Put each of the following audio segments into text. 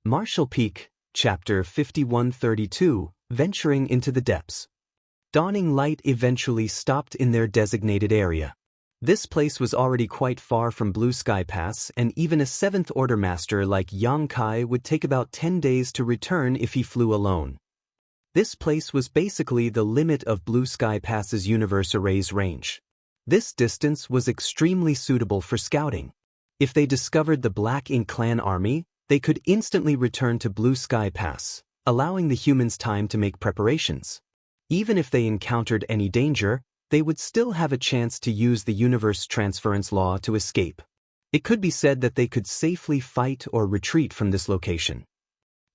Martial Peak, Chapter 5132, Venturing into the Depths. Dawning light eventually stopped in their designated area. This place was already quite far from Blue Sky Pass, and even a 7th Order Master like Yang Kai would take about 10 days to return if he flew alone. This place was basically the limit of Blue Sky Pass's universe array's range. This distance was extremely suitable for scouting. If they discovered the Black Ink Clan army, they could instantly return to Blue Sky Pass, allowing the humans time to make preparations. Even if they encountered any danger, they would still have a chance to use the universe transference law to escape. It could be said that they could safely fight or retreat from this location.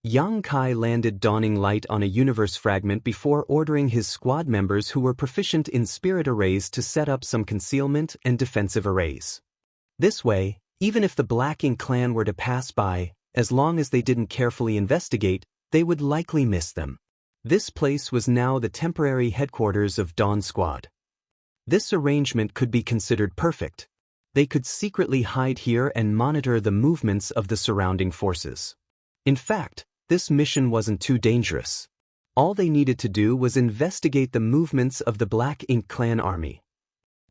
Yang Kai landed Dawning Light on a universe fragment before ordering his squad members who were proficient in spirit arrays to set up some concealment and defensive arrays. This way, even if the Black Ink Clan were to pass by, as long as they didn't carefully investigate, they would likely miss them. This place was now the temporary headquarters of Dawn Squad. This arrangement could be considered perfect. They could secretly hide here and monitor the movements of the surrounding forces. In fact, this mission wasn't too dangerous. All they needed to do was investigate the movements of the Black Ink Clan army.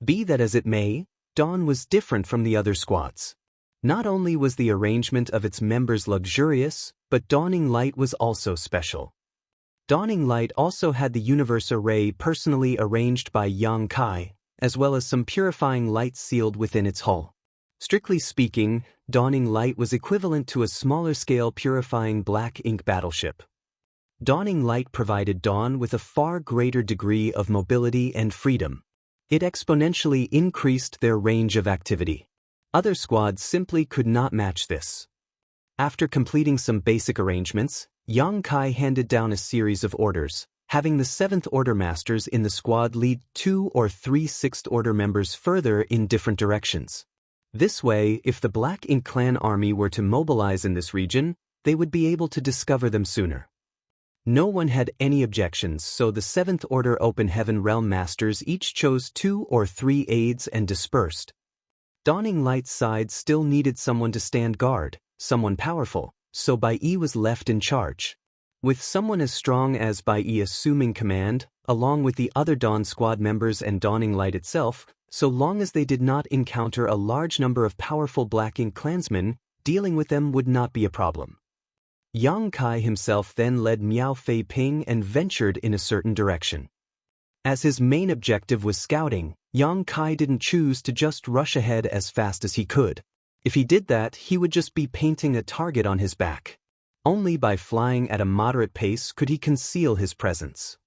Be that as it may, Dawn was different from the other squads. Not only was the arrangement of its members luxurious, but Dawning Light was also special. Dawning Light also had the universe array personally arranged by Yang Kai, as well as some purifying lights sealed within its hull. Strictly speaking, Dawning Light was equivalent to a smaller-scale purifying Black Ink battleship. Dawning Light provided Dawn with a far greater degree of mobility and freedom. It exponentially increased their range of activity. Other squads simply could not match this. After completing some basic arrangements, Yang Kai handed down a series of orders, having the 7th Order Masters in the squad lead 2 or 3 6th Order members further in different directions. This way, if the Black Ink Clan army were to mobilize in this region, they would be able to discover them sooner. No one had any objections, so the 7th Order Open Heaven Realm Masters each chose 2 or 3 aides and dispersed. Dawning Light's side still needed someone to stand guard, someone powerful, so Bai Yi was left in charge. With someone as strong as Bai Yi assuming command, along with the other Dawn Squad members and Dawning Light itself, so long as they did not encounter a large number of powerful Black Ink clansmen, dealing with them would not be a problem. Yang Kai himself then led Miao Fei Ping and ventured in a certain direction. As his main objective was scouting, Yang Kai didn't choose to just rush ahead as fast as he could. If he did that, he would just be painting a target on his back. Only by flying at a moderate pace could he conceal his presence.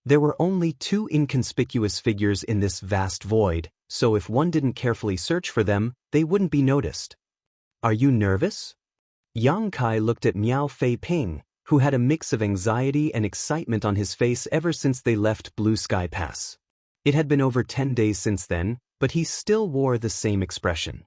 There were only 2 inconspicuous figures in this vast void, so if one didn't carefully search for them, they wouldn't be noticed. Are you nervous? Yang Kai looked at Miao Fei Ping, who had a mix of anxiety and excitement on his face ever since they left Blue Sky Pass. It had been over 10 days since then, but he still wore the same expression.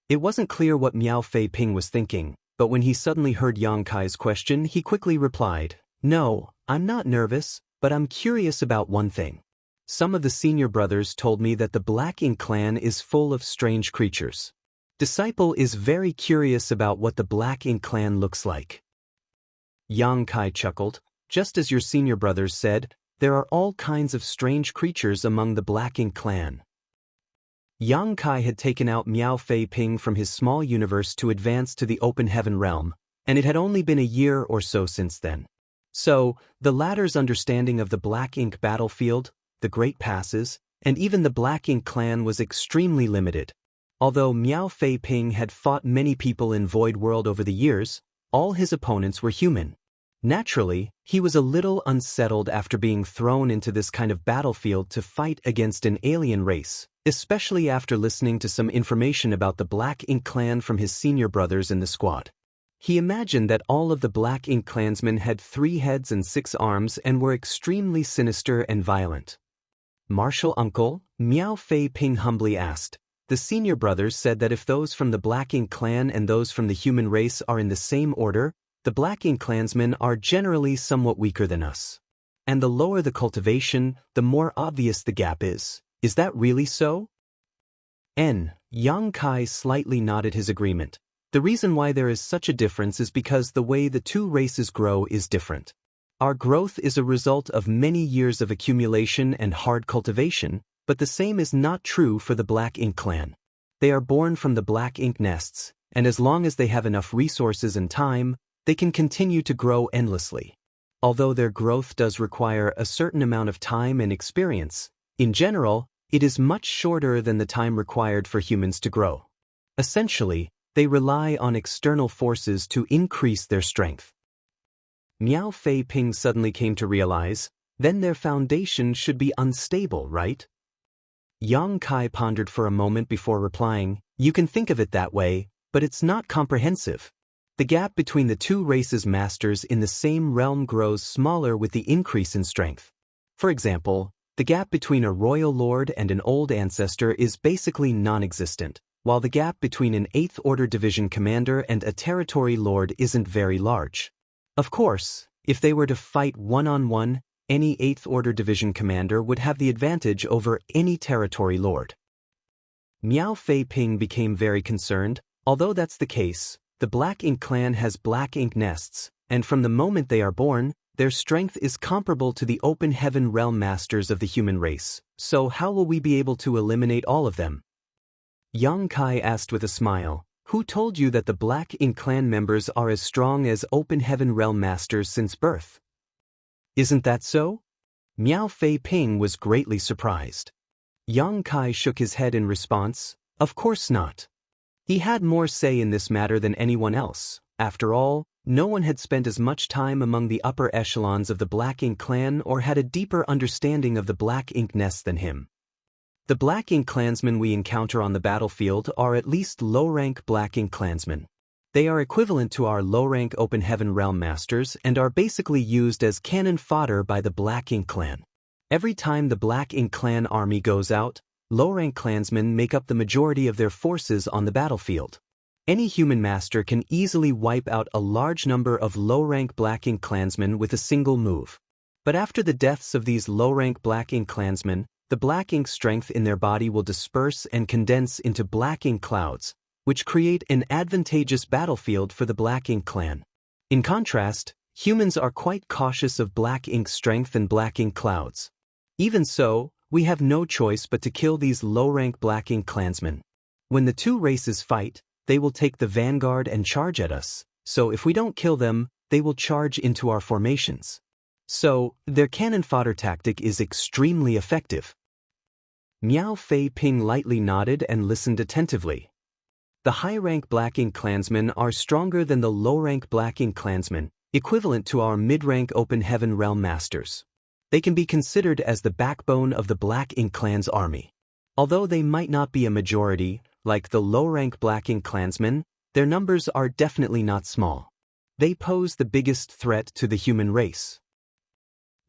It wasn't clear what Miao Fei Ping was thinking, but when he suddenly heard Yang Kai's question, he quickly replied, "No, I'm not nervous, but I'm curious about one thing. Some of the senior brothers told me that the Black Ink Clan is full of strange creatures. Disciple is very curious about what the Black Ink Clan looks like." Yang Kai chuckled. "Just as your senior brothers said, there are all kinds of strange creatures among the Black Ink Clan." Yang Kai had taken out Miao Fei Ping from his small universe to advance to the Open Heaven realm, and it had only been a year or so since then. So, the latter's understanding of the Black Ink battlefield, the Great Passes, and even the Black Ink Clan was extremely limited. Although Miao Fei Ping had fought many people in Void World over the years, all his opponents were human. Naturally, he was a little unsettled after being thrown into this kind of battlefield to fight against an alien race, especially after listening to some information about the Black Ink Clan from his senior brothers in the squad. He imagined that all of the Black Ink clansmen had 3 heads and 6 arms and were extremely sinister and violent. "Martial uncle?" Miao Fei Ping humbly asked. "The senior brothers said that if those from the Black Ink Clan and those from the human race are in the same order, the Black Ink clansmen are generally somewhat weaker than us. And the lower the cultivation, the more obvious the gap is. Is that really so?" Yang Kai slightly nodded his agreement. The reason why there is such a difference is because the way the two races grow is different. Our growth is a result of many years of accumulation and hard cultivation, but the same is not true for the Black Ink clan. They are born from the Black Ink nests, and as long as they have enough resources and time, they can continue to grow endlessly. Although their growth does require a certain amount of time and experience, in general, it is much shorter than the time required for humans to grow. Essentially, they rely on external forces to increase their strength. Miao Fei Ping suddenly came to realize, then their foundation should be unstable, right? Yang Kai pondered for a moment before replying, you can think of it that way, but it's not comprehensive. The gap between the two races' masters in the same realm grows smaller with the increase in strength. For example, the gap between a royal lord and an old ancestor is basically non-existent, while the gap between an 8th Order Division commander and a territory lord isn't very large. Of course, if they were to fight one-on-one, any 8th Order Division commander would have the advantage over any territory lord. Miao Fei Ping became very concerned. Although that's the case, the Black Ink clan has Black Ink nests, and from the moment they are born, their strength is comparable to the open heaven realm masters of the human race. So how will we be able to eliminate all of them? Yang Kai asked with a smile, who told you that the Black Ink clan members are as strong as open heaven realm masters since birth? Isn't that so? Miao Fei Ping was greatly surprised. Yang Kai shook his head in response, of course not. He had more say in this matter than anyone else. After all, no one had spent as much time among the upper echelons of the Black Ink clan or had a deeper understanding of the Black Ink nest than him. The Black Ink clansmen we encounter on the battlefield are at least low-rank Black Ink clansmen. They are equivalent to our low-rank Open Heaven Realm Masters and are basically used as cannon fodder by the Black Ink clan. Every time the Black Ink clan army goes out, low-rank clansmen make up the majority of their forces on the battlefield. Any human master can easily wipe out a large number of low-rank Black Ink clansmen with a single move. But after the deaths of these low-rank Black Ink clansmen, the Black Ink strength in their body will disperse and condense into Black Ink clouds, which create an advantageous battlefield for the Black Ink clan. In contrast, humans are quite cautious of Black Ink strength and Black Ink clouds. Even so, we have no choice but to kill these low-rank Black Ink clansmen. When the two races fight, they will take the vanguard and charge at us, so if we don't kill them, they will charge into our formations. So, their cannon fodder tactic is extremely effective. Miao Fei Ping lightly nodded and listened attentively. The high-rank Black Ink clansmen are stronger than the low-rank Black Ink clansmen, equivalent to our mid-rank Open Heaven Realm Masters. They can be considered as the backbone of the Black Ink clan's army. Although they might not be a majority, like the low-rank Black Ink clansmen, their numbers are definitely not small. They pose the biggest threat to the human race.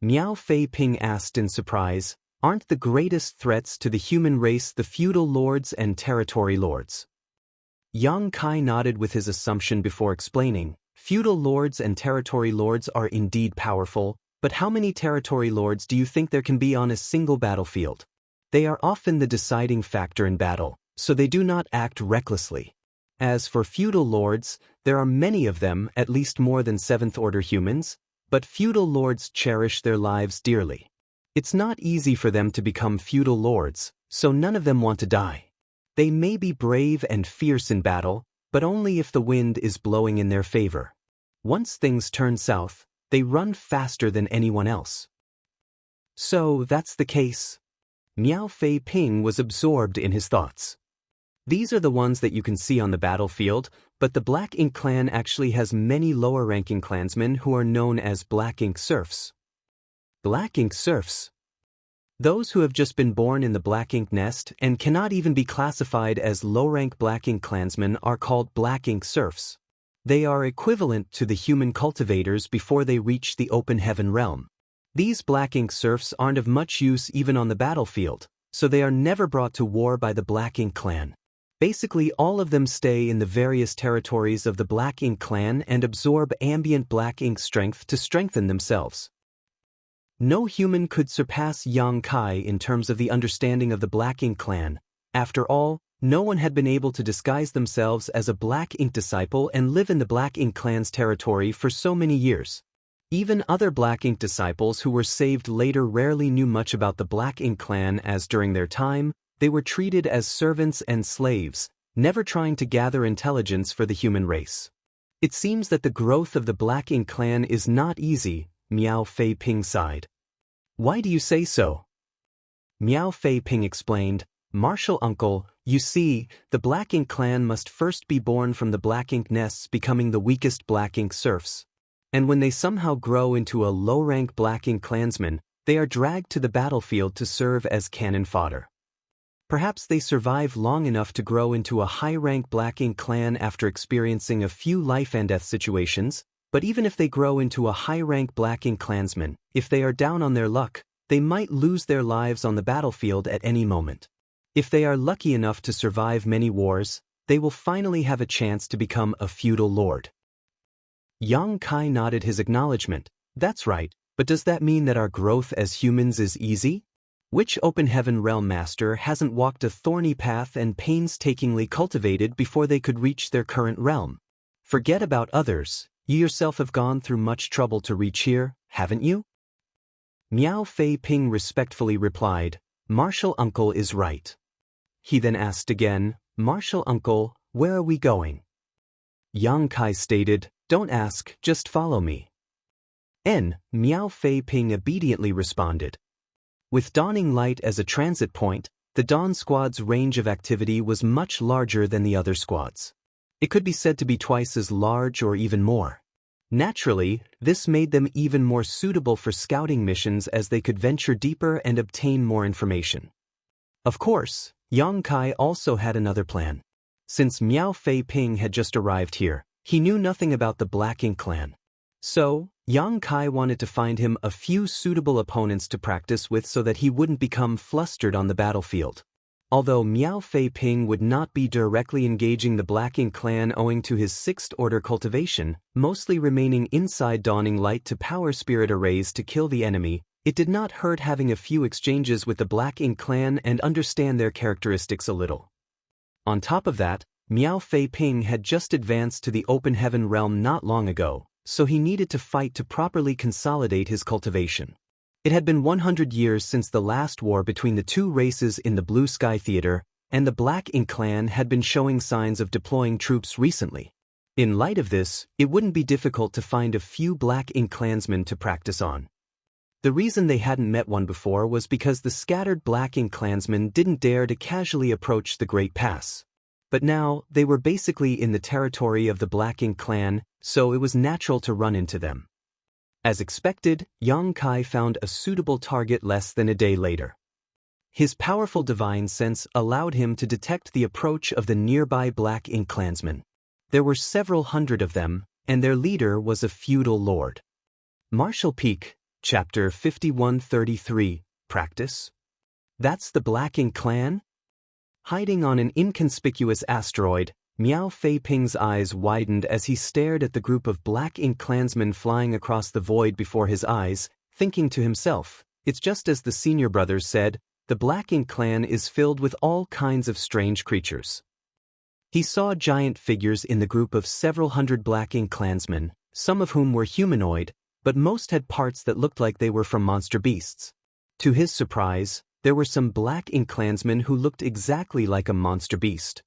Miao Fei Ping asked in surprise, aren't the greatest threats to the human race the feudal lords and territory lords? Yang Kai nodded with his assumption before explaining, feudal lords and territory lords are indeed powerful, but how many territory lords do you think there can be on a single battlefield? They are often the deciding factor in battle, so they do not act recklessly. As for feudal lords, there are many of them, at least more than 7th Order humans, but feudal lords cherish their lives dearly. It's not easy for them to become feudal lords, so none of them want to die. They may be brave and fierce in battle, but only if the wind is blowing in their favor. Once things turn south, they run faster than anyone else. So that's the case. Miao Fei Ping was absorbed in his thoughts. These are the ones that you can see on the battlefield, but the Black Ink clan actually has many lower-ranking clansmen who are known as Black Ink serfs. Black Ink serfs? Those who have just been born in the Black Ink nest and cannot even be classified as low-rank Black Ink clansmen are called Black Ink serfs. They are equivalent to the human cultivators before they reach the Open Heaven realm. These Black Ink serfs aren't of much use even on the battlefield, so they are never brought to war by the Black Ink clan. Basically, all of them stay in the various territories of the Black Ink clan and absorb ambient Black Ink strength to strengthen themselves. No human could surpass Yang Kai in terms of the understanding of the Black Ink clan. After all, no one had been able to disguise themselves as a Black Ink disciple and live in the Black Ink clan's territory for so many years. Even other Black Ink disciples who were saved later rarely knew much about the Black Ink clan, as during their time, they were treated as servants and slaves, never trying to gather intelligence for the human race. It seems that the growth of the Black Ink clan is not easy, Miao Fei Ping sighed. Why do you say so? Miao Fei Ping explained, Martial uncle, you see, the Black Ink clan must first be born from the Black Ink nests, becoming the weakest Black Ink serfs. And when they somehow grow into a low-rank Black Ink clansman, they are dragged to the battlefield to serve as cannon fodder. Perhaps they survive long enough to grow into a high-rank Black Ink clan after experiencing a few life-and-death situations, but even if they grow into a high-rank Black Ink clansman, if they are down on their luck, they might lose their lives on the battlefield at any moment. If they are lucky enough to survive many wars, they will finally have a chance to become a feudal lord. Yang Kai nodded his acknowledgement. That's right, but does that mean that our growth as humans is easy? Which open heaven realm master hasn't walked a thorny path and painstakingly cultivated before they could reach their current realm? Forget about others, you yourself have gone through much trouble to reach here, haven't you? Miao Fei Ping respectfully replied, Martial uncle is right. He then asked again, Martial uncle, where are we going? Yang Kai stated, Don't ask, just follow me. Miao Fei Ping obediently responded. With Dawning Light as a transit point, the Dawn Squad's range of activity was much larger than the other squads. It could be said to be twice as large or even more. Naturally, this made them even more suitable for scouting missions, as they could venture deeper and obtain more information. Of course, Yang Kai also had another plan. Since Miao Fei Ping had just arrived here, he knew nothing about the Black Ink clan. So, Yang Kai wanted to find him a few suitable opponents to practice with so that he wouldn't become flustered on the battlefield. Although Miao Fei Ping would not be directly engaging the Black Ink clan owing to his 6th order cultivation, mostly remaining inside Dawning Light to power spirit arrays to kill the enemy, it did not hurt having a few exchanges with the Black Ink clan and understand their characteristics a little. On top of that, Miao Fei Ping had just advanced to the Open Heaven realm not long ago, so he needed to fight to properly consolidate his cultivation. It had been 100 years since the last war between the two races in the Blue Sky Theater, and the Black Ink clan had been showing signs of deploying troops recently. In light of this, it wouldn't be difficult to find a few Black Ink clansmen to practice on. The reason they hadn't met one before was because the scattered Black Ink clansmen didn't dare to casually approach the Great Pass. But now, they were basically in the territory of the Black Ink clan, so it was natural to run into them. As expected, Yang Kai found a suitable target less than a day later. His powerful divine sense allowed him to detect the approach of the nearby Black Ink clansmen. There were several hundred of them, and their leader was a feudal lord. Martial Peak, Chapter 5133, Practice? That's the Black Ink clan? Hiding on an inconspicuous asteroid, Miao Fei Ping's eyes widened as he stared at the group of Black Ink clansmen flying across the void before his eyes, thinking to himself, it's just as the senior brothers said, the Black Ink clan is filled with all kinds of strange creatures. He saw giant figures in the group of several hundred Black Ink clansmen, some of whom were humanoid, but most had parts that looked like they were from monster beasts. To his surprise, there were some Black Ink clansmen who looked exactly like a monster beast.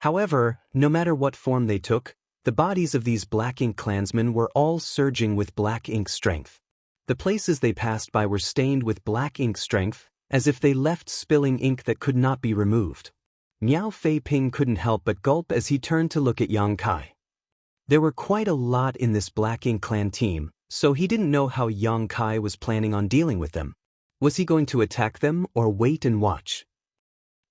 However, no matter what form they took, the bodies of these Black Ink clansmen were all surging with Black Ink strength. The places they passed by were stained with Black Ink strength, as if they left spilling ink that could not be removed. Miao Fei Ping couldn't help but gulp as he turned to look at Yang Kai. There were quite a lot in this Black Ink clan team, so he didn't know how Yang Kai was planning on dealing with them. Was he going to attack them or wait and watch?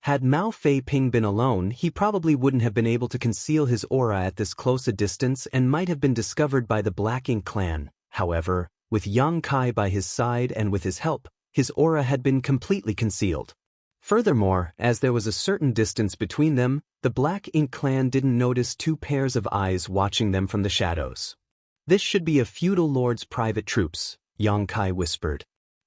Had Miao Fei Ping been alone, he probably wouldn't have been able to conceal his aura at this close a distance and might have been discovered by the Black Ink clan. However, with Yang Kai by his side and with his help, his aura had been completely concealed. Furthermore, as there was a certain distance between them, the Black Ink clan didn't notice two pairs of eyes watching them from the shadows. This should be a feudal lord's private troops, Yang Kai whispered.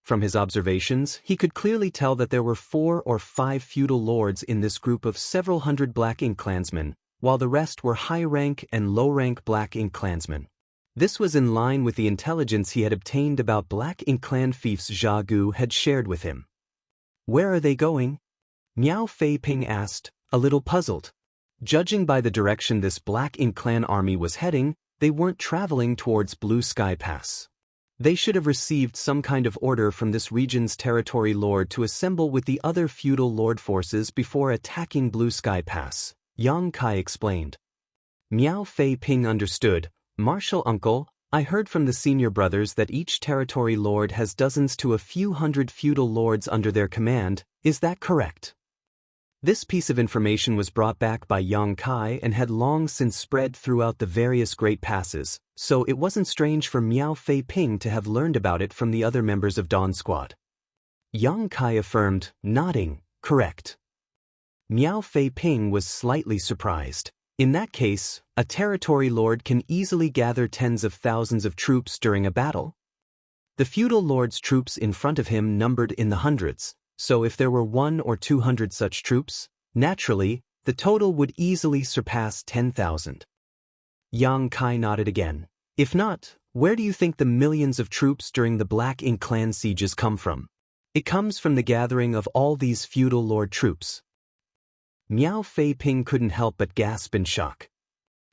From his observations, he could clearly tell that there were 4 or 5 feudal lords in this group of several hundred Black Ink clansmen, while the rest were high-rank and low-rank Black Ink clansmen. This was in line with the intelligence he had obtained about Black Ink clan fiefs Jianghu had shared with him. "Where are they going?" Miao Fei Ping asked, a little puzzled. Judging by the direction this Black Ink clan army was heading, they weren't traveling towards Blue Sky Pass. They should have received some kind of order from this region's territory lord to assemble with the other feudal lord forces before attacking Blue Sky Pass, Yang Kai explained. Miao Fei Ping understood. "Martial uncle, I heard from the senior brothers that each territory lord has dozens to a few hundred feudal lords under their command, is that correct?" This piece of information was brought back by Yang Kai and had long since spread throughout the various great passes, so it wasn't strange for Miao Fei Ping to have learned about it from the other members of Dawn Squad. Yang Kai affirmed, nodding, "Correct." Miao Fei Ping was slightly surprised. In that case, a territory lord can easily gather tens of thousands of troops during a battle. The feudal lord's troops in front of him numbered in the hundreds, so if there were 100 or 200 such troops, naturally, the total would easily surpass 10,000. Yang Kai nodded again. "If not, where do you think the millions of troops during the Black Ink clan sieges come from?" "It comes from the gathering of all these feudal lord troops." Miao Fei Ping couldn't help but gasp in shock.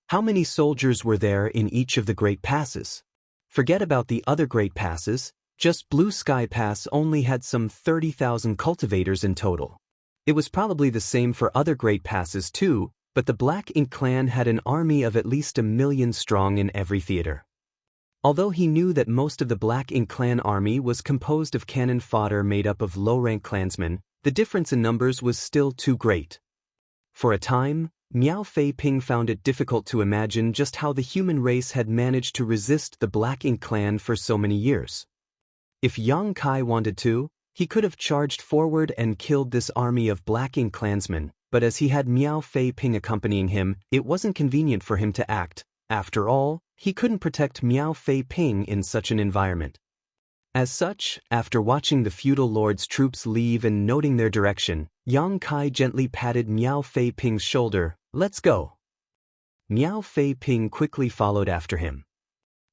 How many soldiers were there in each of the great passes? Forget about the other great passes, just Blue Sky Pass only had some 30,000 cultivators in total. It was probably the same for other great passes too, but the Black Ink clan had an army of at least 1 million strong in every theater. Although he knew that most of the Black Ink clan army was composed of cannon fodder made up of low-rank clansmen, the difference in numbers was still too great. For a time, Miao Fei Ping found it difficult to imagine just how the human race had managed to resist the Black Ink clan for so many years. If Yang Kai wanted to, he could have charged forward and killed this army of Black Ink clansmen, but as he had Miao Fei Ping accompanying him, it wasn't convenient for him to act. After all, he couldn't protect Miao Fei Ping in such an environment. As such, after watching the feudal lord's troops leave and noting their direction, Yang Kai gently patted Miao Fei Ping's shoulder. "Let's go." Miao Fei Ping quickly followed after him.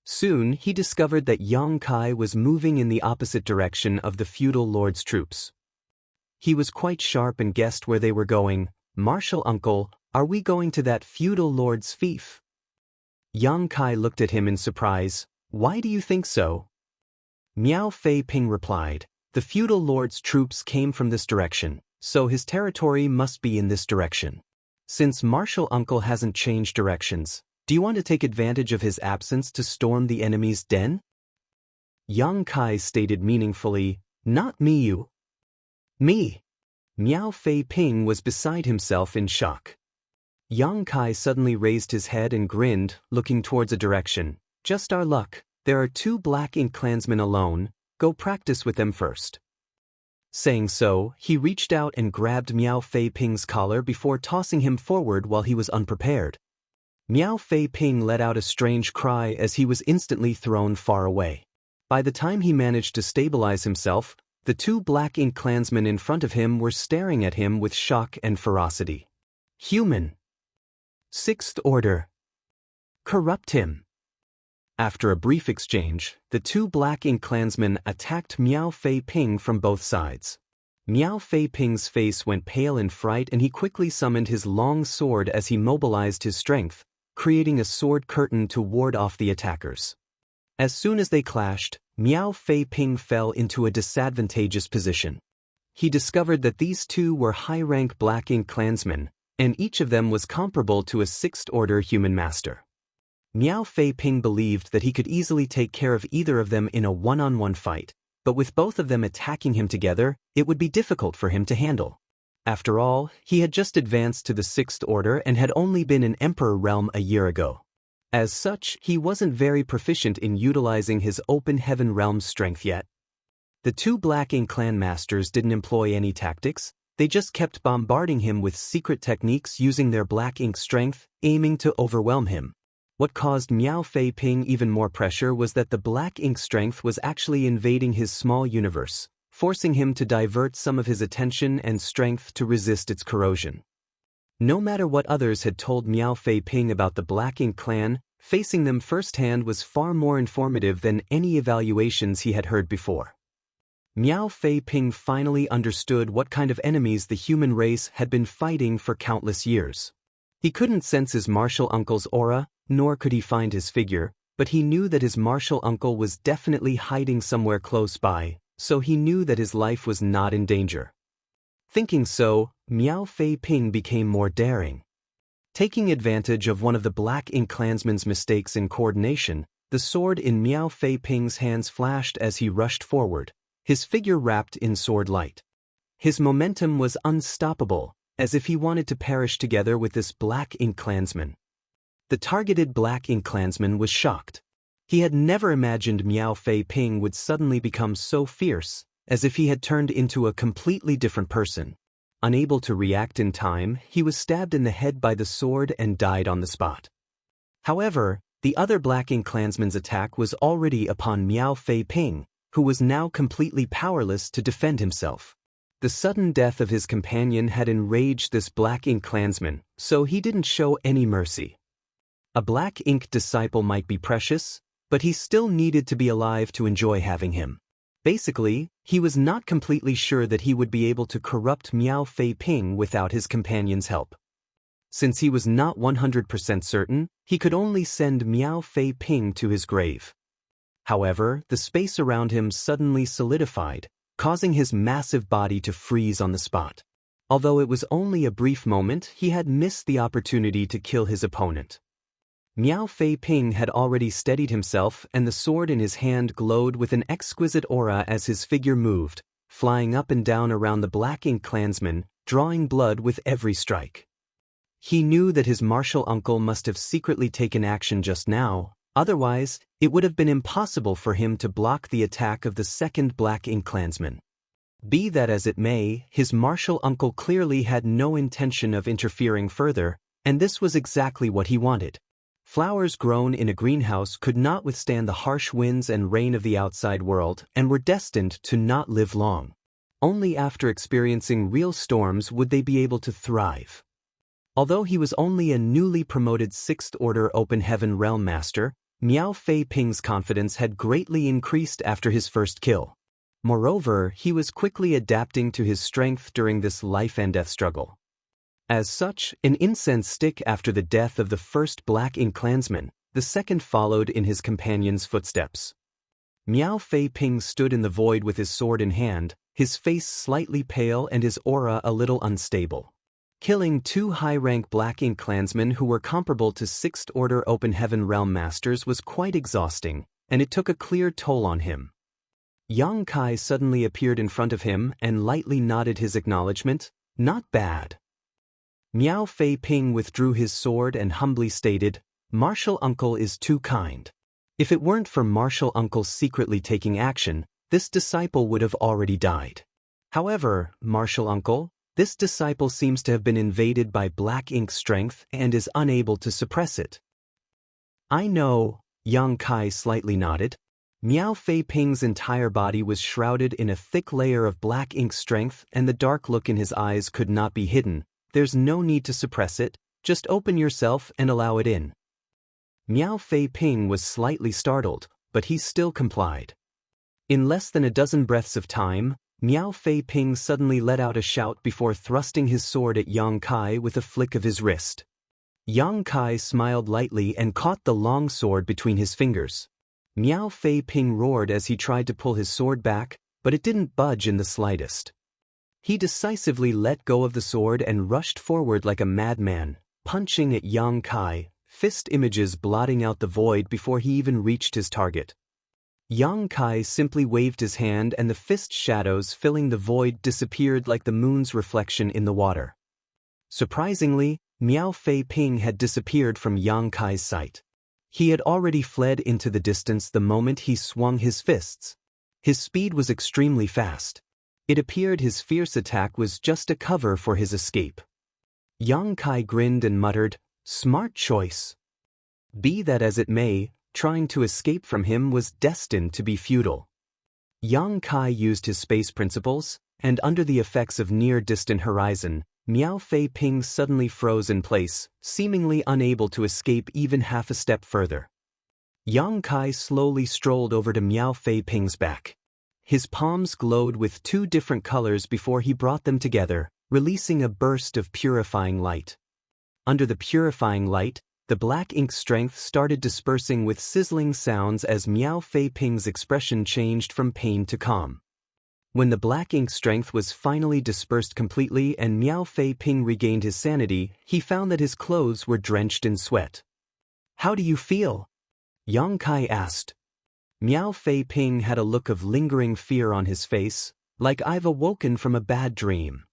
Soon, he discovered that Yang Kai was moving in the opposite direction of the feudal lord's troops. He was quite sharp and guessed where they were going. "Martial uncle, are we going to that feudal lord's fief?" Yang Kai looked at him in surprise. "Why do you think so?" Miao Fei Ping replied, "The feudal lord's troops came from this direction, so his territory must be in this direction. Since Martial uncle hasn't changed directions, do you want to take advantage of his absence to storm the enemy's den?" Yang Kai stated meaningfully, "Not me, you." "Me." Miao Fei Ping was beside himself in shock. Yang Kai suddenly raised his head and grinned, looking towards a direction. "Just our luck, there are 2 Black Ink clansmen alone, go practice with them first." Saying so, he reached out and grabbed Miao Fei Ping's collar before tossing him forward while he was unprepared. Miao Fei Ping let out a strange cry as he was instantly thrown far away. By the time he managed to stabilize himself, the 2 Black Ink clansmen in front of him were staring at him with shock and ferocity. "Human! 6th Order! Corrupt him!" After a brief exchange, the 2 Black Ink clansmen attacked Miao Fei Ping from both sides. Miao Fei Ping's face went pale in fright and he quickly summoned his long sword as he mobilized his strength, creating a sword curtain to ward off the attackers. As soon as they clashed, Miao Fei Ping fell into a disadvantageous position. He discovered that these 2 were high-rank Black Ink clansmen, and each of them was comparable to a 6th Order human master. Miao Fei Ping believed that he could easily take care of either of them in a one-on-one fight, but with both of them attacking him together, it would be difficult for him to handle. After all, he had just advanced to the 6th Order and had only been in Emperor realm a year ago. As such, he wasn't very proficient in utilizing his Open Heaven realm's strength yet. The 2 Black Ink clan masters didn't employ any tactics, they just kept bombarding him with secret techniques using their Black Ink strength, aiming to overwhelm him. What caused Miao Fei Ping even more pressure was that the black ink strength was actually invading his small universe, forcing him to divert some of his attention and strength to resist its corrosion. No matter what others had told Miao Fei Ping about the Black Ink clan, facing them firsthand was far more informative than any evaluations he had heard before. Miao Fei Ping finally understood what kind of enemies the human race had been fighting for countless years. He couldn't sense his martial uncle's aura, nor could he find his figure, but he knew that his martial uncle was definitely hiding somewhere close by, so he knew that his life was not in danger. Thinking so, Miao Fei Ping became more daring. Taking advantage of one of the Black Ink clansman's mistakes in coordination, the sword in Miao Fei Ping's hands flashed as he rushed forward, his figure wrapped in sword light. His momentum was unstoppable, as if he wanted to perish together with this Black Ink clansman. The targeted Black Ink clansman was shocked. He had never imagined Miao Fei Ping would suddenly become so fierce, as if he had turned into a completely different person. Unable to react in time, he was stabbed in the head by the sword and died on the spot. However, the other Black Ink clansman's attack was already upon Miao Fei Ping, who was now completely powerless to defend himself. The sudden death of his companion had enraged this Black Ink clansman, so he didn't show any mercy. A Black Ink disciple might be precious, but he still needed to be alive to enjoy having him. Basically, he was not completely sure that he would be able to corrupt Miao Fei Ping without his companion's help. Since he was not 100% certain, he could only send Miao Fei Ping to his grave. However, the space around him suddenly solidified, causing his massive body to freeze on the spot. Although it was only a brief moment, he had missed the opportunity to kill his opponent. Miao Fei Ping had already steadied himself, and the sword in his hand glowed with an exquisite aura as his figure moved, flying up and down around the Black Ink clansman, drawing blood with every strike. He knew that his martial uncle must have secretly taken action just now, otherwise, it would have been impossible for him to block the attack of the second Black Ink clansman. Be that as it may, his martial uncle clearly had no intention of interfering further, and this was exactly what he wanted. Flowers grown in a greenhouse could not withstand the harsh winds and rain of the outside world and were destined to not live long. Only after experiencing real storms would they be able to thrive. Although he was only a newly promoted 6th Order Open Heaven Realm Master, Miao Fei Ping's confidence had greatly increased after his first kill. Moreover, he was quickly adapting to his strength during this life-and-death struggle. As such, an incense stick after the death of the first Black Ink clansman, the second followed in his companion's footsteps. Miao Fei Ping stood in the void with his sword in hand, his face slightly pale and his aura a little unstable. Killing 2 high-rank Black Ink clansmen who were comparable to 6th Order Open Heaven Realm Masters was quite exhausting, and it took a clear toll on him. Yang Kai suddenly appeared in front of him and lightly nodded his acknowledgement. Not bad. Miao Fei Ping withdrew his sword and humbly stated, "Martial Uncle is too kind. If it weren't for Martial Uncle secretly taking action, this disciple would have already died. However, Martial Uncle, this disciple seems to have been invaded by Black Ink strength and is unable to suppress it." "I know," Yang Kai slightly nodded. Miao Fei Ping's entire body was shrouded in a thick layer of Black Ink strength and the dark look in his eyes could not be hidden. "There's no need to suppress it, just open yourself and allow it in." Miao Fei Ping was slightly startled, but he still complied. In less than a dozen breaths of time, Miao Fei Ping suddenly let out a shout before thrusting his sword at Yang Kai with a flick of his wrist. Yang Kai smiled lightly and caught the long sword between his fingers. Miao Fei Ping roared as he tried to pull his sword back, but it didn't budge in the slightest. He decisively let go of the sword and rushed forward like a madman, punching at Yang Kai, fist images blotting out the void before he even reached his target. Yang Kai simply waved his hand and the fist shadows filling the void disappeared like the moon's reflection in the water. Surprisingly, Miao Fei Ping had disappeared from Yang Kai's sight. He had already fled into the distance the moment he swung his fists. His speed was extremely fast. It appeared his fierce attack was just a cover for his escape. Yang Kai grinned and muttered, "Smart choice." Be that as it may, trying to escape from him was destined to be futile. Yang Kai used his space principles, and under the effects of near-distant horizon, Miao Fei Ping suddenly froze in place, seemingly unable to escape even half a step further. Yang Kai slowly strolled over to Miao Fei Ping's back. His palms glowed with two different colors before he brought them together, releasing a burst of purifying light. Under the purifying light, the black ink strength started dispersing with sizzling sounds as Miao Fei Ping's expression changed from pain to calm. When the black ink strength was finally dispersed completely and Miao Fei Ping regained his sanity, he found that his clothes were drenched in sweat. "How do you feel?" Yang Kai asked. Miao Fei Ping had a look of lingering fear on his face, like "I've awoken from a bad dream."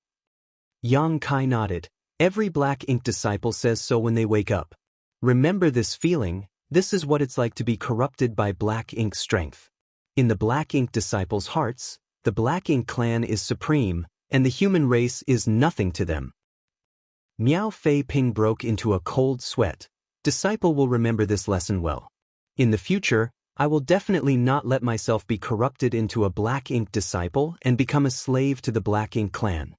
Yang Kai nodded. "Every black ink disciple says so when they wake up. Remember this feeling, this is what it's like to be corrupted by black ink strength. In the black ink disciples' hearts, the black ink clan is supreme, and the human race is nothing to them." Miao Fei Ping broke into a cold sweat. "Disciple will remember this lesson well. In the future, I will definitely not let myself be corrupted into a black ink disciple and become a slave to the black ink clan."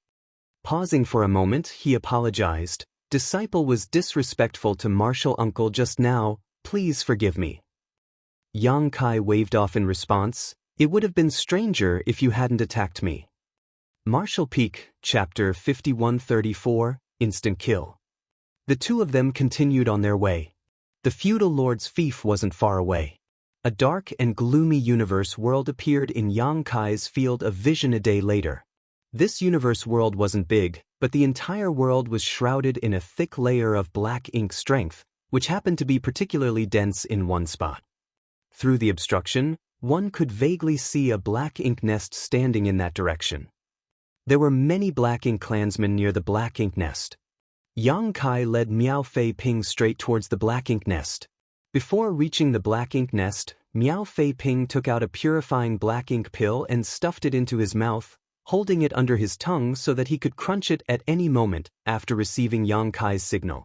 Pausing for a moment, he apologized. "Disciple was disrespectful to martial uncle just now, please forgive me." Yang Kai waved off in response. "It would have been stranger if you hadn't attacked me." Martial Peak, Chapter 5134, Instant Kill. The two of them continued on their way. The feudal lord's fief wasn't far away. A dark and gloomy universe world appeared in Yang Kai's field of vision a day later. This universe world wasn't big, but the entire world was shrouded in a thick layer of black ink strength, which happened to be particularly dense in one spot. Through the obstruction, one could vaguely see a black ink nest standing in that direction. There were many black ink clansmen near the black ink nest. Yang Kai led Miao Fei Ping straight towards the black ink nest. Before reaching the black ink nest, Miao Fei Ping took out a purifying black ink pill and stuffed it into his mouth, holding it under his tongue so that he could crunch it at any moment after receiving Yang Kai's signal.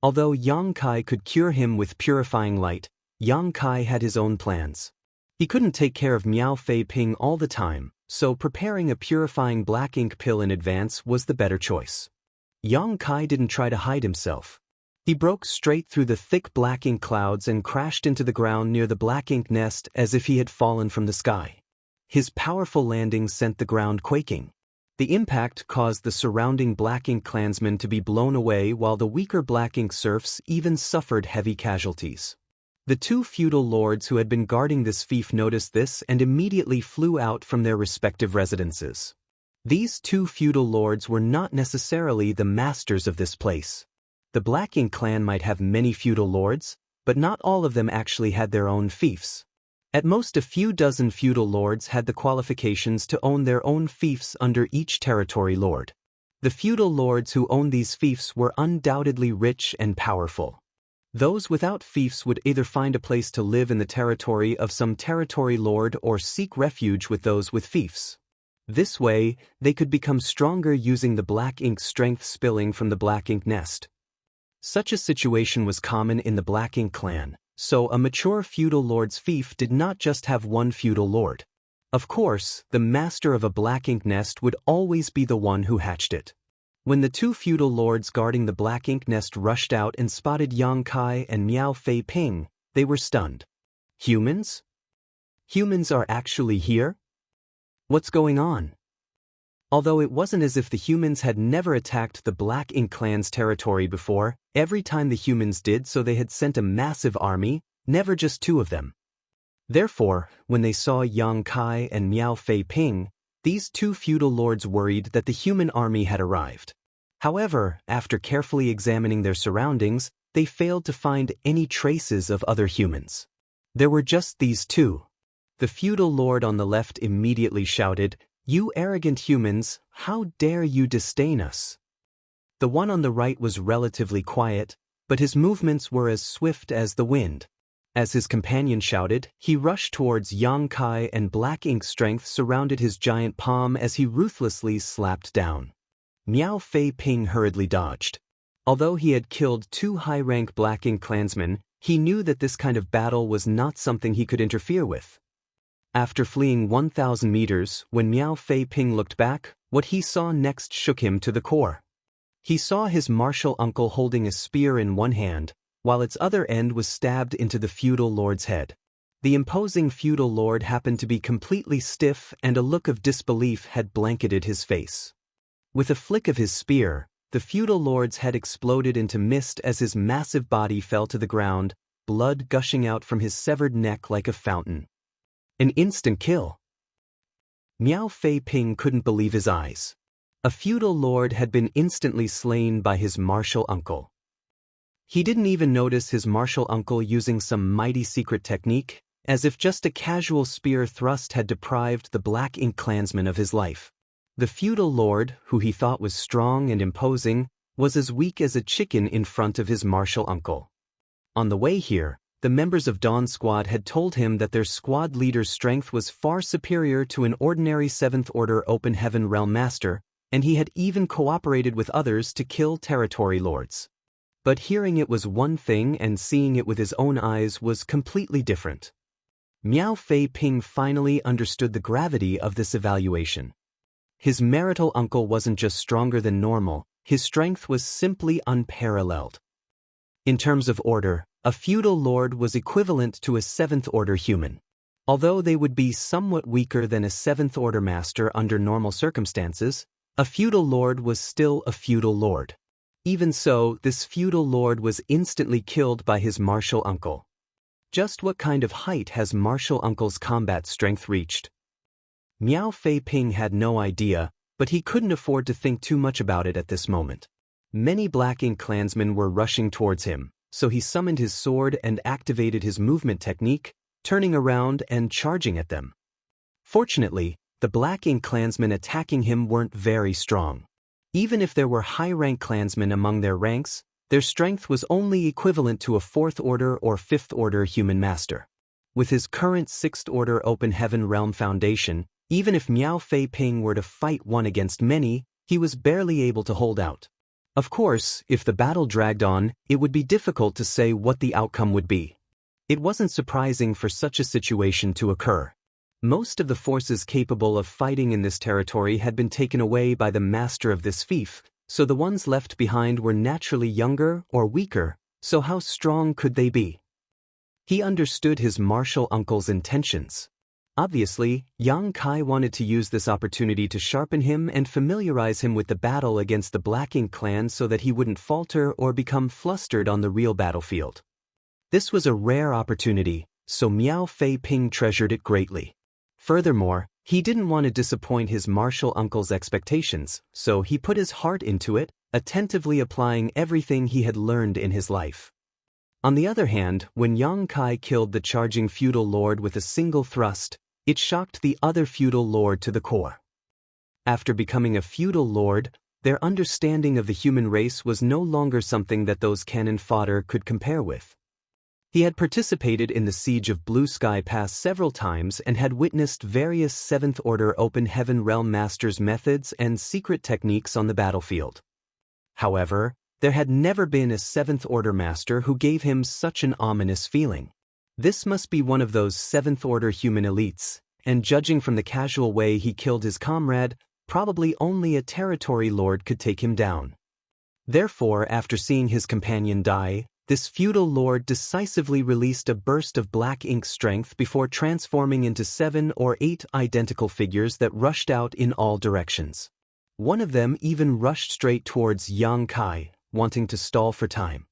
Although Yang Kai could cure him with purifying light, Yang Kai had his own plans. He couldn't take care of Miao Fei Ping all the time, so preparing a purifying black ink pill in advance was the better choice. Yang Kai didn't try to hide himself. He broke straight through the thick black ink clouds and crashed into the ground near the black ink nest as if he had fallen from the sky. His powerful landing sent the ground quaking. The impact caused the surrounding black ink clansmen to be blown away while the weaker black ink serfs even suffered heavy casualties. The two feudal lords who had been guarding this fief noticed this and immediately flew out from their respective residences. These two feudal lords were not necessarily the masters of this place. The black ink clan might have many feudal lords, but not all of them actually had their own fiefs. At most a few dozen feudal lords had the qualifications to own their own fiefs under each territory lord. The feudal lords who owned these fiefs were undoubtedly rich and powerful. Those without fiefs would either find a place to live in the territory of some territory lord or seek refuge with those with fiefs. This way, they could become stronger using the black ink strength spilling from the black ink nest. Such a situation was common in the black ink clan. So a mature feudal lord's fief did not just have one feudal lord. Of course, the master of a black ink nest would always be the one who hatched it. When the two feudal lords guarding the black ink nest rushed out and spotted Yang Kai and Miao Fei Ping, they were stunned. Humans? Humans are actually here? What's going on? Although it wasn't as if the humans had never attacked the black ink clan's territory before, every time the humans did so they had sent a massive army, never just two of them. Therefore, when they saw Yang Kai and Miao Fei Ping, these two feudal lords worried that the human army had arrived. However, after carefully examining their surroundings, they failed to find any traces of other humans. There were just these two. The feudal lord on the left immediately shouted, "You arrogant humans, how dare you disdain us?" The one on the right was relatively quiet, but his movements were as swift as the wind. As his companion shouted, he rushed towards Yang Kai and black ink strength surrounded his giant palm as he ruthlessly slapped down. Miao Fei Ping hurriedly dodged. Although he had killed two high-rank black ink clansmen, He knew that this kind of battle was not something he could interfere with. After fleeing 1,000 meters, when Miao Fei Ping looked back, what he saw next shook him to the core. He saw his martial uncle holding a spear in one hand, while its other end was stabbed into the feudal lord's head. The imposing feudal lord happened to be completely stiff, and a look of disbelief had blanketed his face. With a flick of his spear, the feudal lord's head exploded into mist as his massive body fell to the ground, blood gushing out from his severed neck like a fountain. An instant kill. Miao Fei Ping couldn't believe his eyes. A feudal lord had been instantly slain by his martial uncle. He didn't even notice his martial uncle using some mighty secret technique, as if just a casual spear thrust had deprived the Black Ink clansman of his life. The feudal lord, who he thought was strong and imposing, was as weak as a chicken in front of his martial uncle. On the way here, the members of Dawn's squad had told him that their squad leader's strength was far superior to an ordinary 7th Order Open Heaven Realm Master, and he had even cooperated with others to kill territory lords. But hearing it was one thing and seeing it with his own eyes was completely different. Miao Fei Ping finally understood the gravity of this evaluation. His marital uncle wasn't just stronger than normal, his strength was simply unparalleled. In terms of order, a feudal lord was equivalent to a 7th Order human. Although they would be somewhat weaker than a 7th Order master under normal circumstances, a feudal lord was still a feudal lord. Even so, this feudal lord was instantly killed by his martial uncle. Just what kind of height has martial uncle's combat strength reached? Miao Fei Ping had no idea, but he couldn't afford to think too much about it at this moment. Many Black Ink clansmen were rushing towards him, so he summoned his sword and activated his movement technique, turning around and charging at them. Fortunately, the Black Ink clansmen attacking him weren't very strong. Even if there were high-rank clansmen among their ranks, their strength was only equivalent to a 4th Order or 5th Order human master. With his current 6th Order Open Heaven Realm foundation, even if Miao Fei Ping were to fight one against many, he was barely able to hold out. Of course, if the battle dragged on, it would be difficult to say what the outcome would be. It wasn't surprising for such a situation to occur. Most of the forces capable of fighting in this territory had been taken away by the master of this fief, so the ones left behind were naturally younger or weaker, so how strong could they be? He understood his martial uncle's intentions. Obviously, Yang Kai wanted to use this opportunity to sharpen him and familiarize him with the battle against the Black Ink clan so that he wouldn't falter or become flustered on the real battlefield. This was a rare opportunity, so Miao Fei Ping treasured it greatly. Furthermore, he didn't want to disappoint his martial uncle's expectations, so he put his heart into it, attentively applying everything he had learned in his life. On the other hand, when Yang Kai killed the charging feudal lord with a single thrust, it shocked the other feudal lord to the core. After becoming a feudal lord, their understanding of the human race was no longer something that those cannon fodder could compare with. He had participated in the siege of Blue Sky Pass several times and had witnessed various 7th Order Open Heaven Realm Masters' methods and secret techniques on the battlefield. However, there had never been a 7th Order Master who gave him such an ominous feeling. This must be one of those 7th Order human elites, and judging from the casual way he killed his comrade, probably only a territory lord could take him down. Therefore, after seeing his companion die, this feudal lord decisively released a burst of Black Ink strength before transforming into 7 or 8 identical figures that rushed out in all directions. One of them even rushed straight towards Yang Kai, wanting to stall for time.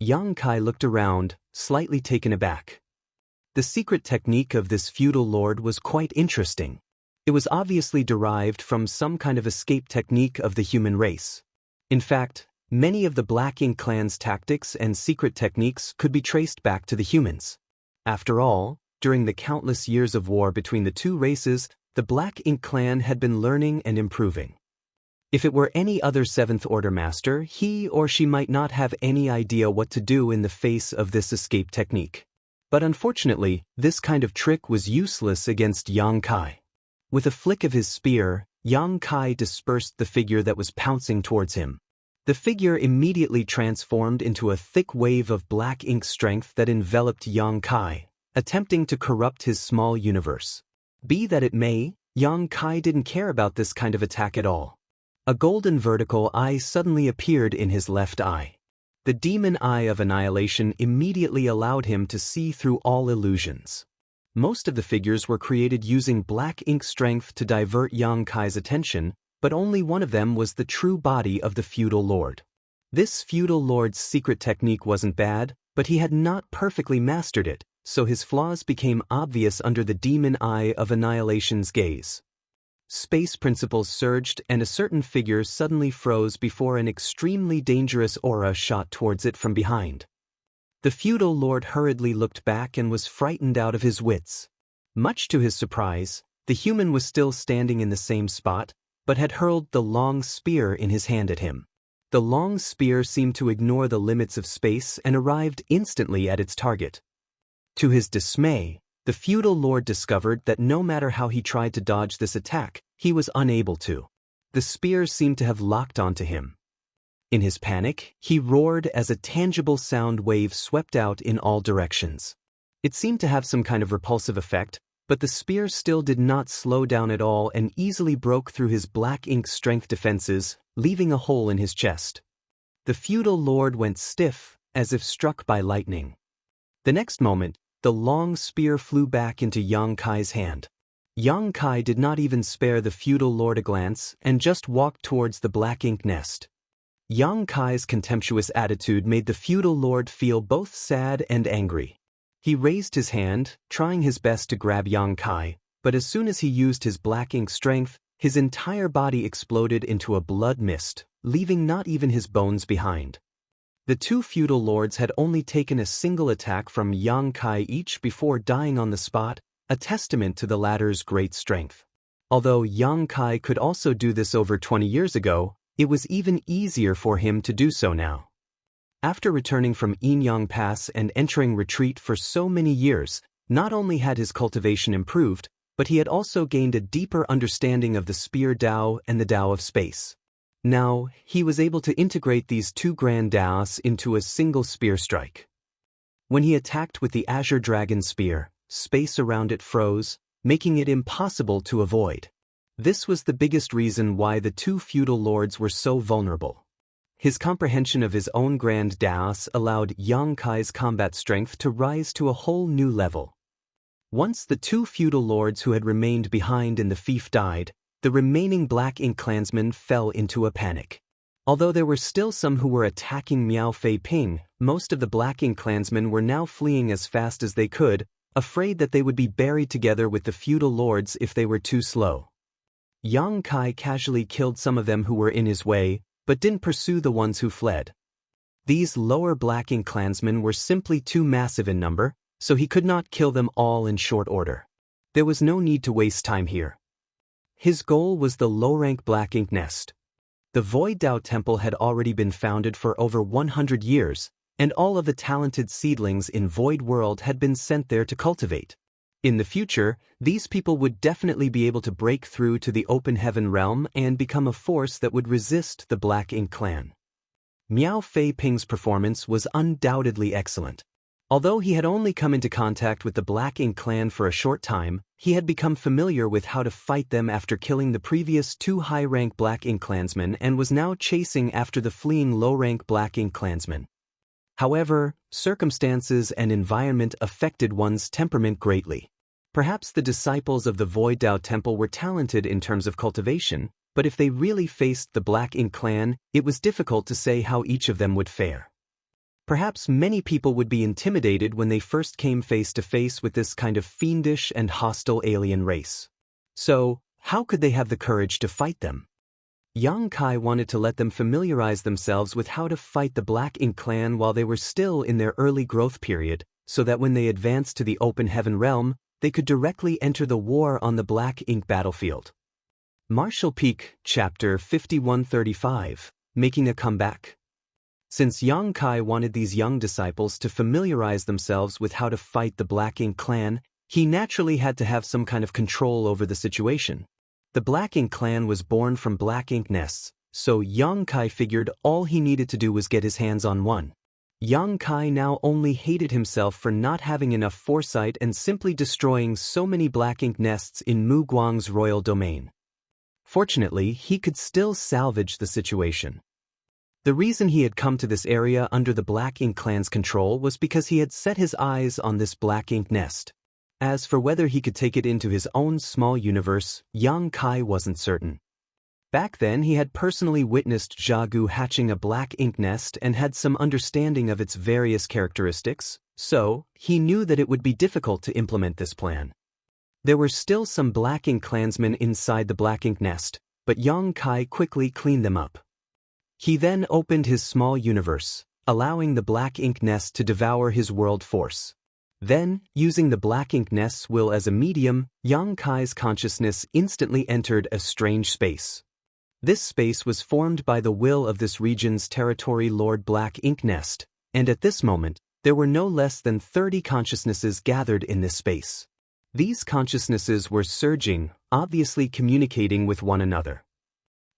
Yang Kai looked around, slightly taken aback. The secret technique of this feudal lord was quite interesting. It was obviously derived from some kind of escape technique of the human race. In fact, many of the Black Ink clan's tactics and secret techniques could be traced back to the humans. After all, during the countless years of war between the two races, the Black Ink clan had been learning and improving. If it were any other 7th Order master, he or she might not have any idea what to do in the face of this escape technique. But unfortunately, this kind of trick was useless against Yang Kai. With a flick of his spear, Yang Kai dispersed the figure that was pouncing towards him. The figure immediately transformed into a thick wave of black ink strength that enveloped Yang Kai, attempting to corrupt his small universe. Be that it may, Yang Kai didn't care about this kind of attack at all. A golden vertical eye suddenly appeared in his left eye. The demon eye of annihilation immediately allowed him to see through all illusions. Most of the figures were created using black ink strength to divert Yang Kai's attention, but only one of them was the true body of the feudal lord. This feudal lord's secret technique wasn't bad, but he had not perfectly mastered it, so his flaws became obvious under the demon eye of annihilation's gaze. Space principles surged and a certain figure suddenly froze before an extremely dangerous aura shot towards it from behind. The feudal lord hurriedly looked back and was frightened out of his wits. Much to his surprise, the human was still standing in the same spot, but had hurled the long spear in his hand at him. The long spear seemed to ignore the limits of space and arrived instantly at its target. To his dismay, the feudal lord discovered that no matter how he tried to dodge this attack, he was unable to. The spear seemed to have locked onto him. In his panic, he roared as a tangible sound wave swept out in all directions. It seemed to have some kind of repulsive effect, but the spear still did not slow down at all and easily broke through his black ink strength defenses, leaving a hole in his chest. The feudal lord went stiff, as if struck by lightning. The next moment, the long spear flew back into Yang Kai's hand. Yang Kai did not even spare the feudal lord a glance and just walked towards the black ink nest. Yang Kai's contemptuous attitude made the feudal lord feel both sad and angry. He raised his hand, trying his best to grab Yang Kai, but as soon as he used his black ink strength, his entire body exploded into a blood mist, leaving not even his bones behind. The two feudal lords had only taken a single attack from Yang Kai each before dying on the spot, a testament to the latter's great strength. Although Yang Kai could also do this over 20 years ago, it was even easier for him to do so now. After returning from Inyang Pass and entering retreat for so many years, not only had his cultivation improved, but he had also gained a deeper understanding of the spear Dao and the Dao of space. Now, he was able to integrate these two grand Daos into a single spear strike. When he attacked with the Azure Dragon Spear, space around it froze, making it impossible to avoid. This was the biggest reason why the two feudal lords were so vulnerable. His comprehension of his own grand Daos allowed Yang Kai's combat strength to rise to a whole new level. Once the two feudal lords who had remained behind in the fief died, the remaining black ink clansmen fell into a panic. Although there were still some who were attacking Miao Fei Ping, most of the black ink clansmen were now fleeing as fast as they could, afraid that they would be buried together with the feudal lords if they were too slow. Yang Kai casually killed some of them who were in his way, but didn't pursue the ones who fled. These lower black ink clansmen were simply too massive in number, so he could not kill them all in short order. There was no need to waste time here. His goal was the low-rank black ink nest. The Void Dao Temple had already been founded for over 100 years, and all of the talented seedlings in Void World had been sent there to cultivate. In the future, these people would definitely be able to break through to the open heaven realm and become a force that would resist the Black Ink clan. Miao Fei Ping's performance was undoubtedly excellent. Although he had only come into contact with the Black Ink clan for a short time, he had become familiar with how to fight them after killing the previous two high-rank Black Ink clansmen and was now chasing after the fleeing low-rank Black Ink clansmen. However, circumstances and environment affected one's temperament greatly. Perhaps the disciples of the Void Dao Temple were talented in terms of cultivation, but if they really faced the Black Ink clan, it was difficult to say how each of them would fare. Perhaps many people would be intimidated when they first came face to face with this kind of fiendish and hostile alien race. So, how could they have the courage to fight them? Yang Kai wanted to let them familiarize themselves with how to fight the Black Ink clan while they were still in their early growth period, so that when they advanced to the open heaven realm, they could directly enter the war on the Black Ink battlefield. Martial Peak, Chapter 5135, Making a Comeback. Since Yang Kai wanted these young disciples to familiarize themselves with how to fight the Black Ink clan, he naturally had to have some kind of control over the situation. The Black Ink clan was born from Black Ink nests, so Yang Kai figured all he needed to do was get his hands on one. Yang Kai now only hated himself for not having enough foresight and simply destroying so many black ink nests in Mu Guang's royal domain. Fortunately, he could still salvage the situation. The reason he had come to this area under the Black Ink clan's control was because he had set his eyes on this black ink nest. As for whether he could take it into his own small universe, Yang Kai wasn't certain. Back then he had personally witnessed Jianghu hatching a black ink nest and had some understanding of its various characteristics, so he knew that it would be difficult to implement this plan. There were still some black ink clansmen inside the black ink nest, but Yang Kai quickly cleaned them up. He then opened his small universe, allowing the black ink nest to devour his world force. Then, using the black ink nest's will as a medium, Yang Kai's consciousness instantly entered a strange space. This space was formed by the will of this region's territory Lord Black Ink Nest, and at this moment, there were no less than 30 consciousnesses gathered in this space. These consciousnesses were surging, obviously communicating with one another.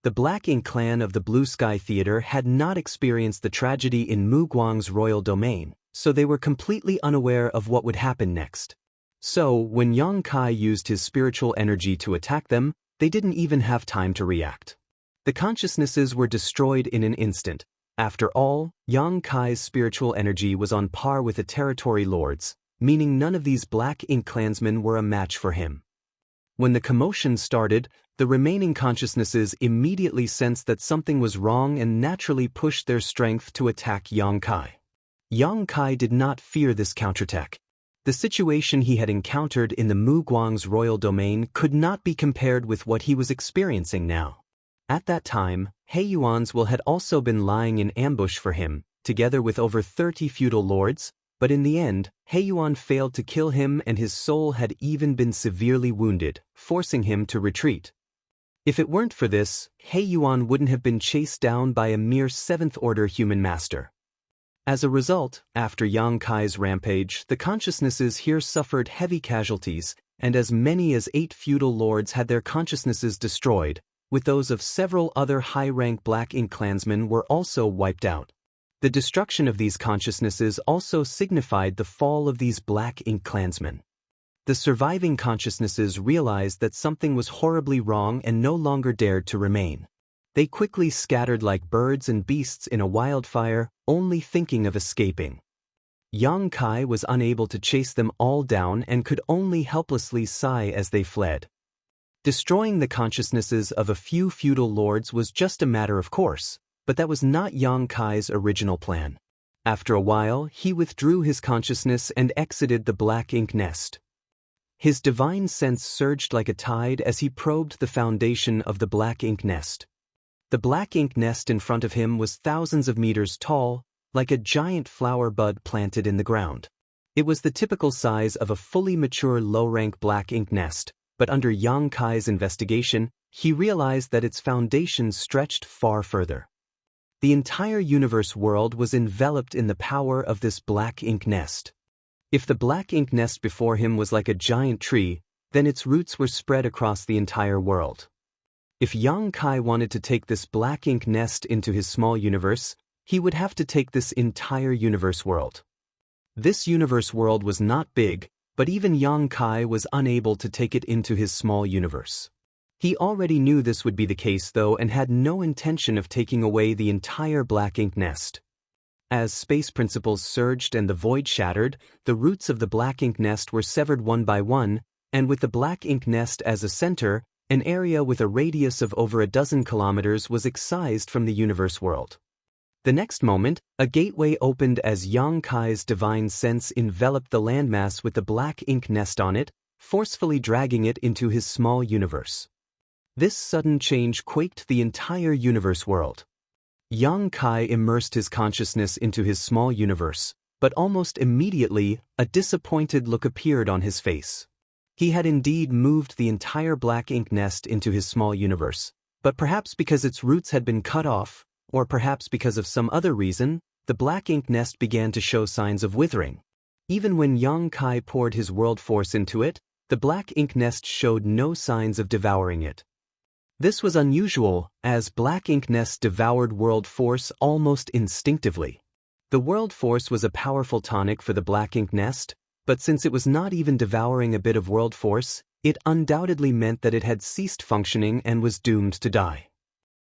The Black Ink clan of the Blue Sky Theater had not experienced the tragedy in Mu Guang's royal domain, so they were completely unaware of what would happen next. So, when Yang Kai used his spiritual energy to attack them, they didn't even have time to react. The consciousnesses were destroyed in an instant. After all, Yang Kai's spiritual energy was on par with the territory lords, meaning none of these Black Ink clansmen were a match for him. When the commotion started, the remaining consciousnesses immediately sensed that something was wrong and naturally pushed their strength to attack Yang Kai. Yang Kai did not fear this counterattack. The situation he had encountered in the Mu Guang's royal domain could not be compared with what he was experiencing now. At that time, He Yuan's will had also been lying in ambush for him, together with over 30 feudal lords, but in the end, He Yuan failed to kill him and his soul had even been severely wounded, forcing him to retreat. If it weren't for this, He Yuan wouldn't have been chased down by a mere 7th-order human master. As a result, after Yang Kai's rampage, the consciousnesses here suffered heavy casualties, and as many as 8 feudal lords had their consciousnesses destroyed, with those of several other high-rank Black Ink clansmen were also wiped out. The destruction of these consciousnesses also signified the fall of these Black Ink clansmen. The surviving consciousnesses realized that something was horribly wrong and no longer dared to remain. They quickly scattered like birds and beasts in a wildfire, only thinking of escaping. Yang Kai was unable to chase them all down and could only helplessly sigh as they fled. Destroying the consciousnesses of a few feudal lords was just a matter of course, but that was not Yang Kai's original plan. After a while, he withdrew his consciousness and exited the Black Ink nest. His divine sense surged like a tide as he probed the foundation of the Black Ink nest. The Black Ink nest in front of him was thousands of meters tall, like a giant flower bud planted in the ground. It was the typical size of a fully mature low-rank Black Ink nest, but under Yang Kai's investigation, he realized that its foundation stretched far further. The entire universe world was enveloped in the power of this Black Ink nest. If the Black Ink nest before him was like a giant tree, then its roots were spread across the entire world. If Yang Kai wanted to take this Black Ink nest into his small universe, he would have to take this entire universe world. This universe world was not big, but even Yang Kai was unable to take it into his small universe. He already knew this would be the case though and had no intention of taking away the entire Black Ink nest. As space principles surged and the void shattered, the roots of the Black Ink nest were severed one by one, and with the Black Ink nest as a center, an area with a radius of over a dozen kilometers was excised from the universe world. The next moment, a gateway opened as Yang Kai's divine sense enveloped the landmass with the Black Ink nest on it, forcefully dragging it into his small universe. This sudden change quaked the entire universe world. Yang Kai immersed his consciousness into his small universe, but almost immediately, a disappointed look appeared on his face. He had indeed moved the entire Black Ink nest into his small universe, but perhaps because its roots had been cut off, or perhaps because of some other reason, the Black Ink nest began to show signs of withering. Even when Yang Kai poured his world force into it, the Black Ink nest showed no signs of devouring it. This was unusual, as black ink nests devoured world force almost instinctively. The world force was a powerful tonic for the black ink nest, but since it was not even devouring a bit of world force, it undoubtedly meant that it had ceased functioning and was doomed to die.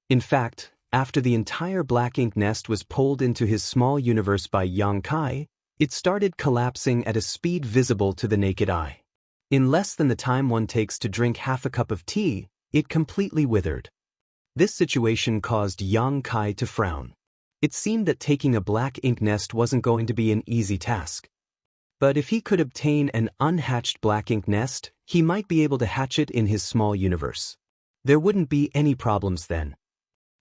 In fact, after the entire black ink nest was pulled into his small universe by Yang Kai, it started collapsing at a speed visible to the naked eye. In less than the time one takes to drink half a cup of tea, it completely withered. This situation caused Yang Kai to frown. It seemed that taking a black ink nest wasn't going to be an easy task. But if he could obtain an unhatched black ink nest, he might be able to hatch it in his small universe. There wouldn't be any problems then.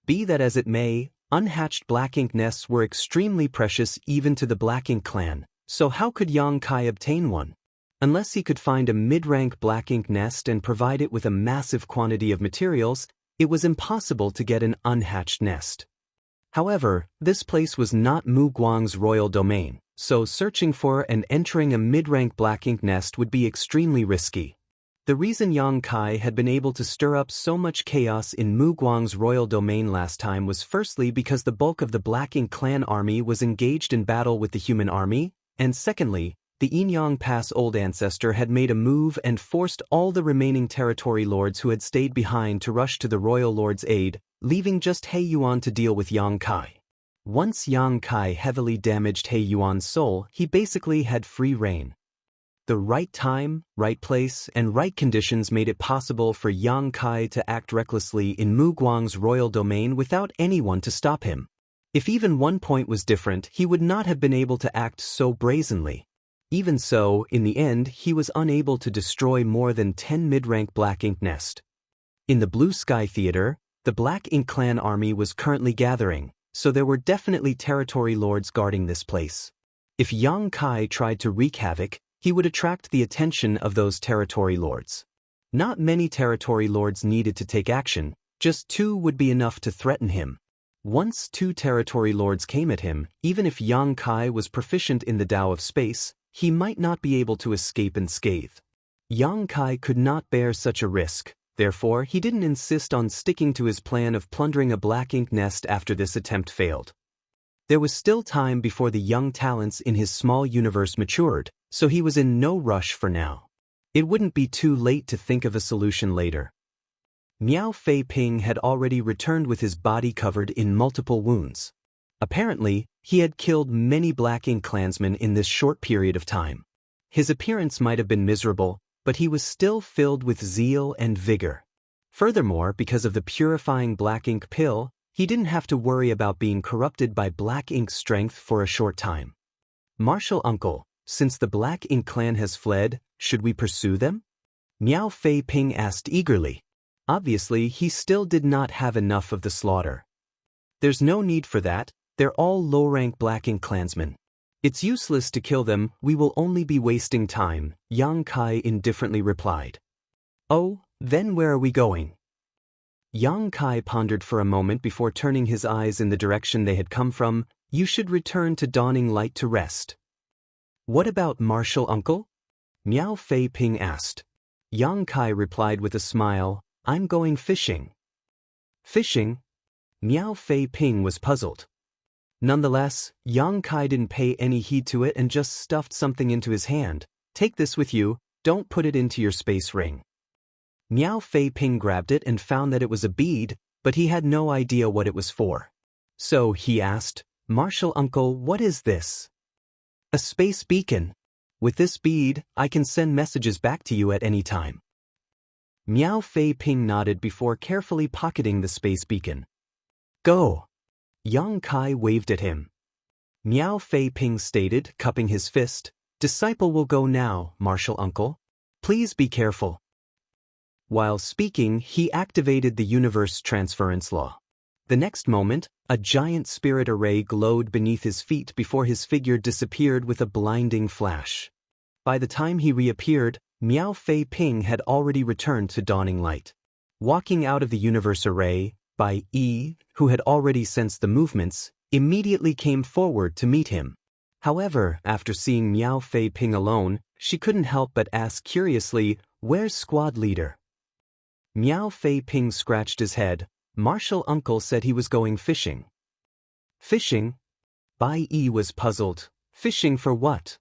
Be that as it may, unhatched black ink nests were extremely precious even to the black ink clan, so how could Yang Kai obtain one? Unless he could find a mid-rank black ink nest and provide it with a massive quantity of materials, it was impossible to get an unhatched nest. However, this place was not Mu Guang's royal domain, so searching for and entering a mid-rank black ink nest would be extremely risky. The reason Yang Kai had been able to stir up so much chaos in Mu Guang's royal domain last time was firstly because the bulk of the black ink clan army was engaged in battle with the human army, and secondly, the Yinyang Pass old ancestor had made a move and forced all the remaining territory lords who had stayed behind to rush to the royal lord's aid, leaving just He Yuan to deal with Yang Kai. Once Yang Kai heavily damaged He Yuan's soul, he basically had free reign. The right time, right place, and right conditions made it possible for Yang Kai to act recklessly in Mu Guang's royal domain without anyone to stop him. If even one point was different, he would not have been able to act so brazenly. Even so, in the end, he was unable to destroy more than 10 mid-rank black ink nest. In the Blue Sky Theater, the Black Ink Clan army was currently gathering, so there were definitely territory lords guarding this place. If Yang Kai tried to wreak havoc, he would attract the attention of those territory lords. Not many territory lords needed to take action, just 2 would be enough to threaten him. Once 2 territory lords came at him, even if Yang Kai was proficient in the Tao of space, he might not be able to escape unscathed. Yang Kai could not bear such a risk, therefore he didn't insist on sticking to his plan of plundering a black ink nest after this attempt failed. There was still time before the young talents in his small universe matured, so he was in no rush for now. It wouldn't be too late to think of a solution later. Miao Fei Ping had already returned with his body covered in multiple wounds. Apparently, he had killed many black ink clansmen in this short period of time. His appearance might have been miserable, but he was still filled with zeal and vigor. Furthermore, because of the purifying black ink pill, he didn't have to worry about being corrupted by black ink strength for a short time. Martial uncle, since the black ink clan has fled, should we pursue them? Miao Fei Ping asked eagerly. Obviously, he still did not have enough of the slaughter. There's no need for that. They're all low-rank black ink clansmen. It's useless to kill them, we will only be wasting time, Yang Kai indifferently replied. Oh, then where are we going? Yang Kai pondered for a moment before turning his eyes in the direction they had come from. You should return to Dawning Light to rest. What about martial uncle? Miao Fei Ping asked. Yang Kai replied with a smile, I'm going fishing. Fishing? Miao Fei Ping was puzzled. Nonetheless, Yang Kai didn't pay any heed to it and just stuffed something into his hand. Take this with you, don't put it into your space ring. Miao Fei Ping grabbed it and found that it was a bead, but he had no idea what it was for. So he asked, Martial uncle, what is this? A space beacon. With this bead, I can send messages back to you at any time. Miao Fei Ping nodded before carefully pocketing the space beacon. Go. Yang Kai waved at him. Miao Fei Ping stated, cupping his fist, Disciple will go now, martial uncle. Please be careful. While speaking, he activated the universe transference law. The next moment, a giant spirit array glowed beneath his feet before his figure disappeared with a blinding flash. By the time he reappeared, Miao Fei Ping had already returned to Dawning Light. Walking out of the universe array, Bai Yi, who had already sensed the movements, immediately came forward to meet him. However, after seeing Miao Fei Ping alone, she couldn't help but ask curiously, Where's squad leader? Miao Fei Ping scratched his head. Martial uncle said he was going fishing. Fishing? Bai Yi was puzzled. Fishing for what?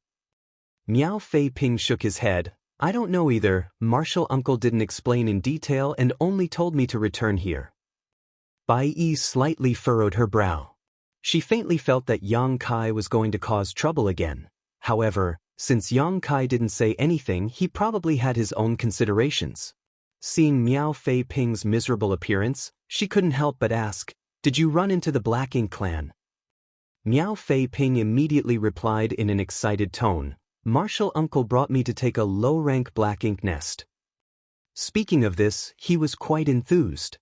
Miao Fei Ping shook his head. I don't know either. Martial uncle didn't explain in detail and only told me to return here. Bai Yi slightly furrowed her brow. She faintly felt that Yang Kai was going to cause trouble again. However, since Yang Kai didn't say anything, he probably had his own considerations. Seeing Miao Fei Ping's miserable appearance, she couldn't help but ask, "Did you run into the Black Ink clan?" Miao Fei Ping immediately replied in an excited tone, "Martial uncle brought me to take a low-rank Black Ink nest." Speaking of this, he was quite enthused.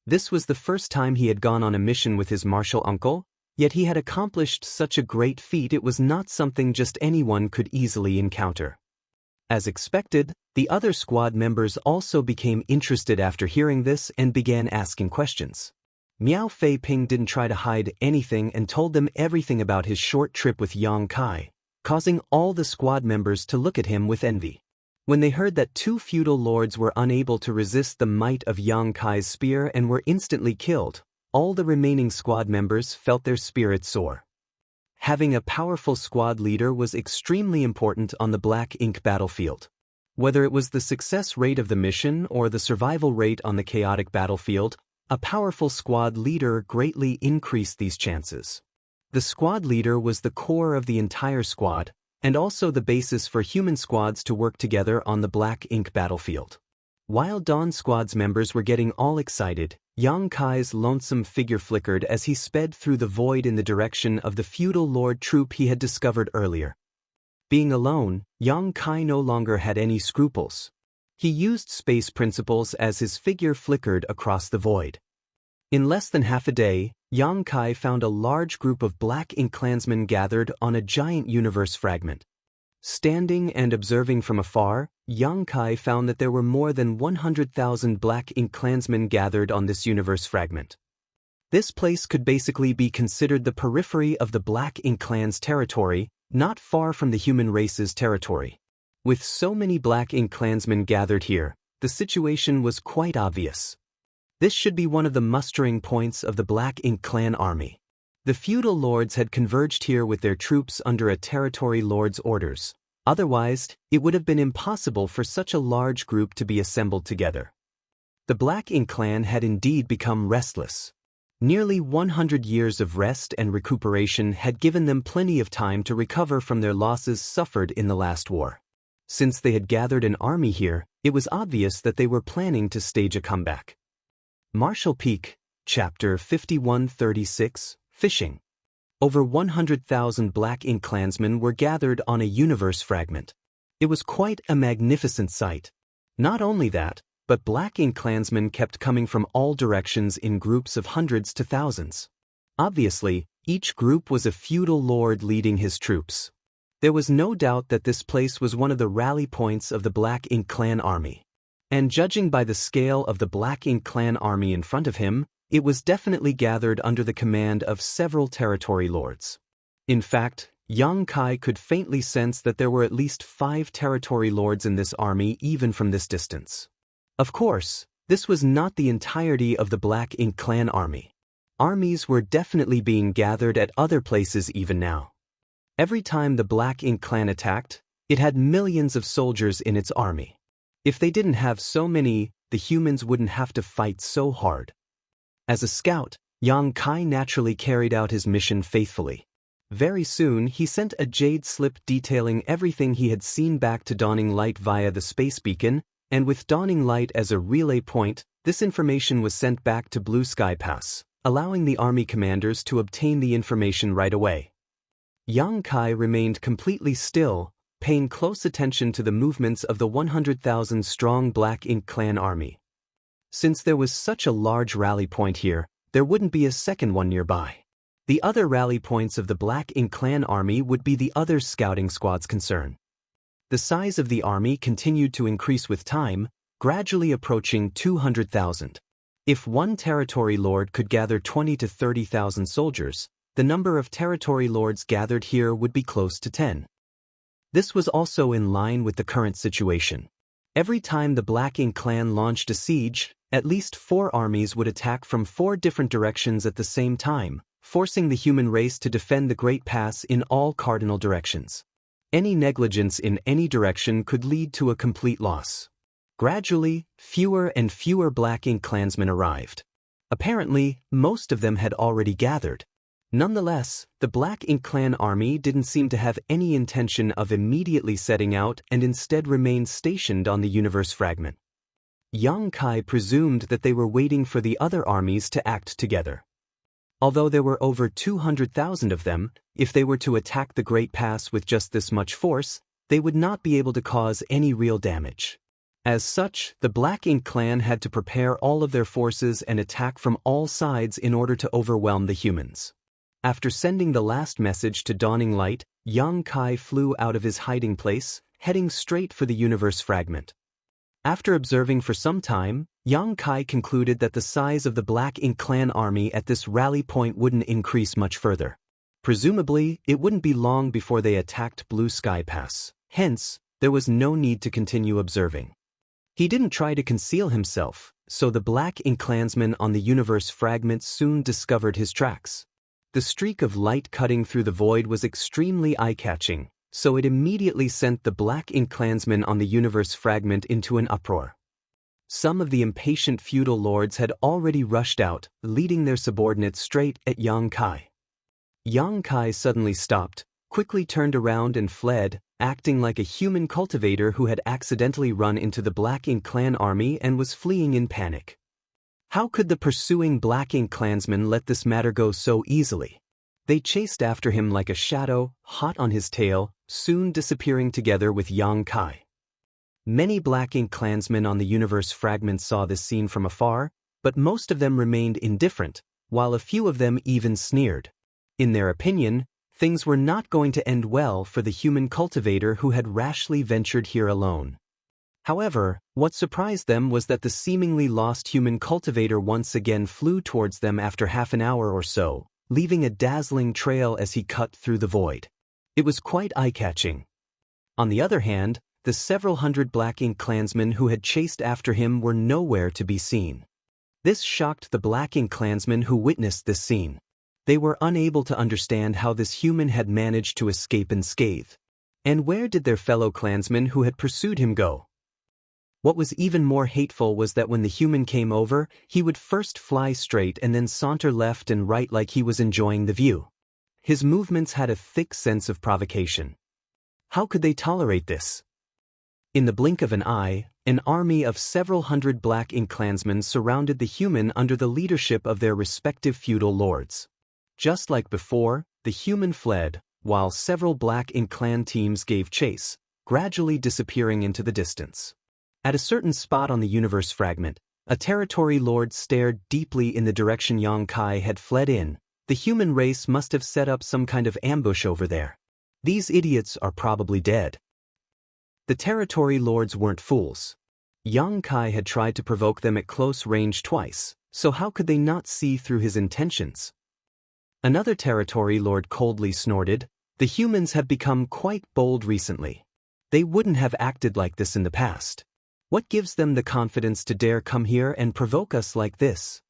This was the first time he had gone on a mission with his martial uncle, yet he had accomplished such a great feat. It was not something just anyone could easily encounter. As expected, the other squad members also became interested after hearing this and began asking questions. Miao Fei Ping didn't try to hide anything and told them everything about his short trip with Yang Kai, causing all the squad members to look at him with envy. When they heard that two feudal lords were unable to resist the might of Yang Kai's spear and were instantly killed, all the remaining squad members felt their spirits soar. Having a powerful squad leader was extremely important on the Black Ink battlefield. Whether it was the success rate of the mission or the survival rate on the chaotic battlefield, a powerful squad leader greatly increased these chances. The squad leader was the core of the entire squad, and also the basis for human squads to work together on the Black Ink battlefield. While Dawn Squad's members were getting all excited, Yang Kai's lonesome figure flickered as he sped through the void in the direction of the feudal lord troop he had discovered earlier. Being alone, Yang Kai no longer had any scruples. He used space principles as his figure flickered across the void. In less than half a day, Yang Kai found a large group of Black Ink clansmen gathered on a giant universe fragment. Standing and observing from afar, Yang Kai found that there were more than 100,000 Black Ink clansmen gathered on this universe fragment. This place could basically be considered the periphery of the Black Ink clan's territory, not far from the human race's territory. With so many Black Ink clansmen gathered here, the situation was quite obvious. This should be one of the mustering points of the Black Ink clan army. The feudal lords had converged here with their troops under a territory lord's orders. Otherwise, it would have been impossible for such a large group to be assembled together. The Black Ink clan had indeed become restless. Nearly 100 years of rest and recuperation had given them plenty of time to recover from their losses suffered in the last war. Since they had gathered an army here, it was obvious that they were planning to stage a comeback. Martial Peak, Chapter 5136, Fishing. Over 100,000 Black Ink clansmen were gathered on a universe fragment. It was quite a magnificent sight. Not only that, but Black Ink clansmen kept coming from all directions in groups of hundreds to thousands. Obviously, each group was a feudal lord leading his troops. There was no doubt that this place was one of the rally points of the Black Ink clan army. And judging by the scale of the Black Ink clan army in front of him, it was definitely gathered under the command of several territory lords. In fact, Yang Kai could faintly sense that there were at least 5 territory lords in this army even from this distance. Of course, this was not the entirety of the Black Ink clan army. Armies were definitely being gathered at other places even now. Every time the Black Ink clan attacked, it had millions of soldiers in its army. If they didn't have so many, the humans wouldn't have to fight so hard. As a scout, Yang Kai naturally carried out his mission faithfully. Very soon he sent a jade slip detailing everything he had seen back to Dawning Light via the space beacon, and with Dawning Light as a relay point, this information was sent back to Blue Sky Pass, allowing the army commanders to obtain the information right away. Yang Kai remained completely still, paying close attention to the movements of the 100,000-strong Black Ink clan army. Since there was such a large rally point here, there wouldn't be a second one nearby. The other rally points of the Black Ink clan army would be the other scouting squad's concern. The size of the army continued to increase with time, gradually approaching 200,000. If one territory lord could gather 20 to 30,000 soldiers, the number of territory lords gathered here would be close to 10. This was also in line with the current situation. Every time the Black Ink clan launched a siege, at least 4 armies would attack from 4 different directions at the same time, forcing the human race to defend the Great Pass in all cardinal directions. Any negligence in any direction could lead to a complete loss. Gradually, fewer and fewer Black Ink clansmen arrived. Apparently, most of them had already gathered. Nonetheless, the Black Ink clan army didn't seem to have any intention of immediately setting out and instead remained stationed on the universe fragment. Yang Kai presumed that they were waiting for the other armies to act together. Although there were over 200,000 of them, if they were to attack the Great Pass with just this much force, they would not be able to cause any real damage. As such, the Black Ink clan had to prepare all of their forces and attack from all sides in order to overwhelm the humans. After sending the last message to Dawning Light, Yang Kai flew out of his hiding place, heading straight for the universe fragment. After observing for some time, Yang Kai concluded that the size of the Black Ink clan army at this rally point wouldn't increase much further. Presumably, it wouldn't be long before they attacked Blue Sky Pass. Hence, there was no need to continue observing. He didn't try to conceal himself, so the Black Ink clansmen on the universe fragment soon discovered his tracks. The streak of light cutting through the void was extremely eye-catching, so it immediately sent the Black Ink clansmen on the universe fragment into an uproar. Some of the impatient feudal lords had already rushed out, leading their subordinates straight at Yang Kai. Yang Kai suddenly stopped, quickly turned around and fled, acting like a human cultivator who had accidentally run into the Black Ink clan army and was fleeing in panic. How could the pursuing Black Ink clansmen let this matter go so easily? They chased after him like a shadow, hot on his tail, soon disappearing together with Yang Kai. Many Black Ink clansmen on the universe fragment saw this scene from afar, but most of them remained indifferent, while a few of them even sneered. In their opinion, things were not going to end well for the human cultivator who had rashly ventured here alone. However, what surprised them was that the seemingly lost human cultivator once again flew towards them after half an hour or so, leaving a dazzling trail as he cut through the void. It was quite eye-catching. On the other hand, the several hundred Black Ink clansmen who had chased after him were nowhere to be seen. This shocked the Black Ink clansmen who witnessed this scene. They were unable to understand how this human had managed to escape unscathed. And where did their fellow clansmen who had pursued him go? What was even more hateful was that when the human came over, he would first fly straight and then saunter left and right like he was enjoying the view. His movements had a thick sense of provocation. How could they tolerate this? In the blink of an eye, an army of several hundred Black Ink clansmen surrounded the human under the leadership of their respective feudal lords. Just like before, the human fled, while several Black Ink clan teams gave chase, gradually disappearing into the distance. At a certain spot on the universe fragment, a territory lord stared deeply in the direction Yang Kai had fled in. The human race must have set up some kind of ambush over there. These idiots are probably dead. The territory lords weren't fools. Yang Kai had tried to provoke them at close range twice, so how could they not see through his intentions? Another territory lord coldly snorted, "The humans have become quite bold recently. They wouldn't have acted like this in the past. What gives them the confidence to dare come here and provoke us like this?"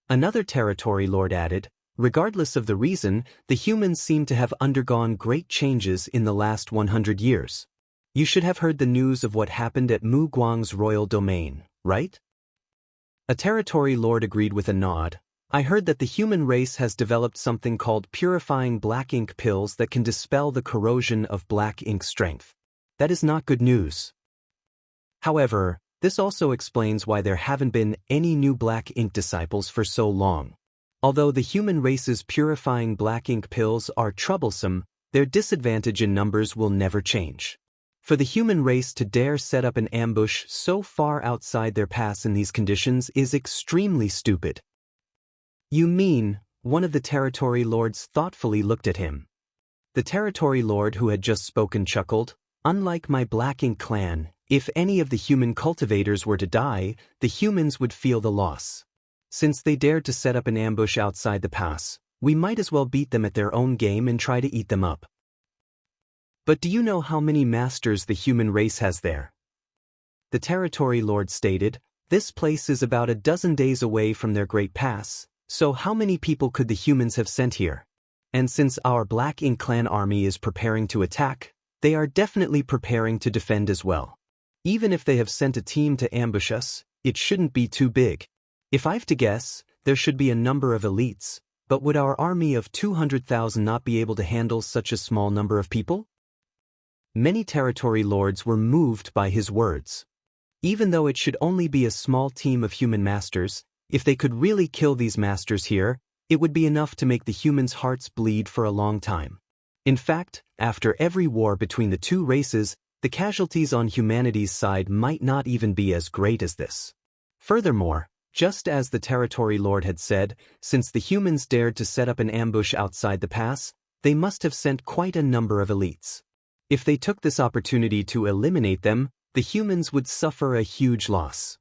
Another territory lord added, "Regardless of the reason, the humans seem to have undergone great changes in the last 100 years. You should have heard the news of what happened at Mu Guang's royal domain, right?" A territory lord agreed with a nod. "I heard that the human race has developed something called purifying Black Ink pills that can dispel the corrosion of Black Ink strength. That is not good news. However, this also explains why there haven't been any new Black Ink disciples for so long. Although the human race's purifying Black Ink pills are troublesome, their disadvantage in numbers will never change. For the human race to dare set up an ambush so far outside their pass in these conditions is extremely stupid." "You mean," one of the territory lords thoughtfully looked at him. The territory lord who had just spoken chuckled, "Unlike my Black Ink clan, if any of the human cultivators were to die, the humans would feel the loss. Since they dared to set up an ambush outside the pass, we might as well beat them at their own game and try to eat them up." "But do you know how many masters the human race has there?" the territory lord stated. This place is about a dozen days away from their great pass, so how many people could the humans have sent here? And since our Black Ink clan army is preparing to attack, they are definitely preparing to defend as well. Even if they have sent a team to ambush us, it shouldn't be too big. If I've to guess, there should be a number of elites, but would our army of 200,000 not be able to handle such a small number of people? Many territory lords were moved by his words. Even though it should only be a small team of human masters, if they could really kill these masters here, it would be enough to make the humans' hearts bleed for a long time. In fact, after every war between the two races, the casualties on humanity's side might not even be as great as this. Furthermore, just as the territory lord had said, since the humans dared to set up an ambush outside the pass, they must have sent quite a number of elites. If they took this opportunity to eliminate them, the humans would suffer a huge loss.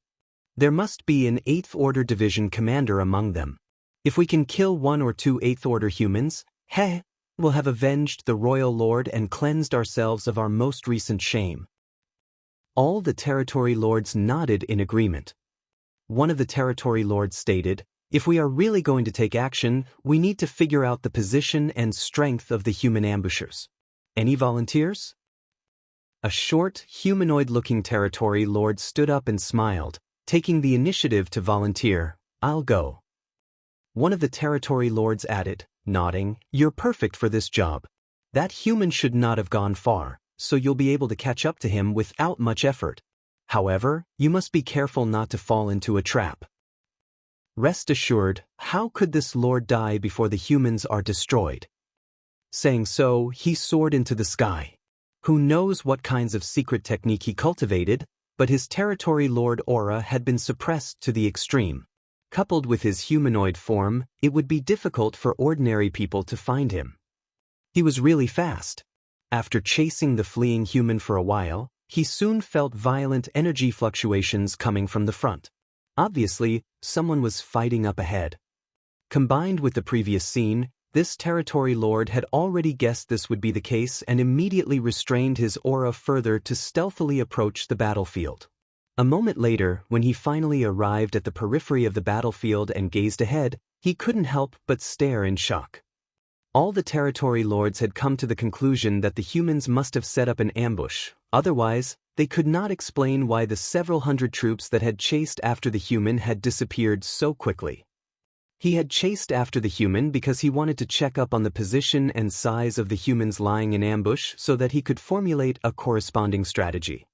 There must be an 8th Order Division commander among them. If we can kill 1 or 2 8th Order humans, we'll have avenged the royal lord and cleansed ourselves of our most recent shame. All the territory lords nodded in agreement. One of the territory lords stated, if we are really going to take action, we need to figure out the position and strength of the human ambushers. Any volunteers? A short, humanoid-looking territory lord stood up and smiled, taking the initiative to volunteer. I'll go. One of the territory lords added, nodding, you're perfect for this job. That human should not have gone far, so you'll be able to catch up to him without much effort. However, you must be careful not to fall into a trap. Rest assured, how could this lord die before the humans are destroyed? Saying so, he soared into the sky. Who knows what kinds of secret technique he cultivated, but his territory lord aura had been suppressed to the extreme. Coupled with his humanoid form, it would be difficult for ordinary people to find him. He was really fast. After chasing the fleeing human for a while, he soon felt violent energy fluctuations coming from the front. Obviously, someone was fighting up ahead. Combined with the previous scene, this territory lord had already guessed this would be the case and immediately restrained his aura further to stealthily approach the battlefield. A moment later, when he finally arrived at the periphery of the battlefield and gazed ahead, he couldn't help but stare in shock. All the territory lords had come to the conclusion that the humans must have set up an ambush, otherwise, they could not explain why the several hundred troops that had chased after the human had disappeared so quickly. He had chased after the human because he wanted to check up on the position and size of the humans lying in ambush so that he could formulate a corresponding strategy.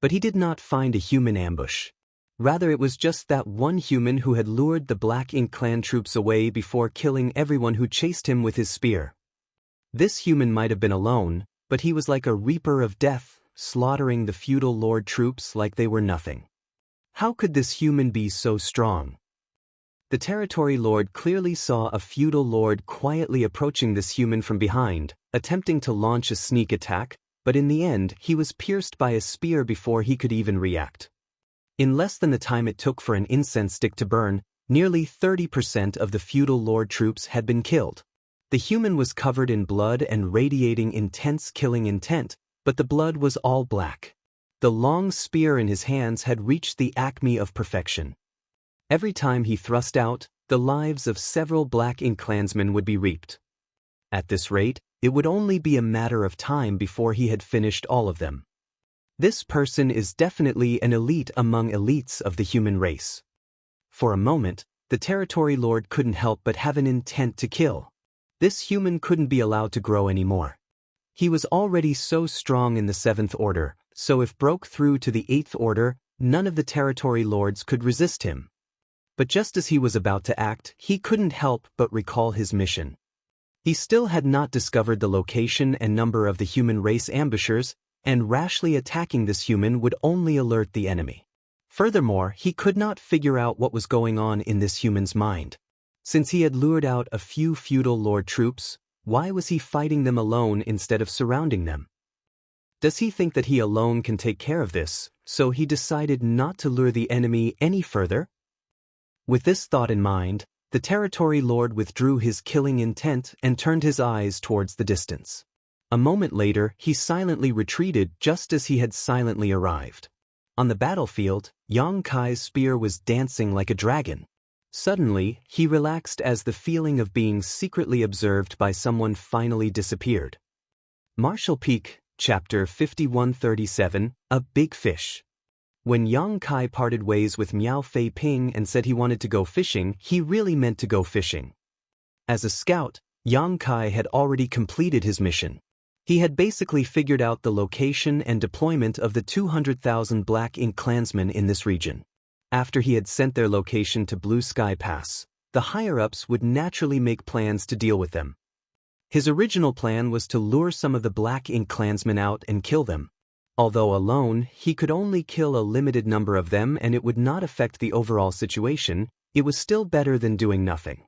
But he did not find a human ambush. Rather, it was just that one human who had lured the Black Ink clan troops away before killing everyone who chased him with his spear. This human might have been alone, but he was like a reaper of death, slaughtering the feudal lord troops like they were nothing. How could this human be so strong? The territory lord clearly saw a feudal lord quietly approaching this human from behind, attempting to launch a sneak attack, but in the end he was pierced by a spear before he could even react. In less than the time it took for an incense stick to burn, nearly 30% of the feudal lord troops had been killed. The human was covered in blood and radiating intense killing intent, but the blood was all black. The long spear in his hands had reached the acme of perfection. Every time he thrust out, the lives of several Black Ink clansmen would be reaped. At this rate, it would only be a matter of time before he had finished all of them. This person is definitely an elite among elites of the human race. For a moment, the territory lord couldn't help but have an intent to kill. This human couldn't be allowed to grow anymore. He was already so strong in the 7th Order, so if broke through to the 8th Order, none of the territory lords could resist him. But just as he was about to act, he couldn't help but recall his mission. He still had not discovered the location and number of the human race ambushers, and rashly attacking this human would only alert the enemy. Furthermore, he could not figure out what was going on in this human's mind. Since he had lured out a few feudal lord troops, why was he fighting them alone instead of surrounding them? Does he think that he alone can take care of this, so he decided not to lure the enemy any further? With this thought in mind, the territory lord withdrew his killing intent and turned his eyes towards the distance. A moment later, he silently retreated just as he had silently arrived. On the battlefield, Yang Kai's spear was dancing like a dragon. Suddenly, he relaxed as the feeling of being secretly observed by someone finally disappeared. Martial Peak, Chapter 5137, A Big Fish. When Yang Kai parted ways with Miao Fei Ping and said he wanted to go fishing, he really meant to go fishing. As a scout, Yang Kai had already completed his mission. He had basically figured out the location and deployment of the 200,000 Black Ink clansmen in this region. After he had sent their location to Blue Sky Pass, the higher-ups would naturally make plans to deal with them. His original plan was to lure some of the Black Ink clansmen out and kill them. Although alone, he could only kill a limited number of them and it would not affect the overall situation, it was still better than doing nothing.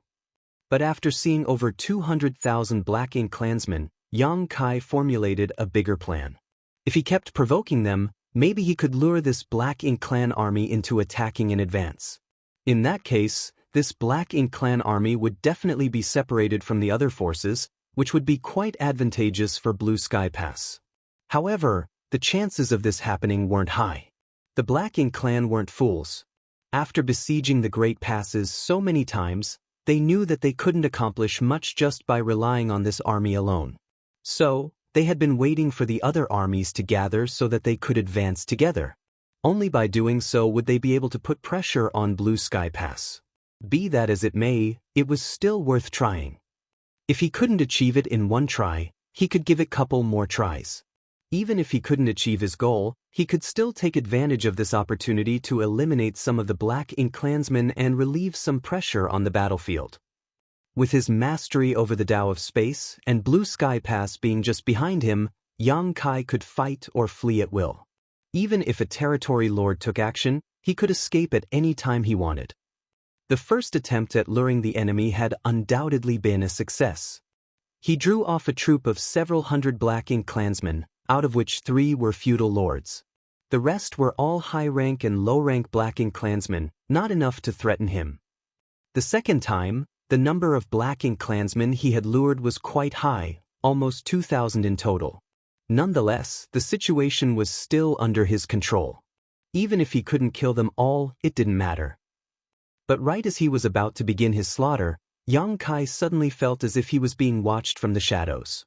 But after seeing over 200,000 Black Ink clansmen, Yang Kai formulated a bigger plan. If he kept provoking them, maybe he could lure this Black Ink clan army into attacking in advance. In that case, this Black Ink clan army would definitely be separated from the other forces, which would be quite advantageous for Blue Sky Pass. However, the chances of this happening weren't high. The Black Ink clan weren't fools. After besieging the Great Passes so many times, they knew that they couldn't accomplish much just by relying on this army alone. So, they had been waiting for the other armies to gather so that they could advance together. Only by doing so would they be able to put pressure on Blue Sky Pass. Be that as it may, it was still worth trying. If he couldn't achieve it in one try, he could give it a couple more tries. Even if he couldn't achieve his goal, he could still take advantage of this opportunity to eliminate some of the Black Ink clansmen and relieve some pressure on the battlefield. With his mastery over the Tao of Space and Blue Sky Pass being just behind him, Yang Kai could fight or flee at will. Even if a territory lord took action, he could escape at any time he wanted. The first attempt at luring the enemy had undoubtedly been a success. He drew off a troop of several hundred Black Ink clansmen, out of which 3 were feudal lords. The rest were all high-rank and low-rank Black Ink clansmen, not enough to threaten him. The second time, the number of Black Ink clansmen he had lured was quite high, almost 2,000 in total. Nonetheless, the situation was still under his control. Even if he couldn't kill them all, it didn't matter. But right as he was about to begin his slaughter, Yang Kai suddenly felt as if he was being watched from the shadows.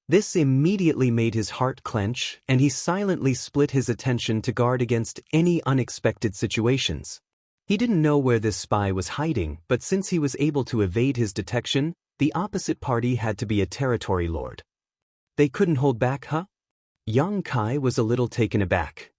This immediately made his heart clench, and he silently split his attention to guard against any unexpected situations. He didn't know where this spy was hiding, but since he was able to evade his detection, the opposite party had to be a territory lord. They couldn't hold back, huh? Yang Kai was a little taken aback.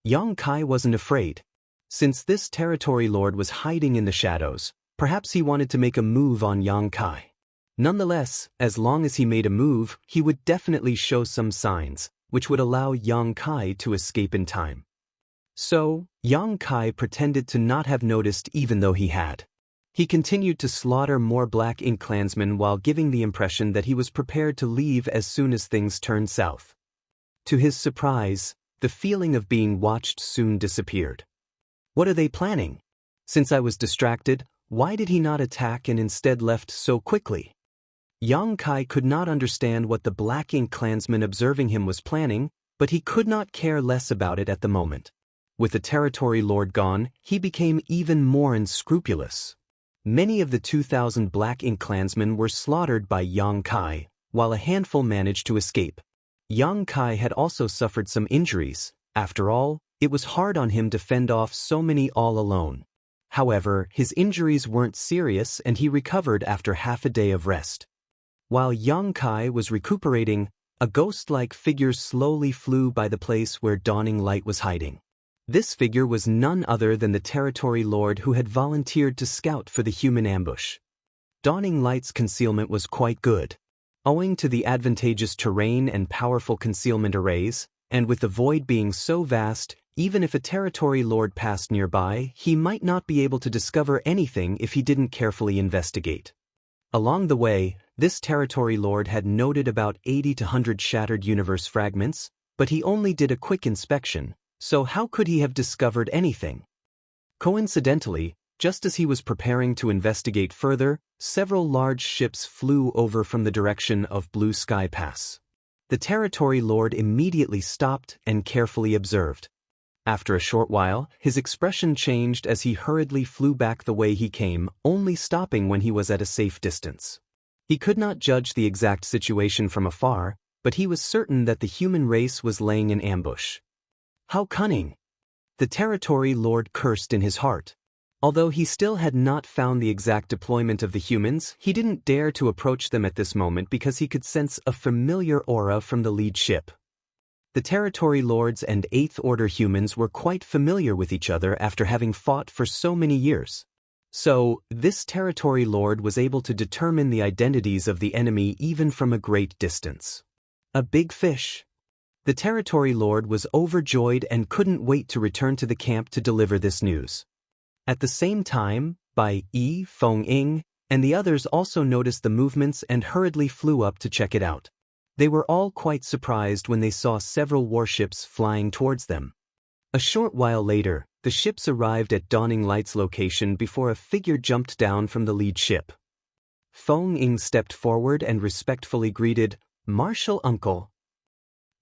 Yang Kai wasn't afraid. Since this territory lord was hiding in the shadows, perhaps he wanted to make a move on Yang Kai. Nonetheless, as long as he made a move, he would definitely show some signs, which would allow Yang Kai to escape in time. So, Yang Kai pretended to not have noticed even though he had. He continued to slaughter more Black Ink clansmen while giving the impression that he was prepared to leave as soon as things turned south. To his surprise, the feeling of being watched soon disappeared. What are they planning? Since I was distracted, why did he not attack and instead left so quickly? Yang Kai could not understand what the Black Ink clansman observing him was planning, but he could not care less about it at the moment. With the territory lord gone, he became even more unscrupulous. Many of the 2,000 Black Ink clansmen were slaughtered by Yang Kai, while a handful managed to escape. Yang Kai had also suffered some injuries. After all, it was hard on him to fend off so many all alone. However, his injuries weren't serious and he recovered after half a day of rest. While Yang Kai was recuperating, a ghost-like figure slowly flew by the place where Dawning Light was hiding. This figure was none other than the territory lord who had volunteered to scout for the human ambush. Dawning Light's concealment was quite good. Owing to the advantageous terrain and powerful concealment arrays, and with the void being so vast, even if a territory lord passed nearby, he might not be able to discover anything if he didn't carefully investigate. Along the way, this territory lord had noted about 80 to 100 shattered universe fragments, but he only did a quick inspection, so how could he have discovered anything? Coincidentally, just as he was preparing to investigate further, several large ships flew over from the direction of Blue Sky Pass. The territory lord immediately stopped and carefully observed. After a short while, his expression changed as he hurriedly flew back the way he came, only stopping when he was at a safe distance. He could not judge the exact situation from afar, but he was certain that the human race was laying in ambush. How cunning! The territory lord cursed in his heart. Although he still had not found the exact deployment of the humans, he didn't dare to approach them at this moment because he could sense a familiar aura from the lead ship. The territory lords and Eighth Order humans were quite familiar with each other after having fought for so many years. So, this territory lord was able to determine the identities of the enemy even from a great distance. A big fish. The territory lord was overjoyed and couldn't wait to return to the camp to deliver this news. At the same time, Bai Yi, Feng Ying, and the others also noticed the movements and hurriedly flew up to check it out. They were all quite surprised when they saw several warships flying towards them. A short while later, the ships arrived at Dawning Light's location before a figure jumped down from the lead ship. Feng Ying stepped forward and respectfully greeted, "Martial Uncle."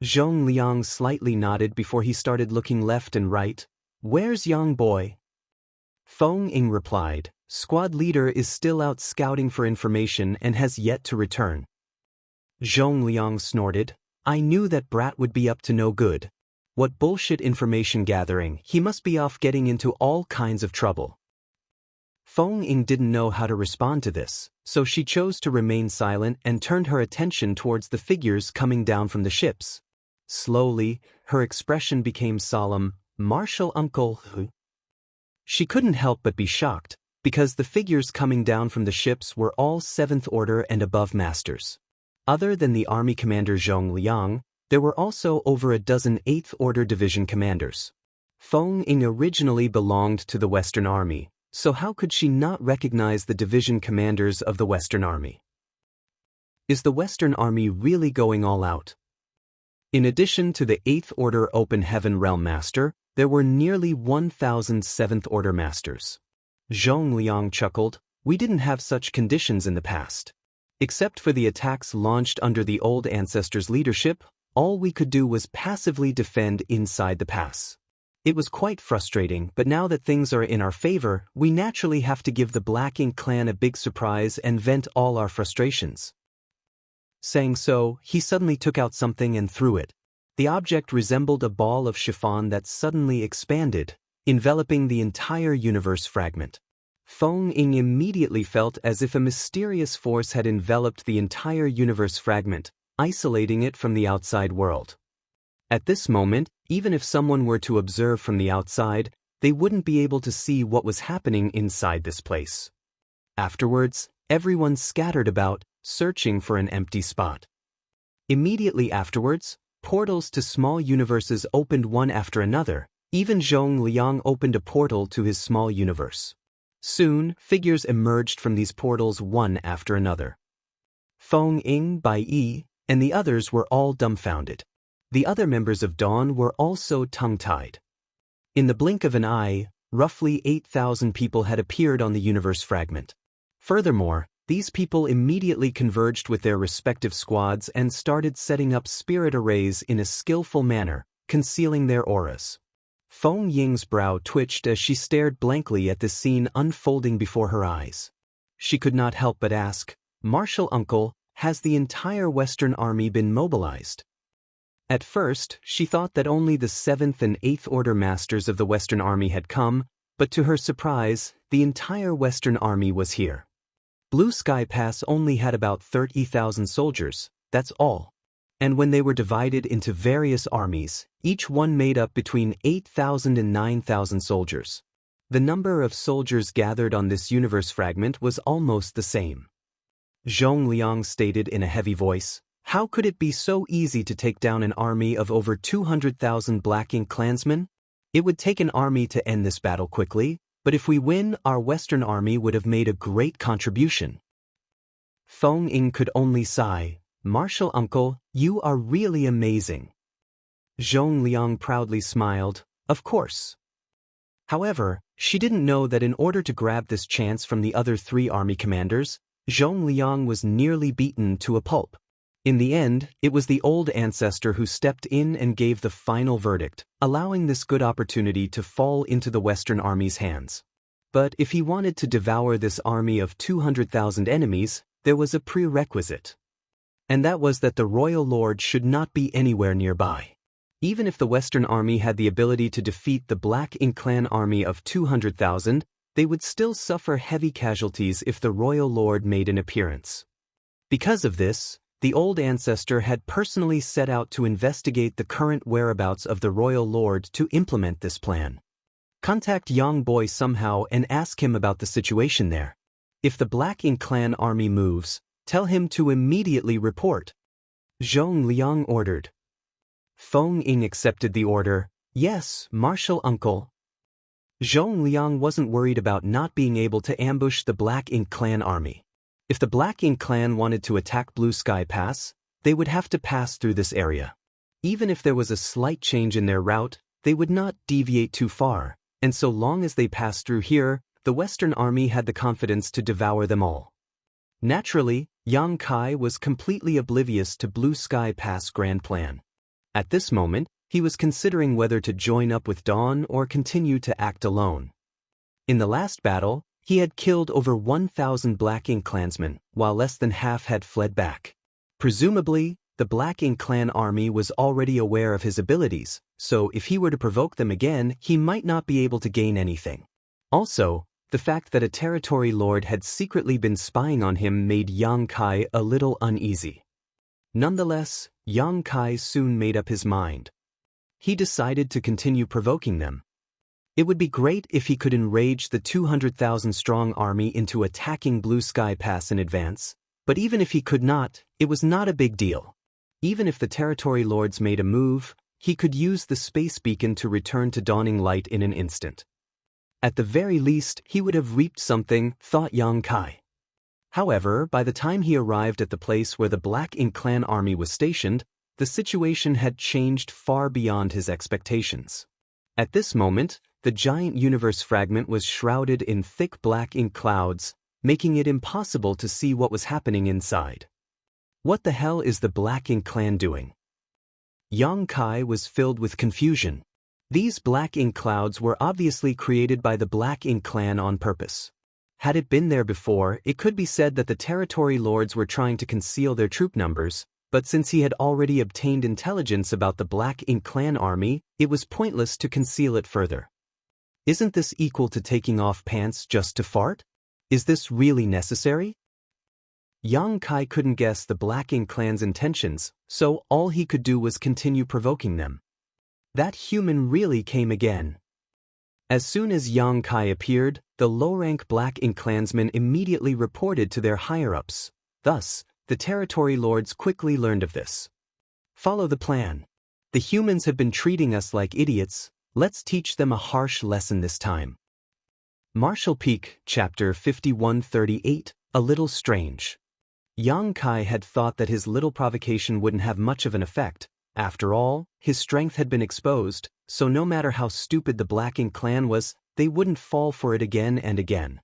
Zhong Liang slightly nodded before he started looking left and right. "Where's young boy?" Feng Ying replied, "Squad leader is still out scouting for information and has yet to return." Zhong Liang snorted, "I knew that brat would be up to no good. What bullshit information gathering, he must be off getting into all kinds of trouble." Feng Ying didn't know how to respond to this, so she chose to remain silent and turned her attention towards the figures coming down from the ships. Slowly, her expression became solemn. "Martial Uncle." She couldn't help but be shocked, because the figures coming down from the ships were all Seventh Order and above masters. Other than the army commander Zhong Liang, there were also over a dozen Eighth Order division commanders. Feng Ying originally belonged to the Western Army, so how could she not recognize the division commanders of the Western Army? Is the Western Army really going all out? In addition to the Eighth Order Open Heaven Realm Master, there were nearly 1,000 Seventh Order Masters. Zhong Liang chuckled, "We didn't have such conditions in the past. Except for the attacks launched under the old ancestors' leadership, all we could do was passively defend inside the pass. It was quite frustrating, but now that things are in our favor, we naturally have to give the Black Ink clan a big surprise and vent all our frustrations." Saying so, he suddenly took out something and threw it. The object resembled a ball of chiffon that suddenly expanded, enveloping the entire universe fragment. Feng Ying immediately felt as if a mysterious force had enveloped the entire universe fragment, isolating it from the outside world. At this moment, even if someone were to observe from the outside, they wouldn't be able to see what was happening inside this place. Afterwards, everyone scattered about, searching for an empty spot. Immediately afterwards, portals to small universes opened one after another. Even Zhong Liang opened a portal to his small universe. Soon, figures emerged from these portals one after another. Feng Ying, Bai Yi, and the others were all dumbfounded. The other members of Dawn were also tongue-tied. In the blink of an eye, roughly 8,000 people had appeared on the universe fragment. Furthermore, these people immediately converged with their respective squads and started setting up spirit arrays in a skillful manner, concealing their auras. Feng Ying's brow twitched as she stared blankly at this scene unfolding before her eyes. She could not help but ask, "Martial Uncle, has the entire Western Army been mobilized?" At first, she thought that only the 7th and 8th Order Masters of the Western Army had come, but to her surprise, the entire Western Army was here. Blue Sky Pass only had about 30,000 soldiers, that's all. And when they were divided into various armies, each one made up between 8,000 and 9,000 soldiers. The number of soldiers gathered on this universe fragment was almost the same. Zhong Liang stated in a heavy voice, "How could it be so easy to take down an army of over 200,000 Black Ink clansmen? It would take an army to end this battle quickly, but if we win, our Western Army would have made a great contribution." Feng Ying could only sigh, "Martial Uncle, you are really amazing." Zhong Liang proudly smiled, "Of course." However, she didn't know that in order to grab this chance from the other 3 army commanders, Zhong Liang was nearly beaten to a pulp. In the end, it was the old ancestor who stepped in and gave the final verdict, allowing this good opportunity to fall into the Western army's hands. But if he wanted to devour this army of 200,000 enemies, there was a prerequisite. And that was that the royal lord should not be anywhere nearby. Even if the Western army had the ability to defeat the Black Ink Clan army of 200,000, they would still suffer heavy casualties if the royal lord made an appearance. Because of this, the old ancestor had personally set out to investigate the current whereabouts of the royal lord to implement this plan. Contact Yang Boy somehow and ask him about the situation there. If the Black Ink Clan army moves, tell him to immediately report. Zhong Liang ordered. Feng Ying accepted the order. Yes, Marshal Uncle. Zhong Liang wasn't worried about not being able to ambush the Black Ink Clan army. If the Black Ink Clan wanted to attack Blue Sky Pass, they would have to pass through this area. Even if there was a slight change in their route, they would not deviate too far, and so long as they passed through here, the Western army had the confidence to devour them all. Naturally, Yang Kai was completely oblivious to Blue Sky Pass' grand plan. At this moment, he was considering whether to join up with Dawn or continue to act alone. In the last battle, he had killed over 1,000 Black Ink clansmen, while less than half had fled back. Presumably, the Black Ink Clan army was already aware of his abilities, so if he were to provoke them again, he might not be able to gain anything. Also, the fact that a territory lord had secretly been spying on him made Yang Kai a little uneasy. Nonetheless, Yang Kai soon made up his mind. He decided to continue provoking them. It would be great if he could enrage the 200,000-strong army into attacking Blue Sky Pass in advance, but even if he could not, it was not a big deal. Even if the territory lords made a move, he could use the space beacon to return to Dawning Light in an instant. At the very least, he would have reaped something, thought Yang Kai. However, by the time he arrived at the place where the Black Ink Clan army was stationed, the situation had changed far beyond his expectations. At this moment, the giant universe fragment was shrouded in thick black ink clouds, making it impossible to see what was happening inside. What the hell is the Black Ink Clan doing? Yang Kai was filled with confusion. These black ink clouds were obviously created by the Black Ink Clan on purpose. Had it been there before, it could be said that the territory lords were trying to conceal their troop numbers, but since he had already obtained intelligence about the Black Ink Clan army, it was pointless to conceal it further. Isn't this equal to taking off pants just to fart? Is this really necessary? Yang Kai couldn't guess the Black Ink Clan's intentions, so all he could do was continue provoking them. That human really came again. As soon as Yang Kai appeared, the low-rank Black Ink clansmen immediately reported to their higher-ups. Thus, the territory lords quickly learned of this. Follow the plan. The humans have been treating us like idiots. Let's teach them a harsh lesson this time. Marshall Peak, Chapter 5138, A Little Strange. Yang Kai had thought that his little provocation wouldn't have much of an effect. After all, his strength had been exposed, so no matter how stupid the Black Ink Clan was, they wouldn't fall for it again and again.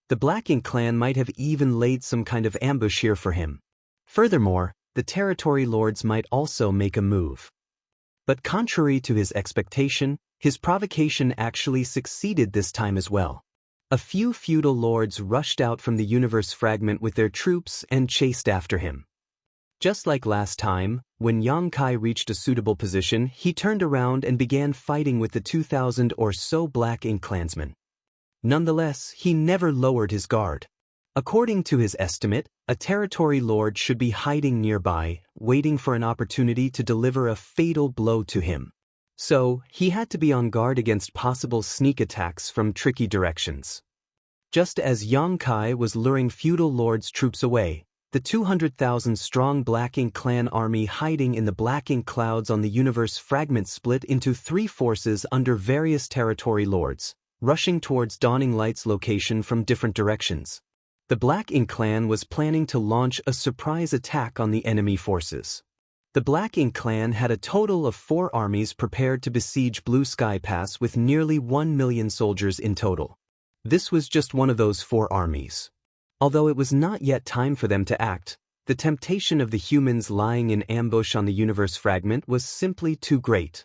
The Black Ink Clan might have even laid some kind of ambush here for him. Furthermore, the territory lords might also make a move. But contrary to his expectation, his provocation actually succeeded this time as well. A few feudal lords rushed out from the universe fragment with their troops and chased after him. Just like last time, when Yang Kai reached a suitable position, he turned around and began fighting with the 2,000 or so Black Ink clansmen. Nonetheless, he never lowered his guard. According to his estimate, a territory lord should be hiding nearby, waiting for an opportunity to deliver a fatal blow to him. So, he had to be on guard against possible sneak attacks from tricky directions. Just as Yang Kai was luring feudal lords' troops away, the 200,000-strong Black Ink Clan army hiding in the Black Ink clouds on the universe fragment split into three forces under various territory lords, rushing towards Dawning Light's location from different directions. The Black Ink Clan was planning to launch a surprise attack on the enemy forces. The Black Ink Clan had a total of 4 armies prepared to besiege Blue Sky Pass with nearly 1 million soldiers in total. This was just one of those 4 armies. Although it was not yet time for them to act, The temptation of the humans lying in ambush on the universe fragment was simply too great.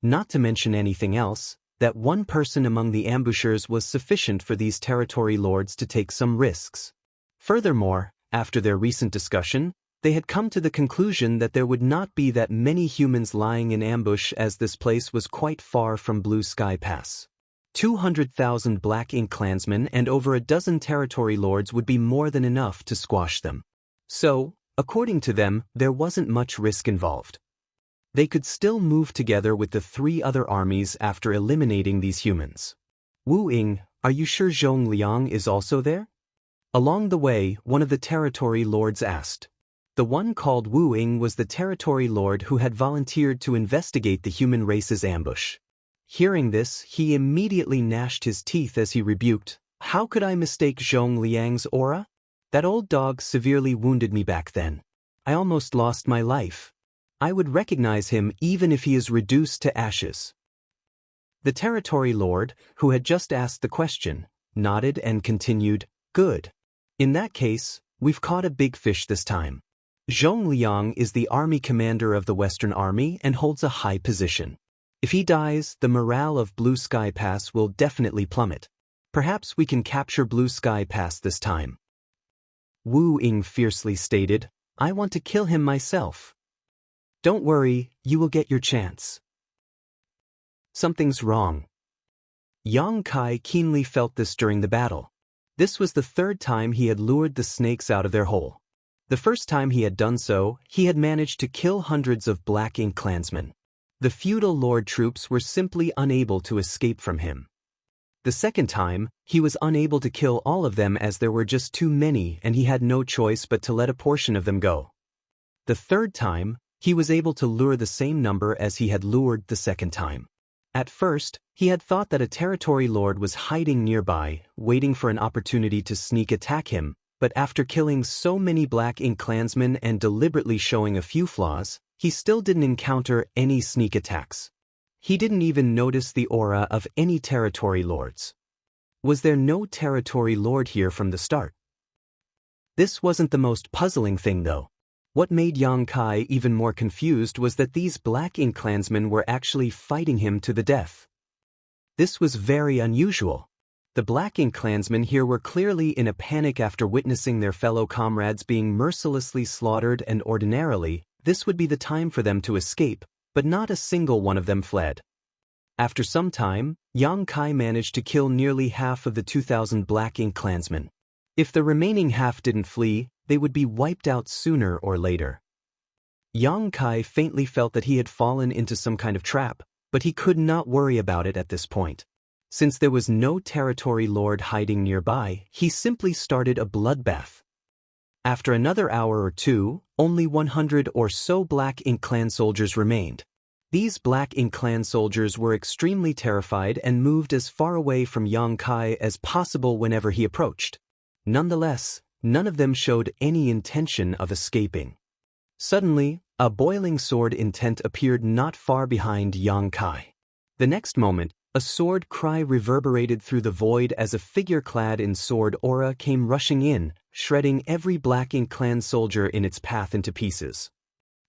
Not to mention anything else, that one person among the ambushers was sufficient for these territory lords to take some risks. Furthermore, after their recent discussion, they had come to the conclusion that there would not be that many humans lying in ambush, as this place was quite far from Blue Sky Pass. 200,000 Black Ink clansmen and over a dozen territory lords would be more than enough to squash them. So, according to them, there wasn't much risk involved. They could still move together with the 3 other armies after eliminating these humans. Wu Ying, are you sure Zhong Liang is also there? Along the way, one of the territory lords asked. The one called Wu Ying was the territory lord who had volunteered to investigate the human race's ambush. Hearing this, he immediately gnashed his teeth as he rebuked, "How could I mistake Zhong Liang's aura? That old dog severely wounded me back then. I almost lost my life. I would recognize him even if he is reduced to ashes." The territory lord, who had just asked the question, nodded and continued, "Good. In that case, we've caught a big fish this time. Zhong Liang is the army commander of the Western Army and holds a high position. If he dies, the morale of Blue Sky Pass will definitely plummet. Perhaps we can capture Blue Sky Pass this time." Wu Ying fiercely stated, "I want to kill him myself." "Don't worry, you will get your chance." Something's wrong. Yang Kai keenly felt this during the battle. This was the 3rd time he had lured the snakes out of their hole. The first time he had done so, he had managed to kill hundreds of Black Ink clansmen. The feudal lord troops were simply unable to escape from him. The second time, he was unable to kill all of them as there were just too many and he had no choice but to let a portion of them go. The third time, he was able to lure the same number as he had lured the second time. At first, he had thought that a territory lord was hiding nearby, waiting for an opportunity to sneak attack him, but after killing so many Black Ink clansmen and deliberately showing a few flaws, he still didn't encounter any sneak attacks. He didn't even notice the aura of any territory lords. Was there no territory lord here from the start? This wasn't the most puzzling thing though. What made Yang Kai even more confused was that these Black Ink clansmen were actually fighting him to the death. This was very unusual. The Black Ink clansmen here were clearly in a panic after witnessing their fellow comrades being mercilessly slaughtered, and ordinarily, this would be the time for them to escape, but not a single one of them fled. After some time, Yang Kai managed to kill nearly half of the 2,000 Black Ink clansmen. If the remaining half didn't flee, they would be wiped out sooner or later. Yang Kai faintly felt that he had fallen into some kind of trap, but he could not worry about it at this point. Since there was no territory lord hiding nearby, he simply started a bloodbath. After another hour or two, only 100 or so Black Ink clan soldiers remained. These Black Ink clan soldiers were extremely terrified and moved as far away from Yang Kai as possible whenever he approached. Nonetheless, none of them showed any intention of escaping. Suddenly, a boiling sword intent appeared not far behind Yang Kai. The next moment, a sword cry reverberated through the void as a figure clad in sword aura came rushing in, shredding every Black Ink clan soldier in its path into pieces.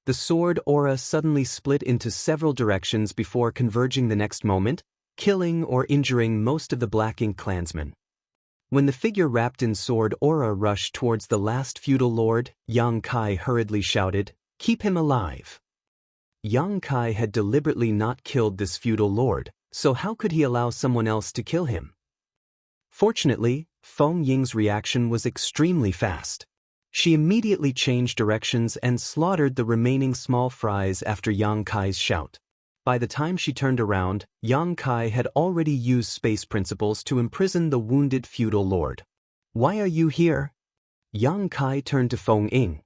The sword aura suddenly split into several directions before converging the next moment, killing or injuring most of the Black Ink clansmen. When the figure wrapped in sword aura rushed towards the last feudal lord, Yang Kai hurriedly shouted, "Keep him alive." Yang Kai had deliberately not killed this feudal lord, so how could he allow someone else to kill him? Fortunately, Feng Ying's reaction was extremely fast. She immediately changed directions and slaughtered the remaining small fries after Yang Kai's shout. By the time she turned around, Yang Kai had already used space principles to imprison the wounded feudal lord. "Why are you here?" Yang Kai turned to Feng Ying.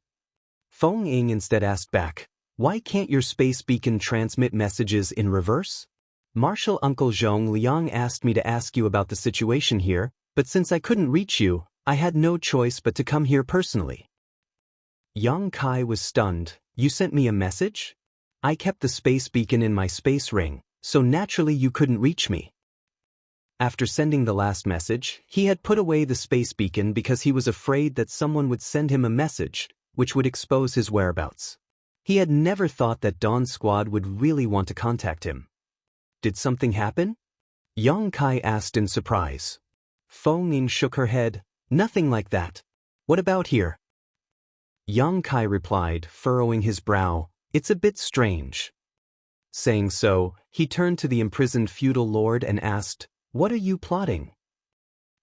Feng Ying instead asked back, "Why can't your space beacon transmit messages in reverse?" "Martial Uncle Zhong Liang asked me to ask you about the situation here, but since I couldn't reach you, I had no choice but to come here personally." Yang Kai was stunned. "You sent me a message? I kept the space beacon in my space ring, so naturally you couldn't reach me." After sending the last message, he had put away the space beacon because he was afraid that someone would send him a message, which would expose his whereabouts. He had never thought that Dawn Squad would really want to contact him. Did something happen? Yang Kai asked in surprise. Feng Ying shook her head. Nothing like that. What about here? Yang Kai replied, furrowing his brow. It's a bit strange. Saying so, he turned to the imprisoned feudal lord and asked, What are you plotting?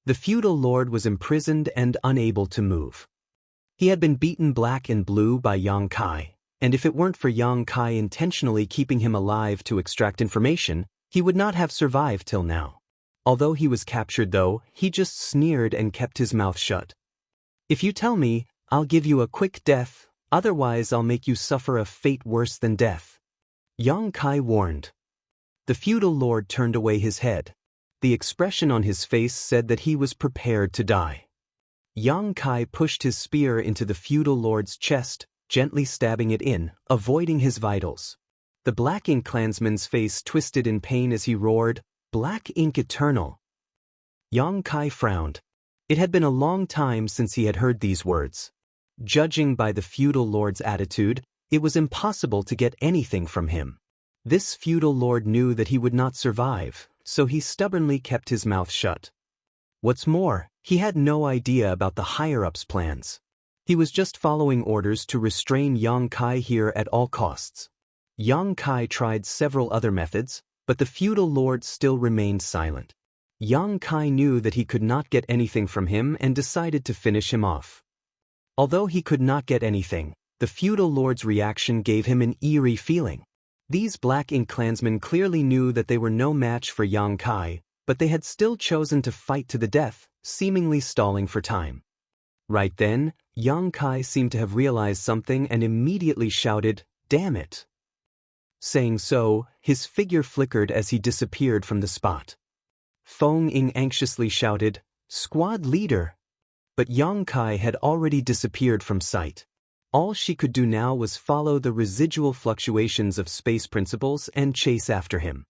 The feudal lord was imprisoned and unable to move. He had been beaten black and blue by Yang Kai, and if it weren't for Yang Kai intentionally keeping him alive to extract information, he would not have survived till now. Although he was captured though, he just sneered and kept his mouth shut. If you tell me, I'll give you a quick death, otherwise I'll make you suffer a fate worse than death. Yang Kai warned. The feudal lord turned away his head. The expression on his face said that he was prepared to die. Yang Kai pushed his spear into the feudal lord's chest, gently stabbing it in, avoiding his vitals. The Black Ink clansman's face twisted in pain as he roared, Black Ink Eternal. Yang Kai frowned. It had been a long time since he had heard these words. Judging by the feudal lord's attitude, it was impossible to get anything from him. This feudal lord knew that he would not survive, so he stubbornly kept his mouth shut. What's more, he had no idea about the higher-ups' plans. He was just following orders to restrain Yang Kai here at all costs. Yang Kai tried several other methods, but the feudal lord still remained silent. Yang Kai knew that he could not get anything from him and decided to finish him off. Although he could not get anything, the feudal lord's reaction gave him an eerie feeling. These Black Ink clansmen clearly knew that they were no match for Yang Kai, but they had still chosen to fight to the death, seemingly stalling for time. Right then, Yang Kai seemed to have realized something and immediately shouted, Damn it! Saying so, his figure flickered as he disappeared from the spot. Feng Ying anxiously shouted, Squad leader! But Yang Kai had already disappeared from sight. All she could do now was follow the residual fluctuations of space principles and chase after him.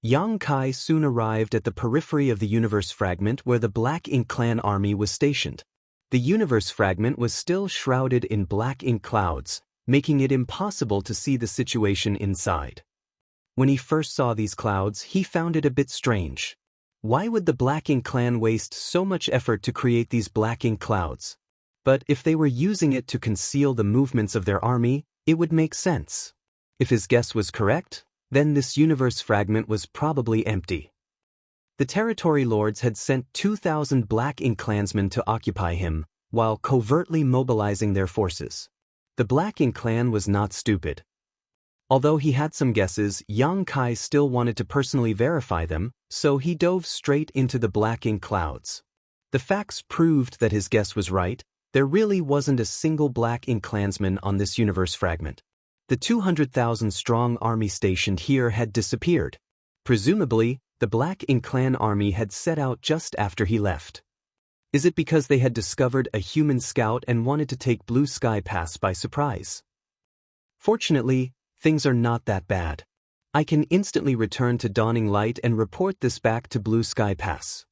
Yang Kai soon arrived at the periphery of the universe fragment where the Black Ink clan army was stationed. The universe fragment was still shrouded in black ink clouds, making it impossible to see the situation inside. When he first saw these clouds, he found it a bit strange. Why would the Black Ink clan waste so much effort to create these black ink clouds? But if they were using it to conceal the movements of their army, it would make sense. If his guess was correct, then this universe fragment was probably empty. The territory lords had sent 2,000 Black Ink clansmen to occupy him, while covertly mobilizing their forces. The Black Ink clan was not stupid. Although he had some guesses, Yang Kai still wanted to personally verify them, so he dove straight into the Black Ink clouds. The facts proved that his guess was right. There really wasn't a single Black Ink clansman on this universe fragment. The 200,000-strong army stationed here had disappeared. Presumably, the Black Ink clan army had set out just after he left. Is it because they had discovered a human scout and wanted to take Blue Sky Pass by surprise? Fortunately, things are not that bad. I can instantly return to Dawning Light and report this back to Blue Sky Pass.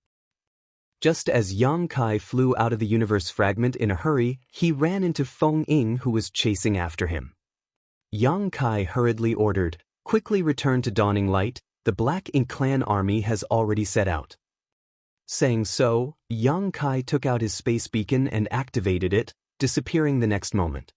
Just as Yang Kai flew out of the universe fragment in a hurry, he ran into Feng Ying, who was chasing after him. Yang Kai hurriedly ordered, Quickly return to Dawning Light, the Black Ink clan army has already set out. Saying so, Yang Kai took out his space beacon and activated it, disappearing the next moment.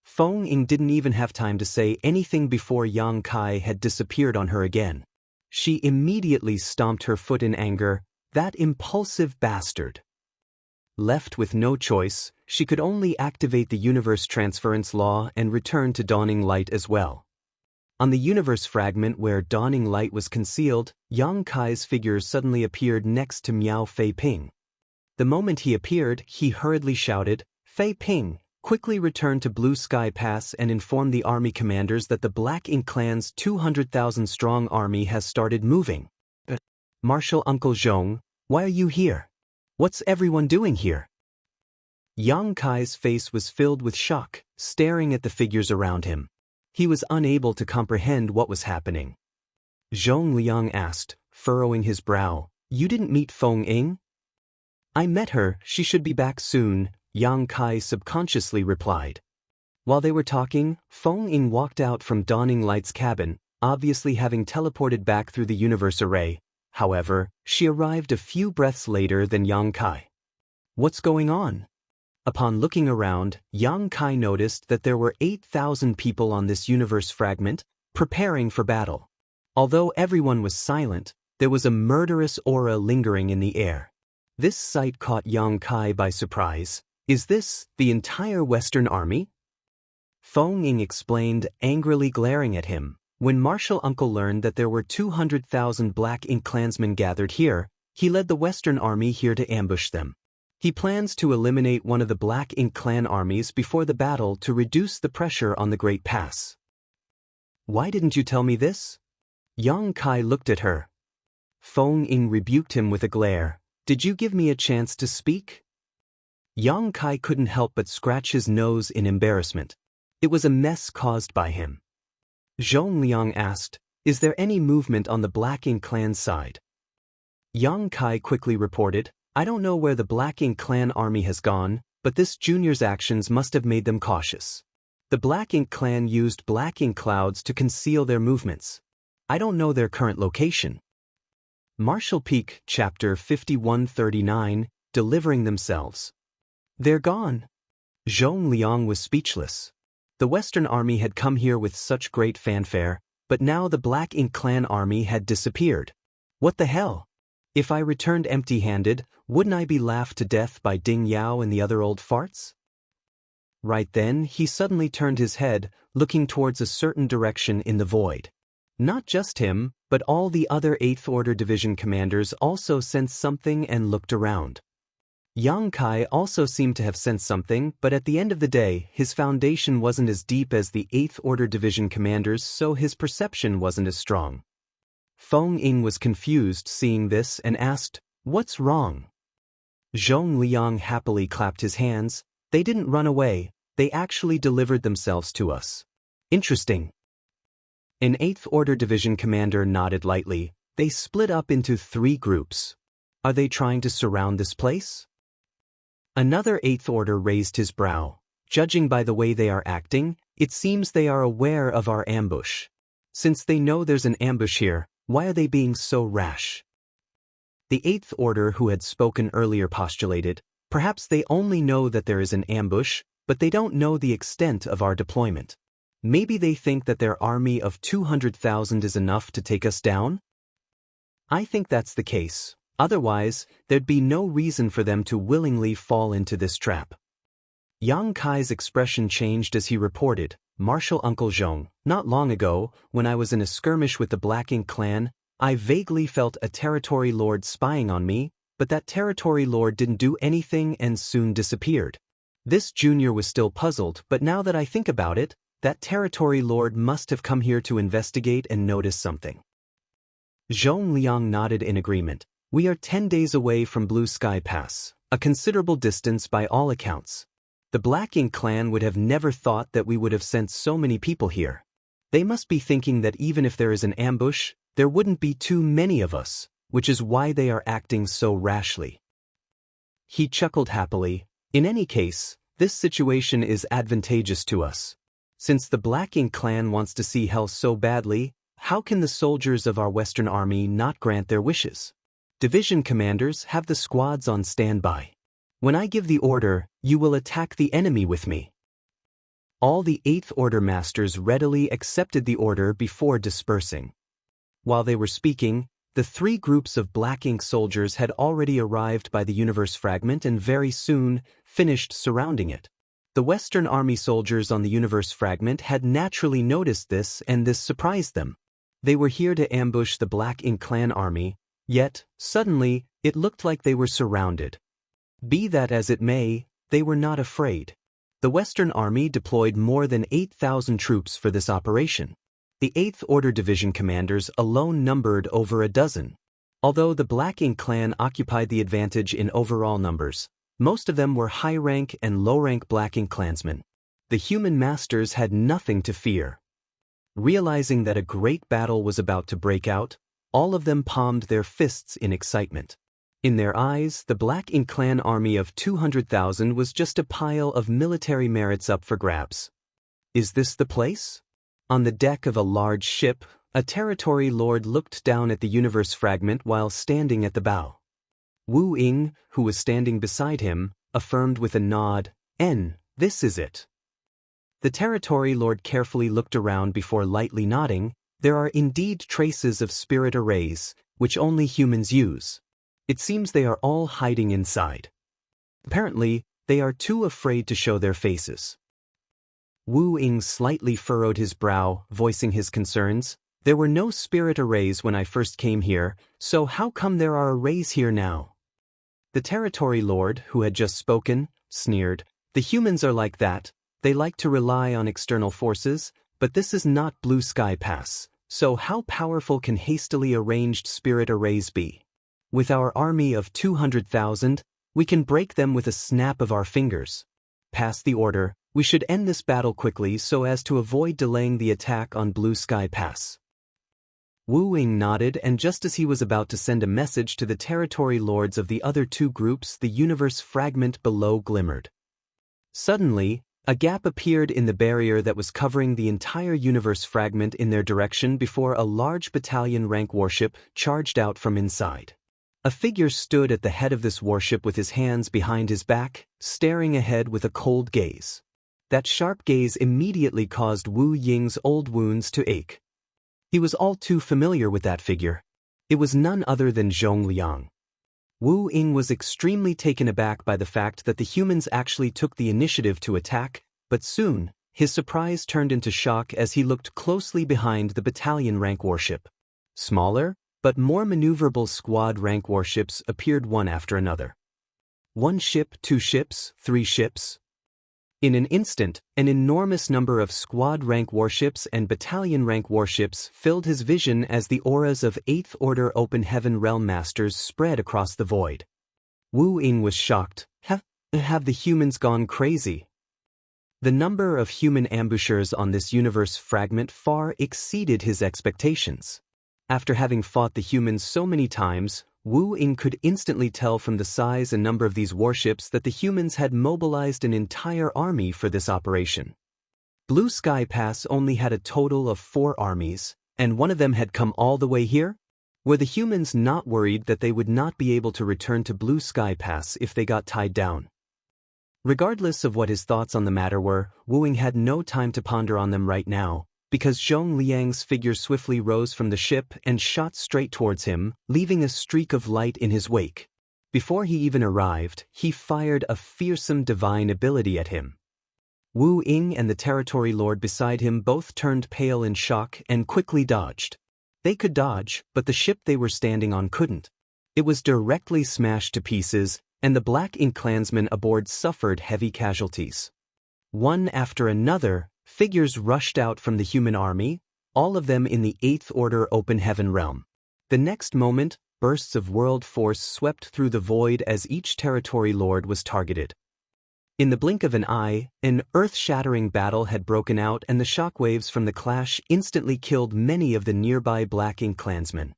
Feng Ying didn't even have time to say anything before Yang Kai had disappeared on her again. She immediately stomped her foot in anger. That impulsive bastard. Left with no choice, she could only activate the universe transference law and return to Dawning Light as well. On the universe fragment where Dawning Light was concealed, Yang Kai's figure suddenly appeared next to Miao Fei Ping. The moment he appeared, he hurriedly shouted, Fei Ping, quickly return to Blue Sky Pass and inform the army commanders that the Black Ink clan's 200,000-strong army has started moving. Marshal Uncle Zhong, why are you here? What's everyone doing here? Yang Kai's face was filled with shock, staring at the figures around him. He was unable to comprehend what was happening. Zhong Liang asked, furrowing his brow, You didn't meet Feng Ying? I met her, she should be back soon, Yang Kai subconsciously replied. While they were talking, Feng Ying walked out from Dawning Light's cabin, obviously having teleported back through the universe array. However, she arrived a few breaths later than Yang Kai. What's going on? Upon looking around, Yang Kai noticed that there were 8,000 people on this universe fragment, preparing for battle. Although everyone was silent, there was a murderous aura lingering in the air. This sight caught Yang Kai by surprise. Is this the entire Western army? Feng Ying explained, angrily glaring at him. When Martial Uncle learned that there were 200,000 Black Ink clansmen gathered here, he led the Western army here to ambush them. He plans to eliminate one of the Black Ink clan armies before the battle to reduce the pressure on the Great Pass. Why didn't you tell me this? Yang Kai looked at her. Feng Ying rebuked him with a glare. Did you give me a chance to speak? Yang Kai couldn't help but scratch his nose in embarrassment. It was a mess caused by him. Zhong Liang asked, is there any movement on the Black Ink clan side? Yang Kai quickly reported, I don't know where the Black Ink clan army has gone, but this junior's actions must have made them cautious. The Black Ink clan used black ink clouds to conceal their movements. I don't know their current location. Martial Peak, Chapter 5139, Delivering Themselves. They're gone. Zhong Liang was speechless. The Western army had come here with such great fanfare, but now the Black Ink clan army had disappeared. What the hell? If I returned empty-handed, wouldn't I be laughed to death by Ding Yao and the other old farts? Right then, he suddenly turned his head, looking towards a certain direction in the void. Not just him, but all the other 8th Order Division commanders also sensed something and looked around. Yang Kai also seemed to have sensed something, but at the end of the day, his foundation wasn't as deep as the 8th Order Division commanders, so his perception wasn't as strong. Feng Ying was confused seeing this and asked, what's wrong? Zhong Liang happily clapped his hands. They didn't run away, they actually delivered themselves to us. Interesting. An 8th Order Division commander nodded lightly. They split up into 3 groups. Are they trying to surround this place? Another 8th Order raised his brow. Judging by the way they are acting, it seems they are aware of our ambush. Since they know there's an ambush here, why are they being so rash? The 8th Order who had spoken earlier postulated, perhaps they only know that there is an ambush, but they don't know the extent of our deployment. Maybe they think that their army of 200,000 is enough to take us down? I think that's the case. Otherwise, there'd be no reason for them to willingly fall into this trap. Yang Kai's expression changed as he reported, Martial Uncle Zhong, not long ago, when I was in a skirmish with the Black Ink clan, I vaguely felt a territory lord spying on me, but that territory lord didn't do anything and soon disappeared. This junior was still puzzled, but now that I think about it, that territory lord must have come here to investigate and notice something. Zhong Liang nodded in agreement. We are 10 days away from Blue Sky Pass, a considerable distance by all accounts. The Black Ink clan would have never thought that we would have sent so many people here. They must be thinking that even if there is an ambush, there wouldn't be too many of us, which is why they are acting so rashly. He chuckled happily. In any case, this situation is advantageous to us. Since the Black Ink clan wants to see hell so badly, how can the soldiers of our Western army not grant their wishes? Division commanders have the squads on standby. When I give the order, you will attack the enemy with me. All the 8th Order masters readily accepted the order before dispersing. While they were speaking, the 3 groups of Black Ink soldiers had already arrived by the universe fragment and very soon finished surrounding it. The Western Army soldiers on the universe fragment had naturally noticed this, and this surprised them. They were here to ambush the Black Ink clan army, yet, suddenly, it looked like they were surrounded. Be that as it may, they were not afraid. The Western Army deployed more than 8,000 troops for this operation. The 8th Order Division commanders alone numbered over a dozen. Although the Black Ink clan occupied the advantage in overall numbers, most of them were high-rank and low-rank Black Ink clansmen. The human masters had nothing to fear. Realizing that a great battle was about to break out, all of them palmed their fists in excitement. In their eyes, the Black Ink clan army of 200,000 was just a pile of military merits up for grabs. Is this the place? On the deck of a large ship, a territory lord looked down at the universe fragment while standing at the bow. Wu Ying, who was standing beside him, affirmed with a nod, This is it." The territory lord carefully looked around before lightly nodding. There are indeed traces of spirit arrays, which only humans use. It seems they are all hiding inside. Apparently, they are too afraid to show their faces. Wu Ying slightly furrowed his brow, voicing his concerns. "There were no spirit arrays when I first came here, so how come there are arrays here now?" The territory lord, who had just spoken, sneered. "The humans are like that. They like to rely on external forces, but this is not Blue Sky Pass, so how powerful can hastily arranged spirit arrays be? With our army of 200,000, we can break them with a snap of our fingers. Pass the order. We should end this battle quickly so as to avoid delaying the attack on Blue Sky Pass." Wu Ying nodded, and just as he was about to send a message to the territory lords of the other two groups, the universe fragment below glimmered. Suddenly, a gap appeared in the barrier that was covering the entire universe fragment in their direction before a large battalion rank warship charged out from inside. A figure stood at the head of this warship with his hands behind his back, staring ahead with a cold gaze. That sharp gaze immediately caused Wu Ying's old wounds to ache. He was all too familiar with that figure. It was none other than Zhong Liang. Wu Ying was extremely taken aback by the fact that the humans actually took the initiative to attack, but soon, his surprise turned into shock as he looked closely behind the battalion rank warship. Smaller, but more maneuverable squad rank warships appeared one after another. One ship, two ships, three ships. In an instant, an enormous number of squad-rank warships and battalion-rank warships filled his vision as the auras of 8th Order Open Heaven Realm Masters spread across the void. Wu Ying was shocked. Have the humans gone crazy? The number of human ambushers on this universe fragment far exceeded his expectations. After having fought the humans so many times, Wu Ying could instantly tell from the size and number of these warships that the humans had mobilized an entire army for this operation. Blue Sky Pass only had a total of 4 armies, and one of them had come all the way here? Were the humans not worried that they would not be able to return to Blue Sky Pass if they got tied down? Regardless of what his thoughts on the matter were, Wu Ying had no time to ponder on them right now, because Zhong Liang's figure swiftly rose from the ship and shot straight towards him, leaving a streak of light in his wake. Before he even arrived, he fired a fearsome divine ability at him. Wu Ying and the territory lord beside him both turned pale in shock and quickly dodged. They could dodge, but the ship they were standing on couldn't. It was directly smashed to pieces, and the Black Ink clansmen aboard suffered heavy casualties. One after another, figures rushed out from the human army, all of them in the 8th Order Open Heaven realm. The next moment, bursts of world force swept through the void as each territory lord was targeted. In the blink of an eye, an earth-shattering battle had broken out, and the shockwaves from the clash instantly killed many of the nearby Black Ink clansmen.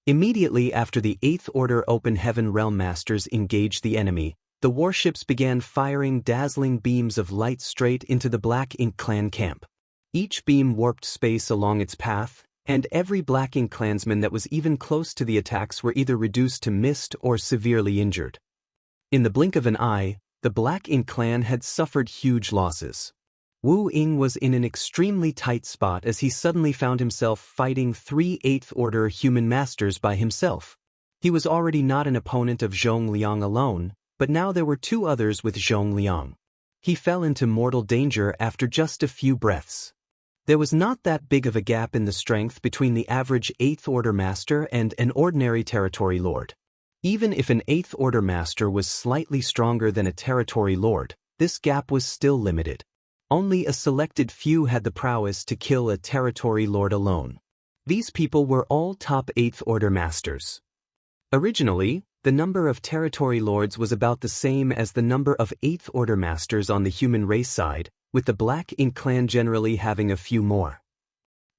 Immediately after the 8th Order Open Heaven Realm Masters engaged the enemy, the warships began firing dazzling beams of light straight into the Black Ink clan camp. Each beam warped space along its path, and every Black Ink clansman that was even close to the attacks were either reduced to mist or severely injured. In the blink of an eye, the Black Ink clan had suffered huge losses. Wu Ying was in an extremely tight spot as he suddenly found himself fighting 3 8th Order human masters by himself. He was already not an opponent of Zhong Liang alone, but now there were 2 others with Zhong Liang. He fell into mortal danger after just a few breaths. There was not that big of a gap in the strength between the average 8th Order Master and an ordinary territory lord. Even if an 8th Order Master was slightly stronger than a territory lord, this gap was still limited. Only a selected few had the prowess to kill a territory lord alone. These people were all top 8th Order Masters. Originally, the number of territory lords was about the same as the number of 8th Order Masters on the human race side, with the Black Ink clan generally having a few more.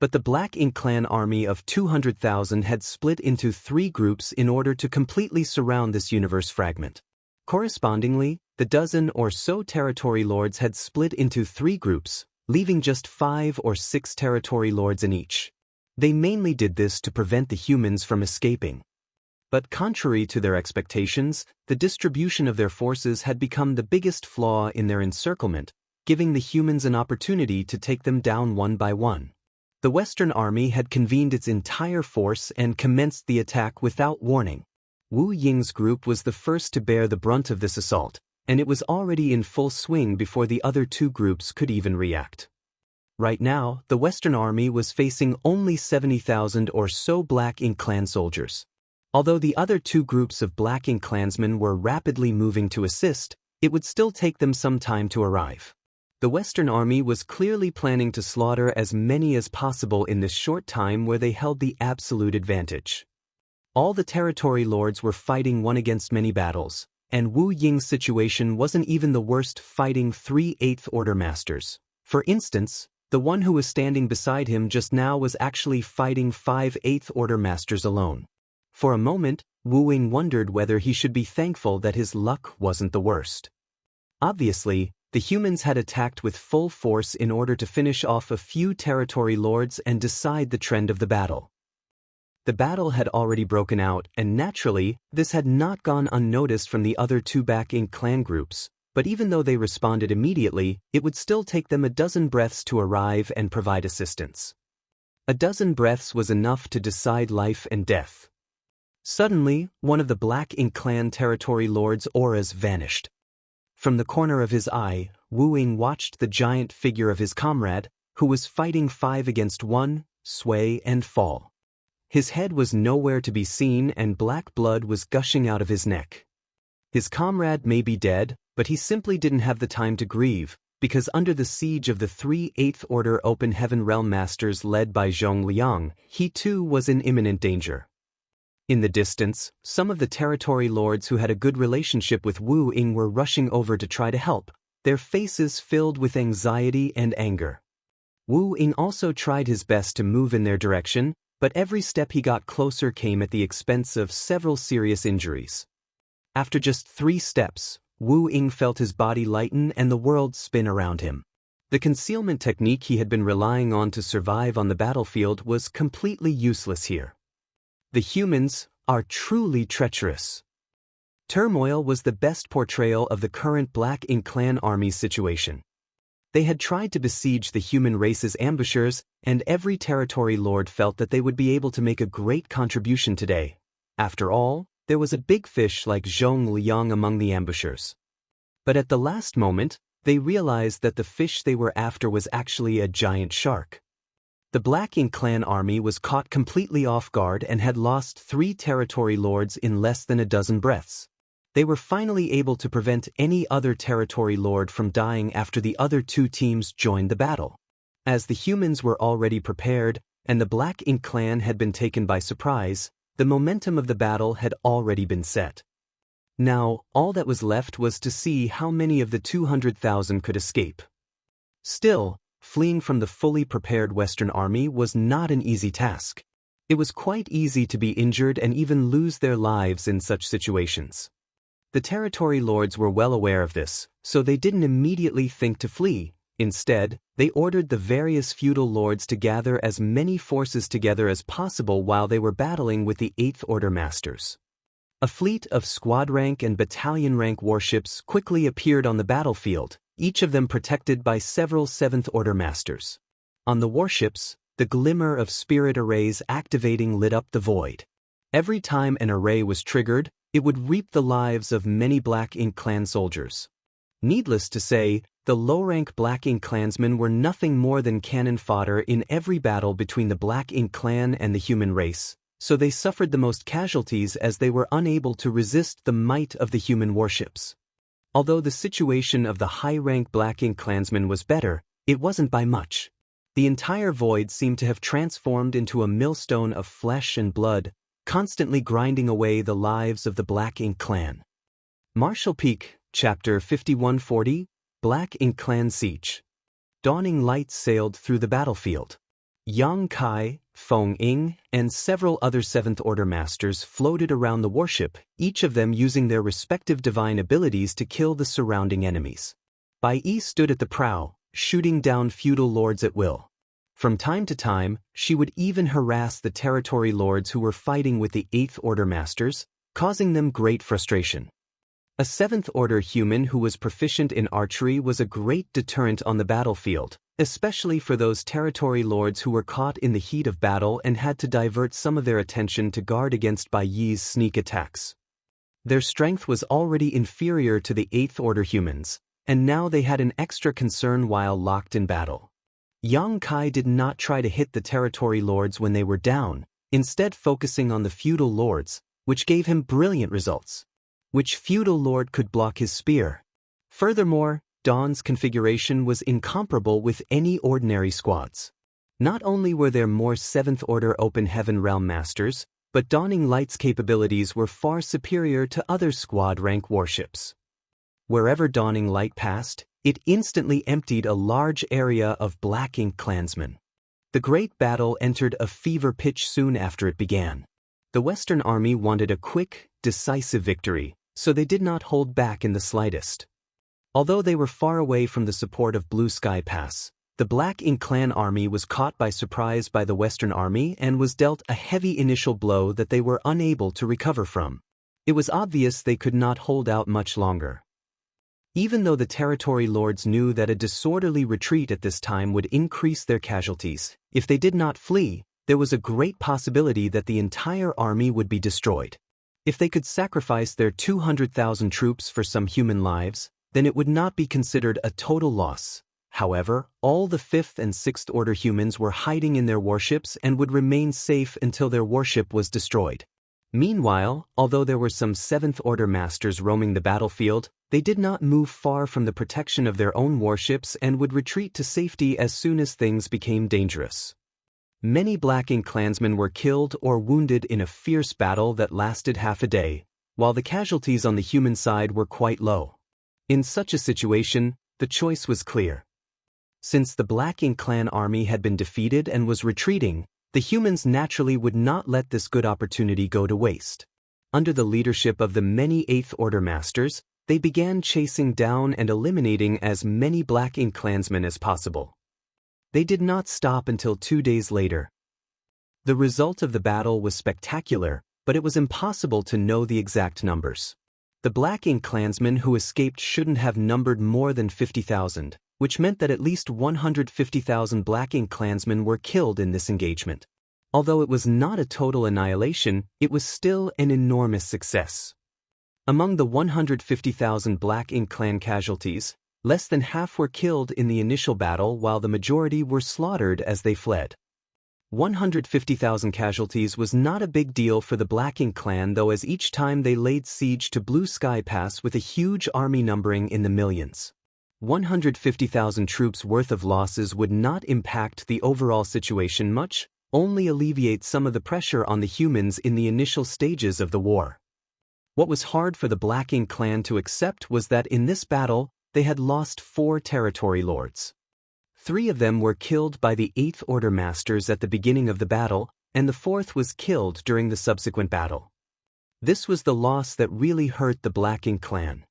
But the Black Ink Clan army of 200,000 had split into 3 groups in order to completely surround this universe fragment. Correspondingly, the dozen or so territory lords had split into 3 groups, leaving just 5 or 6 territory lords in each. They mainly did this to prevent the humans from escaping. But contrary to their expectations, the distribution of their forces had become the biggest flaw in their encirclement, giving the humans an opportunity to take them down one by one. The Western army had convened its entire force and commenced the attack without warning. Wu Ying's group was the first to bear the brunt of this assault, and it was already in full swing before the other 2 groups could even react. Right now, the Western army was facing only 70,000 or so Black Ink Clan soldiers. Although the other 2 groups of Black Ink Clansmen were rapidly moving to assist, it would still take them some time to arrive. The Western army was clearly planning to slaughter as many as possible in this short time where they held the absolute advantage. All the territory lords were fighting one against many battles, and Wu Ying's situation wasn't even the worst, fighting 3 8th Order Masters. For instance, the one who was standing beside him just now was actually fighting 5 8th Order Masters alone. For a moment, Wu Ying wondered whether he should be thankful that his luck wasn't the worst. Obviously, the humans had attacked with full force in order to finish off a few territory lords and decide the trend of the battle. The battle had already broken out, and naturally, this had not gone unnoticed from the other 2 Black Ink Clan groups, but even though they responded immediately, it would still take them a dozen breaths to arrive and provide assistance. A dozen breaths was enough to decide life and death. Suddenly, one of the Black Ink Clan territory lords' auras vanished. From the corner of his eye, Wu Ying watched the giant figure of his comrade, who was fighting 5 against 1, sway and fall. His head was nowhere to be seen and black blood was gushing out of his neck. His comrade may be dead, but he simply didn't have the time to grieve, because under the siege of the 3 8th Order Open Heaven Realm Masters led by Zhong Liang, he too was in imminent danger. In the distance, some of the territory lords who had a good relationship with Wu Ying were rushing over to try to help, their faces filled with anxiety and anger. Wu Ying also tried his best to move in their direction, but every step he got closer came at the expense of several serious injuries. After just 3 steps, Wu Ying felt his body lighten and the world spin around him. The concealment technique he had been relying on to survive on the battlefield was completely useless here. The humans are truly treacherous. Turmoil was the best portrayal of the current Black Ink Clan army's situation. They had tried to besiege the human race's ambushers, and every territory lord felt that they would be able to make a great contribution today. After all, there was a big fish like Zhong Liang among the ambushers. But at the last moment, they realized that the fish they were after was actually a giant shark. The Black Ink Clan army was caught completely off guard and had lost 3 territory lords in less than a dozen breaths. They were finally able to prevent any other territory lord from dying after the other 2 teams joined the battle. As the humans were already prepared, and the Black Ink Clan had been taken by surprise, the momentum of the battle had already been set. Now, all that was left was to see how many of the 200,000 could escape. Still, fleeing from the fully prepared Western army was not an easy task. It was quite easy to be injured and even lose their lives in such situations. The territory lords were well aware of this, so they didn't immediately think to flee. Instead, they ordered the various feudal lords to gather as many forces together as possible while they were battling with the 8th Order Masters. A fleet of squad rank and battalion rank warships quickly appeared on the battlefield, each of them protected by several 7th Order Masters. On the warships, the glimmer of spirit arrays activating lit up the void. Every time an array was triggered, it would reap the lives of many Black Ink Clan soldiers. Needless to say, the low-rank Black Ink Clansmen were nothing more than cannon fodder in every battle between the Black Ink Clan and the human race, so they suffered the most casualties as they were unable to resist the might of the human warships. Although the situation of the high-rank Black Ink Clansmen was better, it wasn't by much. The entire void seemed to have transformed into a millstone of flesh and blood, constantly grinding away the lives of the Black Ink Clan. Martial Peak, Chapter 5140, Black Ink Clan Siege. Dawning light sailed through the battlefield. Yang Kai, Feng Ying, and several other 7th Order masters floated around the warship, each of them using their respective divine abilities to kill the surrounding enemies. Bai Yi stood at the prow, shooting down feudal lords at will. From time to time, she would even harass the territory lords who were fighting with the 8th Order masters, causing them great frustration. A 7th Order human who was proficient in archery was a great deterrent on the battlefield, especially for those territory lords who were caught in the heat of battle and had to divert some of their attention to guard against Bai Yi's sneak attacks. Their strength was already inferior to the 8th Order humans, and now they had an extra concern while locked in battle. Yang Kai did not try to hit the territory lords when they were down, instead focusing on the feudal lords, which gave him brilliant results. Which feudal lord could block his spear? Furthermore, Dawn's configuration was incomparable with any ordinary squads. Not only were there more 7th Order Open Heaven Realm Masters, but Dawning Light's capabilities were far superior to other squad rank warships. Wherever Dawning Light passed, it instantly emptied a large area of Black Ink clansmen. The great battle entered a fever pitch soon after it began. The Western Army wanted a quick, decisive victory, so they did not hold back in the slightest. Although they were far away from the support of Blue Sky Pass, the Black Ink Clan army was caught by surprise by the Western Army and was dealt a heavy initial blow that they were unable to recover from. It was obvious they could not hold out much longer. Even though the territory lords knew that a disorderly retreat at this time would increase their casualties, if they did not flee, there was a great possibility that the entire army would be destroyed. If they could sacrifice their 200,000 troops for some human lives, then it would not be considered a total loss. However, all the 5th and 6th Order humans were hiding in their warships and would remain safe until their warship was destroyed. Meanwhile, although there were some 7th Order masters roaming the battlefield, they did not move far from the protection of their own warships and would retreat to safety as soon as things became dangerous. Many Black Ink clansmen were killed or wounded in a fierce battle that lasted half a day, while the casualties on the human side were quite low. In such a situation, the choice was clear. Since the Black Ink clan army had been defeated and was retreating, the humans naturally would not let this good opportunity go to waste. Under the leadership of the many 8th Order masters, they began chasing down and eliminating as many Black Ink clansmen as possible. They did not stop until 2 days later. The result of the battle was spectacular, but it was impossible to know the exact numbers. The Black Ink clansmen who escaped shouldn't have numbered more than 50,000, which meant that at least 150,000 Black Ink clansmen were killed in this engagement. Although it was not a total annihilation, it was still an enormous success. Among the 150,000 Black Ink clan casualties, less than half were killed in the initial battle while the majority were slaughtered as they fled. 150,000 casualties was not a big deal for the Black Ink clan, though, as each time they laid siege to Blue Sky Pass with a huge army numbering in the millions. 150,000 troops worth of losses would not impact the overall situation much, only alleviate some of the pressure on the humans in the initial stages of the war. What was hard for the Black Ink clan to accept was that in this battle, they had lost 4 territory lords. 3 of them were killed by the 8th Order masters at the beginning of the battle, and the 4th was killed during the subsequent battle. This was the loss that really hurt the Black Ink clan.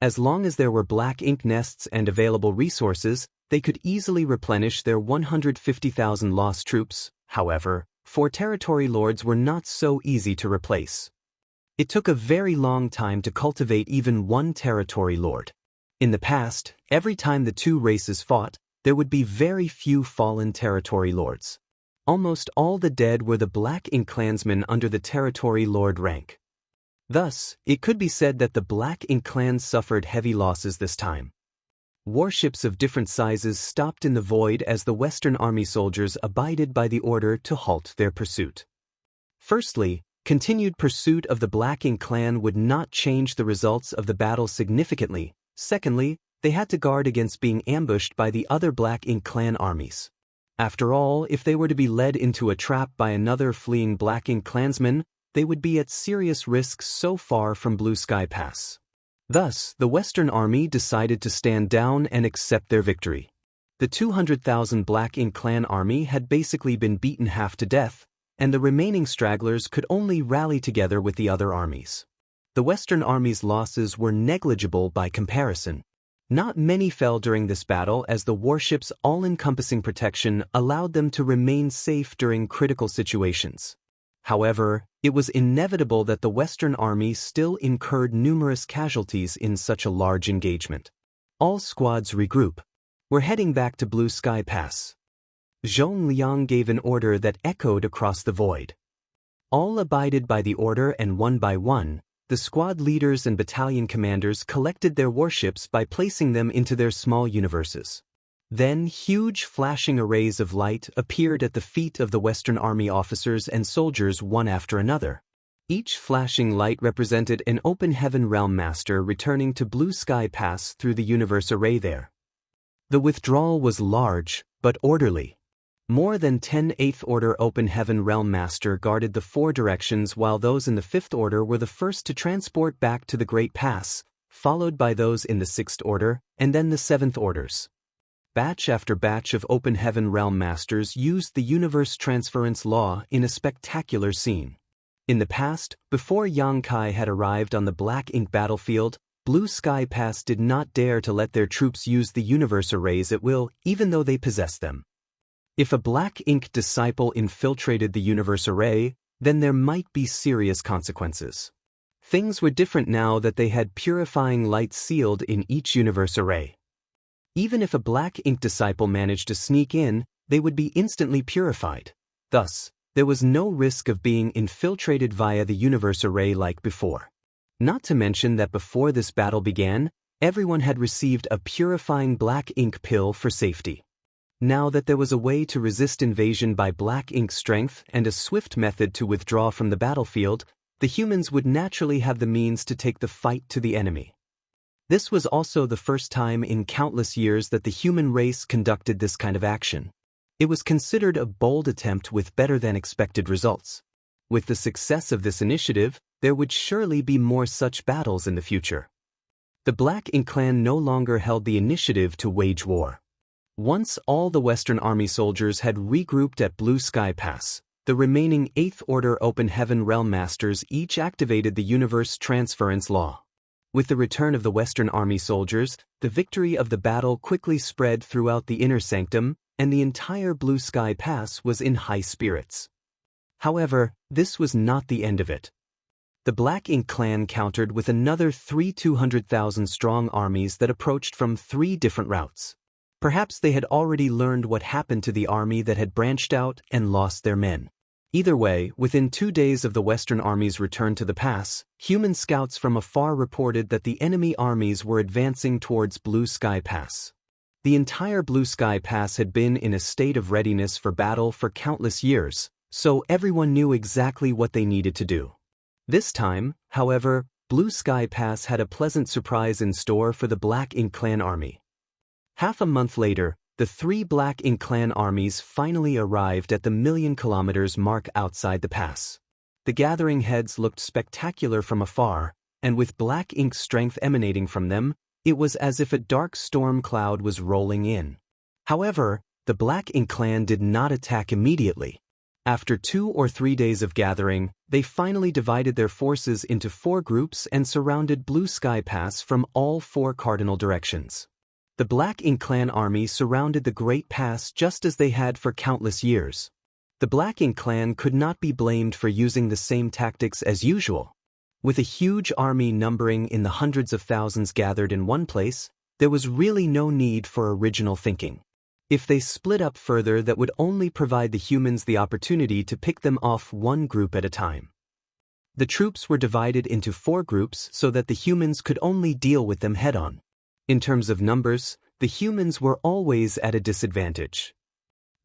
As long as there were Black Ink nests and available resources, they could easily replenish their 150,000 lost troops. However, 4 territory lords were not so easy to replace. It took a very long time to cultivate even 1 territory lord. In the past, every time the 2 races fought, there would be very few fallen territory lords. Almost all the dead were the Black Ink clansmen under the territory lord rank. Thus, it could be said that the Black Ink clans suffered heavy losses this time. Warships of different sizes stopped in the void as the Western Army soldiers abided by the order to halt their pursuit. Firstly, continued pursuit of the Black Ink clan would not change the results of the battle significantly. Secondly, they had to guard against being ambushed by the other Black Ink clan armies. After all, if they were to be led into a trap by another fleeing Black Ink clansman, they would be at serious risk so far from Blue Sky Pass. Thus, the Western Army decided to stand down and accept their victory. The 200,000 Black Ink clan army had basically been beaten half to death, and the remaining stragglers could only rally together with the other armies. The Western Army's losses were negligible by comparison. Not many fell during this battle as the warship's all-encompassing protection allowed them to remain safe during critical situations. However, it was inevitable that the Western Army still incurred numerous casualties in such a large engagement. All squads regroup. We're heading back to Blue Sky Pass. Zhong Liang gave an order that echoed across the void. All abided by the order, and one by one, the squad leaders and battalion commanders collected their warships by placing them into their small universes. Then huge flashing arrays of light appeared at the feet of the Western Army officers and soldiers one after another. Each flashing light represented an open heaven realm master returning to Blue Sky Pass through the universe array there. The withdrawal was large, but orderly. More than 10 8th Order Open Heaven Realm Master guarded the 4 directions, while those in the 5th Order were the first to transport back to the Great Pass, followed by those in the 6th Order, and then the 7th Orders. Batch after batch of Open Heaven Realm Masters used the Universe Transference Law in a spectacular scene. In the past, before Yang Kai had arrived on the Black Ink battlefield, Blue Sky Pass did not dare to let their troops use the Universe Arrays at will, even though they possessed them. If a Black Ink disciple infiltrated the Universe Array, then there might be serious consequences. Things were different now that they had purifying light sealed in each Universe Array. Even if a Black Ink disciple managed to sneak in, they would be instantly purified. Thus, there was no risk of being infiltrated via the Universe Array like before. Not to mention that before this battle began, everyone had received a purifying Black Ink pill for safety. Now that there was a way to resist invasion by Black Ink strength and a swift method to withdraw from the battlefield, the humans would naturally have the means to take the fight to the enemy. This was also the first time in countless years that the human race conducted this kind of action. It was considered a bold attempt with better-than-expected results. With the success of this initiative, there would surely be more such battles in the future. The Black Ink clan no longer held the initiative to wage war. Once all the Western Army soldiers had regrouped at Blue Sky Pass, the remaining 8th Order Open Heaven Realm Masters each activated the Universe Transference Law. With the return of the Western Army soldiers, the victory of the battle quickly spread throughout the Inner Sanctum, and the entire Blue Sky Pass was in high spirits. However, this was not the end of it. The Black Ink clan countered with another 3 200,000-strong armies that approached from 3 different routes. Perhaps they had already learned what happened to the army that had branched out and lost their men. Either way, within 2 days of the Western Army's return to the pass, human scouts from afar reported that the enemy armies were advancing towards Blue Sky Pass. The entire Blue Sky Pass had been in a state of readiness for battle for countless years, so everyone knew exactly what they needed to do. This time, however, Blue Sky Pass had a pleasant surprise in store for the Black Ink clan army. Half a month later, the 3 Black Ink clan armies finally arrived at the 1,000,000 kilometers mark outside the pass. The gathering heads looked spectacular from afar, and with Black Ink strength emanating from them, it was as if a dark storm cloud was rolling in. However, the Black Ink clan did not attack immediately. After 2 or 3 days of gathering, they finally divided their forces into 4 groups and surrounded Blue Sky Pass from all 4 cardinal directions. The Black Ink clan army surrounded the Great Pass just as they had for countless years. The Black Ink clan could not be blamed for using the same tactics as usual. With a huge army numbering in the hundreds of thousands gathered in one place, there was really no need for original thinking. If they split up further, that would only provide the humans the opportunity to pick them off one group at a time. The troops were divided into 4 groups so that the humans could only deal with them head-on. In terms of numbers, the humans were always at a disadvantage.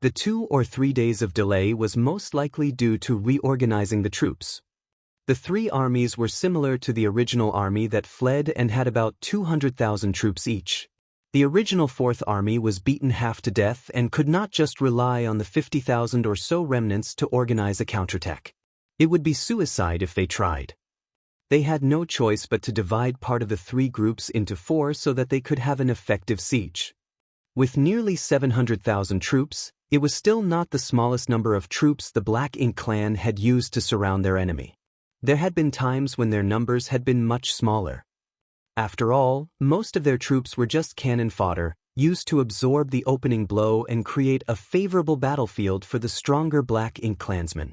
The 2 or 3 days of delay was most likely due to reorganizing the troops. The 3 armies were similar to the original army that fled and had about 200,000 troops each. The original 4th Army was beaten half to death and could not just rely on the 50,000 or so remnants to organize a counterattack. It would be suicide if they tried. They had no choice but to divide part of the 3 groups into 4 so that they could have an effective siege. With nearly 700,000 troops, it was still not the smallest number of troops the Black Ink clan had used to surround their enemy. There had been times when their numbers had been much smaller. After all, most of their troops were just cannon fodder, used to absorb the opening blow and create a favorable battlefield for the stronger Black Ink clansmen.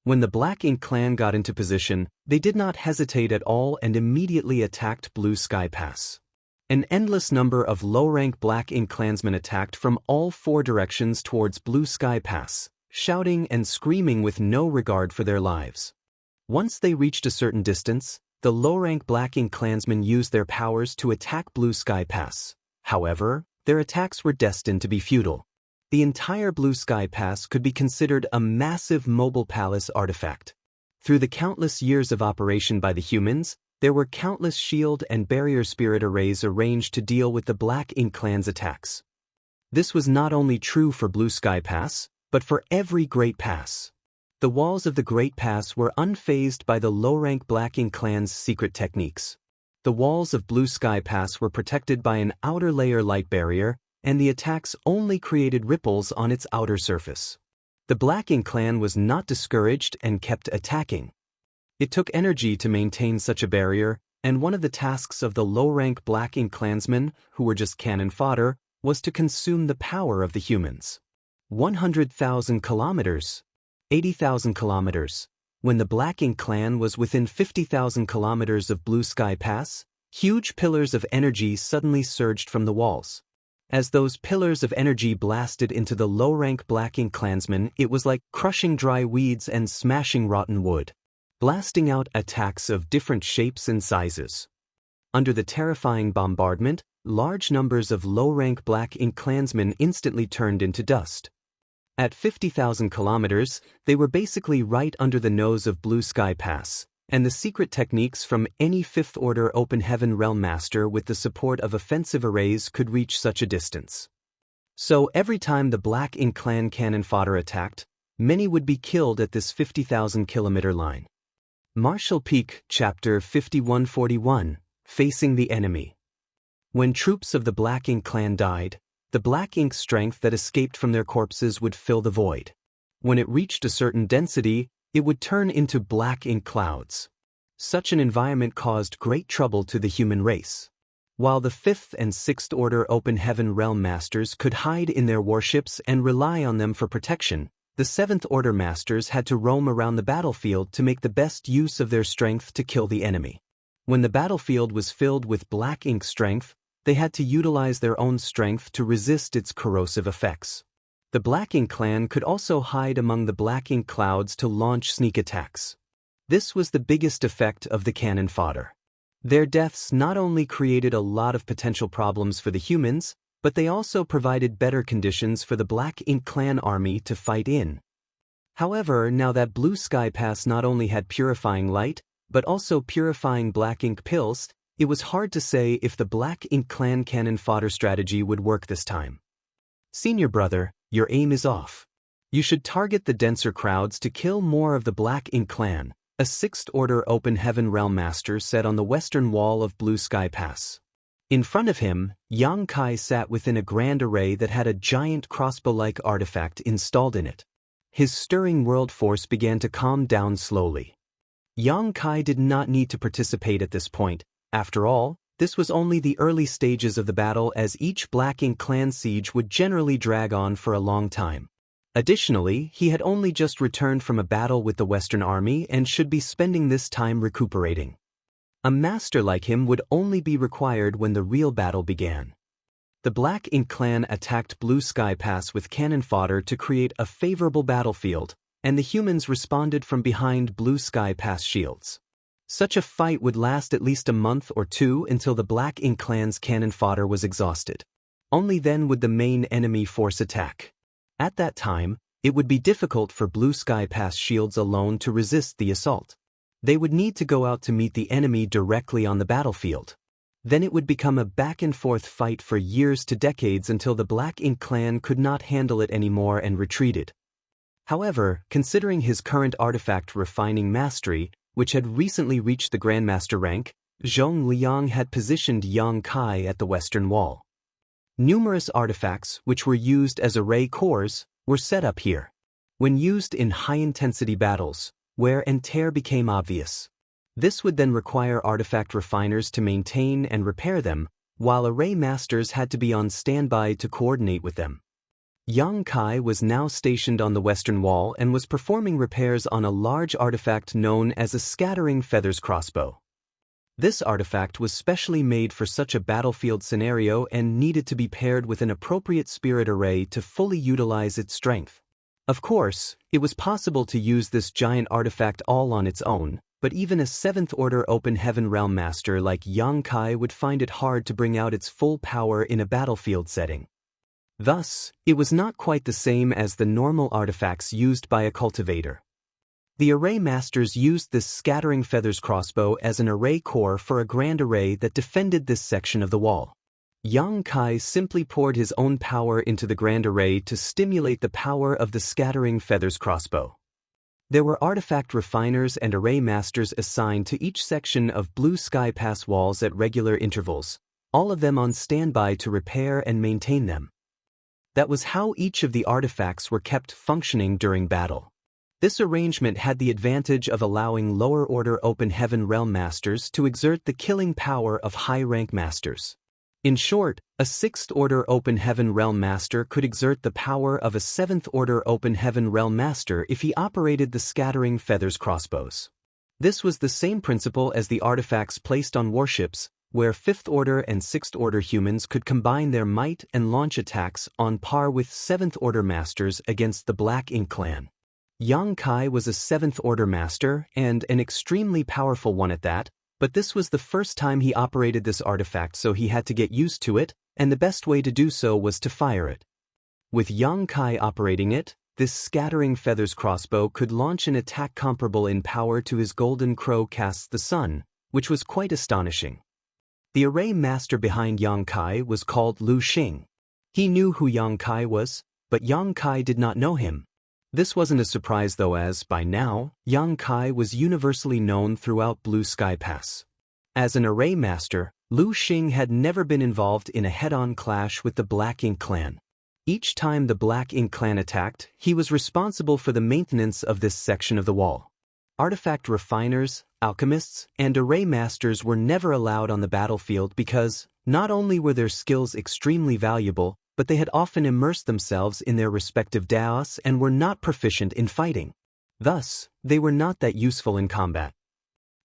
When the Black Ink clan got into position, they did not hesitate at all and immediately attacked Blue Sky Pass. An endless number of low-rank Black Ink clansmen attacked from all four directions towards Blue Sky Pass, shouting and screaming with no regard for their lives. Once they reached a certain distance, the low-rank Black Ink clansmen used their powers to attack Blue Sky Pass. However, their attacks were destined to be futile. The entire Blue Sky Pass could be considered a massive mobile palace artifact. Through the countless years of operation by the humans, there were countless shield and barrier spirit arrays arranged to deal with the Black Ink clan's attacks. This was not only true for Blue Sky Pass, but for every Great Pass. The walls of the Great Pass were unfazed by the low-rank Black Ink clan's secret techniques. The walls of Blue Sky Pass were protected by an outer layer light barrier, and the attacks only created ripples on its outer surface. The Black Ink clan was not discouraged and kept attacking. It took energy to maintain such a barrier, and one of the tasks of the low-rank Black Ink clansmen, who were just cannon fodder, was to consume the power of the humans. 100,000 kilometers. 80,000 kilometers. When the Black Ink clan was within 50,000 kilometers of Blue Sky Pass, huge pillars of energy suddenly surged from the walls. As those pillars of energy blasted into the low-rank Black Ink clansmen, it was like crushing dry weeds and smashing rotten wood, blasting out attacks of different shapes and sizes. Under the terrifying bombardment, large numbers of low-rank Black Ink clansmen instantly turned into dust. At 50,000 kilometers, they were basically right under the nose of Blue Sky Pass, and the secret techniques from any Fifth-Order Open Heaven Realm Master with the support of offensive arrays could reach such a distance. So every time the Black Ink clan cannon fodder attacked, many would be killed at this 50,000-kilometer line. Martial Peak, Chapter 5141, Facing the Enemy. When troops of the Black Ink clan died, the Black Ink strength that escaped from their corpses would fill the void. When it reached a certain density, it would turn into Black Ink clouds. Such an environment caused great trouble to the human race. While the 5th and 6th Order Open Heaven Realm Masters could hide in their warships and rely on them for protection, the 7th Order Masters had to roam around the battlefield to make the best use of their strength to kill the enemy. When the battlefield was filled with Black Ink strength, they had to utilize their own strength to resist its corrosive effects. The Black Ink clan could also hide among the Black Ink clouds to launch sneak attacks. This was the biggest effect of the cannon fodder. Their deaths not only created a lot of potential problems for the humans, but they also provided better conditions for the Black Ink clan army to fight in. However, now that Blue Sky Pass not only had purifying light, but also purifying Black Ink pills, it was hard to say if the Black Ink clan cannon fodder strategy would work this time. Senior brother, your aim is off. You should target the denser crowds to kill more of the Black Ink clan, a 6th Order Open Heaven Realm Master said on the western wall of Blue Sky Pass. In front of him, Yang Kai sat within a grand array that had a giant crossbow-like artifact installed in it. His stirring world force began to calm down slowly. Yang Kai did not need to participate at this point. After all, this was only the early stages of the battle, as each Black Ink clan siege would generally drag on for a long time. Additionally, he had only just returned from a battle with the Western Army and should be spending this time recuperating. A master like him would only be required when the real battle began. The Black Ink clan attacked Blue Sky Pass with cannon fodder to create a favorable battlefield, and the humans responded from behind Blue Sky Pass shields. Such a fight would last at least a month or two until the Black Ink clan's cannon fodder was exhausted. Only then would the main enemy force attack. At that time, it would be difficult for Blue Sky Pass shields alone to resist the assault. They would need to go out to meet the enemy directly on the battlefield. Then it would become a back-and-forth fight for years to decades until the Black Ink clan could not handle it anymore and retreated. However, considering his current artifact refining mastery, which had recently reached the Grandmaster rank, Zhong Liang had positioned Yang Kai at the western wall. Numerous artifacts, which were used as array cores, were set up here. When used in high-intensity battles, wear and tear became obvious. This would then require artifact refiners to maintain and repair them, while array masters had to be on standby to coordinate with them. Yang Kai was now stationed on the western wall and was performing repairs on a large artifact known as a scattering feathers crossbow. This artifact was specially made for such a battlefield scenario and needed to be paired with an appropriate spirit array to fully utilize its strength. Of course, it was possible to use this giant artifact all on its own, but even a 7th Order Open Heaven Realm Master like Yang Kai would find it hard to bring out its full power in a battlefield setting. Thus, it was not quite the same as the normal artifacts used by a cultivator. The array masters used this scattering feathers crossbow as an array core for a grand array that defended this section of the wall. Yang Kai simply poured his own power into the grand array to stimulate the power of the scattering feathers crossbow. There were artifact refiners and array masters assigned to each section of blue sky pass walls at regular intervals, all of them on standby to repair and maintain them. That was how each of the artifacts were kept functioning during battle. This arrangement had the advantage of allowing lower order open heaven realm masters to exert the killing power of high-rank masters. In short, a 6th Order Open Heaven Realm Master could exert the power of a 7th Order Open Heaven Realm Master if he operated the Scattering Feathers crossbows. This was the same principle as the artifacts placed on warships, where 5th Order and 6th Order humans could combine their might and launch attacks on par with 7th Order Masters against the Black Ink Clan. Yang Kai was a 7th Order Master, and an extremely powerful one at that, but this was the first time he operated this artifact, so he had to get used to it, and the best way to do so was to fire it. With Yang Kai operating it, this Scattering Feathers crossbow could launch an attack comparable in power to his Golden Crow casts the Sun, which was quite astonishing. The array master behind Yang Kai was called Lu Xing. He knew who Yang Kai was, but Yang Kai did not know him. This wasn't a surprise though, as, by now, Yang Kai was universally known throughout Blue Sky Pass. As an array master, Lu Xing had never been involved in a head-on clash with the Black Ink Clan. Each time the Black Ink Clan attacked, he was responsible for the maintenance of this section of the wall. Artifact refiners, alchemists, and array masters were never allowed on the battlefield because, not only were their skills extremely valuable, but they had often immersed themselves in their respective daos and were not proficient in fighting. Thus, they were not that useful in combat.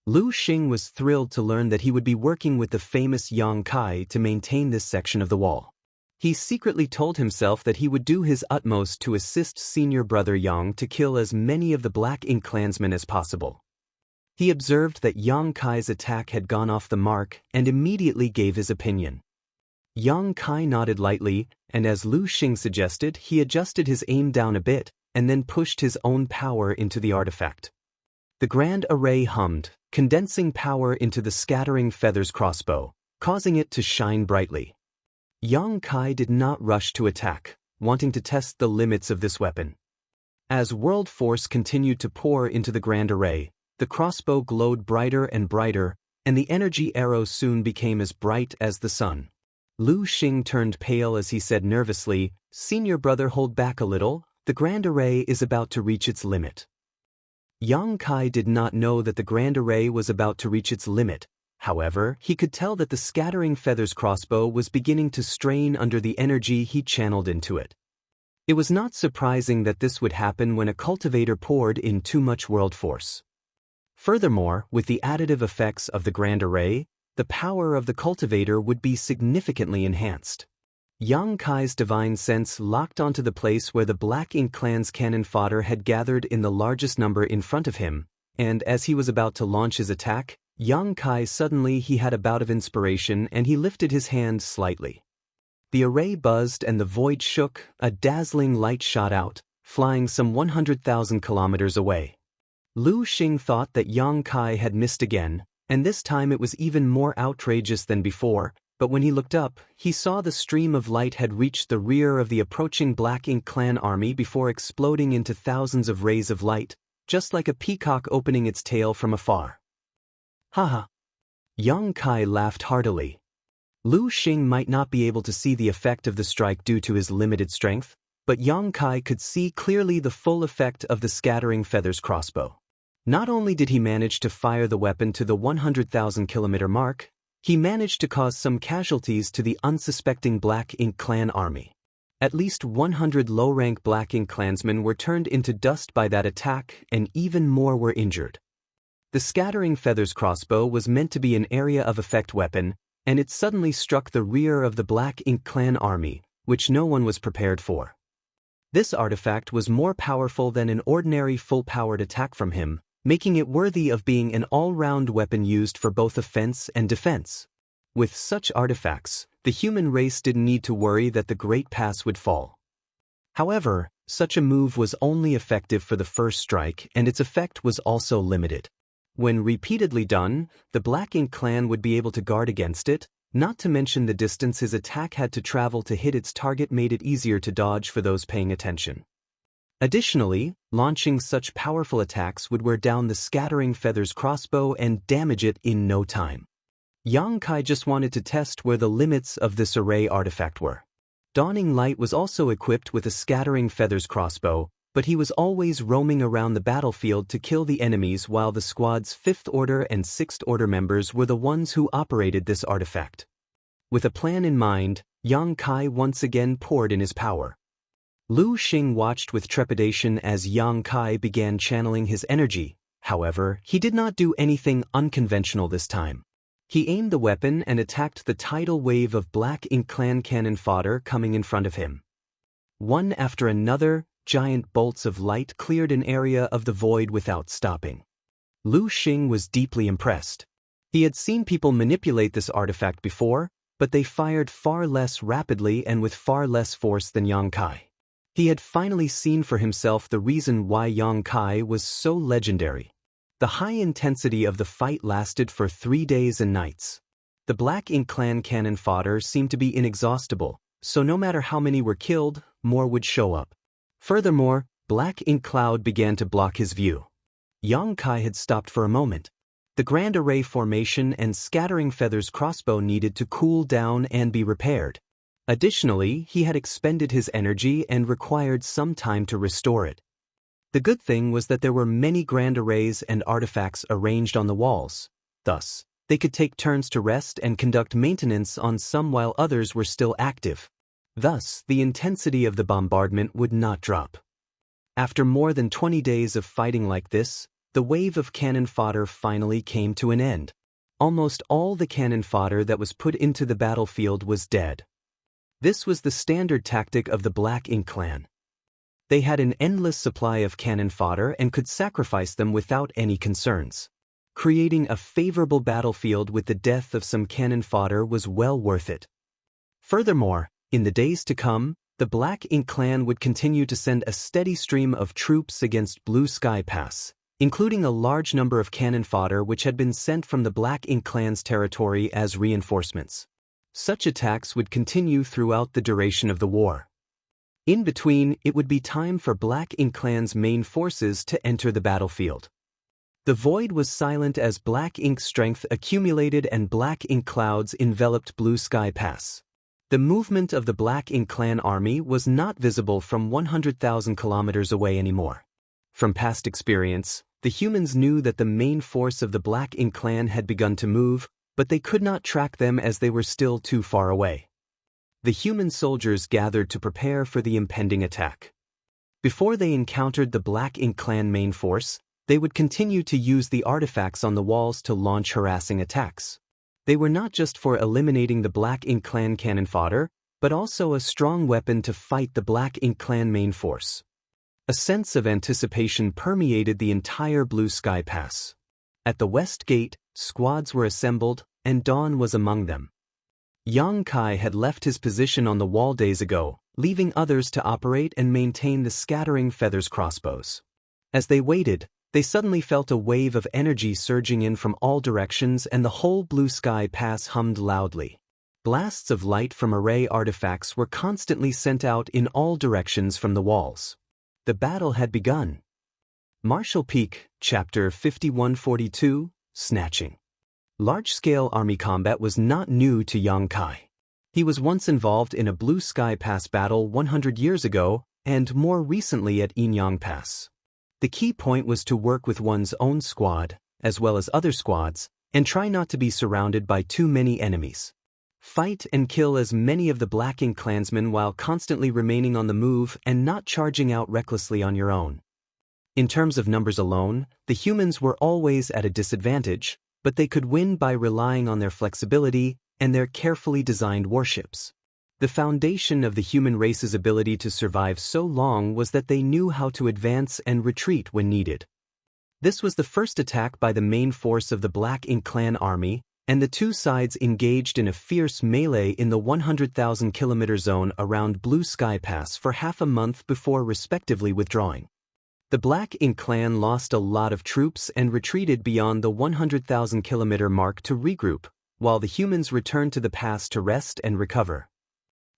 Lu Xing was thrilled to learn that he would be working with the famous Yang Kai to maintain this section of the wall. He secretly told himself that he would do his utmost to assist senior brother Yang to kill as many of the Black Ink clansmen as possible. He observed that Yang Kai's attack had gone off the mark and immediately gave his opinion. Yang Kai nodded lightly, and as Lu Xing suggested, he adjusted his aim down a bit, and then pushed his own power into the artifact. The grand array hummed, condensing power into the Scattering Feathers crossbow, causing it to shine brightly. Yang Kai did not rush to attack, wanting to test the limits of this weapon. As world force continued to pour into the grand array, the crossbow glowed brighter and brighter, and the energy arrow soon became as bright as the sun. Lu Xing turned pale as he said nervously, "Senior brother, hold back a little, the grand array is about to reach its limit." Yang Kai did not know that the grand array was about to reach its limit. However, he could tell that the Scattering Feathers crossbow was beginning to strain under the energy he channeled into it. It was not surprising that this would happen when a cultivator poured in too much world force. Furthermore, with the additive effects of the grand array, the power of the cultivator would be significantly enhanced. Yang Kai's divine sense locked onto the place where the Black Ink Clan's cannon fodder had gathered in the largest number in front of him, and as he was about to launch his attack, Yang Kai suddenly he had a bout of inspiration and he lifted his hand slightly. The array buzzed and the void shook, a dazzling light shot out, flying some 100,000 kilometers away. Lu Xing thought that Yang Kai had missed again, and this time it was even more outrageous than before, but when he looked up, he saw the stream of light had reached the rear of the approaching Black Ink Clan army before exploding into thousands of rays of light, just like a peacock opening its tail from afar. Haha! Yang Kai laughed heartily. Lu Xing might not be able to see the effect of the strike due to his limited strength, but Yang Kai could see clearly the full effect of the scattering feathers crossbow. Not only did he manage to fire the weapon to the 100,000 kilometer mark, he managed to cause some casualties to the unsuspecting Black Ink clan army. At least 100 low-rank Black Ink clansmen were turned into dust by that attack, and even more were injured. The scattering feathers crossbow was meant to be an area of effect weapon, and it suddenly struck the rear of the Black Ink clan army, which no one was prepared for. This artifact was more powerful than an ordinary full-powered attack from him, making it worthy of being an all-round weapon used for both offense and defense. With such artifacts, the human race didn't need to worry that the Great Pass would fall. However, such a move was only effective for the first strike, and its effect was also limited. When repeatedly done, the Black Ink clan would be able to guard against it, not to mention the distance his attack had to travel to hit its target made it easier to dodge for those paying attention. Additionally, launching such powerful attacks would wear down the scattering feathers crossbow and damage it in no time. Yang Kai just wanted to test where the limits of this array artifact were. Dawning Light was also equipped with a scattering feathers crossbow, but he was always roaming around the battlefield to kill the enemies while the squad's 5th Order and 6th Order members were the ones who operated this artifact. With a plan in mind, Yang Kai once again poured in his power. Lu Xing watched with trepidation as Yang Kai began channeling his energy. However, he did not do anything unconventional this time. He aimed the weapon and attacked the tidal wave of Black Ink clan cannon fodder coming in front of him. One after another, giant bolts of light cleared an area of the void without stopping. Lu Xing was deeply impressed. He had seen people manipulate this artifact before, but they fired far less rapidly and with far less force than Yang Kai. He had finally seen for himself the reason why Yang Kai was so legendary. The high intensity of the fight lasted for 3 days and nights. The Black Ink clan cannon fodder seemed to be inexhaustible, so no matter how many were killed, more would show up. Furthermore, Black Ink cloud began to block his view. Yang Kai had stopped for a moment. The Grand Array formation and scattering feathers crossbow needed to cool down and be repaired. Additionally, he had expended his energy and required some time to restore it. The good thing was that there were many grand arrays and artifacts arranged on the walls. Thus, they could take turns to rest and conduct maintenance on some while others were still active. Thus, the intensity of the bombardment would not drop. After more than 20 days of fighting like this, the wave of cannon fodder finally came to an end. Almost all the cannon fodder that was put into the battlefield was dead. This was the standard tactic of the Black Ink clan. They had an endless supply of cannon fodder and could sacrifice them without any concerns. Creating a favorable battlefield with the death of some cannon fodder was well worth it. Furthermore, in the days to come, the Black Ink clan would continue to send a steady stream of troops against Blue Sky Pass, including a large number of cannon fodder which had been sent from the Black Ink clan's territory as reinforcements. Such attacks would continue throughout the duration of the war. In between, it would be time for Black Ink clan's main forces to enter the battlefield. The void was silent as Black Ink strength accumulated and Black Ink clouds enveloped Blue Sky Pass. The movement of the Black Ink clan army was not visible from 100,000 kilometers away anymore. From past experience, the humans knew that the main force of the Black Ink clan had begun to move, but they could not track them as they were still too far away. The human soldiers gathered to prepare for the impending attack. Before they encountered the Black Ink clan main force, they would continue to use the artifacts on the walls to launch harassing attacks. They were not just for eliminating the Black Ink clan cannon fodder, but also a strong weapon to fight the Black Ink clan main force. A sense of anticipation permeated the entire Blue Sky Pass. At the West Gate, squads were assembled, and Dawn was among them. Yang Kai had left his position on the wall days ago, leaving others to operate and maintain the scattering feathers crossbows. As they waited, they suddenly felt a wave of energy surging in from all directions and the whole Blue Sky Pass hummed loudly. Blasts of light from array artifacts were constantly sent out in all directions from the walls. The battle had begun. Marshall Peak, Chapter 5142, Snatching. Large-scale army combat was not new to Yang Kai. He was once involved in a Blue Sky Pass battle 100 years ago, and more recently at Inyang Pass. The key point was to work with one's own squad, as well as other squads, and try not to be surrounded by too many enemies. Fight and kill as many of the Black Ink clansmen while constantly remaining on the move and not charging out recklessly on your own. In terms of numbers alone, the humans were always at a disadvantage, but they could win by relying on their flexibility and their carefully designed warships. The foundation of the human race's ability to survive so long was that they knew how to advance and retreat when needed. This was the first attack by the main force of the Black Ink clan army, and the two sides engaged in a fierce melee in the 100,000-kilometer zone around Blue Sky Pass for half a month before respectively withdrawing. The Black Ink clan lost a lot of troops and retreated beyond the 100,000-kilometer mark to regroup, while the humans returned to the pass to rest and recover.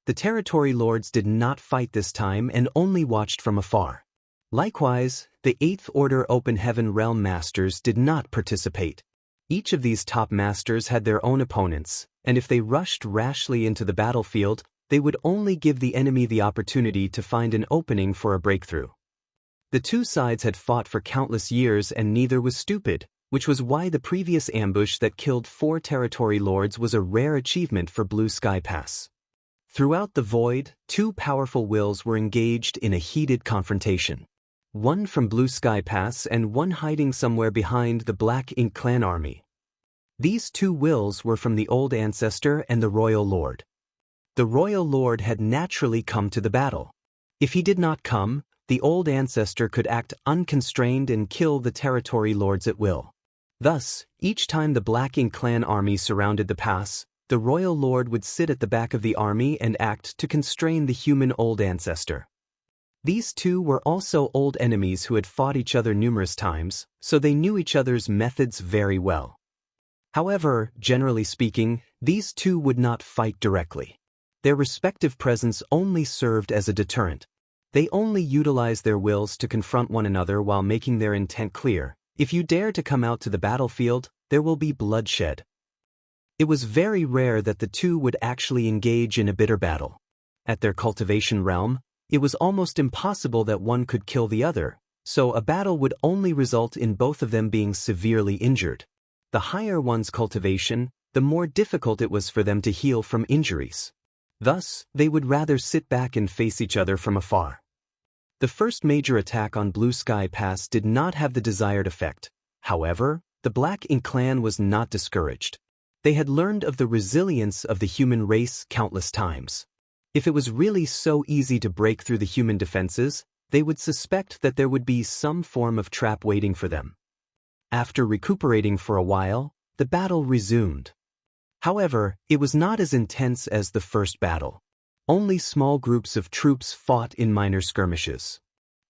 The territory lords did not fight this time and only watched from afar. Likewise, the Eighth Order Open Heaven Realm Masters did not participate. Each of these top masters had their own opponents, and if they rushed rashly into the battlefield, they would only give the enemy the opportunity to find an opening for a breakthrough. The two sides had fought for countless years and neither was stupid, which was why the previous ambush that killed 4 territory lords was a rare achievement for Blue Sky Pass. Throughout the void, 2 powerful wills were engaged in a heated confrontation. One from Blue Sky Pass and one hiding somewhere behind the Black Ink clan army. These 2 wills were from the Old Ancestor and the Royal Lord. The Royal Lord had naturally come to the battle. If he did not come, the Old Ancestor could act unconstrained and kill the territory lords at will. Thus, each time the Black Ink clan army surrounded the pass, the Royal Lord would sit at the back of the army and act to constrain the human Old Ancestor. These two were also old enemies who had fought each other numerous times, so they knew each other's methods very well. However, generally speaking, these two would not fight directly. Their respective presence only served as a deterrent. They only utilized their wills to confront one another while making their intent clear. If you dare to come out to the battlefield, there will be bloodshed. It was very rare that the two would actually engage in a bitter battle. At their cultivation realm, it was almost impossible that one could kill the other, so a battle would only result in both of them being severely injured. The higher one's cultivation, the more difficult it was for them to heal from injuries. Thus, they would rather sit back and face each other from afar. The first major attack on Blue Sky Pass did not have the desired effect. However, the Black Ink clan was not discouraged. They had learned of the resilience of the human race countless times. If it was really so easy to break through the human defenses, they would suspect that there would be some form of trap waiting for them. After recuperating for a while, the battle resumed. However, it was not as intense as the first battle. Only small groups of troops fought in minor skirmishes.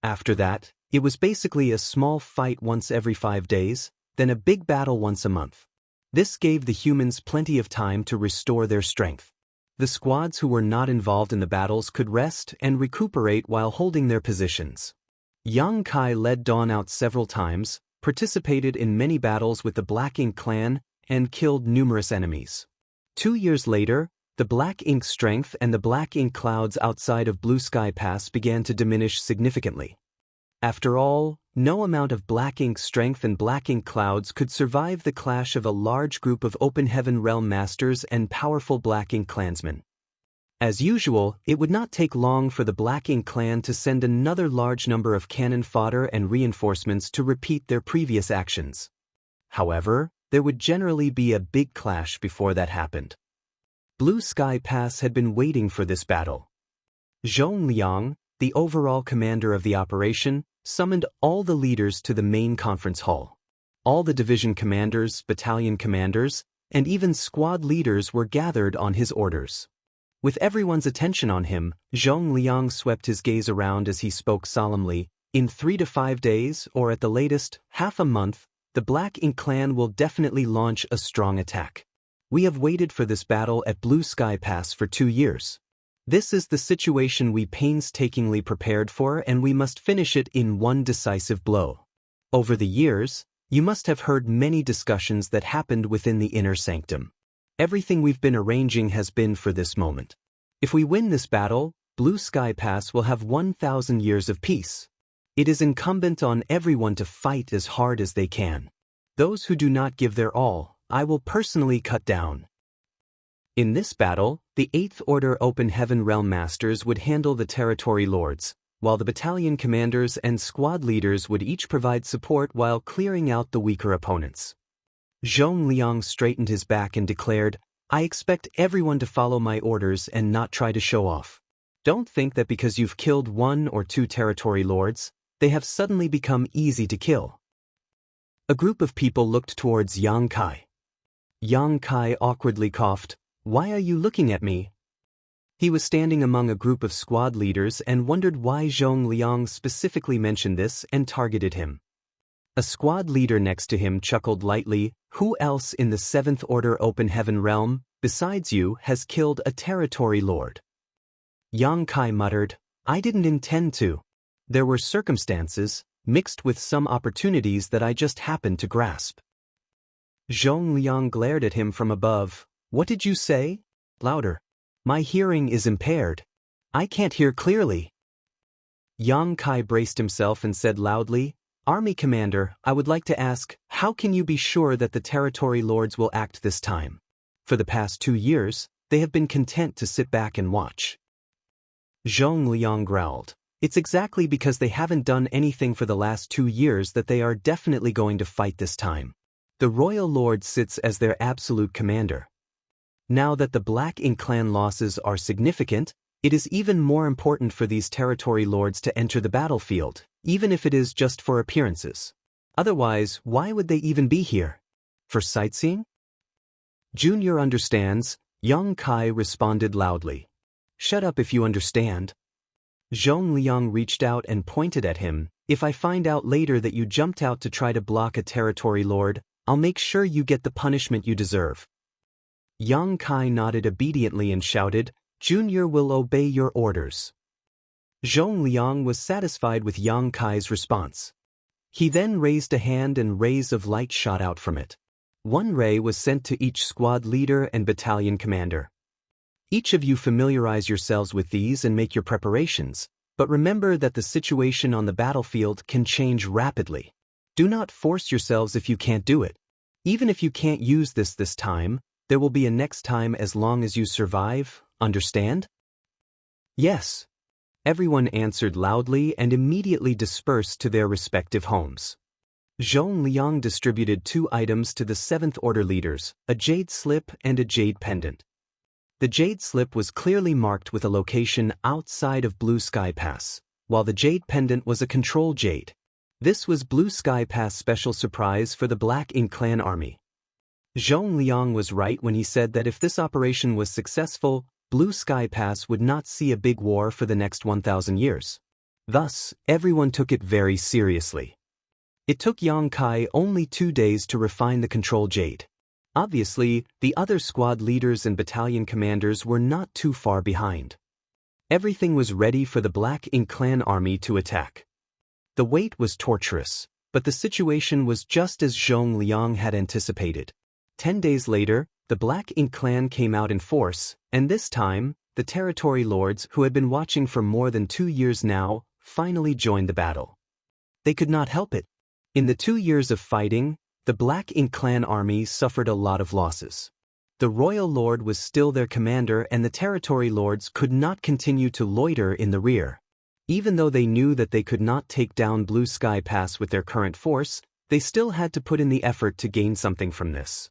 After that, it was basically a small fight once every 5 days, then a big battle once a month. This gave the humans plenty of time to restore their strength. The squads who were not involved in the battles could rest and recuperate while holding their positions. Yang Kai led Dawn out several times, participated in many battles with the Black Ink clan, and killed numerous enemies. 2 years later, the Black Ink strength and the Black Ink clouds outside of Blue Sky Pass began to diminish significantly. After all, no amount of Black Ink strength and Black Ink clouds could survive the clash of a large group of Open Heaven Realm Masters and powerful Black Ink clansmen. As usual, it would not take long for the Black Ink clan to send another large number of cannon fodder and reinforcements to repeat their previous actions. However, there would generally be a big clash before that happened. Blue Sky Pass had been waiting for this battle. Zhong Liang, the overall commander of the operation, summoned all the leaders to the main conference hall. All the division commanders, battalion commanders, and even squad leaders were gathered on his orders. With everyone's attention on him, Zhong Liang swept his gaze around as he spoke solemnly. In 3 to 5 days, or at the latest, half a month, the Black Ink clan will definitely launch a strong attack. We have waited for this battle at Blue Sky Pass for 2 years. This is the situation we painstakingly prepared for, and we must finish it in one decisive blow. Over the years, You must have heard many discussions that happened within the inner sanctum. Everything we've been arranging has been for this moment. If we win this battle, Blue Sky Pass will have 1,000 years of peace. It is incumbent on everyone to fight as hard as they can. Those who do not give their all, I will personally cut down. In this battle, the 8th Order Open Heaven Realm Masters would handle the territory lords, while the battalion commanders and squad leaders would each provide support while clearing out the weaker opponents. Zhong Liang straightened his back and declared, I expect everyone to follow my orders and not try to show off. Don't think that because you've killed 1 or 2 territory lords, they have suddenly become easy to kill. A group of people looked towards Yang Kai. Yang Kai awkwardly coughed, Why are you looking at me? He was standing among a group of squad leaders and wondered why Zhong Liang specifically mentioned this and targeted him. A squad leader next to him chuckled lightly, Who else in the 7th Order Open Heaven Realm, besides you, has killed a territory lord? Yang Kai muttered, I didn't intend to. There were circumstances, mixed with some opportunities that I just happened to grasp. Zhong Liang glared at him from above. What did you say? Louder. My hearing is impaired. I can't hear clearly. Yang Kai braced himself and said loudly, Army Commander, I would like to ask, how can you be sure that the territory lords will act this time? For the past 2 years, they have been content to sit back and watch. Zhong Liang growled, It's exactly because they haven't done anything for the last 2 years that they are definitely going to fight this time. The Royal Lord sits as their absolute commander. Now that the Black Ink clan losses are significant, it is even more important for these territory lords to enter the battlefield, even if it is just for appearances. Otherwise, why would they even be here? For sightseeing? Junior understands, Yang Kai responded loudly. Shut up if you understand. Zhong Liang reached out and pointed at him, If I find out later that you jumped out to try to block a territory lord, I'll make sure you get the punishment you deserve. Yang Kai nodded obediently and shouted, Junior will obey your orders. Zhong Liang was satisfied with Yang Kai's response. He then raised a hand and rays of light shot out from it. One ray was sent to each squad leader and battalion commander. Each of you familiarize yourselves with these and make your preparations, but remember that the situation on the battlefield can change rapidly. Do not force yourselves if you can't do it. Even if you can't use this time, there will be a next time as long as you survive, understand? Yes. Everyone answered loudly and immediately dispersed to their respective homes. Zhong Liang distributed 2 items to the 7th Order leaders, a jade slip and a jade pendant. The jade slip was clearly marked with a location outside of Blue Sky Pass, while the jade pendant was a control jade. This was Blue Sky Pass special surprise for the Black Ink clan army. Zhong Liang was right when he said that if this operation was successful, Blue Sky Pass would not see a big war for the next 1,000 years. Thus, everyone took it very seriously. It took Yang Kai only 2 days to refine the control jade. Obviously, the other squad leaders and battalion commanders were not too far behind. Everything was ready for the Black Ink clan army to attack. The wait was torturous, but the situation was just as Zhong Liang had anticipated. 10 days later, the Black Ink clan came out in force, and this time, the territory lords who had been watching for more than 2 years now, finally joined the battle. They could not help it. In the 2 years of fighting, the Black Ink clan army suffered a lot of losses. The Royal Lord was still their commander and the territory lords could not continue to loiter in the rear. Even though they knew that they could not take down Blue Sky Pass with their current force, they still had to put in the effort to gain something from this.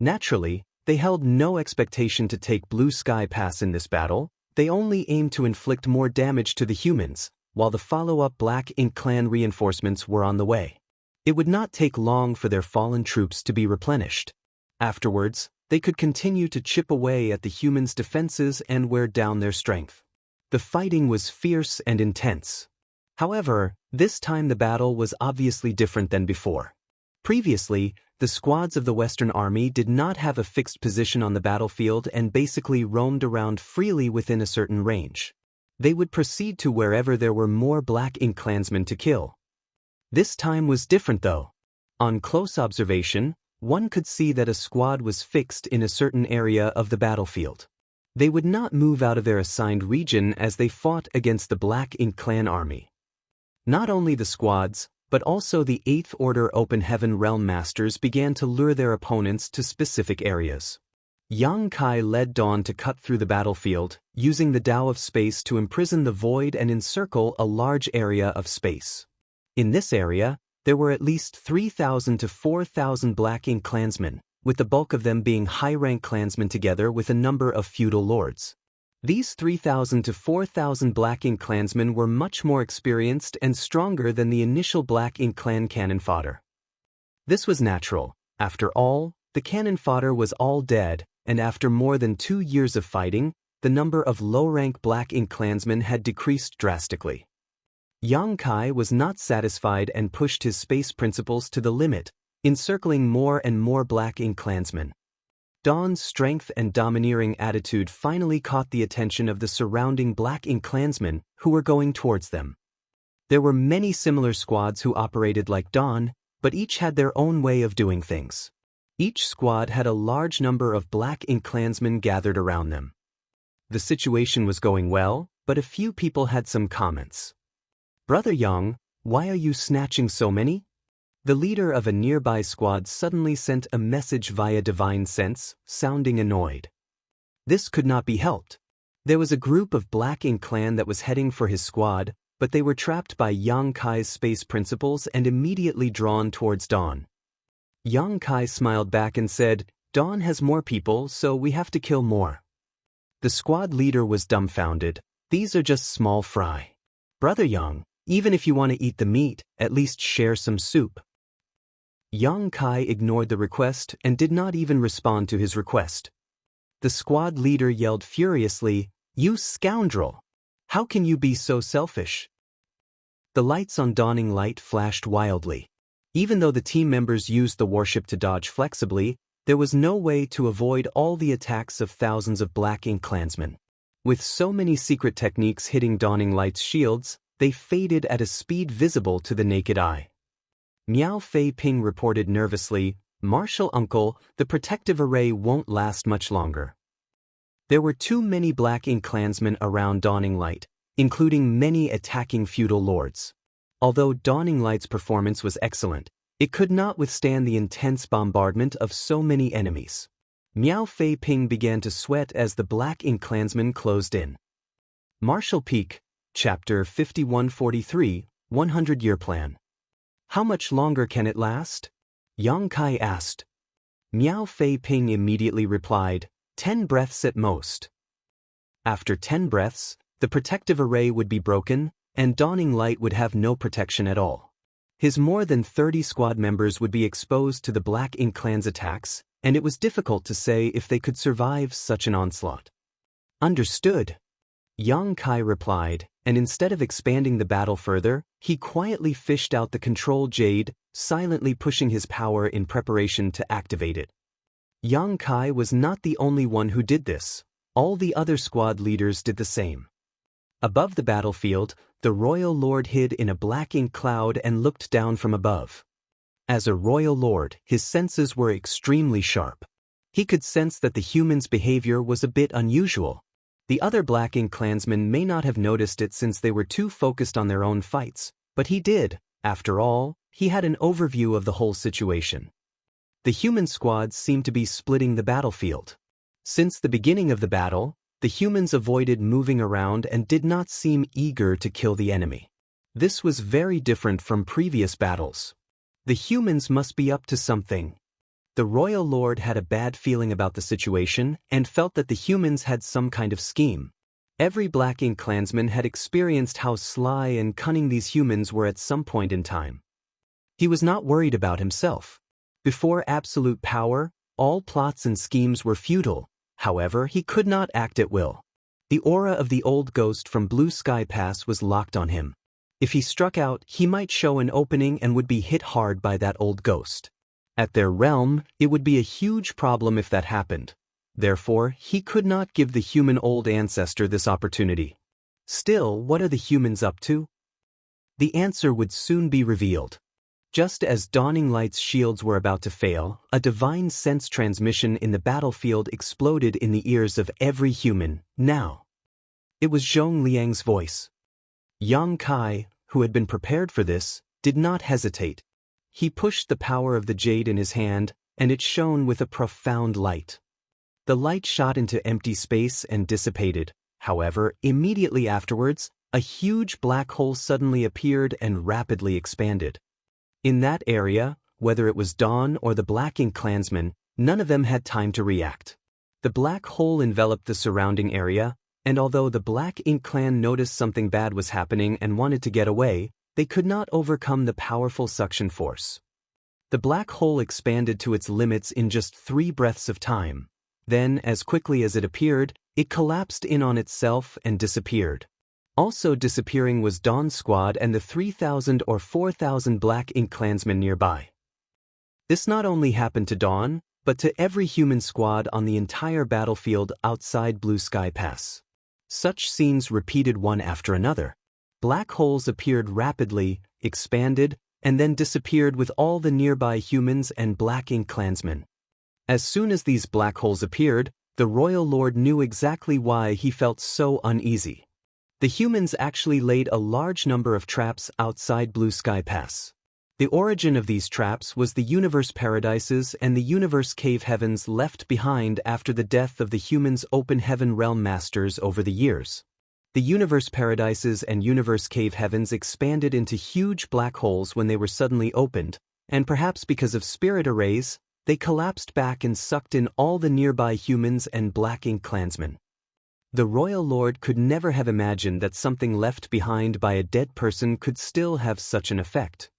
Naturally, they held no expectation to take Blue Sky Pass in this battle, they only aimed to inflict more damage to the humans, while the follow-up Black Ink clan reinforcements were on the way. It would not take long for their fallen troops to be replenished. Afterwards, they could continue to chip away at the humans' defenses and wear down their strength. The fighting was fierce and intense. However, this time the battle was obviously different than before. Previously, the squads of the Western Army did not have a fixed position on the battlefield and basically roamed around freely within a certain range. They would proceed to wherever there were more Black Ink clansmen to kill. This time was different though. On close observation, one could see that a squad was fixed in a certain area of the battlefield. They would not move out of their assigned region as they fought against the Black Ink Clan army. Not only the squads, but also the 8th Order Open Heaven Realm Masters began to lure their opponents to specific areas. Yang Kai led Dawn to cut through the battlefield, using the Tao of Space to imprison the void and encircle a large area of space. In this area, there were at least 3,000 to 4,000 Black Ink clansmen, with the bulk of them being high-rank clansmen together with a number of feudal lords. These 3,000 to 4,000 Black Ink clansmen were much more experienced and stronger than the initial Black Ink clan cannon fodder. This was natural. After all, the cannon fodder was all dead, and after more than 2 years of fighting, the number of low-rank Black Ink clansmen had decreased drastically. Yang Kai was not satisfied and pushed his space principles to the limit, encircling more and more Black Ink clansmen. Dawn's strength and domineering attitude finally caught the attention of the surrounding Black Ink clansmen who were going towards them. There were many similar squads who operated like Dawn, but each had their own way of doing things. Each squad had a large number of Black Ink clansmen gathered around them. The situation was going well, but a few people had some comments. "Brother Yang, why are you snatching so many?" The leader of a nearby squad suddenly sent a message via divine sense, sounding annoyed. This could not be helped. There was a group of Black Ink clan that was heading for his squad, but they were trapped by Yang Kai's space principles and immediately drawn towards Dawn. Yang Kai smiled back and said, "Dawn has more people, so we have to kill more." The squad leader was dumbfounded. "These are just small fry. Brother Yang, even if you want to eat the meat, at least share some soup." Yang Kai ignored the request and did not even respond to his request. The squad leader yelled furiously, "You scoundrel! How can you be so selfish?" The lights on Dawning Light flashed wildly. Even though the team members used the warship to dodge flexibly, there was no way to avoid all the attacks of thousands of Black Ink clansmen. With so many secret techniques hitting Dawning Light's shields, they faded at a speed visible to the naked eye. Miao Fei Ping reported nervously, "Martial Uncle, the protective array won't last much longer." There were too many Black Ink clansmen around Dawning Light, including many attacking feudal lords. Although Dawning Light's performance was excellent, it could not withstand the intense bombardment of so many enemies. Miao Fei Ping began to sweat as the Black Ink clansmen closed in. Martial Peak, Chapter 5143, 100-Year Plan. "How much longer can it last?" Yang Kai asked. Miao Fei Ping immediately replied, 10 breaths at most. After 10 breaths, the protective array would be broken, and Dawning Light would have no protection at all. His more than 30 squad members would be exposed to the Black Ink clan's attacks, and it was difficult to say if they could survive such an onslaught. "Understood," Yang Kai replied, and instead of expanding the battle further, he quietly fished out the control jade, silently pushing his power in preparation to activate it. Yang Kai was not the only one who did this. All the other squad leaders did the same. Above the battlefield, the royal lord hid in a Black Ink cloud and looked down from above. As a royal lord, his senses were extremely sharp. He could sense that the human's behavior was a bit unusual. The other Black Ink clansmen may not have noticed it since they were too focused on their own fights, but he did. After all, he had an overview of the whole situation. The human squads seemed to be splitting the battlefield. Since the beginning of the battle, the humans avoided moving around and did not seem eager to kill the enemy. This was very different from previous battles. The humans must be up to something. The royal lord had a bad feeling about the situation and felt that the humans had some kind of scheme. Every Black Ink clansman had experienced how sly and cunning these humans were at some point in time. He was not worried about himself. Before absolute power, all plots and schemes were futile. However, he could not act at will. The aura of the old ghost from Blue Sky Pass was locked on him. If he struck out, he might show an opening and would be hit hard by that old ghost. At their realm, it would be a huge problem if that happened. Therefore, he could not give the human old ancestor this opportunity. Still, what are the humans up to? The answer would soon be revealed. Just as Dawning Light's shields were about to fail, a divine sense transmission in the battlefield exploded in the ears of every human. Now. It was Zhong Liang's voice. Yang Kai, who had been prepared for this, did not hesitate. He pushed the power of the jade in his hand, and it shone with a profound light. The light shot into empty space and dissipated. However, immediately afterwards, a huge black hole suddenly appeared and rapidly expanded. In that area, whether it was Dawn or the Black Ink Clansmen, none of them had time to react. The black hole enveloped the surrounding area, and although the Black Ink Clan noticed something bad was happening and wanted to get away, they could not overcome the powerful suction force. The black hole expanded to its limits in just 3 breaths of time. Then, as quickly as it appeared, it collapsed in on itself and disappeared. Also disappearing was Dawn's squad and the 3,000 or 4,000 Black Ink Clansmen nearby. This not only happened to Dawn, but to every human squad on the entire battlefield outside Blue Sky Pass. Such scenes repeated one after another. Black holes appeared rapidly, expanded, and then disappeared with all the nearby humans and Black Ink Clansmen. As soon as these black holes appeared, the Royal Lord knew exactly why he felt so uneasy. The humans actually laid a large number of traps outside Blue Sky Pass. The origin of these traps was the universe paradises and the universe cave heavens left behind after the death of the humans' open heaven realm masters over the years. The universe paradises and universe cave heavens expanded into huge black holes when they were suddenly opened, and perhaps because of spirit arrays, they collapsed back and sucked in all the nearby humans and Black Ink Clansmen. The Royal Lord could never have imagined that something left behind by a dead person could still have such an effect.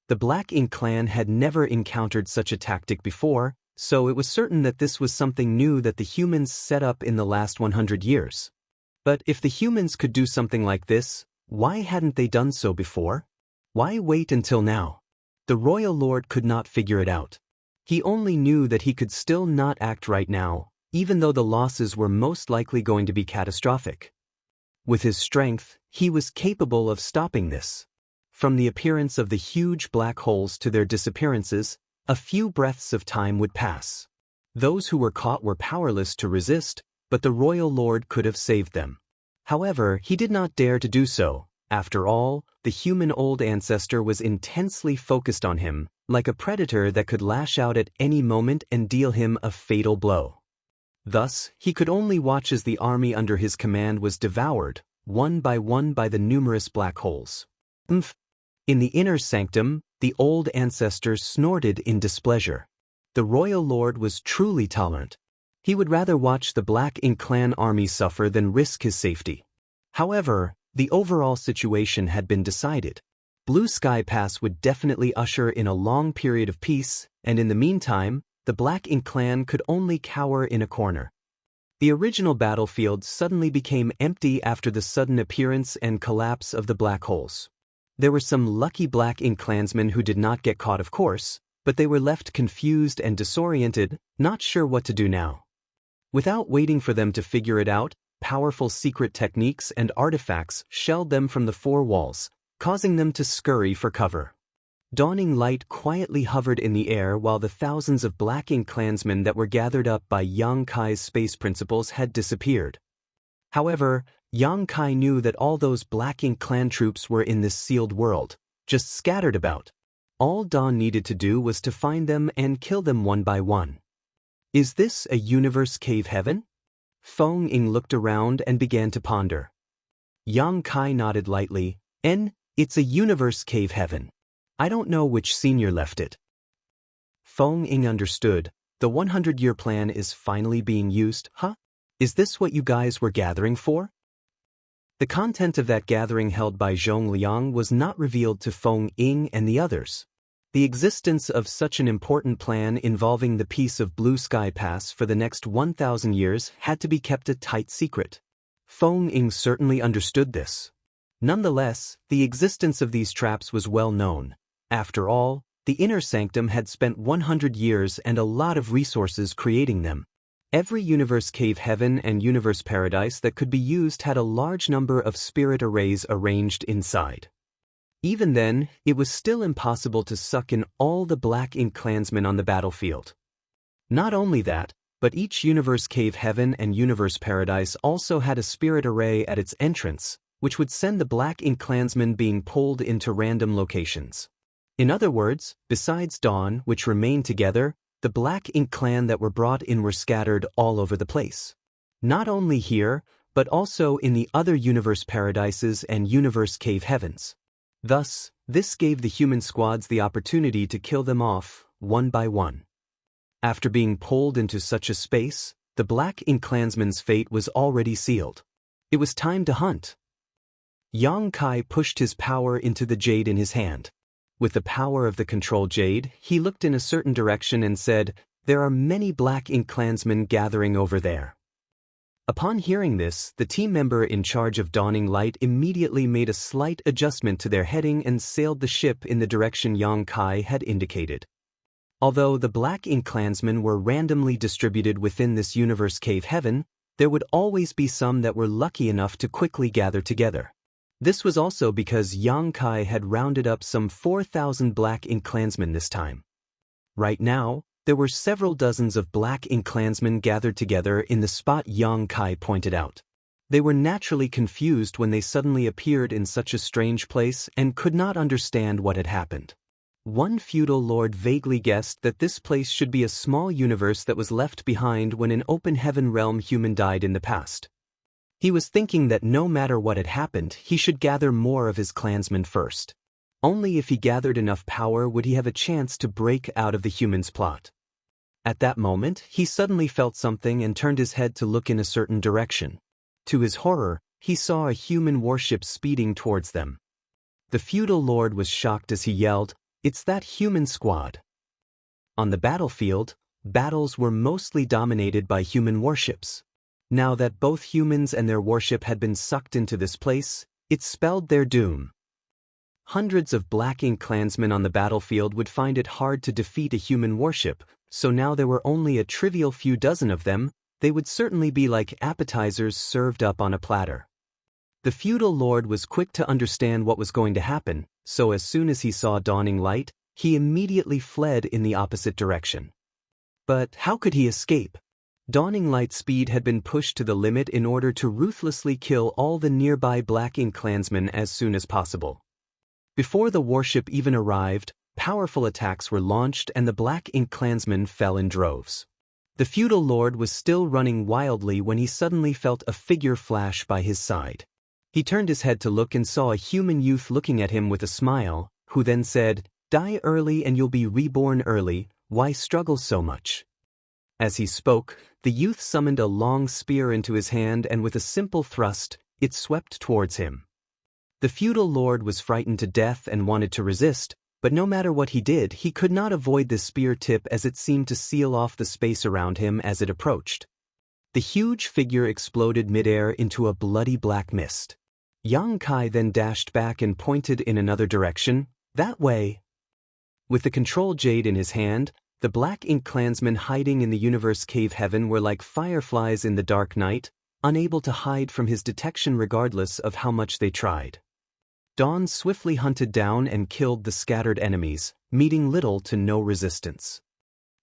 The Black Ink Clan had never encountered such a tactic before, so it was certain that this was something new that the humans set up in the last 100 years. But if the humans could do something like this, why hadn't they done so before? Why wait until now? The Royal Lord could not figure it out. He only knew that he could still not act right now, even though the losses were most likely going to be catastrophic. With his strength, he was capable of stopping this. From the appearance of the huge black holes to their disappearances, a few breaths of time would pass. Those who were caught were powerless to resist, but the Royal Lord could have saved them. However, he did not dare to do so. After all, the human old ancestor was intensely focused on him, like a predator that could lash out at any moment and deal him a fatal blow. Thus, he could only watch as the army under his command was devoured, one by the numerous black holes. In the inner sanctum, the old ancestor snorted in displeasure. The Royal Lord was truly tolerant. He would rather watch the Black Ink Clan army suffer than risk his safety. However, the overall situation had been decided. Blue Sky Pass would definitely usher in a long period of peace, and in the meantime, the Black Ink Clan could only cower in a corner. The original battlefield suddenly became empty after the sudden appearance and collapse of the black holes. There were some lucky Black Ink Clansmen who did not get caught, of course, but they were left confused and disoriented, not sure what to do now. Without waiting for them to figure it out, powerful secret techniques and artifacts shelled them from the 4 walls, causing them to scurry for cover. Dawning Light quietly hovered in the air while the thousands of Black Ink Clansmen that were gathered up by Yang Kai's space principles had disappeared. However, Yang Kai knew that all those Black Ink Clan troops were in this sealed world, just scattered about. All Dawn needed to do was to find them and kill them one by one. Is this a universe cave heaven? Feng Ying looked around and began to ponder. Yang Kai nodded lightly. It's a universe cave heaven. I don't know which senior left it. Feng Ying understood. The 100-year plan is finally being used, huh? Is this what you guys were gathering for? The content of that gathering held by Zhong Liang was not revealed to Feng Ying and the others. The existence of such an important plan involving the peace of Blue Sky Pass for the next 1,000 years had to be kept a tight secret. Feng Ying certainly understood this. Nonetheless, the existence of these traps was well known. After all, the inner sanctum had spent 100 years and a lot of resources creating them. Every universe cave heaven and universe paradise that could be used had a large number of spirit arrays arranged inside. Even then, it was still impossible to suck in all the Black Ink clansmen on the battlefield. Not only that, but each Universe Cave Heaven and Universe Paradise also had a spirit array at its entrance, which would send the Black Ink clansmen being pulled into random locations. In other words, besides Dawn, which remained together, the Black Ink clan that were brought in were scattered all over the place. Not only here, but also in the other Universe Paradises and Universe Cave Heavens. Thus, this gave the human squads the opportunity to kill them off, one by one. After being pulled into such a space, the Black Ink clansman's fate was already sealed. It was time to hunt. Yang Kai pushed his power into the jade in his hand. With the power of the control jade, he looked in a certain direction and said, "There are many Black Ink clansmen gathering over there." Upon hearing this, the team member in charge of Dawning Light immediately made a slight adjustment to their heading and sailed the ship in the direction Yang Kai had indicated. Although the Black Ink clansmen were randomly distributed within this Universe Cave Heaven, there would always be some that were lucky enough to quickly gather together. This was also because Yang Kai had rounded up some 4,000 Black Ink clansmen this time. Right now, there were several dozens of Black Ink clansmen gathered together in the spot Yang Kai pointed out. They were naturally confused when they suddenly appeared in such a strange place and could not understand what had happened. One feudal lord vaguely guessed that this place should be a small universe that was left behind when an open heaven realm human died in the past. He was thinking that no matter what had happened, he should gather more of his clansmen first. Only if he gathered enough power would he have a chance to break out of the humans' plot. At that moment, he suddenly felt something and turned his head to look in a certain direction. To his horror, he saw a human warship speeding towards them. The feudal lord was shocked as he yelled, "It's that human squad." On the battlefield, battles were mostly dominated by human warships. Now that both humans and their warship had been sucked into this place, it spelled their doom. Hundreds of Black Ink clansmen on the battlefield would find it hard to defeat a human warship, so now there were only a trivial few dozen of them. They would certainly be like appetizers served up on a platter. The feudal lord was quick to understand what was going to happen, so as soon as he saw Dawning Light, he immediately fled in the opposite direction. But how could he escape? Dawning Light's speed had been pushed to the limit in order to ruthlessly kill all the nearby Black Ink clansmen as soon as possible. Before the warship even arrived, powerful attacks were launched and the Black Ink clansmen fell in droves. The feudal lord was still running wildly when he suddenly felt a figure flash by his side. He turned his head to look and saw a human youth looking at him with a smile, who then said, "Die early and you'll be reborn early, why struggle so much?" As he spoke, the youth summoned a long spear into his hand and with a simple thrust, it swept towards him. The feudal lord was frightened to death and wanted to resist, but no matter what he did, he could not avoid the spear tip as it seemed to seal off the space around him as it approached. The huge figure exploded midair into a bloody black mist. Yang Kai then dashed back and pointed in another direction, "That way." With the control jade in his hand, the Black Ink clansmen hiding in the Universe Cave Heaven were like fireflies in the dark night, unable to hide from his detection regardless of how much they tried. Dawn swiftly hunted down and killed the scattered enemies, meeting little to no resistance.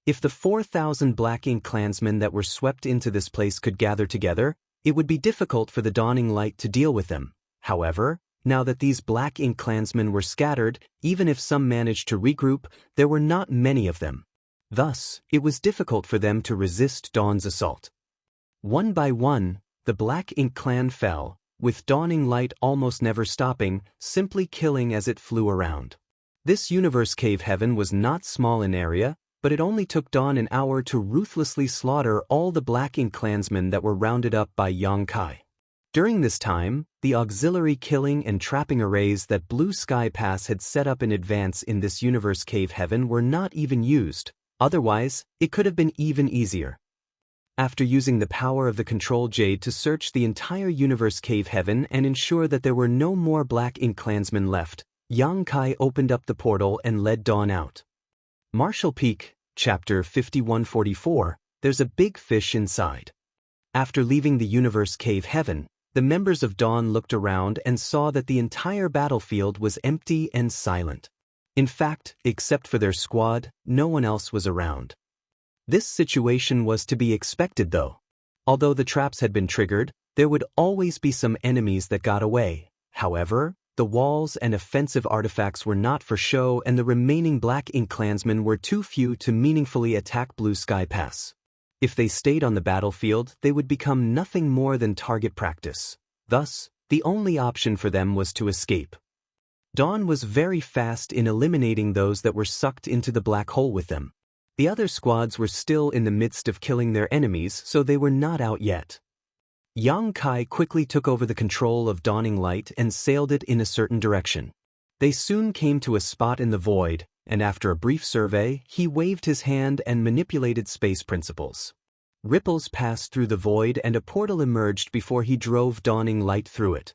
If the 4,000 Black Ink clansmen that were swept into this place could gather together, it would be difficult for the Dawning Light to deal with them. However, now that these Black Ink clansmen were scattered, even if some managed to regroup, there were not many of them. Thus, it was difficult for them to resist Dawn's assault. One by one, the Black Ink clan fell, with Dawning Light almost never stopping, simply killing as it flew around. This Universe Cave Heaven was not small in area, but it only took Dawn an hour to ruthlessly slaughter all the Black Ink clansmen that were rounded up by Yang Kai. During this time, the auxiliary killing and trapping arrays that Blue Sky Pass had set up in advance in this Universe Cave Heaven were not even used, otherwise, it could have been even easier. After using the power of the control jade to search the entire Universe Cave Heaven and ensure that there were no more Black Ink clansmen left, Yang Kai opened up the portal and led Dawn out. Marshall Peak, Chapter 5144, there's a big fish inside. After leaving the Universe Cave Heaven, The members of Dawn looked around and saw that the entire battlefield was empty and silent. In fact, except for their squad, no one else was around. This situation was to be expected though. Although the traps had been triggered, there would always be some enemies that got away. However, the walls and offensive artifacts were not for show, and the remaining Black Ink clansmen were too few to meaningfully attack Blue Sky Pass. If they stayed on the battlefield, they would become nothing more than target practice. Thus, the only option for them was to escape. Dawn was very fast in eliminating those that were sucked into the black hole with them. The other squads were still in the midst of killing their enemies, so they were not out yet. Yang Kai quickly took over the control of Dawning Light and sailed it in a certain direction. They soon came to a spot in the void, and after a brief survey, he waved his hand and manipulated space principles. Ripples passed through the void and a portal emerged before he drove Dawning Light through it.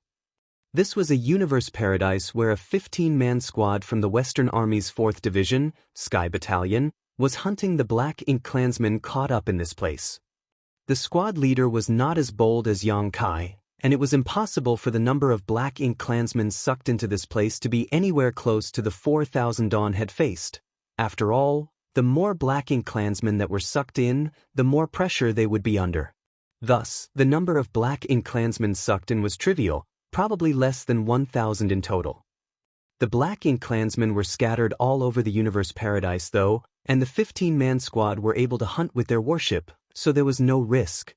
This was a universe paradise where a 15-man squad from the Western Army's 4th Division, Sky Battalion, was hunting the Black Ink clansmen caught up in this place. The squad leader was not as bold as Yang Kai, and it was impossible for the number of Black Ink clansmen sucked into this place to be anywhere close to the 4,000 Dawn had faced. After all, the more Black Ink clansmen that were sucked in, the more pressure they would be under. Thus, the number of Black Ink clansmen sucked in was trivial, probably less than 1,000 in total. The Black Ink clansmen were scattered all over the universe paradise though, and the 15-man squad were able to hunt with their warship, so there was no risk.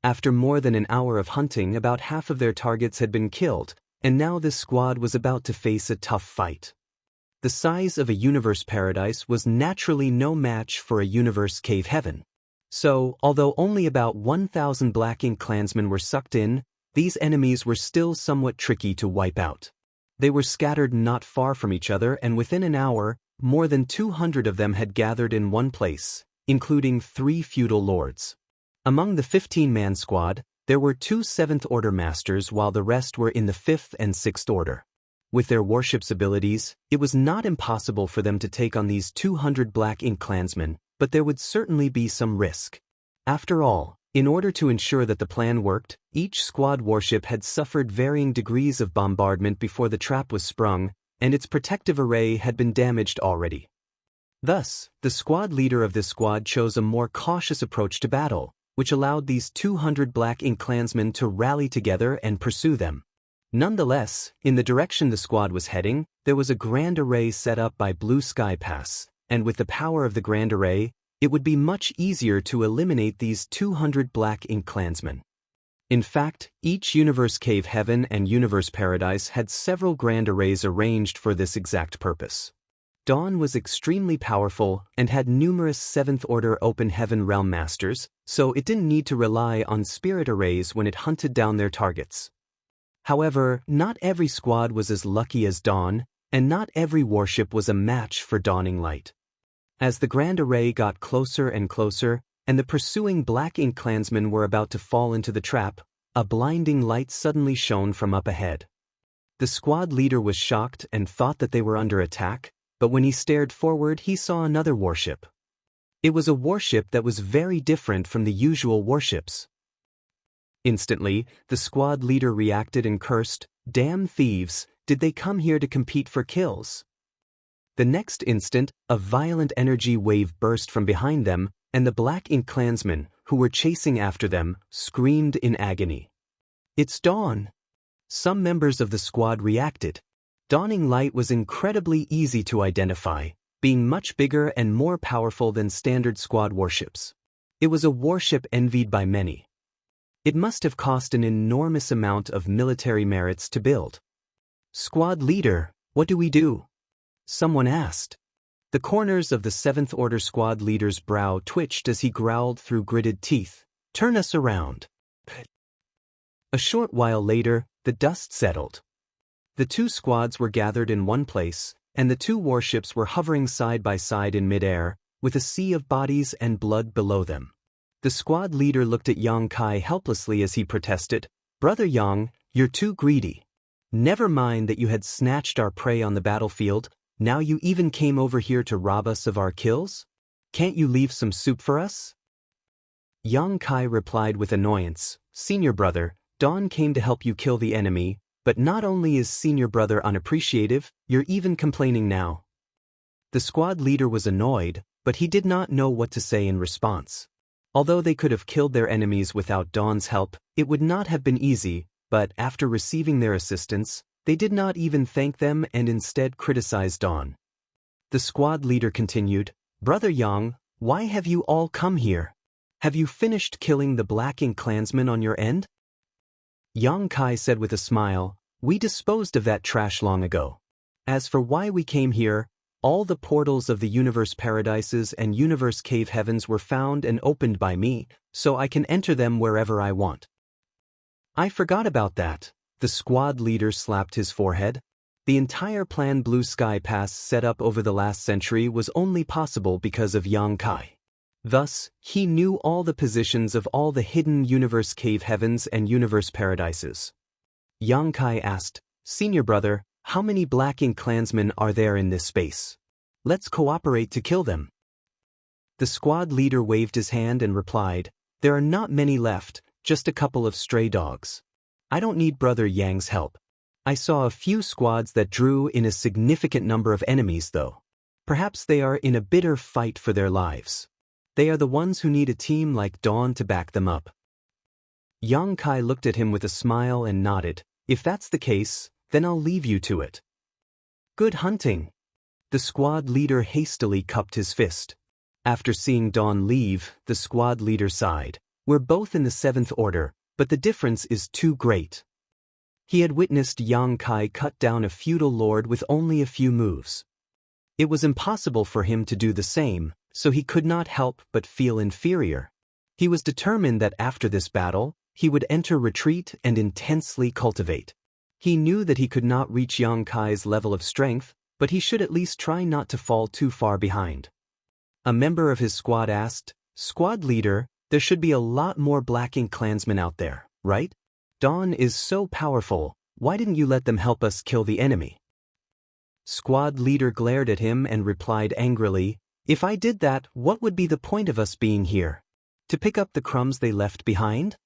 After more than an hour of hunting, about half of their targets had been killed, and now this squad was about to face a tough fight. The size of a universe paradise was naturally no match for a universe cave heaven. So, although only about 1,000 Black Ink clansmen were sucked in, these enemies were still somewhat tricky to wipe out. They were scattered not far from each other, and within an hour, more than 200 of them had gathered in one place, including 3 feudal lords. Among the 15-man squad, there were 2 7th Order masters while the rest were in the 5th and 6th Order. With their warship's abilities, it was not impossible for them to take on these 200 Black Ink clansmen, but there would certainly be some risk. After all, in order to ensure that the plan worked, each squad warship had suffered varying degrees of bombardment before the trap was sprung, and its protective array had been damaged already. Thus, the squad leader of this squad chose a more cautious approach to battle, which allowed these 200 Black Ink clansmen to rally together and pursue them. Nonetheless, in the direction the squad was heading, there was a grand array set up by Blue Sky Pass, and with the power of the grand array, it would be much easier to eliminate these 200 Black Ink clansmen. In fact, each universe cave heaven and universe paradise had several grand arrays arranged for this exact purpose. Dawn was extremely powerful and had numerous 7th Order Open Heaven Realm Masters, so it didn't need to rely on spirit arrays when it hunted down their targets. However, not every squad was as lucky as Dawn, and not every warship was a match for Dawning Light. As the grand array got closer and closer, and the pursuing Black Ink clansmen were about to fall into the trap, a blinding light suddenly shone from up ahead. The squad leader was shocked and thought that they were under attack, but when he stared forward he saw another warship. It was a warship that was very different from the usual warships. Instantly, the squad leader reacted and cursed, "Damn thieves, did they come here to compete for kills?" The next instant, a violent energy wave burst from behind them, and the Black Ink clansmen, who were chasing after them, screamed in agony. "It's Dawn!" Some members of the squad reacted. Dawning Light was incredibly easy to identify, being much bigger and more powerful than standard squad warships. It was a warship envied by many. It must have cost an enormous amount of military merits to build. "Squad leader, what do we do?" someone asked. The corners of the 7th Order squad leader's brow twitched as he growled through gritted teeth. "Turn us around." A short while later, the dust settled. The 2 squads were gathered in one place, and the 2 warships were hovering side by side in midair, with a sea of bodies and blood below them. The squad leader looked at Yang Kai helplessly as he protested, "Brother Yang, you're too greedy. Never mind that you had snatched our prey on the battlefield, now you even came over here to rob us of our kills? Can't you leave some soup for us?" Yang Kai replied with annoyance, "Senior brother, Dawn came to help you kill the enemy, but not only is senior brother unappreciative, you're even complaining now." The squad leader was annoyed, but he did not know what to say in response. Although they could have killed their enemies without Dawn's help, it would not have been easy, but after receiving their assistance, they did not even thank them and instead criticized Dawn. The squad leader continued, "Brother Yang, why have you all come here? Have you finished killing the Black Ink clansmen on your end?" Yang Kai said with a smile, "We disposed of that trash long ago. As for why we came here, all the portals of the universe paradises and universe cave heavens were found and opened by me, so I can enter them wherever I want." "I forgot about that." The squad leader slapped his forehead. The entire Plan Blue Sky Pass set up over the last century was only possible because of Yang Kai. Thus, he knew all the positions of all the hidden universe cave heavens and universe paradises. Yang Kai asked, "Senior brother, how many Black Ink clansmen are there in this space? Let's cooperate to kill them." The squad leader waved his hand and replied, "There are not many left, just a couple of stray dogs. I don't need Brother Yang's help. I saw a few squads that drew in a significant number of enemies though. Perhaps they are in a bitter fight for their lives. They are the ones who need a team like Dawn to back them up." Yang Kai looked at him with a smile and nodded, "If that's the case, then I'll leave you to it." "Good hunting." The squad leader hastily cupped his fist. After seeing Dawn leave, the squad leader sighed. "We're both in the 7th Order, but the difference is too great." He had witnessed Yang Kai cut down a feudal lord with only a few moves. It was impossible for him to do the same, so he could not help but feel inferior. He was determined that after this battle, he would enter retreat and intensely cultivate. He knew that he could not reach Yang Kai's level of strength, but he should at least try not to fall too far behind. A member of his squad asked, "Squad leader, there should be a lot more Black Ink clansmen out there, right? Dawn is so powerful, why didn't you let them help us kill the enemy?" Squad leader glared at him and replied angrily, "If I did that, what would be the point of us being here? To pick up the crumbs they left behind?"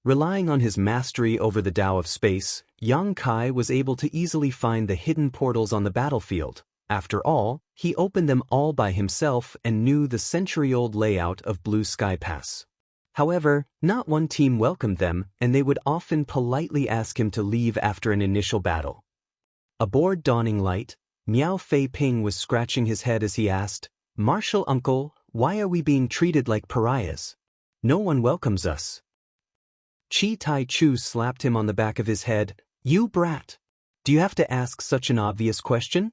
Relying on his mastery over the Tao of space, Yang Kai was able to easily find the hidden portals on the battlefield. After all, he opened them all by himself and knew the century-old layout of Blue Sky Pass. However, not one team welcomed them, and they would often politely ask him to leave after an initial battle. Aboard Dawning Light, Miao Fei Ping was scratching his head as he asked, "Marshal Uncle, why are we being treated like pariahs? No one welcomes us." Chi Tai Chu slapped him on the back of his head. "You brat! Do you have to ask such an obvious question?"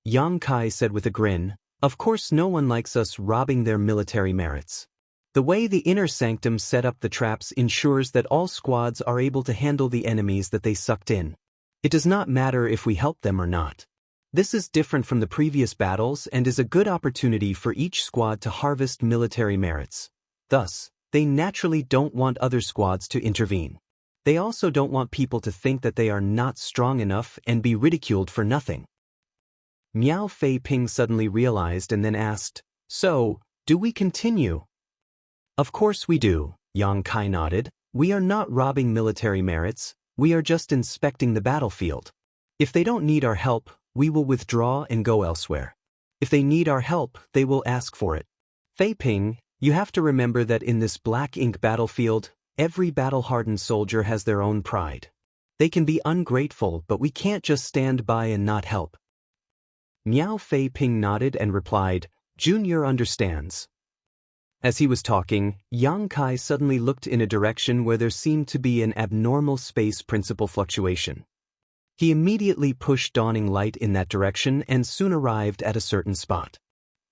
Yang Kai said with a grin, "Of course no one likes us robbing their military merits. The way the inner sanctum set up the traps ensures that all squads are able to handle the enemies that they sucked in. It does not matter if we help them or not. This is different from the previous battles and is a good opportunity for each squad to harvest military merits. Thus, they naturally don't want other squads to intervene. They also don't want people to think that they are not strong enough and be ridiculed for nothing." Miao Fei Ping suddenly realized and then asked, "So, do we continue?" "Of course we do," Yang Kai nodded. "We are not robbing military merits, we are just inspecting the battlefield. If they don't need our help, we will withdraw and go elsewhere. If they need our help, they will ask for it. Fei Ping, you have to remember that in this Black Ink battlefield, every battle-hardened soldier has their own pride. They can be ungrateful, but we can't just stand by and not help." Miao Fei Ping nodded and replied, "Junior understands." As he was talking, Yang Kai suddenly looked in a direction where there seemed to be an abnormal space principle fluctuation. He immediately pushed Dawning Light in that direction and soon arrived at a certain spot.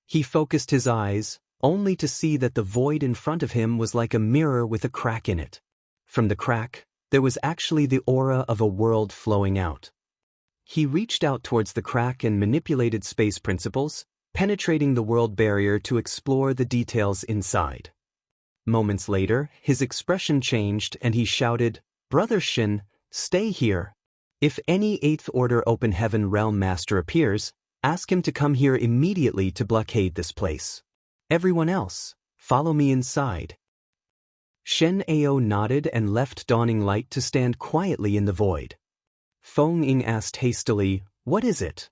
He focused his eyes, only to see that the void in front of him was like a mirror with a crack in it. From the crack, there was actually the aura of a world flowing out. He reached out towards the crack and manipulated space principles, penetrating the world barrier to explore the details inside. Moments later, his expression changed and he shouted, "Brother Shin, stay here. If any 8th Order Open Heaven Realm Master appears, ask him to come here immediately to blockade this place. Everyone else, follow me inside." Shen Ao nodded and left Dawning Light to stand quietly in the void. Feng Ying asked hastily, "What is it?"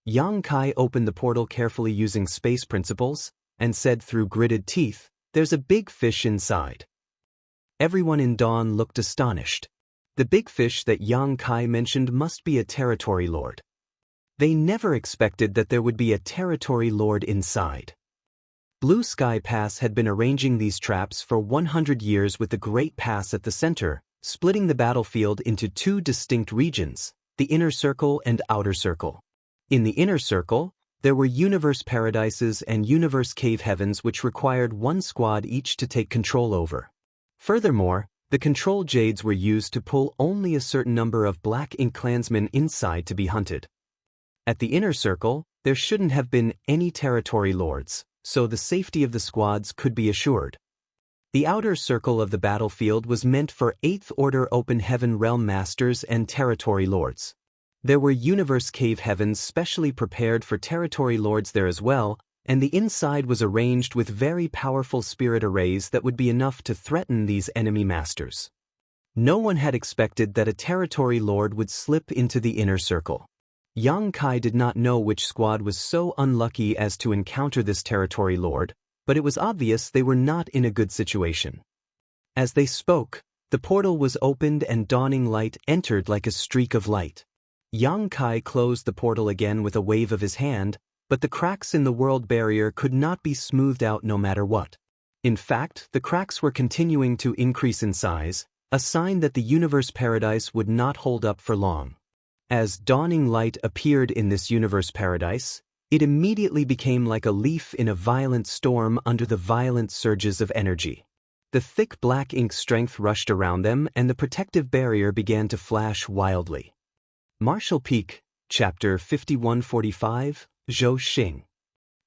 Yang Kai opened the portal carefully using space principles, and said through gritted teeth, "There's a big fish inside." Everyone in Dawn looked astonished. The big fish that Yang Kai mentioned must be a territory lord. They never expected that there would be a territory lord inside. Blue Sky Pass had been arranging these traps for 100 years with the Great Pass at the center, splitting the battlefield into two distinct regions, the Inner Circle and Outer Circle. In the Inner Circle, there were Universe Paradises and Universe Cave Heavens which required one squad each to take control over. Furthermore, the control jades were used to pull only a certain number of Black Ink clansmen inside to be hunted. At the Inner Circle, there shouldn't have been any territory lords, so the safety of the squads could be assured. The Outer Circle of the battlefield was meant for 8th Order Open Heaven Realm Masters and Territory Lords. There were Universe Cave Heavens specially prepared for Territory Lords there as well, and the inside was arranged with very powerful spirit arrays that would be enough to threaten these enemy masters. No one had expected that a Territory Lord would slip into the Inner Circle. Yang Kai did not know which squad was so unlucky as to encounter this Territory Lord, but it was obvious they were not in a good situation. As they spoke, the portal was opened and Dawning Light entered like a streak of light. Yang Kai closed the portal again with a wave of his hand, but the cracks in the world barrier could not be smoothed out no matter what. In fact, the cracks were continuing to increase in size, a sign that the Universe Paradise would not hold up for long. As Dawning Light appeared in this Universe Paradise, it immediately became like a leaf in a violent storm under the violent surges of energy. The thick black ink strength rushed around them and the protective barrier began to flash wildly. Martial Peak, Chapter 5145, Zhou Xing.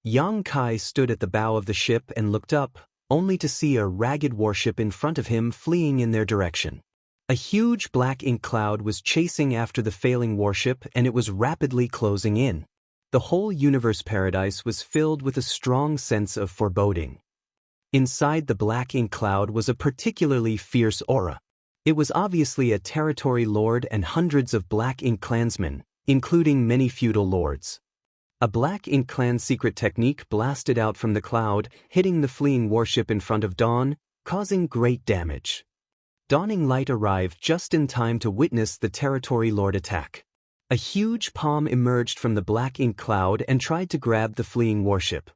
Yang Kai stood at the bow of the ship and looked up, only to see a ragged warship in front of him fleeing in their direction. A huge black ink cloud was chasing after the failing warship and it was rapidly closing in. The whole Universe Paradise was filled with a strong sense of foreboding. Inside the black ink cloud was a particularly fierce aura. It was obviously a territory lord and hundreds of Black Ink clansmen, including many feudal lords. A Black Ink clan secret technique blasted out from the cloud, hitting the fleeing warship in front of Dawn, causing great damage. Dawning Light arrived just in time to witness the territory lord attack. A huge palm emerged from the Black Ink cloud and tried to grab the fleeing warship.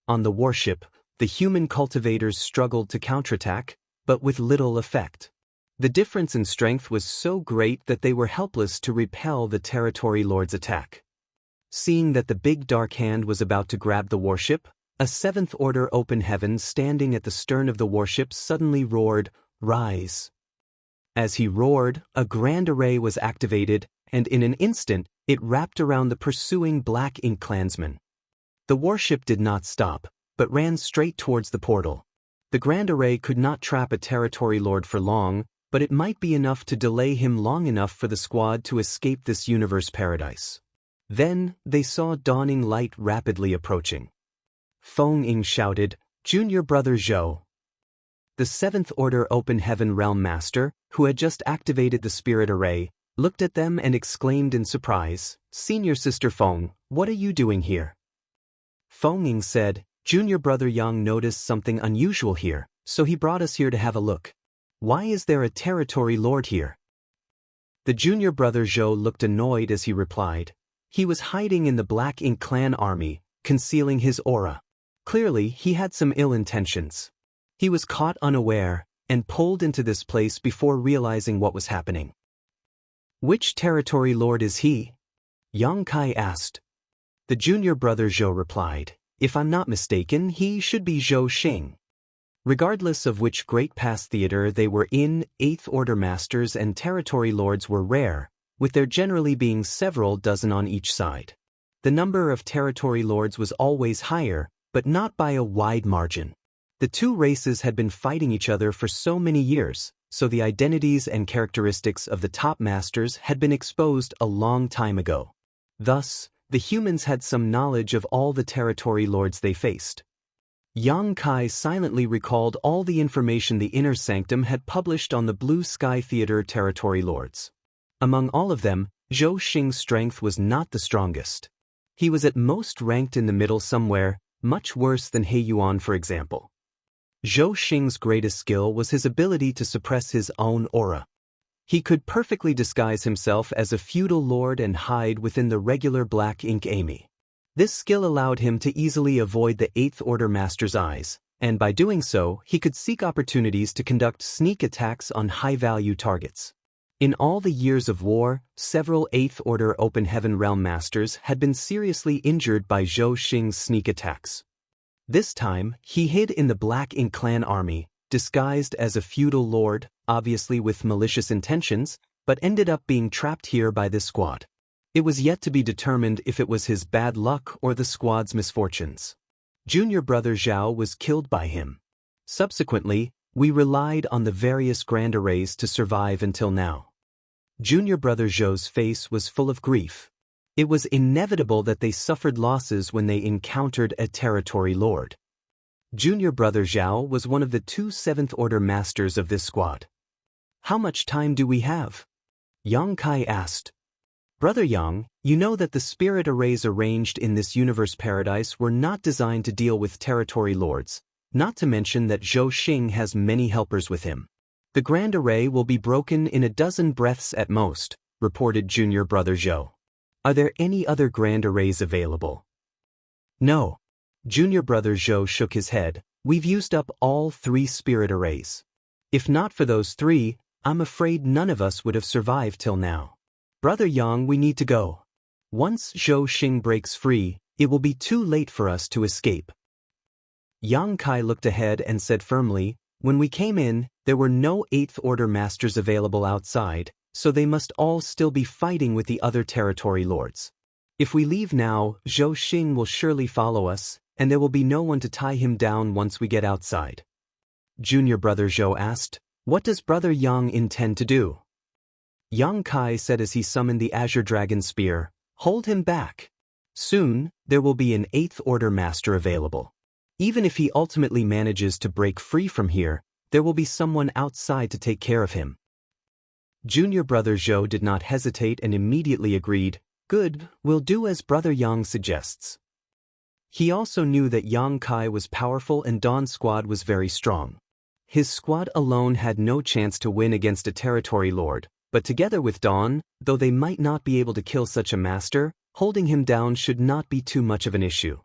On the warship, the human cultivators struggled to counterattack, but with little effect. The difference in strength was so great that they were helpless to repel the territory lord's attack. Seeing that the big dark hand was about to grab the warship, a 7th Order Open Heaven standing at the stern of the warship suddenly roared, "Rise!" As he roared, a grand array was activated, and in an instant, it wrapped around the pursuing Black Ink clansmen. The warship did not stop, but ran straight towards the portal. The grand array could not trap a territory lord for long, but it might be enough to delay him long enough for the squad to escape this Universe Paradise. Then, they saw Dawning Light rapidly approaching. Feng Ying shouted, "Junior Brother Zhou." The 7th Order Open Heaven Realm Master, who had just activated the Spirit Array, looked at them and exclaimed in surprise, "Senior Sister Feng, what are you doing here?" Feng Ying said, "Junior Brother Yang noticed something unusual here, so he brought us here to have a look. Why is there a territory lord here?" The junior brother Zhou looked annoyed as he replied. He was hiding in the Black Ink clan army, concealing his aura. Clearly, he had some ill intentions. He was caught unaware, and pulled into this place before realizing what was happening. "Which territory lord is he?" Yang Kai asked. The junior brother Zhou replied, "If I'm not mistaken, he should be Zhou Xing." Regardless of which Great Pass theater they were in, 8th Order Masters and Territory Lords were rare, with there generally being several dozen on each side. The number of Territory Lords was always higher, but not by a wide margin. The two races had been fighting each other for so many years, so the identities and characteristics of the top masters had been exposed a long time ago. Thus, the humans had some knowledge of all the Territory Lords they faced. Yang Kai silently recalled all the information the Inner Sanctum had published on the Blue Sky Theater territory lords. Among all of them, Zhou Xing's strength was not the strongest. He was at most ranked in the middle somewhere, much worse than He Yuan for example. Zhou Xing's greatest skill was his ability to suppress his own aura. He could perfectly disguise himself as a feudal lord and hide within the regular black ink army. This skill allowed him to easily avoid the Eighth Order Master's eyes, and by doing so, he could seek opportunities to conduct sneak attacks on high-value targets. In all the years of war, several Eighth Order Open Heaven Realm Masters had been seriously injured by Zhou Xing's sneak attacks. This time, he hid in the Black Ink clan army, disguised as a feudal lord, obviously with malicious intentions, but ended up being trapped here by this squad. It was yet to be determined if it was his bad luck or the squad's misfortunes. Junior brother Zhao was killed by him. Subsequently, we relied on the various grand arrays to survive until now. Junior brother Zhou's face was full of grief. It was inevitable that they suffered losses when they encountered a territory lord. Junior brother Zhao was one of the 2 Seventh Order Masters of this squad. "How much time do we have?" Yang Kai asked. "Brother Yang, you know that the spirit arrays arranged in this universe paradise were not designed to deal with territory lords, not to mention that Zhou Xing has many helpers with him. The grand array will be broken in a dozen breaths at most," reported junior brother Zhou. "Are there any other grand arrays available?" "No." Junior brother Zhou shook his head. "We've used up all 3 spirit arrays. If not for those 3, I'm afraid none of us would have survived till now. Brother Yang, we need to go. Once Zhou Xing breaks free, it will be too late for us to escape." Yang Kai looked ahead and said firmly, "When we came in, there were no Eighth Order Masters available outside, so they must all still be fighting with the other territory lords. If we leave now, Zhou Xing will surely follow us, and there will be no one to tie him down once we get outside." Junior brother Zhou asked, "What does brother Yang intend to do?" Yang Kai said as he summoned the Azure Dragon Spear, "Hold him back. Soon, there will be an Eighth Order Master available. Even if he ultimately manages to break free from here, there will be someone outside to take care of him." Junior brother Zhou did not hesitate and immediately agreed, "Good, we'll do as brother Yang suggests." He also knew that Yang Kai was powerful and Dawn's squad was very strong. His squad alone had no chance to win against a territory lord, but together with Dawn, though they might not be able to kill such a master, holding him down should not be too much of an issue.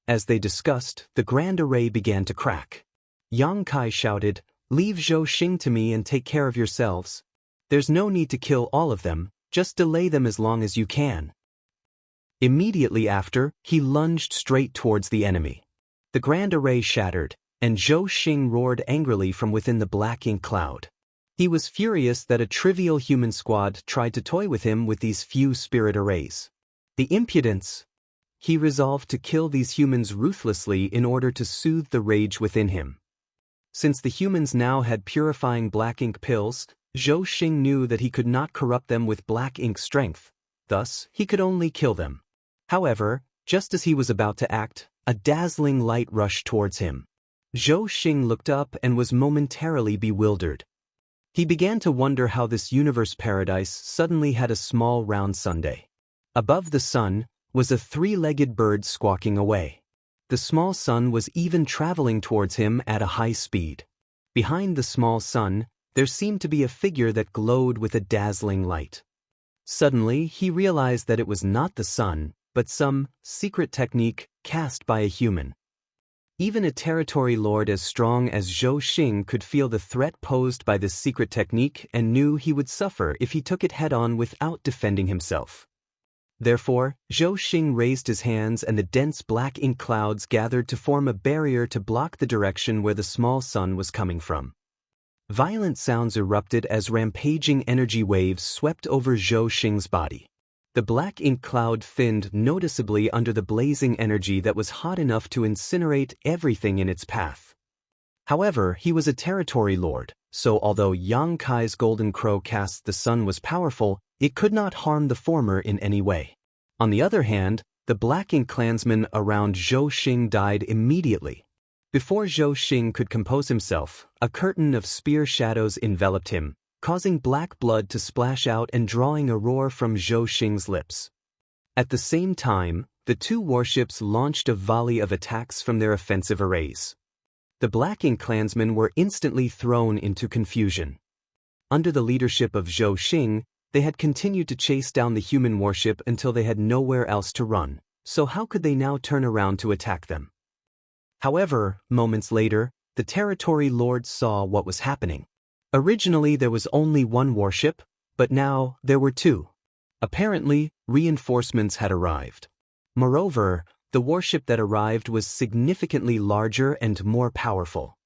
As they discussed, the grand array began to crack. Yang Kai shouted, "Leave Zhou Xing to me and take care of yourselves. There's no need to kill all of them, just delay them as long as you can." Immediately after, he lunged straight towards the enemy. The grand array shattered, and Zhou Xing roared angrily from within the black ink cloud. He was furious that a trivial human squad tried to toy with him with these few spirit arrays. The impudence! He resolved to kill these humans ruthlessly in order to soothe the rage within him. Since the humans now had purifying black ink pills, Zhou Xing knew that he could not corrupt them with black ink strength, thus he could only kill them. However, just as he was about to act, a dazzling light rushed towards him. Zhou Xing looked up and was momentarily bewildered. He began to wonder how this universe paradise suddenly had a small round sundae. Above the sun was a 3-legged bird squawking away. The small sun was even traveling towards him at a high speed. Behind the small sun, there seemed to be a figure that glowed with a dazzling light. Suddenly, he realized that it was not the sun, but some secret technique cast by a human. Even a territory lord as strong as Zhou Xing could feel the threat posed by this secret technique and knew he would suffer if he took it head-on without defending himself. Therefore, Zhou Xing raised his hands and the dense black ink clouds gathered to form a barrier to block the direction where the small sun was coming from. Violent sounds erupted as rampaging energy waves swept over Zhou Xing's body. The black ink cloud thinned noticeably under the blazing energy that was hot enough to incinerate everything in its path. However, he was a territory lord, so although Yang Kai's golden crow cast the sun was powerful, it could not harm the former in any way. On the other hand, the black ink clansmen around Zhou Xing died immediately. Before Zhou Xing could compose himself, a curtain of spear shadows enveloped him, causing black blood to splash out and drawing a roar from Zhou Xing's lips. At the same time, the two warships launched a volley of attacks from their offensive arrays. The Black Ink clansmen were instantly thrown into confusion. Under the leadership of Zhou Xing, they had continued to chase down the human warship until they had nowhere else to run, so how could they now turn around to attack them? However, moments later, the territory lords saw what was happening. Originally there was only one warship, but now there were two. Apparently, reinforcements had arrived. Moreover, the warship that arrived was significantly larger and more powerful.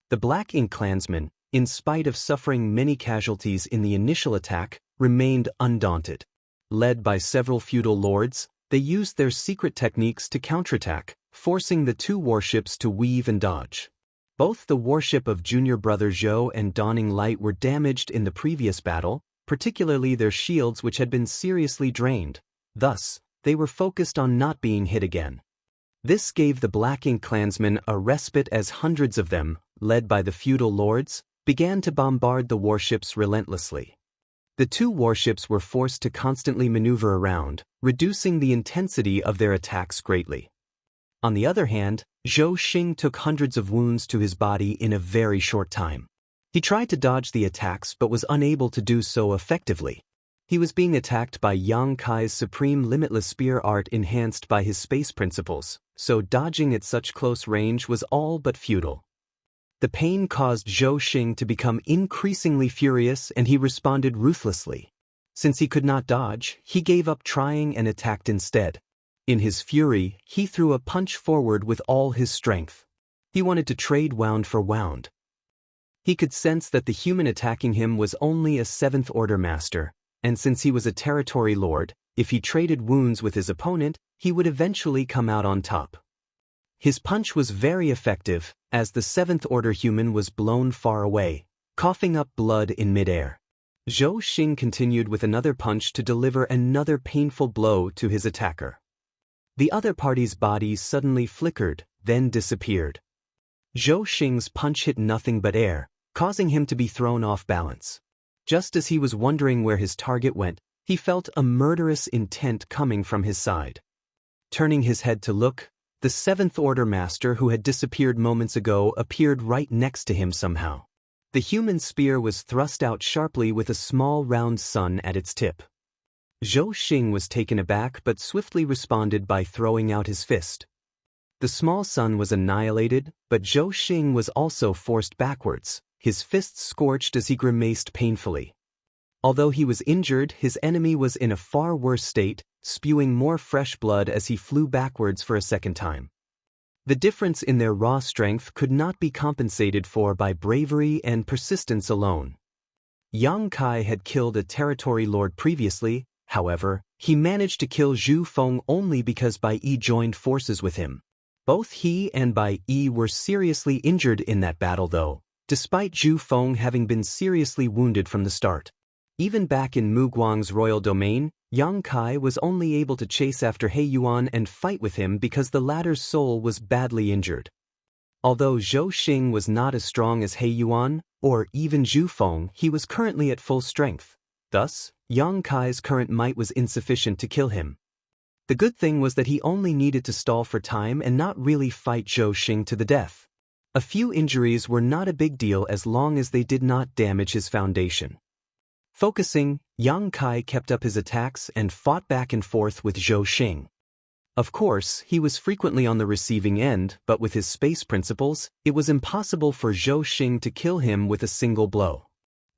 The Black Ink clansmen, in spite of suffering many casualties in the initial attack, remained undaunted. Led by several feudal lords, they used their secret techniques to counterattack, forcing the two warships to weave and dodge. Both the warship of junior brother Zhou and Dawning Light were damaged in the previous battle, particularly their shields, which had been seriously drained. Thus, they were focused on not being hit again. This gave the Black Ink clansmen a respite as hundreds of them, led by the feudal lords, began to bombard the warships relentlessly. The two warships were forced to constantly maneuver around, reducing the intensity of their attacks greatly. On the other hand, Zhou Xing took hundreds of wounds to his body in a very short time. He tried to dodge the attacks but was unable to do so effectively. He was being attacked by Yang Kai's supreme limitless spear art enhanced by his space principles, so dodging at such close range was all but futile. The pain caused Zhou Xing to become increasingly furious and he responded ruthlessly. Since he could not dodge, he gave up trying and attacked instead. In his fury, he threw a punch forward with all his strength. He wanted to trade wound for wound. He could sense that the human attacking him was only a seventh-order master, and since he was a territory lord, if he traded wounds with his opponent, he would eventually come out on top. His punch was very effective, as the seventh-order human was blown far away, coughing up blood in midair. Zhou Xing continued with another punch to deliver another painful blow to his attacker. The other party's body suddenly flickered, then disappeared. Zhou Xing's punch hit nothing but air, causing him to be thrown off balance. Just as he was wondering where his target went, he felt a murderous intent coming from his side. Turning his head to look, the seventh-order master who had disappeared moments ago appeared right next to him somehow. The human spear was thrust out sharply with a small round sun at its tip. Zhou Xing was taken aback but swiftly responded by throwing out his fist. The small sun was annihilated, but Zhou Xing was also forced backwards, his fists scorched as he grimaced painfully. Although he was injured, his enemy was in a far worse state, spewing more fresh blood as he flew backwards for a second time. The difference in their raw strength could not be compensated for by bravery and persistence alone. Yang Kai had killed a territory lord previously. However, he managed to kill Zhu Feng only because Bai Yi joined forces with him. Both he and Bai Yi were seriously injured in that battle though, despite Zhu Feng having been seriously wounded from the start. Even back in Mu Guang's royal domain, Yang Kai was only able to chase after He Yuan and fight with him because the latter's soul was badly injured. Although Zhou Xing was not as strong as He Yuan, or even Zhu Feng, he was currently at full strength. Thus, Yang Kai's current might was insufficient to kill him. The good thing was that he only needed to stall for time and not really fight Zhou Xing to the death. A few injuries were not a big deal as long as they did not damage his foundation. Focusing, Yang Kai kept up his attacks and fought back and forth with Zhou Xing. Of course, he was frequently on the receiving end, but with his space principles, it was impossible for Zhou Xing to kill him with a single blow.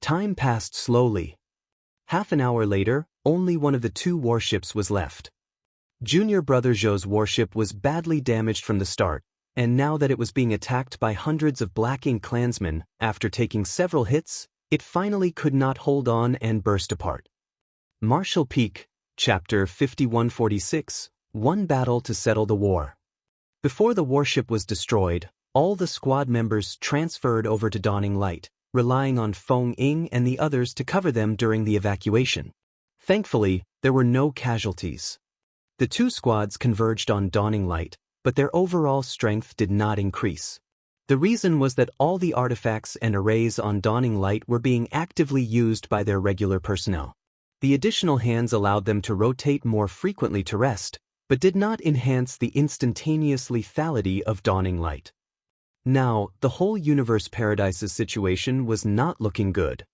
Time passed slowly. Half an hour later, only one of the two warships was left. Junior brother Zhou's warship was badly damaged from the start, and now that it was being attacked by hundreds of Black Ink clansmen, after taking several hits, it finally could not hold on and burst apart. Martial Peak, Chapter 5146, One Battle to Settle the War. Before the warship was destroyed, all the squad members transferred over to Dawning Light, relying on Feng Ying and the others to cover them during the evacuation. Thankfully, there were no casualties. The two squads converged on Dawning Light, but their overall strength did not increase. The reason was that all the artifacts and arrays on Dawning Light were being actively used by their regular personnel. The additional hands allowed them to rotate more frequently to rest, but did not enhance the instantaneous lethality of Dawning Light. Now, the whole Universe Paradise's situation was not looking good.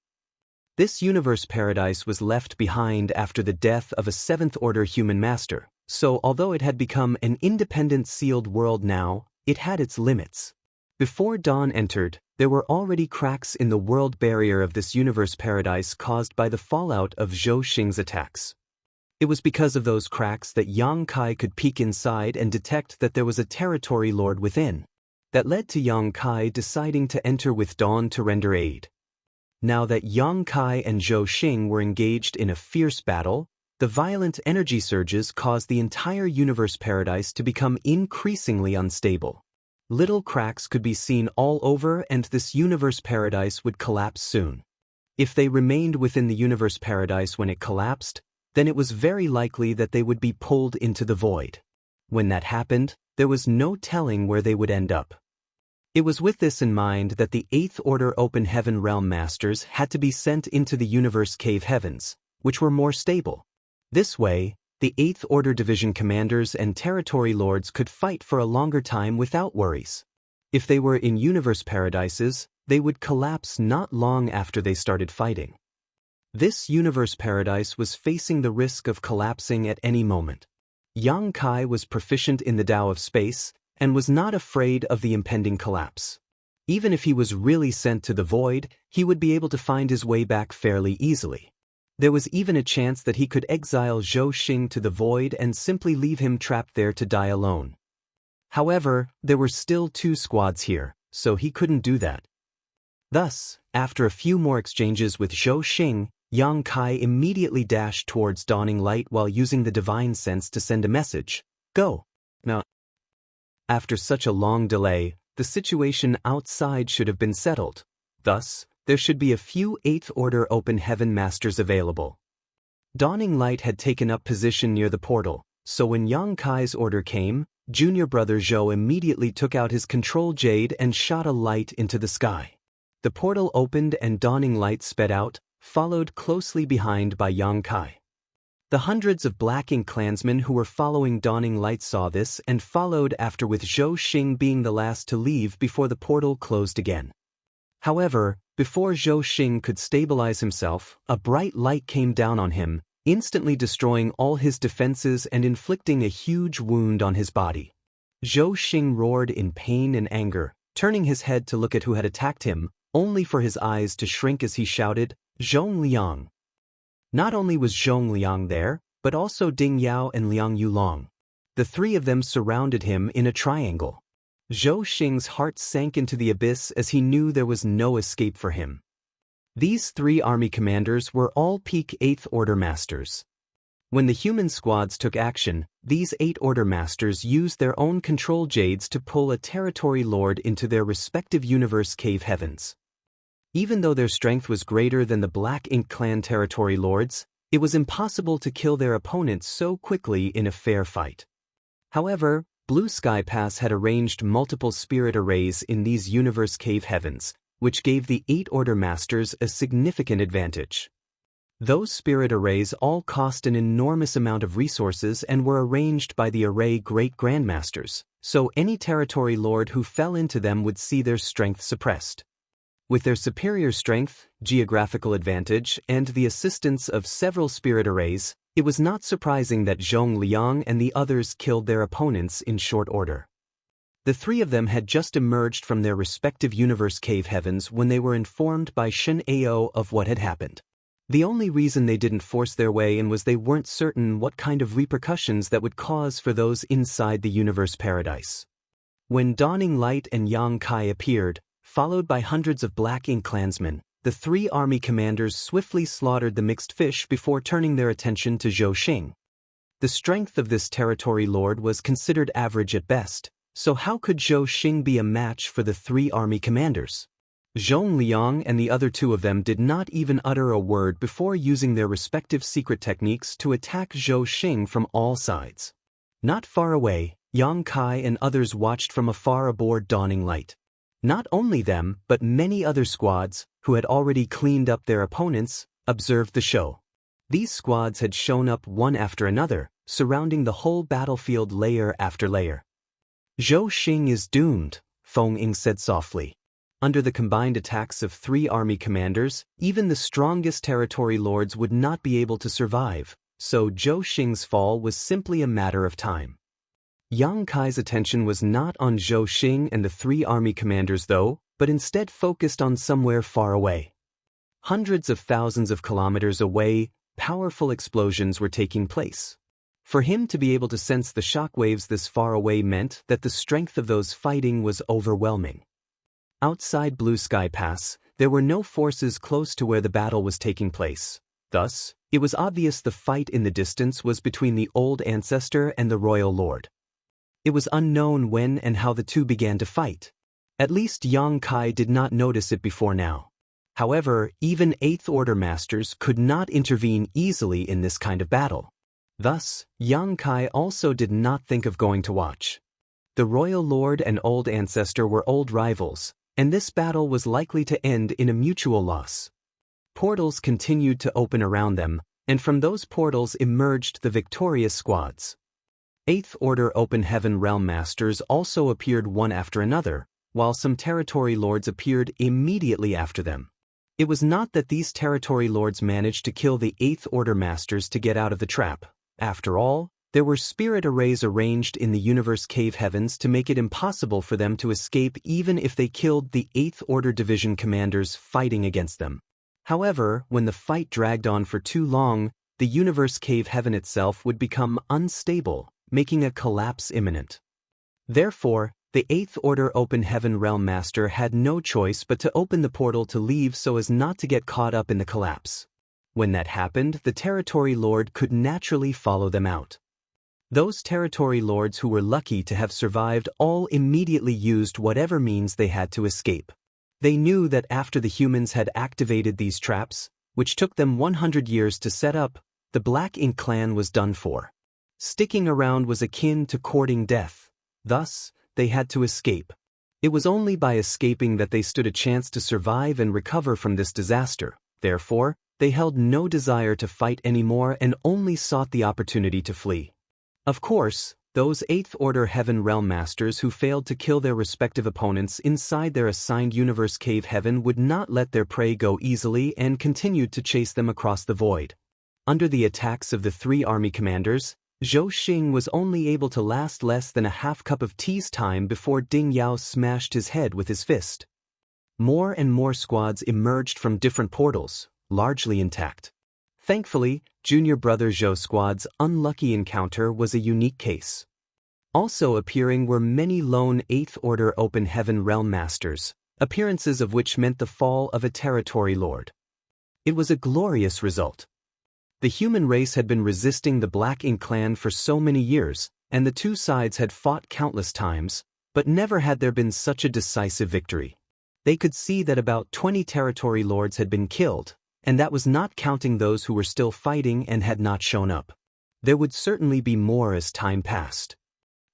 This Universe Paradise was left behind after the death of a 7th-order human master, so although it had become an independent sealed world now, it had its limits. Before Dawn entered, there were already cracks in the world barrier of this Universe Paradise caused by the fallout of Zhou Xing's attacks. It was because of those cracks that Yang Kai could peek inside and detect that there was a territory lord within. That led to Yang Kai deciding to enter with Dawn to render aid. Now that Yang Kai and Zhou Xing were engaged in a fierce battle, the violent energy surges caused the entire Universe Paradise to become increasingly unstable. Little cracks could be seen all over, and this Universe Paradise would collapse soon. If they remained within the Universe Paradise when it collapsed, then it was very likely that they would be pulled into the void. When that happened, there was no telling where they would end up. It was with this in mind that the 8th Order Open Heaven Realm Masters had to be sent into the Universe Cave Heavens, which were more stable. This way, the 8th Order Division Commanders and Territory Lords could fight for a longer time without worries. If they were in Universe Paradises, they would collapse not long after they started fighting. This Universe Paradise was facing the risk of collapsing at any moment. Yang Kai was proficient in the Tao of Space, and was not afraid of the impending collapse. Even if he was really sent to the void, he would be able to find his way back fairly easily. There was even a chance that he could exile Zhou Xing to the void and simply leave him trapped there to die alone. However, there were still 2 squads here, so he couldn't do that. Thus, after a few more exchanges with Zhou Xing, Yang Kai immediately dashed towards Dawning Light while using the divine sense to send a message. Go. Now, after such a long delay, the situation outside should have been settled. Thus, there should be a few 8th Order Open Heaven Masters available. Dawning Light had taken up position near the portal, so when Yang Kai's order came, junior brother Zhou immediately took out his control jade and shot a light into the sky. The portal opened and Dawning Light sped out, followed closely behind by Yang Kai. The hundreds of Black Ink clansmen who were following Dawning Light saw this and followed after, with Zhou Xing being the last to leave before the portal closed again. However, before Zhou Xing could stabilize himself, a bright light came down on him, instantly destroying all his defenses and inflicting a huge wound on his body. Zhou Xing roared in pain and anger, turning his head to look at who had attacked him, only for his eyes to shrink as he shouted, "Zhong Liang." Not only was Zhong Liang there, but also Ding Yao and Liang Yulong. The 3 of them surrounded him in a triangle. Zhou Xing's heart sank into the abyss as he knew there was no escape for him. These 3 army commanders were all peak 8th Order Masters. When the human squads took action, these 8 Order Masters used their own control jades to pull a territory lord into their respective universe cave heavens. Even though their strength was greater than the Black Ink clan territory lords, it was impossible to kill their opponents so quickly in a fair fight. However, Blue Sky Pass had arranged multiple spirit arrays in these universe cave heavens, which gave the 8 Order Masters a significant advantage. Those spirit arrays all cost an enormous amount of resources and were arranged by the array Great Grandmasters, so any territory lord who fell into them would see their strength suppressed. With their superior strength, geographical advantage, and the assistance of several spirit arrays, it was not surprising that Zhong Liang and the others killed their opponents in short order. The 3 of them had just emerged from their respective universe cave heavens when they were informed by Shen Ao of what had happened. The only reason they didn't force their way in was they weren't certain what kind of repercussions that would cause for those inside the universe paradise. When Dawning Light and Yang Kai appeared, followed by hundreds of Black Ink clansmen, the 3 army commanders swiftly slaughtered the mixed fish before turning their attention to Zhou Xing. The strength of this territory lord was considered average at best, so how could Zhou Xing be a match for the 3 army commanders? Zhong Liang and the other 2 of them did not even utter a word before using their respective secret techniques to attack Zhou Xing from all sides. Not far away, Yang Kai and others watched from afar aboard Dawning Light. Not only them, but many other squads, who had already cleaned up their opponents, observed the show. These squads had shown up one after another, surrounding the whole battlefield layer after layer. Zhou Xing is doomed, Feng Ying said softly. Under the combined attacks of 3 army commanders, even the strongest territory lords would not be able to survive, so Zhou Xing's fall was simply a matter of time. Yang Kai's attention was not on Zhou Xing and the 3 army commanders though, but instead focused on somewhere far away. Hundreds of thousands of kilometers away, powerful explosions were taking place. For him to be able to sense the shockwaves this far away meant that the strength of those fighting was overwhelming. Outside Blue Sky Pass, there were no forces close to where the battle was taking place. Thus, it was obvious the fight in the distance was between the old ancestor and the royal lord. It was unknown when and how the two began to fight. At least Yang Kai did not notice it before now. However, even 8th Order masters could not intervene easily in this kind of battle. Thus, Yang Kai also did not think of going to watch. The royal lord and old ancestor were old rivals, and this battle was likely to end in a mutual loss. Portals continued to open around them, and from those portals emerged the victorious squads. 8th Order Open Heaven Realm Masters also appeared one after another, while some territory lords appeared immediately after them. It was not that these territory lords managed to kill the 8th Order Masters to get out of the trap. After all, there were spirit arrays arranged in the universe cave heavens to make it impossible for them to escape even if they killed the 8th Order Division commanders fighting against them. However, when the fight dragged on for too long, the universe cave heaven itself would become unstable, making a collapse imminent. Therefore, the 8th Order Open Heaven Realm Master had no choice but to open the portal to leave so as not to get caught up in the collapse. When that happened, the territory lord could naturally follow them out. Those territory lords who were lucky to have survived all immediately used whatever means they had to escape. They knew that after the humans had activated these traps, which took them 100 years to set up, the Black Ink clan was done for. Sticking around was akin to courting death. Thus, they had to escape. It was only by escaping that they stood a chance to survive and recover from this disaster. Therefore, they held no desire to fight anymore and only sought the opportunity to flee. Of course, those 8th Order Heaven Realm Masters who failed to kill their respective opponents inside their assigned universe cave heaven would not let their prey go easily and continued to chase them across the void. Under the attacks of the 3 army commanders, Zhou Xing was only able to last less than a half cup of tea's time before Ding Yao smashed his head with his fist. More and more squads emerged from different portals, largely intact. Thankfully, junior brother Zhou's squad's unlucky encounter was a unique case. Also appearing were many lone 8th Order Open Heaven Realm Masters, appearances of which meant the fall of a territory lord. It was a glorious result. The human race had been resisting the Black Ink clan for so many years, and the two sides had fought countless times, but never had there been such a decisive victory. They could see that about 20 territory lords had been killed, and that was not counting those who were still fighting and had not shown up. There would certainly be more as time passed.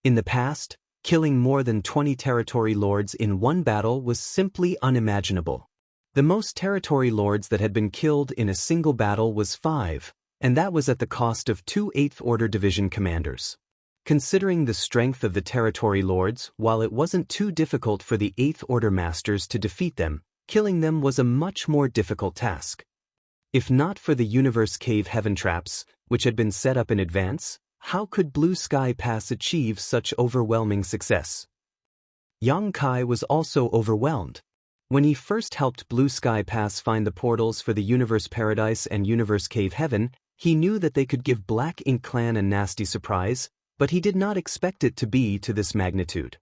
In the past, killing more than 20 territory lords in one battle was simply unimaginable. The most territory lords that had been killed in a single battle was 5, and that was at the cost of 2 8th Order Division commanders. Considering the strength of the territory lords, while it wasn't too difficult for the 8th Order Masters to defeat them, killing them was a much more difficult task. If not for the Universe Cave Heaven traps, which had been set up in advance, how could Blue Sky Pass achieve such overwhelming success? Yang Kai was also overwhelmed. When he first helped Blue Sky Pass find the portals for the Universe Paradise and Universe Cave Heaven, he knew that they could give Black Ink Clan a nasty surprise, but he did not expect it to be to this magnitude.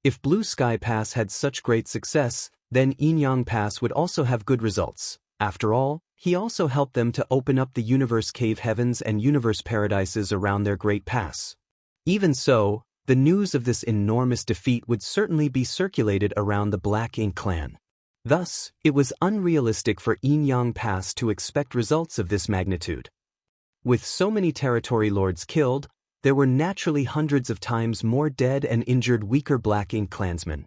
If Blue Sky Pass had such great success, then Inyang Pass would also have good results. After all, he also helped them to open up the Universe Cave Heavens and Universe Paradises around their Great Pass. Even so, the news of this enormous defeat would certainly be circulated around the Black Ink clan. Thus, it was unrealistic for Inyang Pass to expect results of this magnitude. With so many territory lords killed, there were naturally hundreds of times more dead and injured weaker Black Ink clansmen.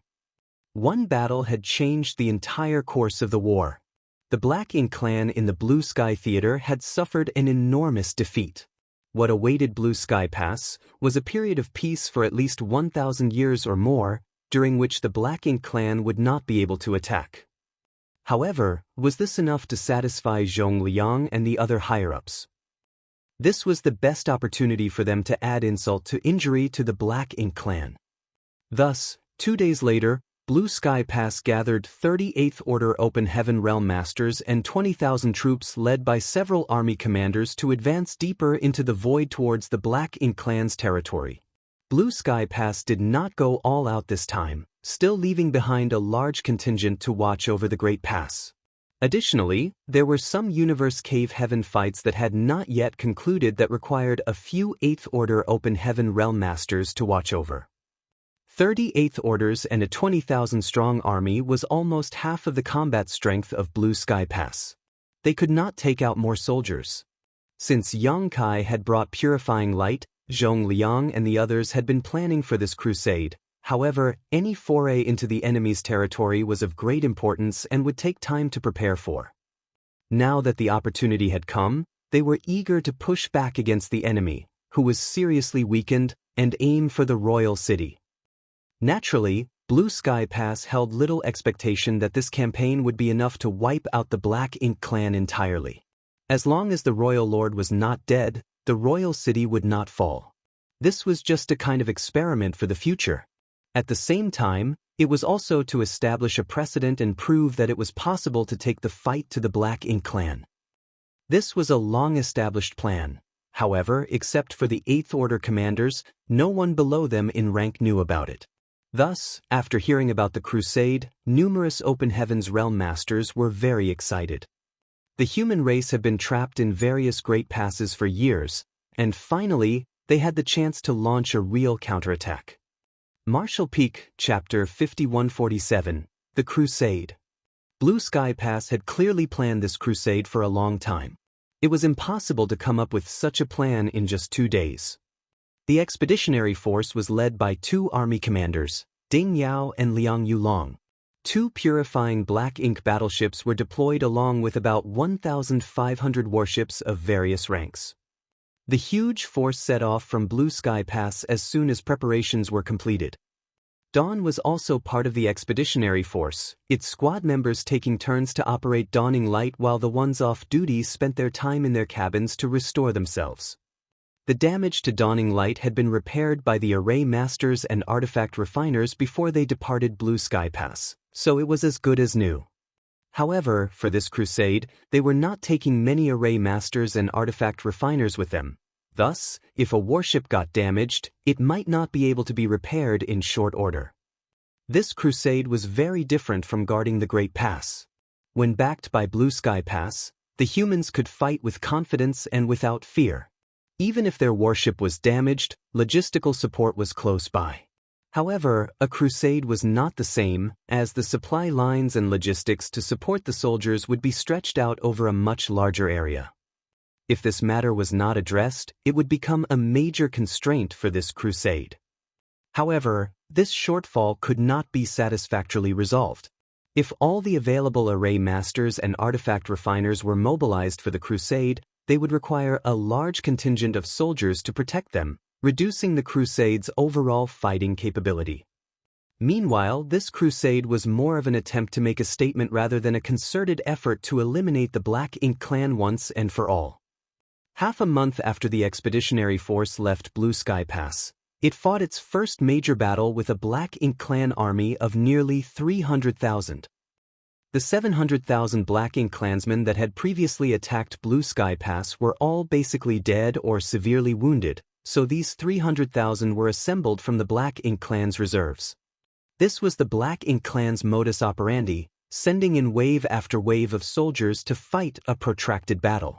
One battle had changed the entire course of the war. The Black Ink clan in the Blue Sky Theater had suffered an enormous defeat. What awaited Blue Sky Pass was a period of peace for at least 1,000 years or more, during which the Black Ink clan would not be able to attack. However, was this enough to satisfy Zhong Liang and the other higher-ups? This was the best opportunity for them to add insult to injury to the Black Ink clan. Thus, 2 days later, Blue Sky Pass gathered 38th Order Open Heaven Realm Masters and 20,000 troops led by several army commanders to advance deeper into the void towards the Black Ink clan's territory. Blue Sky Pass did not go all out this time, still leaving behind a large contingent to watch over the Great Pass. Additionally, there were some Universe Cave Heaven fights that had not yet concluded that required a few 8th Order Open Heaven Realm Masters to watch over. 38th Orders and a 20,000-strong army was almost half of the combat strength of Blue Sky Pass. They could not take out more soldiers. Since Yang Kai had brought purifying light, Zhong Liang and the others had been planning for this crusade. However, any foray into the enemy's territory was of great importance and would take time to prepare for. Now that the opportunity had come, they were eager to push back against the enemy, who was seriously weakened, and aim for the royal city. Naturally, Blue Sky Pass held little expectation that this campaign would be enough to wipe out the Black Ink clan entirely. As long as the royal lord was not dead, the royal city would not fall. This was just a kind of experiment for the future. At the same time, it was also to establish a precedent and prove that it was possible to take the fight to the Black Ink clan. This was a long-established plan. However, except for the 8th Order commanders, no one below them in rank knew about it. Thus, after hearing about the crusade, numerous Open Heavens Realm Masters were very excited. The human race had been trapped in various great passes for years, and finally, they had the chance to launch a real counterattack. Martial Peak, Chapter 5147, The Crusade. Blue Sky Pass had clearly planned this crusade for a long time. It was impossible to come up with such a plan in just 2 days. The expeditionary force was led by 2 army commanders, Ding Yao and Liang Yulong. 2 purifying Black Ink battleships were deployed along with about 1,500 warships of various ranks. The huge force set off from Blue Sky Pass as soon as preparations were completed. Dawn was also part of the expeditionary force, its squad members taking turns to operate Dawning Light while the ones off duty spent their time in their cabins to restore themselves. The damage to Dawning Light had been repaired by the Array Masters and Artifact Refiners before they departed Blue Sky Pass, so it was as good as new. However, for this crusade, they were not taking many Array Masters and Artifact Refiners with them. Thus, if a warship got damaged, it might not be able to be repaired in short order. This crusade was very different from guarding the Great Pass. When backed by Blue Sky Pass, the humans could fight with confidence and without fear. Even if their warship was damaged, logistical support was close by. However, a crusade was not the same, as the supply lines and logistics to support the soldiers would be stretched out over a much larger area. If this matter was not addressed, it would become a major constraint for this crusade. However, this shortfall could not be satisfactorily resolved. If all the available Array Masters and Artifact Refiners were mobilized for the crusade, they would require a large contingent of soldiers to protect them, reducing the crusade's overall fighting capability. Meanwhile, this crusade was more of an attempt to make a statement rather than a concerted effort to eliminate the Black Ink clan once and for all. Half a month after the expeditionary force left Blue Sky Pass, it fought its first major battle with a Black Ink clan army of nearly 300,000. The 700,000 Black Ink clansmen that had previously attacked Blue Sky Pass were all basically dead or severely wounded, so these 300,000 were assembled from the Black Ink clan's reserves. This was the Black Ink clan's modus operandi, sending in wave after wave of soldiers to fight a protracted battle.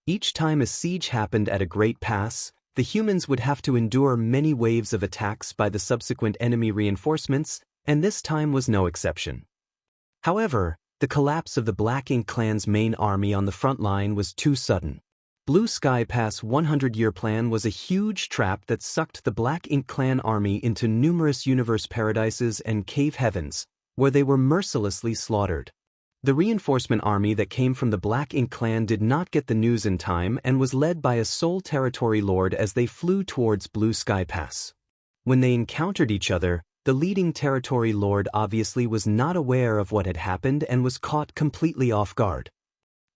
Each time a siege happened at a great pass, the humans would have to endure many waves of attacks by the subsequent enemy reinforcements, and this time was no exception. However, the collapse of the Black Ink clan's main army on the front line was too sudden. Blue Sky Pass 100-year plan was a huge trap that sucked the Black Ink Clan army into numerous universe paradises and cave heavens, where they were mercilessly slaughtered. The reinforcement army that came from the Black Ink Clan did not get the news in time and was led by a sole territory lord as they flew towards Blue Sky Pass. When they encountered each other, the leading territory lord obviously was not aware of what had happened and was caught completely off guard.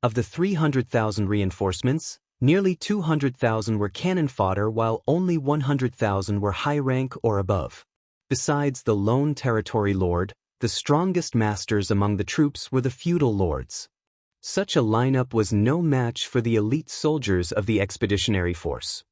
Of the 300,000 reinforcements, nearly 200,000 were cannon fodder while only 100,000 were high rank or above. Besides the lone territory lord, the strongest masters among the troops were the feudal lords. Such a lineup was no match for the elite soldiers of the expeditionary force.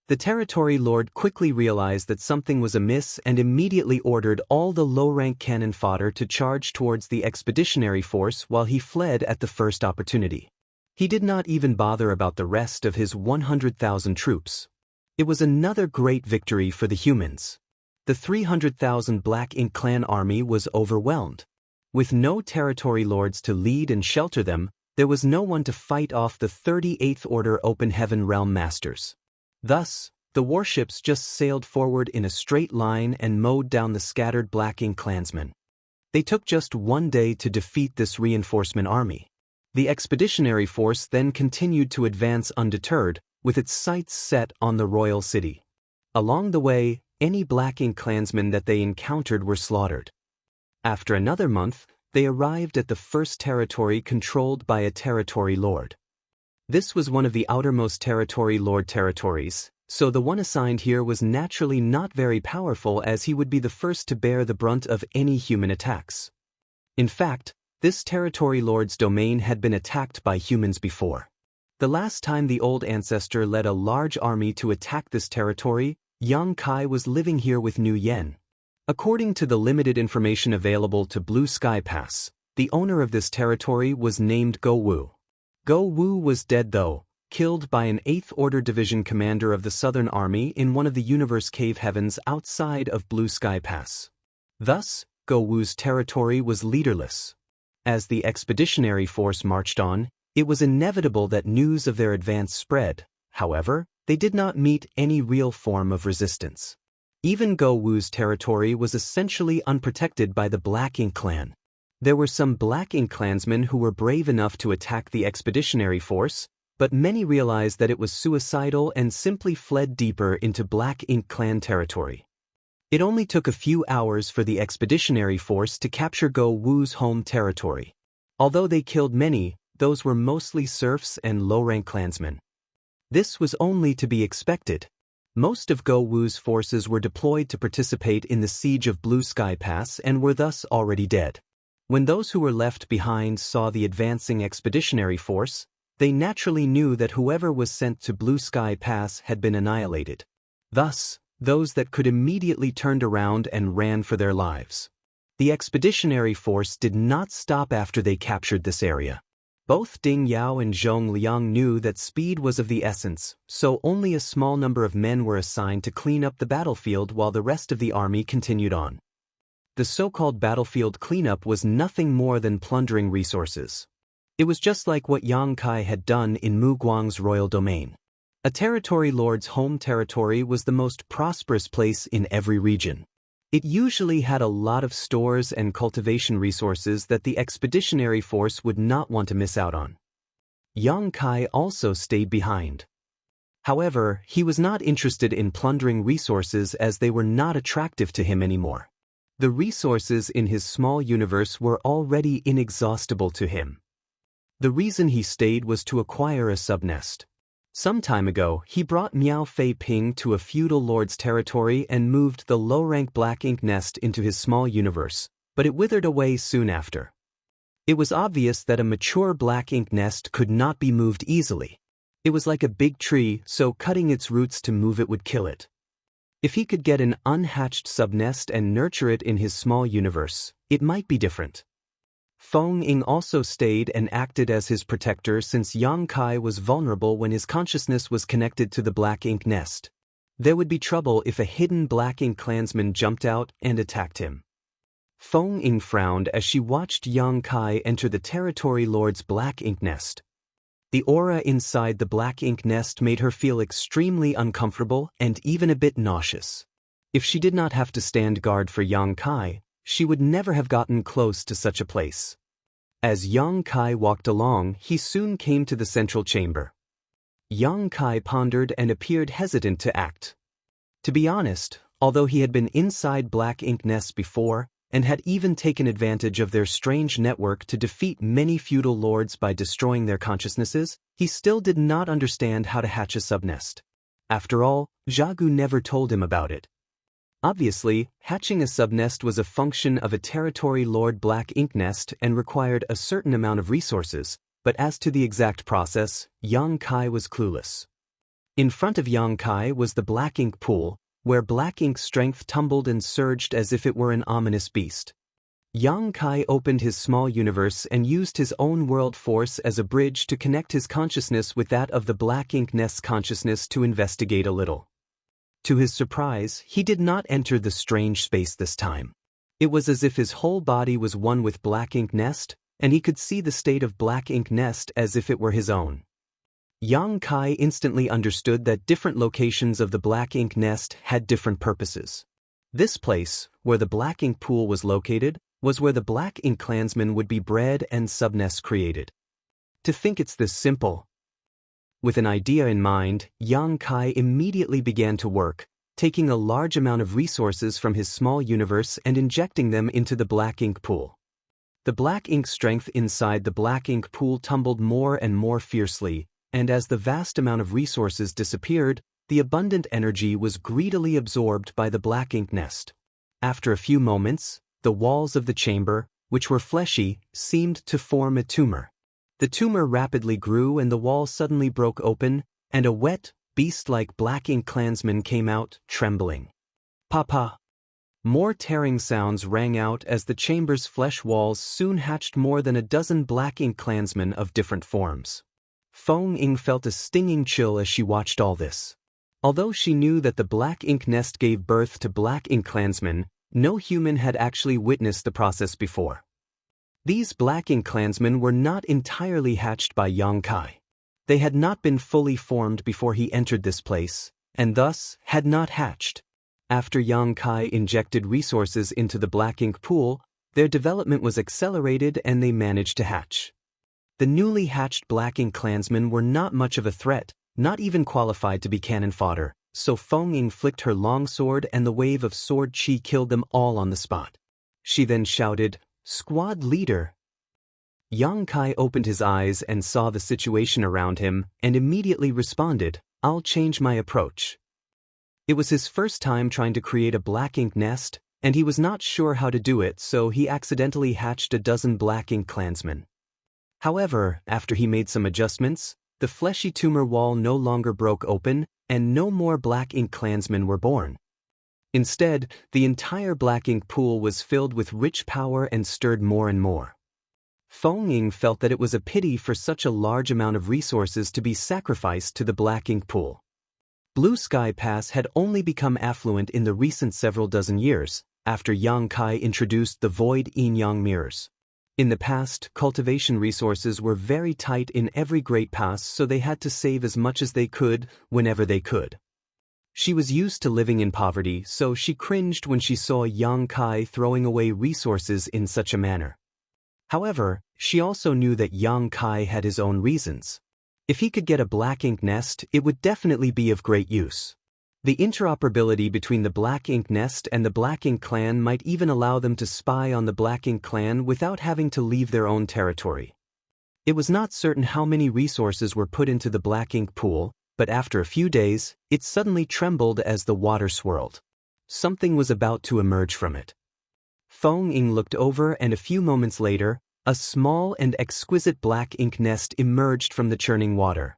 The territory lord quickly realized that something was amiss and immediately ordered all the low-rank cannon fodder to charge towards the expeditionary force while he fled at the first opportunity. He did not even bother about the rest of his 100,000 troops. It was another great victory for the humans. The 300,000 Black Ink Clan army was overwhelmed. With no territory lords to lead and shelter them, there was no one to fight off the 38th Order Open Heaven Realm Masters. Thus, the warships just sailed forward in a straight line and mowed down the scattered Black Ink clansmen. They took just one day to defeat this reinforcement army. The expeditionary force then continued to advance undeterred, with its sights set on the royal city. Along the way, any Black Ink clansmen that they encountered were slaughtered. After another month, they arrived at the first territory controlled by a territory lord. This was one of the outermost territory lord territories, so the one assigned here was naturally not very powerful as he would be the first to bear the brunt of any human attacks. In fact, this territory lord's domain had been attacked by humans before. The last time the old ancestor led a large army to attack this territory, Yang Kai was living here with Nu Yen. According to the limited information available to Blue Sky Pass, the owner of this territory was named Go Wu. Go Wu was dead though, killed by an 8th Order Division commander of the Southern Army in one of the universe cave heavens outside of Blue Sky Pass. Thus, Go Wu's territory was leaderless. As the expeditionary force marched on, it was inevitable that news of their advance spread. However, they did not meet any real form of resistance. Even Go Wu's territory was essentially unprotected by the Black Ink Clan. There were some Black Ink clansmen who were brave enough to attack the expeditionary force, but many realized that it was suicidal and simply fled deeper into Black Ink Clan territory. It only took a few hours for the expeditionary force to capture Go Wu's home territory. Although they killed many, those were mostly serfs and low-rank clansmen. This was only to be expected. Most of Go Wu's forces were deployed to participate in the siege of Blue Sky Pass and were thus already dead. When those who were left behind saw the advancing expeditionary force, they naturally knew that whoever was sent to Blue Sky Pass had been annihilated. Thus, those that could immediately turned around and ran for their lives. The expeditionary force did not stop after they captured this area. Both Ding Yao and Zhong Liang knew that speed was of the essence, so only a small number of men were assigned to clean up the battlefield while the rest of the army continued on. The so-called battlefield cleanup was nothing more than plundering resources. It was just like what Yang Kai had done in Mu Guang's royal domain. A territory lord's home territory was the most prosperous place in every region. It usually had a lot of stores and cultivation resources that the expeditionary force would not want to miss out on. Yang Kai also stayed behind. However, he was not interested in plundering resources as they were not attractive to him anymore. The resources in his small universe were already inexhaustible to him. The reason he stayed was to acquire a subnest. Some time ago, he brought Miao Fei Ping to a feudal lord's territory and moved the low-rank Black Ink nest into his small universe, but it withered away soon after. It was obvious that a mature Black Ink nest could not be moved easily. It was like a big tree, so cutting its roots to move it would kill it. If he could get an unhatched subnest and nurture it in his small universe, it might be different. Feng Ying also stayed and acted as his protector since Yang Kai was vulnerable when his consciousness was connected to the Black Ink nest. There would be trouble if a hidden Black Ink clansman jumped out and attacked him. Feng Ying frowned as she watched Yang Kai enter the territory lord's Black Ink nest. The aura inside the black ink nest made her feel extremely uncomfortable and even a bit nauseous. If she did not have to stand guard for Yang Kai, she would never have gotten close to such a place. As Yang Kai walked along, he soon came to the central chamber. Yang Kai pondered and appeared hesitant to act. To be honest, although he had been inside black ink nests before, and had even taken advantage of their strange network to defeat many feudal lords by destroying their consciousnesses, he still did not understand how to hatch a subnest. After all, Jianghu never told him about it. Obviously, hatching a subnest was a function of a territory lord black ink nest and required a certain amount of resources, but as to the exact process, Yang Kai was clueless. In front of Yang Kai was the black ink pool, where black ink strength tumbled and surged as if it were an ominous beast. Yang Kai opened his small universe and used his own world force as a bridge to connect his consciousness with that of the black ink nest's consciousness to investigate a little. To his surprise, he did not enter the strange space this time. It was as if his whole body was one with black ink nest, and he could see the state of black ink nest as if it were his own. Yang Kai instantly understood that different locations of the black ink nest had different purposes. This place, where the black ink pool was located, was where the black ink clansmen would be bred and subnests created. To think it's this simple. With an idea in mind, Yang Kai immediately began to work, taking a large amount of resources from his small universe and injecting them into the black ink pool. The black ink strength inside the black ink pool tumbled more and more fiercely, and as the vast amount of resources disappeared, the abundant energy was greedily absorbed by the black ink nest. After a few moments, the walls of the chamber, which were fleshy, seemed to form a tumor. The tumor rapidly grew and the wall suddenly broke open, and a wet, beast-like black ink clansman came out, trembling. Papa! More tearing sounds rang out as the chamber's flesh walls soon hatched more than a dozen black ink clansmen of different forms. Feng Ying felt a stinging chill as she watched all this. Although she knew that the black ink nest gave birth to black ink clansmen, no human had actually witnessed the process before. These black ink clansmen were not entirely hatched by Yang Kai. They had not been fully formed before he entered this place, and thus had not hatched. After Yang Kai injected resources into the black ink pool, their development was accelerated and they managed to hatch. The newly hatched black ink clansmen were not much of a threat, not even qualified to be cannon fodder, so Feng Ying flicked her longsword and the wave of sword chi killed them all on the spot. She then shouted, "Squad leader!" Yang Kai opened his eyes and saw the situation around him and immediately responded, "I'll change my approach." It was his first time trying to create a black ink nest, and he was not sure how to do it, so he accidentally hatched a dozen black ink clansmen. However, after he made some adjustments, the fleshy tumor wall no longer broke open, and no more black ink clansmen were born. Instead, the entire black ink pool was filled with rich power and stirred more and more. Feng Ying felt that it was a pity for such a large amount of resources to be sacrificed to the black ink pool. Blue Sky Pass had only become affluent in the recent several dozen years, after Yang Kai introduced the void yin-yang mirrors. In the past, cultivation resources were very tight in every great pass, so they had to save as much as they could, whenever they could. She was used to living in poverty, so she cringed when she saw Yang Kai throwing away resources in such a manner. However, she also knew that Yang Kai had his own reasons. If he could get a black ink nest, it would definitely be of great use. The interoperability between the black ink nest and the black ink clan might even allow them to spy on the black ink clan without having to leave their own territory. It was not certain how many resources were put into the black ink pool, but after a few days, it suddenly trembled as the water swirled. Something was about to emerge from it. Feng Ying looked over and a few moments later, a small and exquisite black ink nest emerged from the churning water.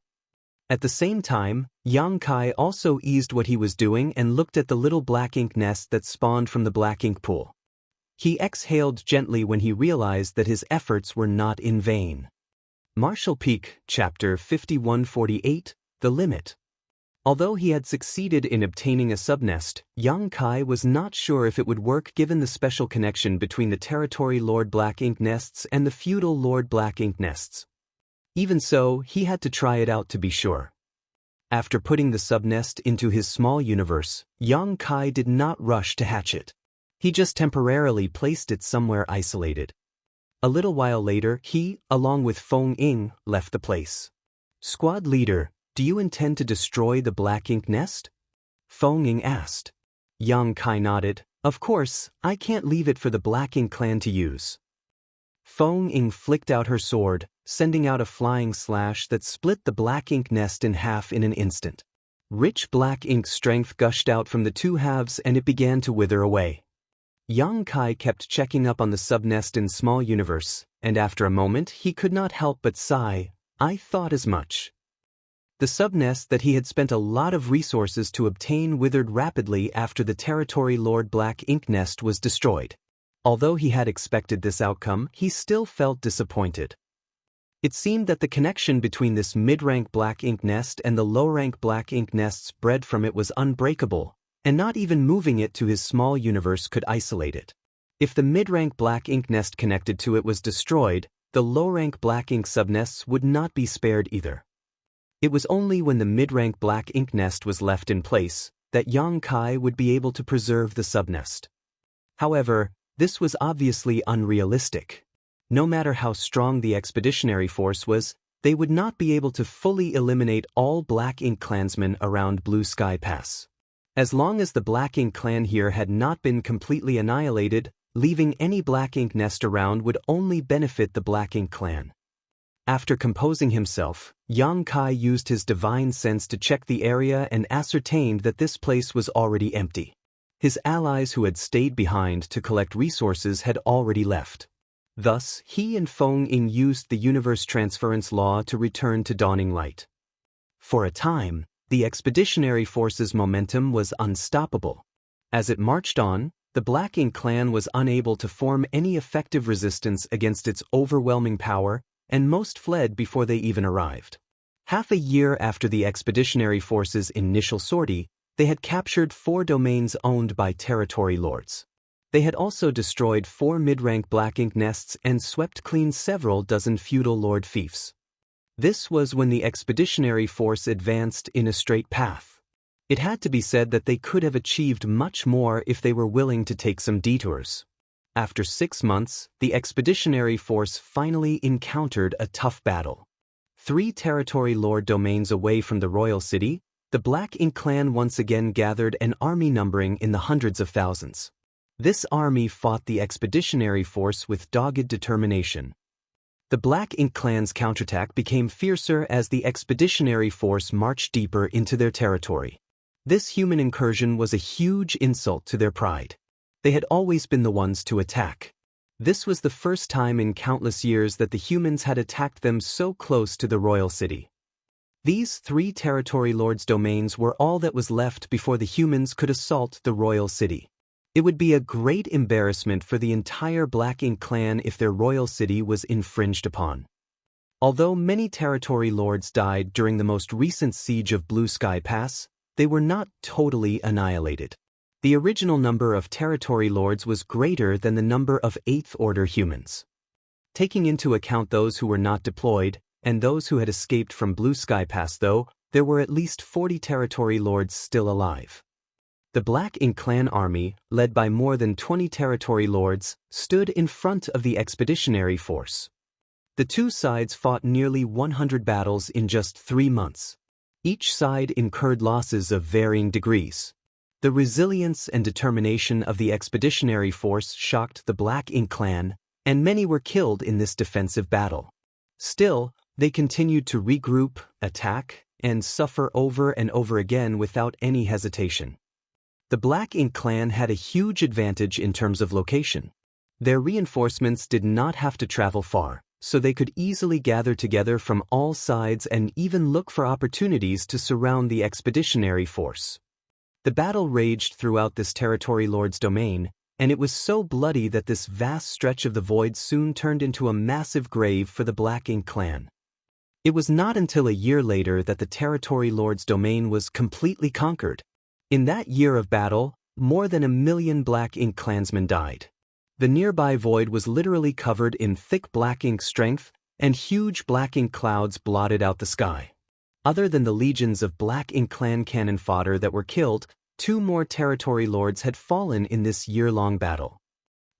At the same time, Yang Kai also eased what he was doing and looked at the little black ink nest that spawned from the black ink pool. He exhaled gently when he realized that his efforts were not in vain. Martial Peak, Chapter 5148, The Limit. Although he had succeeded in obtaining a subnest, Yang Kai was not sure if it would work given the special connection between the territory Lord Black Ink nests and the feudal Lord Black Ink nests. Even so, he had to try it out to be sure. After putting the subnest into his small universe, Yang Kai did not rush to hatch it. He just temporarily placed it somewhere isolated. A little while later, he, along with Feng Ying, left the place. "Squad leader, do you intend to destroy the black ink nest?" Feng Ying asked. Yang Kai nodded. "Of course, I can't leave it for the black ink clan to use." Feng Ying flicked out her sword, sending out a flying slash that split the black ink nest in half in an instant. Rich black ink strength gushed out from the two halves and it began to wither away. Yang Kai kept checking up on the subnest in small universe, and after a moment he could not help but sigh. "I thought as much." The subnest that he had spent a lot of resources to obtain withered rapidly after the Territory Lord Black Ink Nest was destroyed. Although he had expected this outcome, he still felt disappointed. It seemed that the connection between this mid-rank Black Ink Nest and the low-rank Black Ink Nests bred from it was unbreakable, and not even moving it to his small universe could isolate it. If the mid-rank Black Ink Nest connected to it was destroyed, the low-rank Black Ink subnests would not be spared either. It was only when the mid-rank Black Ink Nest was left in place that Yang Kai would be able to preserve the subnest. However, this was obviously unrealistic. No matter how strong the expeditionary force was, they would not be able to fully eliminate all Black Ink clansmen around Blue Sky Pass. As long as the Black Ink clan here had not been completely annihilated, leaving any Black Ink nest around would only benefit the Black Ink clan. After composing himself, Yang Kai used his divine sense to check the area and ascertained that this place was already empty. His allies who had stayed behind to collect resources had already left. Thus, he and Feng Ying used the universe transference law to return to Dawning Light. For a time, the expeditionary force's momentum was unstoppable. As it marched on, the Black Ink clan was unable to form any effective resistance against its overwhelming power, and most fled before they even arrived. Half a year after the expeditionary force's initial sortie, they had captured 4 domains owned by territory lords. They had also destroyed 4 mid-rank Black Ink nests and swept clean several dozen feudal lord fiefs. This was when the expeditionary force advanced in a straight path. It had to be said that they could have achieved much more if they were willing to take some detours. After 6 months, the expeditionary force finally encountered a tough battle. 3 territory lord domains away from the royal city, the Black Ink clan once again gathered an army numbering in the hundreds of thousands. This army fought the expeditionary force with dogged determination. The Black Ink clan's counterattack became fiercer as the expeditionary force marched deeper into their territory. This human incursion was a huge insult to their pride. They had always been the ones to attack. This was the first time in countless years that the humans had attacked them so close to the royal city. These 3 territory lords' domains were all that was left before the humans could assault the royal city. It would be a great embarrassment for the entire Black Ink clan if their royal city was infringed upon. Although many territory lords died during the most recent siege of Blue Sky Pass, they were not totally annihilated. The original number of territory lords was greater than the number of 8th Order humans. Taking into account those who were not deployed, and those who had escaped from Blue Sky Pass though, there were at least 40 territory lords still alive. The Black Ink clan army, led by more than 20 territory lords, stood in front of the expeditionary force. The two sides fought nearly 100 battles in just 3 months. Each side incurred losses of varying degrees. The resilience and determination of the expeditionary force shocked the Black Ink clan, and many were killed in this defensive battle. Still, they continued to regroup, attack, and suffer over and over again without any hesitation. The Black Ink clan had a huge advantage in terms of location. Their reinforcements did not have to travel far, so they could easily gather together from all sides and even look for opportunities to surround the expeditionary force. The battle raged throughout this territory lord's domain, and it was so bloody that this vast stretch of the void soon turned into a massive grave for the Black Ink clan. It was not until a year later that the territory lord's domain was completely conquered. In that year of battle, more than 1 million Black Ink clansmen died. The nearby void was literally covered in thick Black Ink strength, and huge black ink clouds blotted out the sky. Other than the legions of black ink clan cannon fodder that were killed, 2 more territory lords had fallen in this year-long battle.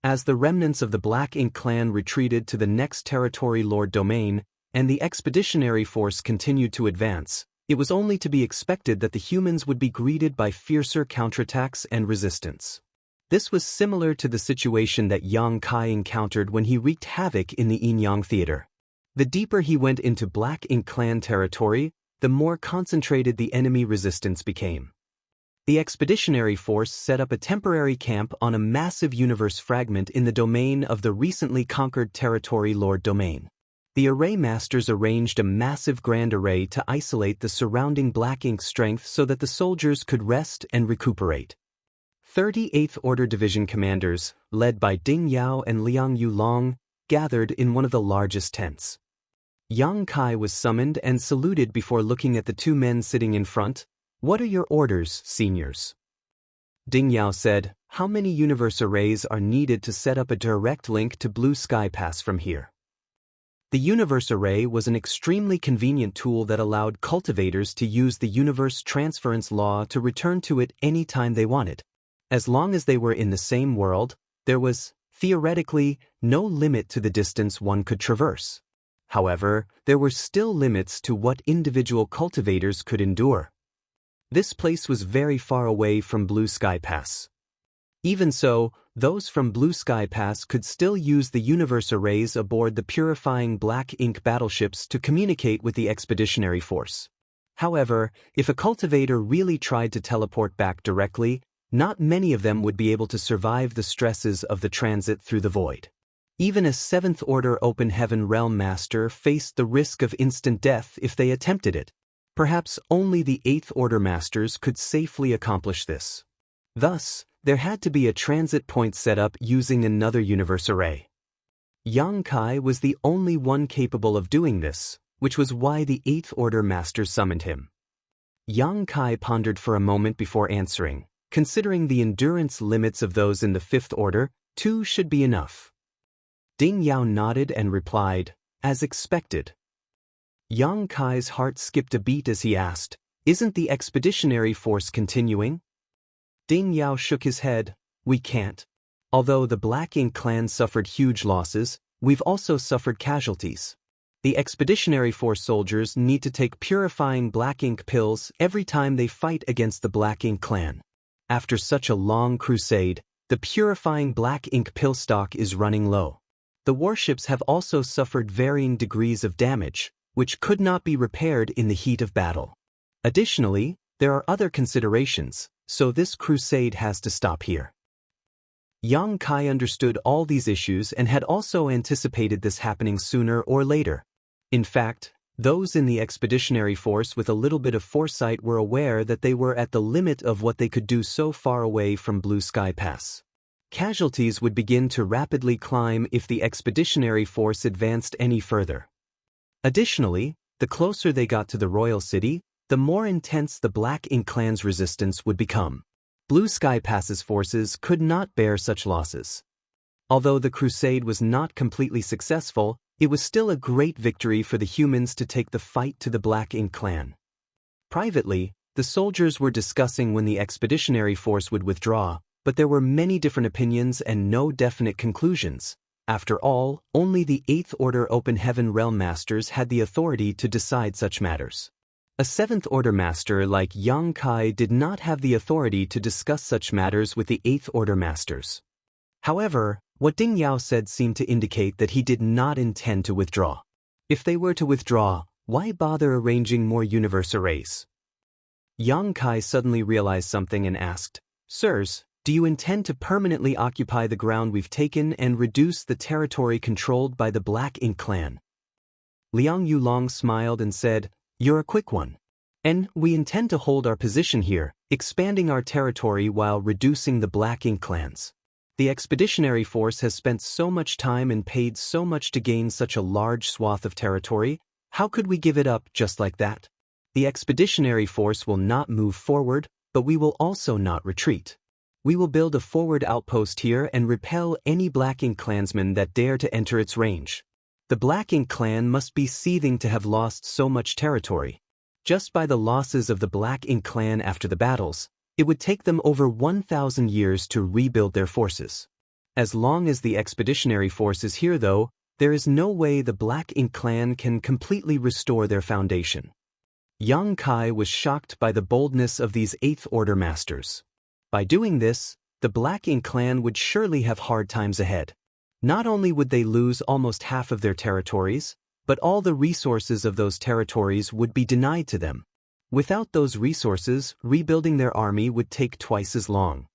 As the remnants of the Black Ink clan retreated to the next territory lord domain, and the expeditionary force continued to advance, it was only to be expected that the humans would be greeted by fiercer counterattacks and resistance. This was similar to the situation that Yang Kai encountered when he wreaked havoc in the Yin-Yang Theater. The deeper he went into Black Ink clan territory, the more concentrated the enemy resistance became. The expeditionary force set up a temporary camp on a massive universe fragment in the domain of the recently conquered territory lord domain. The array masters arranged a massive grand array to isolate the surrounding black ink strength so that the soldiers could rest and recuperate. 38th Order Division commanders, led by Ding Yao and Liang Yulong, gathered in one of the largest tents. Yang Kai was summoned and saluted before looking at the 2 men sitting in front. "What are your orders, seniors?" Ding Yao said, "How many universe arrays are needed to set up a direct link to Blue Sky Pass from here?" The universe array was an extremely convenient tool that allowed cultivators to use the universe transference law to return to it any time they wanted. As long as they were in the same world, there was, theoretically, no limit to the distance one could traverse. However, there were still limits to what individual cultivators could endure. This place was very far away from Blue Sky Pass. Even so, those from Blue Sky Pass could still use the universe arrays aboard the purifying black ink battleships to communicate with the expeditionary force. However, if a cultivator really tried to teleport back directly, not many of them would be able to survive the stresses of the transit through the void. Even a 7th Order Open Heaven Realm Master faced the risk of instant death if they attempted it. Perhaps only the 8th Order Masters could safely accomplish this. Thus, there had to be a transit point set up using another universe array. Yang Kai was the only one capable of doing this, which was why the 8th Order Master summoned him. Yang Kai pondered for a moment before answering. Considering the endurance limits of those in the 5th Order, 2 should be enough. Ding Yao nodded and replied, "As expected." Yang Kai's heart skipped a beat as he asked, "Isn't the expeditionary force continuing?" Ding Yao shook his head, "We can't. Although the Black Ink clan suffered huge losses, we've also suffered casualties. The expeditionary force soldiers need to take purifying black ink pills every time they fight against the Black Ink clan. After such a long crusade, the purifying black ink pill stock is running low. The warships have also suffered varying degrees of damage, which could not be repaired in the heat of battle. Additionally, there are other considerations, so this crusade has to stop here." Yang Kai understood all these issues and had also anticipated this happening sooner or later. In fact, those in the expeditionary force with a little bit of foresight were aware that they were at the limit of what they could do so far away from Blue Sky Pass. Casualties would begin to rapidly climb if the expeditionary force advanced any further. Additionally, the closer they got to the royal city, the more intense the Black Ink clan's resistance would become. Blue Sky Pass's forces could not bear such losses. Although the crusade was not completely successful, it was still a great victory for the humans to take the fight to the Black Ink clan. Privately, the soldiers were discussing when the expeditionary force would withdraw, but there were many different opinions and no definite conclusions. After all, only the 8th Order Open Heaven Realm Masters had the authority to decide such matters. A 7th Order Master like Yang Kai did not have the authority to discuss such matters with the 8th Order Masters. However, what Ding Yao said seemed to indicate that he did not intend to withdraw. If they were to withdraw, why bother arranging more universe arrays? Yang Kai suddenly realized something and asked, "Sirs, do you intend to permanently occupy the ground we've taken and reduce the territory controlled by the Black Ink clan?" Liang Yulong smiled and said, "You're a quick one. And we intend to hold our position here, expanding our territory while reducing the Black Ink clans. The expeditionary force has spent so much time and paid so much to gain such a large swath of territory, how could we give it up just like that? The expeditionary force will not move forward, but we will also not retreat. We will build a forward outpost here and repel any Black Ink clansmen that dare to enter its range. The Black Ink clan must be seething to have lost so much territory. Just by the losses of the Black Ink clan after the battles, it would take them over 1,000 years to rebuild their forces. As long as the expeditionary force is here though, there is no way the Black Ink clan can completely restore their foundation. Yang Kai was shocked by the boldness of these Eighth Order masters. By doing this, the Black Ink clan would surely have hard times ahead. Not only would they lose almost half of their territories, but all the resources of those territories would be denied to them. Without those resources, rebuilding their army would take twice as long.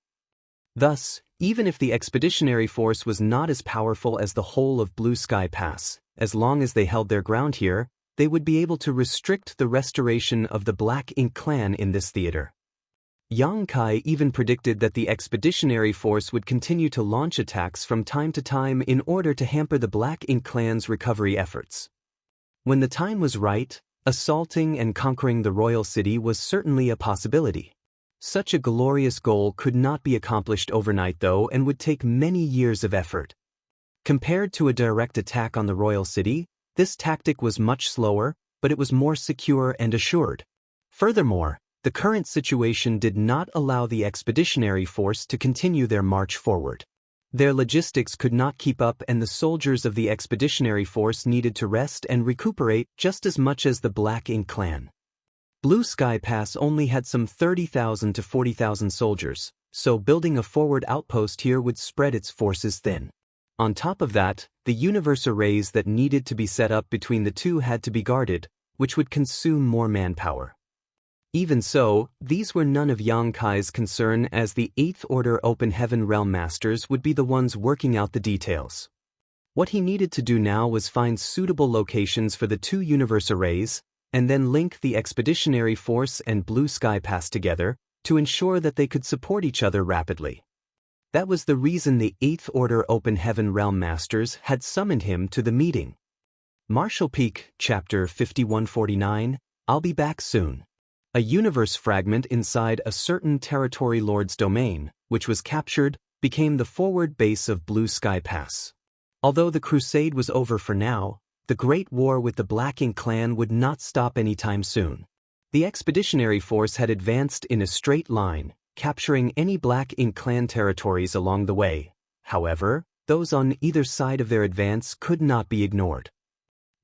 Thus, even if the expeditionary force was not as powerful as the whole of Blue Sky Pass, as long as they held their ground here, they would be able to restrict the restoration of the Black Ink clan in this theater. Yang Kai even predicted that the expeditionary force would continue to launch attacks from time to time in order to hamper the Black Ink clan's recovery efforts. When the time was right, assaulting and conquering the royal city was certainly a possibility. Such a glorious goal could not be accomplished overnight though and would take many years of effort. Compared to a direct attack on the royal city, this tactic was much slower, but it was more secure and assured. Furthermore, the current situation did not allow the expeditionary force to continue their march forward. Their logistics could not keep up and the soldiers of the expeditionary force needed to rest and recuperate just as much as the Black Ink clan. Blue Sky Pass only had some 30,000 to 40,000 soldiers, so building a forward outpost here would spread its forces thin. On top of that, the universe arrays that needed to be set up between the two had to be guarded, which would consume more manpower. Even so, these were none of Yang Kai's concern as the Eighth Order Open Heaven Realm Masters would be the ones working out the details. What he needed to do now was find suitable locations for the two universe arrays, and then link the expeditionary force and Blue Sky Pass together to ensure that they could support each other rapidly. That was the reason the Eighth Order Open Heaven Realm Masters had summoned him to the meeting. Marshall Peak, Chapter 5149, I'll be back soon. A universe fragment inside a certain territory lord's domain, which was captured, became the forward base of Blue Sky Pass. Although the crusade was over for now, the Great War with the Black Ink clan would not stop anytime soon. The expeditionary force had advanced in a straight line, capturing any Black Ink clan territories along the way. However, those on either side of their advance could not be ignored.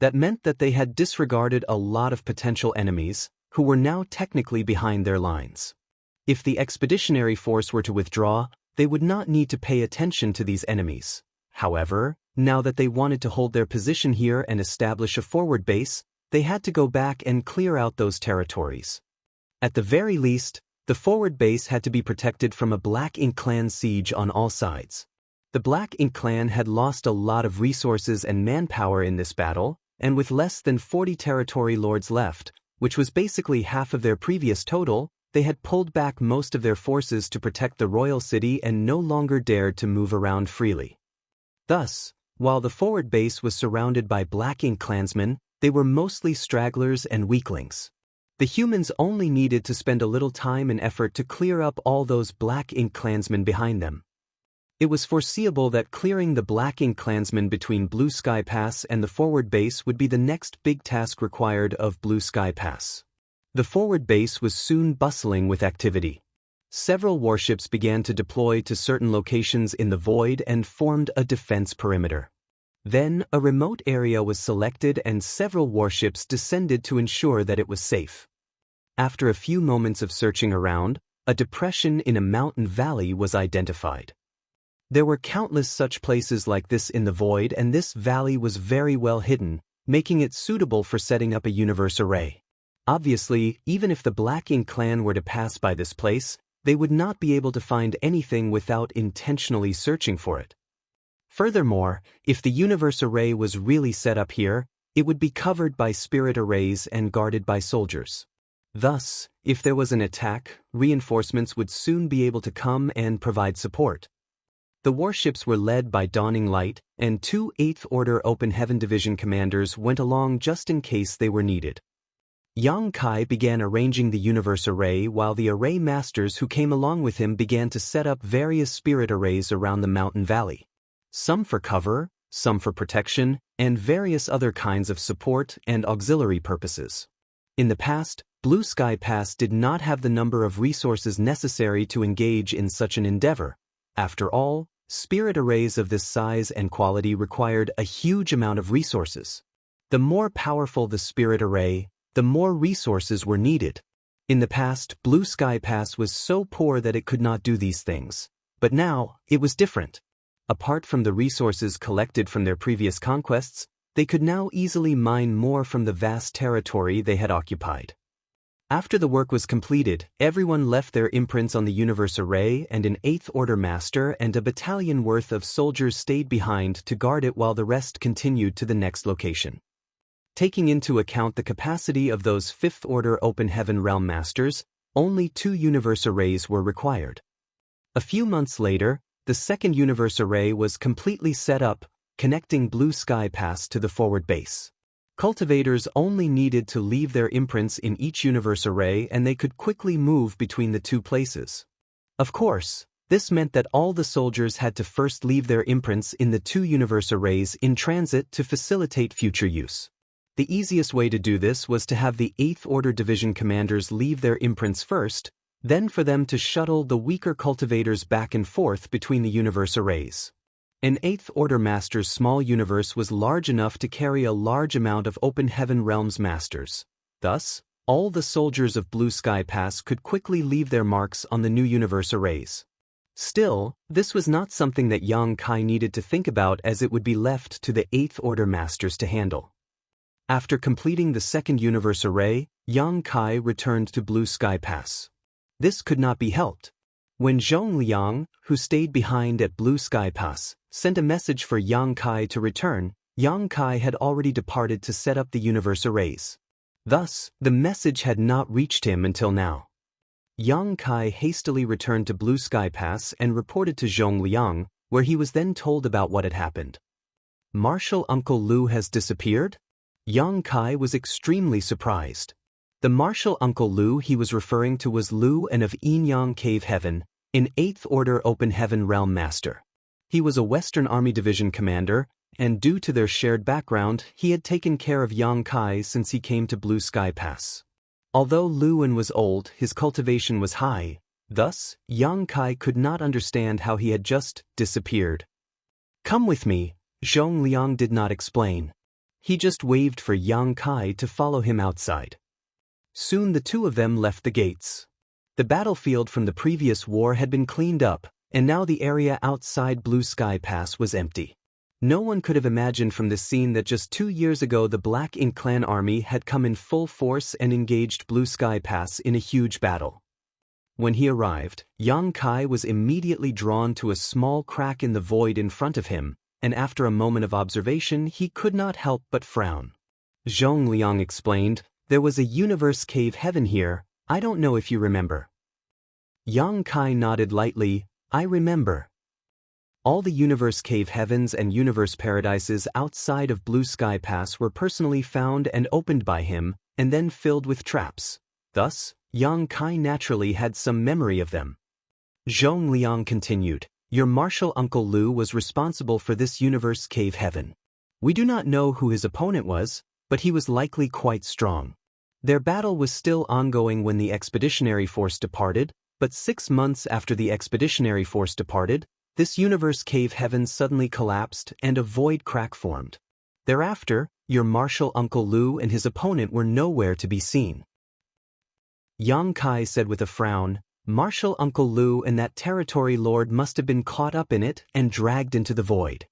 That meant that they had disregarded a lot of potential enemies, who were now technically behind their lines. If the expeditionary force were to withdraw, they would not need to pay attention to these enemies. However, now that they wanted to hold their position here and establish a forward base, they had to go back and clear out those territories. At the very least, the forward base had to be protected from a Black Ink clan siege on all sides. The Black Ink clan had lost a lot of resources and manpower in this battle, and with less than 40 territory lords left, which was basically half of their previous total, they had pulled back most of their forces to protect the royal city and no longer dared to move around freely. Thus, while the forward base was surrounded by Black Ink clansmen, they were mostly stragglers and weaklings. The humans only needed to spend a little time and effort to clear up all those Black Ink clansmen behind them. It was foreseeable that clearing the Black Ink clansmen between Blue Sky Pass and the forward base would be the next big task required of Blue Sky Pass. The forward base was soon bustling with activity. Several warships began to deploy to certain locations in the void and formed a defense perimeter. Then, a remote area was selected and several warships descended to ensure that it was safe. After a few moments of searching around, a depression in a mountain valley was identified. There were countless such places like this in the void, and this valley was very well hidden, making it suitable for setting up a universe array. Obviously, even if the Black Ink clan were to pass by this place, they would not be able to find anything without intentionally searching for it. Furthermore, if the universe array was really set up here, it would be covered by spirit arrays and guarded by soldiers. Thus, if there was an attack, reinforcements would soon be able to come and provide support. The warships were led by Dawning Light, and 2 Eighth Order Open Heaven Division commanders went along just in case they were needed. Yang Kai began arranging the universe array while the array masters who came along with him began to set up various spirit arrays around the mountain valley. Some for cover, some for protection, and various other kinds of support and auxiliary purposes. In the past, Blue Sky Pass did not have the number of resources necessary to engage in such an endeavor. After all, spirit arrays of this size and quality required a huge amount of resources. The more powerful the spirit array, the more resources were needed. In the past, Blue Sky Pass was so poor that it could not do these things. But now, it was different. Apart from the resources collected from their previous conquests, they could now easily mine more from the vast territory they had occupied. After the work was completed, everyone left their imprints on the universe array, and an 8th Order Master and a battalion worth of soldiers stayed behind to guard it while the rest continued to the next location. Taking into account the capacity of those 5th Order Open Heaven Realm Masters, only 2 universe arrays were required. A few months later, the 2nd universe array was completely set up, connecting Blue Sky Pass to the forward base. Cultivators only needed to leave their imprints in each universe array and they could quickly move between the 2 places. Of course, this meant that all the soldiers had to first leave their imprints in the 2 universe arrays in transit to facilitate future use. The easiest way to do this was to have the 8th Order Division commanders leave their imprints first, then for them to shuttle the weaker cultivators back and forth between the universe arrays. An 8th Order Master's small universe was large enough to carry a large amount of Open Heaven Realms Masters. Thus, all the soldiers of Blue Sky Pass could quickly leave their marks on the new universe arrays. Still, this was not something that Yang Kai needed to think about, as it would be left to the 8th Order Masters to handle. After completing the 2nd universe array, Yang Kai returned to Blue Sky Pass. This could not be helped. When Zhong Liang, who stayed behind at Blue Sky Pass, sent a message for Yang Kai to return, Yang Kai had already departed to set up the universe arrays. Thus, the message had not reached him until now. Yang Kai hastily returned to Blue Sky Pass and reported to Zhong Liang, where he was then told about what had happened. Martial Uncle Lu has disappeared? Yang Kai was extremely surprised. The martial Uncle Lu he was referring to was Lu and of Yinyang Cave Heaven, an 8th Order Open Heaven Realm Master. He was a Western Army Division commander, and due to their shared background, he had taken care of Yang Kai since he came to Blue Sky Pass. Although Luan was old, his cultivation was high. Thus, Yang Kai could not understand how he had just disappeared. "Come with me," Zhong Liang did not explain. He just waved for Yang Kai to follow him outside. Soon the 2 of them left the gates. The battlefield from the previous war had been cleaned up, and now the area outside Blue Sky Pass was empty. No one could have imagined from this scene that just 2 years ago the Black Ink Clan army had come in full force and engaged Blue Sky Pass in a huge battle. When he arrived, Yang Kai was immediately drawn to a small crack in the void in front of him, and after a moment of observation he could not help but frown. Zhong Liang explained, "There was a universe cave heaven here, I don't know if you remember." Yang Kai nodded lightly, "I remember." All the universe cave heavens and universe paradises outside of Blue Sky Pass were personally found and opened by him, and then filled with traps. Thus, Yang Kai naturally had some memory of them. Zhong Liang continued, "Your martial Uncle Lu was responsible for this universe cave heaven. We do not know who his opponent was, but he was likely quite strong. Their battle was still ongoing when the expeditionary force departed, but 6 months after the expeditionary force departed, this universe cave heaven suddenly collapsed and a void crack formed. Thereafter, your martial Uncle Lu and his opponent were nowhere to be seen." Yang Kai said with a frown, "Martial Uncle Lu and that territory lord must have been caught up in it and dragged into the void."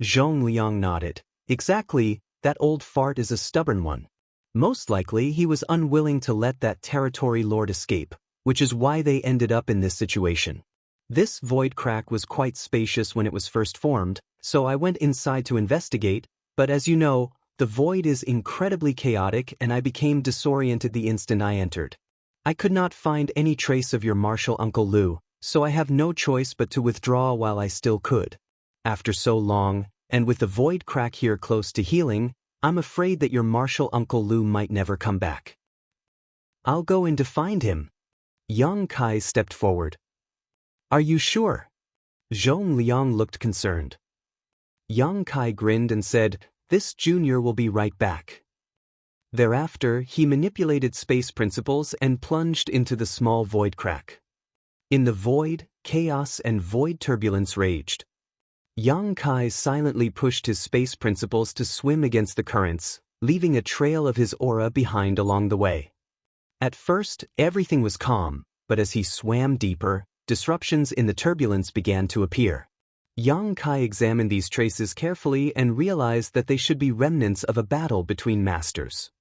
Zhong Liang nodded. "Exactly, that old fart is a stubborn one. Most likely he was unwilling to let that territory lord escape, which is why they ended up in this situation. This void crack was quite spacious when it was first formed, so I went inside to investigate, but as you know, the void is incredibly chaotic and I became disoriented the instant I entered. I could not find any trace of your martial Uncle Lu, so I have no choice but to withdraw while I still could. After so long, and with the void crack here close to healing, I'm afraid that your martial Uncle Lu might never come back." "I'll go in to find him." Yang Kai stepped forward. "Are you sure?" Zhong Liang looked concerned. Yang Kai grinned and said, "This junior will be right back." Thereafter, he manipulated space principles and plunged into the small void crack. In the void, chaos and void turbulence raged. Yang Kai silently pushed his space principles to swim against the currents, leaving a trail of his aura behind along the way. At first, everything was calm, but as he swam deeper, disruptions in the turbulence began to appear. Yang Kai examined these traces carefully and realized that they should be remnants of a battle between masters.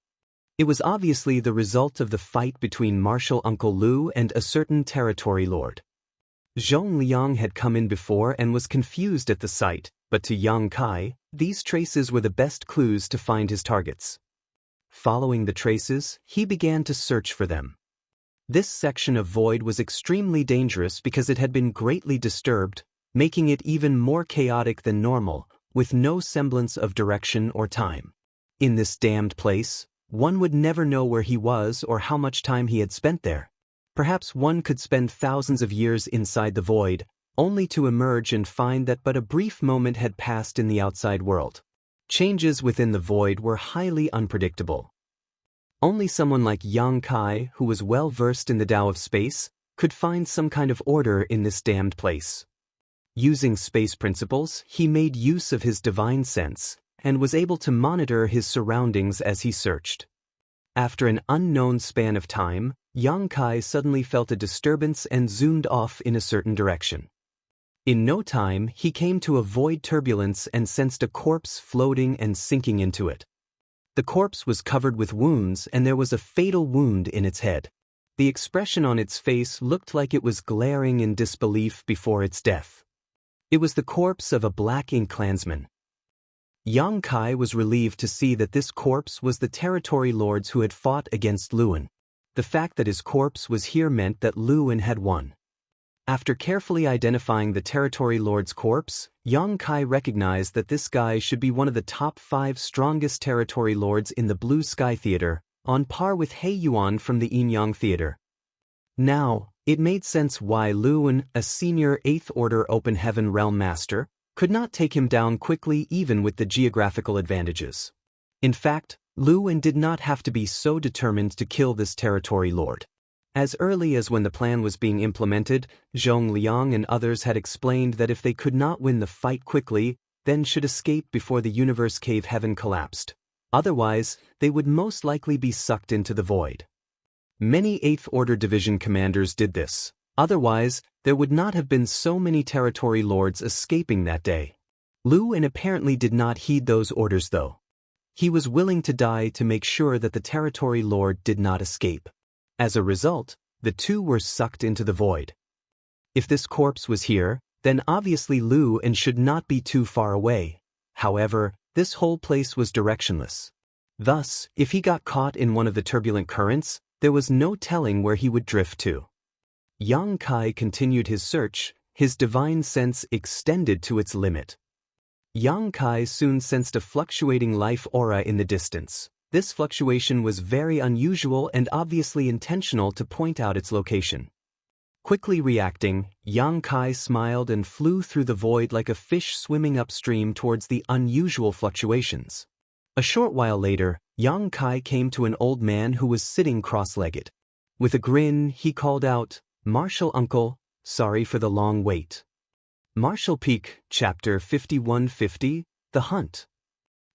It was obviously the result of the fight between Martial Uncle Lu and a certain territory lord. Zhong Liang had come in before and was confused at the sight, but to Yang Kai, these traces were the best clues to find his targets. Following the traces, he began to search for them. This section of void was extremely dangerous because it had been greatly disturbed, making it even more chaotic than normal, with no semblance of direction or time. In this damned place, one would never know where he was or how much time he had spent there. Perhaps one could spend thousands of years inside the void, only to emerge and find that but a brief moment had passed in the outside world. Changes within the void were highly unpredictable. Only someone like Yang Kai, who was well versed in the Tao of space, could find some kind of order in this damned place. Using space principles, he made use of his divine sense, and was able to monitor his surroundings as he searched. After an unknown span of time, Yang Kai suddenly felt a disturbance and zoomed off in a certain direction. In no time, he came to a void turbulence and sensed a corpse floating and sinking into it. The corpse was covered with wounds and there was a fatal wound in its head. The expression on its face looked like it was glaring in disbelief before its death. It was the corpse of a Black Ink clansman. Yang Kai was relieved to see that this corpse was the territory lords who had fought against Luan. The fact that his corpse was here meant that Luan had won. After carefully identifying the territory lord's corpse, Yang Kai recognized that this guy should be one of the top 5 strongest territory lords in the Blue Sky Theater, on par with He Yuan from the Yin Yang Theater. Now, it made sense why Luan, a senior 8th Order Open Heaven Realm Master, could not take him down quickly even with the geographical advantages. In fact, Luan did not have to be so determined to kill this territory lord. As early as when the plan was being implemented, Zhong Liang and others had explained that if they could not win the fight quickly, then should escape before the universe cave heaven collapsed. Otherwise, they would most likely be sucked into the void. Many 8th Order Division commanders did this. Otherwise, there would not have been so many territory lords escaping that day. Luan apparently did not heed those orders though. He was willing to die to make sure that the territory lord did not escape. As a result, the two were sucked into the void. If this corpse was here, then obviously Luan should not be too far away. However, this whole place was directionless. Thus, if he got caught in one of the turbulent currents, there was no telling where he would drift to. Yang Kai continued his search, his divine sense extended to its limit. Yang Kai soon sensed a fluctuating life aura in the distance. This fluctuation was very unusual and obviously intentional to point out its location. Quickly reacting, Yang Kai smiled and flew through the void like a fish swimming upstream towards the unusual fluctuations. A short while later, Yang Kai came to an old man who was sitting cross-legged. With a grin, he called out, "Martial Uncle, sorry for the long wait." Martial Peak, Chapter 5150, The Hunt.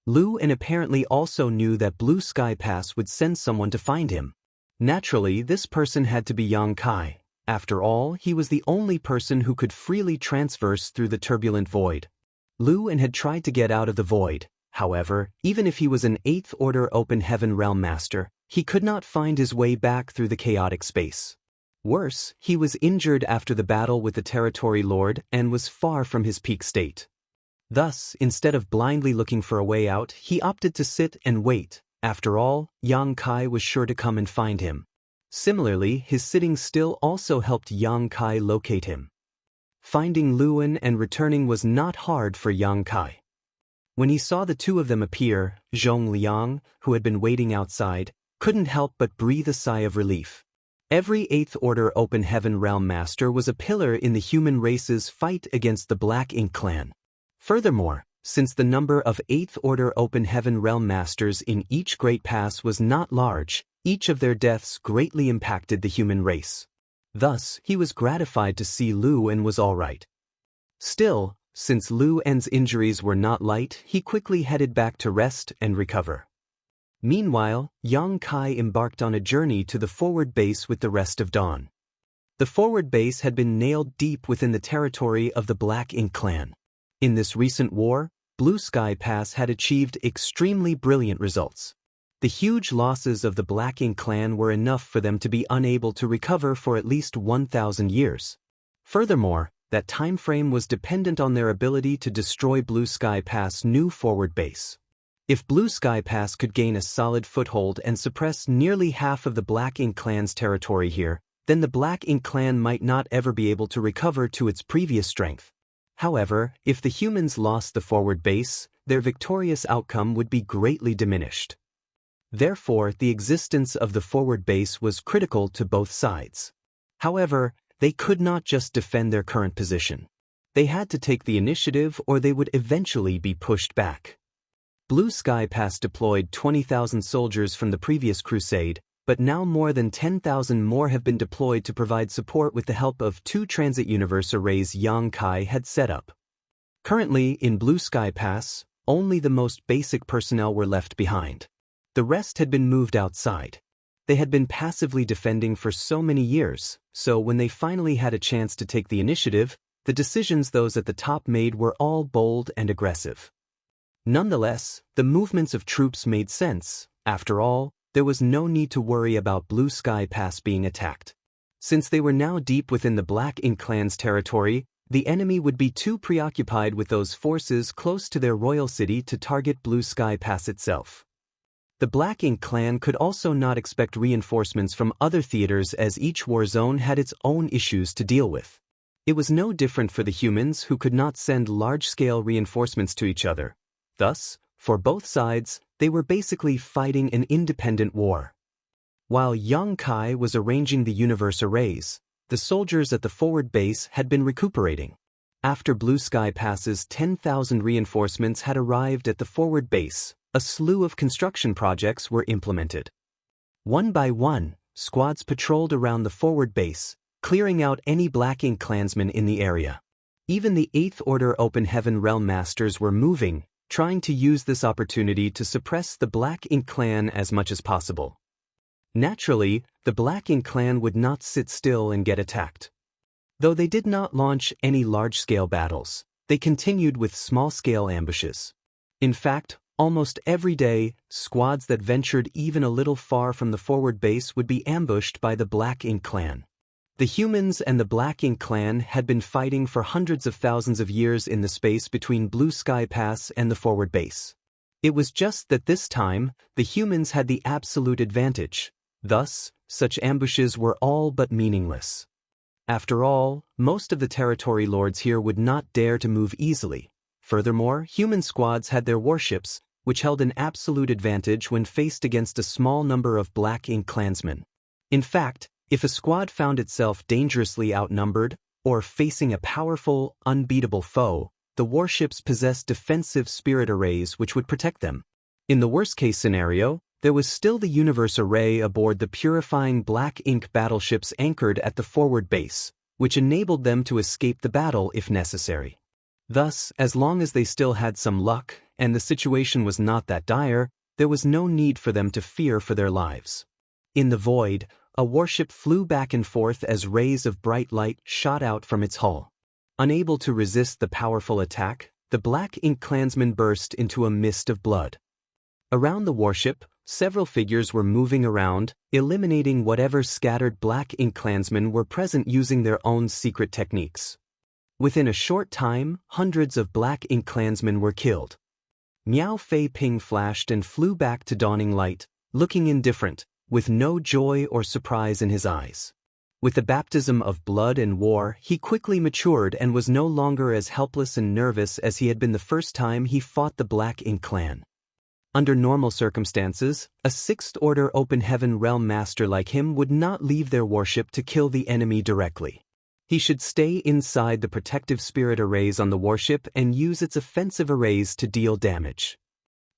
Luan apparently also knew that Blue Sky Pass would send someone to find him. Naturally, this person had to be Yang Kai. After all, he was the only person who could freely transverse through the turbulent void. Luan had tried to get out of the void. However, even if he was an 8th Order Open Heaven Realm Master, he could not find his way back through the chaotic space. Worse, he was injured after the battle with the territory lord and was far from his peak state. Thus, instead of blindly looking for a way out, he opted to sit and wait. After all, Yang Kai was sure to come and find him. Similarly, his sitting still also helped Yang Kai locate him. Finding Luan and returning was not hard for Yang Kai. When he saw the two of them appear, Zhong Liang, who had been waiting outside, couldn't help but breathe a sigh of relief. Every 8th Order Open Heaven Realm Master was a pillar in the human race's fight against the Black Ink clan. Furthermore, Since the number of 8th Order Open Heaven Realm Masters in each Great Pass was not large, each of their deaths greatly impacted the human race. Thus, he was gratified to see Lu En was alright. Still, since Lu En's injuries were not light, he quickly headed back to rest and recover. Meanwhile, Yang Kai embarked on a journey to the forward base with the rest of Dawn. The forward base had been nailed deep within the territory of the Black Ink clan. In this recent war, Blue Sky Pass had achieved extremely brilliant results. The huge losses of the Black Ink clan were enough for them to be unable to recover for at least 1,000 years. Furthermore, that time frame was dependent on their ability to destroy Blue Sky Pass' new forward base. If Blue Sky Pass could gain a solid foothold and suppress nearly half of the Black Ink clan's territory here, then the Black Ink clan might not ever be able to recover to its previous strength. However, if the humans lost the forward base, their victorious outcome would be greatly diminished. Therefore, the existence of the forward base was critical to both sides. However, they could not just defend their current position. They had to take the initiative or they would eventually be pushed back. Blue Sky Pass deployed 20,000 soldiers from the previous crusade, but now more than 10,000 more have been deployed to provide support with the help of 2 transit universe arrays Yang Kai had set up. Currently, in Blue Sky Pass, only the most basic personnel were left behind. The rest had been moved outside. They had been passively defending for so many years, so when they finally had a chance to take the initiative, the decisions those at the top made were all bold and aggressive. Nonetheless, the movements of troops made sense. After all, there was no need to worry about Blue Sky Pass being attacked. Since they were now deep within the Black Ink clan's territory, the enemy would be too preoccupied with those forces close to their royal city to target Blue Sky Pass itself. The Black Ink clan could also not expect reinforcements from other theaters as each war zone had its own issues to deal with. It was no different for the humans who could not send large-scale reinforcements to each other. Thus, for both sides, they were basically fighting an independent war. While Yang Kai was arranging the universe arrays, the soldiers at the forward base had been recuperating. After Blue Sky Pass's 10,000 reinforcements had arrived at the forward base, a slew of construction projects were implemented. One by one, squads patrolled around the forward base, clearing out any Black Ink clansmen in the area. Even the 8th Order Open Heaven Realm Masters were moving, trying to use this opportunity to suppress the Black Ink clan as much as possible. Naturally, the Black Ink clan would not sit still and get attacked. Though they did not launch any large-scale battles, they continued with small-scale ambushes. In fact, almost every day, squads that ventured even a little far from the forward base would be ambushed by the Black Ink clan. The humans and the Black Ink clan had been fighting for hundreds of thousands of years in the space between Blue Sky Pass and the forward base. It was just that this time, the humans had the absolute advantage. Thus, such ambushes were all but meaningless. After all, most of the territory lords here would not dare to move easily. Furthermore, human squads had their warships, which held an absolute advantage when faced against a small number of Black Ink clansmen. In fact, if a squad found itself dangerously outnumbered, or facing a powerful, unbeatable foe, the warships possessed defensive spirit arrays which would protect them. In the worst-case scenario, there was still the universe array aboard the purifying Black Ink battleships anchored at the forward base, which enabled them to escape the battle if necessary. Thus, as long as they still had some luck, and the situation was not that dire, there was no need for them to fear for their lives. In the void, a warship flew back and forth as rays of bright light shot out from its hull. Unable to resist the powerful attack, the Black Ink clansmen burst into a mist of blood. Around the warship, several figures were moving around, eliminating whatever scattered Black Ink clansmen were present using their own secret techniques. Within a short time, hundreds of Black Ink clansmen were killed. Miao Fei Ping flashed and flew back to dawning light, looking indifferent, with no joy or surprise in his eyes. With the baptism of blood and war, he quickly matured and was no longer as helpless and nervous as he had been the first time he fought the Black Ink clan. Under normal circumstances, a 6th Order Open Heaven Realm Master like him would not leave their warship to kill the enemy directly. He should stay inside the protective spirit arrays on the warship and use its offensive arrays to deal damage.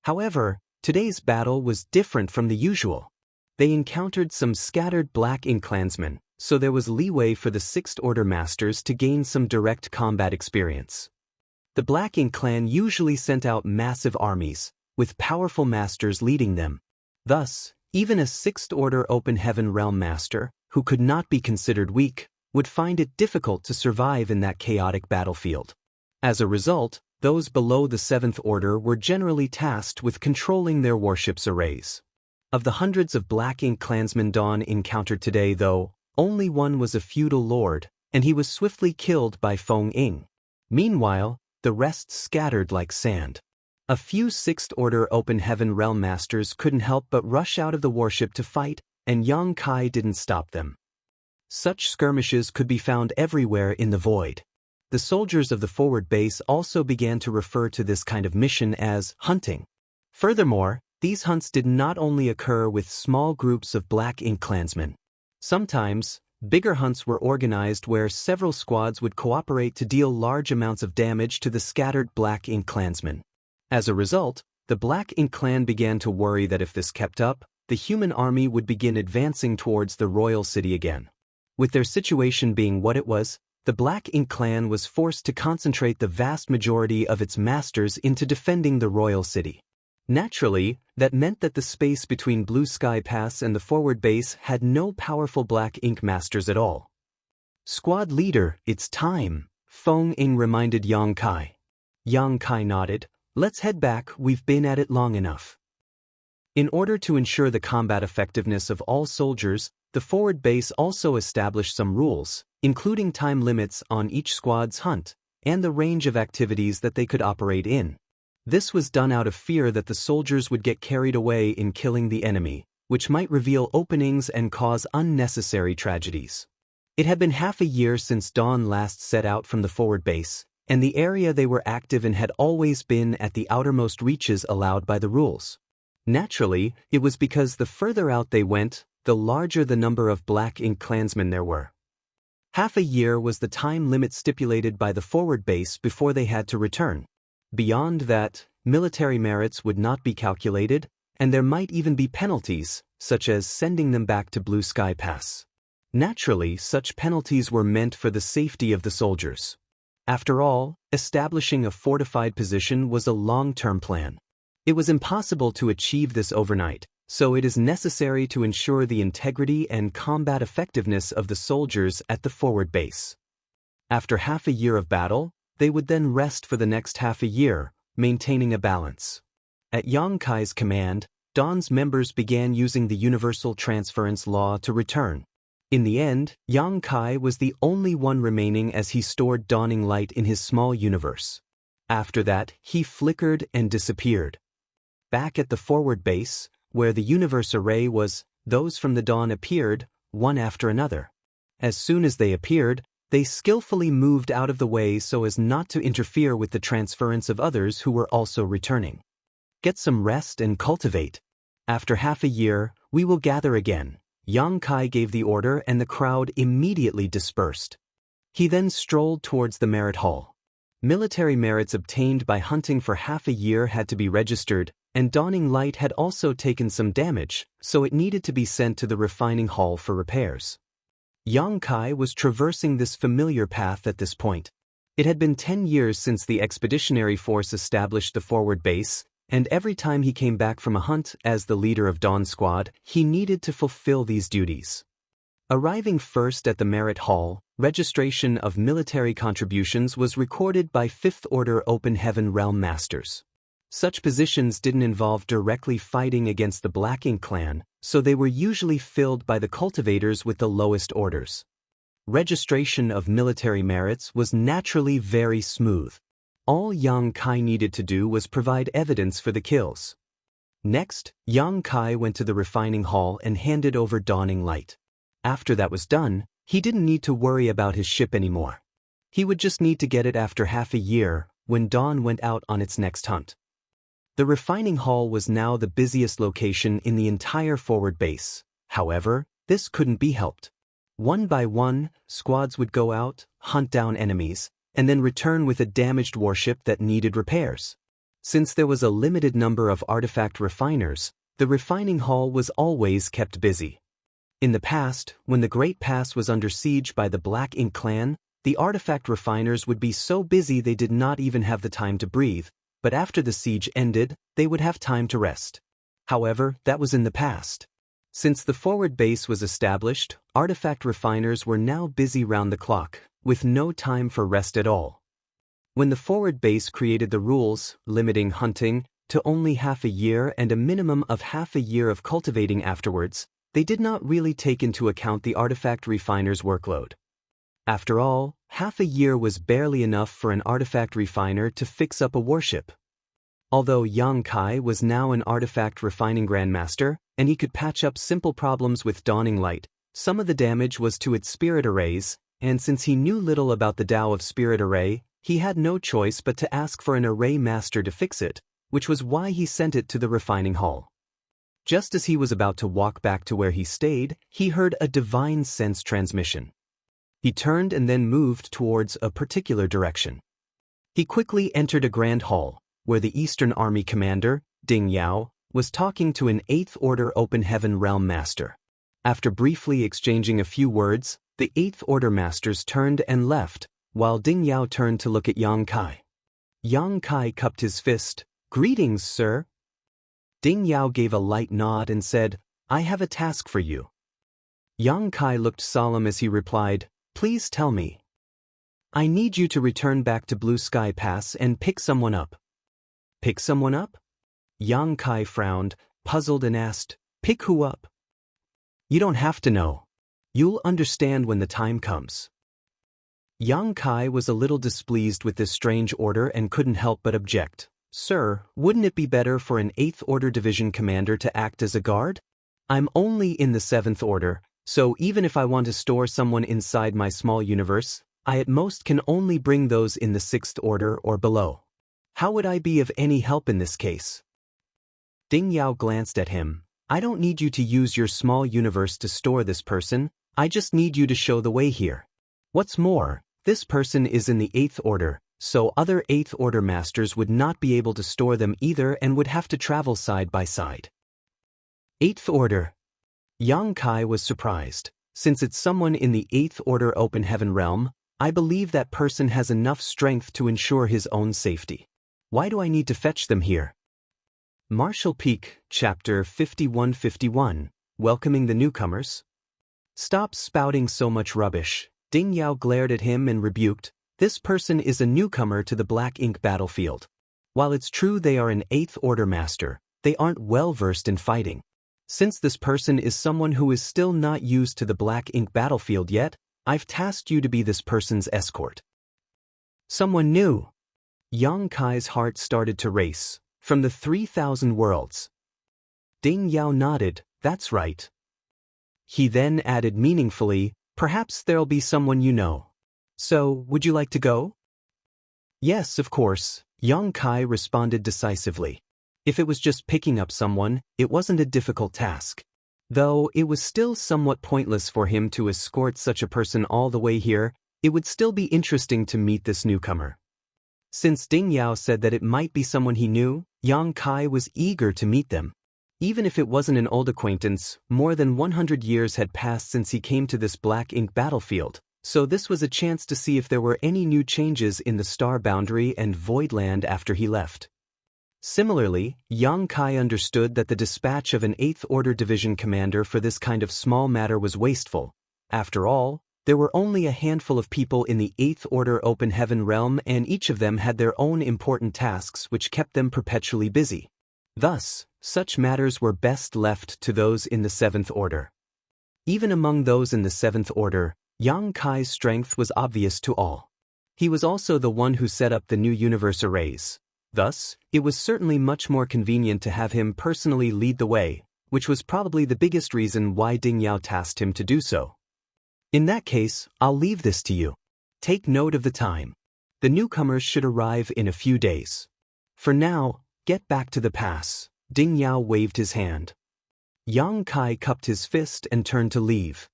However, today's battle was different from the usual. They encountered some scattered Black Ink clansmen, so there was leeway for the Sixth Order Masters to gain some direct combat experience. The Black Ink clan usually sent out massive armies, with powerful masters leading them. Thus, even a Sixth Order Open Heaven Realm Master, who could not be considered weak, would find it difficult to survive in that chaotic battlefield. As a result, those below the Seventh Order were generally tasked with controlling their warship's arrays. Of the hundreds of Black Ink clansmen Dawn encountered today, though, only one was a feudal lord, and he was swiftly killed by Feng Ying. Meanwhile, the rest scattered like sand. A few Sixth Order Open Heaven Realm Masters couldn't help but rush out of the warship to fight, and Yang Kai didn't stop them. Such skirmishes could be found everywhere in the void. The soldiers of the forward base also began to refer to this kind of mission as hunting. Furthermore, these hunts did not only occur with small groups of Black Ink clansmen. Sometimes, bigger hunts were organized where several squads would cooperate to deal large amounts of damage to the scattered Black Ink clansmen. As a result, the Black Ink clan began to worry that if this kept up, the human army would begin advancing towards the royal city again. With their situation being what it was, the Black Ink clan was forced to concentrate the vast majority of its masters into defending the royal city. Naturally, that meant that the space between Blue Sky Pass and the forward base had no powerful Black Ink masters at all. "Squad leader, it's time," Feng Ying reminded Yang Kai. Yang Kai nodded. "Let's head back, we've been at it long enough." In order to ensure the combat effectiveness of all soldiers, the forward base also established some rules, including time limits on each squad's hunt, and the range of activities that they could operate in. This was done out of fear that the soldiers would get carried away in killing the enemy, which might reveal openings and cause unnecessary tragedies. It had been half a year since Dawn last set out from the forward base, and the area they were active in had always been at the outermost reaches allowed by the rules. Naturally, it was because the further out they went, the larger the number of Black Ink clansmen there were. Half a year was the time limit stipulated by the forward base before they had to return. Beyond that, military merits would not be calculated, and there might even be penalties, such as sending them back to Blue Sky Pass. Naturally, such penalties were meant for the safety of the soldiers. After all, establishing a fortified position was a long-term plan. It was impossible to achieve this overnight, so it is necessary to ensure the integrity and combat effectiveness of the soldiers at the forward base. After half a year of battle, they would then rest for the next half a year, maintaining a balance. At Yang Kai's command, Dawn's members began using the universal transference law to return. In the end, Yang Kai was the only one remaining as he stored dawning light in his small universe. After that, he flickered and disappeared. Back at the forward base, where the universe array was, those from the dawn appeared, one after another. As soon as they appeared, they skillfully moved out of the way so as not to interfere with the transference of others who were also returning. "Get some rest and cultivate. After half a year, we will gather again." Yang Kai gave the order and the crowd immediately dispersed. He then strolled towards the merit hall. Military merits obtained by hunting for half a year had to be registered, and Dawning Light had also taken some damage, so it needed to be sent to the refining hall for repairs. Yang Kai was traversing this familiar path at this point. It had been 10 years since the expeditionary force established the forward base, and every time he came back from a hunt as the leader of Dawn Squad, he needed to fulfill these duties. Arriving first at the Merit Hall, registration of military contributions was recorded by Fifth Order Open Heaven Realm Masters. Such positions didn't involve directly fighting against the Black Ink clan, so they were usually filled by the cultivators with the lowest orders. Registration of military merits was naturally very smooth. All Yang Kai needed to do was provide evidence for the kills. Next, Yang Kai went to the refining hall and handed over Dawning Light. After that was done, he didn't need to worry about his ship anymore. He would just need to get it after half a year, when Dawn went out on its next hunt. The refining hall was now the busiest location in the entire forward base. However, this couldn't be helped. One by one, squads would go out, hunt down enemies, and then return with a damaged warship that needed repairs. Since there was a limited number of artifact refiners, the refining hall was always kept busy. In the past, when the Great Pass was under siege by the Black Ink clan, the artifact refiners would be so busy they did not even have the time to breathe, but after the siege ended, they would have time to rest. However, that was in the past. Since the forward base was established, artifact refiners were now busy round the clock, with no time for rest at all. When the forward base created the rules, limiting hunting to only half a year and a minimum of half a year of cultivating afterwards, they did not really take into account the artifact refiners' workload. After all, half a year was barely enough for an artifact refiner to fix up a warship. Although Yang Kai was now an artifact refining grandmaster, and he could patch up simple problems with Dawning Light, some of the damage was to its spirit arrays, and since he knew little about the Tao of Spirit Array, he had no choice but to ask for an array master to fix it, which was why he sent it to the refining hall. Just as he was about to walk back to where he stayed, he heard a divine sense transmission. He turned and then moved towards a particular direction. He quickly entered a grand hall, where the Eastern Army commander, Ding Yao, was talking to an 8th Order Open Heaven Realm Master. After briefly exchanging a few words, the 8th Order Masters turned and left, while Ding Yao turned to look at Yang Kai. Yang Kai cupped his fist. "Greetings, sir." Ding Yao gave a light nod and said, "I have a task for you." Yang Kai looked solemn as he replied, "Please tell me." "I need you to return back to Blue Sky Pass and pick someone up." "Pick someone up?" Yang Kai frowned, puzzled and asked, "Pick who up?" "You don't have to know. You'll understand when the time comes." Yang Kai was a little displeased with this strange order and couldn't help but object. "Sir, wouldn't it be better for an 8th Order Division commander to act as a guard? I'm only in the 7th Order, so even if I want to store someone inside my small universe, I at most can only bring those in the 6th Order or below. How would I be of any help in this case?" Ding Yao glanced at him. "I don't need you to use your small universe to store this person, I just need you to show the way here. What's more, this person is in the 8th Order, so other 8th Order Masters would not be able to store them either and would have to travel side by side." 8th Order. Yang Kai was surprised. "Since it's someone in the 8th Order Open Heaven Realm, I believe that person has enough strength to ensure his own safety. Why do I need to fetch them here?" Martial Peak, Chapter 5151, Welcoming the Newcomers. "Stop spouting so much rubbish." Ding Yao glared at him and rebuked, "This person is a newcomer to the Black Ink battlefield. While it's true they are an 8th Order Master, they aren't well versed in fighting. Since this person is someone who is still not used to the Black Ink battlefield yet, I've tasked you to be this person's escort." "Someone new?" Yang Kai's heart started to race. "From the 3,000 worlds." Ding Yao nodded, "That's right." He then added meaningfully, "Perhaps there'll be someone you know. So, would you like to go?" "Yes, of course," Yang Kai responded decisively. If it was just picking up someone, it wasn't a difficult task. Though it was still somewhat pointless for him to escort such a person all the way here, it would still be interesting to meet this newcomer. Since Ding Yao said that it might be someone he knew, Yang Kai was eager to meet them. Even if it wasn't an old acquaintance, more than 100 years had passed since he came to this Black Ink battlefield, so this was a chance to see if there were any new changes in the Star Boundary and Voidland after he left. Similarly, Yang Kai understood that the dispatch of an 8th Order Division commander for this kind of small matter was wasteful. After all, there were only a handful of people in the 8th Order Open Heaven Realm and each of them had their own important tasks which kept them perpetually busy. Thus, such matters were best left to those in the 7th Order. Even among those in the 7th Order, Yang Kai's strength was obvious to all. He was also the one who set up the new universe arrays. Thus, it was certainly much more convenient to have him personally lead the way, which was probably the biggest reason why Ding Yao tasked him to do so. "In that case, I'll leave this to you. Take note of the time. The newcomers should arrive in a few days. For now, get back to the pass." Ding Yao waved his hand. Yang Kai cupped his fist and turned to leave.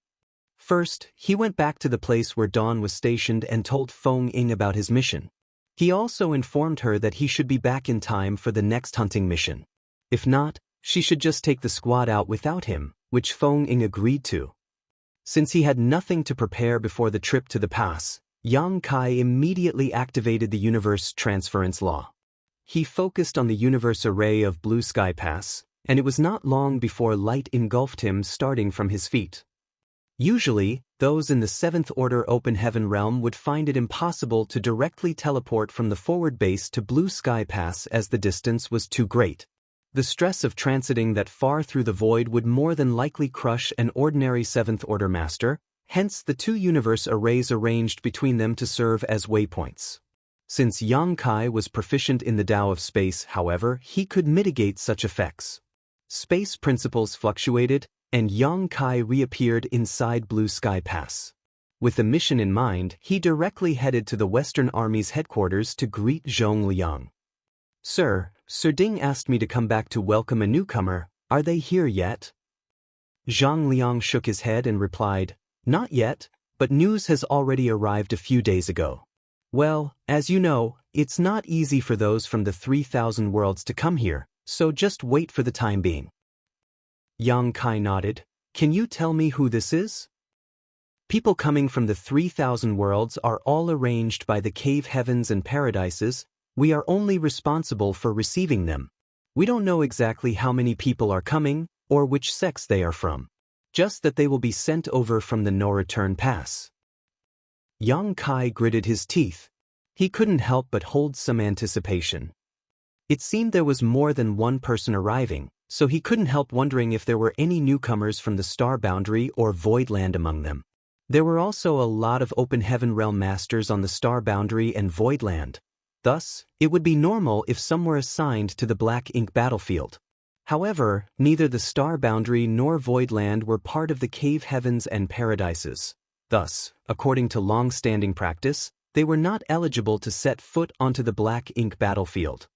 First, he went back to the place where Dawn was stationed and told Feng Ying about his mission. He also informed her that he should be back in time for the next hunting mission. If not, she should just take the squad out without him, which Feng Ying agreed to. Since he had nothing to prepare before the trip to the pass, Yang Kai immediately activated the universe transference law. He focused on the universe array of Blue Sky Pass, and it was not long before light engulfed him starting from his feet. Usually, those in the 7th Order Open Heaven realm would find it impossible to directly teleport from the forward base to Blue Sky Pass as the distance was too great. The stress of transiting that far through the void would more than likely crush an ordinary 7th Order Master, hence the two universe arrays arranged between them to serve as waypoints. Since Yang Kai was proficient in the Tao of space, however, he could mitigate such effects. Space principles fluctuated, and Yang Kai reappeared inside Blue Sky Pass. With the mission in mind, he directly headed to the Western Army's headquarters to greet Zhong Liang. "Sir, Sir Ding asked me to come back to welcome a newcomer. Are they here yet?" Zhang Liang shook his head and replied, "Not yet, but news has already arrived a few days ago. Well, as you know, it's not easy for those from the 3,000 worlds to come here, so just wait for the time being." Yang Kai nodded. "Can you tell me who this is?" "People coming from the 3,000 worlds are all arranged by the cave heavens and paradises. We are only responsible for receiving them. We don't know exactly how many people are coming, or which sects they are from. Just that they will be sent over from the no-return pass." Yang Kai gritted his teeth. He couldn't help but hold some anticipation. It seemed there was more than one person arriving, so he couldn't help wondering if there were any newcomers from the Star Boundary or Voidland among them. There were also a lot of Open Heaven Realm Masters on the Star Boundary and Voidland. Thus, it would be normal if some were assigned to the Black Ink battlefield. However, neither the Star Boundary nor Voidland were part of the Cave Heavens and Paradises. Thus, according to long-standing practice, they were not eligible to set foot onto the Black Ink battlefield.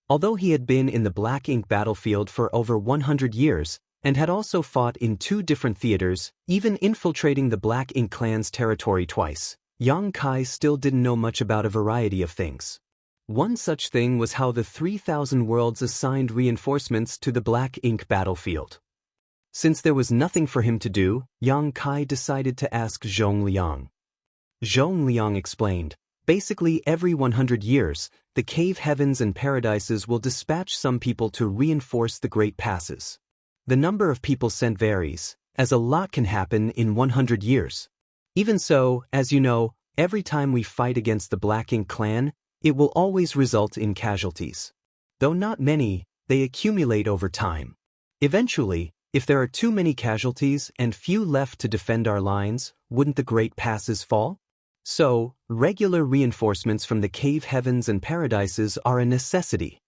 Although he had been in the Black Ink battlefield for over 100 years, and had also fought in 2 different theaters, even infiltrating the Black Ink clan's territory twice, Yang Kai still didn't know much about a variety of things. One such thing was how the 3,000 worlds assigned reinforcements to the Black Ink battlefield. Since there was nothing for him to do, Yang Kai decided to ask Zhong Liang. Zhong Liang explained, "Basically every 100 years, the Cave Heavens and Paradises will dispatch some people to reinforce the Great Passes. The number of people sent varies, as a lot can happen in 100 years. Even so, as you know, every time we fight against the Black Ink clan, it will always result in casualties. Though not many, they accumulate over time. Eventually, if there are too many casualties and few left to defend our lines, wouldn't the Great Passes fall? So, regular reinforcements from the Cave Heavens and Paradises are a necessity."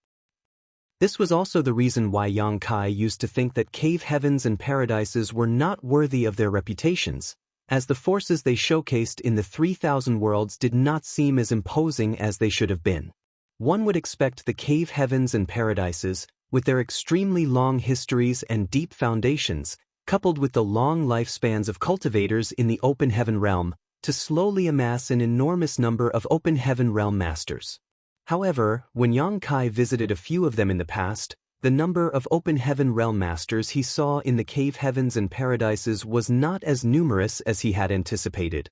This was also the reason why Yang Kai used to think that Cave Heavens and Paradises were not worthy of their reputations, as the forces they showcased in the 3,000 worlds did not seem as imposing as they should have been. One would expect the Cave Heavens and Paradises, with their extremely long histories and deep foundations, coupled with the long lifespans of cultivators in the Open Heaven realm, to slowly amass an enormous number of Open Heaven Realm Masters. However, when Yang Kai visited a few of them in the past, the number of Open Heaven Realm Masters he saw in the Cave Heavens and Paradises was not as numerous as he had anticipated.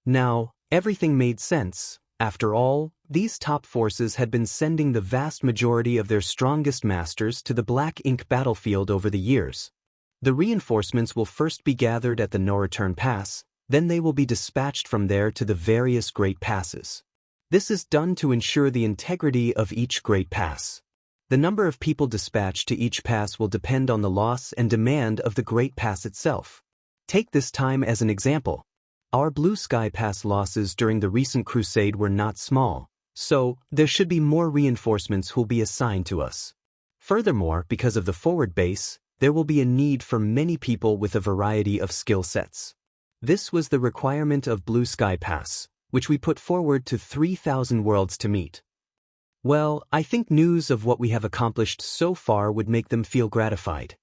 Now, everything made sense. After all, these top forces had been sending the vast majority of their strongest masters to the Black Ink battlefield over the years. The reinforcements will first be gathered at the No-Return Pass, then they will be dispatched from there to the various Great Passes. This is done to ensure the integrity of each Great Pass. The number of people dispatched to each pass will depend on the loss and demand of the Great Pass itself. Take this time as an example. Our Blue Sky Pass losses during the recent crusade were not small, so there should be more reinforcements who'll be assigned to us. Furthermore, because of the forward base, there will be a need for many people with a variety of skill sets. This was the requirement of Blue Sky Pass, which we put forward to 3,000 worlds to meet. Well, I think news of what we have accomplished so far would make them feel gratified."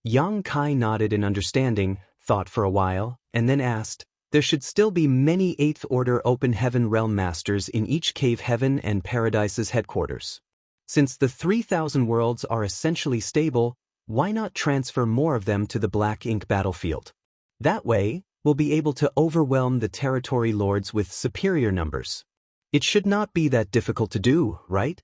Yang Kai nodded in understanding, thought for a while, and then asked, "There should still be many 8th Order Open Heaven Realm Masters in each Cave Heaven and Paradise's headquarters. Since the 3,000 worlds are essentially stable, why not transfer more of them to the Black Ink battlefield? That way, we'll be able to overwhelm the territory lords with superior numbers. It should not be that difficult to do, right?"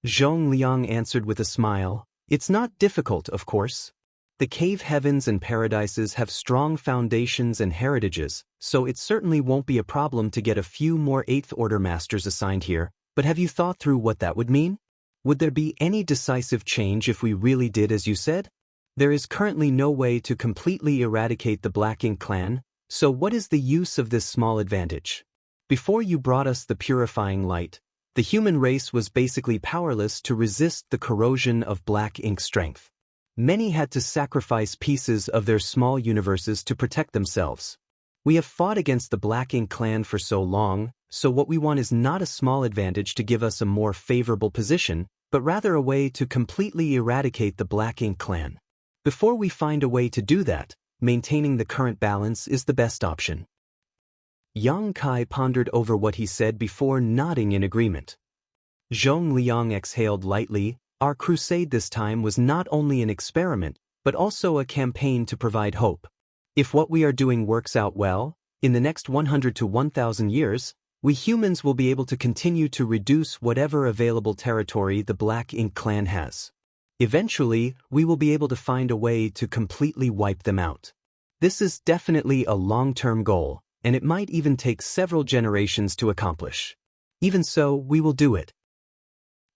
Zhong Liang answered with a smile, "It's not difficult, of course. The Cave Heavens and Paradises have strong foundations and heritages, so it certainly won't be a problem to get a few more 8th Order Masters assigned here, but have you thought through what that would mean? Would there be any decisive change if we really did as you said? There is currently no way to completely eradicate the Black Ink clan, so what is the use of this small advantage? Before you brought us the purifying light, the human race was basically powerless to resist the corrosion of Black Ink strength. Many had to sacrifice pieces of their small universes to protect themselves. We have fought against the Black Ink clan for so long, so what we want is not a small advantage to give us a more favorable position, but rather a way to completely eradicate the Black Ink clan. Before we find a way to do that, maintaining the current balance is the best option." Yang Kai pondered over what he said before nodding in agreement. Zhong Liang exhaled lightly. "Our crusade this time was not only an experiment, but also a campaign to provide hope. If what we are doing works out well, in the next 100 to 1,000 years, we humans will be able to continue to reduce whatever available territory the Black Ink clan has. Eventually, we will be able to find a way to completely wipe them out. This is definitely a long-term goal, and it might even take several generations to accomplish. Even so, we will do it."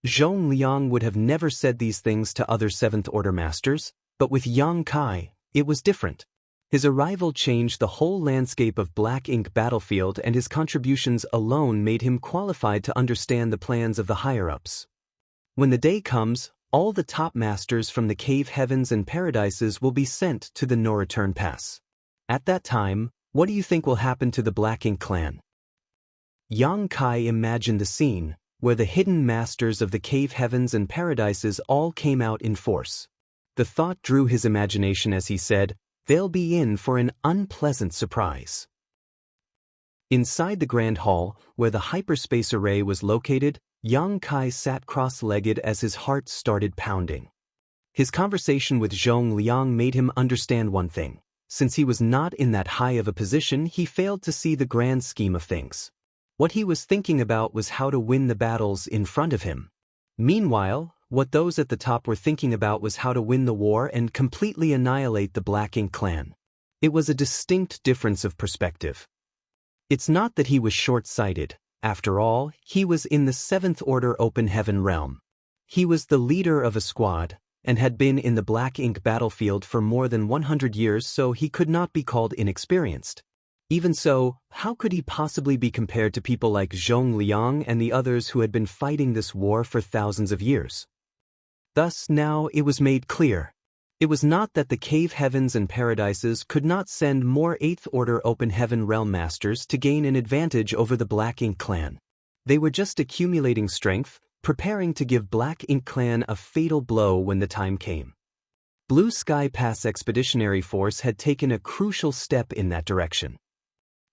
Zhong Liang would have never said these things to other 7th Order Masters, but with Yang Kai, it was different. His arrival changed the whole landscape of Black Ink battlefield, and his contributions alone made him qualified to understand the plans of the higher-ups. When the day comes, all the top masters from the Cave Heavens and Paradises will be sent to the no-return pass. At that time, what do you think will happen to the Black Ink clan? Yang Kai imagined the scene, where the hidden masters of the Cave Heavens and Paradises all came out in force. The thought drew his imagination as he said, "They'll be in for an unpleasant surprise." Inside the Grand Hall, where the hyperspace array was located, Yang Kai sat cross-legged as his heart started pounding. His conversation with Zhong Liang made him understand one thing. Since he was not in that high of a position, he failed to see the grand scheme of things. What he was thinking about was how to win the battles in front of him. Meanwhile, what those at the top were thinking about was how to win the war and completely annihilate the Black Ink clan. It was a distinct difference of perspective. It's not that he was short-sighted. After all, he was in the 7th Order Open Heaven realm. He was the leader of a squad, and had been in the Black Ink battlefield for more than 100 years, so he could not be called inexperienced. Even so, how could he possibly be compared to people like Zhong Liang and the others who had been fighting this war for thousands of years? Thus now it was made clear. It was not that the Cave Heavens and Paradises could not send more 8th Order Open Heaven Realm Masters to gain an advantage over the Black Ink clan. They were just accumulating strength, preparing to give Black Ink clan a fatal blow when the time came. Blue Sky Pass Expeditionary Force had taken a crucial step in that direction.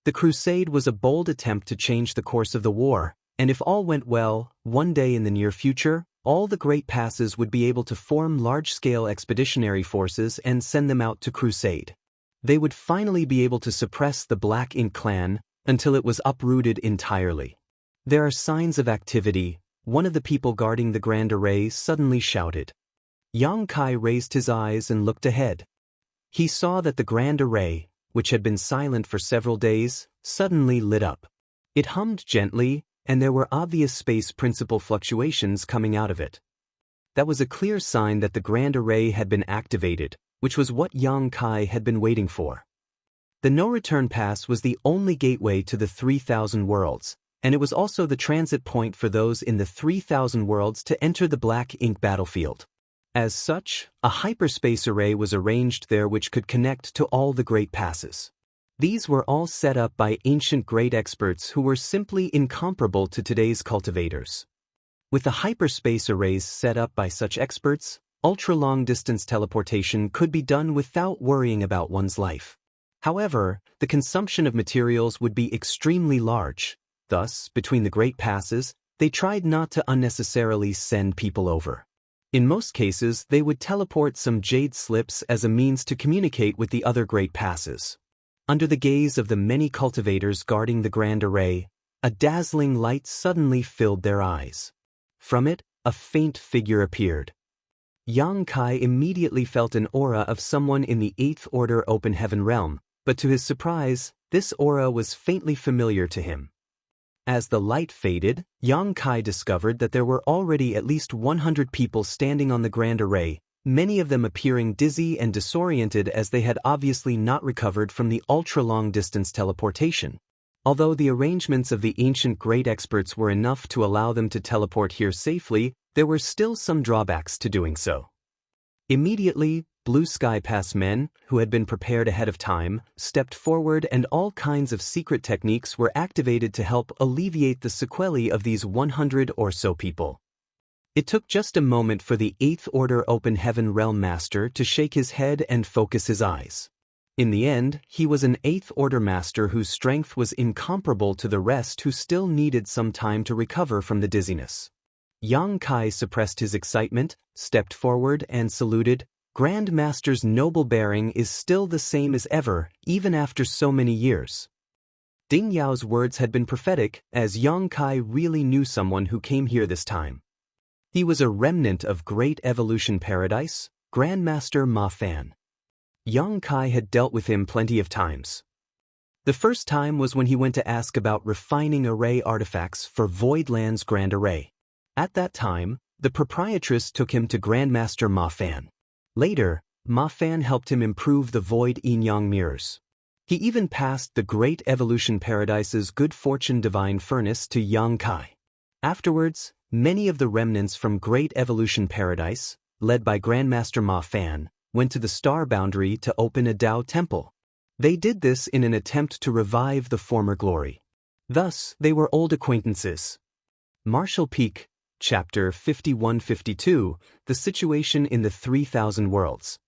The crusade was a bold attempt to change the course of the war, and if all went well, one day in the near future, all the great passes would be able to form large-scale expeditionary forces and send them out to crusade. They would finally be able to suppress the Black Ink clan until it was uprooted entirely. "There are signs of activity," one of the people guarding the Grand Array suddenly shouted. Yang Kai raised his eyes and looked ahead. He saw that the Grand Array, which had been silent for several days, suddenly lit up. It hummed gently, and there were obvious space principle fluctuations coming out of it. That was a clear sign that the Grand Array had been activated, which was what Yang Kai had been waiting for. The no-return pass was the only gateway to the 3,000 worlds, and it was also the transit point for those in the 3,000 worlds to enter the Black Ink battlefield. As such, a hyperspace array was arranged there which could connect to all the great passes. These were all set up by ancient great experts who were simply incomparable to today's cultivators. With the hyperspace arrays set up by such experts, ultra-long-distance teleportation could be done without worrying about one's life. However, the consumption of materials would be extremely large. Thus, between the Great Passes, they tried not to unnecessarily send people over. In most cases, they would teleport some jade slips as a means to communicate with the other Great Passes. Under the gaze of the many cultivators guarding the Grand Array, a dazzling light suddenly filled their eyes. From it, a faint figure appeared. Yang Kai immediately felt an aura of someone in the 8th Order Open Heaven realm, but to his surprise, this aura was faintly familiar to him. As the light faded, Yang Kai discovered that there were already at least 100 people standing on the Grand Array, many of them appearing dizzy and disoriented as they had obviously not recovered from the ultra-long-distance teleportation. Although the arrangements of the ancient great experts were enough to allow them to teleport here safely, there were still some drawbacks to doing so. Immediately, Blue Sky Pass men, who had been prepared ahead of time, stepped forward and all kinds of secret techniques were activated to help alleviate the sequelae of these 100 or so people. It took just a moment for the 8th Order Open Heaven Realm Master to shake his head and focus his eyes. In the end, he was an 8th Order Master whose strength was incomparable to the rest who still needed some time to recover from the dizziness. Yang Kai suppressed his excitement, stepped forward and saluted. Grand Master's noble bearing is still the same as ever, even after so many years. Ding Yao's words had been prophetic, as Yang Kai really knew someone who came here this time. He was a remnant of Great Evolution Paradise, Grandmaster Ma Fan. Yang Kai had dealt with him plenty of times. The first time was when he went to ask about refining array artifacts for Voidland's Grand Array. At that time, the proprietress took him to Grandmaster Ma Fan. Later, Ma Fan helped him improve the Void Yin-Yang mirrors. He even passed the Great Evolution Paradise's Good Fortune Divine Furnace to Yang Kai. Afterwards, many of the remnants from Great Evolution Paradise, led by Grandmaster Ma Fan, went to the Star Boundary to open a Dao temple. They did this in an attempt to revive the former glory. Thus, they were old acquaintances. Martial Peak, Chapter 51-52, The Situation in the 3000 Worlds.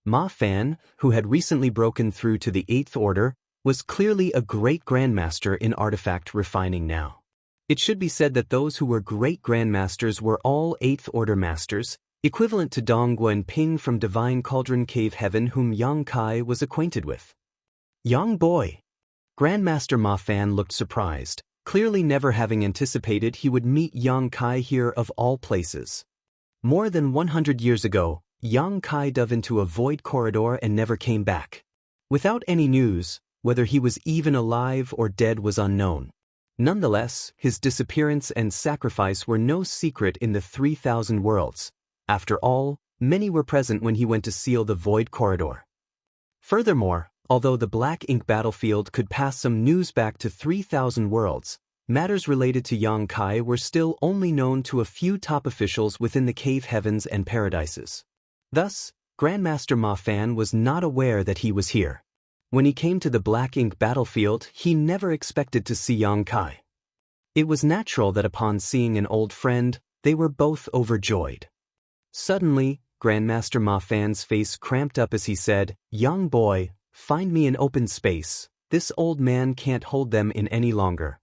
Ma Fan, who had recently broken through to the 8th Order, was clearly a great grandmaster in artifact refining now. It should be said that those who were great grandmasters were all 8th Order masters, equivalent to Dong Guan Ping from Divine Cauldron Cave Heaven whom Yang Kai was acquainted with. Yang boy! Grandmaster Ma Fan looked surprised, clearly never having anticipated he would meet Yang Kai here of all places. More than 100 years ago, Yang Kai dove into a void corridor and never came back. Without any news, whether he was even alive or dead was unknown. Nonetheless, his disappearance and sacrifice were no secret in the 3000 worlds. After all, many were present when he went to seal the void corridor. Furthermore, although the Black Ink battlefield could pass some news back to 3000 worlds, matters related to Yang Kai were still only known to a few top officials within the cave heavens and paradises. Thus, Grandmaster Ma Fan was not aware that he was here. When he came to the Black Ink battlefield, he never expected to see Yang Kai. It was natural that upon seeing an old friend, they were both overjoyed. Suddenly, Grandmaster Ma Fan's face cramped up as he said, "Young boy, find me an open space. This old man can't hold them in any longer."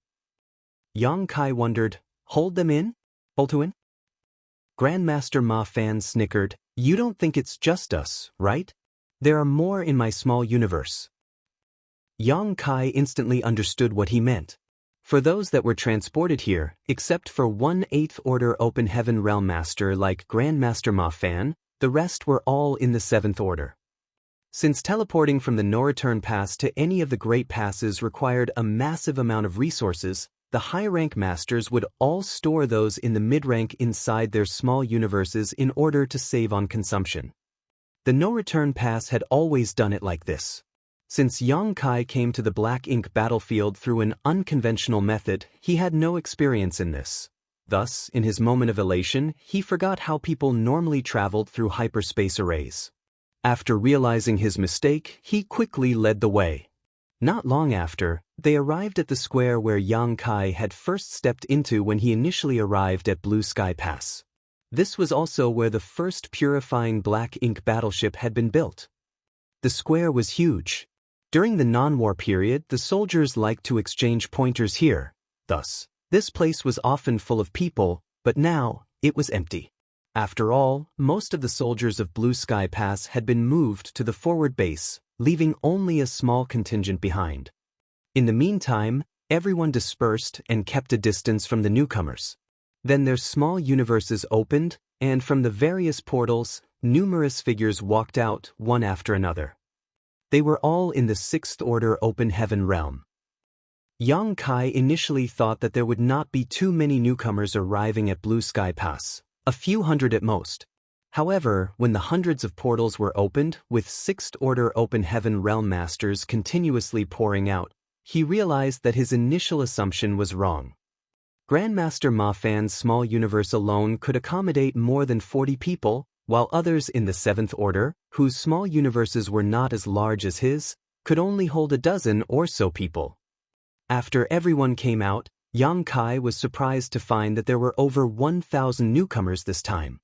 Yang Kai wondered, "Hold them in? Holtuin?" Grandmaster Ma Fan snickered, "You don't think it's just us, right? There are more in my small universe." Yang Kai instantly understood what he meant. For those that were transported here, except for one 8th Order Open Heaven Realm Master like Grandmaster Ma Fan, the rest were all in the 7th Order. Since teleporting from the no-return pass to any of the Great Passes required a massive amount of resources, the high-rank masters would all store those in the mid-rank inside their small universes in order to save on consumption. The no-return pass had always done it like this. Since Yang Kai came to the Black Ink battlefield through an unconventional method, he had no experience in this. Thus, in his moment of elation, he forgot how people normally traveled through hyperspace arrays. After realizing his mistake, he quickly led the way. Not long after, they arrived at the square where Yang Kai had first stepped into when he initially arrived at Blue Sky Pass. This was also where the first purifying black ink battleship had been built. The square was huge. During the non-war period, the soldiers liked to exchange pointers here. Thus, this place was often full of people, but now, it was empty. After all, most of the soldiers of Blue Sky Pass had been moved to the forward base, leaving only a small contingent behind. In the meantime, everyone dispersed and kept a distance from the newcomers. Then their small universes opened, and from the various portals, numerous figures walked out, one after another. They were all in the Sixth Order Open Heaven realm. Yang Kai initially thought that there would not be too many newcomers arriving at Blue Sky Pass, a few hundred at most. However, when the hundreds of portals were opened, with Sixth Order Open Heaven realm masters continuously pouring out, he realized that his initial assumption was wrong. Grandmaster Ma Fan's small universe alone could accommodate more than 40 people, while others in the Seventh Order, whose small universes were not as large as his, could only hold a dozen or so people. After everyone came out, Yang Kai was surprised to find that there were over 1,000 newcomers this time.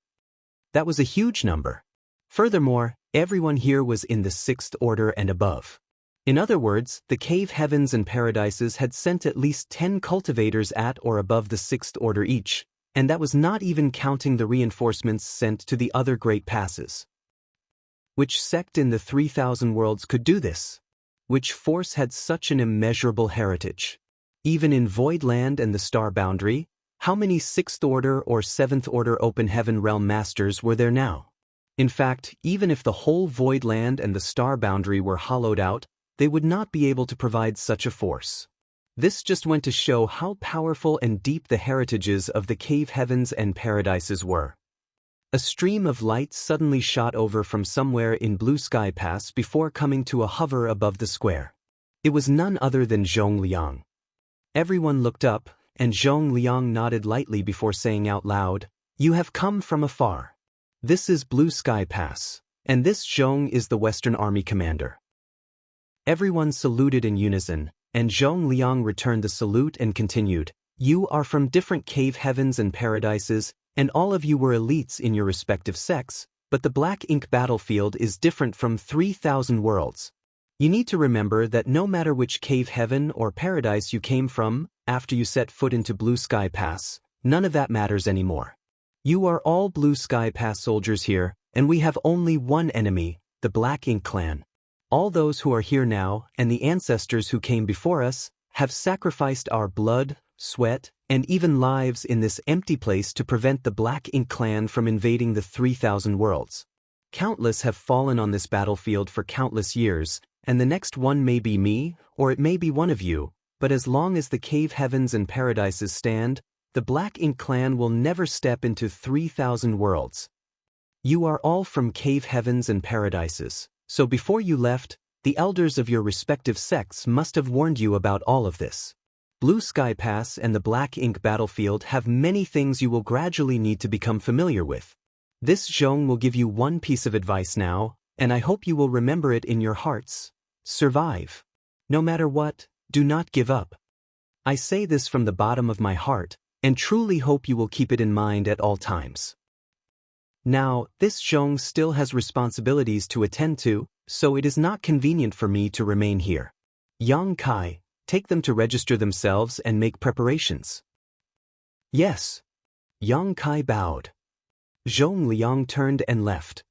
That was a huge number. Furthermore, everyone here was in the Sixth Order and above. In other words, the Cave Heavens and Paradises had sent at least 10 cultivators at or above the Sixth Order each, and that was not even counting the reinforcements sent to the other Great Passes. Which sect in the 3,000 worlds could do this? Which force had such an immeasurable heritage? Even in Voidland and the Star Boundary, how many Sixth Order or Seventh Order Open Heaven realm masters were there now? In fact, even if the whole Voidland and the Star Boundary were hollowed out, they would not be able to provide such a force. This just went to show how powerful and deep the heritages of the Cave Heavens and Paradises were. A stream of light suddenly shot over from somewhere in Blue Sky Pass before coming to a hover above the square. It was none other than Zhong Liang. Everyone looked up, and Zhong Liang nodded lightly before saying out loud, "You have come from afar. This is Blue Sky Pass, and this Zhong is the Western Army commander." Everyone saluted in unison, and Zhong Liang returned the salute and continued, "You are from different Cave Heavens and Paradises, and all of you were elites in your respective sects, but the Black Ink battlefield is different from 3,000 worlds. You need to remember that no matter which Cave Heaven or Paradise you came from, after you set foot into Blue Sky Pass, none of that matters anymore. You are all Blue Sky Pass soldiers here, and we have only one enemy, the Black Ink clan. All those who are here now, and the ancestors who came before us, have sacrificed our blood, sweat, and even lives in this empty place to prevent the Black Ink clan from invading the 3,000 worlds. Countless have fallen on this battlefield for countless years, and the next one may be me, or it may be one of you, but as long as the Cave Heavens and Paradises stand, the Black Ink clan will never step into 3,000 worlds. You are all from Cave Heavens and Paradises. So before you left, the elders of your respective sects must have warned you about all of this. Blue Sky Pass and the Black Ink battlefield have many things you will gradually need to become familiar with. This Zhong will give you one piece of advice now, and I hope you will remember it in your hearts. Survive. No matter what, do not give up. I say this from the bottom of my heart, and truly hope you will keep it in mind at all times. Now, this Zhong still has responsibilities to attend to, so it is not convenient for me to remain here. Yang Kai, take them to register themselves and make preparations." "Yes." Yang Kai bowed. Zhong Liang turned and left.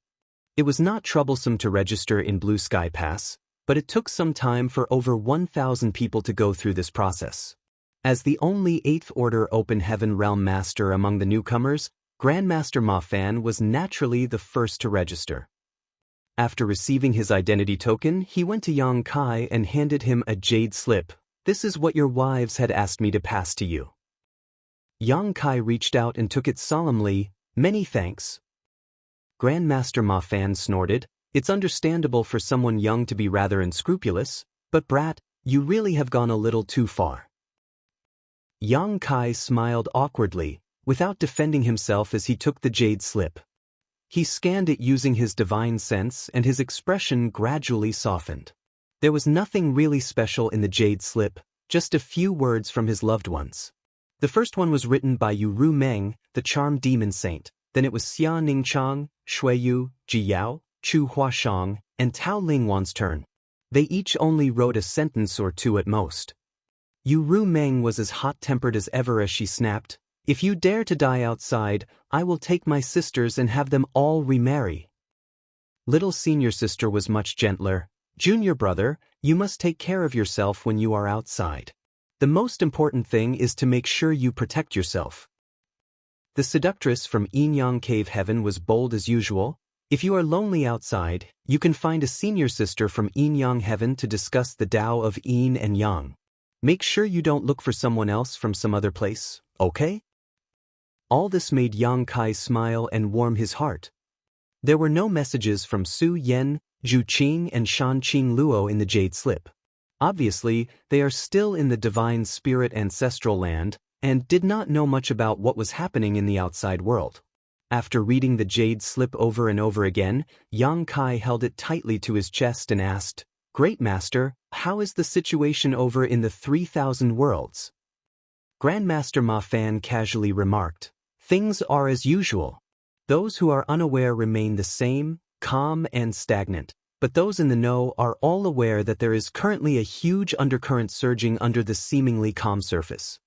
It was not troublesome to register in Blue Sky Pass, but it took some time for over 1,000 people to go through this process. As the only 8th Order Open Heaven Realm Master among the newcomers, Grandmaster Ma Fan was naturally the first to register. After receiving his identity token, he went to Yang Kai and handed him a jade slip. "This is what your wives had asked me to pass to you." Yang Kai reached out and took it solemnly. "Many thanks." Grandmaster Ma Fan snorted. "It's understandable for someone young to be rather unscrupulous, but brat, you really have gone a little too far." Yang Kai smiled awkwardly, without defending himself as he took the jade slip. He scanned it using his divine sense and his expression gradually softened. There was nothing really special in the jade slip, just a few words from his loved ones. The first one was written by Yu Ru Meng, the charmed demon saint. Then it was Xia Ningchang, Shuiyu, Jiyao, Chu Huashang, and Tao Lingwan's turn. They each only wrote a sentence or two at most. Yu Ru Meng was as hot-tempered as ever as she snapped, "If you dare to die outside, I will take my sisters and have them all remarry." Little senior sister was much gentler. "Junior brother, you must take care of yourself when you are outside. The most important thing is to make sure you protect yourself." The seductress from Yinyang Cave Heaven was bold as usual. "If you are lonely outside, you can find a senior sister from Yinyang Heaven to discuss the Tao of Yin and Yang. Make sure you don't look for someone else from some other place, okay?" All this made Yang Kai smile and warm his heart. There were no messages from Su Yen, Zhu Qing and Shan Qing Luo in the Jade Slip. Obviously, they are still in the divine spirit ancestral land, and did not know much about what was happening in the outside world. After reading the Jade Slip over and over again, Yang Kai held it tightly to his chest and asked, "Great Master, how is the situation over in the 3,000 worlds?" Grandmaster Ma Fan casually remarked, "Things are as usual. Those who are unaware remain the same, calm and stagnant, but those in the know are all aware that there is currently a huge undercurrent surging under the seemingly calm surface.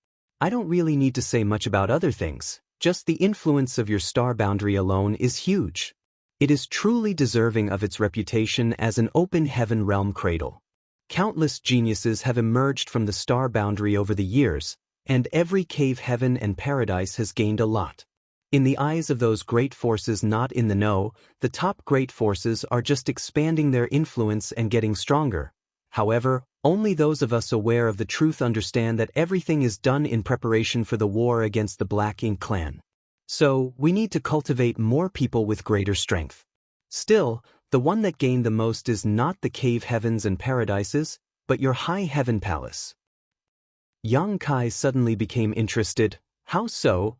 I don't really need to say much about other things, just the influence of your star boundary alone is huge. It is truly deserving of its reputation as an open heaven realm cradle. Countless geniuses have emerged from the star boundary over the years, and every cave heaven and paradise has gained a lot. In the eyes of those great forces not in the know, the top great forces are just expanding their influence and getting stronger. However, only those of us aware of the truth understand that everything is done in preparation for the war against the Black Ink clan. So, we need to cultivate more people with greater strength. Still, the one that gained the most is not the cave heavens and paradises, but your high heaven palace." Yang Kai suddenly became interested. "How so?"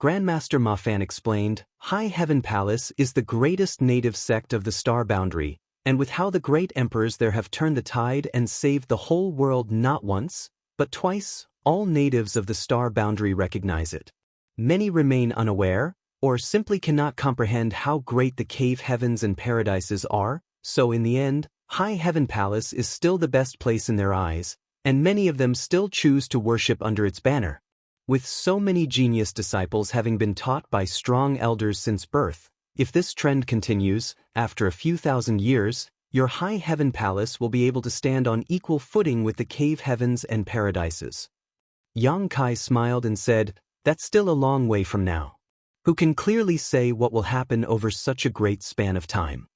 Grandmaster Ma Fan explained, "High Heaven Palace is the greatest native sect of the star boundary, and with how the great emperors there have turned the tide and saved the whole world not once, but twice, all natives of the star boundary recognize it. Many remain unaware, or simply cannot comprehend how great the cave heavens and paradises are, so in the end, High Heaven Palace is still the best place in their eyes, and many of them still choose to worship under its banner. With so many genius disciples having been taught by strong elders since birth, if this trend continues, after a few thousand years, your High Heaven Palace will be able to stand on equal footing with the cave heavens and paradises." Yang Kai smiled and said, "That's still a long way from now. Who can clearly say what will happen over such a great span of time?"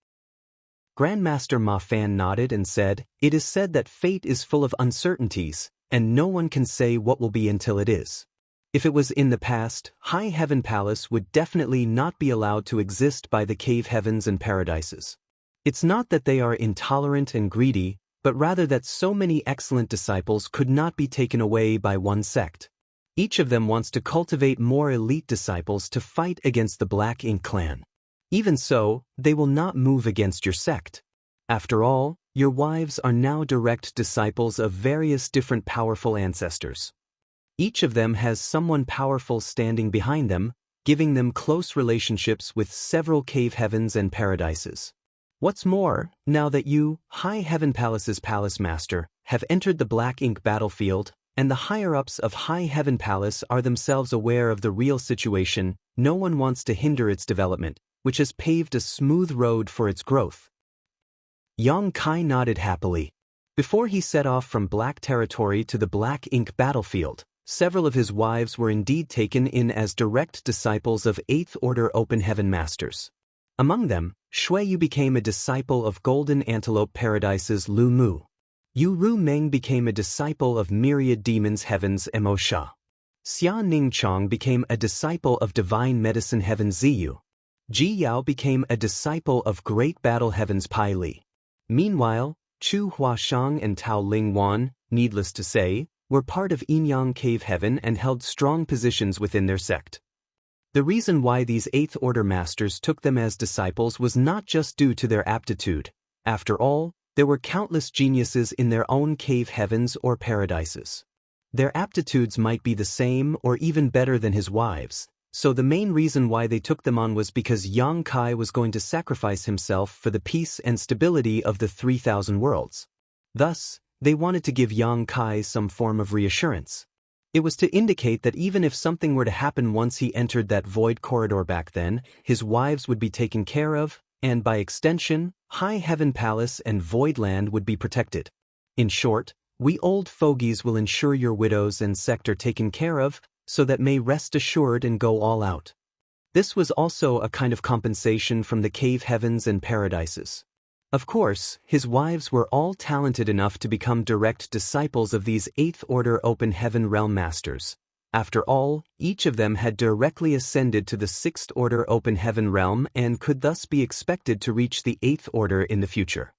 Grandmaster Ma Fan nodded and said, "It is said that fate is full of uncertainties, and no one can say what will be until it is. If it was in the past, High Heaven Palace would definitely not be allowed to exist by the cave heavens and paradises. It's not that they are intolerant and greedy, but rather that so many excellent disciples could not be taken away by one sect. Each of them wants to cultivate more elite disciples to fight against the Black Ink clan. Even so, they will not move against your sect. After all, your wives are now direct disciples of various different powerful ancestors. Each of them has someone powerful standing behind them, giving them close relationships with several cave heavens and paradises. What's more, now that you, High Heaven Palace's Palace Master, have entered the Black Ink battlefield, and the higher-ups of High Heaven Palace are themselves aware of the real situation, no one wants to hinder its development, which has paved a smooth road for its growth." Yang Kai nodded happily. Before he set off from Black Territory to the Black Ink battlefield, several of his wives were indeed taken in as direct disciples of 8th Order Open Heaven Masters. Among them, Shuiyu became a disciple of Golden Antelope Paradise's Lu Mu. Yu Ru Meng became a disciple of Myriad Demons Heaven's Mo Sha. Xia Ningchang became a disciple of Divine Medicine Heaven Ziyu. Ji Yao became a disciple of Great Battle Heaven's Pai Li. Meanwhile, Chu Huashang and Tao Lingwan, needless to say, were part of Yinyang Cave Heaven and held strong positions within their sect. The reason why these 8th Order Masters took them as disciples was not just due to their aptitude. After all, there were countless geniuses in their own cave heavens or paradises. Their aptitudes might be the same or even better than his wives, So the main reason why they took them on was because Yang Kai was going to sacrifice himself for the peace and stability of the 3,000 worlds. Thus, they wanted to give Yang Kai some form of reassurance. It was to indicate that even if something were to happen once he entered that void corridor back then, his wives would be taken care of, and by extension, High Heaven Palace and Voidland would be protected. In short, we old fogies will ensure your widows and sect are taken care of, so that may rest assured and go all out. This was also a kind of compensation from the cave heavens and paradises. Of course, his wives were all talented enough to become direct disciples of these 8th Order Open Heaven Realm Masters. After all, each of them had directly ascended to the 6th Order Open Heaven Realm and could thus be expected to reach the 8th Order in the future.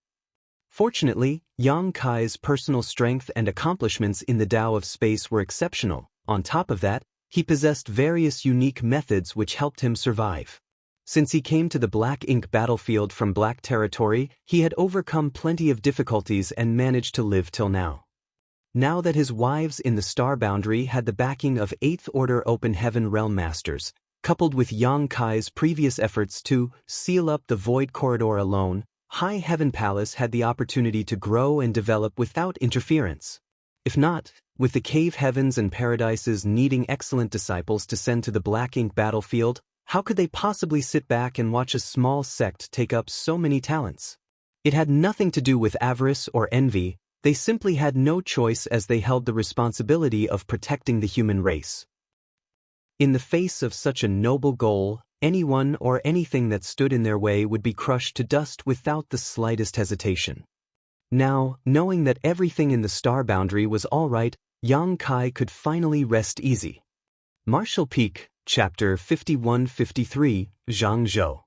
Fortunately, Yang Kai's personal strength and accomplishments in the Tao of Space were exceptional. On top of that, he possessed various unique methods which helped him survive. Since he came to the Black Ink battlefield from Black Territory, he had overcome plenty of difficulties and managed to live till now. Now that his wives in the Star Boundary had the backing of 8th Order Open Heaven Realm Masters, coupled with Yang Kai's previous efforts to seal up the Void Corridor alone, High Heaven Palace had the opportunity to grow and develop without interference. If not, with the cave heavens and paradises needing excellent disciples to send to the Black Ink battlefield, how could they possibly sit back and watch a small sect take up so many talents? It had nothing to do with avarice or envy, they simply had no choice as they held the responsibility of protecting the human race. In the face of such a noble goal, anyone or anything that stood in their way would be crushed to dust without the slightest hesitation. Now, knowing that everything in the Star Boundary was all right, Yang Kai could finally rest easy. Martial Peak, Chapter 51-53, Jianghu.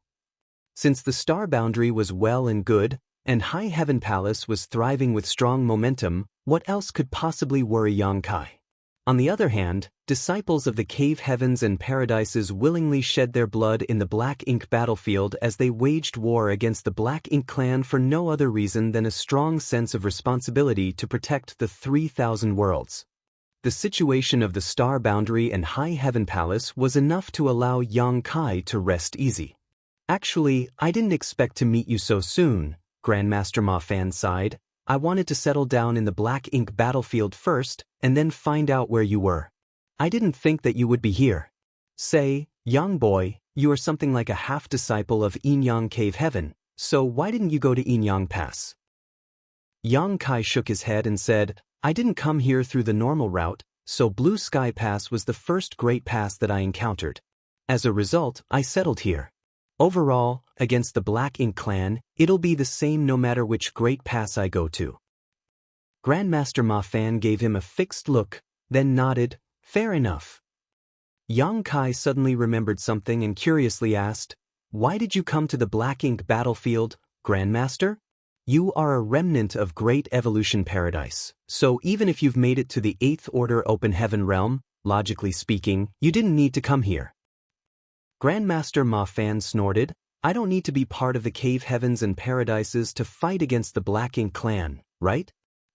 Since the Star Boundary was well and good, and High Heaven Palace was thriving with strong momentum, what else could possibly worry Yang Kai? On the other hand, disciples of the cave heavens and paradises willingly shed their blood in the Black Ink battlefield as they waged war against the Black Ink clan for no other reason than a strong sense of responsibility to protect the 3,000 worlds. The situation of the Star Boundary and High Heaven Palace was enough to allow Yang Kai to rest easy. Actually, I didn't expect to meet you so soon, Grandmaster Ma Fan sighed. I wanted to settle down in the Black Ink battlefield first, and then find out where you were. I didn't think that you would be here. Say, young boy, you are something like a half-disciple of Inyang Cave Heaven, so why didn't you go to Inyang Pass? Yang Kai shook his head and said, I didn't come here through the normal route, so Blue Sky Pass was the first great pass that I encountered. As a result, I settled here. Overall, against the Black Ink clan, it'll be the same no matter which great pass I go to. Grandmaster Ma Fan gave him a fixed look, then nodded, fair enough. Yang Kai suddenly remembered something and curiously asked, why did you come to the Black Ink battlefield, Grandmaster? You are a remnant of Great Evolution Paradise, so even if you've made it to the 8th Order Open Heaven Realm, logically speaking, you didn't need to come here. Grandmaster Ma Fan snorted, I don't need to be part of the cave heavens and paradises to fight against the Black Ink clan, right?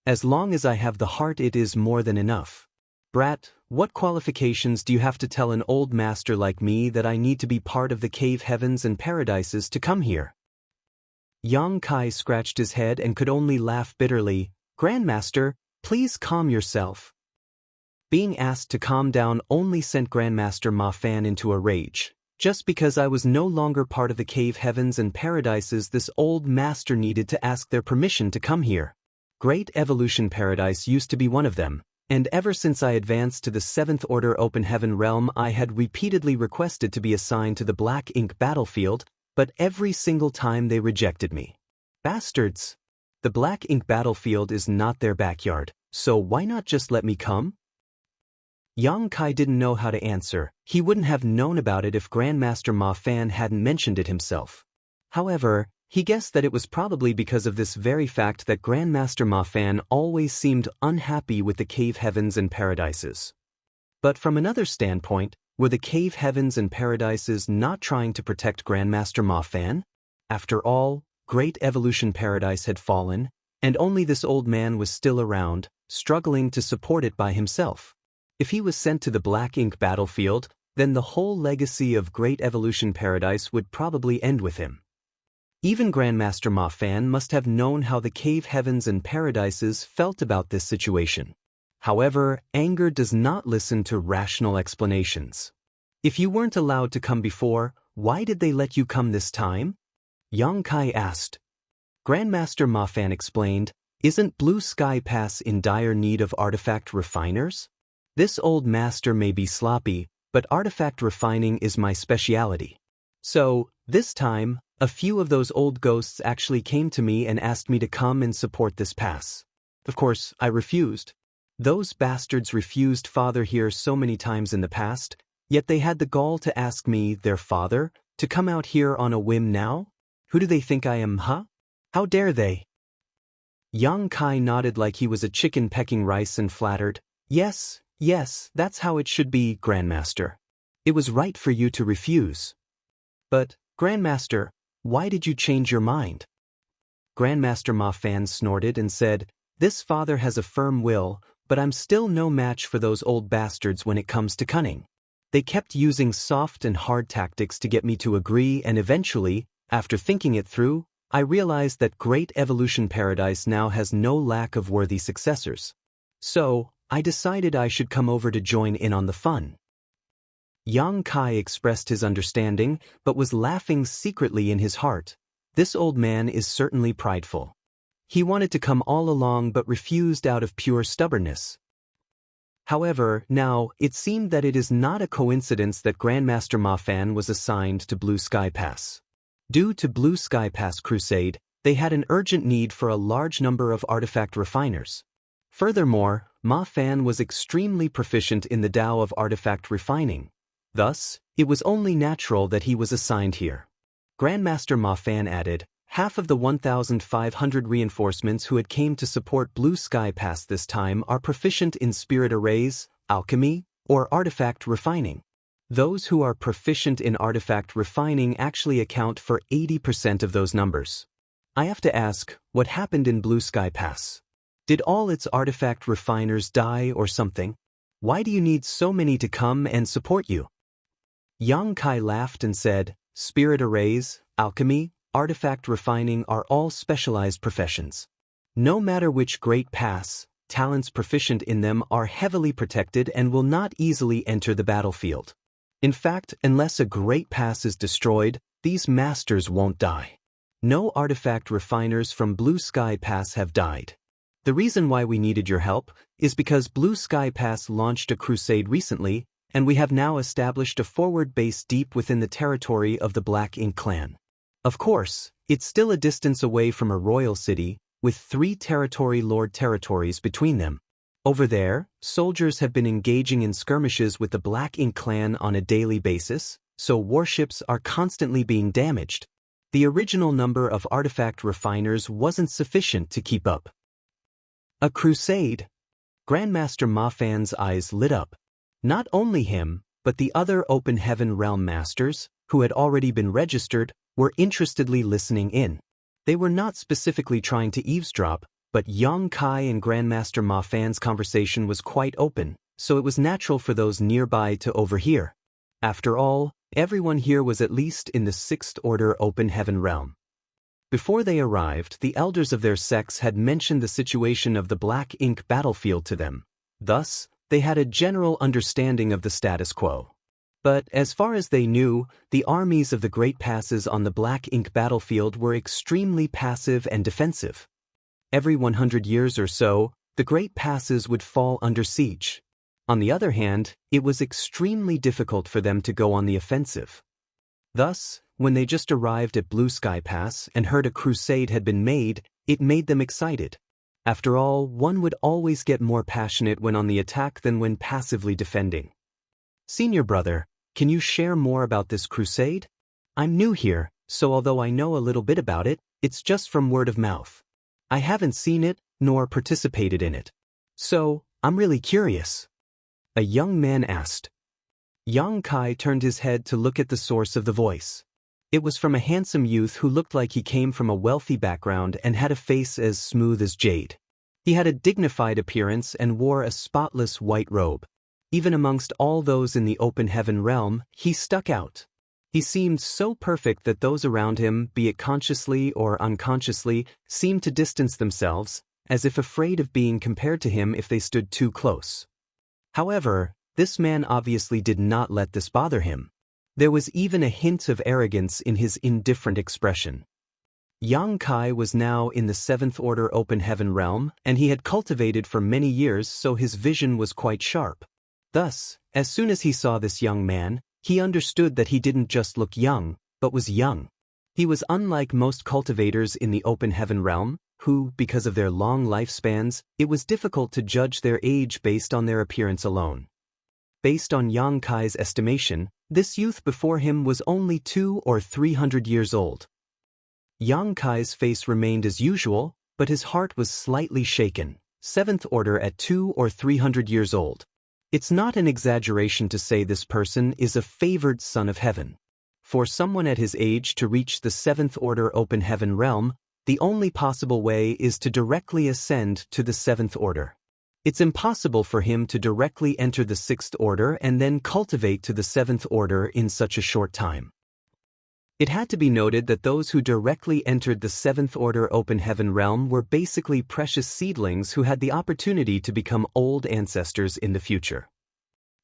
As long as I have the heart, it is more than enough. Brat, what qualifications do you have to tell an old master like me that I need to be part of the cave heavens and paradises to come here? Yang Kai scratched his head and could only laugh bitterly. Grandmaster, please calm yourself. Being asked to calm down only sent Grandmaster Ma Fan into a rage. Just because I was no longer part of the cave heavens and paradises, this old master needed to ask their permission to come here. Great Evolution Paradise used to be one of them, and ever since I advanced to the 7th Order Open Heaven Realm, I had repeatedly requested to be assigned to the Black Ink battlefield, but every single time they rejected me. Bastards! The Black Ink battlefield is not their backyard, so why not just let me come? Yang Kai didn't know how to answer. He wouldn't have known about it if Grandmaster Ma Fan hadn't mentioned it himself. However, he guessed that it was probably because of this very fact that Grandmaster Ma Fan always seemed unhappy with the cave heavens and paradises. But from another standpoint, were the cave heavens and paradises not trying to protect Grandmaster Ma Fan? After all, Great Evolution Paradise had fallen, and only this old man was still around, struggling to support it by himself. If he was sent to the Black Ink battlefield, then the whole legacy of Great Evolution Paradise would probably end with him. Even Grandmaster Ma Fan must have known how the cave heavens and paradises felt about this situation. However, anger does not listen to rational explanations. If you weren't allowed to come before, why did they let you come this time? Yang Kai asked. Grandmaster Ma Fan explained, isn't Blue Sky Pass in dire need of artifact refiners? This old master may be sloppy, but artifact refining is my specialty. So, this time, a few of those old ghosts actually came to me and asked me to come and support this pass. Of course, I refused. Those bastards refused father here so many times in the past, yet they had the gall to ask me, their father, to come out here on a whim now? Who do they think I am, huh? How dare they? Yang Kai nodded like he was a chicken pecking rice and flattered, yes, that's how it should be, Grandmaster. It was right for you to refuse. But, Grandmaster, why did you change your mind? Grandmaster Ma Fan snorted and said, this father has a firm will, but I'm still no match for those old bastards when it comes to cunning. They kept using soft and hard tactics to get me to agree, and eventually, after thinking it through, I realized that Great Evolution Paradise now has no lack of worthy successors. So, I decided I should come over to join in on the fun. Yang Kai expressed his understanding, but was laughing secretly in his heart. This old man is certainly prideful. He wanted to come all along but refused out of pure stubbornness. However, now, it seemed that it is not a coincidence that Grandmaster Ma Fan was assigned to Blue Sky Pass. Due to Blue Sky Pass Crusade, they had an urgent need for a large number of artifact refiners. Furthermore, Ma Fan was extremely proficient in the Tao of artifact refining. Thus, it was only natural that he was assigned here. Grandmaster Ma Fan added, half of the 1,500 reinforcements who had came to support Blue Sky Pass this time are proficient in spirit arrays, alchemy, or artifact refining. Those who are proficient in artifact refining actually account for 80% of those numbers. I have to ask, what happened in Blue Sky Pass? Did all its artifact refiners die or something? Why do you need so many to come and support you? Yang Kai laughed and said, spirit arrays, alchemy, artifact refining are all specialized professions. No matter which great pass, talents proficient in them are heavily protected and will not easily enter the battlefield. In fact, unless a great pass is destroyed, these masters won't die. No artifact refiners from Blue Sky Pass have died. The reason why we needed your help is because Blue Sky Pass launched a crusade recently, and we have now established a forward base deep within the territory of the Black Ink clan. Of course, it's still a distance away from a royal city, with 3 territory lord territories between them. Over there, soldiers have been engaging in skirmishes with the Black Ink clan on a daily basis, so warships are constantly being damaged. The original number of artifact refiners wasn't sufficient to keep up. A crusade? Grandmaster Ma Fan's eyes lit up. Not only him, but the other Open Heaven Realm Masters, who had already been registered, were interestedly listening in. They were not specifically trying to eavesdrop, but Yang Kai and Grandmaster Ma Fan's conversation was quite open, so it was natural for those nearby to overhear. After all, everyone here was at least in the 6th Order Open Heaven Realm. Before they arrived, the elders of their sects had mentioned the situation of the Black Ink battlefield to them. Thus, they had a general understanding of the status quo. But as far as they knew, the armies of the Great Passes on the Black Ink battlefield were extremely passive and defensive. Every 100 years or so, the Great Passes would fall under siege. On the other hand, it was extremely difficult for them to go on the offensive. Thus, when they just arrived at Blue Sky Pass and heard a crusade had been made, it made them excited. After all, one would always get more passionate when on the attack than when passively defending. Senior brother, can you share more about this crusade? I'm new here, so although I know a little bit about it, it's just from word of mouth. I haven't seen it, nor participated in it. So, I'm really curious. A young man asked. Yang Kai turned his head to look at the source of the voice. It was from a handsome youth who looked like he came from a wealthy background and had a face as smooth as jade. He had a dignified appearance and wore a spotless white robe. Even amongst all those in the open heaven realm, he stuck out. He seemed so perfect that those around him, be it consciously or unconsciously, seemed to distance themselves, as if afraid of being compared to him if they stood too close. However, this man obviously did not let this bother him. There was even a hint of arrogance in his indifferent expression. Yang Kai was now in the seventh order open heaven realm, and he had cultivated for many years, so his vision was quite sharp. Thus, as soon as he saw this young man, he understood that he didn't just look young, but was young. He was unlike most cultivators in the open heaven realm, who, because of their long lifespans, it was difficult to judge their age based on their appearance alone. Based on Yang Kai's estimation, this youth before him was only 200 or 300 years old. Yang Kai's face remained as usual, but his heart was slightly shaken. Seventh order at 200 or 300 years old. It's not an exaggeration to say this person is a favored son of heaven. For someone at his age to reach the seventh order open heaven realm, the only possible way is to directly ascend to the seventh order. It's impossible for him to directly enter the sixth order and then cultivate to the seventh order in such a short time. It had to be noted that those who directly entered the seventh order open heaven realm were basically precious seedlings who had the opportunity to become old ancestors in the future.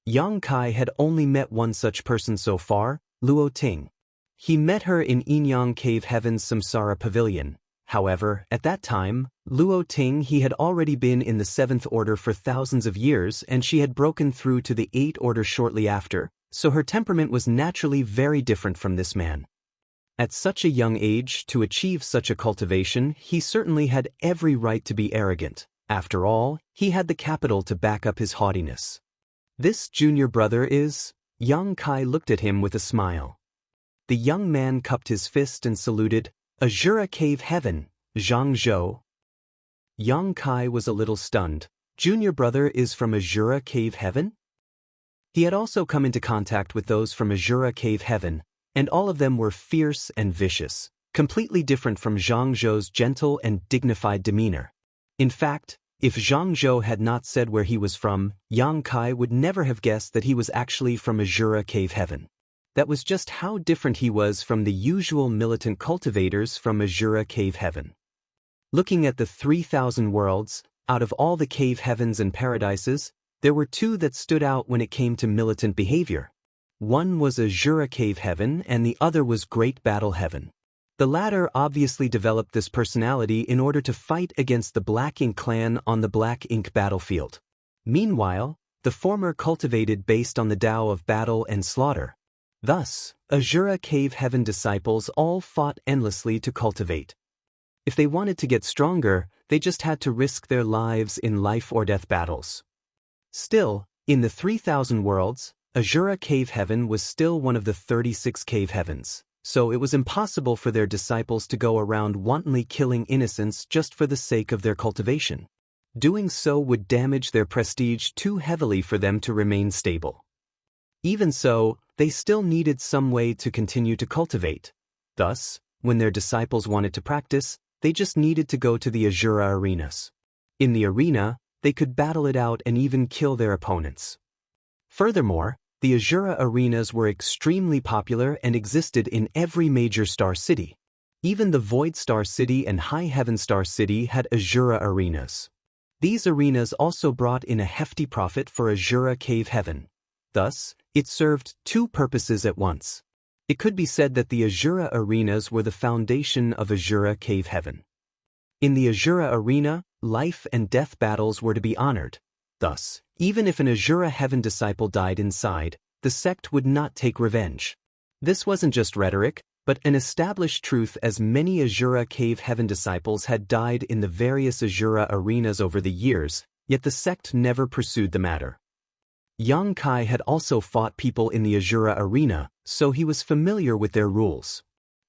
Yang Kai had only met one such person so far, Luo Ting. He met her in Yinyang Cave Heaven's Samsara Pavilion. However, at that time, Luo Ting he had already been in the seventh order for thousands of years, and she had broken through to the eighth order shortly after, so her temperament was naturally very different from this man. At such a young age, to achieve such a cultivation, he certainly had every right to be arrogant. After all, he had the capital to back up his haughtiness. This junior brother is... Yang Kai looked at him with a smile. The young man cupped his fist and saluted, Azura Cave Heaven, Jianghu. Yang Kai was a little stunned. Junior brother is from Azura Cave Heaven? He had also come into contact with those from Azura Cave Heaven, and all of them were fierce and vicious, completely different from Jianghu's gentle and dignified demeanor. In fact, if Jianghu had not said where he was from, Yang Kai would never have guessed that he was actually from Azura Cave Heaven. That was just how different he was from the usual militant cultivators from Azura Cave Heaven. Looking at the 3,000 worlds, out of all the cave heavens and paradises, there were two that stood out when it came to militant behavior. One was Azura Cave Heaven and the other was Great Battle Heaven. The latter obviously developed this personality in order to fight against the Black Ink clan on the Black Ink battlefield. Meanwhile, the former cultivated based on the Tao of battle and slaughter. Thus, Azura Cave Heaven disciples all fought endlessly to cultivate. If they wanted to get stronger, they just had to risk their lives in life-or-death battles. Still, in the 3,000 worlds, Azura Cave Heaven was still one of the 36 cave heavens, so it was impossible for their disciples to go around wantonly killing innocents just for the sake of their cultivation. Doing so would damage their prestige too heavily for them to remain stable. Even so, they still needed some way to continue to cultivate. Thus, when their disciples wanted to practice, they just needed to go to the Azura arenas. In the arena, they could battle it out and even kill their opponents. Furthermore, the Azura arenas were extremely popular and existed in every major star city. Even the Void Star City and High Heaven Star City had Azura arenas. These arenas also brought in a hefty profit for Azura Cave Heaven. Thus, it served two purposes at once. It could be said that the Azura arenas were the foundation of Azura Cave Heaven. In the Azura arena, life and death battles were to be honored. Thus, even if an Azura Heaven disciple died inside, the sect would not take revenge. This wasn't just rhetoric, but an established truth, as many Azura Cave Heaven disciples had died in the various Azura arenas over the years, yet the sect never pursued the matter. Yang Kai had also fought people in the Azura arena, so he was familiar with their rules.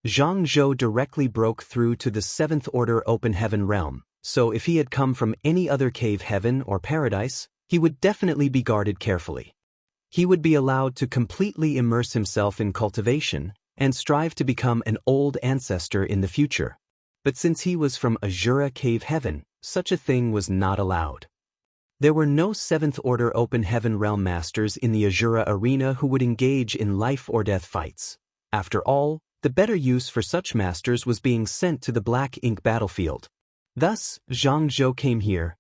Jianghu directly broke through to the 7th Order Open Heaven realm, so if he had come from any other cave heaven or paradise, he would definitely be guarded carefully. He would be allowed to completely immerse himself in cultivation and strive to become an old ancestor in the future. But since he was from Azura Cave Heaven, such a thing was not allowed. There were no 7th Order Open Heaven Realm Masters in the Azura arena who would engage in life-or-death fights. After all, the better use for such masters was being sent to the Black Ink battlefield. Thus, Jianghu came here.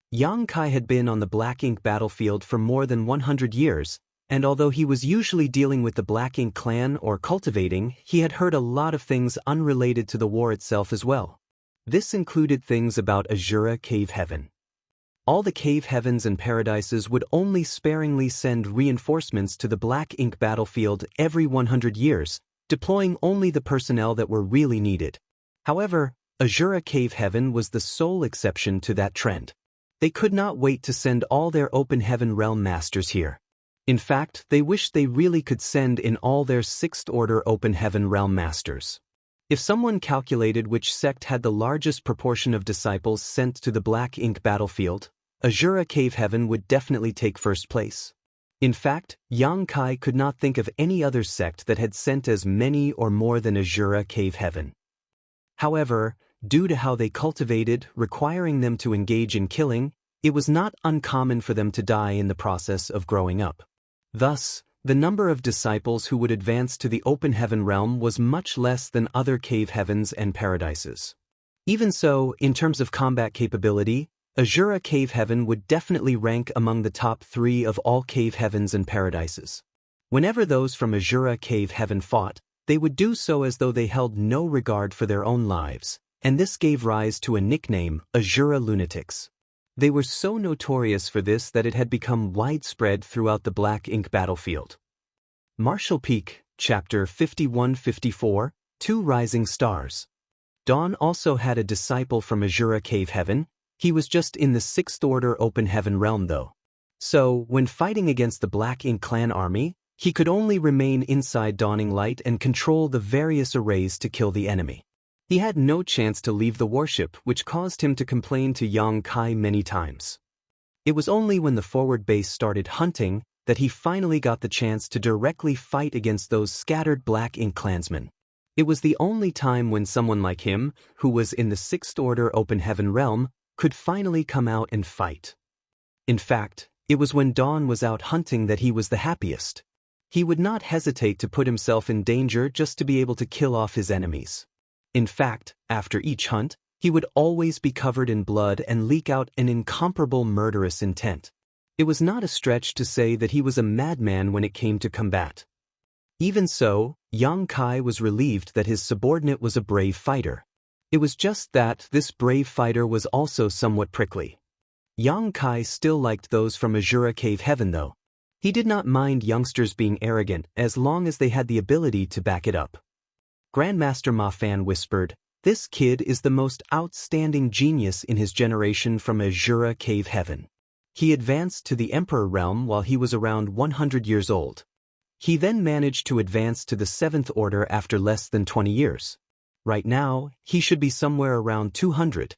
Yang Kai had been on the Black Ink battlefield for more than 100 years, and although he was usually dealing with the Black Ink clan or cultivating, he had heard a lot of things unrelated to the war itself as well. This included things about Azura Cave Heaven. All the cave heavens and paradises would only sparingly send reinforcements to the Black Ink battlefield every 100 years, deploying only the personnel that were really needed. However, Azura Cave Heaven was the sole exception to that trend. They could not wait to send all their Open Heaven Realm Masters here. In fact, they wished they really could send in all their 6th Order Open Heaven Realm Masters. If someone calculated which sect had the largest proportion of disciples sent to the Black Ink battlefield, Azura Cave Heaven would definitely take first place. In fact, Yang Kai could not think of any other sect that had sent as many or more than Azura Cave Heaven. However, due to how they cultivated, requiring them to engage in killing, it was not uncommon for them to die in the process of growing up. Thus, the number of disciples who would advance to the Open Heaven realm was much less than other cave heavens and paradises. Even so, in terms of combat capability, Azura Cave Heaven would definitely rank among the top 3 of all cave heavens and paradises. Whenever those from Azura Cave Heaven fought, they would do so as though they held no regard for their own lives, and this gave rise to a nickname, Azura Lunatics. They were so notorious for this that it had become widespread throughout the Black Ink battlefield. Martial Peak, Chapter 51-54, 2 Rising Stars. Dawn also had a disciple from Azura Cave Heaven. He was just in the 6th Order Open Heaven realm though. So, when fighting against the Black Ink clan army, he could only remain inside Dawning Light and control the various arrays to kill the enemy. He had no chance to leave the warship, which caused him to complain to Yang Kai many times. It was only when the forward base started hunting that he finally got the chance to directly fight against those scattered Black Ink clansmen. It was the only time when someone like him, who was in the 6th Order Open Heaven realm, could finally come out and fight. In fact, it was when Dawn was out hunting that he was the happiest. He would not hesitate to put himself in danger just to be able to kill off his enemies. In fact, after each hunt, he would always be covered in blood and leak out an incomparable murderous intent. It was not a stretch to say that he was a madman when it came to combat. Even so, Yang Kai was relieved that his subordinate was a brave fighter. It was just that this brave fighter was also somewhat prickly. Yang Kai still liked those from Azura Cave Heaven though. He did not mind youngsters being arrogant as long as they had the ability to back it up. Grandmaster Ma Fan whispered, "This kid is the most outstanding genius in his generation from Azura Cave Heaven. He advanced to the Emperor realm while he was around 100 years old. He then managed to advance to the 7th Order after less than 20 years. Right now, he should be somewhere around 200.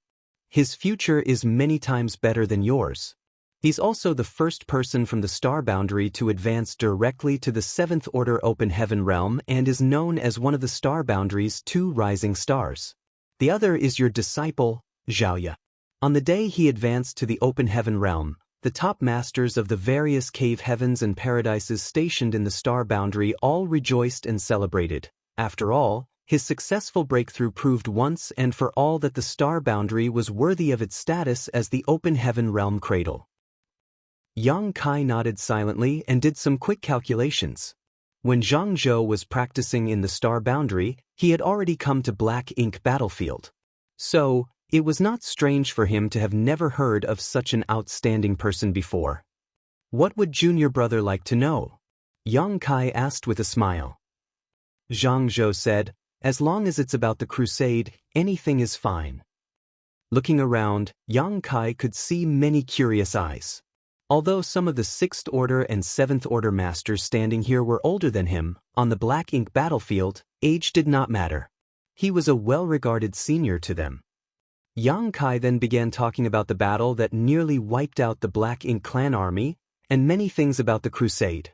His future is many times better than yours. He's also the first person from the star boundary to advance directly to the 7th Order Open Heaven realm and is known as one of the star boundary's 2 rising stars. The other is your disciple, Zhaoya. On the day he advanced to the Open Heaven realm, the top masters of the various cave heavens and paradises stationed in the star boundary all rejoiced and celebrated. After all, his successful breakthrough proved once and for all that the star boundary was worthy of its status as the Open Heaven realm cradle. Yang Kai nodded silently and did some quick calculations. When Jianghu was practicing in the star boundary, he had already come to Black Ink battlefield. So, it was not strange for him to have never heard of such an outstanding person before. What would junior brother like to know? Yang Kai asked with a smile. Jianghu said, "As long as it's about the crusade, anything is fine." Looking around, Yang Kai could see many curious eyes. Although some of the 6th Order and 7th Order masters standing here were older than him, on the Black Ink battlefield, age did not matter. He was a well-regarded senior to them. Yang Kai then began talking about the battle that nearly wiped out the Black Ink clan army, and many things about the crusade.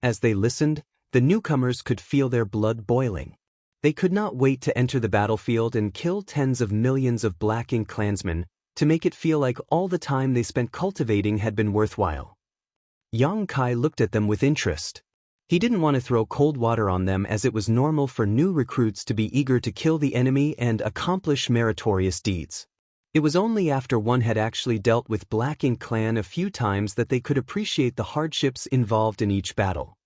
As they listened, the newcomers could feel their blood boiling. They could not wait to enter the battlefield and kill tens of millions of Black Ink clansmen, to make it feel like all the time they spent cultivating had been worthwhile. Yang Kai looked at them with interest. He didn't want to throw cold water on them, as it was normal for new recruits to be eager to kill the enemy and accomplish meritorious deeds. It was only after one had actually dealt with Black Ink Clan a few times that they could appreciate the hardships involved in each battle.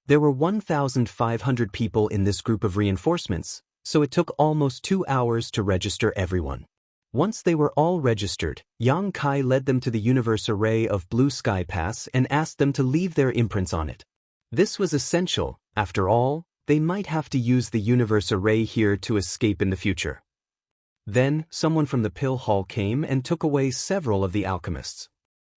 There were 1,500 people in this group of reinforcements, so it took almost 2 hours to register everyone. Once they were all registered, Yang Kai led them to the Universe Array of Blue Sky Pass and asked them to leave their imprints on it. This was essential. After all, they might have to use the Universe Array here to escape in the future. Then, someone from the pill hall came and took away several of the alchemists.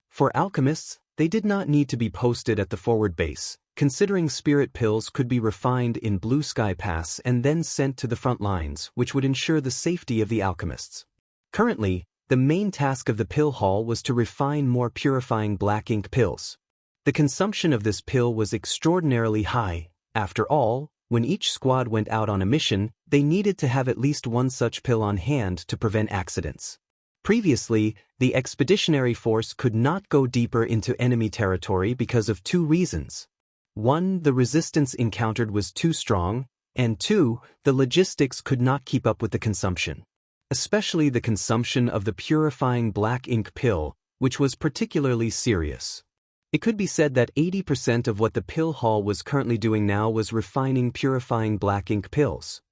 For alchemists, they did not need to be posted at the forward base, considering spirit pills could be refined in Blue Sky Pass and then sent to the front lines, which would ensure the safety of the alchemists. Currently, the main task of the pill hall was to refine more purifying black ink pills. The consumption of this pill was extraordinarily high. After all, when each squad went out on a mission, they needed to have at least one such pill on hand to prevent accidents. Previously, the expeditionary force could not go deeper into enemy territory because of 2 reasons. 1, the resistance encountered was too strong, and 2, the logistics could not keep up with the consumption. Especially the consumption of the purifying black ink pill, which was particularly serious. It could be said that 80% of what the pill hall was currently doing now was refining purifying black ink pills.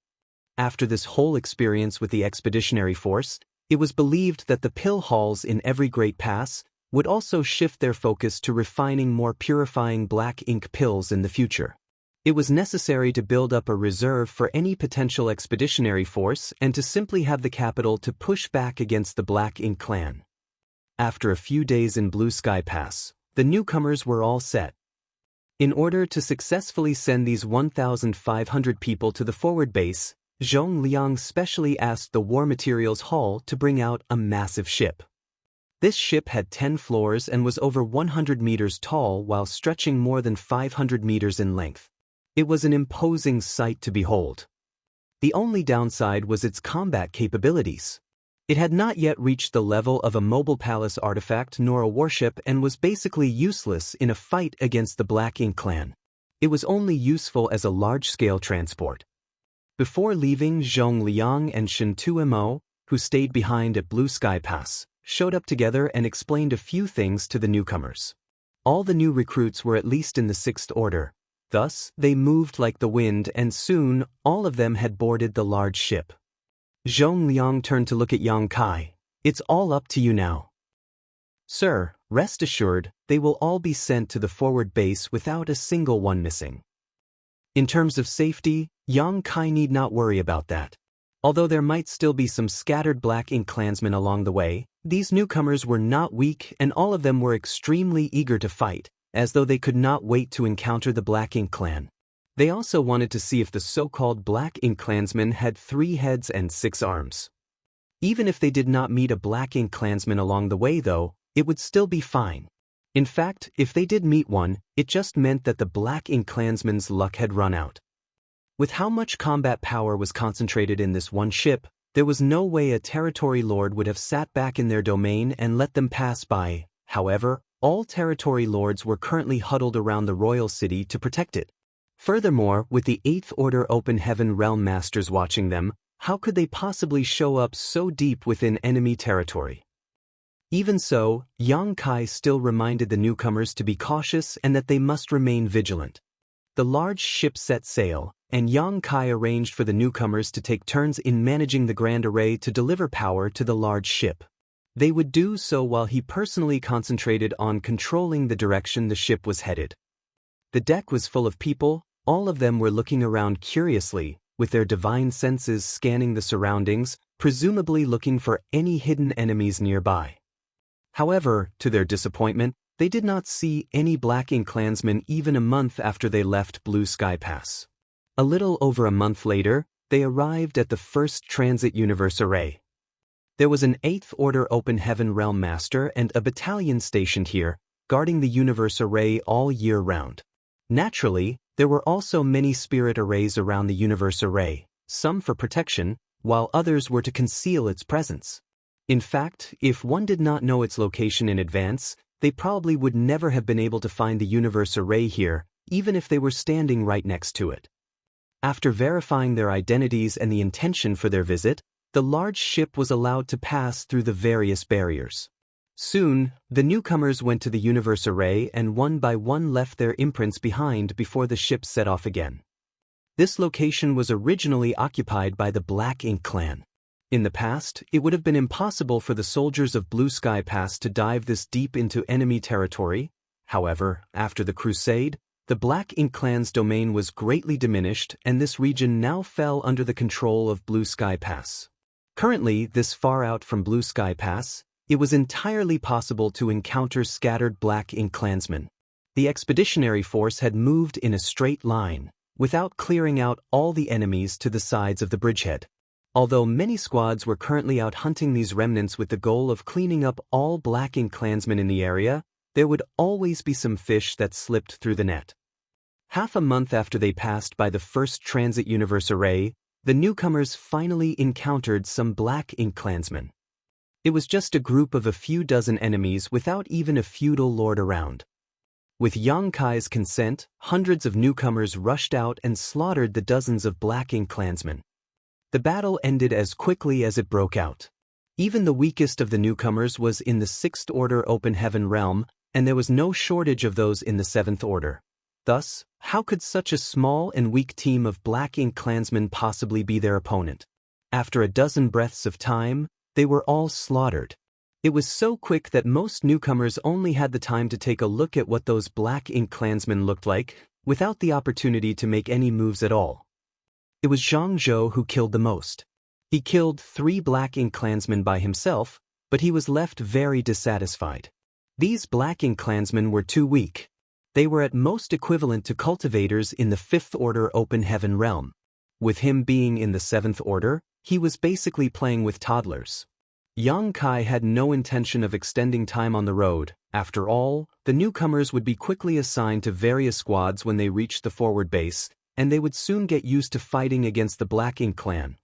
After this whole experience with the expeditionary force, it was believed that the pill halls in every great pass would also shift their focus to refining more purifying black ink pills in the future. It was necessary to build up a reserve for any potential expeditionary force and to simply have the capital to push back against the Black Ink Clan. After a few days in Blue Sky Pass, the newcomers were all set. In order to successfully send these 1,500 people to the forward base, Zhong Liang specially asked the War Materials Hall to bring out a massive ship. This ship had 10 floors and was over 100 meters tall while stretching more than 500 meters in length. It was an imposing sight to behold. The only downside was its combat capabilities. It had not yet reached the level of a mobile palace artifact nor a warship and was basically useless in a fight against the Black Ink Clan. It was only useful as a large-scale transport. Before leaving, Zhong Liang and Shen Tuemo, who stayed behind at Blue Sky Pass, showed up together and explained a few things to the newcomers. All the new recruits were at least in the 6th order. Thus, they moved like the wind, and soon, all of them had boarded the large ship. Zhong Liang turned to look at Yang Kai. "It's all up to you now." "Sir, rest assured, they will all be sent to the forward base without a single one missing." In terms of safety, Yang Kai need not worry about that. Although there might still be some scattered Black Ink clansmen along the way, these newcomers were not weak and all of them were extremely eager to fight, as though they could not wait to encounter the Black Ink Clan. They also wanted to see if the so-called Black Ink clansmen had 3 heads and 6 arms. Even if they did not meet a Black Ink clansman along the way though, it would still be fine. In fact, if they did meet one, it just meant that the Black Ink clansman's luck had run out. With how much combat power was concentrated in this one ship, there was no way a territory lord would have sat back in their domain and let them pass by. However, all territory lords were currently huddled around the royal city to protect it. Furthermore, with the 8th Order Open Heaven Realm Masters watching them, how could they possibly show up so deep within enemy territory? Even so, Yang Kai still reminded the newcomers to be cautious and that they must remain vigilant. The large ship set sail, and Yang Kai arranged for the newcomers to take turns in managing the grand array to deliver power to the large ship. They would do so while he personally concentrated on controlling the direction the ship was headed. The deck was full of people. All of them were looking around curiously, with their divine senses scanning the surroundings, presumably looking for any hidden enemies nearby. However, to their disappointment, they did not see any Black Ink clansmen even a month after they left Blue Sky Pass. A little over a month later, they arrived at the first transit universe array. There was an 8th Order Open Heaven Realm Master and a battalion stationed here, guarding the universe array all year round. Naturally, there were also many spirit arrays around the universe array, some for protection, while others were to conceal its presence. In fact, if one did not know its location in advance, they probably would never have been able to find the universe array here, even if they were standing right next to it. After verifying their identities and the intention for their visit, the large ship was allowed to pass through the various barriers. Soon, the newcomers went to the universe array and one by one left their imprints behind before the ship set off again. This location was originally occupied by the Black Ink clan. In the past, it would have been impossible for the soldiers of Blue Sky Pass to dive this deep into enemy territory. However, after the Crusade, the Black Ink clan's domain was greatly diminished and this region now fell under the control of Blue Sky Pass. Currently, this far out from Blue Sky Pass, it was entirely possible to encounter scattered Black Ink clansmen. The expeditionary force had moved in a straight line, without clearing out all the enemies to the sides of the bridgehead. Although many squads were currently out hunting these remnants with the goal of cleaning up all Black Ink clansmen in the area, there would always be some fish that slipped through the net. Half a month after they passed by the first transit universe array, the newcomers finally encountered some Black Ink clansmen. It was just a group of a few dozen enemies without even a feudal lord around. With Yang Kai's consent, hundreds of newcomers rushed out and slaughtered the dozens of Black Ink clansmen. The battle ended as quickly as it broke out. Even the weakest of the newcomers was in the 6th Order Open Heaven realm, and there was no shortage of those in the 7th Order. Thus, how could such a small and weak team of Black Ink clansmen possibly be their opponent? After a dozen breaths of time, they were all slaughtered. It was so quick that most newcomers only had the time to take a look at what those Black Ink clansmen looked like, without the opportunity to make any moves at all. It was Jianghu who killed the most. He killed 3 Black Ink clansmen by himself, but he was left very dissatisfied. These Black Ink clansmen were too weak. They were at most equivalent to cultivators in the 5th Order Open Heaven realm. With him being in the 7th Order, he was basically playing with toddlers. Yang Kai had no intention of extending time on the road. After all, the newcomers would be quickly assigned to various squads when they reached the forward base, and they would soon get used to fighting against the Black Ink clan.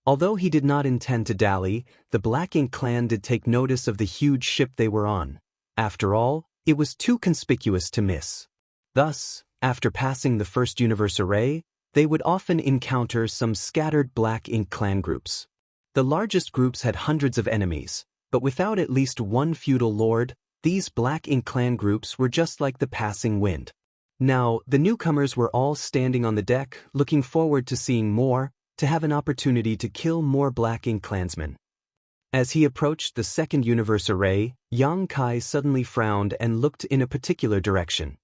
Although he did not intend to dally, the Black Ink clan did take notice of the huge ship they were on. After all, it was too conspicuous to miss. Thus, after passing the first universe array, they would often encounter some scattered Black Ink clan groups. The largest groups had hundreds of enemies, but without at least one feudal lord, these Black Ink clan groups were just like the passing wind. Now, the newcomers were all standing on the deck, looking forward to seeing more, to have an opportunity to kill more Black Ink clansmen. As he approached the second universe array, Yang Kai suddenly frowned and looked in a particular direction.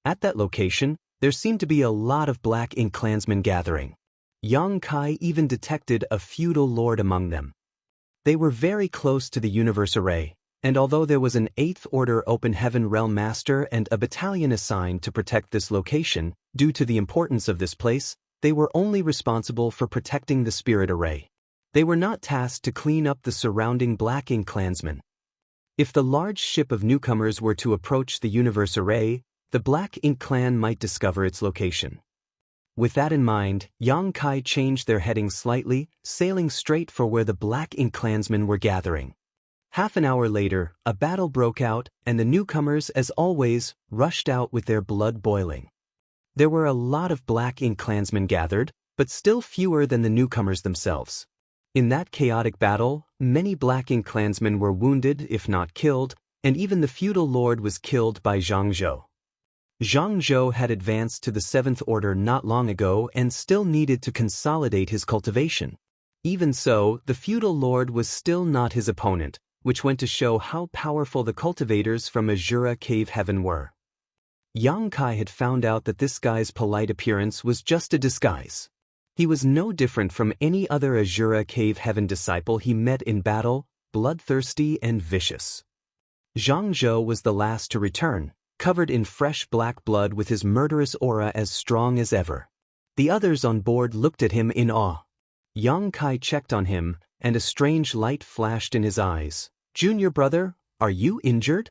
At that location, there seemed to be a lot of Black Ink clansmen gathering. Yang Kai even detected a feudal lord among them. They were very close to the universe array, and although there was an 8th Order Open Heaven realm master and a battalion assigned to protect this location, due to the importance of this place, they were only responsible for protecting the spirit array. They were not tasked to clean up the surrounding Black Ink clansmen. If the large ship of newcomers were to approach the universe array, the Black Ink clan might discover its location. With that in mind, Yang Kai changed their heading slightly, sailing straight for where the Black Ink clansmen were gathering. Half an hour later, a battle broke out, and the newcomers, as always, rushed out with their blood boiling. There were a lot of Black Ink clansmen gathered, but still fewer than the newcomers themselves. In that chaotic battle, many Black Ink clansmen were wounded, if not killed, and even the feudal lord was killed by Jianghu. Jianghu had advanced to the 7th Order not long ago and still needed to consolidate his cultivation. Even so, the feudal lord was still not his opponent, which went to show how powerful the cultivators from Azura Cave Heaven were. Yang Kai had found out that this guy's polite appearance was just a disguise. He was no different from any other Azura Cave Heaven disciple he met in battle, bloodthirsty and vicious. Jianghu was the last to return, covered in fresh black blood with his murderous aura as strong as ever. The others on board looked at him in awe. Yang Kai checked on him, and a strange light flashed in his eyes. "Junior brother, are you injured?"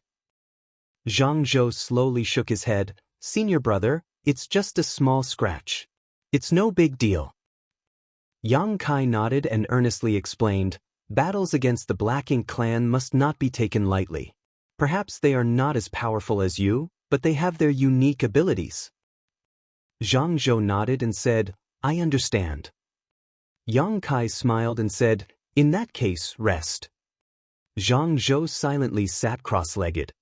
Jianghu slowly shook his head. "Senior brother, it's just a small scratch. It's no big deal." Yang Kai nodded and earnestly explained, Battles against the Black Ink clan must not be taken lightly. Perhaps they are not as powerful as you, but they have their unique abilities. Jianghu nodded and said, I understand. Yang Kai smiled and said, in that case, rest. Jianghu silently sat cross-legged.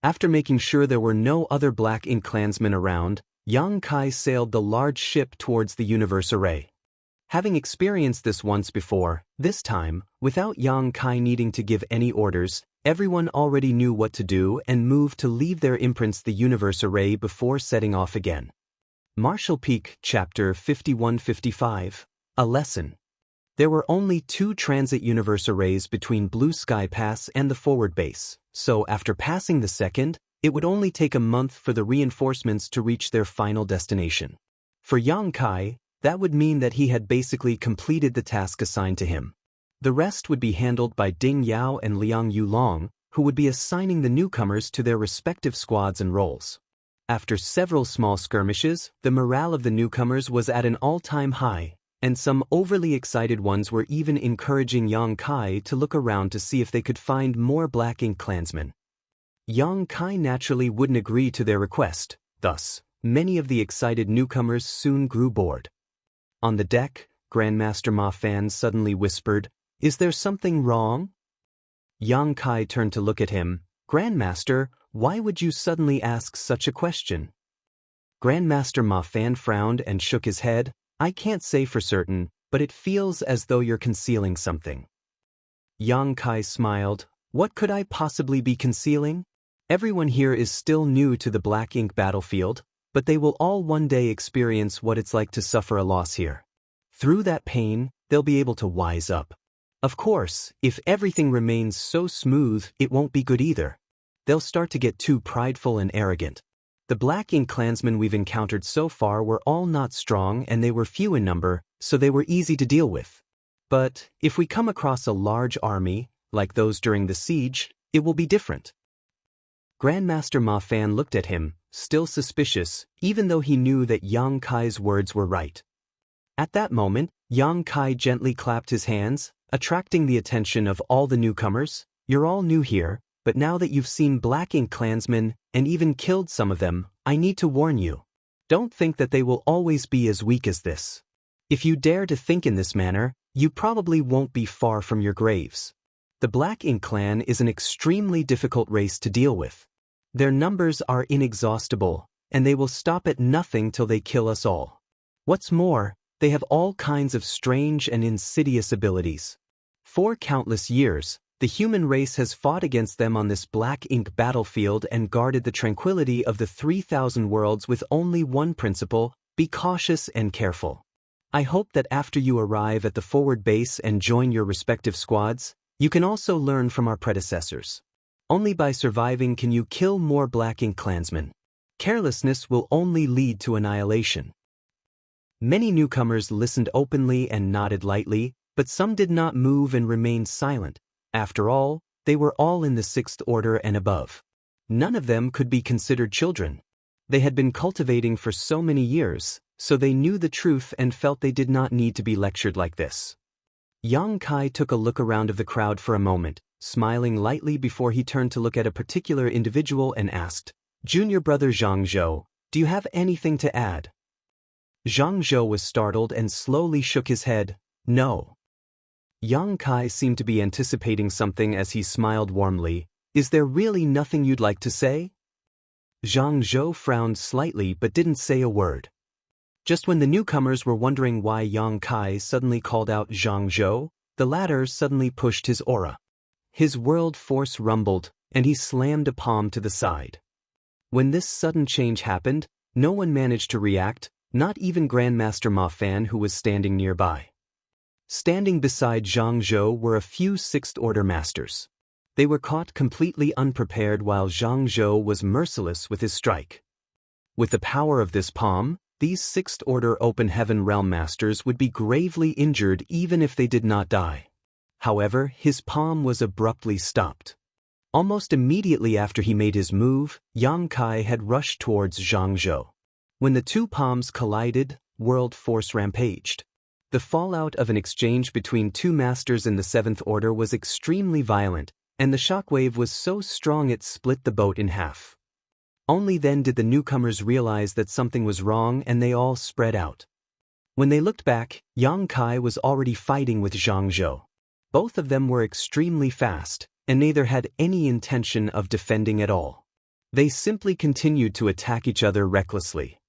After making sure there were no other Black Ink clansmen around, Yang Kai sailed the large ship towards the universe array. Having experienced this once before, this time, without Yang Kai needing to give any orders, everyone already knew what to do and moved to leave their imprints the universe array before setting off again. Marshall Peak, Chapter 5155. A Lesson. There were only 2 transit universe arrays between Blue Sky Pass and the forward base, so after passing the second, it would only take a month for the reinforcements to reach their final destination. For Yang Kai, that would mean that he had basically completed the task assigned to him. The rest would be handled by Ding Yao and Liang Yulong, who would be assigning the newcomers to their respective squads and roles. After several small skirmishes, the morale of the newcomers was at an all-time high, and some overly excited ones were even encouraging Yang Kai to look around to see if they could find more Black Ink clansmen. Yang Kai naturally wouldn't agree to their request, thus, many of the excited newcomers soon grew bored. On the deck, Grandmaster Ma Fan suddenly whispered, Is there something wrong? Yang Kai turned to look at him. Grandmaster, why would you suddenly ask such a question? Grandmaster Ma Fan frowned and shook his head. I can't say for certain, but it feels as though you're concealing something. Yang Kai smiled. What could I possibly be concealing? Everyone here is still new to the Black Ink battlefield, but they will all one day experience what it's like to suffer a loss here. Through that pain, they'll be able to wise up. Of course, if everything remains so smooth, it won't be good either. They'll start to get too prideful and arrogant. The Black Ink clansmen we've encountered so far were all not strong and they were few in number, so they were easy to deal with. But if we come across a large army, like those during the siege, it will be different. Grandmaster Ma Fan looked at him, still suspicious, even though he knew that Yang Kai's words were right. At that moment, Yang Kai gently clapped his hands, attracting the attention of all the newcomers. You're all new here, but now that you've seen Black Ink clansmen, and even killed some of them, I need to warn you. Don't think that they will always be as weak as this. If you dare to think in this manner, you probably won't be far from your graves. The Black Ink clan is an extremely difficult race to deal with. Their numbers are inexhaustible, and they will stop at nothing till they kill us all. What's more, they have all kinds of strange and insidious abilities. For countless years, the human race has fought against them on this Black Ink battlefield and guarded the tranquility of the 3,000 worlds with only one principle: be cautious and careful. I hope that after you arrive at the forward base and join your respective squads, you can also learn from our predecessors. Only by surviving can you kill more Black Ink clansmen. Carelessness will only lead to annihilation. Many newcomers listened openly and nodded lightly, but some did not move and remained silent. After all, they were all in the 6th order and above. None of them could be considered children. They had been cultivating for so many years, so they knew the truth and felt they did not need to be lectured like this. Yang Kai took a look around of the crowd for a moment, smiling lightly before he turned to look at a particular individual and asked, Junior brother Jianghu, do you have anything to add? Jianghu was startled and slowly shook his head. No. Yang Kai seemed to be anticipating something as he smiled warmly. Is there really nothing you'd like to say? Jianghu frowned slightly but didn't say a word. Just when the newcomers were wondering why Yang Kai suddenly called out Jianghu, the latter suddenly pushed his aura. His world force rumbled, and he slammed a palm to the side. When this sudden change happened, no one managed to react, not even Grandmaster Ma Fan, who was standing nearby. Standing beside Jianghu were a few 6th order masters. They were caught completely unprepared while Jianghu was merciless with his strike. With the power of this palm, these 6th order open heaven realm masters would be gravely injured even if they did not die. However, his palm was abruptly stopped. Almost immediately after he made his move, Yang Kai had rushed towards Jianghu. When the two palms collided, world force rampaged. The fallout of an exchange between two masters in the Seventh Order was extremely violent, and the shockwave was so strong it split the boat in half. Only then did the newcomers realize that something was wrong, and they all spread out. When they looked back, Yang Kai was already fighting with Jianghu. Both of them were extremely fast, and neither had any intention of defending at all. They simply continued to attack each other recklessly.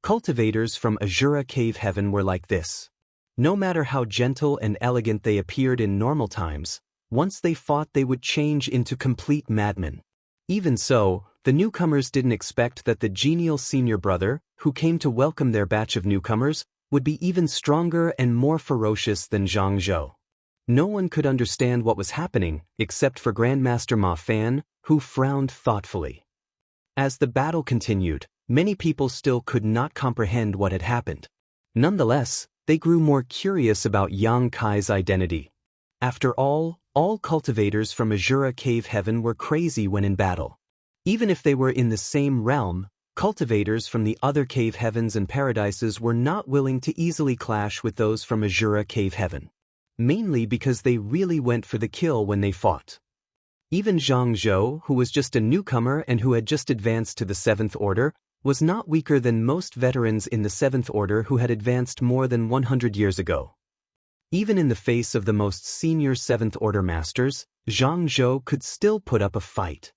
Cultivators from Azura Cave Heaven were like this. No matter how gentle and elegant they appeared in normal times, once they fought they would change into complete madmen. Even so, the newcomers didn't expect that the genial senior brother, who came to welcome their batch of newcomers, would be even stronger and more ferocious than Jianghu. No one could understand what was happening, except for Grandmaster Ma Fan, who frowned thoughtfully. As the battle continued, many people still could not comprehend what had happened. Nonetheless, they grew more curious about Yang Kai's identity. After all cultivators from Azura Cave Heaven were crazy when in battle. Even if they were in the same realm, cultivators from the other cave heavens and paradises were not willing to easily clash with those from Azura Cave Heaven. Mainly because they really went for the kill when they fought. Even Jianghu, who was just a newcomer and who had just advanced to the Seventh Order, was not weaker than most veterans in the Seventh Order who had advanced more than 100 years ago. Even in the face of the most senior Seventh Order masters, Jianghu could still put up a fight.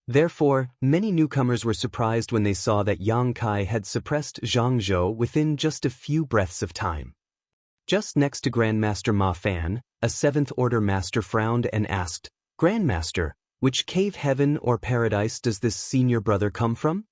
Therefore, many newcomers were surprised when they saw that Yang Kai had suppressed Jianghu within just a few breaths of time. Just next to Grandmaster Ma Fan, a Seventh Order master frowned and asked, "Grandmaster, which cave heaven or paradise does this senior brother come from?"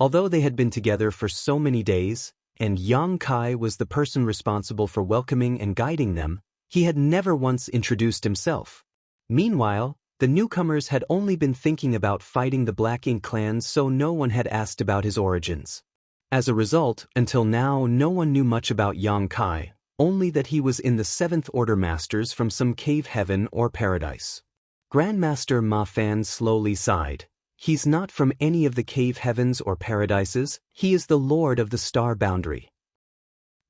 Although they had been together for so many days, and Yang Kai was the person responsible for welcoming and guiding them, he had never once introduced himself. Meanwhile, the newcomers had only been thinking about fighting the Black Ink clan, so no one had asked about his origins. As a result, until now no one knew much about Yang Kai, only that he was in the Seventh Order Masters from some cave heaven or paradise. Grandmaster Ma Fan slowly sighed. He's not from any of the cave heavens or paradises, he is the Lord of the Star Boundary.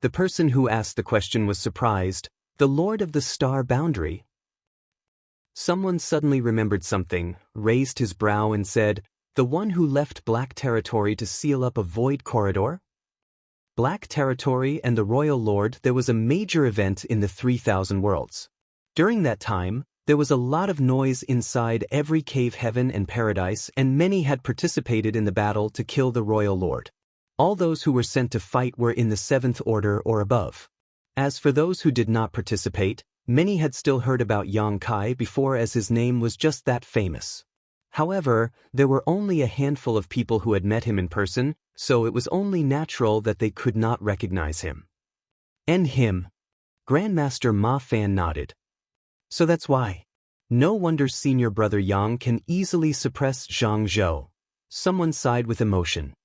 The person who asked the question was surprised. The Lord of the Star Boundary? Someone suddenly remembered something, raised his brow and said, "The one who left Black Territory to seal up a void corridor?" Black Territory and the Royal Lord. There was a major event in the 3,000 worlds. During that time, there was a lot of noise inside every cave heaven and paradise, and many had participated in the battle to kill the Royal Lord. All those who were sent to fight were in the Seventh Order or above. As for those who did not participate, many had still heard about Yang Kai before, as his name was just that famous. However, there were only a handful of people who had met him in person, so it was only natural that they could not recognize him. "And him?" Grandmaster Ma Fan nodded. "So that's why. No wonder senior brother Yang can easily suppress Jianghu." Someone sighed with emotion.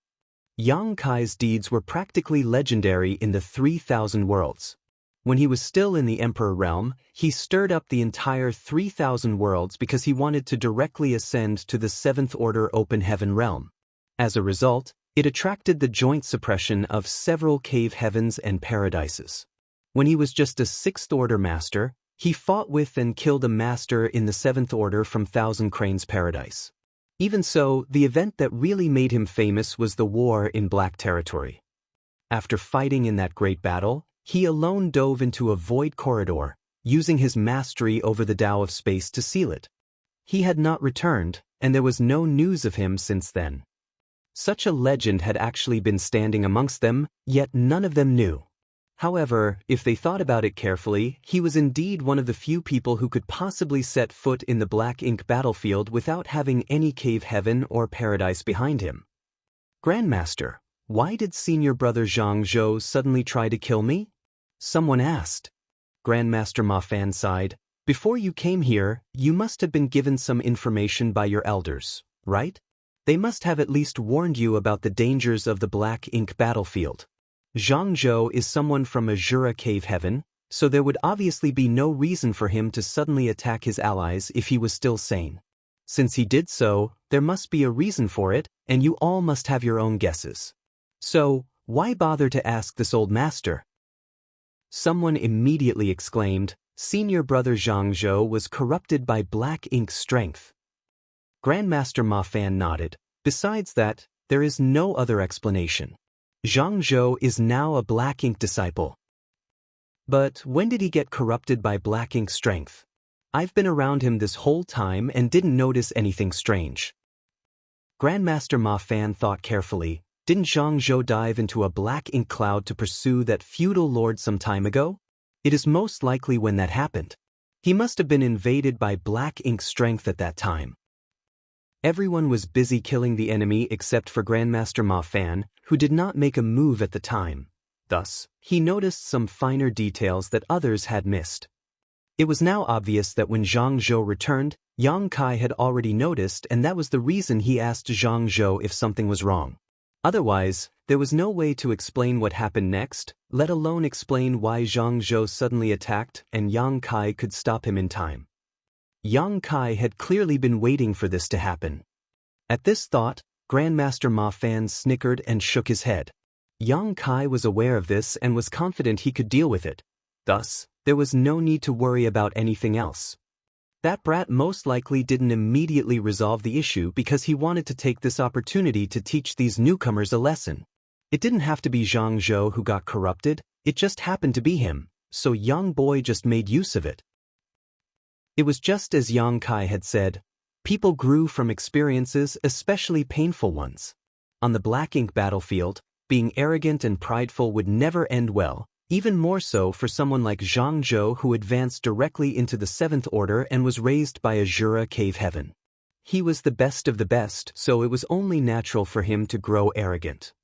Yang Kai's deeds were practically legendary in the 3,000 worlds. When he was still in the Emperor realm, he stirred up the entire 3,000 worlds because he wanted to directly ascend to the Seventh Order Open Heaven realm. As a result, it attracted the joint suppression of several cave heavens and paradises. When he was just a Sixth Order master, he fought with and killed a master in the Seventh Order from Thousand Cranes Paradise. Even so, the event that really made him famous was the war in Black Territory. After fighting in that great battle, he alone dove into a void corridor, using his mastery over the Tao of space to seal it. He had not returned, and there was no news of him since then. Such a legend had actually been standing amongst them, yet none of them knew. However, if they thought about it carefully, he was indeed one of the few people who could possibly set foot in the Black Ink battlefield without having any cave heaven or paradise behind him. "Grandmaster, why did senior brother Jianghu suddenly try to kill me?" someone asked. Grandmaster Ma Fan sighed. "Before you came here, you must have been given some information by your elders, right? They must have at least warned you about the dangers of the Black Ink battlefield. Jianghu is someone from Azura Cave Heaven, so there would obviously be no reason for him to suddenly attack his allies if he was still sane. Since he did so, there must be a reason for it, and you all must have your own guesses. So, why bother to ask this old master?" Someone immediately exclaimed, "Senior Brother Jianghu was corrupted by black ink strength." Grandmaster Ma Fan nodded. "Besides that, there is no other explanation. Jianghu is now a black ink disciple." "But when did he get corrupted by black ink strength? I've been around him this whole time and didn't notice anything strange." Grandmaster Ma Fan thought carefully. "Didn't Jianghu dive into a black ink cloud to pursue that feudal lord some time ago? It is most likely when that happened. He must have been invaded by black ink strength at that time." Everyone was busy killing the enemy except for Grandmaster Ma Fan, who did not make a move at the time. Thus, he noticed some finer details that others had missed. It was now obvious that when Jianghu returned, Yang Kai had already noticed, and that was the reason he asked Jianghu if something was wrong. Otherwise, there was no way to explain what happened next, let alone explain why Jianghu suddenly attacked and Yang Kai could stop him in time. Yang Kai had clearly been waiting for this to happen. At this thought, Grandmaster Ma Fan snickered and shook his head. Yang Kai was aware of this and was confident he could deal with it. Thus, there was no need to worry about anything else. That brat most likely didn't immediately resolve the issue because he wanted to take this opportunity to teach these newcomers a lesson. It didn't have to be Jianghu who got corrupted, it just happened to be him, so young boy just made use of it. It was just as Yang Kai had said. People grew from experiences, especially painful ones. On the black ink battlefield, being arrogant and prideful would never end well, even more so for someone like Jianghu who advanced directly into the 7th Order and was raised by a Jura cave heaven. He was the best of the best, so it was only natural for him to grow arrogant.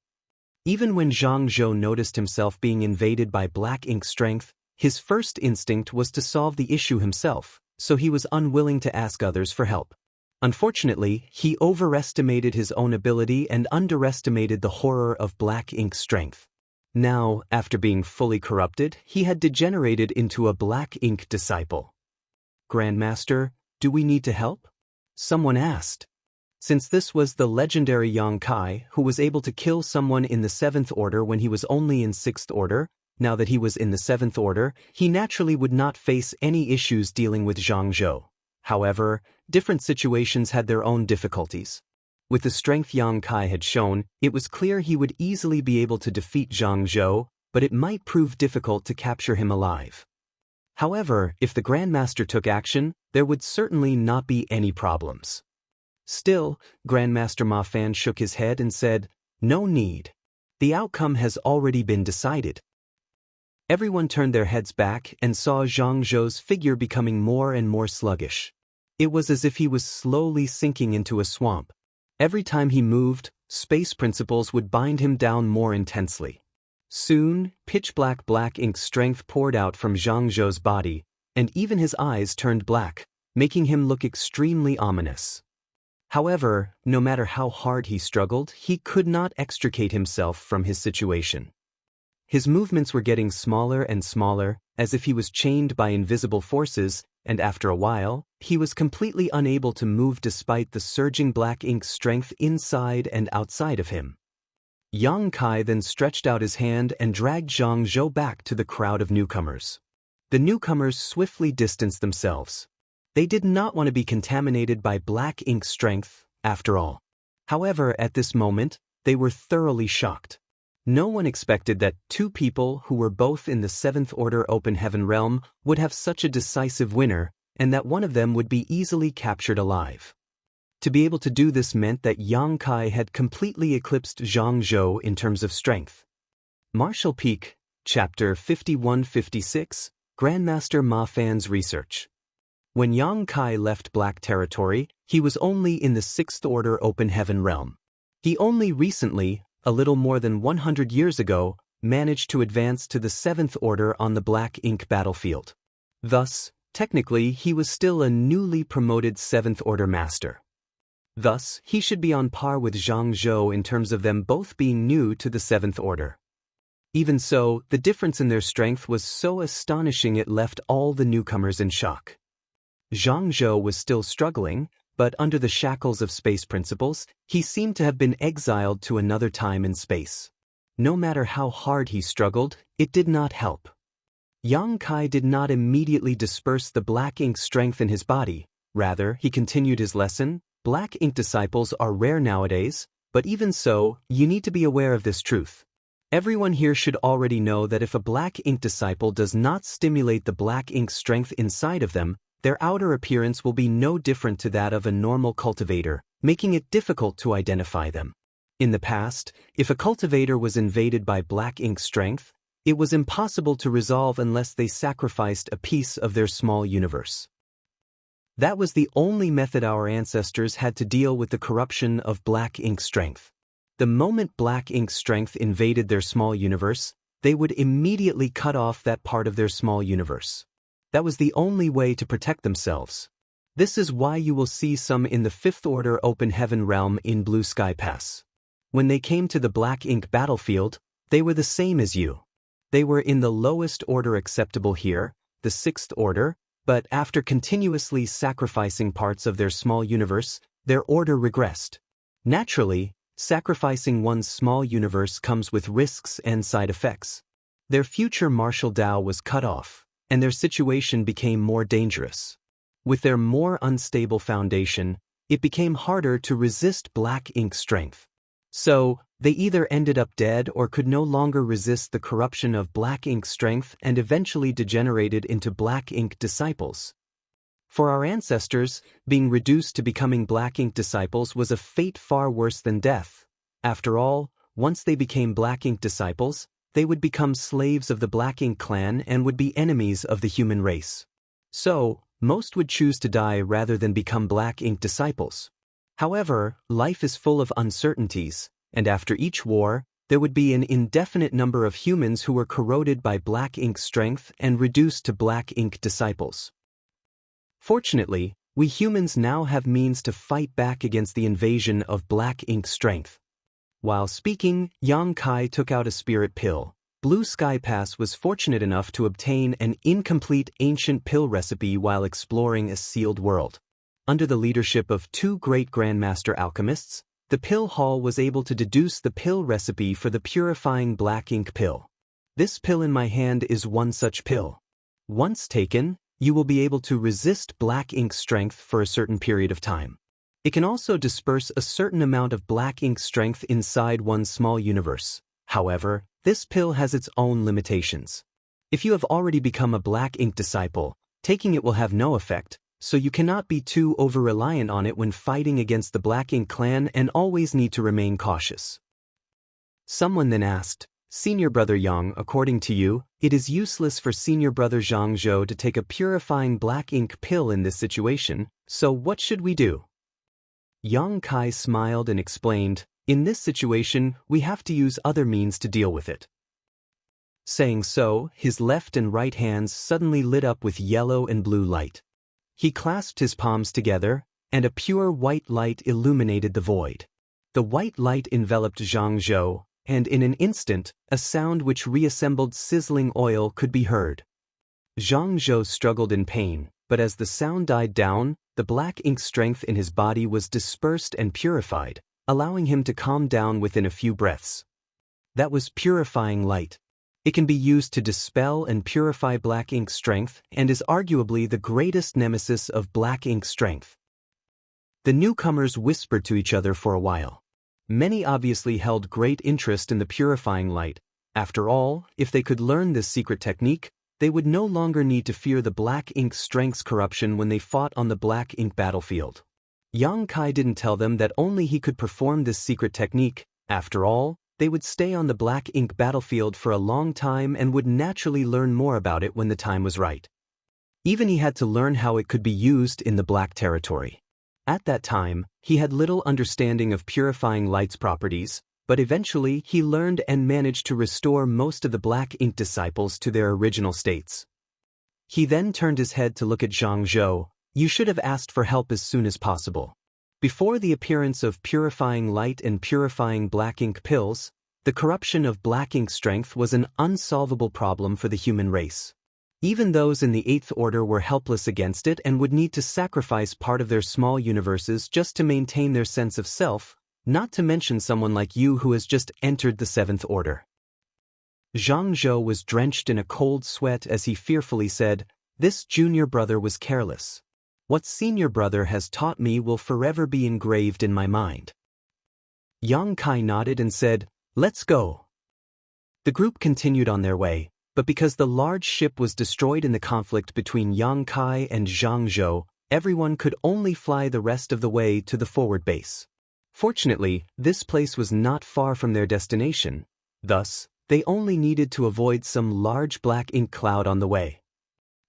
Even when Jianghu noticed himself being invaded by black ink strength, his first instinct was to solve the issue himself, so he was unwilling to ask others for help. Unfortunately, he overestimated his own ability and underestimated the horror of black ink strength. Now, after being fully corrupted, he had degenerated into a black ink disciple. "Grandmaster, do we need to help?" someone asked. Since this was the legendary Yang Kai who was able to kill someone in the 7th Order when he was only in 6th Order, now that he was in the 7th Order, he naturally would not face any issues dealing with Jianghu. However, different situations had their own difficulties. With the strength Yang Kai had shown, it was clear he would easily be able to defeat Jianghu, but it might prove difficult to capture him alive. However, if the Grandmaster took action, there would certainly not be any problems. Still, Grandmaster Ma Fan shook his head and said, "No need. The outcome has already been decided." Everyone turned their heads back and saw Jianghu's figure becoming more and more sluggish. It was as if he was slowly sinking into a swamp. Every time he moved, space principles would bind him down more intensely. Soon, pitch-black black ink strength poured out from Jianghu's body, and even his eyes turned black, making him look extremely ominous. However, no matter how hard he struggled, he could not extricate himself from his situation. His movements were getting smaller and smaller, as if he was chained by invisible forces, and after a while, he was completely unable to move despite the surging black ink strength inside and outside of him. Yang Kai then stretched out his hand and dragged Jianghu back to the crowd of newcomers. The newcomers swiftly distanced themselves. They did not want to be contaminated by black ink strength, after all. However, at this moment, they were thoroughly shocked. No one expected that two people who were both in the 7th Order Open Heaven realm would have such a decisive winner, and that one of them would be easily captured alive. To be able to do this meant that Yang Kai had completely eclipsed Jianghu in terms of strength. Martial Peak, Chapter 51-56, Grandmaster Ma Fan's Research. When Yang Kai left Black Territory, he was only in the 6th Order Open Heaven realm. He only recently, a little more than 100 years ago, managed to advance to the 7th Order on the black ink battlefield. Thus, technically, he was still a newly promoted 7th Order Master. Thus, he should be on par with Jianghu in terms of them both being new to the 7th Order. Even so, the difference in their strength was so astonishing it left all the newcomers in shock. Jianghu was still struggling, but under the shackles of space principles, he seemed to have been exiled to another time and space. No matter how hard he struggled, it did not help. Yang Kai did not immediately disperse the black ink strength in his body. Rather, he continued his lesson. Black ink disciples are rare nowadays, but even so, you need to be aware of this truth. Everyone here should already know that if a black ink disciple does not stimulate the black ink strength inside of them, their outer appearance will be no different to that of a normal cultivator, making it difficult to identify them. In the past, if a cultivator was invaded by black ink strength, it was impossible to resolve unless they sacrificed a piece of their small universe. That was the only method our ancestors had to deal with the corruption of black ink strength. The moment black ink strength invaded their small universe, they would immediately cut off that part of their small universe. That was the only way to protect themselves. This is why you will see some in the Fifth Order Open Heaven realm in Blue Sky Pass. When they came to the black ink battlefield, they were the same as you. They were in the lowest order acceptable here, the Sixth Order, but after continuously sacrificing parts of their small universe, their order regressed. Naturally, sacrificing one's small universe comes with risks and side effects. Their future martial Tao was cut off, and their situation became more dangerous. With their more unstable foundation, it became harder to resist black ink strength. So, they either ended up dead or could no longer resist the corruption of black ink strength and eventually degenerated into black ink disciples. For our ancestors, being reduced to becoming black ink disciples was a fate far worse than death. After all, once they became black ink disciples, they would become slaves of the black ink clan and would be enemies of the human race. So, most would choose to die rather than become black ink disciples. However, life is full of uncertainties, and after each war, there would be an indefinite number of humans who were corroded by black ink strength and reduced to black ink disciples. Fortunately, we humans now have means to fight back against the invasion of black ink strength. While speaking, Yang Kai took out a spirit pill. Blue Sky Pass was fortunate enough to obtain an incomplete ancient pill recipe while exploring a sealed world. Under the leadership of two great Grandmaster alchemists, the pill hall was able to deduce the pill recipe for the purifying black ink pill. This pill in my hand is one such pill. Once taken, you will be able to resist black ink strength for a certain period of time. It can also disperse a certain amount of black ink strength inside one's small universe. However, this pill has its own limitations. If you have already become a black ink disciple, taking it will have no effect, so you cannot be too over-reliant on it when fighting against the black ink clan and always need to remain cautious. Someone then asked, Senior Brother Yang, according to you, it is useless for Senior Brother Jianghu to take a purifying black ink pill in this situation, so what should we do? Yang Kai smiled and explained, in this situation, we have to use other means to deal with it. Saying so, his left and right hands suddenly lit up with yellow and blue light. He clasped his palms together, and a pure white light illuminated the void. The white light enveloped Jianghu, and in an instant, a sound which reassembled sizzling oil could be heard. Jianghu struggled in pain, but as the sound died down, the black ink strength in his body was dispersed and purified, allowing him to calm down within a few breaths. That was purifying light. It can be used to dispel and purify black ink strength and is arguably the greatest nemesis of black ink strength. The newcomers whispered to each other for a while. Many obviously held great interest in the purifying light. After all, if they could learn this secret technique, they would no longer need to fear the black ink strength's corruption when they fought on the black ink battlefield. Yang Kai didn't tell them that only he could perform this secret technique. After all, they would stay on the black ink battlefield for a long time and would naturally learn more about it when the time was right. Even he had to learn how it could be used in the black territory. At that time, he had little understanding of purifying light's properties, but eventually he learned and managed to restore most of the black ink disciples to their original states. He then turned his head to look at Jianghu. You should have asked for help as soon as possible. Before the appearance of purifying light and purifying black ink pills, the corruption of black ink strength was an unsolvable problem for the human race. Even those in the Eighth Order were helpless against it and would need to sacrifice part of their small universes just to maintain their sense of self, not to mention someone like you who has just entered the Seventh Order. Jianghu was drenched in a cold sweat as he fearfully said, "This junior brother was careless. What senior brother has taught me will forever be engraved in my mind." Yang Kai nodded and said, "Let's go." The group continued on their way, but because the large ship was destroyed in the conflict between Yang Kai and Jianghu, everyone could only fly the rest of the way to the forward base. Fortunately, this place was not far from their destination. Thus, they only needed to avoid some large black ink cloud on the way.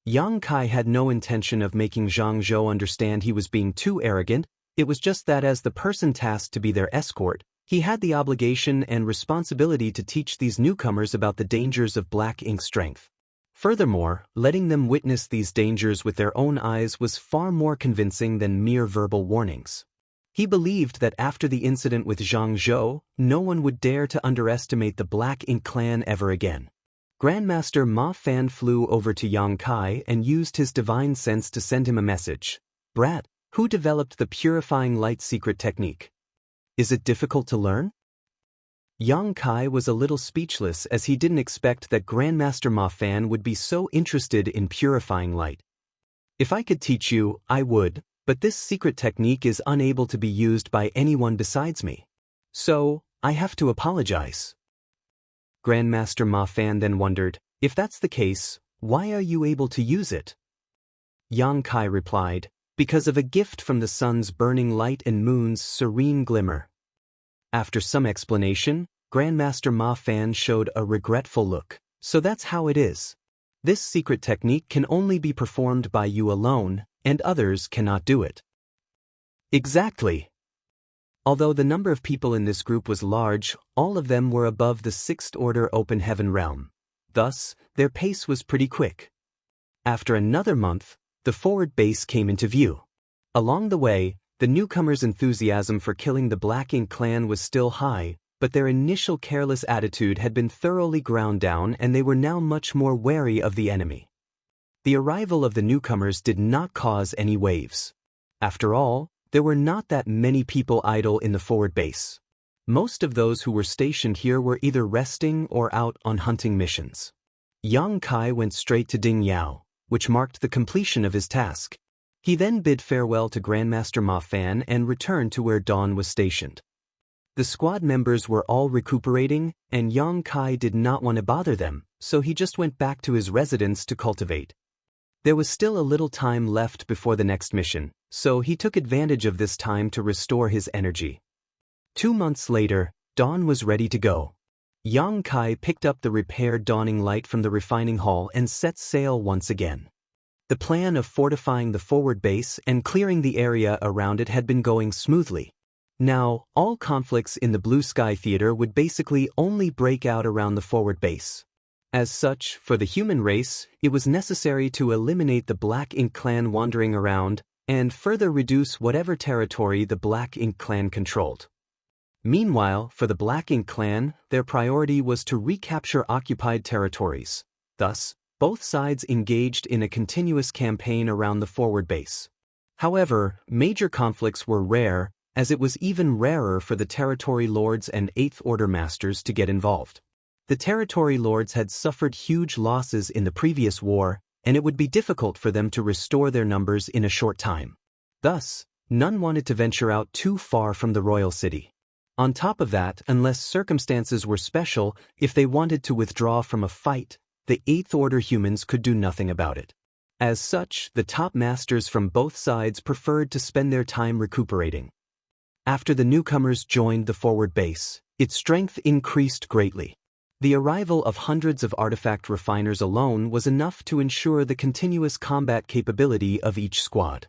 Yang Kai had no intention of making Jianghu understand he was being too arrogant. It was just that as the person tasked to be their escort, he had the obligation and responsibility to teach these newcomers about the dangers of black ink strength. Furthermore, letting them witness these dangers with their own eyes was far more convincing than mere verbal warnings. He believed that after the incident with Jianghu, no one would dare to underestimate the Black Ink clan ever again. Grandmaster Ma Fan flew over to Yang Kai and used his divine sense to send him a message. "Brat, who developed the purifying light secret technique? Is it difficult to learn?" Yang Kai was a little speechless as he didn't expect that Grandmaster Ma Fan would be so interested in purifying light. "If I could teach you, I would, but this secret technique is unable to be used by anyone besides me. So, I have to apologize." Grandmaster Ma Fan then wondered, "If that's the case, why are you able to use it?" Yang Kai replied, "Because of a gift from the sun's burning light and moon's serene glimmer." After some explanation, Grandmaster Ma Fan showed a regretful look. "So that's how it is. This secret technique can only be performed by you alone, and others cannot do it." Exactly. Although the number of people in this group was large, all of them were above the sixth order open heaven realm. Thus, their pace was pretty quick. After another month, the forward base came into view. Along the way, the newcomers' enthusiasm for killing the Black Ink clan was still high, but their initial careless attitude had been thoroughly ground down and they were now much more wary of the enemy. The arrival of the newcomers did not cause any waves. After all, there were not that many people idle in the forward base. Most of those who were stationed here were either resting or out on hunting missions. Yang Kai went straight to Ding Yao, which marked the completion of his task. He then bid farewell to Grandmaster Ma Fan and returned to where Dawn was stationed. The squad members were all recuperating, and Yang Kai did not want to bother them, so he just went back to his residence to cultivate. There was still a little time left before the next mission, so he took advantage of this time to restore his energy. 2 months later, Dawn was ready to go. Yang Kai picked up the repaired dawning light from the refining hall and set sail once again. The plan of fortifying the forward base and clearing the area around it had been going smoothly. Now, all conflicts in the Blue Sky Theater would basically only break out around the forward base. As such, for the human race, it was necessary to eliminate the Black Ink clan wandering around and further reduce whatever territory the Black Ink clan controlled. Meanwhile, for the Black Ink clan, their priority was to recapture occupied territories. Thus, both sides engaged in a continuous campaign around the forward base. However, major conflicts were rare, as it was even rarer for the territory lords and Eighth Order masters to get involved. The territory lords had suffered huge losses in the previous war, and it would be difficult for them to restore their numbers in a short time. Thus, none wanted to venture out too far from the royal city. On top of that, unless circumstances were special, if they wanted to withdraw from a fight, the Eighth Order humans could do nothing about it. As such, the top masters from both sides preferred to spend their time recuperating. After the newcomers joined the forward base, its strength increased greatly. The arrival of hundreds of artifact refiners alone was enough to ensure the continuous combat capability of each squad.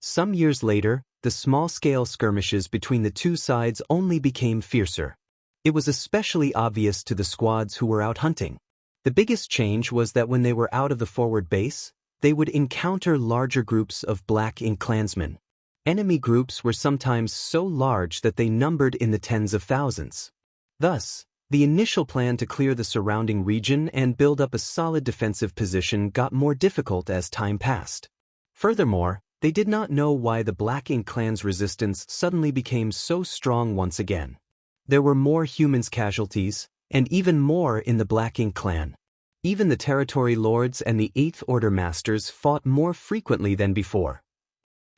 Some years later, the small-scale skirmishes between the two sides only became fiercer. It was especially obvious to the squads who were out hunting. The biggest change was that when they were out of the forward base, they would encounter larger groups of Black Ink clansmen. Enemy groups were sometimes so large that they numbered in the tens of thousands. Thus, the initial plan to clear the surrounding region and build up a solid defensive position got more difficult as time passed. Furthermore, they did not know why the Black Ink clan's resistance suddenly became so strong once again. There were more humans' casualties, and even more in the Black Ink clan. Even the territory lords and the Eighth Order masters fought more frequently than before.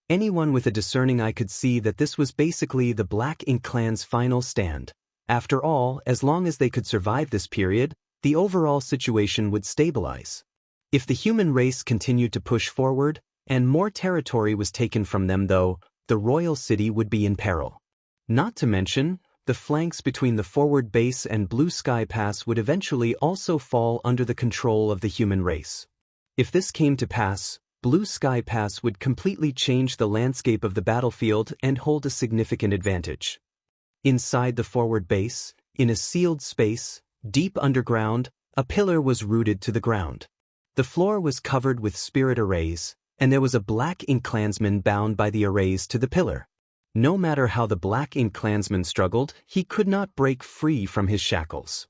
Anyone with a discerning eye could see that this was basically the Black Ink clan's final stand. After all, as long as they could survive this period, the overall situation would stabilize. If the human race continued to push forward, and more territory was taken from them though, the royal city would be in peril. Not to mention, the flanks between the forward base and Blue Sky Pass would eventually also fall under the control of the human race. If this came to pass, Blue Sky Pass would completely change the landscape of the battlefield and hold a significant advantage. Inside the forward base, in a sealed space, deep underground, a pillar was rooted to the ground. The floor was covered with spirit arrays, and there was a Black Ink clansman bound by the arrays to the pillar. No matter how the Black Ink clansman struggled, he could not break free from his shackles.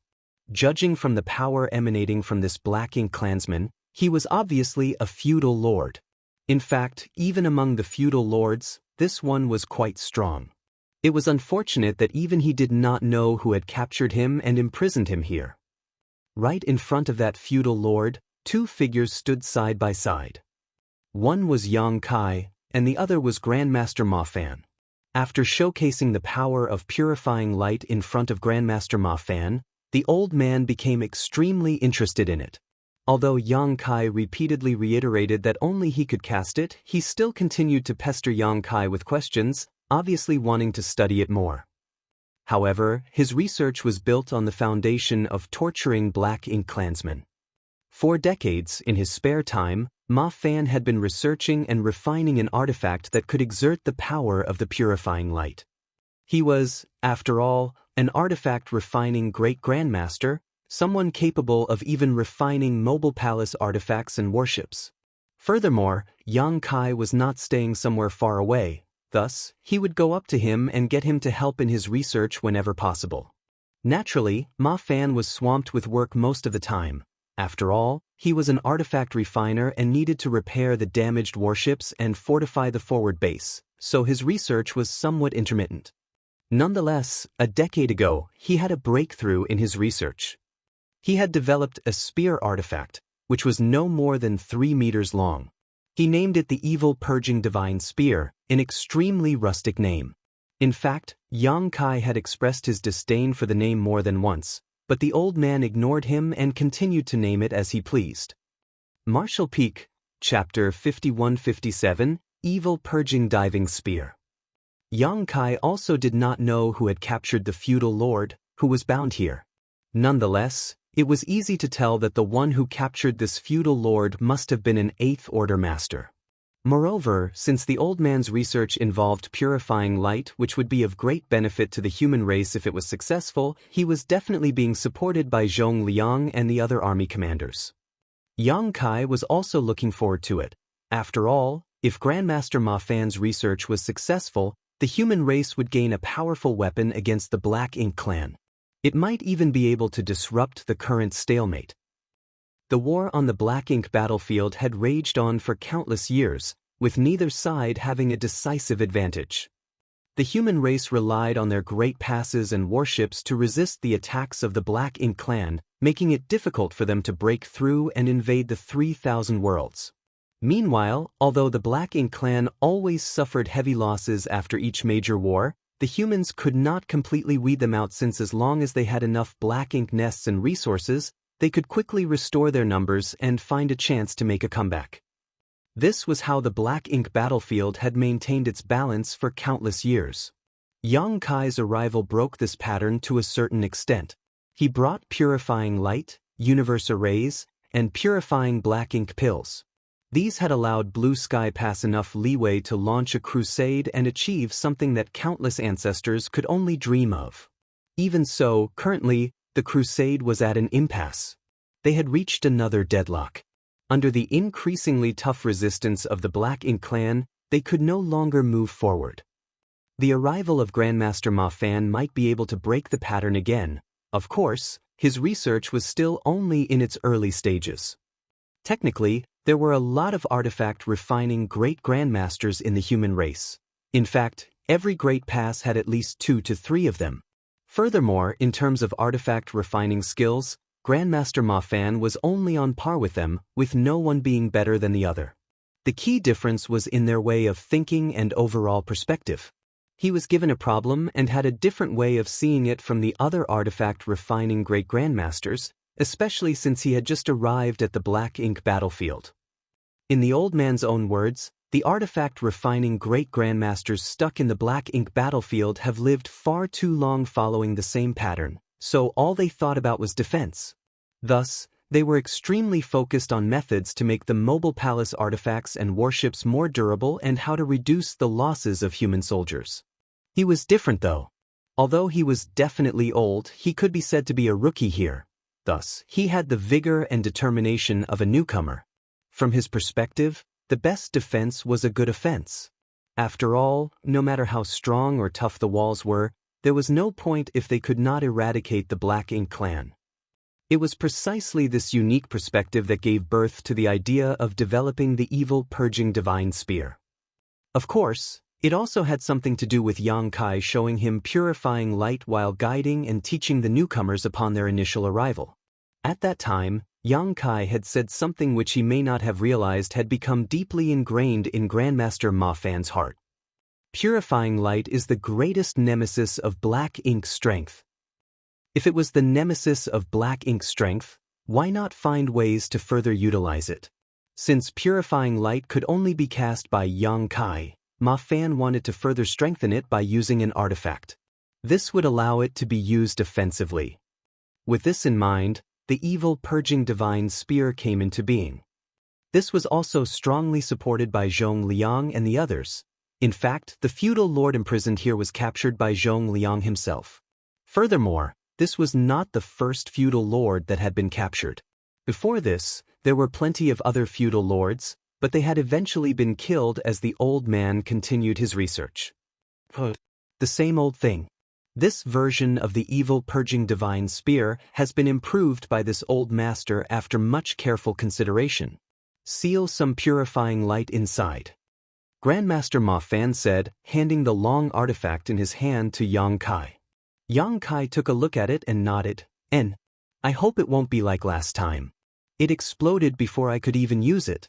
Judging from the power emanating from this Black Ink clansman, he was obviously a feudal lord. In fact, even among the feudal lords, this one was quite strong. It was unfortunate that even he did not know who had captured him and imprisoned him here. Right in front of that feudal lord, two figures stood side by side. One was Yang Kai, and the other was Grandmaster Ma Fan. After showcasing the power of purifying light in front of Grandmaster Ma Fan, the old man became extremely interested in it. Although Yang Kai repeatedly reiterated that only he could cast it, he still continued to pester Yang Kai with questions, obviously wanting to study it more. However, his research was built on the foundation of torturing Black Ink clansmen. For decades, in his spare time, Ma Fan had been researching and refining an artifact that could exert the power of the purifying light. He was, after all, an artifact refining great grandmaster, someone capable of even refining mobile palace artifacts and warships. Furthermore, Yang Kai was not staying somewhere far away, thus, he would go up to him and get him to help in his research whenever possible. Naturally, Ma Fan was swamped with work most of the time. After all, he was an artifact refiner and needed to repair the damaged warships and fortify the forward base, so his research was somewhat intermittent. Nonetheless, a decade ago, he had a breakthrough in his research. He had developed a spear artifact, which was no more than 3 meters long. He named it the Evil Purging Divine Spear, an extremely rustic name. In fact, Yang Kai had expressed his disdain for the name more than once, but the old man ignored him and continued to name it as he pleased. Martial Peak, Chapter 5157, Evil Purging Diving Spear. Yang Kai also did not know who had captured the feudal lord, who was bound here. Nonetheless, it was easy to tell that the one who captured this feudal lord must have been an Eighth Order master. Moreover, since the old man's research involved purifying light, which would be of great benefit to the human race if it was successful, he was definitely being supported by Zhong Liang and the other army commanders. Yang Kai was also looking forward to it. After all, if Grandmaster Ma Fan's research was successful, the human race would gain a powerful weapon against the Black Ink clan. It might even be able to disrupt the current stalemate. The war on the Black Ink battlefield had raged on for countless years, with neither side having a decisive advantage. The human race relied on their great passes and warships to resist the attacks of the Black Ink clan, making it difficult for them to break through and invade the 3,000 worlds. Meanwhile, although the Black Ink clan always suffered heavy losses after each major war, the humans could not completely weed them out, since as long as they had enough Black Ink nests and resources, they could quickly restore their numbers and find a chance to make a comeback. This was how the Black Ink battlefield had maintained its balance for countless years. Yang Kai's arrival broke this pattern to a certain extent. He brought purifying light, universe arrays, and purifying Black Ink pills. These had allowed Blue Sky Pass enough leeway to launch a crusade and achieve something that countless ancestors could only dream of. Even so, currently, the crusade was at an impasse. They had reached another deadlock. Under the increasingly tough resistance of the Black Ink clan, they could no longer move forward. The arrival of Grandmaster Ma Fan might be able to break the pattern again. Of course, his research was still only in its early stages. Technically, there were a lot of artifact refining great grandmasters in the human race. In fact, every great pass had at least 2 to 3 of them. Furthermore, in terms of artifact refining skills, Grandmaster Ma Fan was only on par with them, with no one being better than the other. The key difference was in their way of thinking and overall perspective. He was given a problem and had a different way of seeing it from the other artifact refining great grandmasters, especially since he had just arrived at the Black Ink battlefield. In the old man's own words, the artifact refining great grandmasters stuck in the Black Ink battlefield have lived far too long following the same pattern, so all they thought about was defense. Thus, they were extremely focused on methods to make the mobile palace artifacts and warships more durable and how to reduce the losses of human soldiers. He was different though. Although he was definitely old, he could be said to be a rookie here. Thus, he had the vigor and determination of a newcomer. From his perspective, the best defense was a good offense. After all, no matter how strong or tough the walls were, there was no point if they could not eradicate the Black Ink clan. It was precisely this unique perspective that gave birth to the idea of developing the evil purging divine spear. Of course, it also had something to do with Yang Kai showing him purifying light while guiding and teaching the newcomers upon their initial arrival. At that time, Yang Kai had said something which he may not have realized had become deeply ingrained in Grandmaster Ma Fan's heart. Purifying light is the greatest nemesis of Black Ink strength. If it was the nemesis of Black Ink strength, why not find ways to further utilize it? Since purifying light could only be cast by Yang Kai, Ma Fan wanted to further strengthen it by using an artifact. This would allow it to be used offensively. With this in mind, the evil purging divine spear came into being. This was also strongly supported by Zhong Liang and the others. In fact, the feudal lord imprisoned here was captured by Zhong Liang himself. Furthermore, this was not the first feudal lord that had been captured. Before this, there were plenty of other feudal lords, but they had eventually been killed as the old man continued his research. The same old thing. This version of the evil purging divine spear has been improved by this old master after much careful consideration. Seal some purifying light inside. Grandmaster Ma Fan said, handing the long artifact in his hand to Yang Kai. Yang Kai took a look at it and nodded. I hope it won't be like last time. It exploded before I could even use it.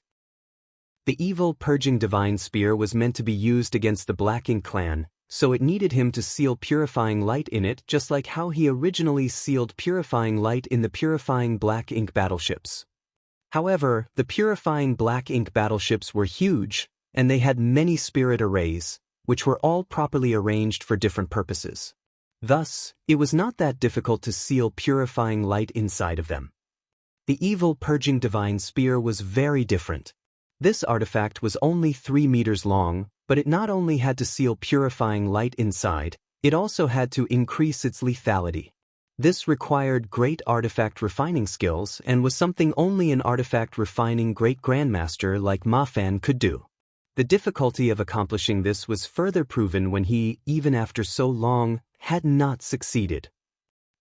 The evil purging divine spear was meant to be used against the Black Ink clan, so it needed him to seal purifying light in it just like how he originally sealed purifying light in the purifying Black Ink battleships. However, the purifying Black Ink battleships were huge, and they had many spirit arrays, which were all properly arranged for different purposes. Thus, it was not that difficult to seal purifying light inside of them. The evil purging divine spear was very different. This artifact was only 3 meters long, but it not only had to seal purifying light inside, it also had to increase its lethality. This required great artifact refining skills and was something only an artifact refining great grandmaster like Ma Fan could do. The difficulty of accomplishing this was further proven when he, even after so long, had not succeeded.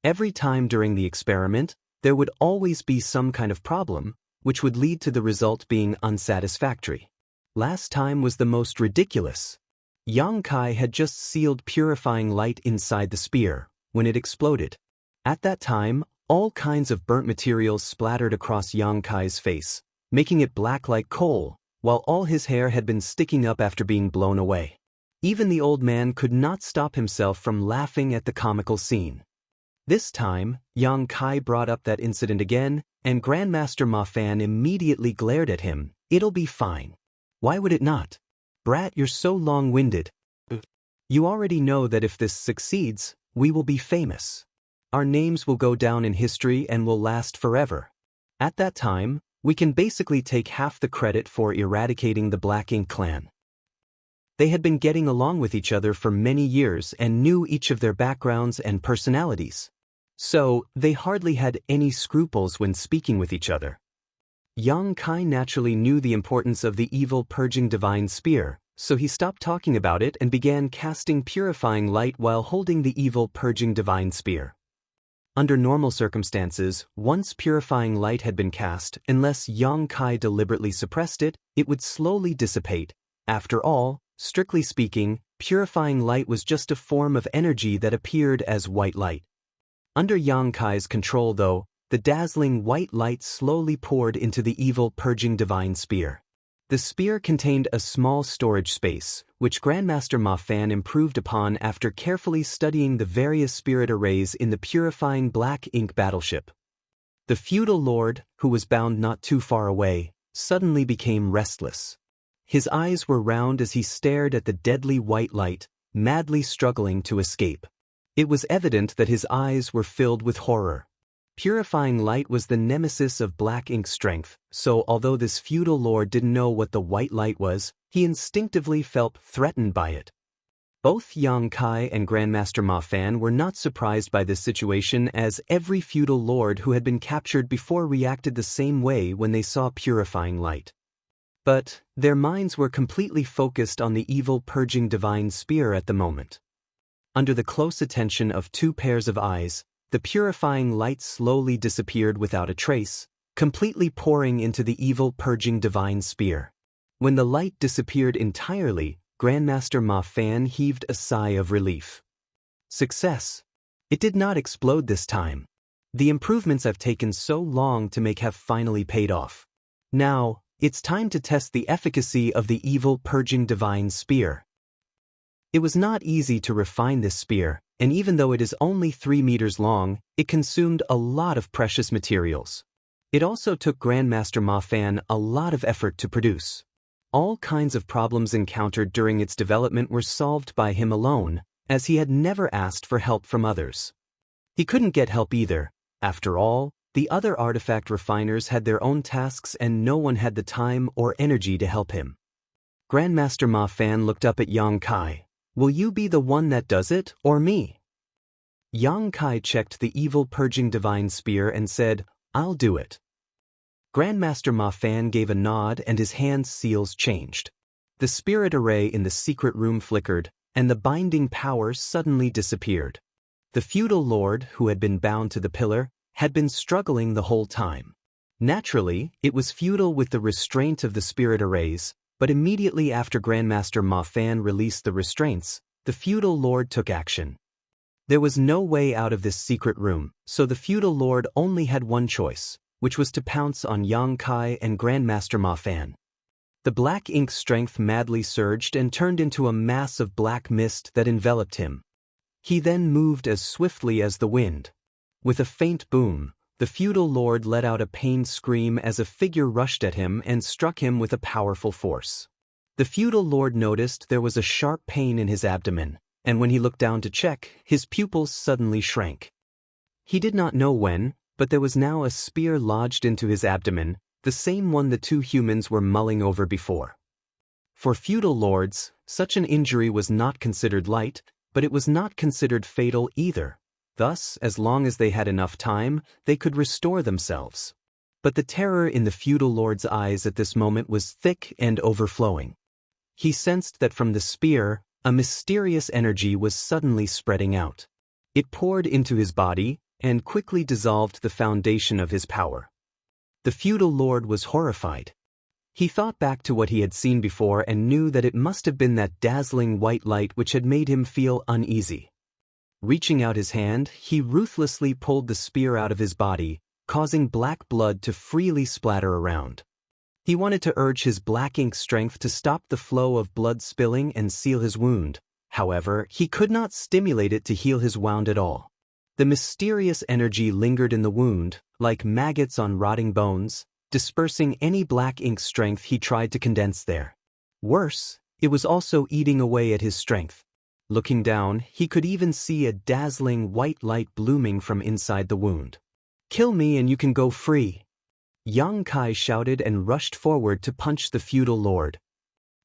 Every time during the experiment, there would always be some kind of problem, which would lead to the result being unsatisfactory. Last time was the most ridiculous. Yang Kai had just sealed purifying light inside the spear, when it exploded. At that time, all kinds of burnt materials splattered across Yang Kai's face, making it black like coal, while all his hair had been sticking up after being blown away. Even the old man could not stop himself from laughing at the comical scene. This time, Yang Kai brought up that incident again, and Grandmaster Ma Fan immediately glared at him. It'll be fine. Why would it not? Brat, you're so long-winded. You already know that if this succeeds, we will be famous. Our names will go down in history and will last forever. At that time, we can basically take half the credit for eradicating the Black Ink clan. They had been getting along with each other for many years and knew each of their backgrounds and personalities. So, they hardly had any scruples when speaking with each other. Yang Kai naturally knew the importance of the evil purging divine spear, so he stopped talking about it and began casting purifying light while holding the evil purging divine spear. Under normal circumstances, once purifying light had been cast, unless Yang Kai deliberately suppressed it, it would slowly dissipate. After all, strictly speaking, Purifying light was just a form of energy that appeared as white light. Under Yang Kai's control, though, the dazzling white light slowly poured into the evil purging divine spear. The spear contained a small storage space, which Grandmaster Ma Fan improved upon after carefully studying the various spirit arrays in the purifying black ink battleship. The feudal lord, who was bound not too far away, suddenly became restless. His eyes were round as he stared at the deadly white light, madly struggling to escape. It was evident that his eyes were filled with horror. Purifying light was the nemesis of black ink strength, so although this feudal lord didn't know what the white light was, he instinctively felt threatened by it. Both Yang Kai and Grandmaster Ma Fan were not surprised by this situation, as every feudal lord who had been captured before reacted the same way when they saw purifying light. But their minds were completely focused on the evil purging divine spear at the moment. Under the close attention of two pairs of eyes, the purifying light slowly disappeared without a trace, completely pouring into the evil purging divine spear. When the light disappeared entirely, Grandmaster Ma Fan heaved a sigh of relief. Success! It did not explode this time. The improvements I've taken so long to make have finally paid off. Now, it's time to test the efficacy of the evil purging divine spear. It was not easy to refine this spear, and even though it is only 3 meters long, it consumed a lot of precious materials. It also took Grandmaster Ma Fan a lot of effort to produce. All kinds of problems encountered during its development were solved by him alone, as he had never asked for help from others. He couldn't get help either. After all, the other artifact refiners had their own tasks and no one had the time or energy to help him. Grandmaster Ma Fan looked up at Yang Kai. "Will you be the one that does it, or me?" Yang Kai checked the evil purging divine spear and said, "I'll do it." Grandmaster Ma Fan gave a nod and his hand's seals changed. The spirit array in the secret room flickered, and the binding power suddenly disappeared. The feudal lord, who had been bound to the pillar, had been struggling the whole time. Naturally, it was futile with the restraint of the spirit arrays, but immediately after Grandmaster Ma Fan released the restraints, the feudal lord took action. There was no way out of this secret room, so the feudal lord only had one choice, which was to pounce on Yang Kai and Grandmaster Ma Fan. The black ink strength madly surged and turned into a mass of black mist that enveloped him. He then moved as swiftly as the wind. With a faint boom, the feudal lord let out a pained scream as a figure rushed at him and struck him with a powerful force. The feudal lord noticed there was a sharp pain in his abdomen, and when he looked down to check, his pupils suddenly shrank. He did not know when, but there was now a spear lodged into his abdomen, the same one the two humans were mulling over before. For feudal lords, such an injury was not considered light, but it was not considered fatal either. Thus, as long as they had enough time, they could restore themselves. But the terror in the feudal lord's eyes at this moment was thick and overflowing. He sensed that from the spear, a mysterious energy was suddenly spreading out. It poured into his body and quickly dissolved the foundation of his power. The feudal lord was horrified. He thought back to what he had seen before and knew that it must have been that dazzling white light which had made him feel uneasy. Reaching out his hand, he ruthlessly pulled the spear out of his body, causing black blood to freely splatter around. He wanted to urge his black ink strength to stop the flow of blood spilling and seal his wound. However, he could not stimulate it to heal his wound at all. The mysterious energy lingered in the wound, like maggots on rotting bones, dispersing any black ink strength he tried to condense there. Worse, it was also eating away at his strength. Looking down, he could even see a dazzling white light blooming from inside the wound. "Kill me and you can go free!" Yang Kai shouted and rushed forward to punch the feudal lord.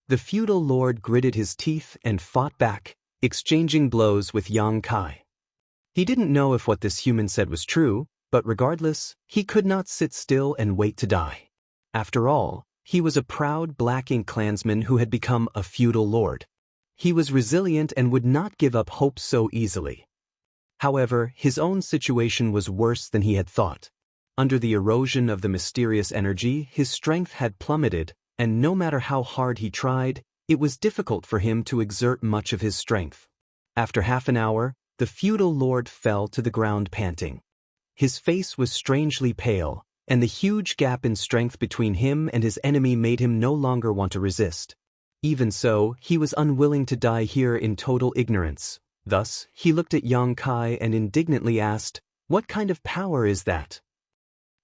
The feudal lord gritted his teeth and fought back, exchanging blows with Yang Kai. He didn't know if what this human said was true, but regardless, he could not sit still and wait to die. After all, he was a proud black ink clansman who had become a feudal lord. He was resilient and would not give up hope so easily. However, his own situation was worse than he had thought. Under the erosion of the mysterious energy, his strength had plummeted, and no matter how hard he tried, it was difficult for him to exert much of his strength. After half an hour, the feudal lord fell to the ground panting. His face was strangely pale, and the huge gap in strength between him and his enemy made him no longer want to resist. Even so, he was unwilling to die here in total ignorance. Thus, he looked at Yang Kai and indignantly asked, "What kind of power is that?"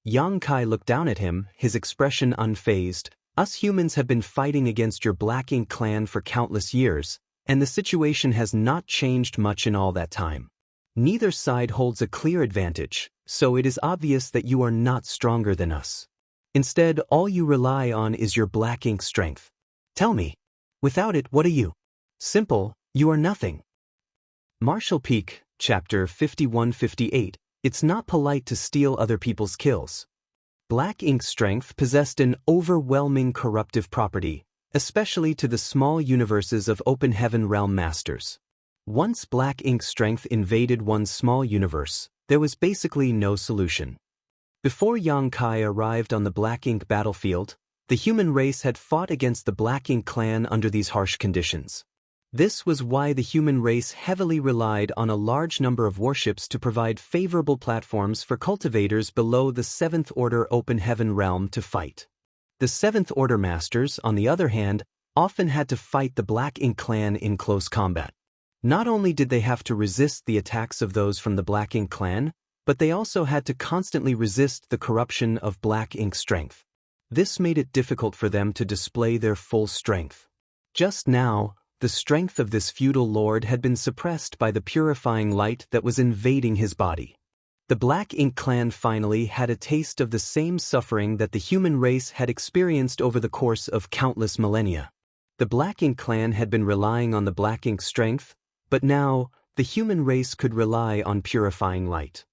Yang Kai looked down at him, his expression unfazed. "Us humans have been fighting against your Black Ink clan for countless years, and the situation has not changed much in all that time. Neither side holds a clear advantage, so it is obvious that you are not stronger than us. Instead, all you rely on is your Black Ink strength. Tell me, without it, what are you? Simple, you are nothing." Martial Peak, Chapter 5158. It's not polite to steal other people's kills. Black Ink strength possessed an overwhelming corruptive property, especially to the small universes of Open Heaven Realm Masters. Once Black Ink strength invaded one's small universe, there was basically no solution. Before Yang Kai arrived on the Black Ink battlefield, the human race had fought against the Black Ink clan under these harsh conditions. This was why the human race heavily relied on a large number of warships to provide favorable platforms for cultivators below the 7th Order Open Heaven realm to fight. The 7th Order Masters, on the other hand, often had to fight the Black Ink clan in close combat. Not only did they have to resist the attacks of those from the Black Ink clan, but they also had to constantly resist the corruption of Black Ink strength. This made it difficult for them to display their full strength. Just now, the strength of this feudal lord had been suppressed by the purifying light that was invading his body. The Black Ink clan finally had a taste of the same suffering that the human race had experienced over the course of countless millennia. The Black Ink clan had been relying on the Black Ink strength, but now, the human race could rely on purifying light.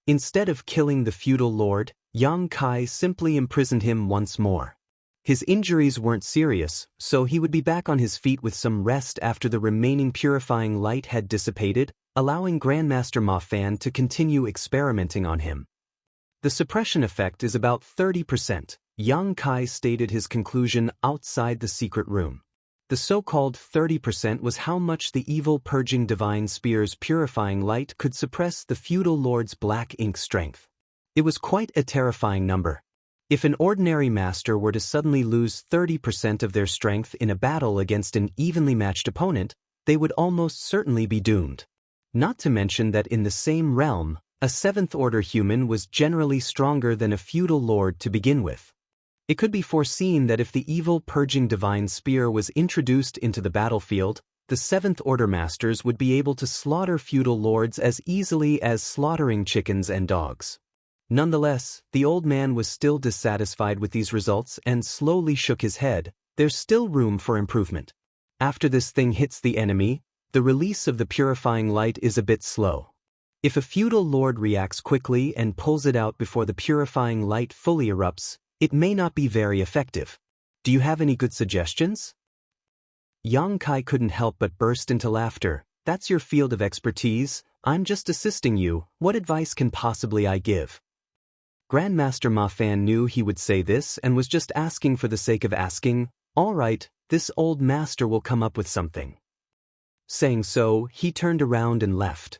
Instead of killing the feudal lord, Yang Kai simply imprisoned him once more. His injuries weren't serious, so he would be back on his feet with some rest after the remaining purifying light had dissipated, allowing Grandmaster Ma Fan to continue experimenting on him. The suppression effect is about 30%, Yang Kai stated his conclusion outside the secret room. The so-called 30% was how much the evil purging divine spear's purifying light could suppress the feudal lord's Black Ink strength. It was quite a terrifying number. If an ordinary master were to suddenly lose 30% of their strength in a battle against an evenly matched opponent, they would almost certainly be doomed. Not to mention that in the same realm, a 7th Order human was generally stronger than a feudal lord to begin with. It could be foreseen that if the evil purging divine spear was introduced into the battlefield, the 7th Order masters would be able to slaughter feudal lords as easily as slaughtering chickens and dogs. Nonetheless, the old man was still dissatisfied with these results and slowly shook his head. There's still room for improvement. After this thing hits the enemy, the release of the purifying light is a bit slow. If a feudal lord reacts quickly and pulls it out before the purifying light fully erupts, it may not be very effective. Do you have any good suggestions? Yang Kai couldn't help but burst into laughter. That's your field of expertise. I'm just assisting you. What advice can possibly I give? Grandmaster Ma Fan knew he would say this and was just asking for the sake of asking. All right, this old master will come up with something. Saying so, he turned around and left.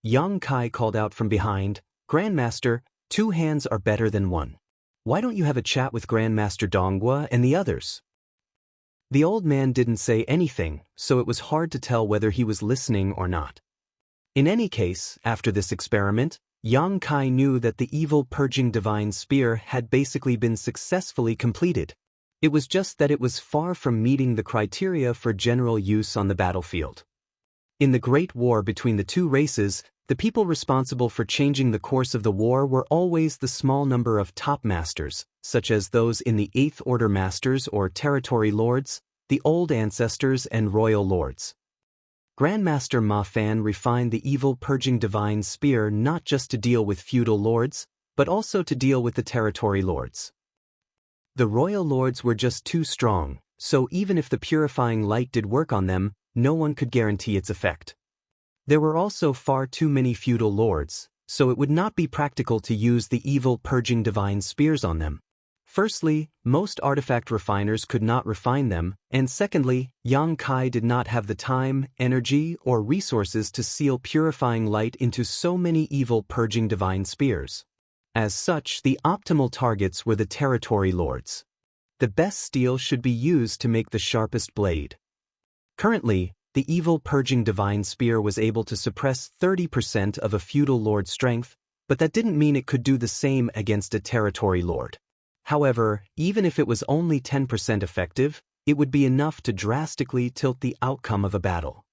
Yang Kai called out from behind, Grandmaster, 2 hands are better than 1. Why don't you have a chat with Grandmaster Donghua and the others? The old man didn't say anything, so it was hard to tell whether he was listening or not. In any case, after this experiment, Yang Kai knew that the evil purging divine spear had basically been successfully completed. It was just that it was far from meeting the criteria for general use on the battlefield. In the Great War between the two races, the people responsible for changing the course of the war were always the small number of top masters, such as those in the 8th Order Masters or Territory Lords, the Old Ancestors and Royal Lords. Grandmaster Ma Fan refined the evil purging divine spear not just to deal with feudal lords, but also to deal with the territory lords. The royal lords were just too strong, so even if the purifying light did work on them, no one could guarantee its effect. There were also far too many feudal lords, so it would not be practical to use the evil purging divine spears on them. Firstly, most artifact refiners could not refine them, and secondly, Yang Kai did not have the time, energy, or resources to seal purifying light into so many evil purging divine spears. As such, the optimal targets were the territory lords. The best steel should be used to make the sharpest blade. Currently, the evil purging divine spear was able to suppress 30% of a feudal lord's strength, but that didn't mean it could do the same against a territory lord. However, even if it was only 10% effective, it would be enough to drastically tilt the outcome of a battle.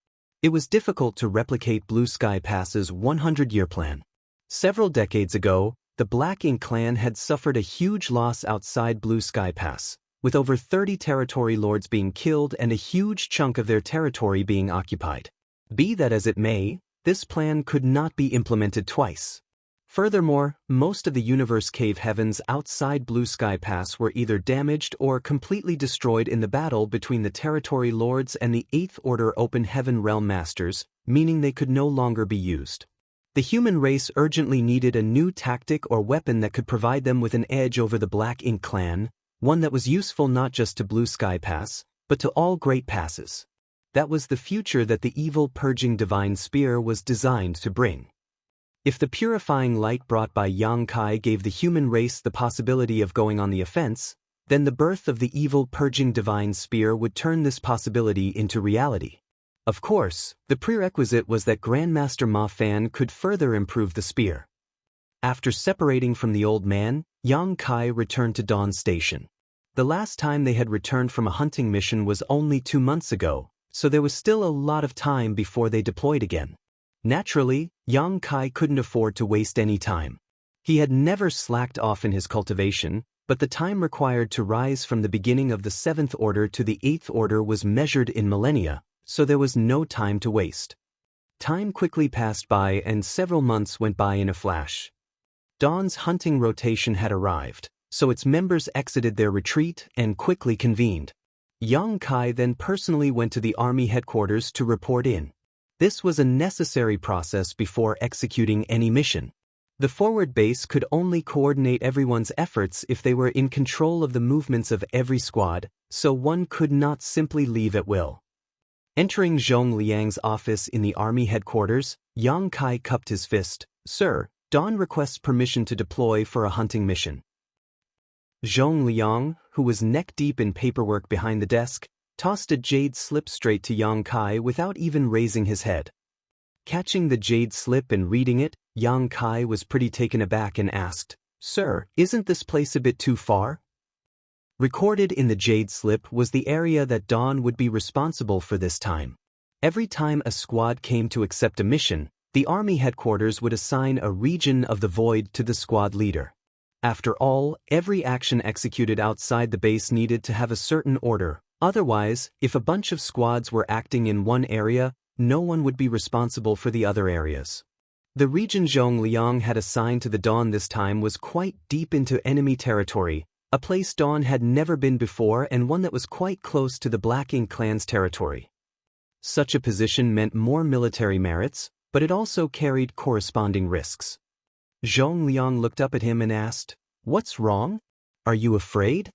It was difficult to replicate Blue Sky Pass's 100-year plan. Several decades ago, the Black Ink clan had suffered a huge loss outside Blue Sky Pass, with over 30 territory lords being killed and a huge chunk of their territory being occupied. Be that as it may, this plan could not be implemented twice. Furthermore, most of the universe cave heavens outside Blue Sky Pass were either damaged or completely destroyed in the battle between the territory lords and the 8th Order Open Heaven Realm Masters, meaning they could no longer be used. The human race urgently needed a new tactic or weapon that could provide them with an edge over the Black Ink clan, one that was useful not just to Blue Sky Pass, but to all Great Passes. That was the future that the evil purging divine spear was designed to bring. If the purifying light brought by Yang Kai gave the human race the possibility of going on the offense, then the birth of the evil purging divine spear would turn this possibility into reality. Of course, the prerequisite was that Grandmaster Ma Fan could further improve the spear. After separating from the old man, Yang Kai returned to Dawn Station. The last time they had returned from a hunting mission was only 2 months ago, so there was still a lot of time before they deployed again. Naturally, Yang Kai couldn't afford to waste any time. He had never slacked off in his cultivation, but the time required to rise from the beginning of the 7th Order to the 8th Order was measured in millennia, so there was no time to waste. Time quickly passed by and several months went by in a flash. Dawn's hunting rotation had arrived, so its members exited their retreat and quickly convened. Yang Kai then personally went to the army headquarters to report in. This was a necessary process before executing any mission. The forward base could only coordinate everyone's efforts if they were in control of the movements of every squad, so one could not simply leave at will. Entering Zhong Liang's office in the army headquarters, Yang Kai cupped his fist. "Sir, Dawn requests permission to deploy for a hunting mission." Zhong Liang, who was neck-deep in paperwork behind the desk, tossed a jade slip straight to Yang Kai without even raising his head. Catching the jade slip and reading it, Yang Kai was pretty taken aback and asked, "Sir, isn't this place a bit too far?" Recorded in the jade slip was the area that Dawn would be responsible for this time. Every time a squad came to accept a mission, the army headquarters would assign a region of the void to the squad leader. After all, every action executed outside the base needed to have a certain order. Otherwise, if a bunch of squads were acting in one area, no one would be responsible for the other areas. The region Zhong Liang had assigned to the Dawn this time was quite deep into enemy territory, a place Dawn had never been before and one that was quite close to the Black Ink clan's territory. Such a position meant more military merits, but it also carried corresponding risks. Zhong Liang looked up at him and asked, "What's wrong? Are you afraid?"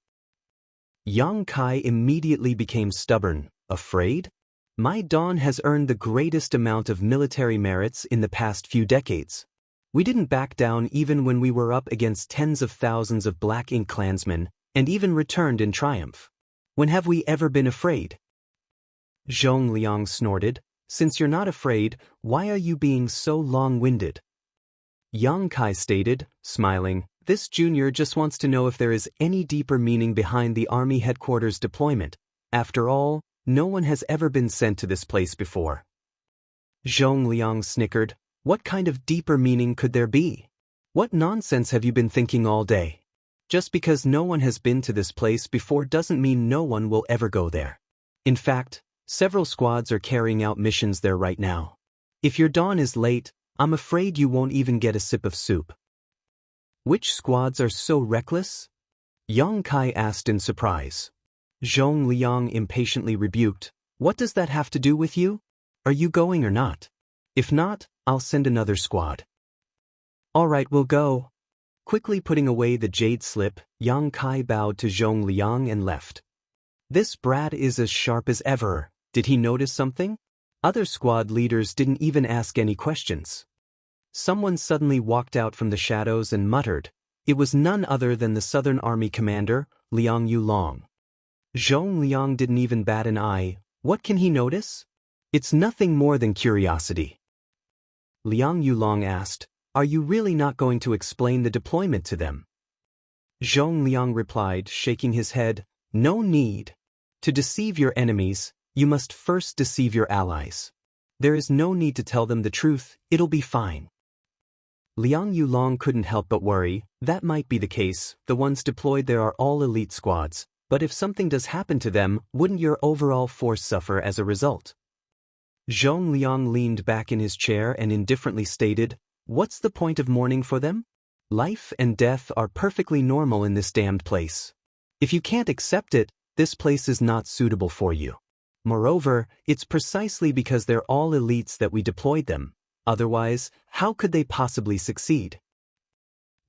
Yang Kai immediately became stubborn. "Afraid? My Dawn has earned the greatest amount of military merits in the past few decades. We didn't back down even when we were up against tens of thousands of Black Ink clansmen, and even returned in triumph. When have we ever been afraid?" Zhong Liang snorted, "Since you're not afraid, why are you being so long-winded?" Yang Kai stated, smiling, "This junior just wants to know if there is any deeper meaning behind the army headquarters deployment. After all, no one has ever been sent to this place before." Zhong Liang snickered. "What kind of deeper meaning could there be? What nonsense have you been thinking all day? Just because no one has been to this place before doesn't mean no one will ever go there. In fact, several squads are carrying out missions there right now. If your Dawn is late, I'm afraid you won't even get a sip of soup." "Which squads are so reckless?" Yang Kai asked in surprise. Zhong Liang impatiently rebuked, "What does that have to do with you? Are you going or not? If not, I'll send another squad." "All right, we'll go." Quickly putting away the jade slip, Yang Kai bowed to Zhong Liang and left. This brat is as sharp as ever. Did he notice something? Other squad leaders didn't even ask any questions. Someone suddenly walked out from the shadows and muttered. It was none other than the Southern Army commander, Liang Yulong. Zhong Liang didn't even bat an eye. What can he notice? It's nothing more than curiosity. Liang Yulong asked, "Are you really not going to explain the deployment to them?" Zhong Liang replied, shaking his head, "No need. To deceive your enemies, you must first deceive your allies. There is no need to tell them the truth, it'll be fine." Liang Yulong couldn't help but worry. That might be the case, the ones deployed there are all elite squads, but if something does happen to them, wouldn't your overall force suffer as a result? Zhong Liang leaned back in his chair and indifferently stated, "What's the point of mourning for them? Life and death are perfectly normal in this damned place. If you can't accept it, this place is not suitable for you. Moreover, it's precisely because they're all elites that we deployed them. Otherwise, how could they possibly succeed?"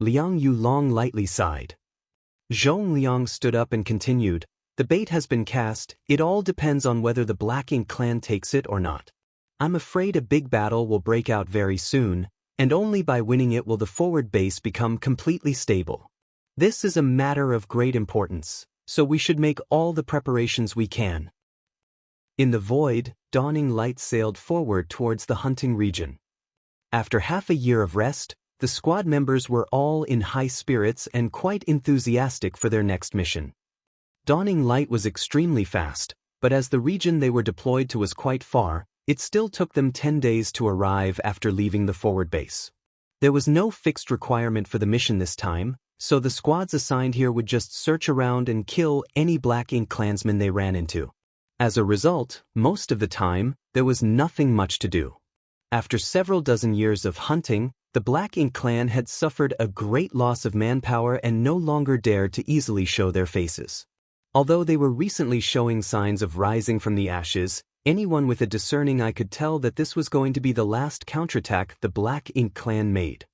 Liang Yulong lightly sighed. Zhong Liang stood up and continued, "The bait has been cast, it all depends on whether the Black Ink clan takes it or not. I'm afraid a big battle will break out very soon, and only by winning it will the forward base become completely stable. This is a matter of great importance, so we should make all the preparations we can." In the void, dawning light sailed forward towards the hunting region. After half a year of rest, the squad members were all in high spirits and quite enthusiastic for their next mission. Dawning light was extremely fast, but as the region they were deployed to was quite far, it still took them 10 days to arrive after leaving the forward base. There was no fixed requirement for the mission this time, so the squads assigned here would just search around and kill any Black Ink clansmen they ran into. As a result, most of the time, there was nothing much to do. After several dozen years of hunting, the Black Ink clan had suffered a great loss of manpower and no longer dared to easily show their faces. Although they were recently showing signs of rising from the ashes, anyone with a discerning eye could tell that this was going to be the last counterattack the Black Ink clan made.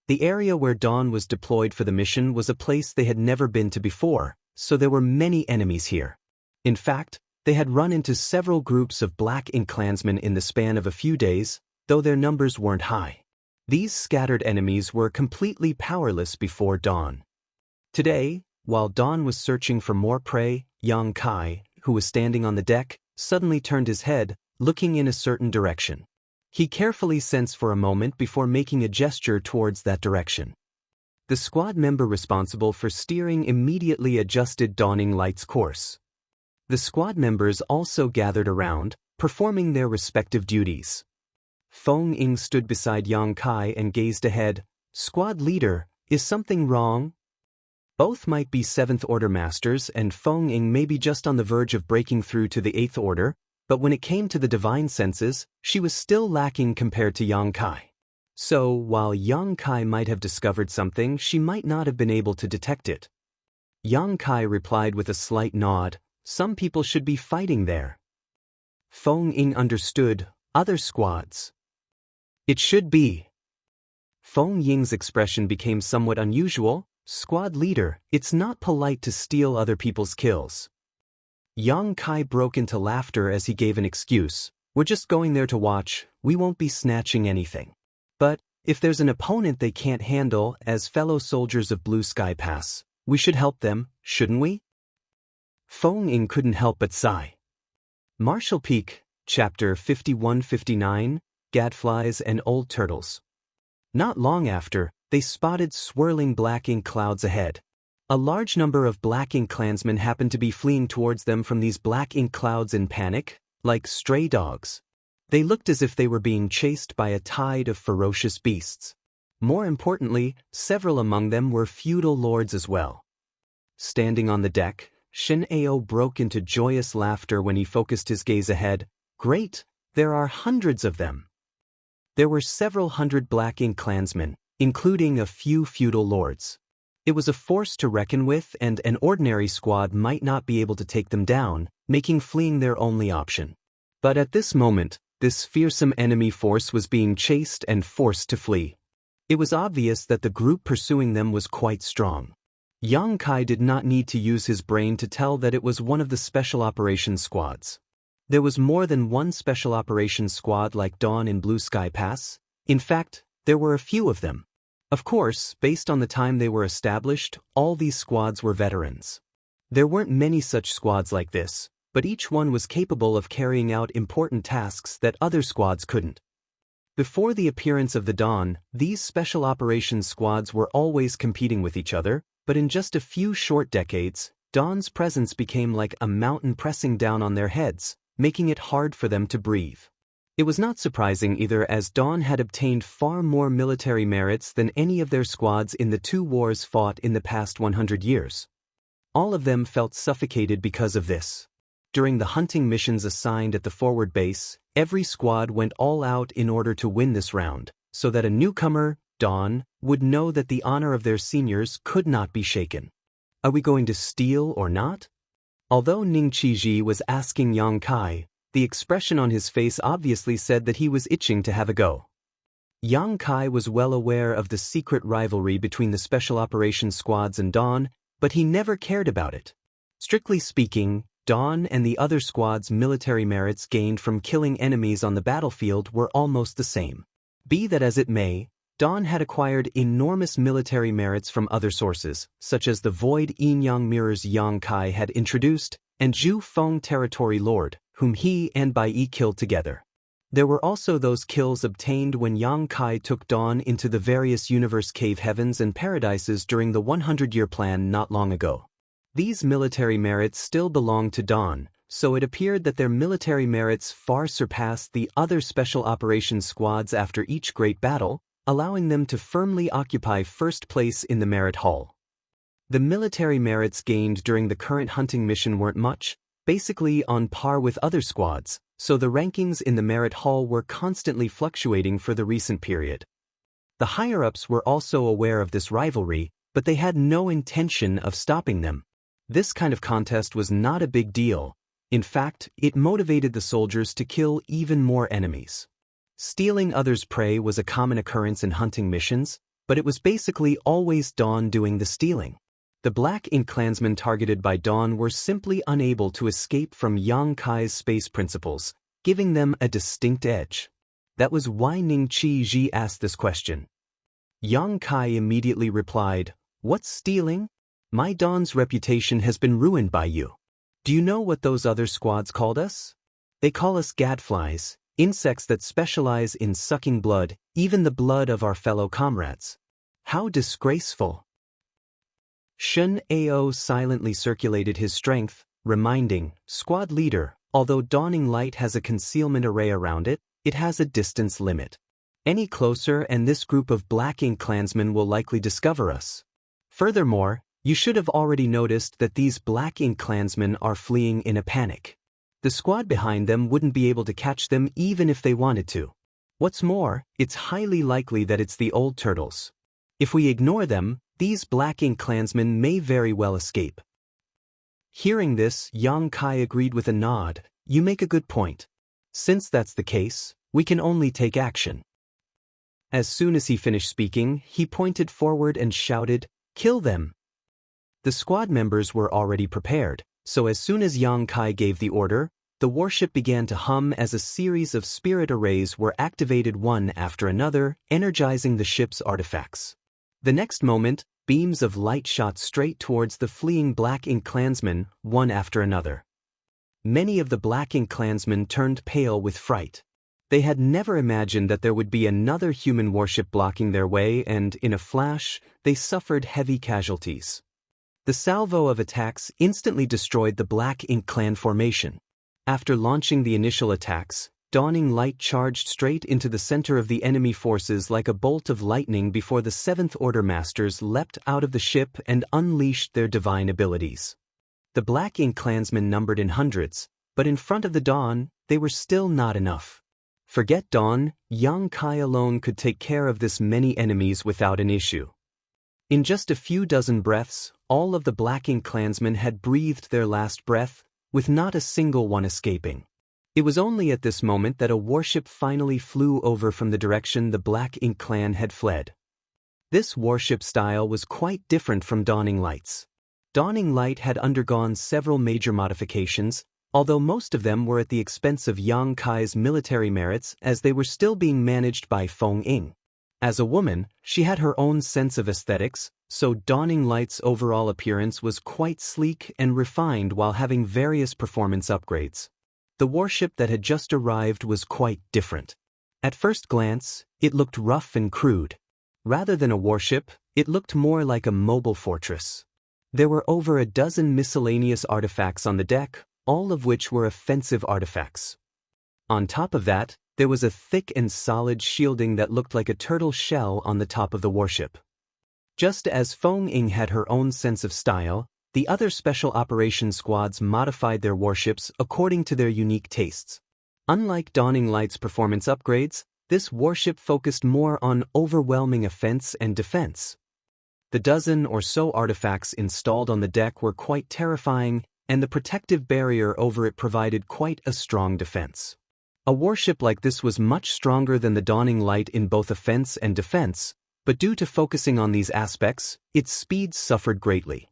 The area where Dawn was deployed for the mission was a place they had never been to before, so there were many enemies here. In fact, they had run into several groups of Black Ink clansmen in the span of a few days, though their numbers weren't high. These scattered enemies were completely powerless before Dawn. Today, while Dawn was searching for more prey, Yang Kai, who was standing on the deck, suddenly turned his head, looking in a certain direction. He carefully sensed for a moment before making a gesture towards that direction. The squad member responsible for steering immediately adjusted Dawning Light's course. The squad members also gathered around, performing their respective duties. Feng Ying stood beside Yang Kai and gazed ahead. "Squad leader, is something wrong?" Both might be 7th Order masters and Feng Ying may be just on the verge of breaking through to the 8th Order, but when it came to the divine senses, she was still lacking compared to Yang Kai. So, while Yang Kai might have discovered something, she might not have been able to detect it. Yang Kai replied with a slight nod, "Some people should be fighting there." Feng Ying understood, "Other squads." "It should be." Feng Ying's expression became somewhat unusual. "Squad leader, it's not polite to steal other people's kills." Yang Kai broke into laughter as he gave an excuse. "We're just going there to watch, we won't be snatching anything. But, if there's an opponent they can't handle, as fellow soldiers of Blue Sky Pass, we should help them, shouldn't we?" Feng Ying couldn't help but sigh. Marshall Peak, Chapter 51-59, Gadflies and Old Turtles. Not long after, they spotted swirling Black Ink clouds ahead. A large number of Black Ink clansmen happened to be fleeing towards them from these Black Ink clouds in panic, like stray dogs. They looked as if they were being chased by a tide of ferocious beasts. More importantly, several among them were feudal lords as well. Standing on the deck, Shin Ao broke into joyous laughter when he focused his gaze ahead. "Great, there are hundreds of them." There were several hundred Black Ink clansmen, including a few feudal lords. It was a force to reckon with, and an ordinary squad might not be able to take them down, making fleeing their only option. But at this moment, this fearsome enemy force was being chased and forced to flee. It was obvious that the group pursuing them was quite strong. Yang Kai did not need to use his brain to tell that it was one of the Special Operations Squads. There was more than one Special Operations Squad like Dawn in Blue Sky Pass. In fact, there were a few of them. Of course, based on the time they were established, all these squads were veterans. There weren't many such squads like this, but each one was capable of carrying out important tasks that other squads couldn't. Before the appearance of the Dawn, these Special Operations Squads were always competing with each other, but in just a few short decades, Dawn's presence became like a mountain pressing down on their heads, making it hard for them to breathe. It was not surprising either, as Dawn had obtained far more military merits than any of their squads in the 2 wars fought in the past 100 years. All of them felt suffocated because of this. During the hunting missions assigned at the forward base, every squad went all out in order to win this round, so that a newcomer, Dawn, would know that the honor of their seniors could not be shaken. Are we going to steal or not? Although Ning Qiji was asking Yang Kai, the expression on his face obviously said that he was itching to have a go. Yang Kai was well aware of the secret rivalry between the Special Operations Squads and Dawn, but he never cared about it. Strictly speaking, Dawn and the other squads' military merits gained from killing enemies on the battlefield were almost the same. Be that as it may, Dawn had acquired enormous military merits from other sources, such as the Void Yin-Yang mirrors Yang Kai had introduced, and Zhu Feng Territory Lord, whom he and Bai Yi killed together. There were also those kills obtained when Yang Kai took Dawn into the various universe cave heavens and paradises during the 100-year plan not long ago. These military merits still belonged to Dawn, so it appeared that their military merits far surpassed the other Special Operations Squads after each great battle, allowing them to firmly occupy first place in the merit hall. The military merits gained during the current hunting mission weren't much, basically on par with other squads, so the rankings in the merit hall were constantly fluctuating for the recent period. The higher-ups were also aware of this rivalry, but they had no intention of stopping them. This kind of contest was not a big deal. In fact, it motivated the soldiers to kill even more enemies. Stealing others' prey was a common occurrence in hunting missions, but it was basically always Dawn doing the stealing. The Black Ink clansmen targeted by Dawn were simply unable to escape from Yang Kai's space principles, giving them a distinct edge. That was why Ning Qiji asked this question. Yang Kai immediately replied, "What's stealing? My Dawn's reputation has been ruined by you. Do you know what those other squads called us? They call us gadflies, insects that specialize in sucking blood, even the blood of our fellow comrades. How disgraceful." Shun Ao silently circulated his strength, reminding, "Squad leader, although Dawning Light has a concealment array around it, it has a distance limit. Any closer and this group of Black Ink clansmen will likely discover us. Furthermore, you should have already noticed that these Black Ink clansmen are fleeing in a panic. The squad behind them wouldn't be able to catch them even if they wanted to. What's more, it's highly likely that it's the old turtles. If we ignore them, these Black Ink clansmen may very well escape." Hearing this, Yang Kai agreed with a nod. "You make a good point. Since that's the case, we can only take action." As soon as he finished speaking, he pointed forward and shouted, "Kill them!" The squad members were already prepared, so as soon as Yang Kai gave the order, the warship began to hum as a series of spirit arrays were activated one after another, energizing the ship's artifacts. The next moment, beams of light shot straight towards the fleeing Black Ink clansmen, one after another. Many of the Black Ink clansmen turned pale with fright. They had never imagined that there would be another human warship blocking their way, and, in a flash, they suffered heavy casualties. The salvo of attacks instantly destroyed the Black Ink clan formation. After launching the initial attacks, Dawning Light charged straight into the center of the enemy forces like a bolt of lightning before the Seventh Order Masters leapt out of the ship and unleashed their divine abilities. The Black Ink clansmen numbered in hundreds, but in front of the Dawn, they were still not enough. Forget Dawn, Yang Kai alone could take care of this many enemies without an issue. In just a few dozen breaths, all of the Black Ink clansmen had breathed their last breath, with not a single one escaping. It was only at this moment that a warship finally flew over from the direction the Black Ink clan had fled. This warship style was quite different from Dawning Light's. Dawning Light had undergone several major modifications, although most of them were at the expense of Yang Kai's military merits as they were still being managed by Feng Ying. As a woman, she had her own sense of aesthetics, so Dawning Light's overall appearance was quite sleek and refined while having various performance upgrades. The warship that had just arrived was quite different. At first glance, it looked rough and crude. Rather than a warship, it looked more like a mobile fortress. There were over a dozen miscellaneous artifacts on the deck, all of which were offensive artifacts. On top of that, there was a thick and solid shielding that looked like a turtle shell on the top of the warship. Just as Feng Ying had her own sense of style, the other special operations squads modified their warships according to their unique tastes. Unlike Dawning Light's performance upgrades, this warship focused more on overwhelming offense and defense. The dozen or so artifacts installed on the deck were quite terrifying, and the protective barrier over it provided quite a strong defense. A warship like this was much stronger than the Dawning Light in both offense and defense, but due to focusing on these aspects, its speed suffered greatly.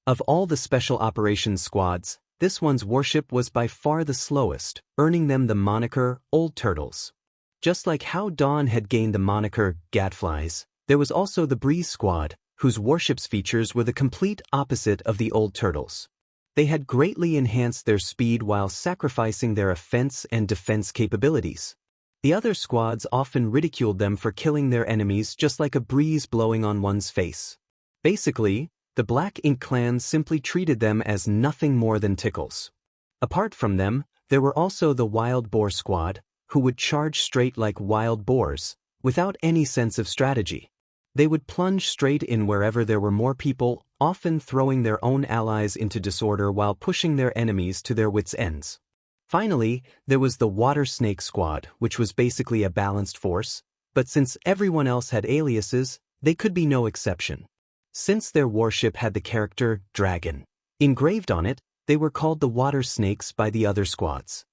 Of all the special operations squads, this one's warship was by far the slowest, earning them the moniker Old Turtles. Just like how Dawn had gained the moniker Gadflies, there was also the Breeze Squad, whose warship's features were the complete opposite of the Old Turtles. They had greatly enhanced their speed while sacrificing their offense and defense capabilities. The other squads often ridiculed them for killing their enemies just like a breeze blowing on one's face. Basically, the Black Ink clans simply treated them as nothing more than tickles. Apart from them, there were also the Wild Boar Squad, who would charge straight like wild boars, without any sense of strategy. They would plunge straight in wherever there were more people, often throwing their own allies into disorder while pushing their enemies to their wits' ends. Finally, there was the Water Snake Squad, which was basically a balanced force, but since everyone else had aliases, they could be no exception. Since their warship had the character Dragon engraved on it, they were called the Water Snakes by the other squads.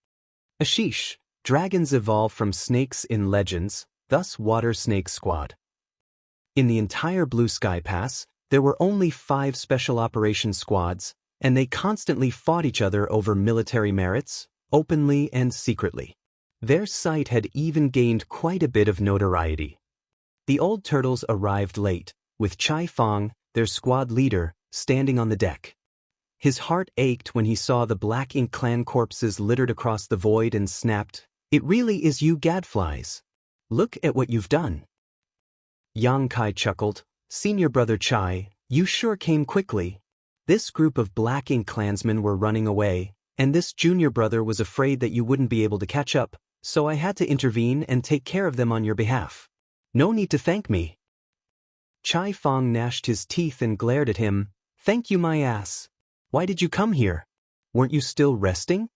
Ashish, dragons evolve from snakes in legends, thus Water Snake Squad. In the entire Blue Sky Pass, there were only 5 special operations squads, and they constantly fought each other over military merits, openly and secretly. Their sight had even gained quite a bit of notoriety. The Old Turtles arrived late, with Chai Fong, their squad leader, standing on the deck. His heart ached when he saw the Black Ink clan corpses littered across the void and snapped, "It really is you gadflies. Look at what you've done." Yang Kai chuckled, "Senior brother Chai, you sure came quickly." This group of Black Ink clansmen were running away, and this junior brother was afraid that you wouldn't be able to catch up, so I had to intervene and take care of them on your behalf. No need to thank me. Chai Fong gnashed his teeth and glared at him. "Thank you my ass. Why did you come here? Weren't you still resting?"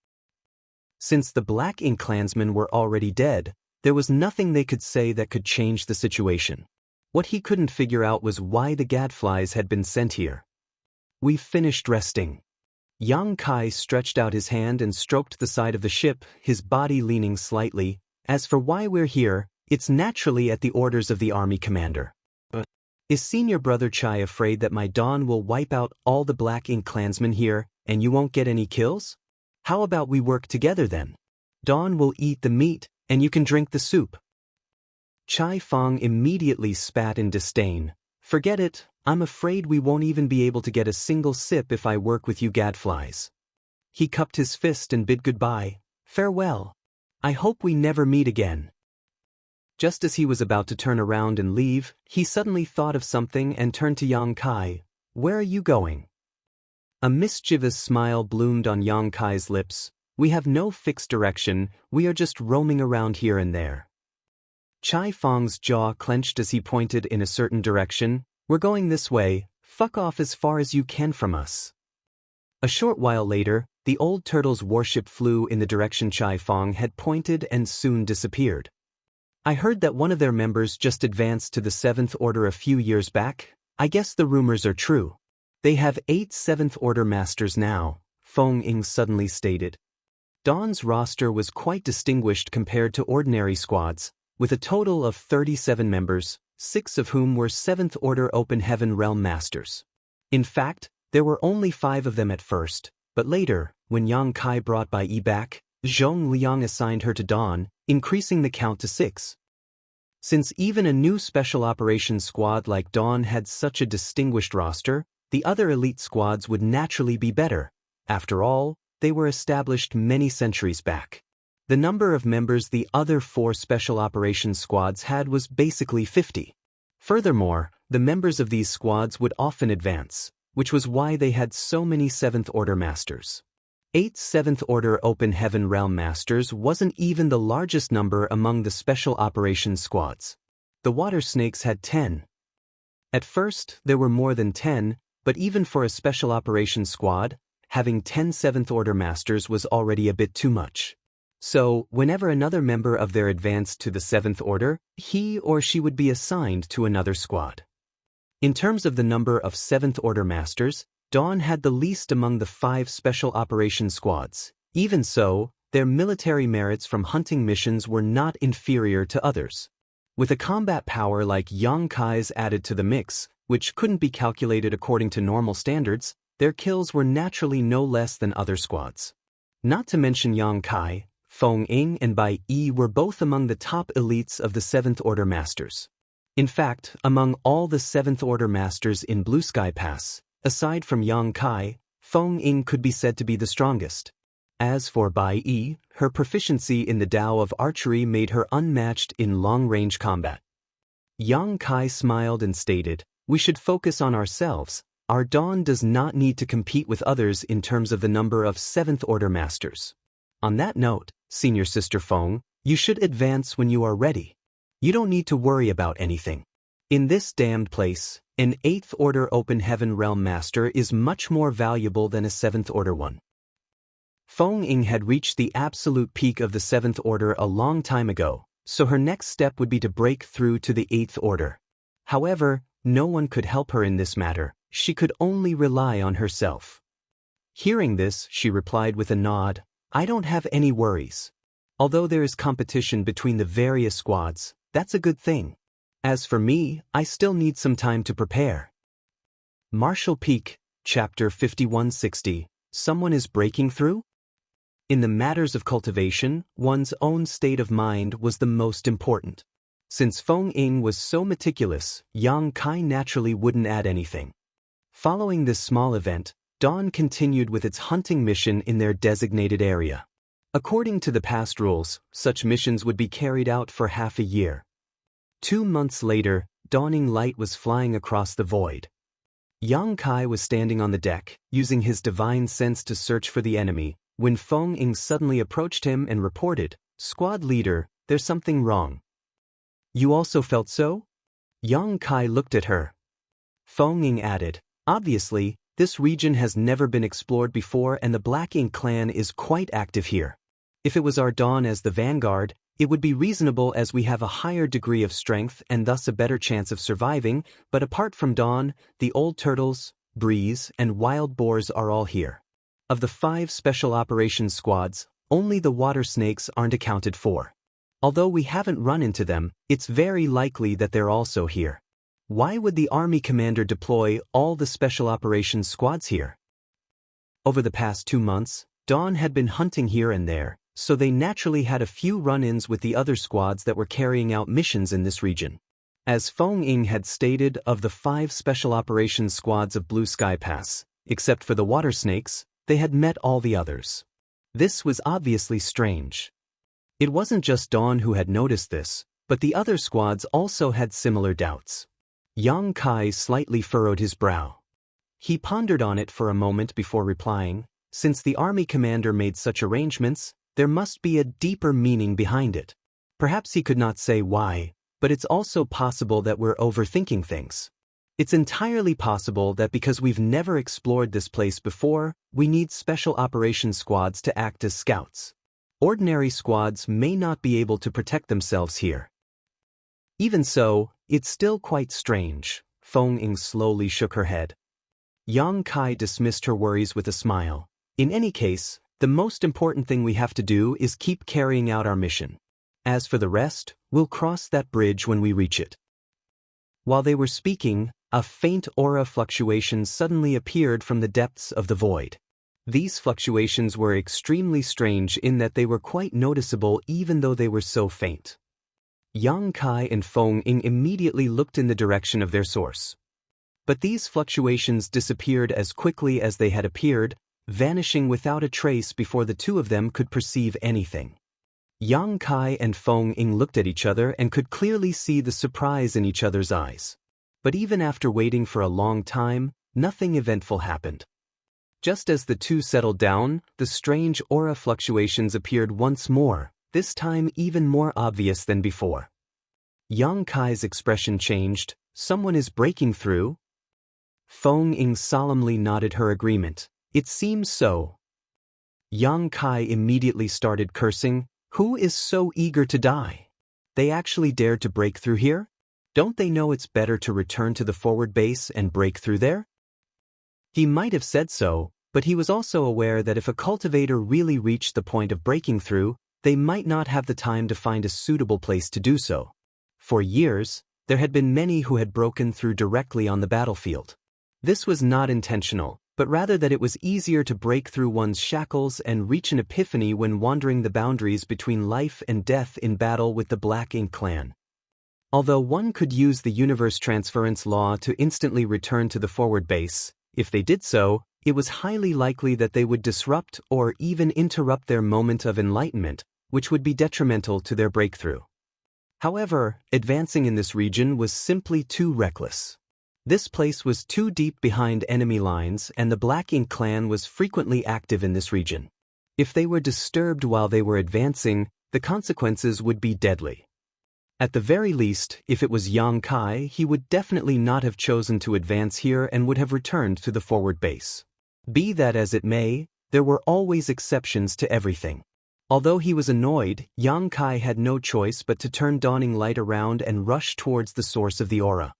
Since the Black Ink clansmen were already dead, there was nothing they could say that could change the situation. What he couldn't figure out was why the gadflies had been sent here. "We've finished resting." Yang Kai stretched out his hand and stroked the side of the ship, his body leaning slightly. "As for why we're here, it's naturally at the orders of the army commander." "Is senior brother Chai afraid that my Dawn will wipe out all the Black Ink clansmen here, and you won't get any kills? How about we work together then? Dawn will eat the meat, and you can drink the soup." Chai Fong immediately spat in disdain. "Forget it, I'm afraid we won't even be able to get a single sip if I work with you gadflies." He cupped his fist and bid goodbye. "Farewell. I hope we never meet again." Just as he was about to turn around and leave, he suddenly thought of something and turned to Yang Kai. "Where are you going?" A mischievous smile bloomed on Yang Kai's lips. "We have no fixed direction, we are just roaming around here and there." Chai Fong's jaw clenched as he pointed in a certain direction. "We're going this way, fuck off as far as you can from us." A short while later, the Old Turtle's warship flew in the direction Chai Fong had pointed and soon disappeared. "I heard that one of their members just advanced to the 7th Order a few years back. I guess the rumors are true. They have 8 7th Order masters now," Feng Ying suddenly stated. Dawn's roster was quite distinguished compared to ordinary squads, with a total of 37 members, 6 of whom were 7th Order Open Heaven Realm Masters. In fact, there were only 5 of them at first, but later, when Yang Kai brought Bai Yi back, Zhong Liang assigned her to Dawn, increasing the count to 6. Since even a new Special Operations Squad like Dawn had such a distinguished roster, the other elite squads would naturally be better. After all, they were established many centuries back. The number of members the other 4 Special Operations Squads had was basically 50. Furthermore, the members of these squads would often advance, which was why they had so many 7th Order Masters. 8 7th Order Open Heaven Realm Masters wasn't even the largest number among the Special Operations Squads. The Water Snakes had 10. At first, there were more than 10, but even for a Special Operations Squad, having 10 7th Order Masters was already a bit too much. So, whenever another member of their advanced to the 7th Order, he or she would be assigned to another squad. In terms of the number of 7th Order Masters, Dawn had the least among the 5 Special Operations Squads. Even so, their military merits from hunting missions were not inferior to others. With a combat power like Yang Kai's added to the mix, which couldn't be calculated according to normal standards, their kills were naturally no less than other squads. Not to mention Yang Kai, Feng Ying and Bai Yi were both among the top elites of the 7th Order Masters. In fact, among all the 7th Order Masters in Blue Sky Pass, aside from Yang Kai, Feng Ying could be said to be the strongest. As for Bai Yi, her proficiency in the Tao of archery made her unmatched in long-range combat. Yang Kai smiled and stated, "We should focus on ourselves. Our Dawn does not need to compete with others in terms of the number of 7th Order Masters. On that note, Senior Sister Feng, you should advance when you are ready. You don't need to worry about anything. In this damned place, an 8th Order Open Heaven Realm Master is much more valuable than a 7th Order one." Feng Ying had reached the absolute peak of the 7th Order a long time ago, so her next step would be to break through to the 8th Order. However, no one could help her in this matter. She could only rely on herself. Hearing this, she replied with a nod, "I don't have any worries. Although there is competition between the various squads, that's a good thing. As for me, I still need some time to prepare." Marshall Peak, Chapter 5160, Someone is breaking through? In the matters of cultivation, one's own state of mind was the most important. Since Feng Ying was so meticulous, Yang Kai naturally wouldn't add anything. Following this small event, Dawn continued with its hunting mission in their designated area. According to the past rules, such missions would be carried out for half a year. 2 months later, dawning light was flying across the void. Yang Kai was standing on the deck, using his divine sense to search for the enemy, when Feng Ying suddenly approached him and reported, "Squad leader, there's something wrong." "You also felt so?" Yang Kai looked at her. Feng Ying added, "Obviously, this region has never been explored before and the Black Ink clan is quite active here. If it was our Dawn as the vanguard, it would be reasonable as we have a higher degree of strength and thus a better chance of surviving, but apart from Dawn, the old turtles, breeze, and wild boars are all here. Of the 5 special operations squads, only the water snakes aren't accounted for. Although we haven't run into them, it's very likely that they're also here. Why would the army commander deploy all the special operations squads here?" Over the past 2 months, Dawn had been hunting here and there, so they naturally had a few run-ins with the other squads that were carrying out missions in this region. As Feng Ying had stated, of the 5 special operations squads of Blue Sky Pass, except for the water snakes, they had met all the others. This was obviously strange. It wasn't just Dawn who had noticed this, but the other squads also had similar doubts. Yang Kai slightly furrowed his brow. He pondered on it for a moment before replying, "Since the army commander made such arrangements, there must be a deeper meaning behind it. Perhaps he could not say why, but it's also possible that we're overthinking things. It's entirely possible that because we've never explored this place before, we need special operations squads to act as scouts. Ordinary squads may not be able to protect themselves here. Even so, it's still quite strange." Feng Ying slowly shook her head. Yang Kai dismissed her worries with a smile. "In any case, the most important thing we have to do is keep carrying out our mission. As for the rest, we'll cross that bridge when we reach it." While they were speaking, a faint aura fluctuation suddenly appeared from the depths of the void. These fluctuations were extremely strange in that they were quite noticeable even though they were so faint. Yang Kai and Feng Ying immediately looked in the direction of their source. But these fluctuations disappeared as quickly as they had appeared, vanishing without a trace before the two of them could perceive anything. Yang Kai and Feng Ying looked at each other and could clearly see the surprise in each other's eyes. But even after waiting for a long time, nothing eventful happened. Just as the two settled down, the strange aura fluctuations appeared once more, this time even more obvious than before. Yang Kai's expression changed. Someone is breaking through? Feng Ying solemnly nodded her agreement. It seems so. Yang Kai immediately started cursing. Who is so eager to die? They actually dared to break through here? Don't they know it's better to return to the forward base and break through there? He might have said so, but he was also aware that if a cultivator really reached the point of breaking through, they might not have the time to find a suitable place to do so. For years, there had been many who had broken through directly on the battlefield. This was not intentional, but rather that it was easier to break through one's shackles and reach an epiphany when wandering the boundaries between life and death in battle with the Black Ink clan. Although one could use the universe transference law to instantly return to the forward base, if they did so, it was highly likely that they would disrupt or even interrupt their moment of enlightenment, which would be detrimental to their breakthrough. However, advancing in this region was simply too reckless. This place was too deep behind enemy lines and the Black Ink clan was frequently active in this region. If they were disturbed while they were advancing, the consequences would be deadly. At the very least, if it was Yang Kai, he would definitely not have chosen to advance here and would have returned to the forward base. Be that as it may, there were always exceptions to everything. Although he was annoyed, Yang Kai had no choice but to turn dawning light around and rush towards the source of the aura.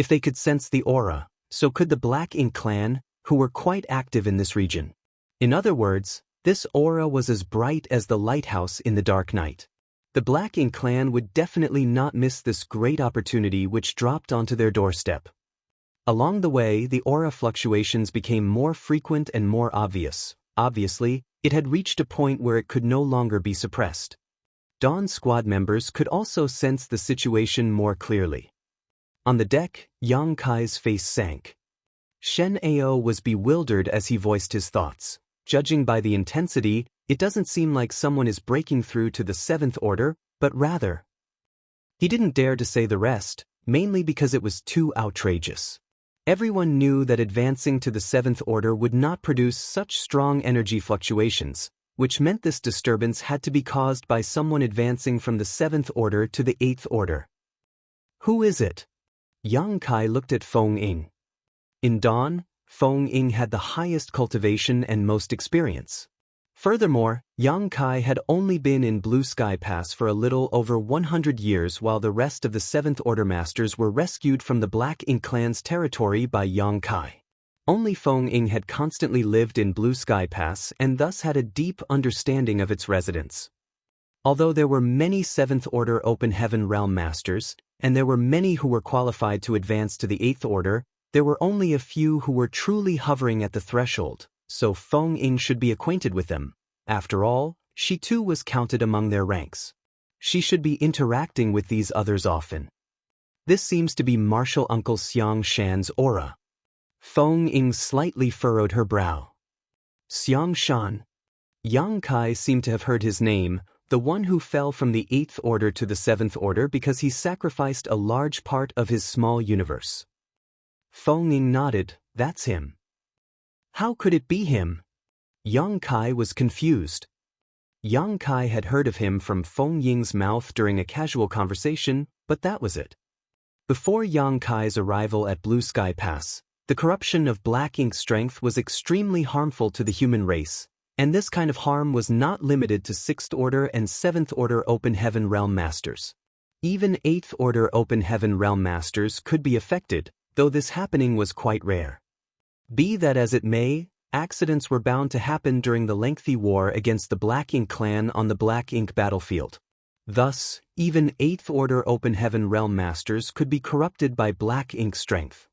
If they could sense the aura, so could the Black Ink clan, who were quite active in this region. In other words, this aura was as bright as the lighthouse in the dark night. The Black Ink clan would definitely not miss this great opportunity which dropped onto their doorstep. Along the way, the aura fluctuations became more frequent and more obvious. Obviously, it had reached a point where it could no longer be suppressed. Dawn squad members could also sense the situation more clearly. On the deck, Yang Kai's face sank. Shen Ao was bewildered as he voiced his thoughts. Judging by the intensity, it doesn't seem like someone is breaking through to the Seventh Order, but rather. He didn't dare to say the rest, mainly because it was too outrageous. Everyone knew that advancing to the Seventh Order would not produce such strong energy fluctuations, which meant this disturbance had to be caused by someone advancing from the Seventh Order to the Eighth Order. Who is it? Yang Kai looked at Feng Ying. In Dawn, Feng Ying had the highest cultivation and most experience. Furthermore, Yang Kai had only been in Blue Sky Pass for a little over 100 years while the rest of the Seventh Order Masters were rescued from the Black Ink clan's territory by Yang Kai. Only Feng Ying had constantly lived in Blue Sky Pass and thus had a deep understanding of its residents. Although there were many Seventh Order Open Heaven Realm Masters, and there were many who were qualified to advance to the Eighth Order, there were only a few who were truly hovering at the threshold, so Feng Ying should be acquainted with them. After all, she too was counted among their ranks. She should be interacting with these others often. This seems to be Martial Uncle Xiang Shan's aura. Feng Ying slightly furrowed her brow. Xiang Shan. Yang Kai seemed to have heard his name, the one who fell from the Eighth Order to the Seventh Order because he sacrificed a large part of his small universe. Feng Ying nodded. That's him. How could it be him? Yang Kai was confused. Yang Kai had heard of him from Feng Ying's mouth during a casual conversation, but that was it. Before Yang Kai's arrival at Blue Sky Pass, the corruption of Black Ink strength was extremely harmful to the human race, and this kind of harm was not limited to Sixth Order and Seventh Order Open Heaven Realm Masters. Even Eighth Order Open Heaven Realm Masters could be affected, though this happening was quite rare. Be that as it may, accidents were bound to happen during the lengthy war against the Black Ink clan on the Black Ink battlefield. Thus, even 8th Order Open Heaven Realm Masters could be corrupted by black ink strength.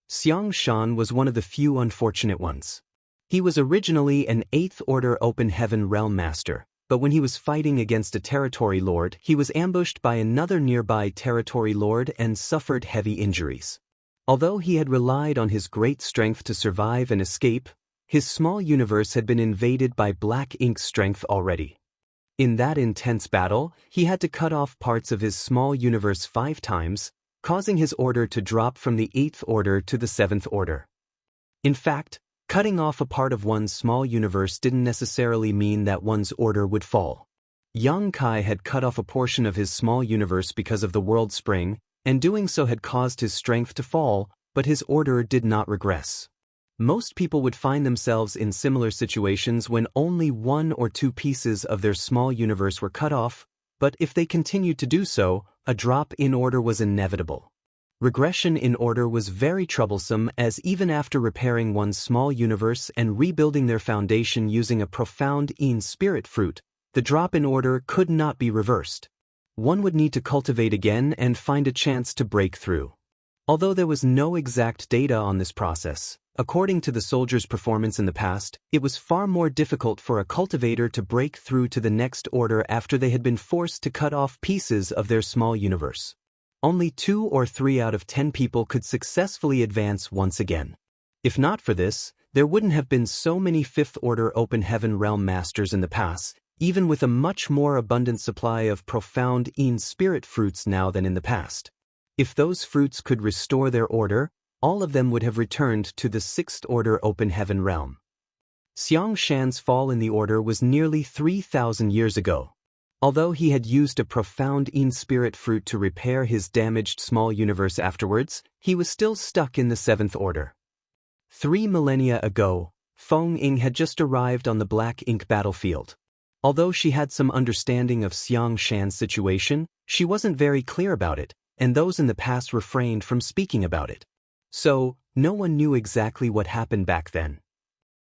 Xiang Shan was one of the few unfortunate ones. He was originally an 8th Order Open Heaven Realm Master, but when he was fighting against a Territory Lord, he was ambushed by another nearby Territory Lord and suffered heavy injuries. Although he had relied on his great strength to survive and escape, his small universe had been invaded by black ink strength already. In that intense battle, he had to cut off parts of his small universe 5 times, causing his order to drop from the 8th Order to the 7th Order. In fact, cutting off a part of one's small universe didn't necessarily mean that one's order would fall. Yang Kai had cut off a portion of his small universe because of the world spring, and doing so had caused his strength to fall, but his order did not regress. Most people would find themselves in similar situations when only 1 or 2 pieces of their small universe were cut off, but if they continued to do so, a drop in order was inevitable. Regression in order was very troublesome, as even after repairing one's small universe and rebuilding their foundation using a profound Yin spirit fruit, the drop in order could not be reversed. One would need to cultivate again and find a chance to break through. Although there was no exact data on this process, according to the soldiers' performance in the past, it was far more difficult for a cultivator to break through to the next order after they had been forced to cut off pieces of their small universe. Only 2 or 3 out of 10 people could successfully advance once again. If not for this, there wouldn't have been so many 5th Order Open Heaven Realm Masters in the past, even with a much more abundant supply of profound Yin spirit fruits now than in the past. If those fruits could restore their order, all of them would have returned to the 6th Order Open Heaven Realm. Xiang Shan's fall in the order was nearly 3,000 years ago. Although he had used a profound Yin spirit fruit to repair his damaged small universe afterwards, he was still stuck in the 7th Order. 3 millennia ago, Feng Ying had just arrived on the black ink battlefield. Although she had some understanding of Xiang Shan's situation, she wasn't very clear about it, and those in the past refrained from speaking about it. So, no one knew exactly what happened back then.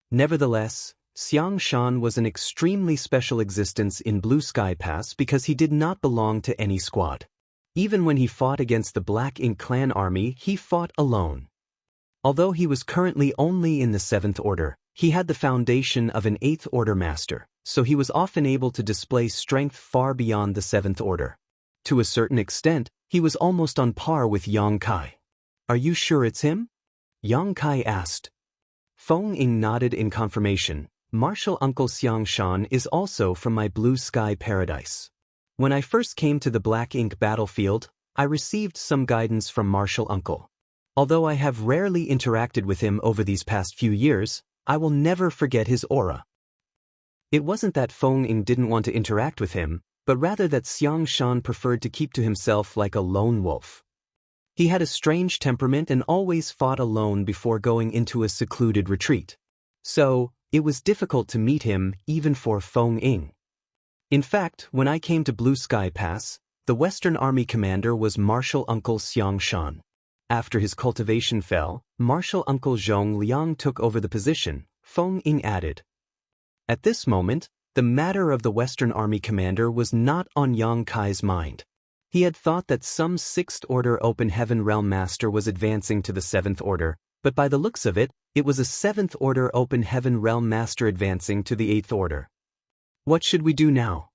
Nevertheless, Xiang Shan was an extremely special existence in Blue Sky Pass because he did not belong to any squad. Even when he fought against the Black Ink Clan army, he fought alone. Although he was currently only in the 7th Order, he had the foundation of an 8th Order Master, so he was often able to display strength far beyond the 7th Order. To a certain extent, he was almost on par with Yang Kai. "Are you sure it's him?" Yang Kai asked. Feng Ying nodded in confirmation. "Martial Uncle Xiang Shan is also from my Blue Sky Paradise. When I first came to the Black Ink battlefield, I received some guidance from Martial Uncle. Although I have rarely interacted with him over these past few years, I will never forget his aura." It wasn't that Feng Ying didn't want to interact with him, but rather that Xiang Shan preferred to keep to himself like a lone wolf. He had a strange temperament and always fought alone before going into a secluded retreat. So, it was difficult to meet him even for Feng Ying. In fact, when I came to Blue Sky Pass, the Western Army commander was Martial Uncle Xiang Shan. After his cultivation fell, Martial Uncle Zhong Liang took over the position, Feng Ying added. At this moment, the matter of the Western Army commander was not on Yang Kai's mind. He had thought that some 6th Order Open Heaven Realm Master was advancing to the 7th Order, but by the looks of it, it was a 7th Order Open Heaven Realm Master advancing to the 8th Order. What should we do now?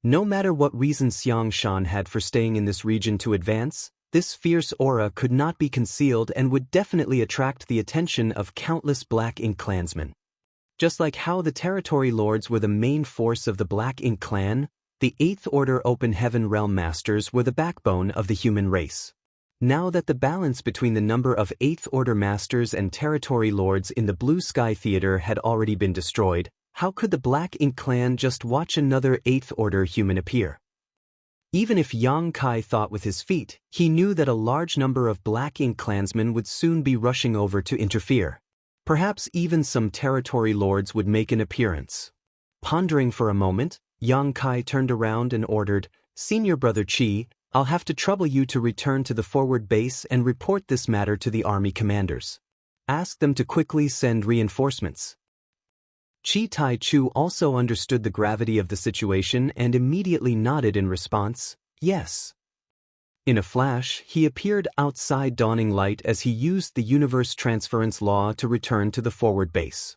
No matter what reason Xiang Shan had for staying in this region to advance, this fierce aura could not be concealed and would definitely attract the attention of countless Black Ink clansmen. Just like how the Territory Lords were the main force of the Black Ink clan, the 8th Order Open Heaven Realm Masters were the backbone of the human race. Now that the balance between the number of 8th Order Masters and Territory Lords in the Blue Sky Theater had already been destroyed, how could the Black Ink clan just watch another 8th Order human appear? Even if Yang Kai thought with his feet, he knew that a large number of Black Ink clansmen would soon be rushing over to interfere. Perhaps even some Territory Lords would make an appearance. Pondering for a moment, Yang Kai turned around and ordered, "Senior Brother Qi, I'll have to trouble you to return to the forward base and report this matter to the army commanders. Ask them to quickly send reinforcements." Chi Tai Chu also understood the gravity of the situation and immediately nodded in response, yes. In a flash, he appeared outside Dawning Light as he used the universe transference law to return to the forward base.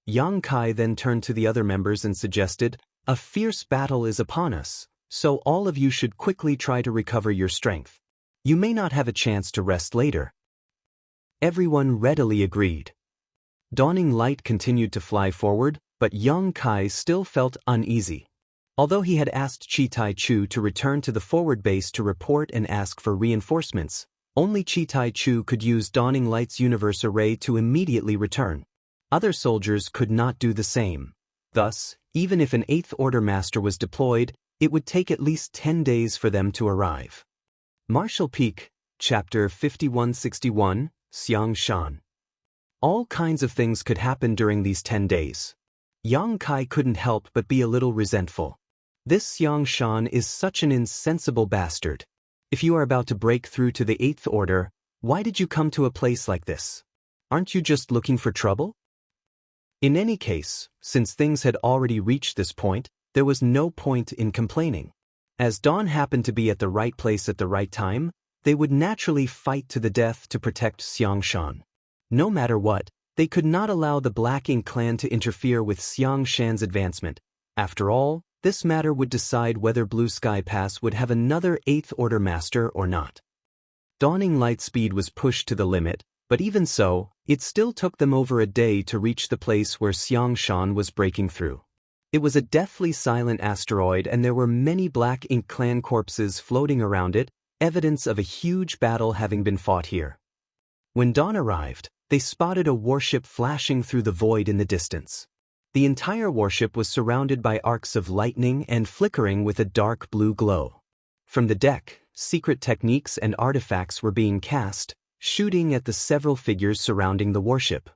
Yang Kai then turned to the other members and suggested, "A fierce battle is upon us, so all of you should quickly try to recover your strength. You may not have a chance to rest later." Everyone readily agreed. Dawning Light continued to fly forward, but Yang Kai still felt uneasy. Although he had asked Chi Tai Chu to return to the forward base to report and ask for reinforcements, only Chi Tai Chu could use Dawning Light's universe array to immediately return. Other soldiers could not do the same. Thus, even if an 8th Order Master was deployed, it would take at least 10 days for them to arrive. Martial Peak, Chapter 5161, Xiang Shan. All kinds of things could happen during these 10 days. Yang Kai couldn't help but be a little resentful. This Xiang Shan is such an insensible bastard. If you are about to break through to the 8th Order, why did you come to a place like this? Aren't you just looking for trouble? In any case, since things had already reached this point, there was no point in complaining. As Dawn happened to be at the right place at the right time, they would naturally fight to the death to protect Xiang Shan. No matter what, they could not allow the Black Ink clan to interfere with Xiang Shan's advancement. After all, this matter would decide whether Blue Sky Pass would have another 8th Order Master or not. Dawning Light speed was pushed to the limit, but even so, it still took them over a day to reach the place where Xiang Shan was breaking through. It was a deathly silent asteroid and there were many Black Ink clan corpses floating around it, evidence of a huge battle having been fought here. When dawn arrived, they spotted a warship flashing through the void in the distance. The entire warship was surrounded by arcs of lightning and flickering with a dark blue glow. From the deck, secret techniques and artifacts were being cast, shooting at the several figures surrounding the warship.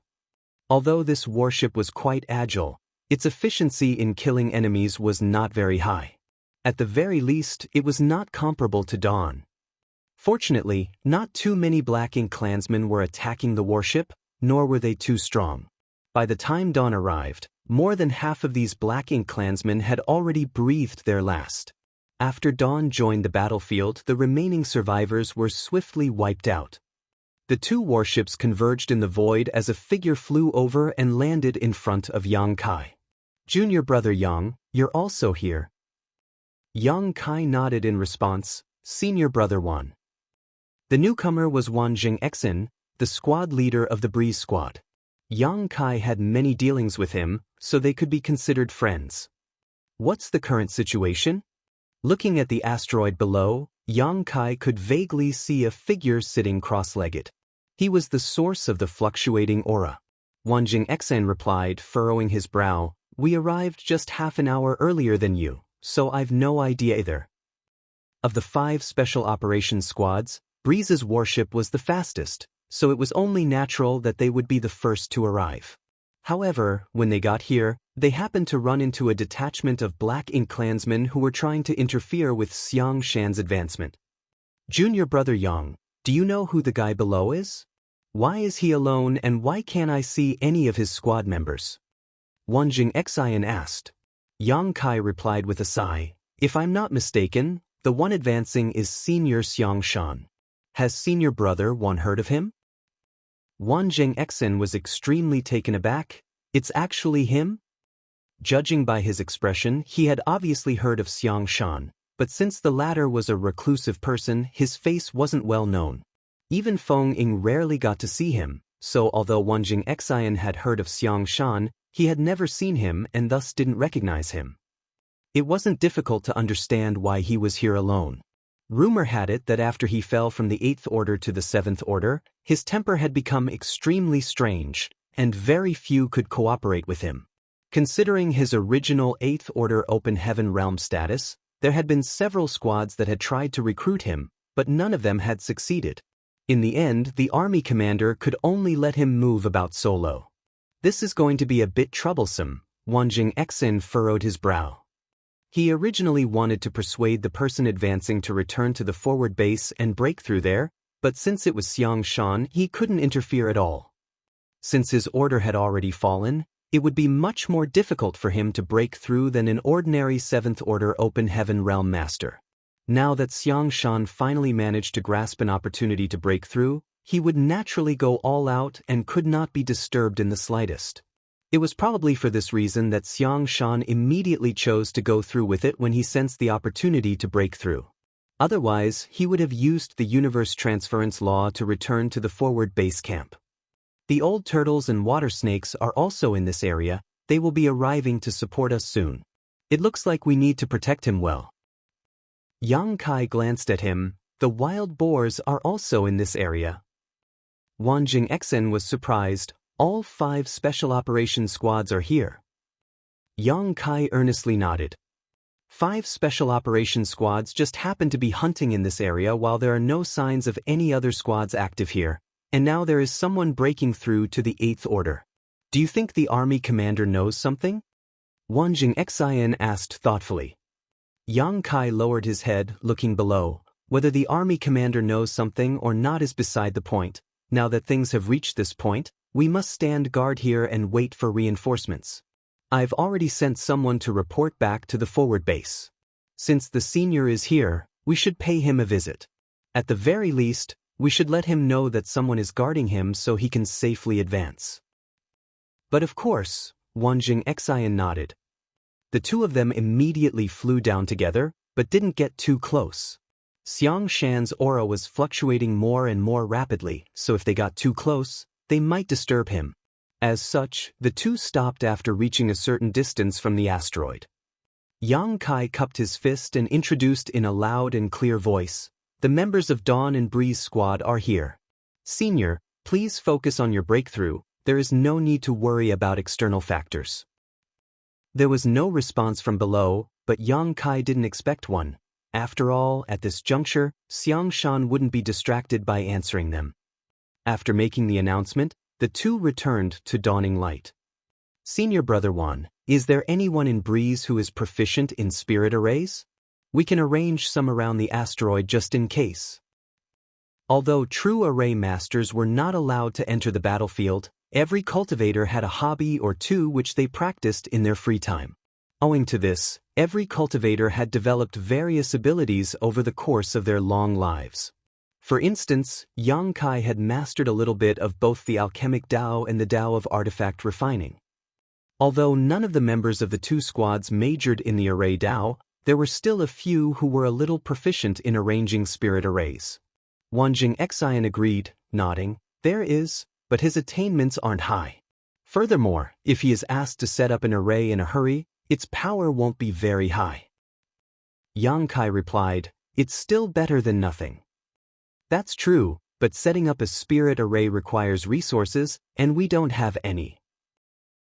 Although this warship was quite agile, its efficiency in killing enemies was not very high. At the very least, it was not comparable to Dawn. Fortunately, not too many Black Ink clansmen were attacking the warship, nor were they too strong. By the time Dawn arrived, more than half of these Black Ink clansmen had already breathed their last. After Dawn joined the battlefield, the remaining survivors were swiftly wiped out. The two warships converged in the void as a figure flew over and landed in front of Yang Kai. "Junior brother Yang, you're also here." Yang Kai nodded in response, "Senior brother Wan." The newcomer was Wan Jingxin, the squad leader of the Breeze Squad. Yang Kai had many dealings with him, so they could be considered friends. "What's the current situation?" Looking at the asteroid below, Yang Kai could vaguely see a figure sitting cross-legged. He was the source of the fluctuating aura. Wan Jingxin replied, furrowing his brow, "We arrived just half an hour earlier than you, so I've no idea either." Of the 5 special operations squads, Breeze's warship was the fastest, so it was only natural that they would be the first to arrive. However, when they got here, they happened to run into a detachment of Black Ink clansmen who were trying to interfere with Xiang Shan's advancement. "Junior brother Yang, do you know who the guy below is? Why is he alone and why can't I see any of his squad members?" Wan Jingxian asked. Yang Kai replied with a sigh, "If I'm not mistaken, the one advancing is Senior Xiang Shan. Has senior brother Wan heard of him?" Wan Jingxin was extremely taken aback. "It's actually him?" Judging by his expression, he had obviously heard of Xiang Shan, but since the latter was a reclusive person, his face wasn't well known. Even Feng Ying rarely got to see him, so although Wan Jingxian had heard of Xiang Shan, he had never seen him and thus didn't recognize him. It wasn't difficult to understand why he was here alone. Rumor had it that after he fell from the 8th Order to the 7th Order, his temper had become extremely strange, and very few could cooperate with him. Considering his original 8th Order Open Heaven Realm status, there had been several squads that had tried to recruit him, but none of them had succeeded. In the end, the army commander could only let him move about solo. "This is going to be a bit troublesome," Wan Jingxin furrowed his brow. He originally wanted to persuade the person advancing to return to the forward base and break through there, but since it was Xiang Shan, he couldn't interfere at all. Since his order had already fallen, It would be much more difficult for him to break through than an ordinary 7th Order Open Heaven Realm Master. Now that Xiang Shan finally managed to grasp an opportunity to break through, he would naturally go all out and could not be disturbed in the slightest. It was probably for this reason that Xiang Shan immediately chose to go through with it when he sensed the opportunity to break through. Otherwise, he would have used the universe transference law to return to the forward base camp. The old turtles and water snakes are also in this area. They will be arriving to support us soon. It looks like we need to protect him well. Yang Kai glanced at him. The wild boars are also in this area. Wanjing Xen was surprised. All 5 special operations squads are here. Yang Kai earnestly nodded. 5 special operations squads just happen to be hunting in this area while there are no signs of any other squads active here, and now there is someone breaking through to the 8th Order. Do you think the army commander knows something? Wanjing Xen asked thoughtfully. Yang Kai lowered his head, looking below. Whether the army commander knows something or not is beside the point. Now that things have reached this point, we must stand guard here and wait for reinforcements. I've already sent someone to report back to the forward base. Since the senior is here, we should pay him a visit. At the very least, we should let him know that someone is guarding him so he can safely advance. But of course, Wanjing Xen nodded. The two of them immediately flew down together, but didn't get too close. Xiang Shan's aura was fluctuating more and more rapidly, so if they got too close, they might disturb him. As such, the two stopped after reaching a certain distance from the asteroid. Yang Kai cupped his fist and introduced in a loud and clear voice, "The members of Dawn and Breeze Squad are here. Senior, please focus on your breakthrough. There is no need to worry about external factors." There was no response from below, but Yang Kai didn't expect one. After all, at this juncture, Xiang Shan wouldn't be distracted by answering them. After making the announcement, the two returned to Dawning Light. "Senior Brother Wan, is there anyone in Breeze who is proficient in spirit arrays? We can arrange some around the asteroid just in case." Although true array masters were not allowed to enter the battlefield, every cultivator had a hobby or two which they practiced in their free time. Owing to this, every cultivator had developed various abilities over the course of their long lives. For instance, Yang Kai had mastered a little bit of both the alchemic Tao and the Tao of artifact refining. Although none of the members of the two squads majored in the array Tao, there were still a few who were a little proficient in arranging spirit arrays. Wanjing Xen agreed, nodding, "There is, but his attainments aren't high. Furthermore, if he is asked to set up an array in a hurry, its power won't be very high." Yang Kai replied, "It's still better than nothing." "That's true, but setting up a spirit array requires resources, and we don't have any."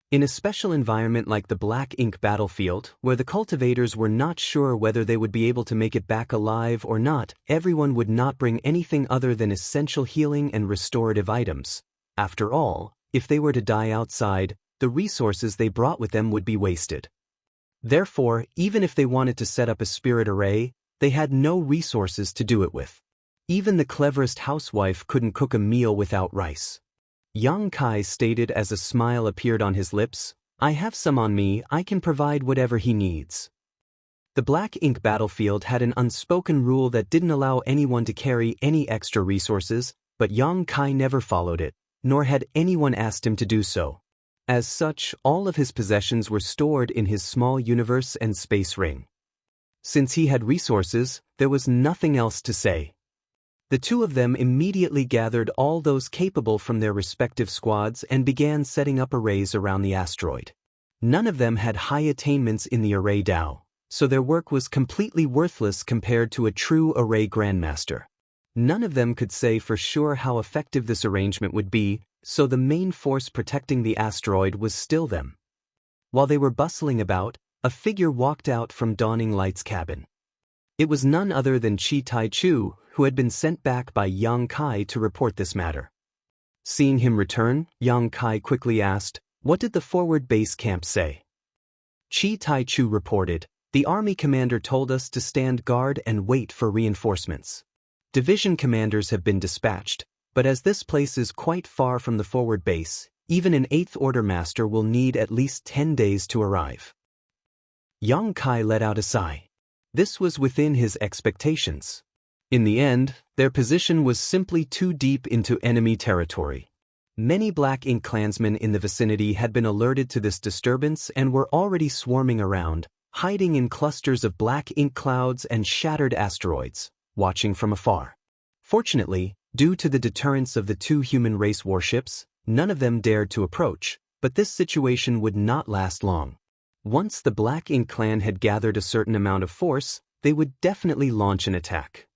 In a special environment like the Black Ink battlefield, where the cultivators were not sure whether they would be able to make it back alive or not, everyone would not bring anything other than essential healing and restorative items. After all, if they were to die outside, the resources they brought with them would be wasted. Therefore, even if they wanted to set up a spirit array, they had no resources to do it with. Even the cleverest housewife couldn't cook a meal without rice. Yang Kai stated as a smile appeared on his lips, "I have some on me, I can provide whatever he needs." The Black Ink battlefield had an unspoken rule that didn't allow anyone to carry any extra resources, but Yang Kai never followed it, nor had anyone asked him to do so. As such, all of his possessions were stored in his small universe and space ring. Since he had resources, there was nothing else to say. The two of them immediately gathered all those capable from their respective squads and began setting up arrays around the asteroid. None of them had high attainments in the array Tao, so their work was completely worthless compared to a true array grandmaster. None of them could say for sure how effective this arrangement would be, so the main force protecting the asteroid was still them. While they were bustling about, a figure walked out from Dawning Light's cabin. It was none other than Chi Tai-Chu, who had been sent back by Yang Kai to report this matter. Seeing him return, Yang Kai quickly asked, "What did the forward base camp say?" Chi Tai-Chu reported, "The army commander told us to stand guard and wait for reinforcements. Division commanders have been dispatched, but as this place is quite far from the forward base, Even an 8th Order Master will need at least 10 days to arrive. Yang Kai let out a sigh. This was within his expectations. In the end, their position was simply too deep into enemy territory. Many Black Ink clansmen in the vicinity had been alerted to this disturbance and were already swarming around, hiding in clusters of black ink clouds and shattered asteroids, watching from afar. Fortunately, due to the deterrence of the 2 human race warships, none of them dared to approach, but this situation would not last long. Once the Black Ink clan had gathered a certain amount of force, they would definitely launch an attack.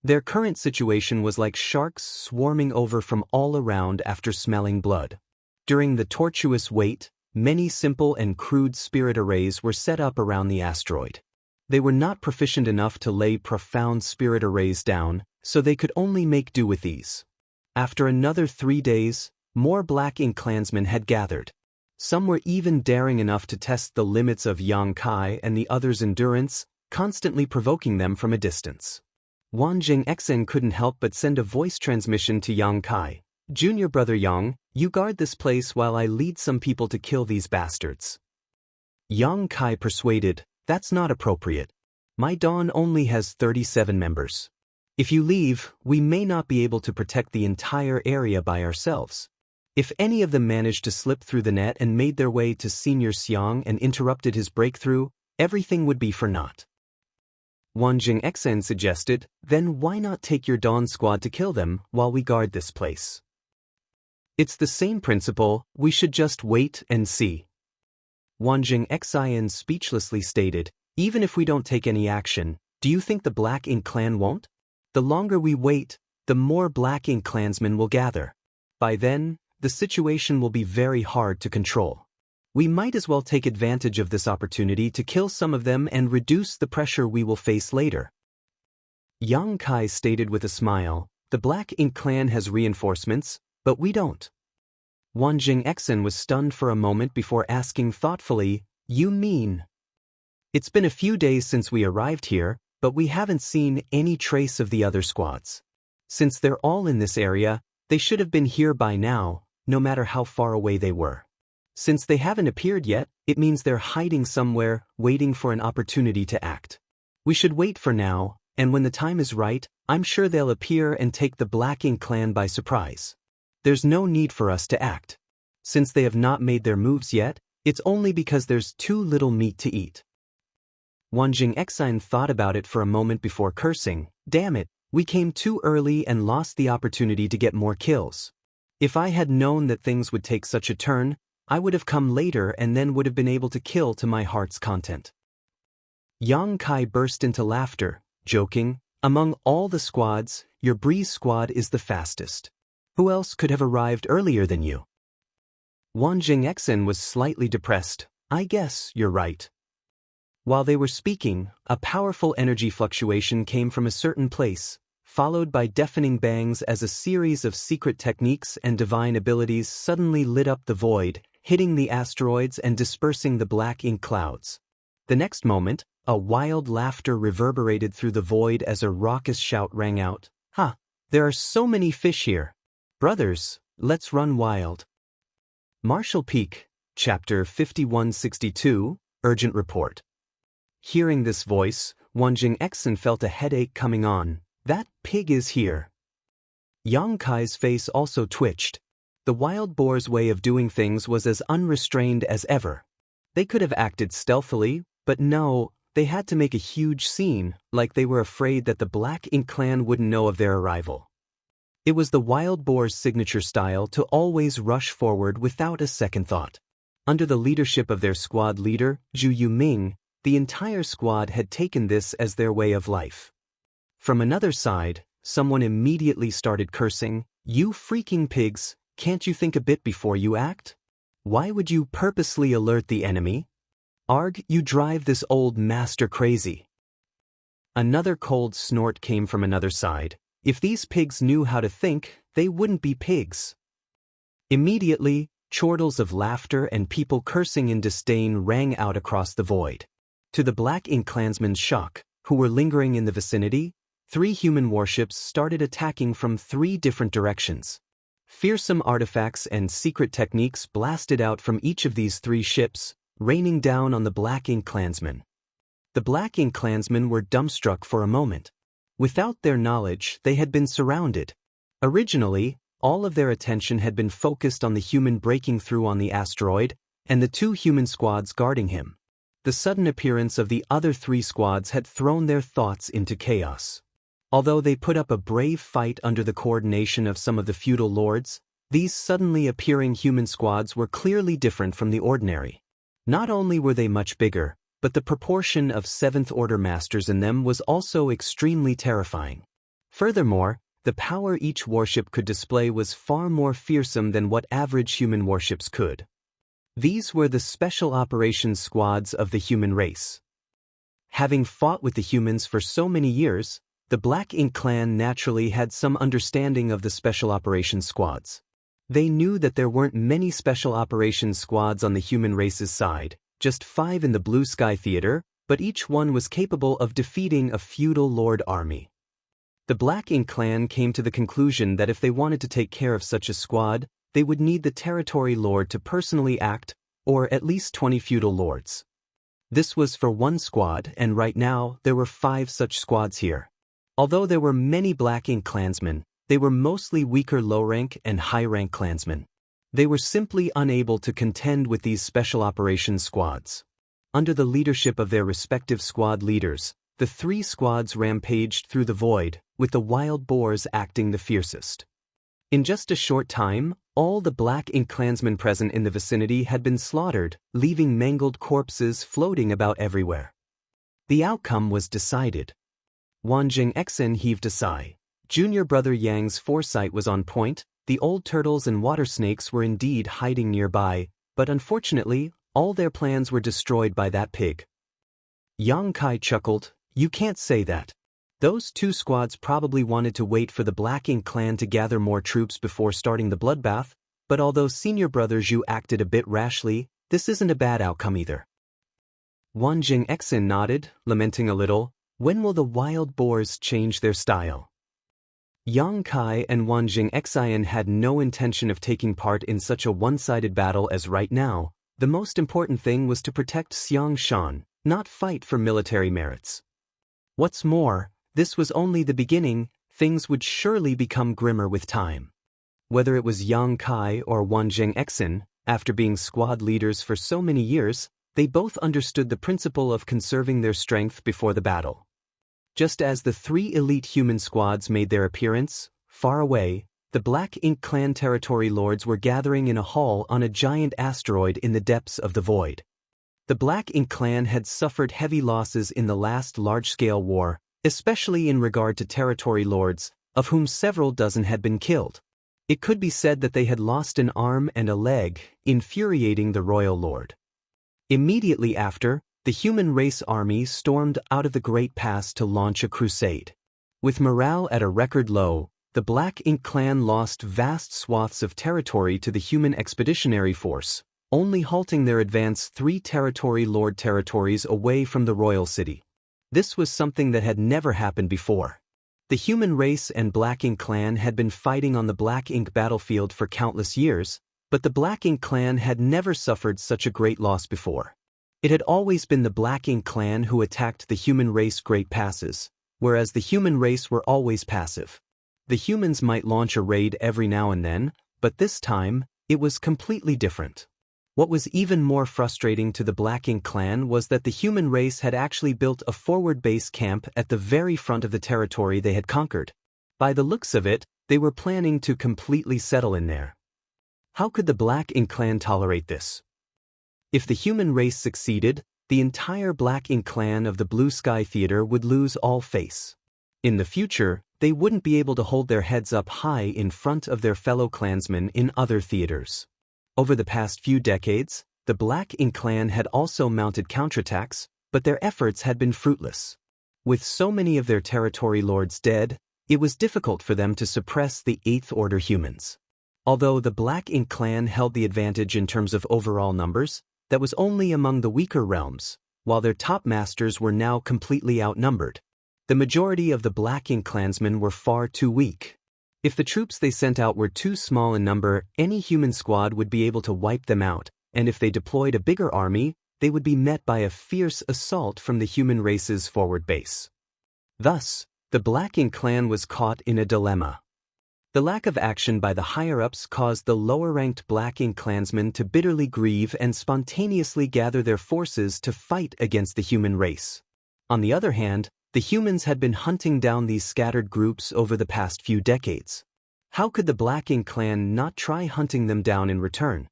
Their current situation was like sharks swarming over from all around after smelling blood. During the tortuous wait, many simple and crude spirit arrays were set up around the asteroid. They were not proficient enough to lay profound spirit arrays down, so they could only make do with these. After another 3 days, more Black Ink clansmen had gathered. Some were even daring enough to test the limits of Yang Kai and the others' endurance, constantly provoking them from a distance. Wanjing Xen couldn't help but send a voice transmission to Yang Kai. "Junior brother Yang, you guard this place while I lead some people to kill these bastards." Yang Kai persuaded, "That's not appropriate. My Dawn only has 37 members. If you leave, we may not be able to protect the entire area by ourselves. If any of them managed to slip through the net and made their way to Senior Xiang and interrupted his breakthrough, everything would be for naught." Wanjing Xen suggested, "Then why not take your Dawn squad to kill them while we guard this place?" "It's the same principle, we should just wait and see." Wanjing Xen speechlessly stated, "Even if we don't take any action, do you think the Black Ink clan won't? The longer we wait, the more Black Ink clansmen will gather. By then, the situation will be very hard to control. We might as well take advantage of this opportunity to kill some of them and reduce the pressure we will face later." Yang Kai stated with a smile, "The Black Ink clan has reinforcements, but we don't." Wanjing Xen was stunned for a moment before asking thoughtfully, "You mean?" "It's been a few days since we arrived here, but we haven't seen any trace of the other squads. Since they're all in this area, they should have been here by now, no matter how far away they were. Since they haven't appeared yet, it means they're hiding somewhere, waiting for an opportunity to act. We should wait for now, and when the time is right, I'm sure they'll appear and take the Black Ink clan by surprise. There's no need for us to act. Since they have not made their moves yet, it's only because there's too little meat to eat." Wanjing Xen thought about it for a moment before cursing, "Damn it, we came too early and lost the opportunity to get more kills. If I had known that things would take such a turn, I would have come later and then would have been able to kill to my heart's content." Yang Kai burst into laughter, joking, "Among all the squads, your Breeze squad is the fastest. Who else could have arrived earlier than you?" Wanjing Xen was slightly depressed, "I guess you're right." While they were speaking, a powerful energy fluctuation came from a certain place, followed by deafening bangs as a series of secret techniques and divine abilities suddenly lit up the void, hitting the asteroids and dispersing the Black Ink clouds. The next moment, a wild laughter reverberated through the void as a raucous shout rang out, "Ha! There are so many fish here. Brothers, let's run wild." Marshall Peak, Chapter 5162, Urgent Report. Hearing this voice, Wanjing Xen felt a headache coming on. "That pig is here." Yang Kai's face also twitched. The wild boar's way of doing things was as unrestrained as ever. They could have acted stealthily, but no, they had to make a huge scene, like they were afraid that the Black Ink clan wouldn't know of their arrival. It was the wild boar's signature style to always rush forward without a second thought. Under the leadership of their squad leader, Zhu Yuming, the entire squad had taken this as their way of life. From another side, someone immediately started cursing, "You freaking pigs, can't you think a bit before you act? Why would you purposely alert the enemy? Arg, you drive this old master crazy." Another cold snort came from another side. If these pigs knew how to think, they wouldn't be pigs. Immediately, chortles of laughter and people cursing in disdain rang out across the void. To the Black Ink clansmen's shock, who were lingering in the vicinity, 3 human warships started attacking from 3 different directions. Fearsome artifacts and secret techniques blasted out from each of these 3 ships, raining down on the Black Ink clansmen. The Black Ink clansmen were dumbstruck for a moment. Without their knowledge, they had been surrounded. Originally, all of their attention had been focused on the human breaking through on the asteroid, and the 2 human squads guarding him. The sudden appearance of the other 3 squads had thrown their thoughts into chaos. Although they put up a brave fight under the coordination of some of the feudal lords, these suddenly appearing human squads were clearly different from the ordinary. Not only were they much bigger, but the proportion of 7th Order masters in them was also extremely terrifying. Furthermore, the power each warship could display was far more fearsome than what average human warships could. These were the Special Operations Squads of the human race. Having fought with the humans for so many years, the Black Ink clan naturally had some understanding of the Special Operations Squads. They knew that there weren't many Special Operations Squads on the human race's side, just 5 in the Blue Sky Theater, but each one was capable of defeating a feudal lord army. The Black Ink clan came to the conclusion that if they wanted to take care of such a squad, they would need the territory lord to personally act, or at least 20 feudal lords. This was for 1 squad, and right now there were 5 such squads here. Although there were many Black Ink clansmen, they were mostly weaker low-rank and high-rank clansmen. They were simply unable to contend with these special operations squads. Under the leadership of their respective squad leaders, the 3 squads rampaged through the void, with the wild boars acting the fiercest. In just a short time, all the Black Ink clansmen present in the vicinity had been slaughtered, leaving mangled corpses floating about everywhere. The outcome was decided. Wanjing Exen heaved a sigh. Junior brother Yang's foresight was on point. The old turtles and water snakes were indeed hiding nearby, but unfortunately, all their plans were destroyed by that pig. Yang Kai chuckled, "You can't say that. Those 2 squads probably wanted to wait for the Black Ink clan to gather more troops before starting the bloodbath, but although senior brother Zhu acted a bit rashly, this isn't a bad outcome either." Wanjing Exen nodded, lamenting a little, "When will the wild boars change their style?" Yang Kai and Wanjing Exen had no intention of taking part in such a one-sided battle as right now. The most important thing was to protect Xiang Shan, not fight for military merits. What's more, this was only the beginning. Things would surely become grimmer with time. Whether it was Yang Kai or Wanjing Exen, after being squad leaders for so many years, they both understood the principle of conserving their strength before the battle. Just as the 3 elite human squads made their appearance, far away, the Black Ink clan territory lords were gathering in a hall on a giant asteroid in the depths of the void. The Black Ink clan had suffered heavy losses in the last large-scale war, especially in regard to territory lords, of whom several dozen had been killed. It could be said that they had lost an arm and a leg, infuriating the royal lord. Immediately after, the human race army stormed out of the Great Pass to launch a crusade. With morale at a record low, the Black Ink clan lost vast swaths of territory to the human expeditionary force, only halting their advance 3 territory lord territories away from the royal city. This was something that had never happened before. The human race and Black Ink clan had been fighting on the Black Ink battlefield for countless years, but the Black Ink clan had never suffered such a great loss before. It had always been the Black Ink clan who attacked the human race Great Passes, whereas the human race were always passive. The humans might launch a raid every now and then, but this time, it was completely different. What was even more frustrating to the Black Ink clan was that the human race had actually built a forward base camp at the very front of the territory they had conquered. By the looks of it, they were planning to completely settle in there. How could the Black Ink clan tolerate this? If the human race succeeded, the entire Black Ink clan of the Blue Sky Theater would lose all face. In the future, they wouldn't be able to hold their heads up high in front of their fellow clansmen in other theaters. Over the past few decades, the Black Ink clan had also mounted counterattacks, but their efforts had been fruitless. With so many of their territory lords dead, it was difficult for them to suppress the 8th Order humans. Although the Black Ink clan held the advantage in terms of overall numbers, that was only among the weaker realms, while their top masters were now completely outnumbered. The majority of the Black Ink clansmen were far too weak. If the troops they sent out were too small in number, any human squad would be able to wipe them out, and if they deployed a bigger army, they would be met by a fierce assault from the human race's forward base. Thus, the Black Ink clan was caught in a dilemma. The lack of action by the higher-ups caused the lower-ranked Black Ink clansmen to bitterly grieve and spontaneously gather their forces to fight against the human race. On the other hand, the humans had been hunting down these scattered groups over the past few decades. How could the Black Ink clan not try hunting them down in return?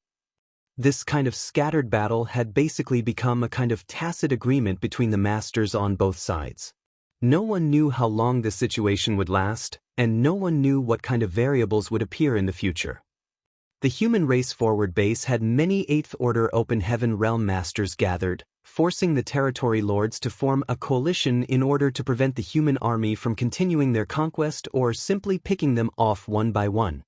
This kind of scattered battle had basically become a kind of tacit agreement between the masters on both sides. No one knew how long this situation would last, and no one knew what kind of variables would appear in the future. The human race forward base had many 8th Order Open Heaven Realm Masters gathered, forcing the territory lords to form a coalition in order to prevent the human army from continuing their conquest or simply picking them off one by one.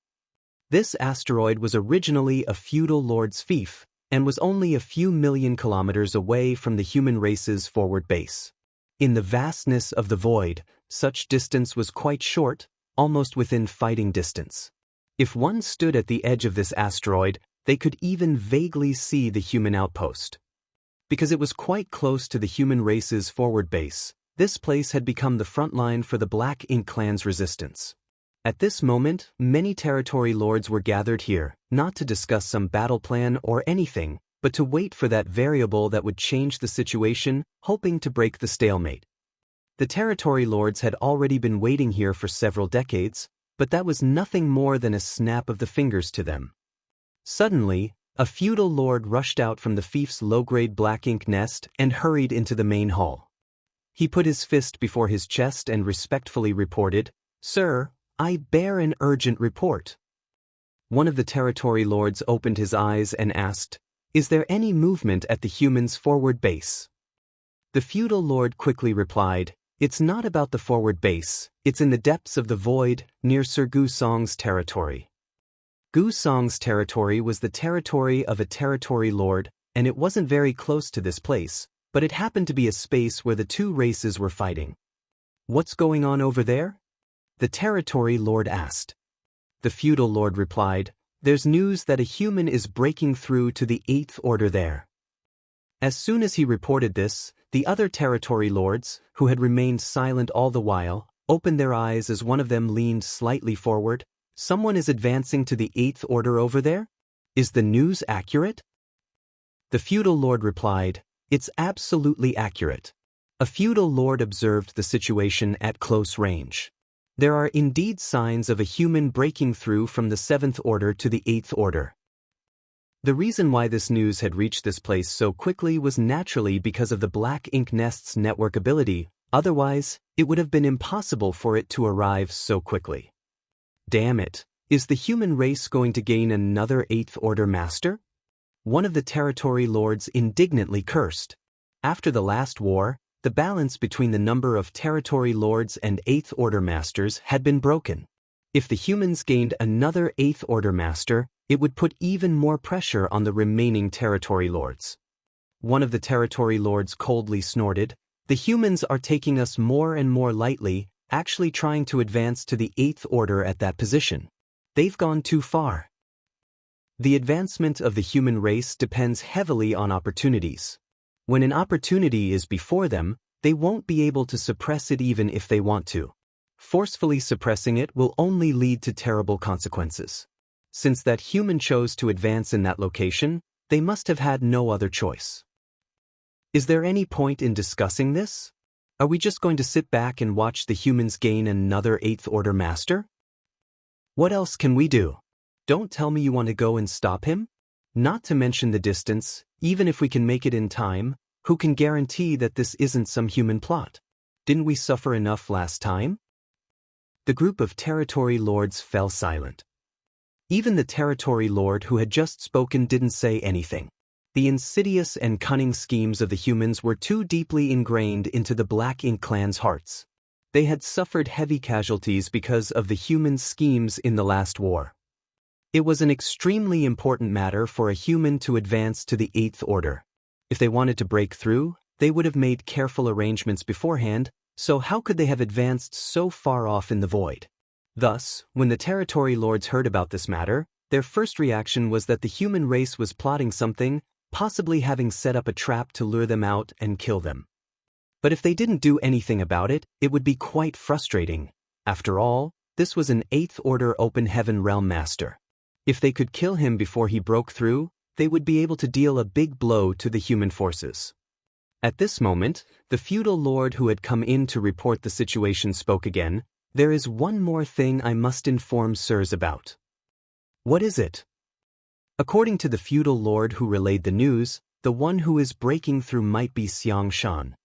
This asteroid was originally a feudal lord's fief, and was only a few million kilometers away from the human race's forward base. In the vastness of the void, such distance was quite short, almost within fighting distance. If one stood at the edge of this asteroid, they could even vaguely see the human outpost. Because it was quite close to the human race's forward base, this place had become the front line for the Black Ink clan's resistance. At this moment, many territory lords were gathered here, not to discuss some battle plan or anything, but to wait for that variable that would change the situation, hoping to break the stalemate. The territory lords had already been waiting here for several decades, but that was nothing more than a snap of the fingers to them. Suddenly, a feudal lord rushed out from the fief's low-grade Black Ink nest and hurried into the main hall. He put his fist before his chest and respectfully reported, "Sir, I bear an urgent report." One of the territory lords opened his eyes and asked, "Is there any movement at the humans' forward base?" The feudal lord quickly replied, "It's not about the forward base, it's in the depths of the void, near Sir Gu Song's territory." Gu Song's territory was the territory of a territory lord, and it wasn't very close to this place, but it happened to be a space where the two races were fighting. "What's going on over there?" the territory lord asked. The feudal lord replied, "There's news that a human is breaking through to the 8th Order there." As soon as he reported this, the other territory lords, who had remained silent all the while, opened their eyes as one of them leaned slightly forward. "Someone is advancing to the 8th Order over there? Is the news accurate?" The feudal lord replied, "It's absolutely accurate." A feudal lord observed the situation at close range. There are indeed signs of a human breaking through from the 7th Order to the 8th Order. The reason why this news had reached this place so quickly was naturally because of the Black Ink Nest's network ability, otherwise, it would have been impossible for it to arrive so quickly. Damn it, is the human race going to gain another 8th Order master? One of the territory lords indignantly cursed. After the last war, the balance between the number of territory lords and 8th Order masters had been broken. If the humans gained another 8th Order master, it would put even more pressure on the remaining territory lords. One of the territory lords coldly snorted, "The humans are taking us more and more lightly, actually trying to advance to the 8th Order at that position. They've gone too far." The advancement of the human race depends heavily on opportunities. When an opportunity is before them, they won't be able to suppress it even if they want to. Forcefully suppressing it will only lead to terrible consequences. Since that human chose to advance in that location, they must have had no other choice. Is there any point in discussing this? Are we just going to sit back and watch the humans gain another 8th Order master? What else can we do? Don't tell me you want to go and stop him? Not to mention the distance, even if we can make it in time, who can guarantee that this isn't some human plot? Didn't we suffer enough last time? The group of territory lords fell silent. Even the territory lord who had just spoken didn't say anything. The insidious and cunning schemes of the humans were too deeply ingrained into the Black Ink clan's hearts. They had suffered heavy casualties because of the humans' schemes in the last war. It was an extremely important matter for a human to advance to the 8th Order. If they wanted to break through, they would have made careful arrangements beforehand, so how could they have advanced so far off in the void? Thus, when the territory lords heard about this matter, their first reaction was that the human race was plotting something, possibly having set up a trap to lure them out and kill them. But if they didn't do anything about it, it would be quite frustrating. After all, this was an 8th Order Open Heaven Realm Master. If they could kill him before he broke through, they would be able to deal a big blow to the human forces. At this moment, the feudal lord who had come in to report the situation spoke again. "There is one more thing I must inform sirs about." "What is it?" According to the feudal lord who relayed the news, the one who is breaking through might be Xiang Shan.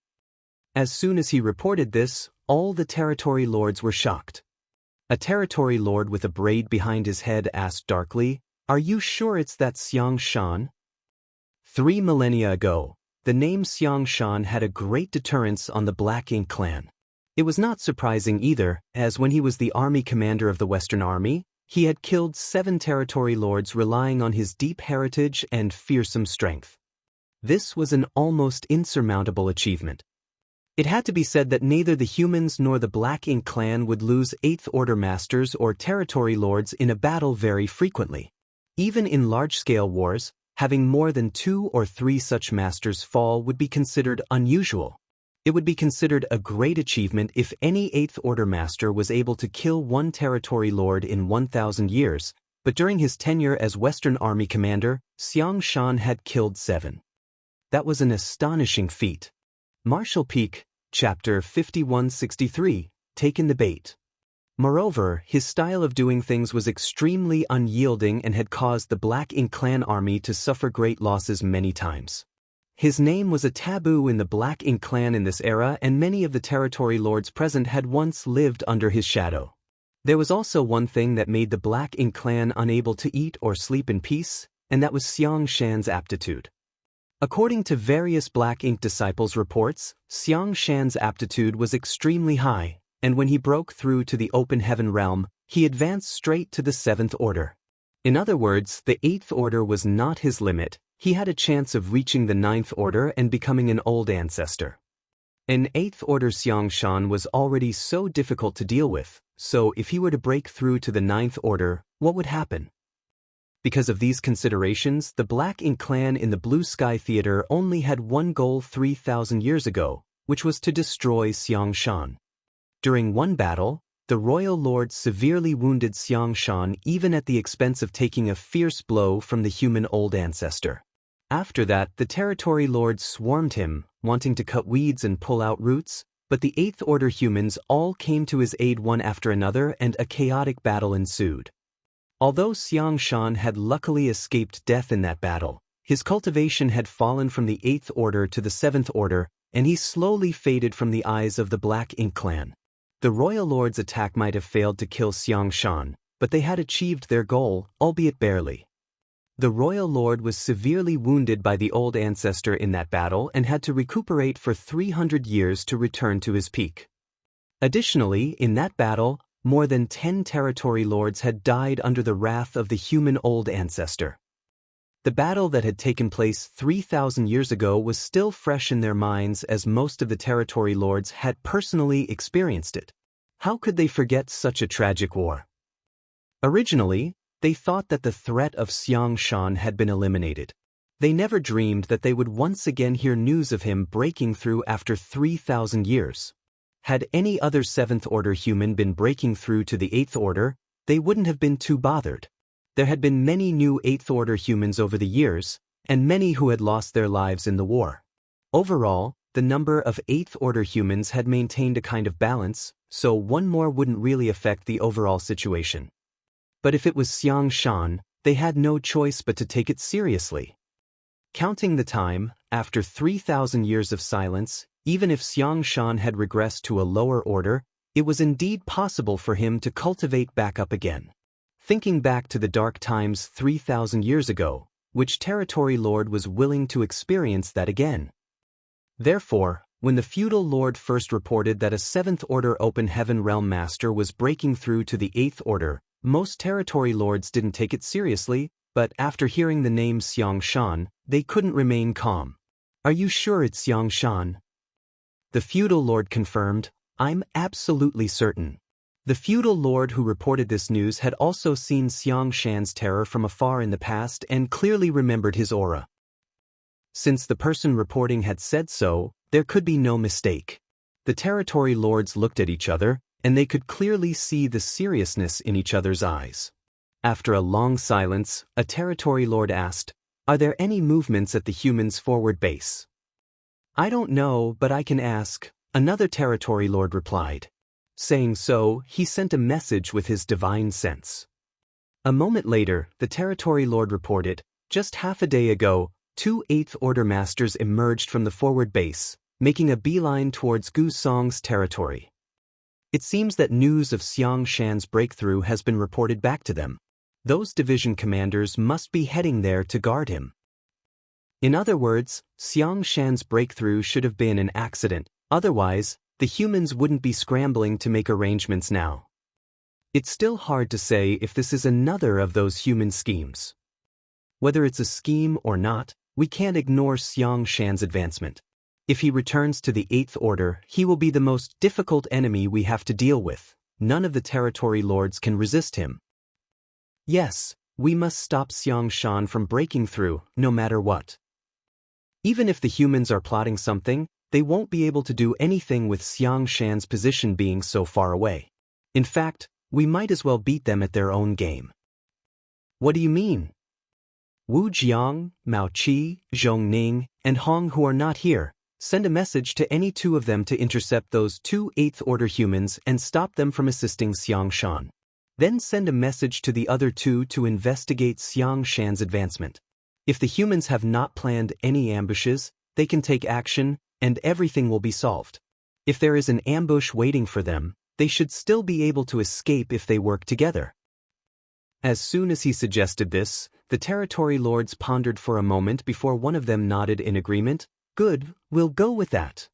As soon as he reported this, all the territory lords were shocked. A territory lord with a braid behind his head asked darkly, "Are you sure it's that Xiang Shan?" 3 millennia ago, the name Xiang Shan had a great deterrence on the Black Ink clan. It was not surprising either, as when he was the army commander of the Western Army, he had killed 7 territory lords relying on his deep heritage and fearsome strength. This was an almost insurmountable achievement. It had to be said that neither the humans nor the Black Ink clan would lose 8th Order masters or territory lords in a battle very frequently. Even in large-scale wars, having more than 2 or 3 such masters fall would be considered unusual. It would be considered a great achievement if any 8th Order master was able to kill 1 territory lord in 1,000 years, but during his tenure as Western Army commander, Xiang Shan had killed 7. That was an astonishing feat. Martial Peak, Chapter 5163, Taken the Bait. Moreover, his style of doing things was extremely unyielding and had caused the Black Ink clan army to suffer great losses many times. His name was a taboo in the Black Ink clan in this era, and many of the territory lords present had once lived under his shadow. There was also one thing that made the Black Ink clan unable to eat or sleep in peace, and that was Xiang Shan's aptitude. According to various Black Ink disciples' reports, Xiang Shan's aptitude was extremely high, and when he broke through to the Open Heaven realm, he advanced straight to the 7th Order. In other words, the 8th Order was not his limit. He had a chance of reaching the 9th Order and becoming an old ancestor. An 8th Order Xiang Shan was already so difficult to deal with, so if he were to break through to the 9th Order, what would happen? Because of these considerations, the Black Ink clan in the Blue Sky Theater only had one goal 3,000 years ago, which was to destroy Xiang Shan. During one battle, the royal lord severely wounded Xiang Shan even at the expense of taking a fierce blow from the human old ancestor. After that, the territory lords swarmed him, wanting to cut weeds and pull out roots, but the 8th Order humans all came to his aid one after another and a chaotic battle ensued. Although Xiang Shan had luckily escaped death in that battle, his cultivation had fallen from the 8th Order to the 7th Order, and he slowly faded from the eyes of the Black Ink clan. The royal lord's attack might have failed to kill Xiang Shan, but they had achieved their goal, albeit barely. The royal lord was severely wounded by the old ancestor in that battle and had to recuperate for 300 years to return to his peak. Additionally, in that battle, more than 10 territory lords had died under the wrath of the human old ancestor. The battle that had taken place 3,000 years ago was still fresh in their minds as most of the territory lords had personally experienced it. How could they forget such a tragic war? Originally, they thought that the threat of Xiang Shan had been eliminated. They never dreamed that they would once again hear news of him breaking through after 3,000 years. Had any other 7th Order human been breaking through to the 8th Order, they wouldn't have been too bothered. There had been many new 8th Order humans over the years, and many who had lost their lives in the war. Overall, the number of 8th Order humans had maintained a kind of balance, so one more wouldn't really affect the overall situation. But if it was Xiang Shan, they had no choice but to take it seriously. Counting the time, after 3,000 years of silence, even if Xiang Shan had regressed to a lower order, it was indeed possible for him to cultivate back up again. Thinking back to the dark times 3,000 years ago, which territory lord was willing to experience that again? Therefore, when the feudal lord first reported that a 7th Order Open Heaven Realm Master was breaking through to the 8th Order, most territory lords didn't take it seriously, but after hearing the name Xiang Shan, they couldn't remain calm. "Are you sure it's Xiang Shan?" The feudal lord confirmed, "I'm absolutely certain." The feudal lord who reported this news had also seen Xiang Shan's terror from afar in the past and clearly remembered his aura. Since the person reporting had said so, there could be no mistake. The territory lords looked at each other, and they could clearly see the seriousness in each other's eyes. After a long silence, a territory lord asked, "Are there any movements at the humans' forward base?" "I don't know, but I can ask," another territory lord replied. Saying so, he sent a message with his divine sense. A moment later, the territory lord reported, "Just half a day ago, 2 Eighth Order masters emerged from the forward base, making a beeline towards Gu Song's territory. It seems that news of Xiang Shan's breakthrough has been reported back to them. Those division commanders must be heading there to guard him." In other words, Xiang Shan's breakthrough should have been an accident, otherwise, the humans wouldn't be scrambling to make arrangements now. It's still hard to say if this is another of those human schemes. Whether it's a scheme or not, we can't ignore Xiang Shan's advancement. If he returns to the Eighth Order, he will be the most difficult enemy we have to deal with. None of the territory lords can resist him. Yes, we must stop Xiang Shan from breaking through, no matter what. Even if the humans are plotting something, they won't be able to do anything with Xiang Shan's position being so far away. In fact, we might as well beat them at their own game. What do you mean? Wu Jiang, Mao Qi, Zhong Ning, and Hong, who are not here, send a message to any two of them to intercept those 2 Eighth Order humans and stop them from assisting Xiang Shan. Then send a message to the other two to investigate Xiang Shan's advancement. If the humans have not planned any ambushes, they can take action, and everything will be solved. If there is an ambush waiting for them, they should still be able to escape if they work together. As soon as he suggested this, the territory lords pondered for a moment before one of them nodded in agreement. "Good, we'll go with that."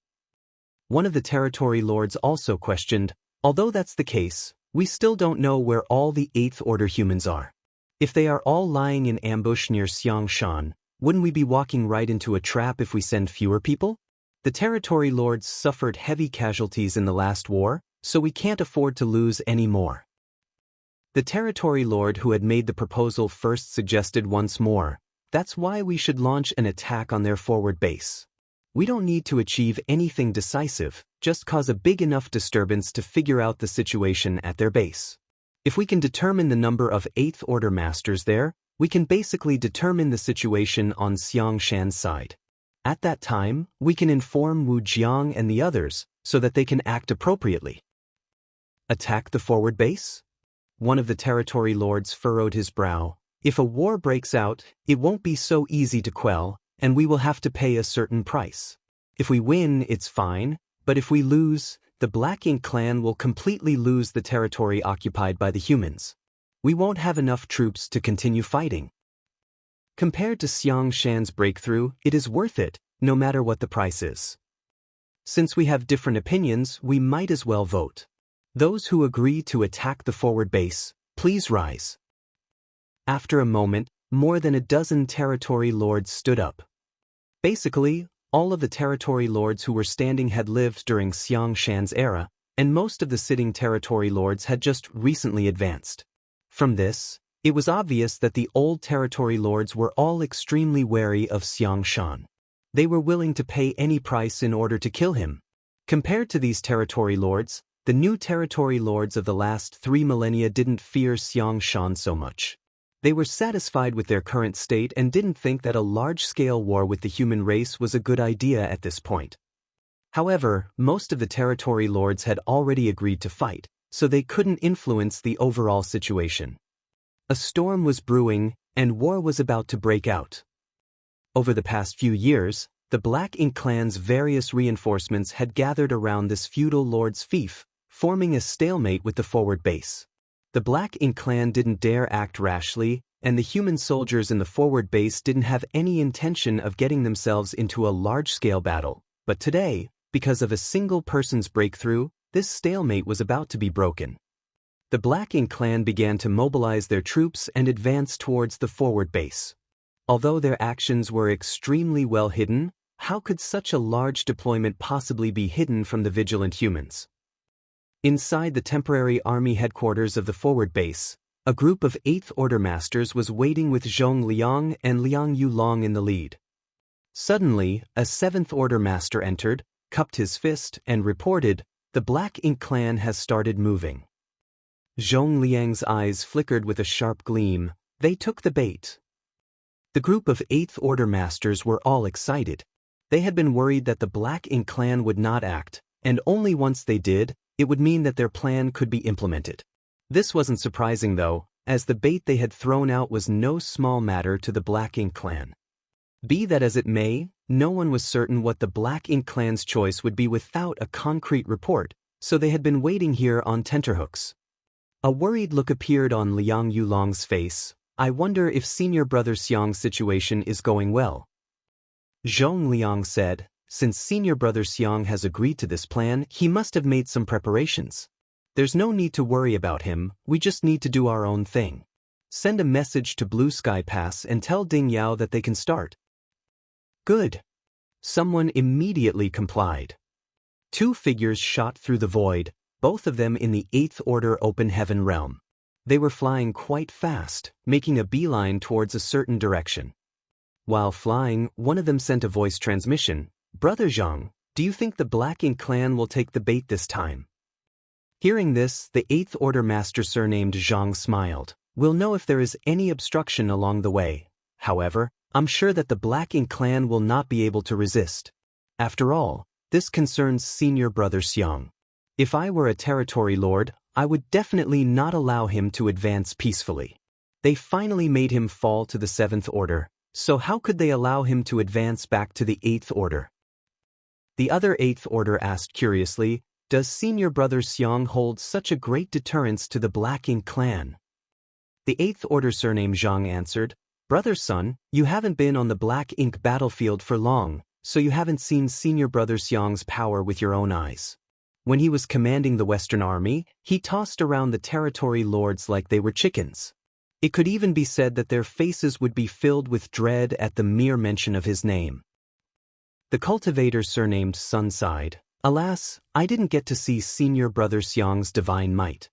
One of the territory lords also questioned, "Although that's the case, we still don't know where all the Eighth Order humans are. If they are all lying in ambush near Xiang Shan, wouldn't we be walking right into a trap if we send fewer people? The territory lords suffered heavy casualties in the last war, so we can't afford to lose any more." The territory lord who had made the proposal first suggested once more, "That's why we should launch an attack on their forward base. We don't need to achieve anything decisive, just cause a big enough disturbance to figure out the situation at their base. If we can determine the number of Eighth Order masters there, we can basically determine the situation on Xiang Shan's side. At that time, we can inform Wu Jiang and the others so that they can act appropriately." Attack the forward base? One of the territory lords furrowed his brow. "If a war breaks out, it won't be so easy to quell, and we will have to pay a certain price. If we win, it's fine, but if we lose, the Black Ink clan will completely lose the territory occupied by the humans. We won't have enough troops to continue fighting. Compared to Xiang Shan's breakthrough, it is worth it, no matter what the price is. Since we have different opinions, we might as well vote. Those who agree to attack the forward base, please rise." After a moment, more than a dozen territory lords stood up. Basically, all of the territory lords who were standing had lived during Xiang Shan's era, and most of the sitting territory lords had just recently advanced. From this, it was obvious that the old territory lords were all extremely wary of Xiang Shan. They were willing to pay any price in order to kill him. Compared to these territory lords, the new territory lords of the last 3 millennia didn't fear Xiang Shan so much. They were satisfied with their current state and didn't think that a large-scale war with the human race was a good idea at this point. However, most of the territory lords had already agreed to fight, so they couldn't influence the overall situation. A storm was brewing, and war was about to break out. Over the past few years, the Black Ink clan's various reinforcements had gathered around this feudal lord's fief, forming a stalemate with the forward base. The Black Ink clan didn't dare act rashly, and the human soldiers in the forward base didn't have any intention of getting themselves into a large-scale battle. But today, because of a single person's breakthrough, this stalemate was about to be broken. The Black Ink clan began to mobilize their troops and advance towards the forward base. Although their actions were extremely well hidden, how could such a large deployment possibly be hidden from the vigilant humans? Inside the temporary army headquarters of the forward base, a group of 8th Order Masters was waiting with Zhong Liang and Liang Yulong in the lead. Suddenly, a 7th Order Master entered, cupped his fist, and reported, "The Black Ink Clan has started moving." Zhong Liang's eyes flickered with a sharp gleam. They took the bait. The group of 8th Order Masters were all excited. They had been worried that the Black Ink Clan would not act, and only once they did, it would mean that their plan could be implemented. This wasn't surprising though, as the bait they had thrown out was no small matter to the Black Ink Clan. Be that as it may, no one was certain what the Black Ink Clan's choice would be without a concrete report, so they had been waiting here on tenterhooks. A worried look appeared on Liang Yulong's face. "I wonder if Senior Brother Xiang's situation is going well." Zhong Liang said, "Since Senior Brother Xiang has agreed to this plan, he must have made some preparations. There's no need to worry about him, we just need to do our own thing. Send a message to Blue Sky Pass and tell Ding Yao that they can start." "Good." Someone immediately complied. 2 figures shot through the void, both of them in the 8th Order Open Heaven realm. They were flying quite fast, making a beeline towards a certain direction. While flying, one of them sent a voice transmission. "Brother Zhang, do you think the Black Ink Clan will take the bait this time?" Hearing this, the 8th Order Master surnamed Zhang smiled. "We'll know if there is any obstruction along the way. However, I'm sure that the Black Ink Clan will not be able to resist. After all, this concerns Senior Brother Xiang. If I were a territory lord, I would definitely not allow him to advance peacefully. They finally made him fall to the 7th Order, so how could they allow him to advance back to the 8th Order?" The other 8th Order asked curiously, "Does Senior Brother Xiang hold such a great deterrence to the Black Ink Clan?" The 8th Order surnamed Zhang answered, "Brother Sun, you haven't been on the Black Ink battlefield for long, so you haven't seen Senior Brother Xiang's power with your own eyes. When he was commanding the Western Army, he tossed around the territory lords like they were chickens. It could even be said that their faces would be filled with dread at the mere mention of his name." The cultivator surnamed Sun sighed, "Alas, I didn't get to see Senior Brother Xiang's divine might.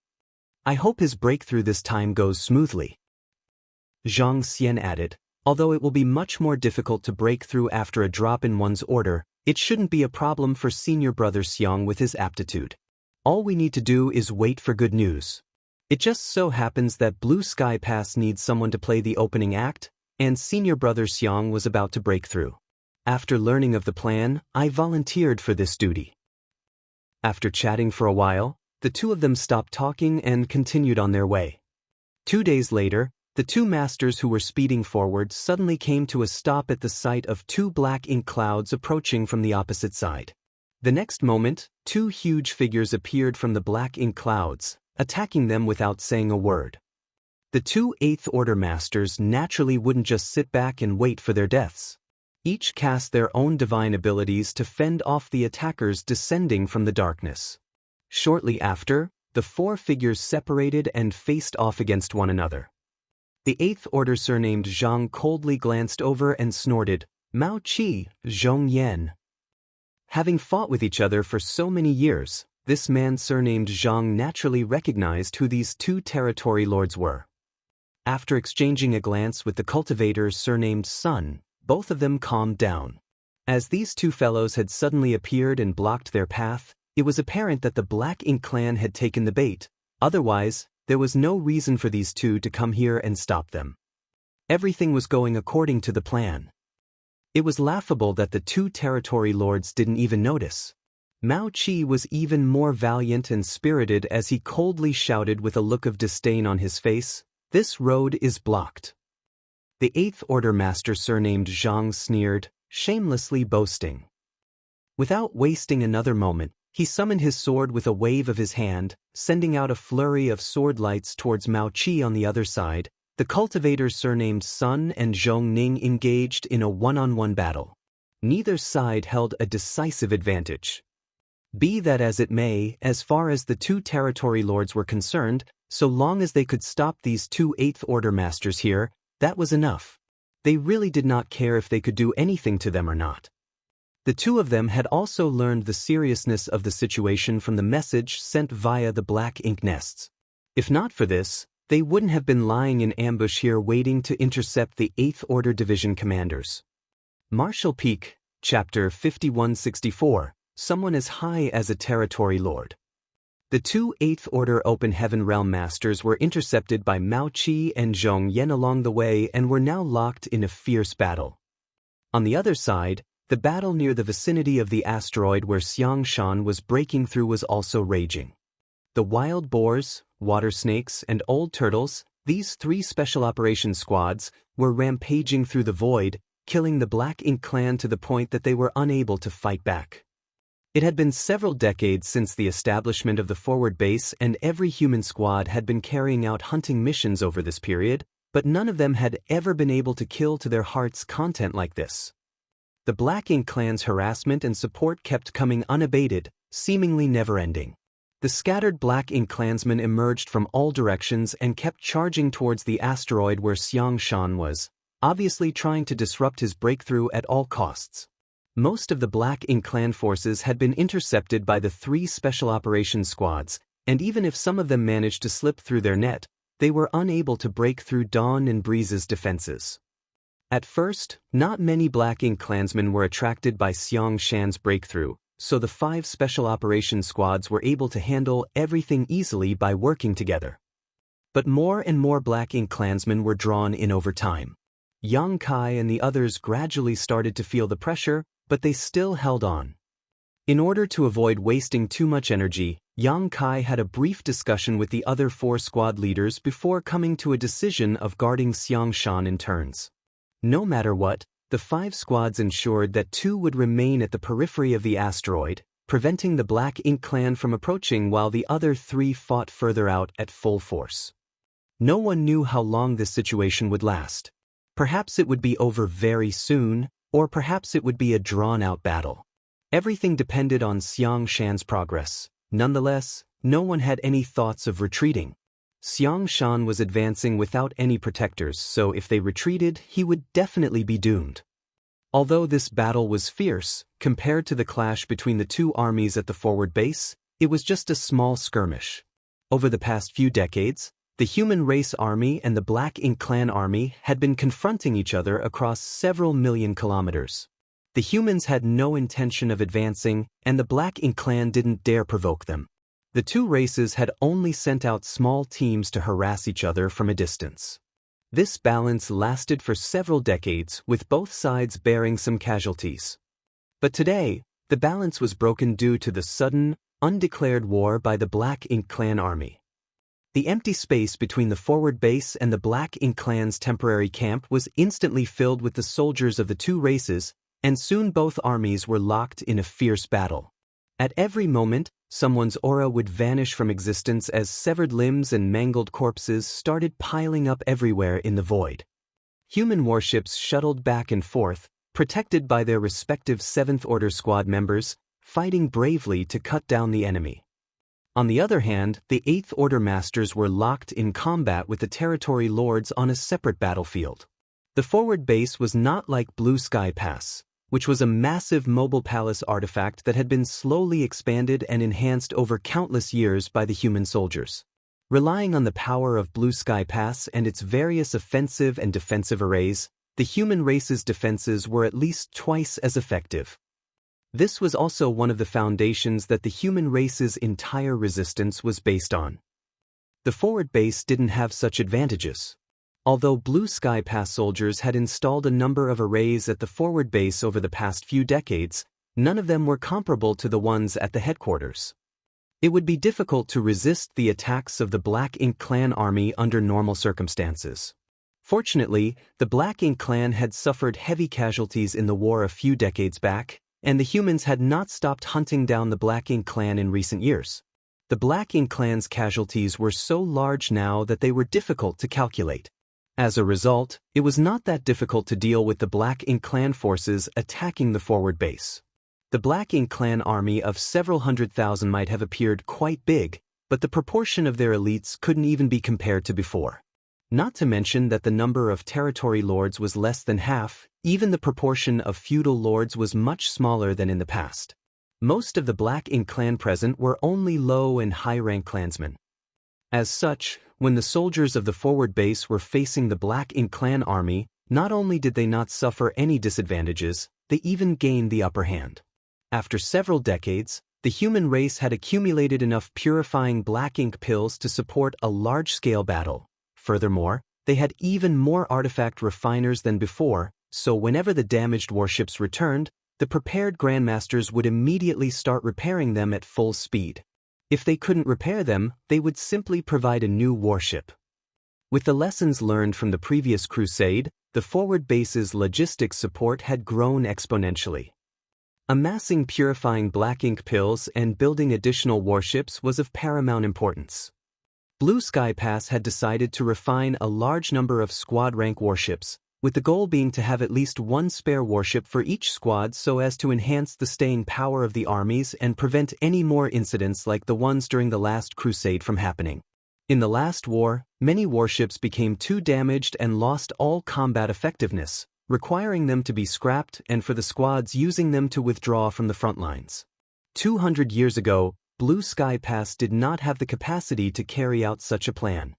I hope his breakthrough this time goes smoothly." Zhang Xian added, "Although it will be much more difficult to break through after a drop in one's order, it shouldn't be a problem for Senior Brother Xiang with his aptitude. All we need to do is wait for good news. It just so happens that Blue Sky Pass needs someone to play the opening act, and Senior Brother Xiang was about to break through. After learning of the plan, I volunteered for this duty." After chatting for a while, the 2 of them stopped talking and continued on their way. 2 days later, the 2 masters who were speeding forward suddenly came to a stop at the sight of 2 black ink clouds approaching from the opposite side. The next moment, 2 huge figures appeared from the black ink clouds, attacking them without saying a word. The 2 8th Order Masters naturally wouldn't just sit back and wait for their deaths. Each cast their own divine abilities to fend off the attackers descending from the darkness. Shortly after, the 4 figures separated and faced off against one another. The 8th Order surnamed Zhang coldly glanced over and snorted, "Mao Qi, Zhong Yan." Having fought with each other for so many years, this man surnamed Zhang naturally recognized who these 2 territory lords were. After exchanging a glance with the cultivator surnamed Sun, both of them calmed down. As these 2 fellows had suddenly appeared and blocked their path, it was apparent that the Black Ink Clan had taken the bait. Otherwise, there was no reason for these 2 to come here and stop them. Everything was going according to the plan. It was laughable that the 2 territory lords didn't even notice. Mao Qi was even more valiant and spirited as he coldly shouted with a look of disdain on his face, "This road is blocked." The 8th Order Master surnamed Zhang sneered, shamelessly boasting. Without wasting another moment, he summoned his sword with a wave of his hand, sending out a flurry of sword lights towards Mao Qi on the other side. The cultivators surnamed Sun and Zhong Ning engaged in a one-on-one battle. Neither side held a decisive advantage. Be that as it may, as far as the 2 territory lords were concerned, so long as they could stop these 2 8th Order Masters here, that was enough. They really did not care if they could do anything to them or not. The two of them had also learned the seriousness of the situation from the message sent via the black ink nests. If not for this, they wouldn't have been lying in ambush here waiting to intercept the 8th Order Division commanders. Marshall Peak, Chapter 5164, Someone as High as a Territory Lord. The two 8th Order Open Heaven Realm Masters were intercepted by Mao Qi and Zhong Yan along the way and were now locked in a fierce battle. On the other side, the battle near the vicinity of the asteroid where Xiang Shan was breaking through was also raging. The wild boars, water snakes, and old turtles, these 3 special operations squads, were rampaging through the void, killing the Black Ink clan to the point that they were unable to fight back. It had been several decades since the establishment of the forward base, and every human squad had been carrying out hunting missions over this period, but none of them had ever been able to kill to their heart's content like this. The Black Ink clan's harassment and support kept coming unabated, seemingly never-ending. The scattered Black Ink clansmen emerged from all directions and kept charging towards the asteroid where Xiang Shan was, obviously trying to disrupt his breakthrough at all costs. Most of the Black Ink clan forces had been intercepted by the 3 special operations squads, and even if some of them managed to slip through their net, they were unable to break through Dawn and Breeze's defenses. At first, not many Black Ink clansmen were attracted by Xiang Shan's breakthrough, so the 5 special operations squads were able to handle everything easily by working together. But more and more Black Ink clansmen were drawn in over time. Yang Kai and the others gradually started to feel the pressure, but they still held on. In order to avoid wasting too much energy, Yang Kai had a brief discussion with the other 4 squad leaders before coming to a decision of guarding Xiang Shan in turns. No matter what, the 5 squads ensured that 2 would remain at the periphery of the asteroid, preventing the Black Ink clan from approaching while the other 3 fought further out at full force. No one knew how long this situation would last. Perhaps it would be over very soon, or perhaps it would be a drawn-out battle. Everything depended on Xiang Shan's progress. Nonetheless, no one had any thoughts of retreating. Xiang Shan was advancing without any protectors, so if they retreated, he would definitely be doomed. Although this battle was fierce, compared to the clash between the 2 armies at the forward base, it was just a small skirmish. Over the past few decades, the human race army and the Black Ink clan army had been confronting each other across several million kilometers. The humans had no intention of advancing, and the Black Ink clan didn't dare provoke them. The 2 races had only sent out small teams to harass each other from a distance. This balance lasted for several decades, with both sides bearing some casualties. But today, the balance was broken due to the sudden, undeclared war by the Black Ink clan army. The empty space between the forward base and the Black Ink clan's temporary camp was instantly filled with the soldiers of the 2 races, and soon both armies were locked in a fierce battle. At every moment, someone's aura would vanish from existence as severed limbs and mangled corpses started piling up everywhere in the void. Human warships shuttled back and forth, protected by their respective 7th Order squad members, fighting bravely to cut down the enemy. On the other hand, the 8th Order Masters were locked in combat with the Territory Lords on a separate battlefield. The forward base was not like Blue Sky Pass, which was a massive mobile palace artifact that had been slowly expanded and enhanced over countless years by the human soldiers. Relying on the power of Blue Sky Pass and its various offensive and defensive arrays, the human race's defenses were at least twice as effective. This was also one of the foundations that the human race's entire resistance was based on. The forward base didn't have such advantages. Although Blue Sky Pass soldiers had installed a number of arrays at the forward base over the past few decades, none of them were comparable to the ones at the headquarters. It would be difficult to resist the attacks of the Black Ink clan army under normal circumstances. Fortunately, the Black Ink clan had suffered heavy casualties in the war a few decades back, and the humans had not stopped hunting down the Black Ink clan in recent years. The Black Ink clan's casualties were so large now that they were difficult to calculate. As a result, it was not that difficult to deal with the Black Ink clan forces attacking the forward base. The Black Ink clan army of several 100,000 might have appeared quite big, but the proportion of their elites couldn't even be compared to before. Not to mention that the number of territory lords was less than half, even the proportion of feudal lords was much smaller than in the past. Most of the Black Ink clan present were only low and high-rank clansmen. As such, when the soldiers of the forward base were facing the Black Ink clan army, not only did they not suffer any disadvantages, they even gained the upper hand. After several decades, the human race had accumulated enough purifying black ink pills to support a large-scale battle. Furthermore, they had even more artifact refiners than before, so whenever the damaged warships returned, the prepared grandmasters would immediately start repairing them at full speed. If they couldn't repair them, they would simply provide a new warship. With the lessons learned from the previous crusade, the forward base's logistics support had grown exponentially. Amassing purifying black ink pills and building additional warships was of paramount importance. Blue Sky Pass had decided to refine a large number of squad-rank warships, with the goal being to have at least one spare warship for each squad so as to enhance the staying power of the armies and prevent any more incidents like the ones during the last crusade from happening. In the last war, many warships became too damaged and lost all combat effectiveness, requiring them to be scrapped and for the squads using them to withdraw from the front lines. 200 years ago, Blue Sky Pass did not have the capacity to carry out such a plan.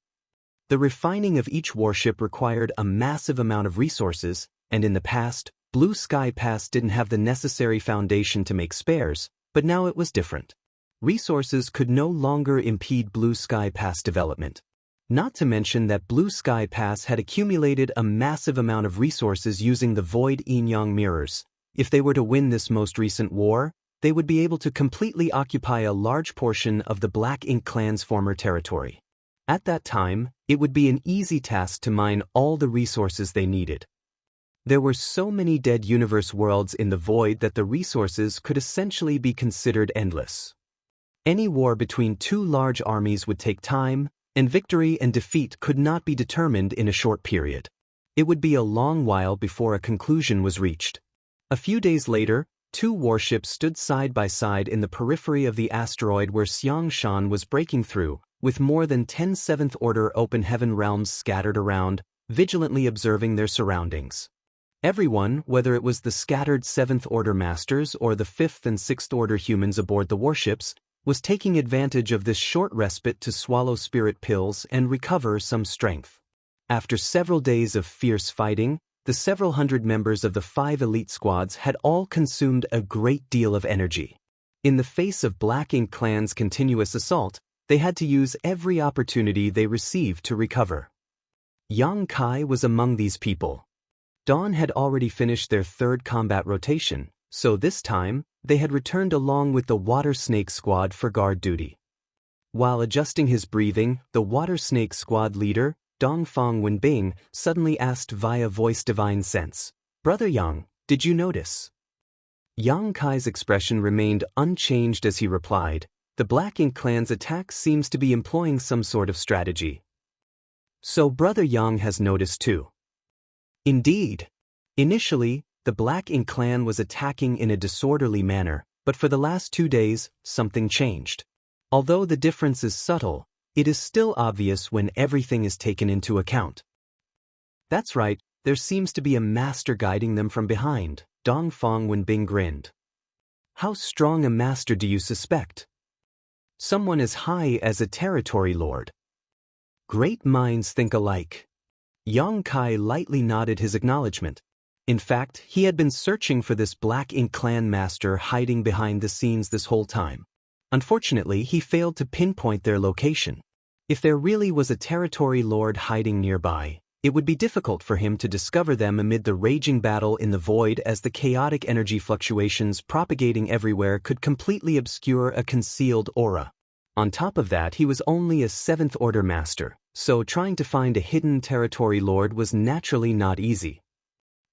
The refining of each warship required a massive amount of resources, and in the past, Blue Sky Pass didn't have the necessary foundation to make spares, but now it was different. Resources could no longer impede Blue Sky Pass development. Not to mention that Blue Sky Pass had accumulated a massive amount of resources using the Void Yin-Yang mirrors. If they were to win this most recent war, they would be able to completely occupy a large portion of the Black Ink clan's former territory. At that time, it would be an easy task to mine all the resources they needed. There were so many dead universe worlds in the void that the resources could essentially be considered endless. Any war between two large armies would take time, and victory and defeat could not be determined in a short period. It would be a long while before a conclusion was reached. A few days later, two warships stood side by side in the periphery of the asteroid where Xiangshan was breaking through, with more than 10 Seventh-Order Open Heaven realms scattered around, vigilantly observing their surroundings. Everyone, whether it was the scattered Seventh-Order Masters or the Fifth and Sixth-Order humans aboard the warships, was taking advantage of this short respite to swallow spirit pills and recover some strength. After several days of fierce fighting, the several hundred members of the 5 elite squads had all consumed a great deal of energy. In the face of Black Ink clan's continuous assault, they had to use every opportunity they received to recover. Yang Kai was among these people. Dawn had already finished their third combat rotation, so this time, they had returned along with the Water Snake Squad for guard duty. While adjusting his breathing, the Water Snake Squad leader, Dongfang Wenbing, suddenly asked via voice divine sense, "Brother Yang, did you notice?" Yang Kai's expression remained unchanged as he replied, "The Black Ink clan's attack seems to be employing some sort of strategy." "So Brother Yang has noticed too." "Indeed. Initially, the Black Ink clan was attacking in a disorderly manner, but for the last 2 days, something changed. Although the difference is subtle, it is still obvious when everything is taken into account." "That's right, there seems to be a master guiding them from behind," Dongfang Wenbing grinned. "How strong a master do you suspect?" "Someone as high as a territory lord." "Great minds think alike." Yang Kai lightly nodded his acknowledgement. In fact, he had been searching for this Black Ink clan master hiding behind the scenes this whole time. Unfortunately, he failed to pinpoint their location. If there really was a territory lord hiding nearby, it would be difficult for him to discover them amid the raging battle in the void, as the chaotic energy fluctuations propagating everywhere could completely obscure a concealed aura. On top of that, he was only a 7th Order master, so trying to find a hidden territory lord was naturally not easy.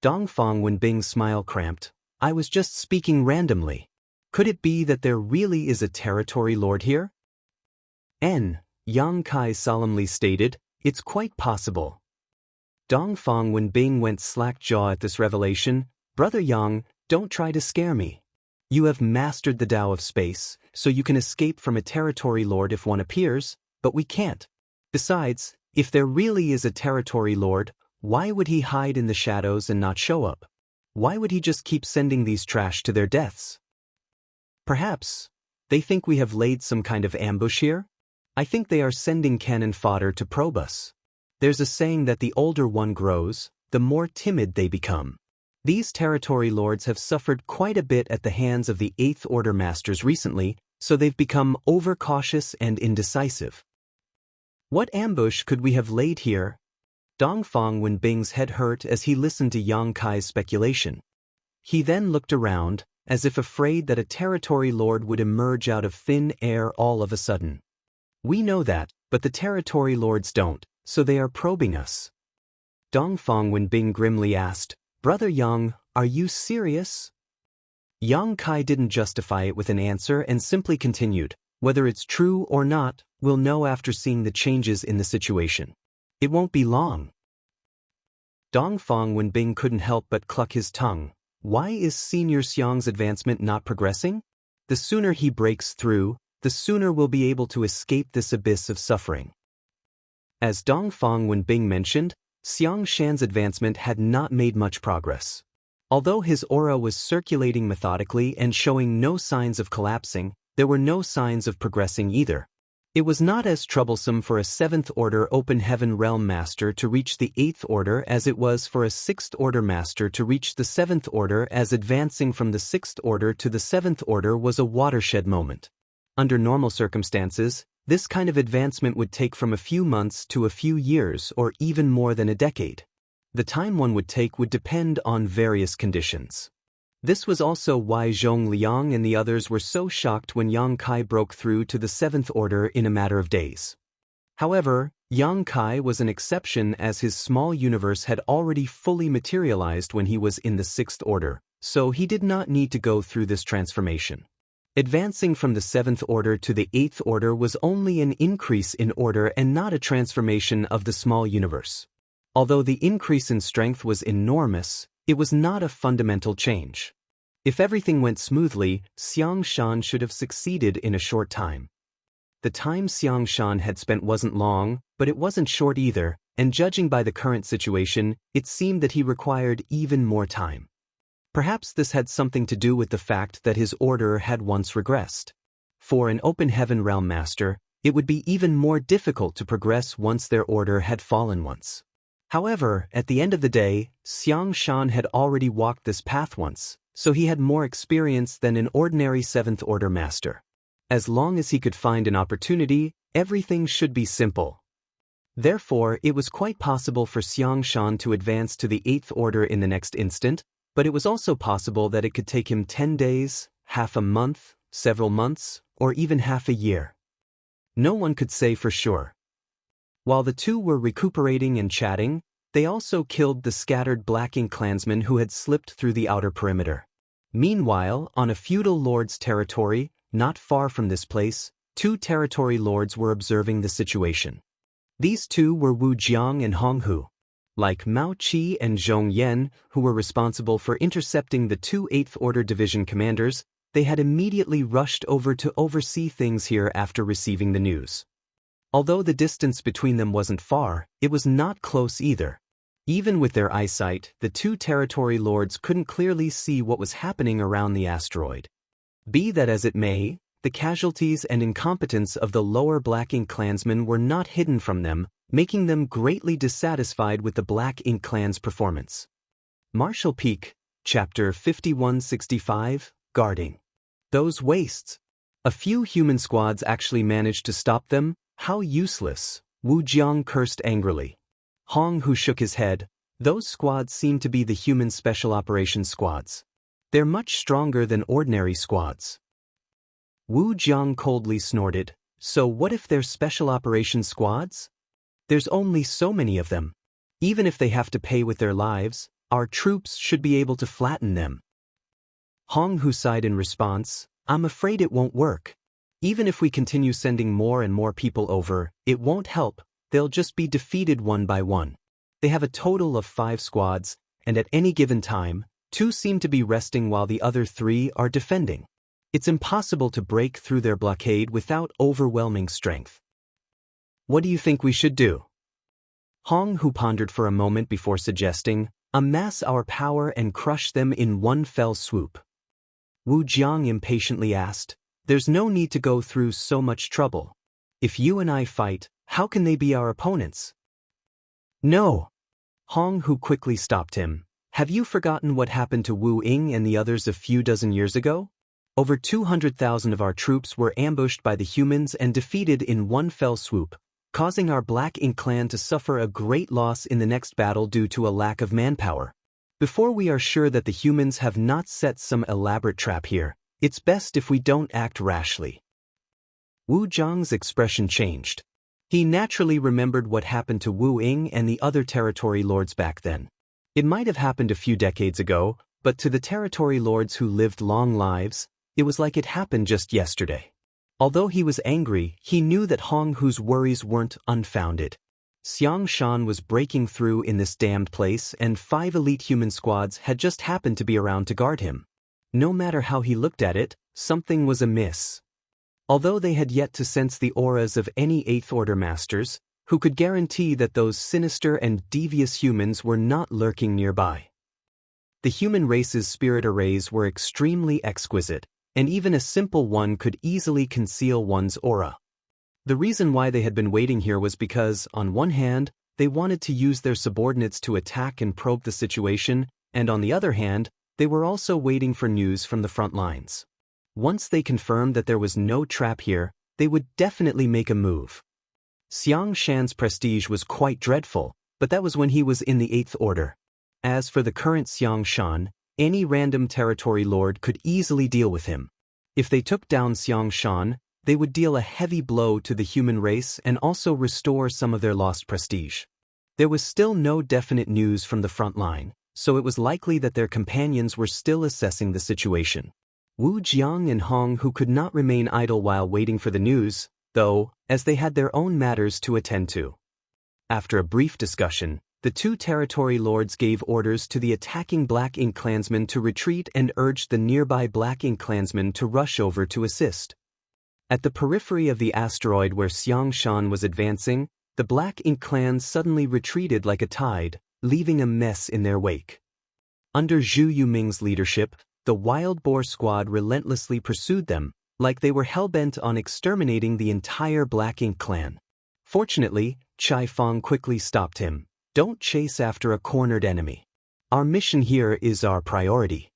Dongfang Wenbing's smile cramped. "I was just speaking randomly. Could it be that there really is a territory lord here?" Yang Kai solemnly stated, "It's quite possible." Dongfang Wenbing went slack-jaw at this revelation. "Brother Yang, don't try to scare me. You have mastered the Tao of space, so you can escape from a territory lord if one appears, but we can't. Besides, If there really is a territory lord, why would he hide in the shadows and not show up? Why would he just keep sending these trash to their deaths? Perhaps they think we have laid some kind of ambush here? I think they are sending cannon fodder to probe us. There's a saying that the older one grows, the more timid they become. These territory lords have suffered quite a bit at the hands of the Eighth Order masters recently, so they've become overcautious and indecisive. What ambush could we have laid here? Dongfang Wenbing's head hurt as he listened to Yang Kai's speculation. He then looked around, as if afraid that a territory lord would emerge out of thin air all of a sudden. We know that, but the territory lords don't, so they are probing us. Dongfang Wenbing grimly asked, "Brother Yang, are you serious?" Yang Kai didn't justify it with an answer and simply continued, "Whether it's true or not, we'll know after seeing the changes in the situation. It won't be long." Dongfang Wenbing couldn't help but cluck his tongue. Why is Senior Xiang's advancement not progressing? The sooner he breaks through, the sooner we'll be able to escape this abyss of suffering. As Dongfang Wenbing mentioned, Xiang Shan's advancement had not made much progress. Although his aura was circulating methodically and showing no signs of collapsing, there were no signs of progressing either. It was not as troublesome for a 7th Order Open Heaven Realm Master to reach the 8th Order as it was for a 6th Order Master to reach the 7th Order, as advancing from the 6th Order to the 7th Order was a watershed moment. Under normal circumstances, this kind of advancement would take from a few months to a few years or even more than a decade. The time one would take would depend on various conditions. This was also why Zhong Liang and the others were so shocked when Yang Kai broke through to the 7th Order in a matter of days. However, Yang Kai was an exception, as his small universe had already fully materialized when he was in the 6th Order, so he did not need to go through this transformation. Advancing from the 7th Order to the 8th Order was only an increase in order and not a transformation of the small universe. Although the increase in strength was enormous, it was not a fundamental change. If everything went smoothly, Xiang Shan should have succeeded in a short time. The time Xiang Shan had spent wasn't long, but it wasn't short either, and judging by the current situation, it seemed that he required even more time. Perhaps this had something to do with the fact that his order had once regressed. For an Open Heaven Realm Master, it would be even more difficult to progress once their order had fallen once. However, at the end of the day, Xiang Shan had already walked this path once, so he had more experience than an ordinary 7th Order Master. As long as he could find an opportunity, everything should be simple. Therefore, it was quite possible for Xiang Shan to advance to the 8th Order in the next instant, but it was also possible that it could take him 10 days, half a month, several months, or even half a year. No one could say for sure. While the two were recuperating and chatting, they also killed the scattered Black Ink clansmen who had slipped through the outer perimeter. Meanwhile, on a feudal lord's territory, not far from this place, 2 territory lords were observing the situation. These two were Wu Jiang and Hong Hu. Like Mao Qi and Zhong Yan, who were responsible for intercepting the 2 8th Order Division commanders, they had immediately rushed over to oversee things here after receiving the news. Although the distance between them wasn't far, it was not close either. Even with their eyesight, the 2 territory lords couldn't clearly see what was happening around the asteroid. Be that as it may, the casualties and incompetence of the lower Black Ink clansmen were not hidden from them, making them greatly dissatisfied with the Black Ink clan's performance. Marshall Peak, Chapter 5165, Guarding. Those wastes. A few human squads actually managed to stop them. How useless, Wu Jiang cursed angrily. Hong Hu shook his head. Those squads seem to be the human special operations squads. They're much stronger than ordinary squads. Wu Jiang coldly snorted. So what if they're special operations squads? There's only so many of them. Even if they have to pay with their lives, our troops should be able to flatten them. Hong Hu sighed in response. I'm afraid it won't work. Even if we continue sending more and more people over, it won't help. They'll just be defeated one by one. They have a total of 5 squads, and at any given time, 2 seem to be resting while the other 3 are defending. It's impossible to break through their blockade without overwhelming strength. What do you think we should do? Hong Hu pondered for a moment before suggesting, "Amass our power and crush them in one fell swoop." Wu Jiang impatiently asked, "There's no need to go through so much trouble. If you and I fight, how can they be our opponents?" "No." Hong Hu quickly stopped him. "Have you forgotten what happened to Wu Ying and the others a few dozen years ago? Over 200,000 of our troops were ambushed by the humans and defeated in one fell swoop, causing our Black Ink clan to suffer a great loss in the next battle due to a lack of manpower. Before we are sure that the humans have not set some elaborate trap here, it's best if we don't act rashly." Wu Jiang's expression changed. He naturally remembered what happened to Wu Ying and the other territory lords back then. It might have happened a few decades ago, but to the territory lords who lived long lives, it was like it happened just yesterday. Although he was angry, he knew that Hong Hu's worries weren't unfounded. Xiang Shan was breaking through in this damned place, and 5 elite human squads had just happened to be around to guard him. No matter how he looked at it, something was amiss. Although they had yet to sense the auras of any Eighth Order masters, who could guarantee that those sinister and devious humans were not lurking nearby. The human race's spirit arrays were extremely exquisite, and even a simple one could easily conceal one's aura. The reason why they had been waiting here was because, on one hand, they wanted to use their subordinates to attack and probe the situation, and on the other hand, they were also waiting for news from the front lines. Once they confirmed that there was no trap here, they would definitely make a move. Xiang Shan's prestige was quite dreadful, but that was when he was in the Eighth Order. As for the current Xiang Shan, any random territory lord could easily deal with him. If they took down Xiang Shan, they would deal a heavy blow to the human race and also restore some of their lost prestige. There was still no definite news from the front line, so it was likely that their companions were still assessing the situation. Wu Jiang and Hong Hu could not remain idle while waiting for the news, though, as they had their own matters to attend to. After a brief discussion, the 2 territory lords gave orders to the attacking Black Ink clansmen to retreat and urged the nearby Black Ink clansmen to rush over to assist. At the periphery of the asteroid where Xiang Shan was advancing, the Black Ink clans suddenly retreated like a tide, leaving a mess in their wake. Under Zhu Yuming's leadership, the Wild Boar Squad relentlessly pursued them, like they were hell-bent on exterminating the entire Black Ink clan. Fortunately, Chai Fong quickly stopped him. "Don't chase after a cornered enemy. Our mission here is our priority."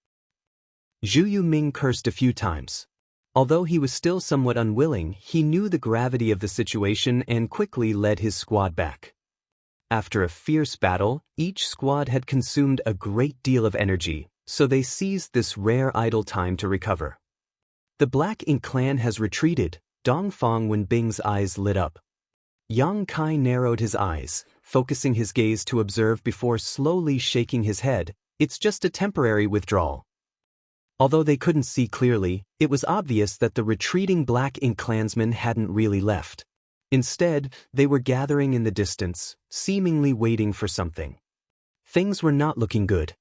Zhu Yuming cursed a few times. Although he was still somewhat unwilling, he knew the gravity of the situation and quickly led his squad back. After a fierce battle, each squad had consumed a great deal of energy, so they seized this rare idle time to recover. "The Black Ink clan has retreated," Dongfang Wenbing's eyes lit up. Yang Kai narrowed his eyes, focusing his gaze to observe before slowly shaking his head. "It's just a temporary withdrawal." Although they couldn't see clearly, it was obvious that the retreating Black Ink clansmen hadn't really left. Instead, they were gathering in the distance, seemingly waiting for something. Things were not looking good.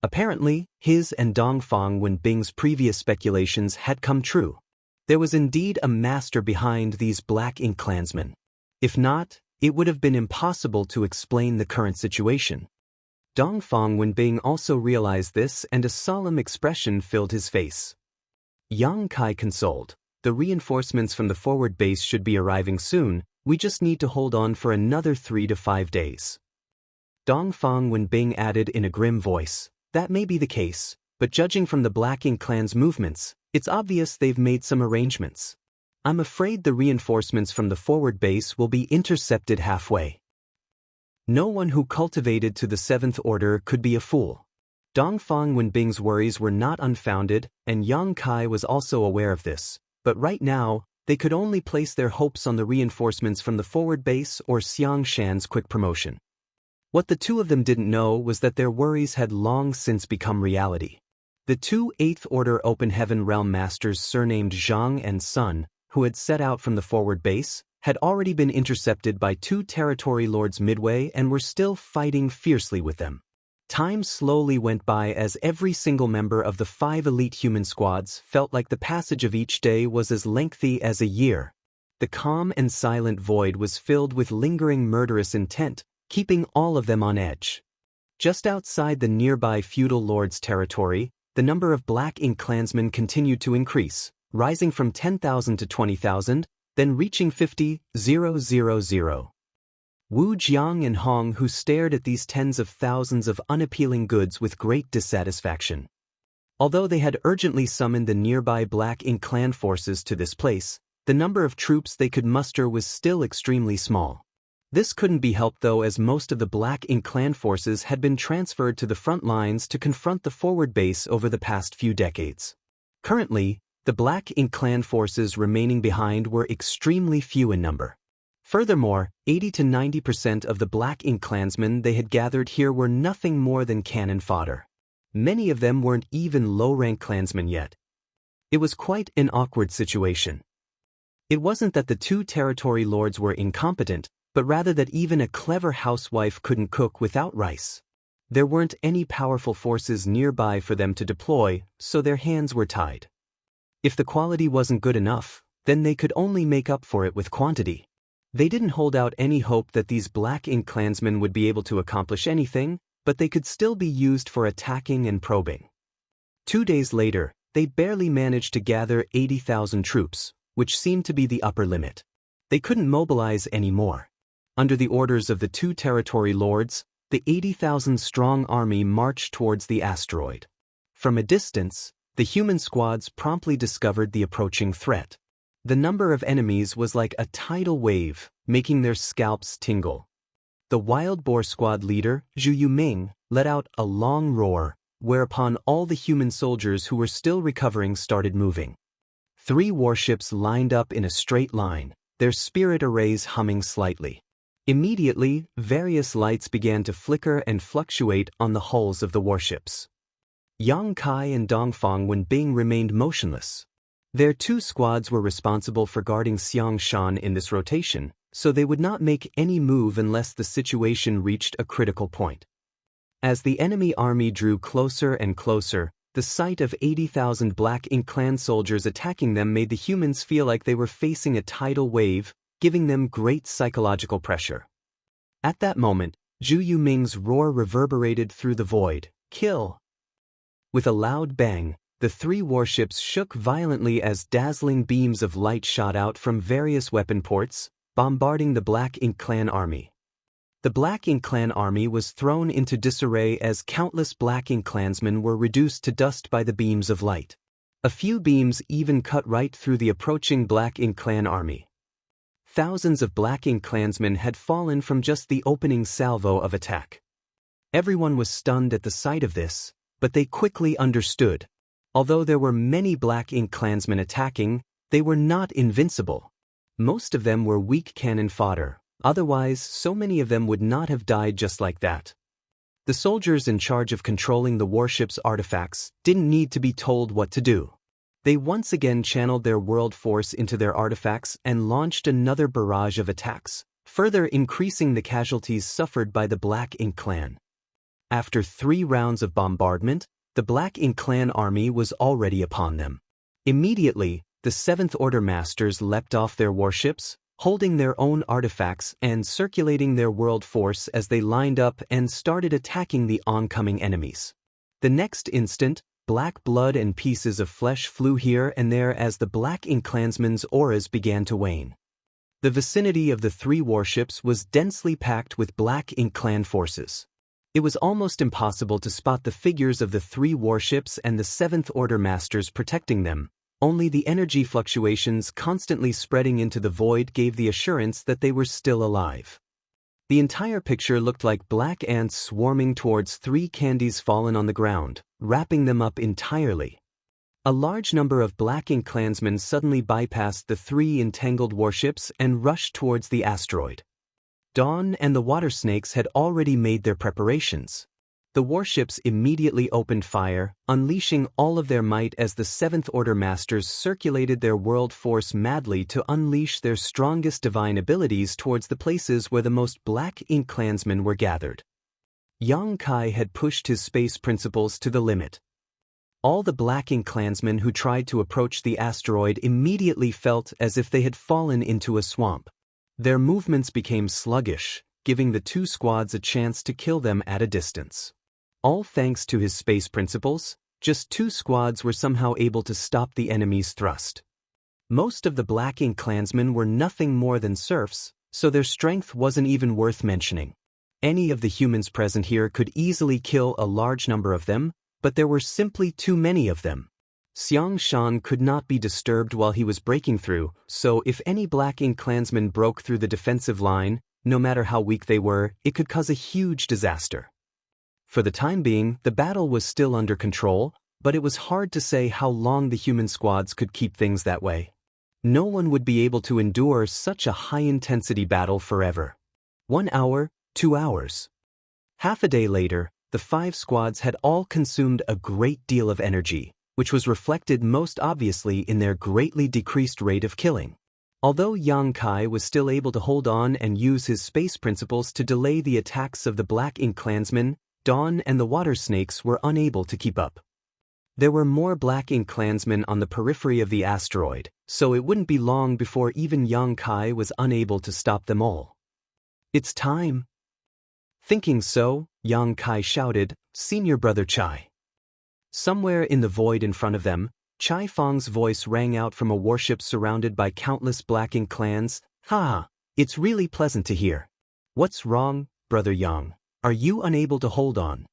Apparently, his and Dongfang Wenbing's previous speculations had come true. There was indeed a master behind these Black Ink clansmen. If not, it would have been impossible to explain the current situation. Dongfang Wenbing also realized this, and a solemn expression filled his face. Yang Kai consoled. "The reinforcements from the forward base should be arriving soon, we just need to hold on for another 3 to 5 days. Dongfang Wenbing added in a grim voice, "That may be the case, but judging from the Black Ink clan's movements, it's obvious they've made some arrangements. I'm afraid the reinforcements from the forward base will be intercepted halfway." No one who cultivated to the 7th Order could be a fool. Dongfang Wenbing's worries were not unfounded, and Yang Kai was also aware of this, but right now, they could only place their hopes on the reinforcements from the forward base or Xiang Shan's quick promotion. What the two of them didn't know was that their worries had long since become reality. The 2 8th Order Open Heaven Realm Masters surnamed Zhang and Sun, who had set out from the forward base, had already been intercepted by 2 territory lords midway and were still fighting fiercely with them. Time slowly went by as every single member of the 5 elite human squads felt like the passage of each day was as lengthy as a year. The calm and silent void was filled with lingering murderous intent, keeping all of them on edge. Just outside the nearby feudal lord's territory, the number of Black Ink clansmen continued to increase, rising from 10,000 to 20,000, then reaching 50,000. Wu Jiang and Hong who stared at these tens of thousands of unappealing goods with great dissatisfaction. Although they had urgently summoned the nearby Black Ink clan forces to this place, the number of troops they could muster was still extremely small. This couldn't be helped though, as most of the Black Ink clan forces had been transferred to the front lines to confront the forward base over the past few decades. Currently, the Black Ink clan forces remaining behind were extremely few in number. Furthermore, 80 to 90% of the Black Ink clansmen they had gathered here were nothing more than cannon fodder. Many of them weren't even low-rank clansmen yet. It was quite an awkward situation. It wasn't that the two territory lords were incompetent, but rather that even a clever housewife couldn't cook without rice. There weren't any powerful forces nearby for them to deploy, so their hands were tied. If the quality wasn't good enough, then they could only make up for it with quantity. They didn't hold out any hope that these Black Ink clansmen would be able to accomplish anything, but they could still be used for attacking and probing. 2 days later, they barely managed to gather 80,000 troops, which seemed to be the upper limit. They couldn't mobilize any more. Under the orders of the two territory lords, the 80,000-strong army marched towards the asteroid. From a distance, the human squads promptly discovered the approaching threat. The number of enemies was like a tidal wave, making their scalps tingle. The wild boar squad leader, Zhu Yuming, let out a long roar, whereupon all the human soldiers who were still recovering started moving. 3 warships lined up in a straight line, their spirit arrays humming slightly. Immediately, various lights began to flicker and fluctuate on the hulls of the warships. Yang Kai and Dongfang Wenbing remained motionless. Their 2 squads were responsible for guarding Xiangshan in this rotation, so they would not make any move unless the situation reached a critical point. As the enemy army drew closer and closer, the sight of 80,000 Black Ink clan soldiers attacking them made the humans feel like they were facing a tidal wave, giving them great psychological pressure. At that moment, Zhu Yuming's roar reverberated through the void, "Kill!" With a loud bang, the 3 warships shook violently as dazzling beams of light shot out from various weapon ports, bombarding the Black Ink clan army. The Black Ink clan army was thrown into disarray as countless Black Ink clansmen were reduced to dust by the beams of light. A few beams even cut right through the approaching Black Ink clan army. Thousands of Black Ink clansmen had fallen from just the opening salvo of attack. Everyone was stunned at the sight of this, but they quickly understood. Although there were many Black Ink clansmen attacking, they were not invincible. Most of them were weak cannon fodder, otherwise so many of them would not have died just like that. The soldiers in charge of controlling the warship's artifacts didn't need to be told what to do. They once again channeled their world force into their artifacts and launched another barrage of attacks, further increasing the casualties suffered by the Black Ink clan. After 3 rounds of bombardment, the Black Ink clan army was already upon them. Immediately, the 7th Order Masters leapt off their warships, holding their own artifacts and circulating their world force as they lined up and started attacking the oncoming enemies. The next instant, black blood and pieces of flesh flew here and there as the Black Ink clansmen's auras began to wane. The vicinity of the 3 warships was densely packed with Black Ink clan forces. It was almost impossible to spot the figures of the 3 warships and the 7th Order Masters protecting them. Only the energy fluctuations constantly spreading into the void gave the assurance that they were still alive. The entire picture looked like black ants swarming towards 3 candies fallen on the ground, wrapping them up entirely. A large number of Black Ink clansmen suddenly bypassed the 3 entangled warships and rushed towards the asteroid. Dawn and the water snakes had already made their preparations. The warships immediately opened fire, unleashing all of their might as the 7th Order Masters circulated their world force madly to unleash their strongest divine abilities towards the places where the most Black Ink clansmen were gathered. Yang Kai had pushed his space principles to the limit. All the Black Ink clansmen who tried to approach the asteroid immediately felt as if they had fallen into a swamp. Their movements became sluggish, giving the two squads a chance to kill them at a distance. All thanks to his space principles, just two squads were somehow able to stop the enemy's thrust. Most of the Black Ink clansmen were nothing more than serfs, so their strength wasn't even worth mentioning. Any of the humans present here could easily kill a large number of them, but there were simply too many of them. Xiang Shan could not be disturbed while he was breaking through, so if any Black Ink clansmen broke through the defensive line, no matter how weak they were, it could cause a huge disaster. For the time being, the battle was still under control, but it was hard to say how long the human squads could keep things that way. No one would be able to endure such a high-intensity battle forever. 1 hour, 2 hours. Half a day later, the 5 squads had all consumed a great deal of energy, which was reflected most obviously in their greatly decreased rate of killing. Although Yang Kai was still able to hold on and use his space principles to delay the attacks of the Black Ink clansmen, Dawn and the water snakes were unable to keep up. There were more Black Ink clansmen on the periphery of the asteroid, so it wouldn't be long before even Yang Kai was unable to stop them all. "It's time." Thinking so, Yang Kai shouted, "Senior Brother Chai." Somewhere in the void in front of them, Chai Fong's voice rang out from a warship surrounded by countless Black Ink clans. "Ha! It's really pleasant to hear. What's wrong, Brother Yang? Are you unable to hold on?"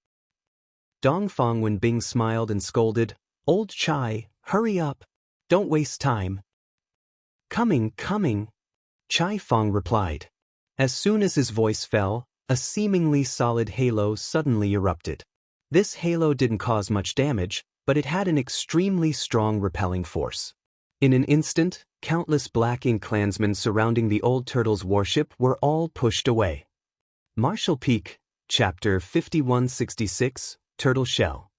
Dongfang Wenbing smiled and scolded, "Old Chai, hurry up. Don't waste time." "Coming, coming," Chai Fong replied. As soon as his voice fell, a seemingly solid halo suddenly erupted. This halo didn't cause much damage, but it had an extremely strong repelling force. In an instant, countless Black Ink clansmen surrounding the Old Turtle's warship were all pushed away. Marshall Peak, Chapter 5166, Turtle Shell.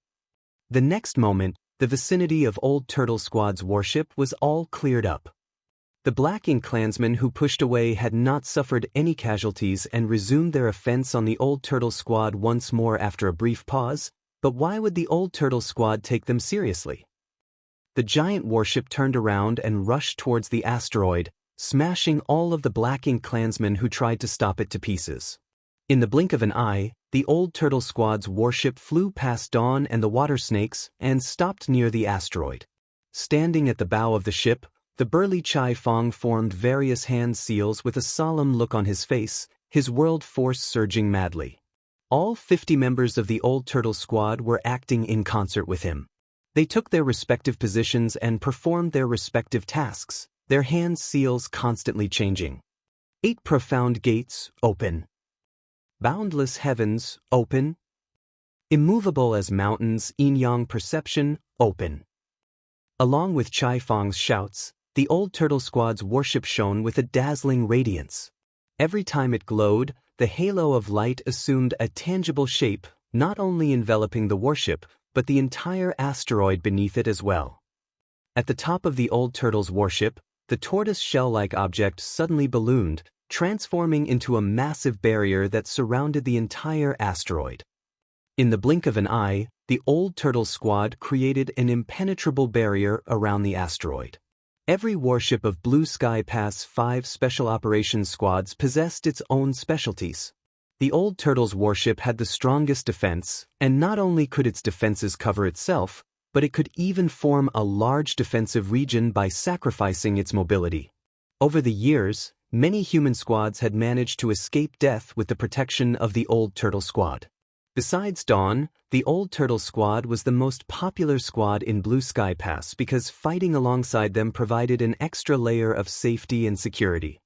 The next moment, the vicinity of Old Turtle Squad's warship was all cleared up. The Black Ink clansmen who pushed away had not suffered any casualties and resumed their offense on the Old Turtle Squad once more after a brief pause, but why would the Old Turtle Squad take them seriously? The giant warship turned around and rushed towards the asteroid, smashing all of the Black Ink clansmen who tried to stop it to pieces. In the blink of an eye, the Old Turtle Squad's warship flew past Dawn and the water snakes and stopped near the asteroid. Standing at the bow of the ship, the burly Chai Fong formed various hand seals with a solemn look on his face, his world force surging madly. All 50 members of the Old Turtle Squad were acting in concert with him. They took their respective positions and performed their respective tasks, their hand seals constantly changing. 8 profound gates, open. Boundless heavens, open. Immovable as mountains, yin-yang perception, open. Along with Chai Fong's shouts, the Old Turtle Squad's warship shone with a dazzling radiance. Every time it glowed, the halo of light assumed a tangible shape, not only enveloping the warship, but the entire asteroid beneath it as well. At the top of the Old Turtle's warship, the tortoise shell-like object suddenly ballooned, transforming into a massive barrier that surrounded the entire asteroid. In the blink of an eye, the Old Turtle Squad created an impenetrable barrier around the asteroid. Every warship of Blue Sky Pass 5 Special Operations Squads possessed its own specialties. The Old Turtle's warship had the strongest defense, and not only could its defenses cover itself, but it could even form a large defensive region by sacrificing its mobility. Over the years, many human squads had managed to escape death with the protection of the Old Turtle Squad. Besides Dawn, the Old Turtle Squad was the most popular squad in Blue Sky Pass because fighting alongside them provided an extra layer of safety and security.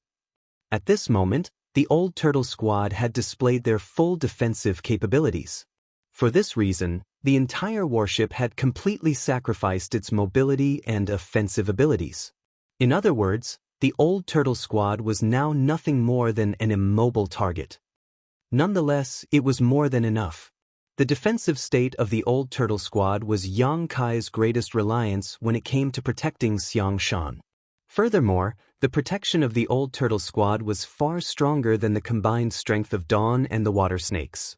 At this moment, the Old Turtle Squad had displayed their full defensive capabilities. For this reason, the entire warship had completely sacrificed its mobility and offensive abilities. In other words, the Old Turtle Squad was now nothing more than an immobile target. Nonetheless, it was more than enough. The defensive state of the Old Turtle Squad was Yang Kai's greatest reliance when it came to protecting Xiang Shan. Furthermore, the protection of the Old Turtle Squad was far stronger than the combined strength of Dawn and the water snakes.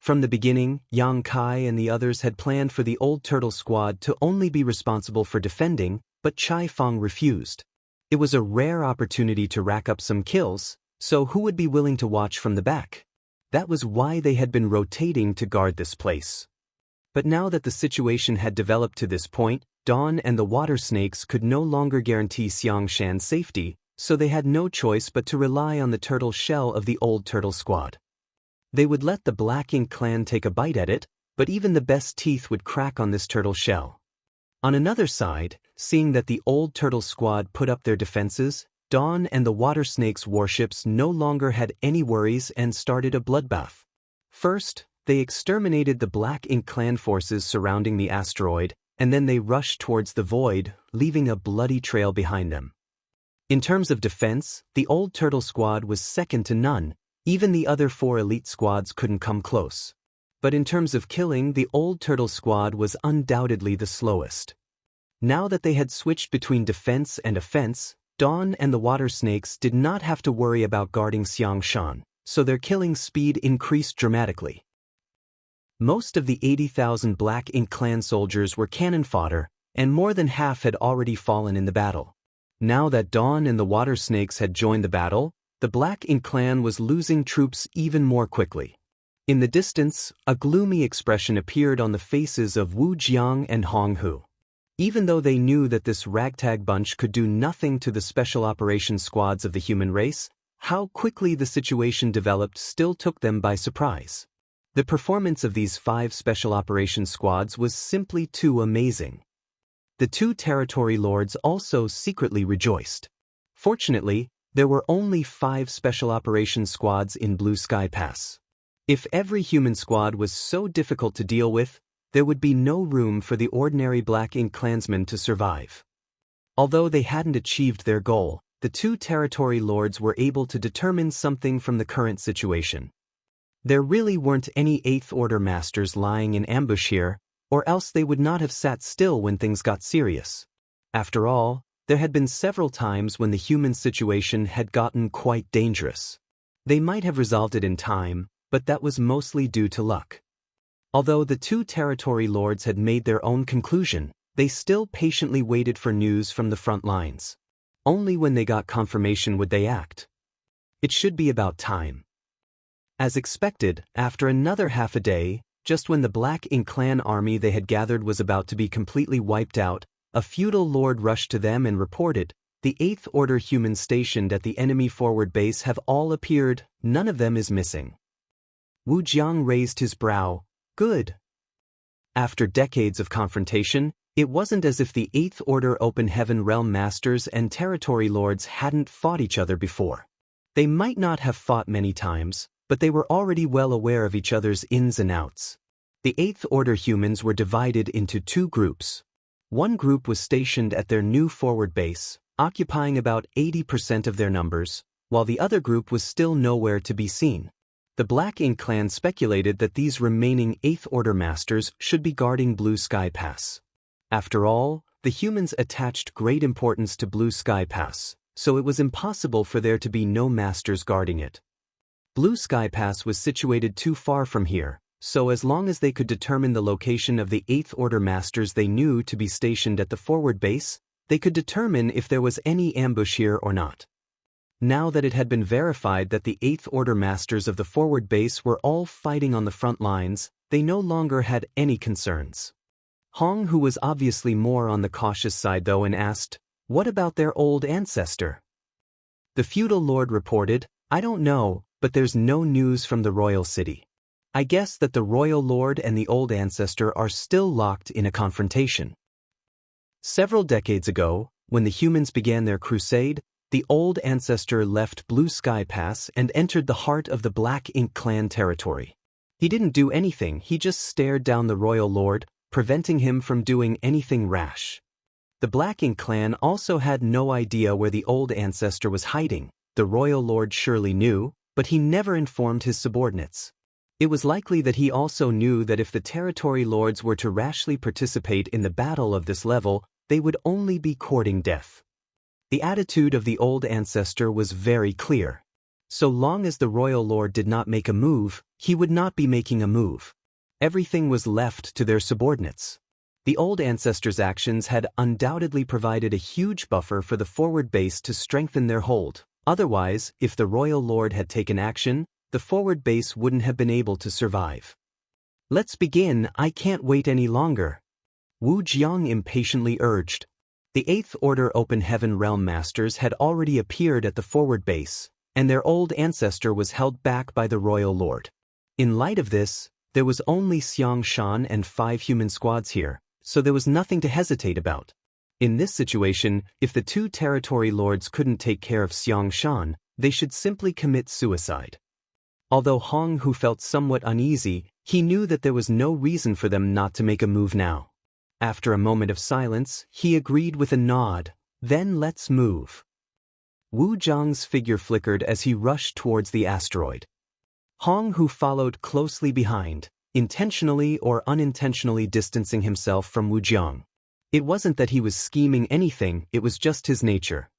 From the beginning, Yang Kai and the others had planned for the Old Turtle Squad to only be responsible for defending, but Chai Fong refused. It was a rare opportunity to rack up some kills, So who would be willing to watch from the back? That was why they had been rotating to guard this place. But now that the situation had developed to this point, Dawn and the water snakes could no longer guarantee Xiangshan's safety, so they had no choice but to rely on the turtle shell of the old turtle squad. They would let the Black Ink clan take a bite at it, but even the best teeth would crack on this turtle shell. On another side, seeing that the old turtle squad put up their defenses, Dawn and the water snakes' warships no longer had any worries and started a bloodbath. First, they exterminated the Black Ink clan forces surrounding the asteroid, and then they rushed towards the void, leaving a bloody trail behind them. In terms of defense, the old turtle squad was second to none. Even the other 4 elite squads couldn't come close. But in terms of killing, the old turtle squad was undoubtedly the slowest. Now that they had switched between defense and offense, Dawn and the water snakes did not have to worry about guarding Xiangshan, so their killing speed increased dramatically. Most of the 80,000 Black Ink clan soldiers were cannon fodder, and more than half had already fallen in the battle. Now that Dawn and the water snakes had joined the battle, the Black Ink clan was losing troops even more quickly. In the distance, a gloomy expression appeared on the faces of Wuxia and Jianghu. Even though they knew that this ragtag bunch could do nothing to the special operations squads of the human race, how quickly the situation developed still took them by surprise. The performance of these 5 special operations squads was simply too amazing. The 2 territory lords also secretly rejoiced. Fortunately, there were only 5 special operations squads in Blue Sky Pass. If every human squad was so difficult to deal with, there would be no room for the ordinary Black Ink clansmen to survive. Although they hadn't achieved their goal, the 2 territory lords were able to determine something from the current situation. There really weren't any 8th Order masters lying in ambush here, or else they would not have sat still when things got serious. After all, there had been several times when the human situation had gotten quite dangerous. They might have resolved it in time, but that was mostly due to luck. Although the 2 territory lords had made their own conclusion, they still patiently waited for news from the front lines. Only when they got confirmation would they act. It should be about time. As expected, after another half a day, just when the Black Ink clan army they had gathered was about to be completely wiped out, a feudal lord rushed to them and reported, "The 8th Order humans stationed at the enemy forward base have all appeared, none of them is missing." Wu Jiang raised his brow. Good. After decades of confrontation, it wasn't as if the 8th Order Open Heaven Realm Masters and Territory Lords hadn't fought each other before. They might not have fought many times, but they were already well aware of each other's ins and outs. The 8th Order humans were divided into 2 groups. One group was stationed at their new forward base, occupying about 80% of their numbers, while the other group was still nowhere to be seen. The Black Ink clan speculated that these remaining 8th Order masters should be guarding Blue Sky Pass. After all, the humans attached great importance to Blue Sky Pass, so it was impossible for there to be no masters guarding it. Blue Sky Pass was situated too far from here, so as long as they could determine the location of the 8th Order masters they knew to be stationed at the forward base, they could determine if there was any ambush here or not. Now that it had been verified that the 8th Order masters of the forward base were all fighting on the front lines, they no longer had any concerns. Hong, who was obviously more on the cautious side though, and asked, "What about their old ancestor?" The feudal lord reported, "I don't know, but there's no news from the royal city. I guess that the royal lord and the old ancestor are still locked in a confrontation." Several decades ago, when the humans began their crusade, the old ancestor left Blue Sky Pass and entered the heart of the Black Ink clan territory. He didn't do anything, he just stared down the royal lord, preventing him from doing anything rash. The Black Ink clan also had no idea where the old ancestor was hiding. The royal lord surely knew, but he never informed his subordinates. It was likely that he also knew that if the territory lords were to rashly participate in the battle of this level, they would only be courting death. The attitude of the old ancestor was very clear. So long as the royal lord did not make a move, he would not be making a move. Everything was left to their subordinates. The old ancestor's actions had undoubtedly provided a huge buffer for the forward base to strengthen their hold, Otherwise, if the royal lord had taken action, the forward base wouldn't have been able to survive. "Let's begin, I can't wait any longer," Wu Jiang impatiently urged. The Eighth Order Open Heaven Realm Masters had already appeared at the forward base, and their old ancestor was held back by the royal lord. In light of this, there was only Xiang Shan and 5 human squads here, so there was nothing to hesitate about. In this situation, if the 2 territory lords couldn't take care of Xiang Shan, they should simply commit suicide. Although Hong Hu felt somewhat uneasy, he knew that there was no reason for them not to make a move now. After a moment of silence, he agreed with a nod. "Then let's move." Wu Jiang's figure flickered as he rushed towards the asteroid. Hong Hu followed closely behind, intentionally or unintentionally distancing himself from Wu Jiang. It wasn't that he was scheming anything, it was just his nature.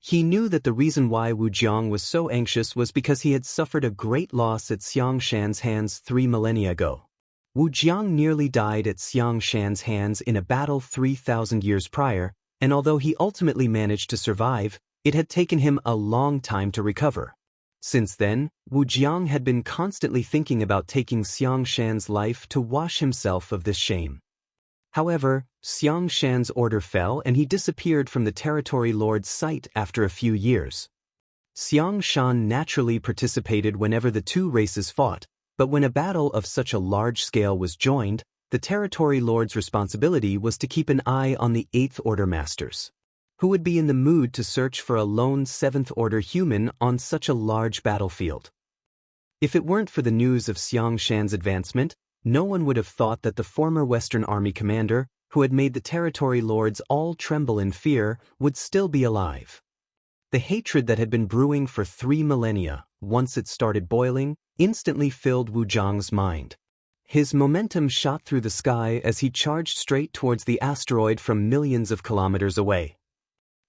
He knew that the reason why Wu Jiang was so anxious was because he had suffered a great loss at Xiang Shan's hands 3 millennia ago. Wu Jiang nearly died at Xiang Shan's hands in a battle 3,000 years prior, and although he ultimately managed to survive, it had taken him a long time to recover. Since then, Wu Jiang had been constantly thinking about taking Xiang Shan's life to wash himself of this shame. However, Xiang Shan's order fell and he disappeared from the territory lord's sight after a few years. Xiang Shan naturally participated whenever the 2 races fought, but when a battle of such a large scale was joined, the territory lord's responsibility was to keep an eye on the 8th Order Masters. Who would be in the mood to search for a lone 7th Order human on such a large battlefield? If it weren't for the news of Xiang Shan's advancement, no one would have thought that the former Western Army commander, who had made the territory lords all tremble in fear, would still be alive. The hatred that had been brewing for 3 millennia, once it started boiling, instantly filled Wu Jiang's mind. His momentum shot through the sky as he charged straight towards the asteroid from millions of kilometers away.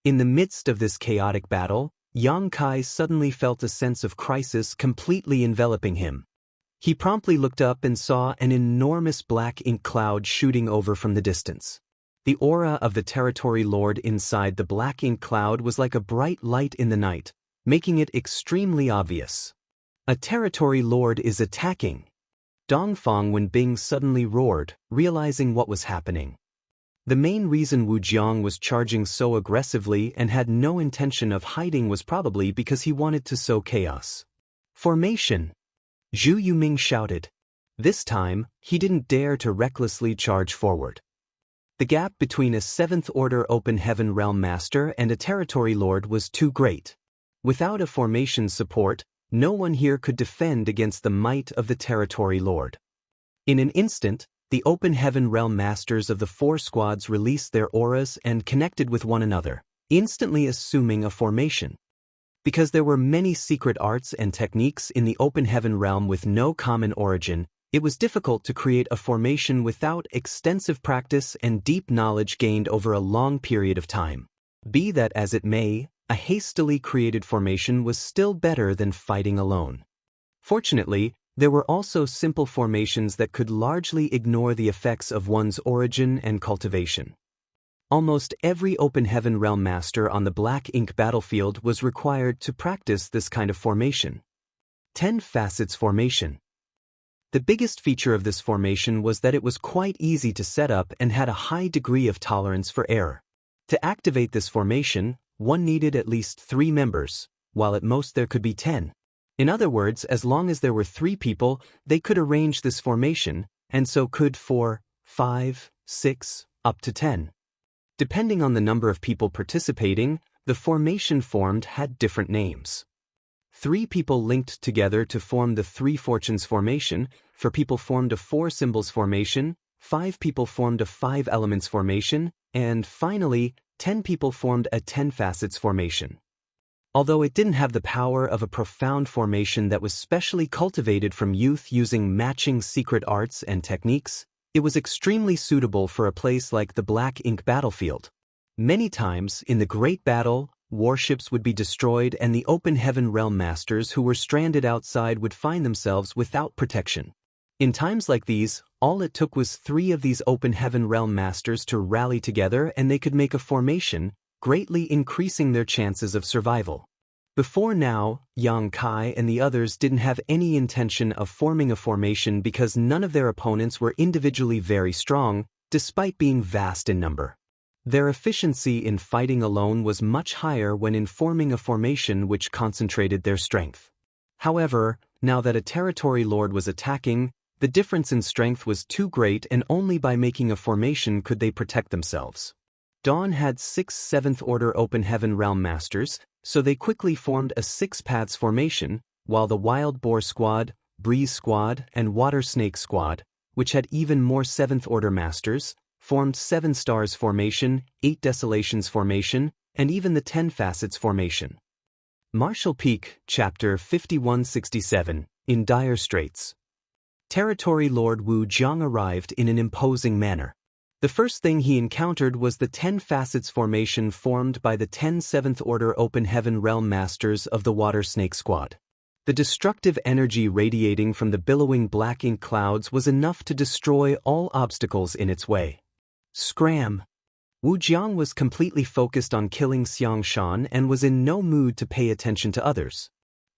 In the midst of this chaotic battle, Yang Kai suddenly felt a sense of crisis completely enveloping him. He promptly looked up and saw an enormous black ink cloud shooting over from the distance. The aura of the territory lord inside the black ink cloud was like a bright light in the night, making it extremely obvious. A territory lord is attacking. Dongfang Wenbing suddenly roared, realizing what was happening. The main reason Wu Jiang was charging so aggressively and had no intention of hiding was probably because he wanted to sow chaos. "Formation!" Zhu Yuming shouted. This time, he didn't dare to recklessly charge forward. The gap between a 7th Order Open Heaven Realm Master and a territory lord was too great. Without a formation support, no one here could defend against the might of the territory lord. In an instant, the Open Heaven Realm Masters of the 4 squads released their auras and connected with one another, instantly assuming a formation. Because there were many secret arts and techniques in the Open Heaven realm with no common origin, it was difficult to create a formation without extensive practice and deep knowledge gained over a long period of time. Be that as it may, a hastily created formation was still better than fighting alone. Fortunately, there were also simple formations that could largely ignore the effects of one's origin and cultivation. Almost every Open Heaven Realm Master on the Black Ink battlefield was required to practice this kind of formation. 10 Facets Formation. The biggest feature of this formation was that it was quite easy to set up and had a high degree of tolerance for error. To activate this formation, one needed at least 3 members, while at most there could be 10. In other words, as long as there were 3 people, they could arrange this formation, and so could 4, 5, 6, up to 10. Depending on the number of people participating, the formation formed had different names. 3 people linked together to form the 3 Fortunes formation, 4 people formed a 4 Symbols formation, 5 people formed a 5 Elements formation, and finally, 10 people formed a 10 Facets formation. Although it didn't have the power of a profound formation that was specially cultivated from youth using matching secret arts and techniques, it was extremely suitable for a place like the Black Ink battlefield. Many times, in the Great Battle, warships would be destroyed and the Open Heaven Realm Masters who were stranded outside would find themselves without protection. In times like these, all it took was 3 of these Open Heaven Realm Masters to rally together and they could make a formation, greatly increasing their chances of survival. Before now, Yang Kai and the others didn't have any intention of forming a formation because none of their opponents were individually very strong, despite being vast in number. Their efficiency in fighting alone was much higher when in forming a formation which concentrated their strength. However, now that a territory lord was attacking, the difference in strength was too great and only by making a formation could they protect themselves. Dawn had 6 7th Order Open Heaven Realm Masters, so they quickly formed a 6 paths formation, while the Wild Boar Squad, Breeze Squad, and Water Snake Squad, which had even more 7th Order Masters, formed 7 Stars Formation, 8 Desolations Formation, and even the 10 Facets Formation. Martial Peak, Chapter 5167, In Dire Straits. Territory Lord Wu Jiang arrived in an imposing manner. The first thing he encountered was the 10 Facets Formation formed by the 10 7th Order Open Heaven Realm Masters of the Water Snake Squad. The destructive energy radiating from the billowing black ink clouds was enough to destroy all obstacles in its way. Scram! Wu Jiang was completely focused on killing Xiang Shan and was in no mood to pay attention to others.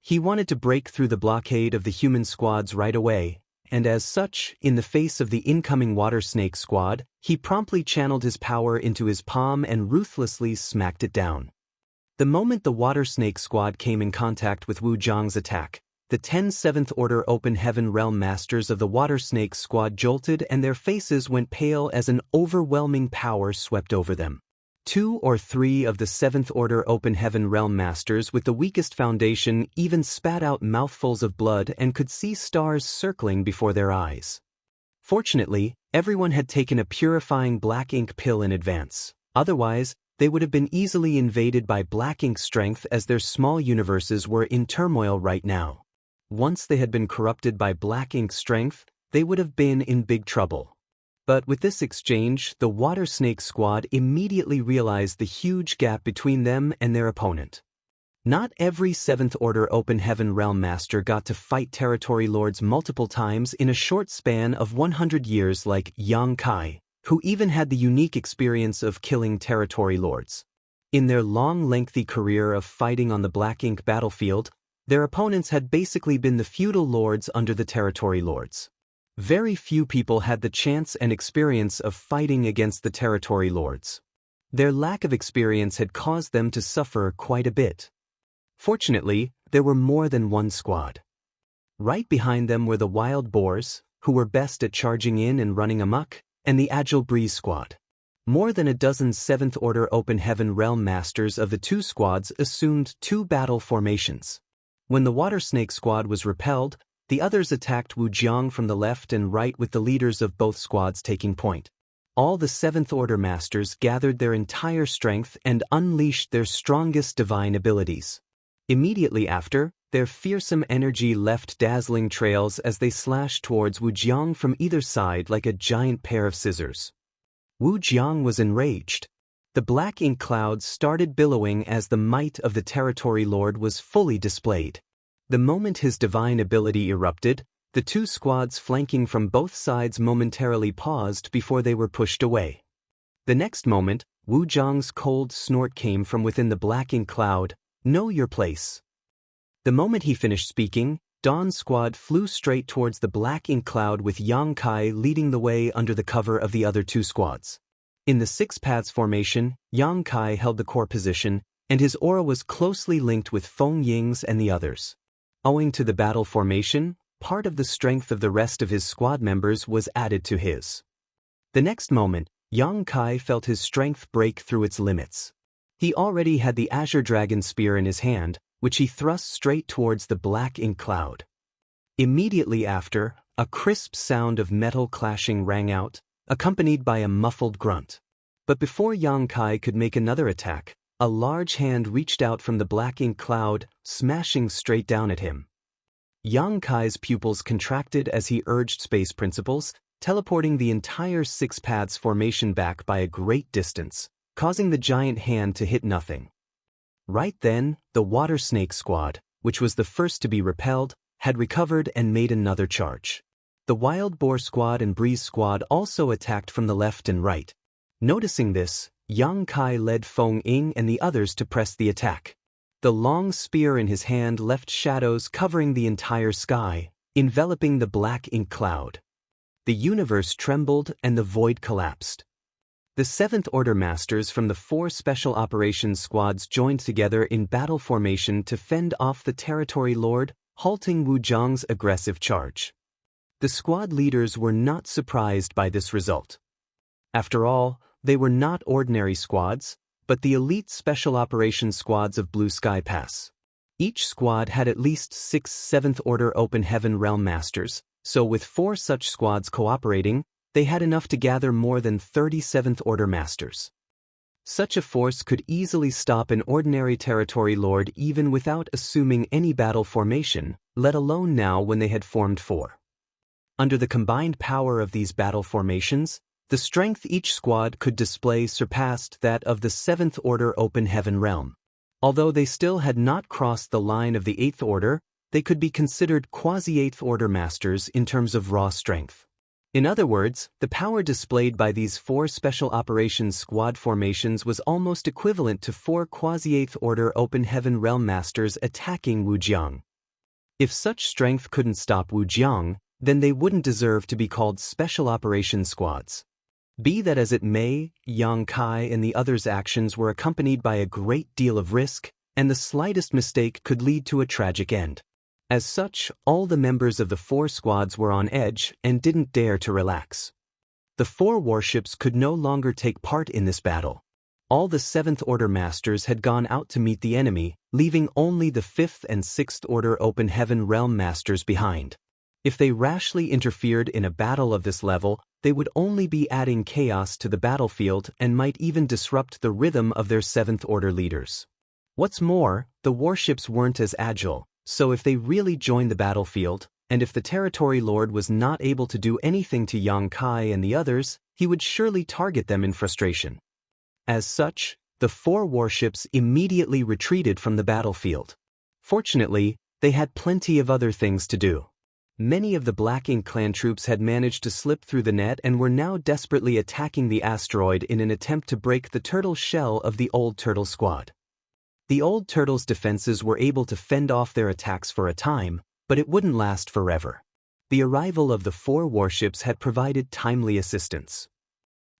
He wanted to break through the blockade of the human squads right away, and as such, in the face of the incoming Water Snake Squad, he promptly channeled his power into his palm and ruthlessly smacked it down. The moment the Water Snake Squad came in contact with Wu Jiang's attack, the 10 7th Order Open Heaven Realm Masters of the Water Snake Squad jolted and their faces went pale as an overwhelming power swept over them. 2 or 3 of the 7th Order Open Heaven Realm Masters with the weakest foundation even spat out mouthfuls of blood and could see stars circling before their eyes. Fortunately, everyone had taken a purifying black ink pill in advance, otherwise, they would have been easily invaded by black ink strength as their small universes were in turmoil right now. Once they had been corrupted by black ink strength, they would have been in big trouble. But with this exchange, the Water Snake Squad immediately realized the huge gap between them and their opponent. Not every 7th Order Open Heaven Realm Master got to fight territory lords multiple times in a short span of 100 years like Yang Kai, who even had the unique experience of killing territory lords. In their long, lengthy career of fighting on the black ink battlefield, their opponents had basically been the feudal lords under the territory lords. Very few people had the chance and experience of fighting against the territory lords. Their lack of experience had caused them to suffer quite a bit. Fortunately, there were more than one squad. Right behind them were the Wild Boars, who were best at charging in and running amok, and the Agile Breeze Squad. More than a dozen 7th Order Open Heaven Realm Masters of the 2 squads assumed 2 battle formations. When the Water Snake Squad was repelled, the others attacked Wu Jiang from the left and right with the leaders of both squads taking point. All the 7th Order Masters gathered their entire strength and unleashed their strongest divine abilities. Immediately after, their fearsome energy left dazzling trails as they slashed towards Wu Jiang from either side like a giant pair of scissors. Wu Jiang was enraged. The black ink clouds started billowing as the might of the territory lord was fully displayed. The moment his divine ability erupted, the 2 squads flanking from both sides momentarily paused before they were pushed away. The next moment, Wu Jiang's cold snort came from within the black ink cloud, "Know your place." The moment he finished speaking, Dawn's squad flew straight towards the black ink cloud with Yang Kai leading the way under the cover of the other 2 squads. In the 6 paths formation, Yang Kai held the core position, and his aura was closely linked with Feng Ying's and the others. Owing to the battle formation, part of the strength of the rest of his squad members was added to his. The next moment, Yang Kai felt his strength break through its limits. He already had the Azure Dragon Spear in his hand, which he thrust straight towards the black ink cloud. Immediately after, a crisp sound of metal clashing rang out, accompanied by a muffled grunt. But before Yang Kai could make another attack, a large hand reached out from the black ink cloud, smashing straight down at him. Yang Kai's pupils contracted as he urged space principles, teleporting the entire 6 paths formation back by a great distance, causing the giant hand to hit nothing. Right then, the Water Snake Squad, which was the first to be repelled, had recovered and made another charge. The Wild Boar Squad and Breeze Squad also attacked from the left and right. Noticing this, Yang Kai led Feng Ying and the others to press the attack. The long spear in his hand left shadows covering the entire sky, enveloping the black ink cloud. The universe trembled and the void collapsed. The Seventh Order Masters from the 4 Special Operations Squads joined together in battle formation to fend off the Territory Lord, halting Wu Jiang's aggressive charge. The squad leaders were not surprised by this result. After all, they were not ordinary squads, but the elite Special Operations Squads of Blue Sky Pass. Each squad had at least 6 Seventh Order Open Heaven Realm Masters, so with 4 such squads cooperating, they had enough to gather more than 30 Seventh Order Masters. Such a force could easily stop an ordinary Territory Lord even without assuming any battle formation, let alone now when they had formed 4. Under the combined power of these battle formations, the strength each squad could display surpassed that of the 7th Order Open Heaven Realm. Although they still had not crossed the line of the 8th Order, they could be considered quasi-8th Order Masters in terms of raw strength. In other words, the power displayed by these 4 Special Operations Squad formations was almost equivalent to 4 quasi-8th Order Open Heaven Realm Masters attacking Wu Jiang. If such strength couldn't stop Wu Jiang, then they wouldn't deserve to be called Special Operations Squads. Be that as it may, Yang Kai and the others' actions were accompanied by a great deal of risk, and the slightest mistake could lead to a tragic end. As such, all the members of the 4 squads were on edge and didn't dare to relax. The 4 warships could no longer take part in this battle. All the 7th Order Masters had gone out to meet the enemy, leaving only the 5th and 6th Order Open Heaven Realm Masters behind. If they rashly interfered in a battle of this level, they would only be adding chaos to the battlefield and might even disrupt the rhythm of their 7th Order leaders. What's more, the warships weren't as agile, so if they really joined the battlefield, and if the Territory Lord was not able to do anything to Yang Kai and the others, he would surely target them in frustration. As such, the 4 warships immediately retreated from the battlefield. Fortunately, they had plenty of other things to do. Many of the Black Ink Clan troops had managed to slip through the net and were now desperately attacking the asteroid in an attempt to break the turtle shell of the Old Turtle Squad. The Old Turtle's defenses were able to fend off their attacks for a time, but it wouldn't last forever. The arrival of the 4 warships had provided timely assistance.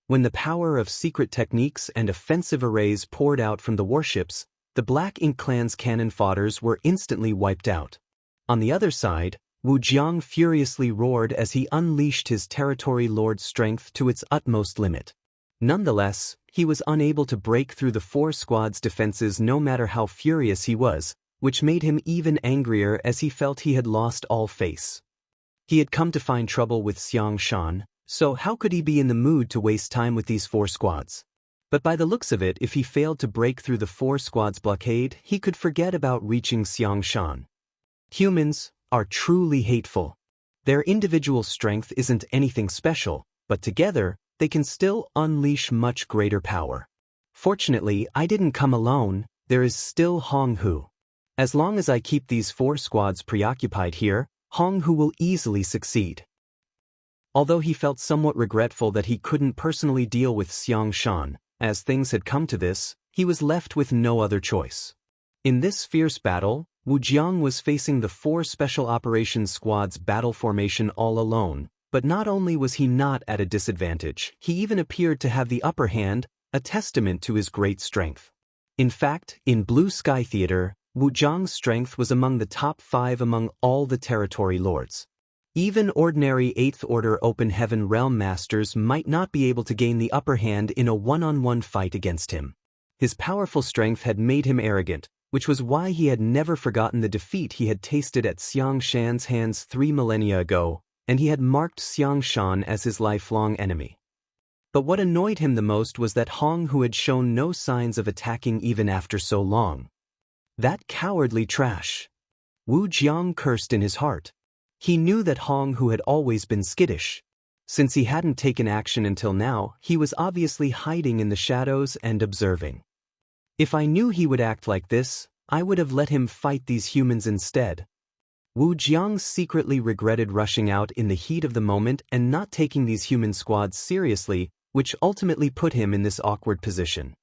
When the power of secret techniques and offensive arrays poured out from the warships, the Black Ink Clan's cannon fodders were instantly wiped out. On the other side, Wu Jiang furiously roared as he unleashed his Territory Lord's strength to its utmost limit. Nonetheless, he was unable to break through the 4 squads' defenses no matter how furious he was, which made him even angrier as he felt he had lost all face. He had come to find trouble with Xiang Shan, so how could he be in the mood to waste time with these 4 squads? But by the looks of it, if he failed to break through the 4 squads' blockade, he could forget about reaching Xiang Shan. Humans are truly hateful. Their individual strength isn't anything special, but together, they can still unleash much greater power. Fortunately, I didn't come alone, there is still Hong Hu. As long as I keep these 4 squads preoccupied here, Hong Hu will easily succeed. Although he felt somewhat regretful that he couldn't personally deal with Xiang Shan, as things had come to this, he was left with no other choice. In this fierce battle, Wu Jiang was facing the 4 Special Operations Squad's battle formation all alone, but not only was he not at a disadvantage, he even appeared to have the upper hand, a testament to his great strength. In fact, in Blue Sky Theater, Wu Jiang's strength was among the top 5 among all the Territory Lords. Even ordinary 8th Order Open Heaven Realm Masters might not be able to gain the upper hand in a one-on-one fight against him. His powerful strength had made him arrogant, which was why he had never forgotten the defeat he had tasted at Xiang Shan's hands 3 millennia ago, and he had marked Xiang Shan as his lifelong enemy. But what annoyed him the most was that Hong Hu had shown no signs of attacking even after so long. That cowardly trash! Wu Jiang cursed in his heart. He knew that Hong Hu had always been skittish. Since he hadn't taken action until now, he was obviously hiding in the shadows and observing. If I knew he would act like this, I would have let him fight these humans instead. Wu Jiang secretly regretted rushing out in the heat of the moment and not taking these human squads seriously, which ultimately put him in this awkward position.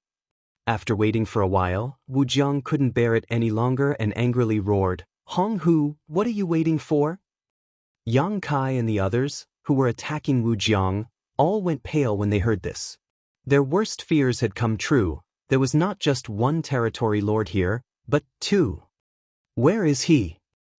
After waiting for a while, Wu Jiang couldn't bear it any longer and angrily roared, "Hong Hu, what are you waiting for?" Yang Kai and the others, who were attacking Wu Jiang, all went pale when they heard this. Their worst fears had come true. There was not just one territory lord here, but two. Where is he?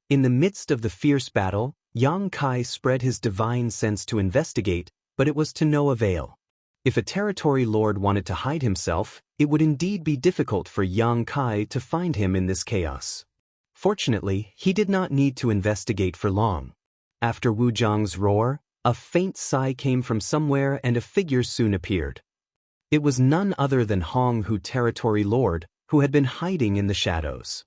In the midst of the fierce battle, Yang Kai spread his divine sense to investigate, but it was to no avail. If a territory lord wanted to hide himself, it would indeed be difficult for Yang Kai to find him in this chaos. Fortunately, he did not need to investigate for long. After Wu Jiang's roar, a faint sigh came from somewhere and a figure soon appeared. It was none other than Hong Hu, territory lord, who had been hiding in the shadows.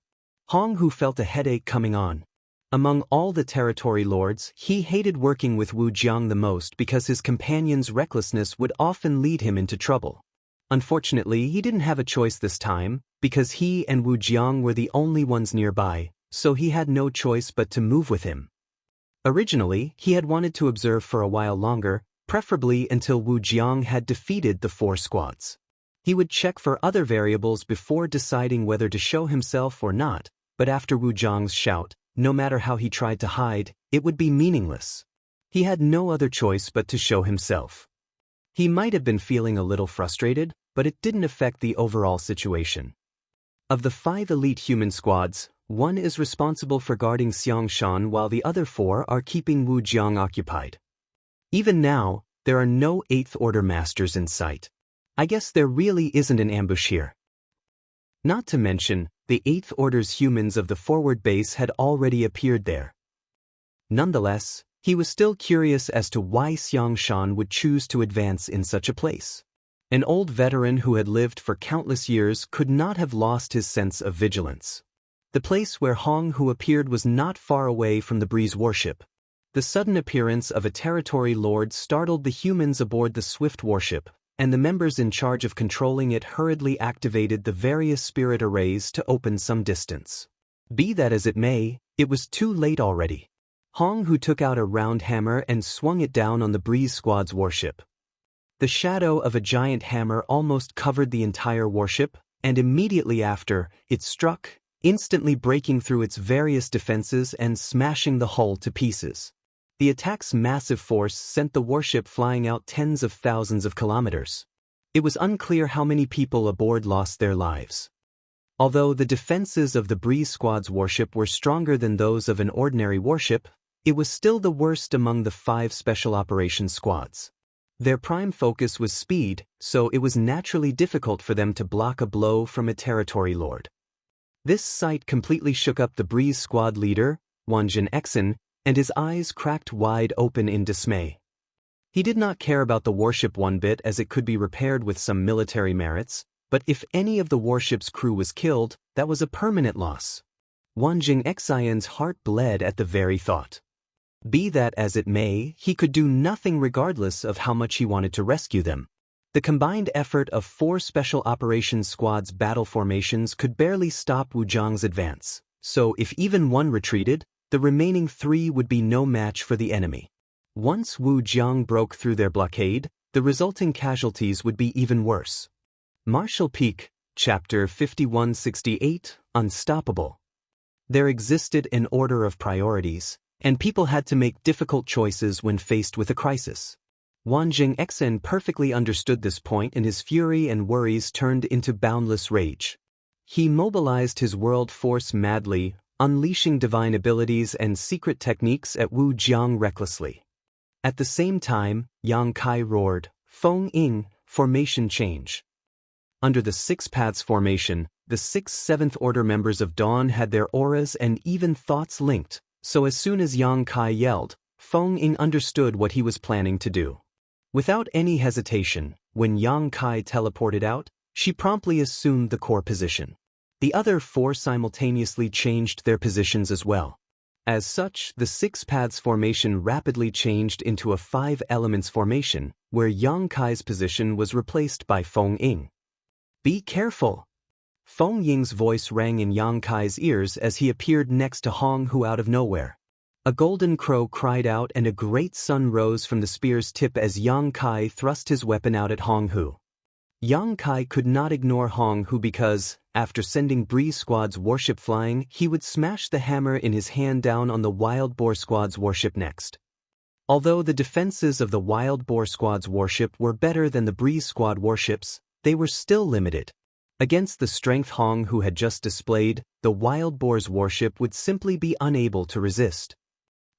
Hong Hu felt a headache coming on. Among all the territory lords, he hated working with Wu Jiang the most because his companion's recklessness would often lead him into trouble. Unfortunately, he didn't have a choice this time, because he and Wu Jiang were the only ones nearby, so he had no choice but to move with him. Originally, he had wanted to observe for a while longer, preferably until Wu Jiang had defeated the 4 squads. He would check for other variables before deciding whether to show himself or not, but after Wu Jiang's shout, no matter how he tried to hide, it would be meaningless. He had no other choice but to show himself. He might have been feeling a little frustrated, but it didn't affect the overall situation. Of the 5 elite human squads, 1 is responsible for guarding Xiangshan while the other 4 are keeping Wu Jiang occupied. Even now, there are no 8th Order masters in sight. I guess there really isn't an ambush here. Not to mention, the 8th Order's humans of the forward base had already appeared there. Nonetheless, he was still curious as to why Xiangshan would choose to advance in such a place. An old veteran who had lived for countless years could not have lost his sense of vigilance. The place where Hong Hu appeared was not far away from the Breeze warship. The sudden appearance of a territory lord startled the humans aboard the Swift warship, and the members in charge of controlling it hurriedly activated the various spirit arrays to open some distance. Be that as it may, it was too late already. Hong Hu took out a round hammer and swung it down on the Breeze squad's warship. The shadow of a giant hammer almost covered the entire warship, and immediately after, it struck, instantly breaking through its various defenses and smashing the hull to pieces. The attack's massive force sent the warship flying out tens of thousands of kilometers. It was unclear how many people aboard lost their lives. Although the defenses of the Breeze squad's warship were stronger than those of an ordinary warship, it was still the worst among the 5 special operations squads. Their prime focus was speed, so it was naturally difficult for them to block a blow from a territory lord. This sight completely shook up the Breeze squad leader, Wanjin Exen, and his eyes cracked wide open in dismay. He did not care about the warship one bit as it could be repaired with some military merits, but if any of the warship's crew was killed, that was a permanent loss. Wanjin Exen's heart bled at the very thought. Be that as it may, he could do nothing regardless of how much he wanted to rescue them. The combined effort of 4 special operations squads' battle formations could barely stop Wu Jiang's advance, so if even one retreated, the remaining 3 would be no match for the enemy. Once Wu Jiang broke through their blockade, the resulting casualties would be even worse. Martial Peak, Chapter 5168, Unstoppable. There existed an order of priorities, and people had to make difficult choices when faced with a crisis. Wanjin Exen perfectly understood this point, and his fury and worries turned into boundless rage. He mobilized his world force madly, unleashing divine abilities and secret techniques at Wu Jiang recklessly. At the same time, Yang Kai roared, "Feng Ying, formation change." Under the 6 Paths formation, the 6 7th Order members of Dawn had their auras and even thoughts linked, so as soon as Yang Kai yelled, Feng Ying understood what he was planning to do. Without any hesitation, when Yang Kai teleported out, she promptly assumed the core position. The other 4 simultaneously changed their positions as well. As such, the 6 Paths formation rapidly changed into a 5 Elements formation, where Yang Kai's position was replaced by Feng Ying. "Be careful!" Feng Ying's voice rang in Yang Kai's ears as he appeared next to Hong Hu out of nowhere. A golden crow cried out and a great sun rose from the spear's tip as Yang Kai thrust his weapon out at Hong Hu. Yang Kai could not ignore Hong Hu because, after sending Breeze Squad's warship flying, he would smash the hammer in his hand down on the Wild Boar Squad's warship next. Although the defenses of the Wild Boar Squad's warship were better than the Breeze Squad warships, they were still limited. Against the strength Hong Hu had just displayed, the Wild Boar's warship would simply be unable to resist.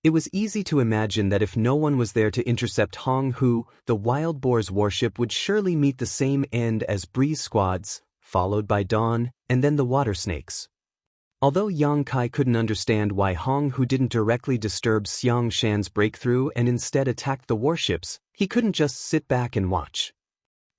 It was easy to imagine that if no one was there to intercept Hong Hu, the Wild Boar's warship would surely meet the same end as Breeze Squad's, followed by Dawn, and then the Water Snakes. Although Yang Kai couldn't understand why Hong Hu didn't directly disturb Xiang Shan's breakthrough and instead attacked the warships, he couldn't just sit back and watch.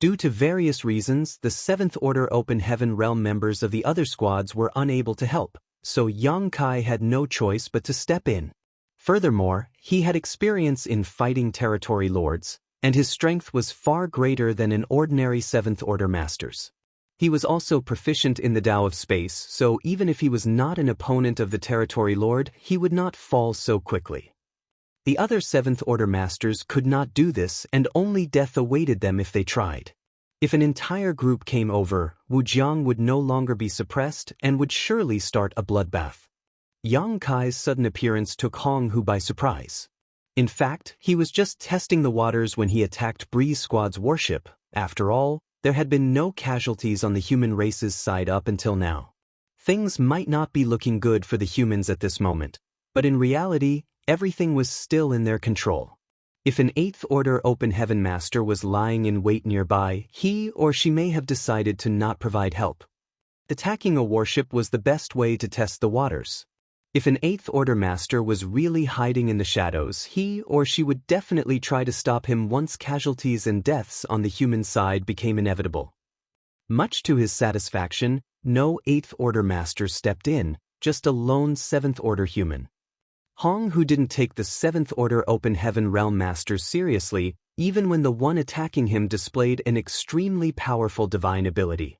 Due to various reasons, the 7th Order Open Heaven Realm members of the other squads were unable to help, so Yang Kai had no choice but to step in. Furthermore, he had experience in fighting territory lords, and his strength was far greater than an ordinary 7th Order master's. He was also proficient in the Tao of Space, so even if he was not an opponent of the territory lord, he would not fall so quickly. The other 7th Order masters could not do this, and only death awaited them if they tried. If an entire group came over, Wujiang would no longer be suppressed and would surely start a bloodbath. Yang Kai's sudden appearance took Hong Hu by surprise. In fact, he was just testing the waters when he attacked Breeze Squad's warship. After all, there had been no casualties on the human race's side up until now. Things might not be looking good for the humans at this moment, but in reality, everything was still in their control. If an 8th Order Open Heaven Master was lying in wait nearby, he or she may have decided to not provide help. Attacking a warship was the best way to test the waters. If an 8th Order Master was really hiding in the shadows, he or she would definitely try to stop him once casualties and deaths on the human side became inevitable. Much to his satisfaction, no 8th Order Master stepped in, just a lone 7th Order human. Hong Hu didn't take the 7th Order Open Heaven Realm Masters seriously, even when the one attacking him displayed an extremely powerful divine ability.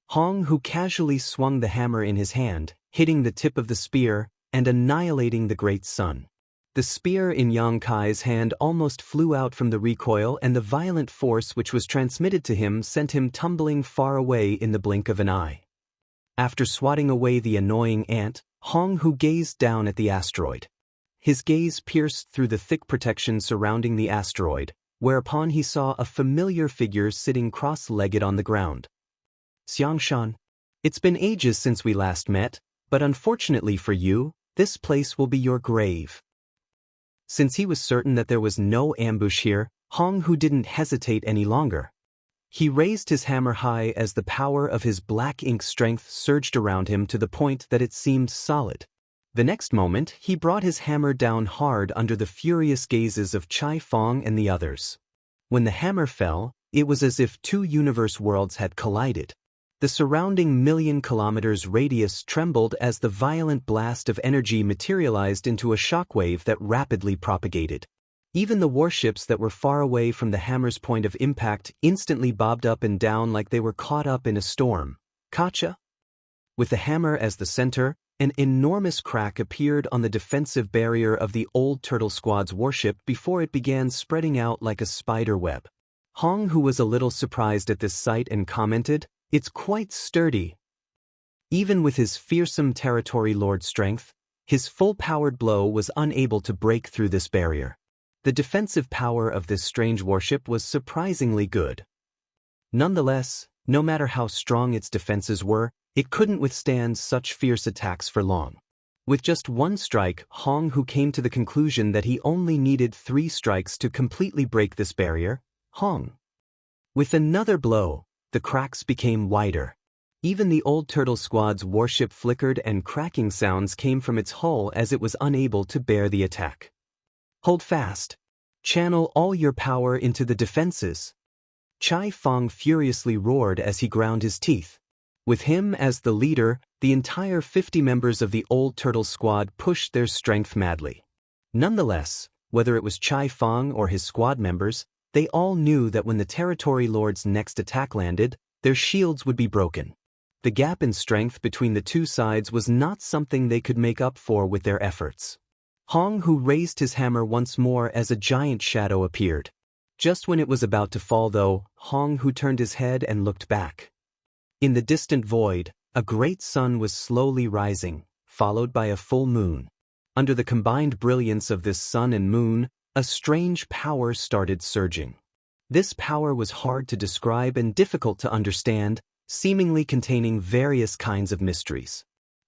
Hong Hu casually swung the hammer in his hand, hitting the tip of the spear, and annihilating the great sun. The spear in Yang Kai's hand almost flew out from the recoil, and the violent force which was transmitted to him sent him tumbling far away in the blink of an eye. After swatting away the annoying ant, Hong Hu gazed down at the asteroid. His gaze pierced through the thick protection surrounding the asteroid, whereupon he saw a familiar figure sitting cross-legged on the ground. Xiangshan, it's been ages since we last met, but unfortunately for you, this place will be your grave. Since he was certain that there was no ambush here, Hong Hu didn't hesitate any longer. He raised his hammer high as the power of his black ink strength surged around him to the point that it seemed solid. The next moment, he brought his hammer down hard under the furious gazes of Chai Fong and the others. When the hammer fell, it was as if two universe worlds had collided. The surrounding million-kilometers radius trembled as the violent blast of energy materialized into a shockwave that rapidly propagated. Even the warships that were far away from the hammer's point of impact instantly bobbed up and down like they were caught up in a storm. Kacha? With the hammer as the center, an enormous crack appeared on the defensive barrier of the old Turtle Squad's warship before it began spreading out like a spider web. Hong Hu was a little surprised at this sight and commented, "It's quite sturdy." Even with his fearsome territory lord strength, his full-powered blow was unable to break through this barrier. The defensive power of this strange warship was surprisingly good. Nonetheless, no matter how strong its defenses were, it couldn't withstand such fierce attacks for long. With just one strike, Hong Hu came to the conclusion that he only needed 3 strikes to completely break this barrier. With another blow, the cracks became wider. Even the old Turtle Squad's warship flickered and cracking sounds came from its hull as it was unable to bear the attack. Hold fast. Channel all your power into the defenses. Chai Fong furiously roared as he ground his teeth. With him as the leader, the entire 50 members of the old Turtle Squad pushed their strength madly. Nonetheless, whether it was Chai Fong or his squad members, they all knew that when the Territory Lord's next attack landed, their shields would be broken. The gap in strength between the two sides was not something they could make up for with their efforts. Hong Hu raised his hammer once more as a giant shadow appeared. Just when it was about to fall though, Jianghu turned his head and looked back. In the distant void, a great sun was slowly rising, followed by a full moon. Under the combined brilliance of this sun and moon, a strange power started surging. This power was hard to describe and difficult to understand, seemingly containing various kinds of mysteries.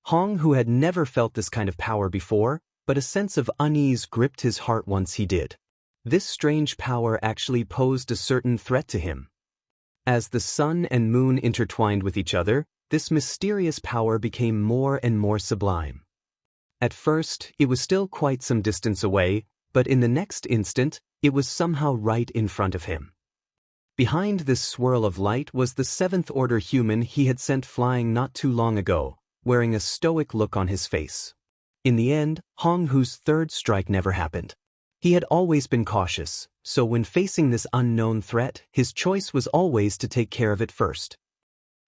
Jianghu had never felt this kind of power before, but a sense of unease gripped his heart once he did. This strange power actually posed a certain threat to him. As the sun and moon intertwined with each other, this mysterious power became more and more sublime. At first, it was still quite some distance away, but in the next instant, it was somehow right in front of him. Behind this swirl of light was the seventh-order human he had sent flying not too long ago, wearing a stoic look on his face. In the end, Jianghu's third strike never happened. He had always been cautious, so when facing this unknown threat, his choice was always to take care of it first.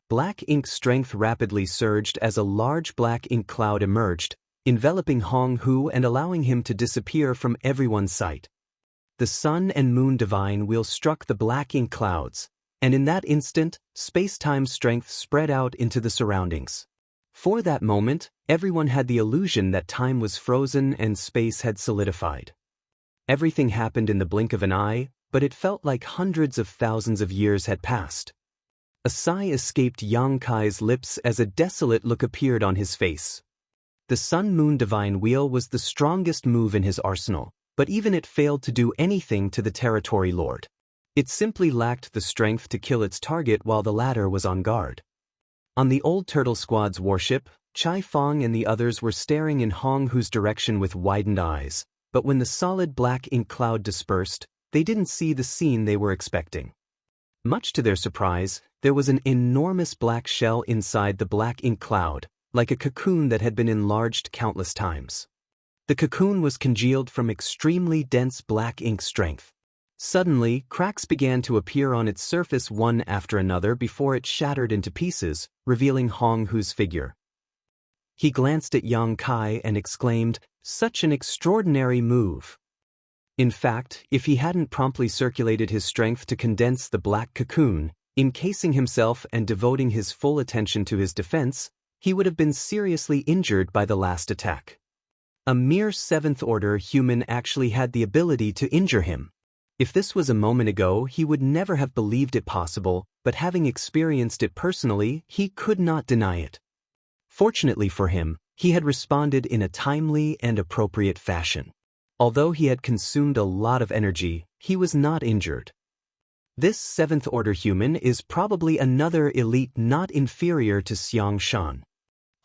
Black ink strength rapidly surged as a large black ink cloud emerged, enveloping Jianghu and allowing him to disappear from everyone's sight. The sun and moon divine wheel struck the black ink clouds, and in that instant, space-time strength spread out into the surroundings. For that moment, everyone had the illusion that time was frozen and space had solidified. Everything happened in the blink of an eye, but it felt like hundreds of thousands of years had passed. A sigh escaped Yang Kai's lips as a desolate look appeared on his face. The sun-moon divine wheel was the strongest move in his arsenal, but even it failed to do anything to the territory lord. It simply lacked the strength to kill its target while the latter was on guard. On the old turtle squad's warship, Chai Fong and the others were staring in Jianghu's direction with widened eyes, but when the solid black ink cloud dispersed, they didn't see the scene they were expecting. Much to their surprise, there was an enormous black shell inside the black ink cloud, like a cocoon that had been enlarged countless times. The cocoon was congealed from extremely dense black ink strength. Suddenly, cracks began to appear on its surface one after another before it shattered into pieces, revealing Jianghu's figure. He glanced at Yang Kai and exclaimed, "Such an extraordinary move." In fact, if he hadn't promptly circulated his strength to condense the black cocoon, encasing himself and devoting his full attention to his defense, he would have been seriously injured by the last attack. A mere seventh-order human actually had the ability to injure him. If this was a moment ago, he would never have believed it possible, but having experienced it personally, he could not deny it. Fortunately for him, he had responded in a timely and appropriate fashion. Although he had consumed a lot of energy, he was not injured. This seventh-order human is probably another elite not inferior to Xiang Shan.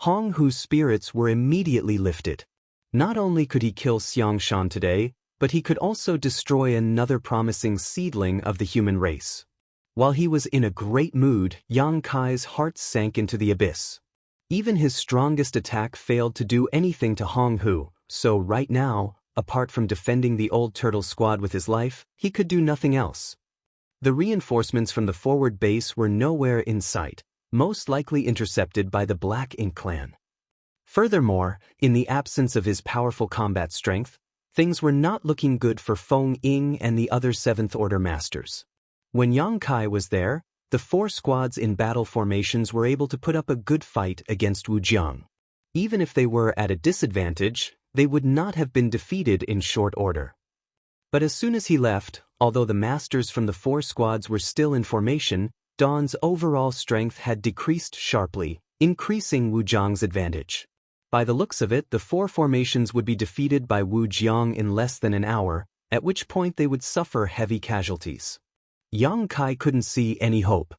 Jianghu's spirits were immediately lifted. Not only could he kill Xiang Shan today, but he could also destroy another promising seedling of the human race. While he was in a great mood, Yang Kai's heart sank into the abyss. Even his strongest attack failed to do anything to Jianghu, so right now, apart from defending the old turtle squad with his life, he could do nothing else. The reinforcements from the forward base were nowhere in sight, most likely intercepted by the Black Ink clan. Furthermore, in the absence of his powerful combat strength, things were not looking good for Feng Ying and the other seventh-order masters. When Yang Kai was there, the four squads in battle formations were able to put up a good fight against Wuxia. Even if they were at a disadvantage, they would not have been defeated in short order. But as soon as he left, although the masters from the four squads were still in formation, Dawn's overall strength had decreased sharply, increasing Wu Jiang's advantage. By the looks of it, the four formations would be defeated by Wu Jiang in less than an hour, at which point they would suffer heavy casualties. Yang Kai couldn't see any hope.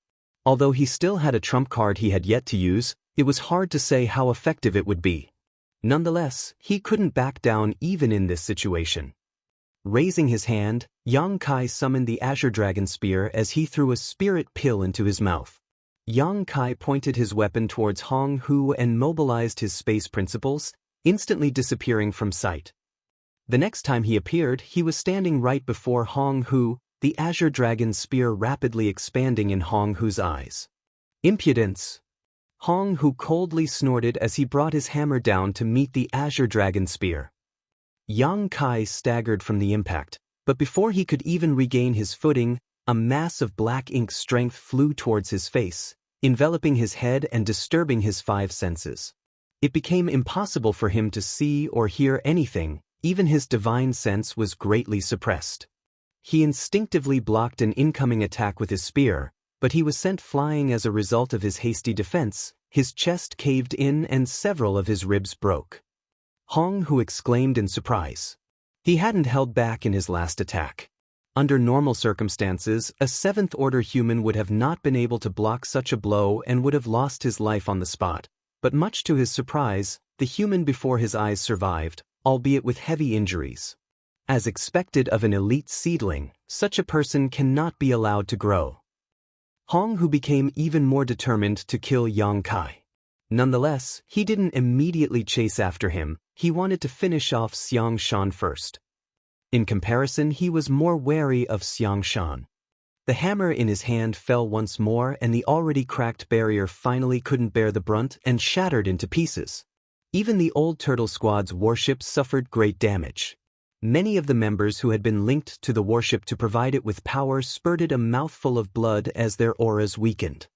Although he still had a trump card he had yet to use, it was hard to say how effective it would be. Nonetheless, he couldn't back down even in this situation. Raising his hand, Yang Kai summoned the Azure Dragon Spear as he threw a spirit pill into his mouth. Yang Kai pointed his weapon towards Jianghu and mobilized his space principles, instantly disappearing from sight. The next time he appeared, he was standing right before Jianghu, the Azure Dragon Spear rapidly expanding in Jianghu's eyes. Impudence! Jianghu coldly snorted as he brought his hammer down to meet the Azure Dragon Spear. Yang Kai staggered from the impact, but before he could even regain his footing, a mass of black ink strength flew towards his face, enveloping his head and disturbing his five senses. It became impossible for him to see or hear anything, even his divine sense was greatly suppressed. He instinctively blocked an incoming attack with his spear, but he was sent flying as a result of his hasty defense. His chest caved in and several of his ribs broke. Jianghu exclaimed in surprise. He hadn't held back in his last attack. Under normal circumstances, a seventh-order human would have not been able to block such a blow and would have lost his life on the spot, but much to his surprise, the human before his eyes survived, albeit with heavy injuries. As expected of an elite seedling, such a person cannot be allowed to grow. Jianghu became even more determined to kill Yang Kai. Nonetheless, he didn't immediately chase after him, he wanted to finish off Xiang Shan first. In comparison, he was more wary of Xiang Shan. The hammer in his hand fell once more and the already cracked barrier finally couldn't bear the brunt and shattered into pieces. Even the old turtle squad's warship suffered great damage. Many of the members who had been linked to the warship to provide it with power spurted a mouthful of blood as their auras weakened.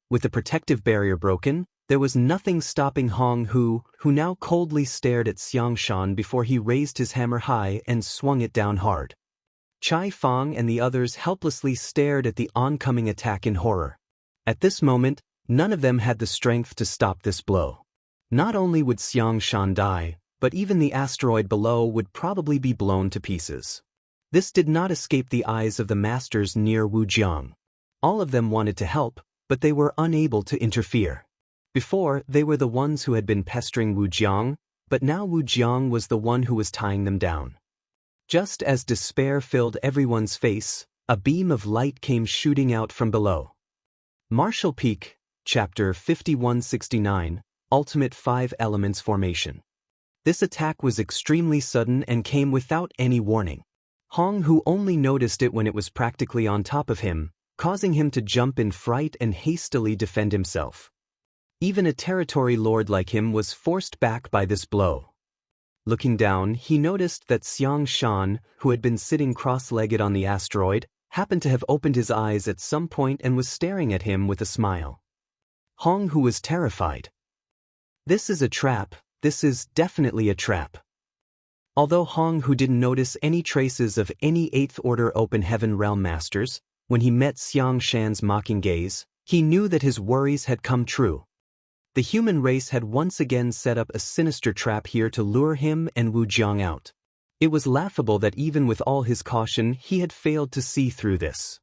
With the protective barrier broken, there was nothing stopping Jianghu, who now coldly stared at Xiang Shan before he raised his hammer high and swung it down hard. Chai Fang and the others helplessly stared at the oncoming attack in horror. At this moment, none of them had the strength to stop this blow. Not only would Xiang Shan die, but even the asteroid below would probably be blown to pieces. This did not escape the eyes of the masters near Wujiang. All of them wanted to help, but they were unable to interfere. Before, they were the ones who had been pestering Wujiang, but now Wujiang was the one who was tying them down. Just as despair filled everyone's face, a beam of light came shooting out from below. Martial Peak, Chapter 5169, Ultimate 5 Elements Formation. This attack was extremely sudden and came without any warning. Jianghu only noticed it when it was practically on top of him, causing him to jump in fright and hastily defend himself. Even a territory lord like him was forced back by this blow. Looking down, he noticed that Xiang Shan, who had been sitting cross-legged on the asteroid, happened to have opened his eyes at some point and was staring at him with a smile. Jianghu was terrified. This is a trap. This is definitely a trap. Although Jianghu didn't notice any traces of any 8th Order Open Heaven Realm Masters, when he met Xiang Shan's mocking gaze, he knew that his worries had come true. The human race had once again set up a sinister trap here to lure him and Wujiang out. It was laughable that even with all his caution he had failed to see through this.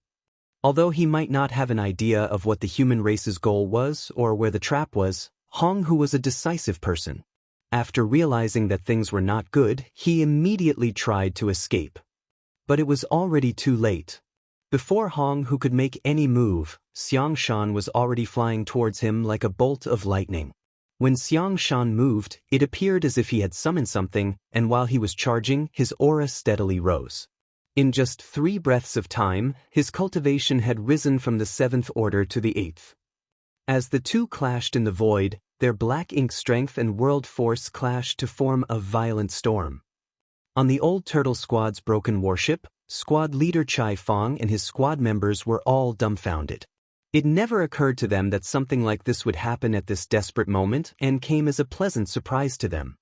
Although he might not have an idea of what the human race's goal was or where the trap was, Jianghu was a decisive person. After realizing that things were not good, he immediately tried to escape. But it was already too late. Before Jianghu could make any move, Xiang Shan was already flying towards him like a bolt of lightning. When Xiang Shan moved, it appeared as if he had summoned something, and while he was charging, his aura steadily rose. In just 3 breaths of time, his cultivation had risen from the 7th order to the 8th. As the two clashed in the void, their black ink strength and world force clashed to form a violent storm. On the old turtle squad's broken warship, squad leader Chai Fang and his squad members were all dumbfounded. It never occurred to them that something like this would happen at this desperate moment and came as a pleasant surprise to them.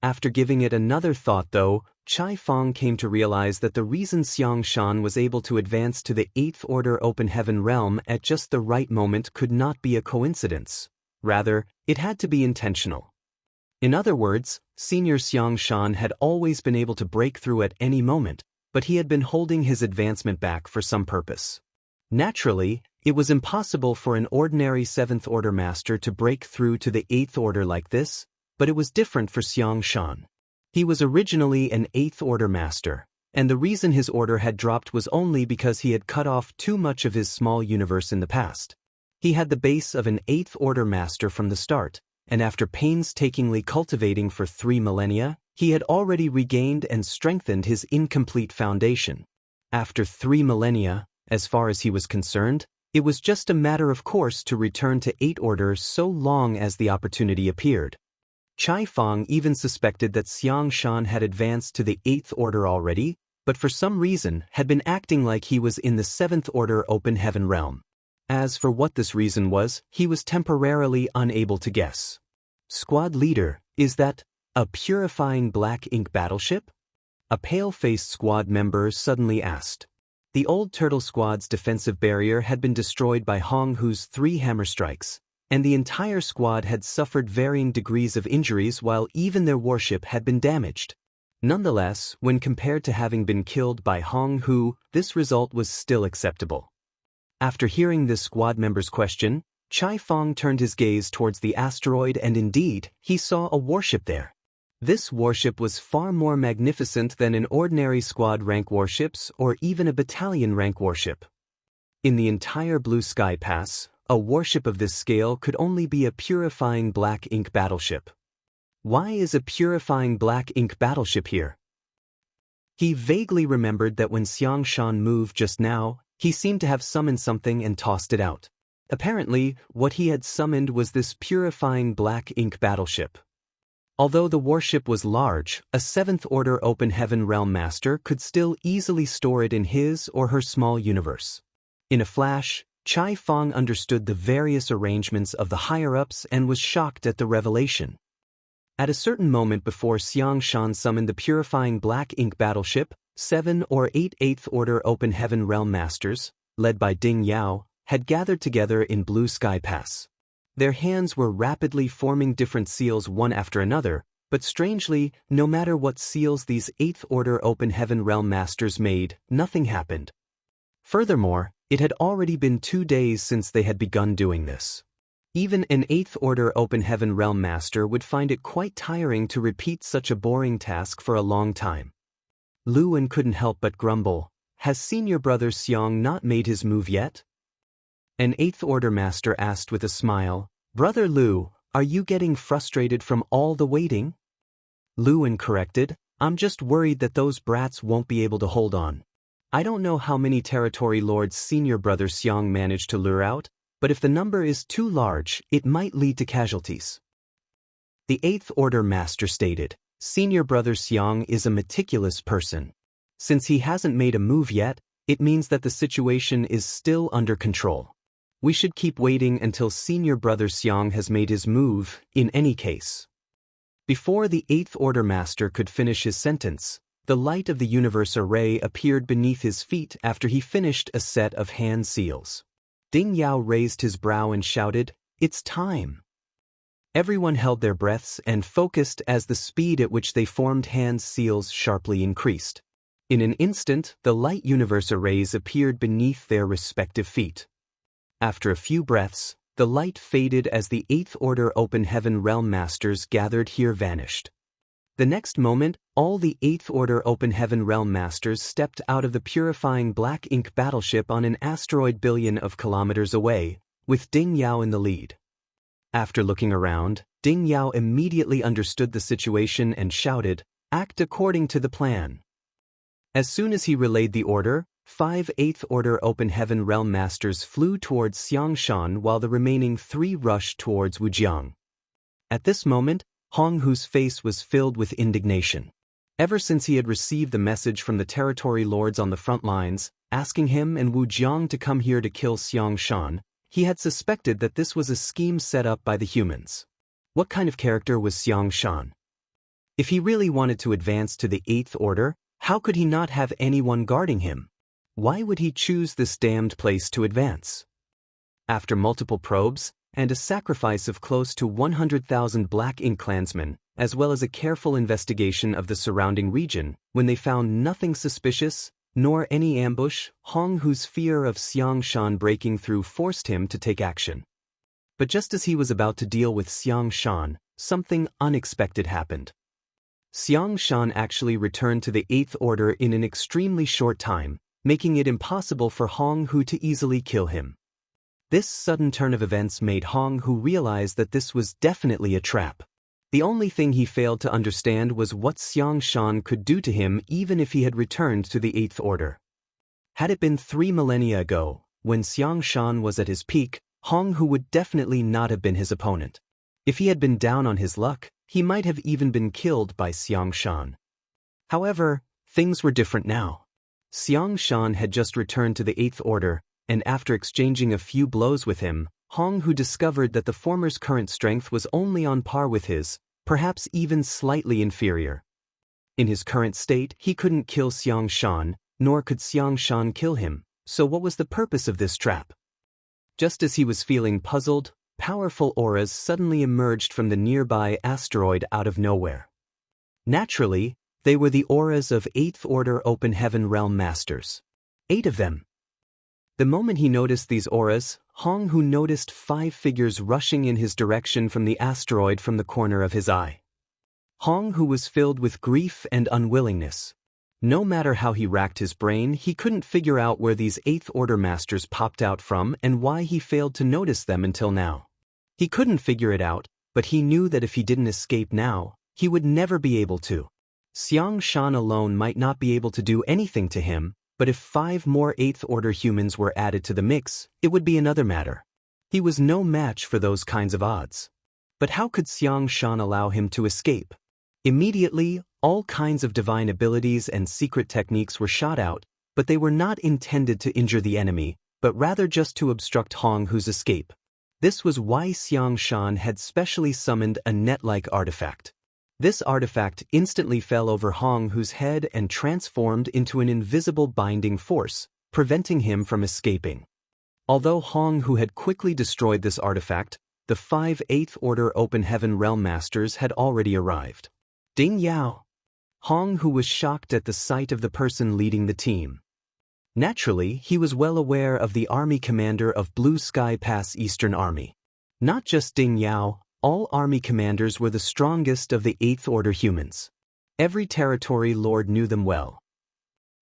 After giving it another thought though, Chai Fang came to realize that the reason Xiang Shan was able to advance to the 8th Order Open Heaven Realm at just the right moment could not be a coincidence. Rather, it had to be intentional. In other words, Senior Xiang Shan had always been able to break through at any moment, but he had been holding his advancement back for some purpose. Naturally, it was impossible for an ordinary 7th Order Master to break through to the 8th Order like this, but it was different for Xiang Shan. He was originally an 8th Order Master, and the reason his order had dropped was only because he had cut off too much of his small universe in the past. He had the base of an 8th Order Master from the start, and after painstakingly cultivating for 3 millennia, he had already regained and strengthened his incomplete foundation. After 3 millennia, as far as he was concerned, it was just a matter of course to return to 8 Order so long as the opportunity appeared. Chai Fang even suspected that Xiang Shan had advanced to the 8th Order already, but for some reason had been acting like he was in the 7th Order Open Heaven realm. As for what this reason was, he was temporarily unable to guess. Squad leader, is that a purifying black ink battleship? A pale-faced squad member suddenly asked. The old turtle squad's defensive barrier had been destroyed by Hong Hu's 3 hammer strikes, and the entire squad had suffered varying degrees of injuries while even their warship had been damaged. Nonetheless, when compared to having been killed by Hong Hu, this result was still acceptable. After hearing this squad member's question, Chai Fong turned his gaze towards the asteroid and indeed, he saw a warship there. This warship was far more magnificent than an ordinary squad rank warships or even a battalion rank warship. In the entire Blue Sky Pass, a warship of this scale could only be a purifying black ink battleship. Why is a purifying black ink battleship here? He vaguely remembered that when Xiang Shan moved just now, he seemed to have summoned something and tossed it out. Apparently, what he had summoned was this purifying black ink battleship. Although the warship was large, a 7th Order Open Heaven Realm Master could still easily store it in his or her small universe. In a flash, Chai Fong understood the various arrangements of the higher-ups and was shocked at the revelation. At a certain moment before Xiang Shan summoned the purifying black ink battleship, 7 or 8 8th Order Open Heaven Realm Masters, led by Ding Yao, had gathered together in Blue Sky Pass. Their hands were rapidly forming different seals one after another, but strangely, no matter what seals these 8th Order Open Heaven Realm Masters made, nothing happened. Furthermore, it had already been 2 days since they had begun doing this. Even an 8th Order Open Heaven Realm Master would find it quite tiring to repeat such a boring task for a long time. Lu Wen couldn't help but grumble, has senior brother Xiang not made his move yet? An 8th Order Master asked with a smile, Brother Lu, are you getting frustrated from all the waiting? Lu Wen corrected, I'm just worried that those brats won't be able to hold on. I don't know how many territory lords senior brother Xiang managed to lure out, but if the number is too large, it might lead to casualties. The 8th Order Master stated, Senior brother Xiang is a meticulous person. Since he hasn't made a move yet, it means that the situation is still under control. We should keep waiting until senior brother Xiang has made his move, in any case. Before the 8th Order Master could finish his sentence, the light of the universe array appeared beneath his feet after he finished a set of hand seals. Ding Yao raised his brow and shouted, It's time! Everyone held their breaths and focused as the speed at which they formed hand seals sharply increased. In an instant, the light universe arrays appeared beneath their respective feet. After a few breaths, the light faded as the 8th Order Open Heaven Realm Masters gathered here vanished. The next moment, all the 8th Order Open Heaven Realm Masters stepped out of the purifying black ink battleship on an asteroid billion of kilometers away, with Ding Yao in the lead. After looking around, Ding Yao immediately understood the situation and shouted, Act according to the plan. As soon as he relayed the order, 5 8th Order Open Heaven Realm Masters flew towards Xiang Shan while the remaining 3 rushed towards Wujiang. At this moment, Hong Hu's face was filled with indignation. Ever since he had received the message from the territory lords on the front lines, asking him and Wu Jiang to come here to kill Xiang Shan, he had suspected that this was a scheme set up by the humans. What kind of character was Xiang Shan? If he really wanted to advance to the 8th Order, how could he not have anyone guarding him? Why would he choose this damned place to advance? After multiple probes, and a sacrifice of close to 100,000 Black Ink clansmen, as well as a careful investigation of the surrounding region, when they found nothing suspicious, nor any ambush, Hong Hu's fear of Xiang Shan breaking through forced him to take action. But just as he was about to deal with Xiang Shan, something unexpected happened. Xiang Shan actually returned to the 8th Order in an extremely short time, making it impossible for Hong Hu to easily kill him. This sudden turn of events made Hong Hu realize that this was definitely a trap. The only thing he failed to understand was what Xiang Shan could do to him even if he had returned to the 8th Order. Had it been 3 millennia ago, when Xiang Shan was at his peak, Hong Hu would definitely not have been his opponent. If he had been down on his luck, he might have even been killed by Xiang Shan. However, things were different now. Xiang Shan had just returned to the Eighth Order, and after exchanging a few blows with him, Hong Hu discovered that the former's current strength was only on par with his, perhaps even slightly inferior. In his current state, he couldn't kill Xiang Shan, nor could Xiang Shan kill him, so what was the purpose of this trap? Just as he was feeling puzzled, powerful auras suddenly emerged from the nearby asteroid out of nowhere. Naturally, they were the auras of Eighth Order Open Heaven Realm Masters. 8 of them. The moment he noticed these auras, Hong Hu noticed 5 figures rushing in his direction from the asteroid from the corner of his eye. Hong Hu was filled with grief and unwillingness. No matter how he racked his brain, he couldn't figure out where these Eighth Order Masters popped out from and why he failed to notice them until now. He couldn't figure it out, but he knew that if he didn't escape now, he would never be able to. Xiang Shan alone might not be able to do anything to him, but if 5 more Eighth Order humans were added to the mix, it would be another matter. He was no match for those kinds of odds. But how could Xiang Shan allow him to escape? Immediately, all kinds of divine abilities and secret techniques were shot out, but they were not intended to injure the enemy, but rather just to obstruct Hong Hu's escape. This was why Xiang Shan had specially summoned a net-like artifact. This artifact instantly fell over Hong Hu's head and transformed into an invisible binding force, preventing him from escaping. Although Hong Hu had quickly destroyed this artifact, the 5 Eighth Order Open Heaven Realm Masters had already arrived. Ding Yao. Hong Hu was shocked at the sight of the person leading the team. Naturally, he was well aware of the army commander of Blue Sky Pass Eastern Army. Not just Ding Yao, all army commanders were the strongest of the Eighth Order humans. Every territory lord knew them well.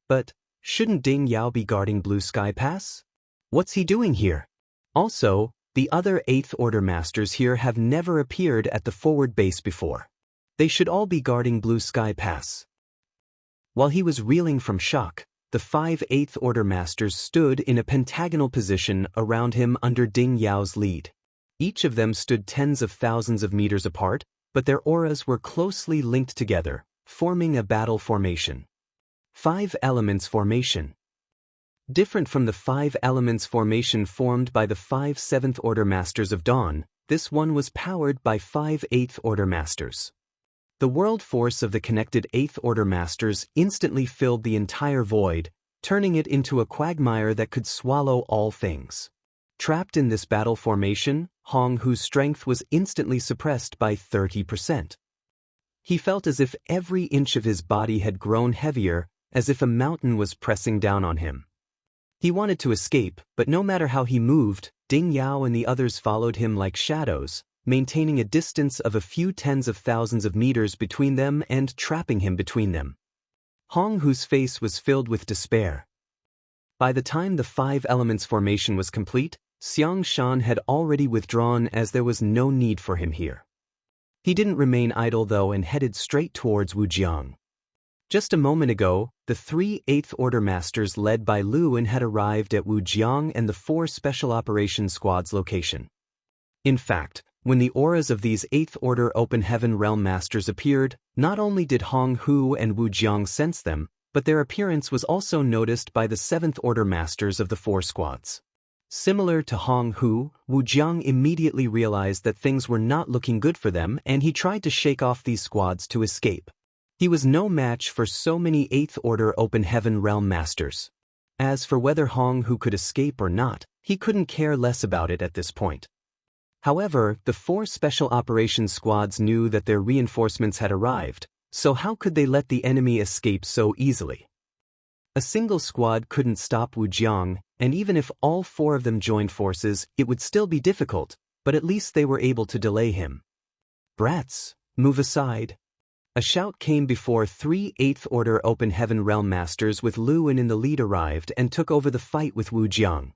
But, shouldn't Ding Yao be guarding Blue Sky Pass? What's he doing here? Also, the other Eighth Order Masters here have never appeared at the forward base before. They should all be guarding Blue Sky Pass. While he was reeling from shock, the 5 Eighth Order Masters stood in a pentagonal position around him under Ding Yao's lead. Each of them stood tens of thousands of meters apart, but their auras were closely linked together, forming a battle formation. 5 Elements Formation. Different from the 5 Elements Formation formed by the 5 Seventh Order Masters of Dawn, this one was powered by 5 Eighth Order Masters. The world force of the connected Eighth Order Masters instantly filled the entire void, turning it into a quagmire that could swallow all things. Trapped in this battle formation, Hong Hu's strength was instantly suppressed by 30%. He felt as if every inch of his body had grown heavier, as if a mountain was pressing down on him. He wanted to escape, but no matter how he moved, Ding Yao and the others followed him like shadows, maintaining a distance of a few tens of thousands of meters between them and trapping him between them. Hong Hu's face was filled with despair. By the time the 5 Elements Formation was complete, Xiang Shan had already withdrawn as there was no need for him here. He didn't remain idle though and headed straight towards Wujiang. Just a moment ago, the 3 Eighth Order Masters led by Luan had arrived at Wujiang and the 4 Special Operations Squad's location. In fact, when the auras of these Eighth Order Open Heaven Realm Masters appeared, not only did Hong Hu and Wujiang sense them, but their appearance was also noticed by the 7th Order Masters of the 4 squads. Similar to Hong Hu, Wujiang immediately realized that things were not looking good for them and he tried to shake off these squads to escape. He was no match for so many 8th Order Open Heaven Realm Masters. As for whether Hong Hu could escape or not, he couldn't care less about it at this point. However, the 4 Special Operations Squads knew that their reinforcements had arrived, so how could they let the enemy escape so easily? A single squad couldn't stop Wujiang, and even if all 4 of them joined forces, it would still be difficult, but at least they were able to delay him. "Brats, move aside." A shout came before 3 8th Order Open Heaven Realm Masters with Luan in the lead arrived and took over the fight with Wujiang.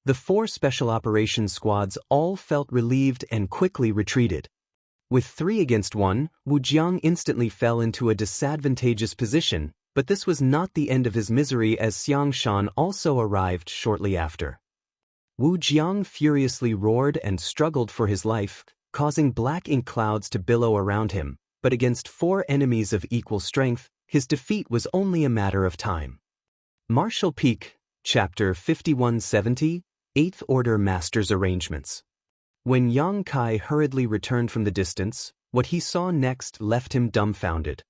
The 4 Special Operations Squads all felt relieved and quickly retreated. With 3 against 1, Wujiang instantly fell into a disadvantageous position, but this was not the end of his misery as Xiang Shan also arrived shortly after. Wujiang furiously roared and struggled for his life, causing black ink clouds to billow around him, but against 4 enemies of equal strength, his defeat was only a matter of time. Martial Peak, Chapter 5170, 8th Order Master's Arrangements. When Yang Kai hurriedly returned from the distance, what he saw next left him dumbfounded.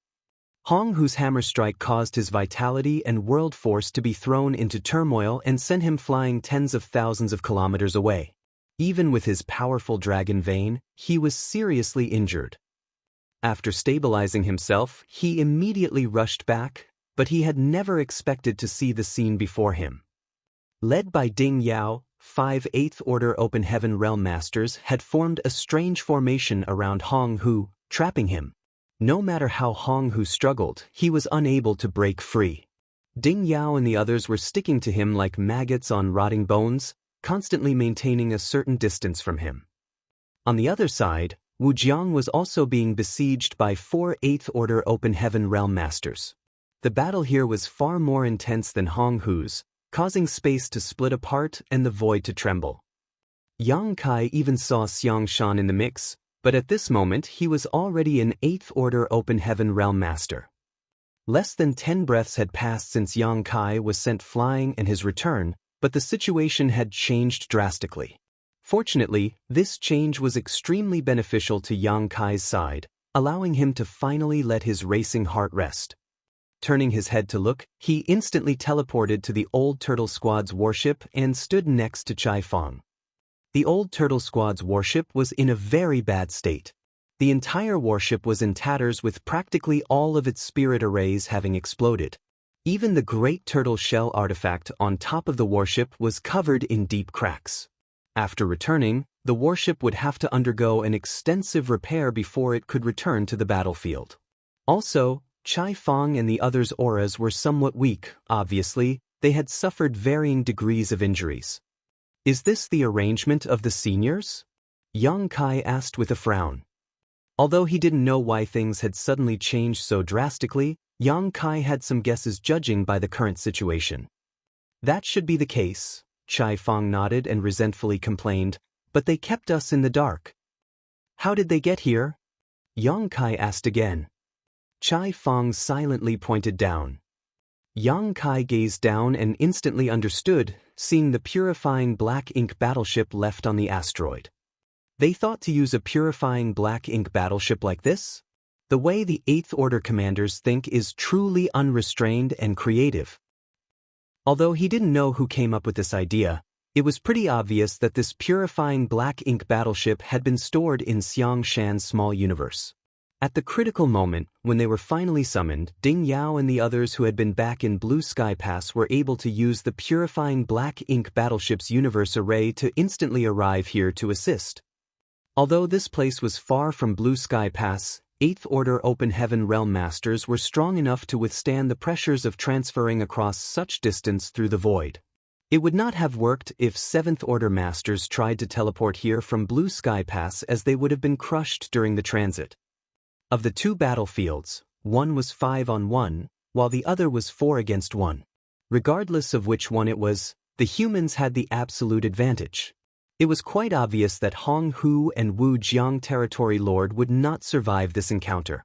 Hong Hu's hammer strike caused his vitality and world force to be thrown into turmoil and sent him flying tens of thousands of kilometers away. Even with his powerful dragon vein, he was seriously injured. After stabilizing himself, he immediately rushed back, but he had never expected to see the scene before him. Led by Ding Yao, 5 8th Order Open Heaven Realm Masters had formed a strange formation around Hong Hu, trapping him. No matter how Hong Hu struggled, he was unable to break free. Ding Yao and the others were sticking to him like maggots on rotting bones, constantly maintaining a certain distance from him. On the other side, Wuxia was also being besieged by 4 8th Order Open Heaven Realm Masters. The battle here was far more intense than Hong Hu's, causing space to split apart and the void to tremble. Yang Kai even saw Xiang Shan in the mix, but at this moment he was already an 8th Order Open Heaven Realm Master. Less than 10 breaths had passed since Yang Kai was sent flying and his return, but the situation had changed drastically. Fortunately, this change was extremely beneficial to Yang Kai's side, allowing him to finally let his racing heart rest. Turning his head to look, he instantly teleported to the Old Turtle Squad's warship and stood next to Chai Fong. The Old Turtle Squad's warship was in a very bad state. The entire warship was in tatters with practically all of its spirit arrays having exploded. Even the Great Turtle Shell artifact on top of the warship was covered in deep cracks. After returning, the warship would have to undergo an extensive repair before it could return to the battlefield. Also, Chai Fong and the others' auras were somewhat weak. Obviously, they had suffered varying degrees of injuries. "Is this the arrangement of the seniors?" Yang Kai asked with a frown. Although he didn't know why things had suddenly changed so drastically, Yang Kai had some guesses judging by the current situation. "That should be the case," Chai Fong nodded and resentfully complained, "but they kept us in the dark." "How did they get here?" Yang Kai asked again. Chai Fong silently pointed down. Yang Kai gazed down and instantly understood, seeing the purifying black ink battleship left on the asteroid. They thought to use a purifying black ink battleship like this? The way the 8th Order commanders think is truly unrestrained and creative. Although he didn't know who came up with this idea, it was pretty obvious that this purifying black ink battleship had been stored in Xiang Shan's small universe. At the critical moment, when they were finally summoned, Ding Yao and the others who had been back in Blue Sky Pass were able to use the purifying black ink battleship's universe array to instantly arrive here to assist. Although this place was far from Blue Sky Pass, 8th Order Open Heaven Realm Masters were strong enough to withstand the pressures of transferring across such distance through the void. It would not have worked if 7th Order Masters tried to teleport here from Blue Sky Pass, as they would have been crushed during the transit. Of the two battlefields, one was 5-on-1, while the other was 4-against-1. Regardless of which one it was, the humans had the absolute advantage. It was quite obvious that Hong Hu and Wu Jiang Territory Lord would not survive this encounter.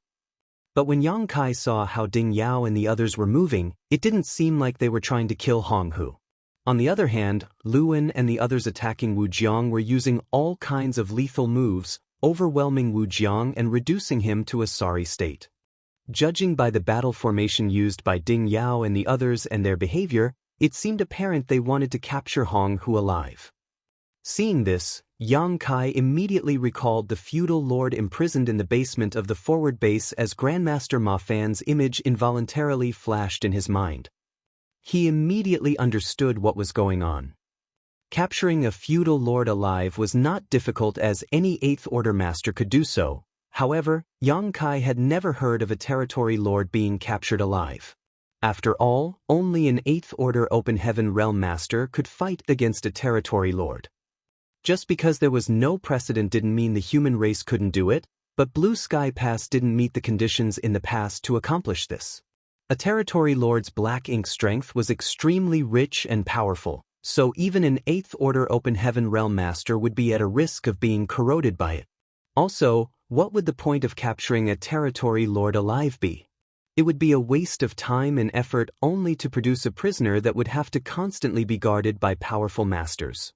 But when Yang Kai saw how Ding Yao and the others were moving, it didn't seem like they were trying to kill Hong Hu. On the other hand, Luan and the others attacking Wu Jiang were using all kinds of lethal moves, overwhelming Wu Jiang and reducing him to a sorry state. Judging by the battle formation used by Ding Yao and the others and their behavior, it seemed apparent they wanted to capture Hong Hu alive. Seeing this, Yang Kai immediately recalled the feudal lord imprisoned in the basement of the forward base as Grandmaster Ma Fan's image involuntarily flashed in his mind. He immediately understood what was going on. Capturing a feudal lord alive was not difficult, as any 8th Order master could do so. However, Yang Kai had never heard of a territory lord being captured alive. After all, only an 8th Order Open Heaven Realm Master could fight against a territory lord. Just because there was no precedent didn't mean the human race couldn't do it, but Blue Sky Pass didn't meet the conditions in the past to accomplish this. A territory lord's black ink strength was extremely rich and powerful, so even an 8th Order Open Heaven Realm Master would be at a risk of being corroded by it. Also, what would the point of capturing a territory lord alive be? It would be a waste of time and effort only to produce a prisoner that would have to constantly be guarded by powerful masters.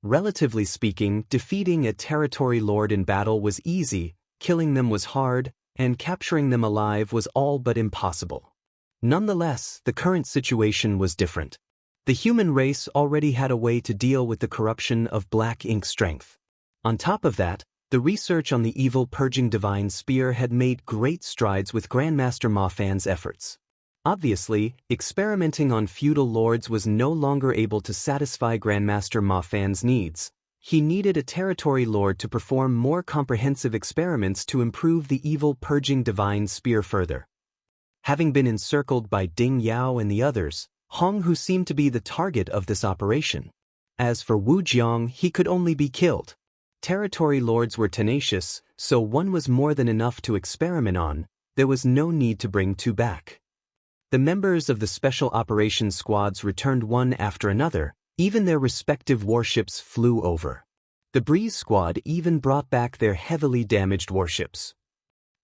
Relatively speaking, defeating a territory lord in battle was easy, killing them was hard, and capturing them alive was all but impossible. Nonetheless, the current situation was different. The human race already had a way to deal with the corruption of black ink strength. On top of that, the research on the evil purging divine spear had made great strides with Grandmaster Ma Fan's efforts. Obviously, experimenting on feudal lords was no longer able to satisfy Grandmaster Ma Fan's needs. He needed a territory lord to perform more comprehensive experiments to improve the evil purging divine spear further. Having been encircled by Ding Yao and the others, Jianghu seemed to be the target of this operation. As for Wu Jiang, he could only be killed. Territory lords were tenacious, so one was more than enough to experiment on. There was no need to bring two back. The members of the special operations squads returned one after another. Even their respective warships flew over. The Breeze Squad even brought back their heavily damaged warships.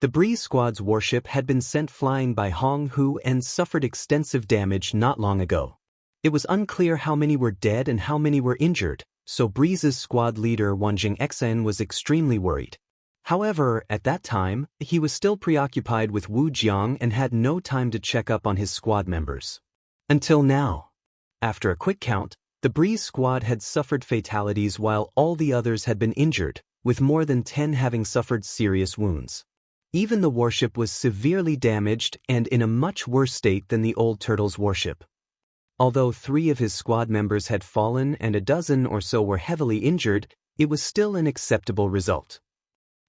The Breeze Squad's warship had been sent flying by Jianghu and suffered extensive damage not long ago. It was unclear how many were dead and how many were injured, so Breeze's squad leader Wanjing Xen was extremely worried. However, at that time, he was still preoccupied with Wu Jiang and had no time to check up on his squad members. Until now. After a quick count, the Breeze Squad had suffered fatalities while all the others had been injured, with more than 10 having suffered serious wounds. Even the warship was severely damaged and in a much worse state than the old Turtle's warship. Although 3 of his squad members had fallen and a dozen or so were heavily injured, it was still an acceptable result.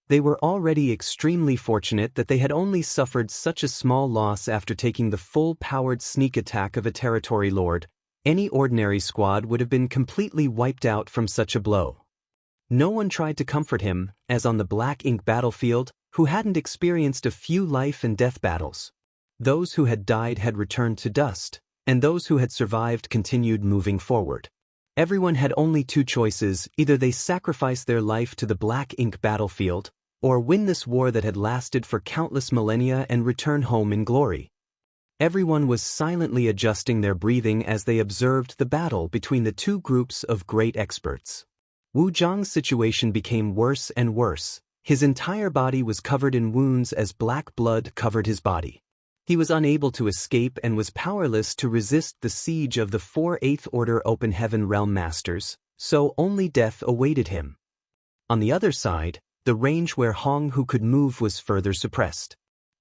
They were already extremely fortunate that they had only suffered such a small loss after taking the full-powered sneak attack of a territory lord. Any ordinary squad would have been completely wiped out from such a blow. No one tried to comfort him, as on the black ink battlefield, who hadn't experienced a few life and death battles. Those who had died had returned to dust, and those who had survived continued moving forward. Everyone had only 2 choices: either they sacrificed their life to the black ink battlefield, or win this war that had lasted for countless millennia and return home in glory. Everyone was silently adjusting their breathing as they observed the battle between the 2 groups of great experts. Wu Jiang's situation became worse and worse. His entire body was covered in wounds as black blood covered his body. He was unable to escape and was powerless to resist the siege of the 4 Eighth Order Open Heaven Realm Masters, so only death awaited him. On the other side, the range where Jianghu could move was further suppressed.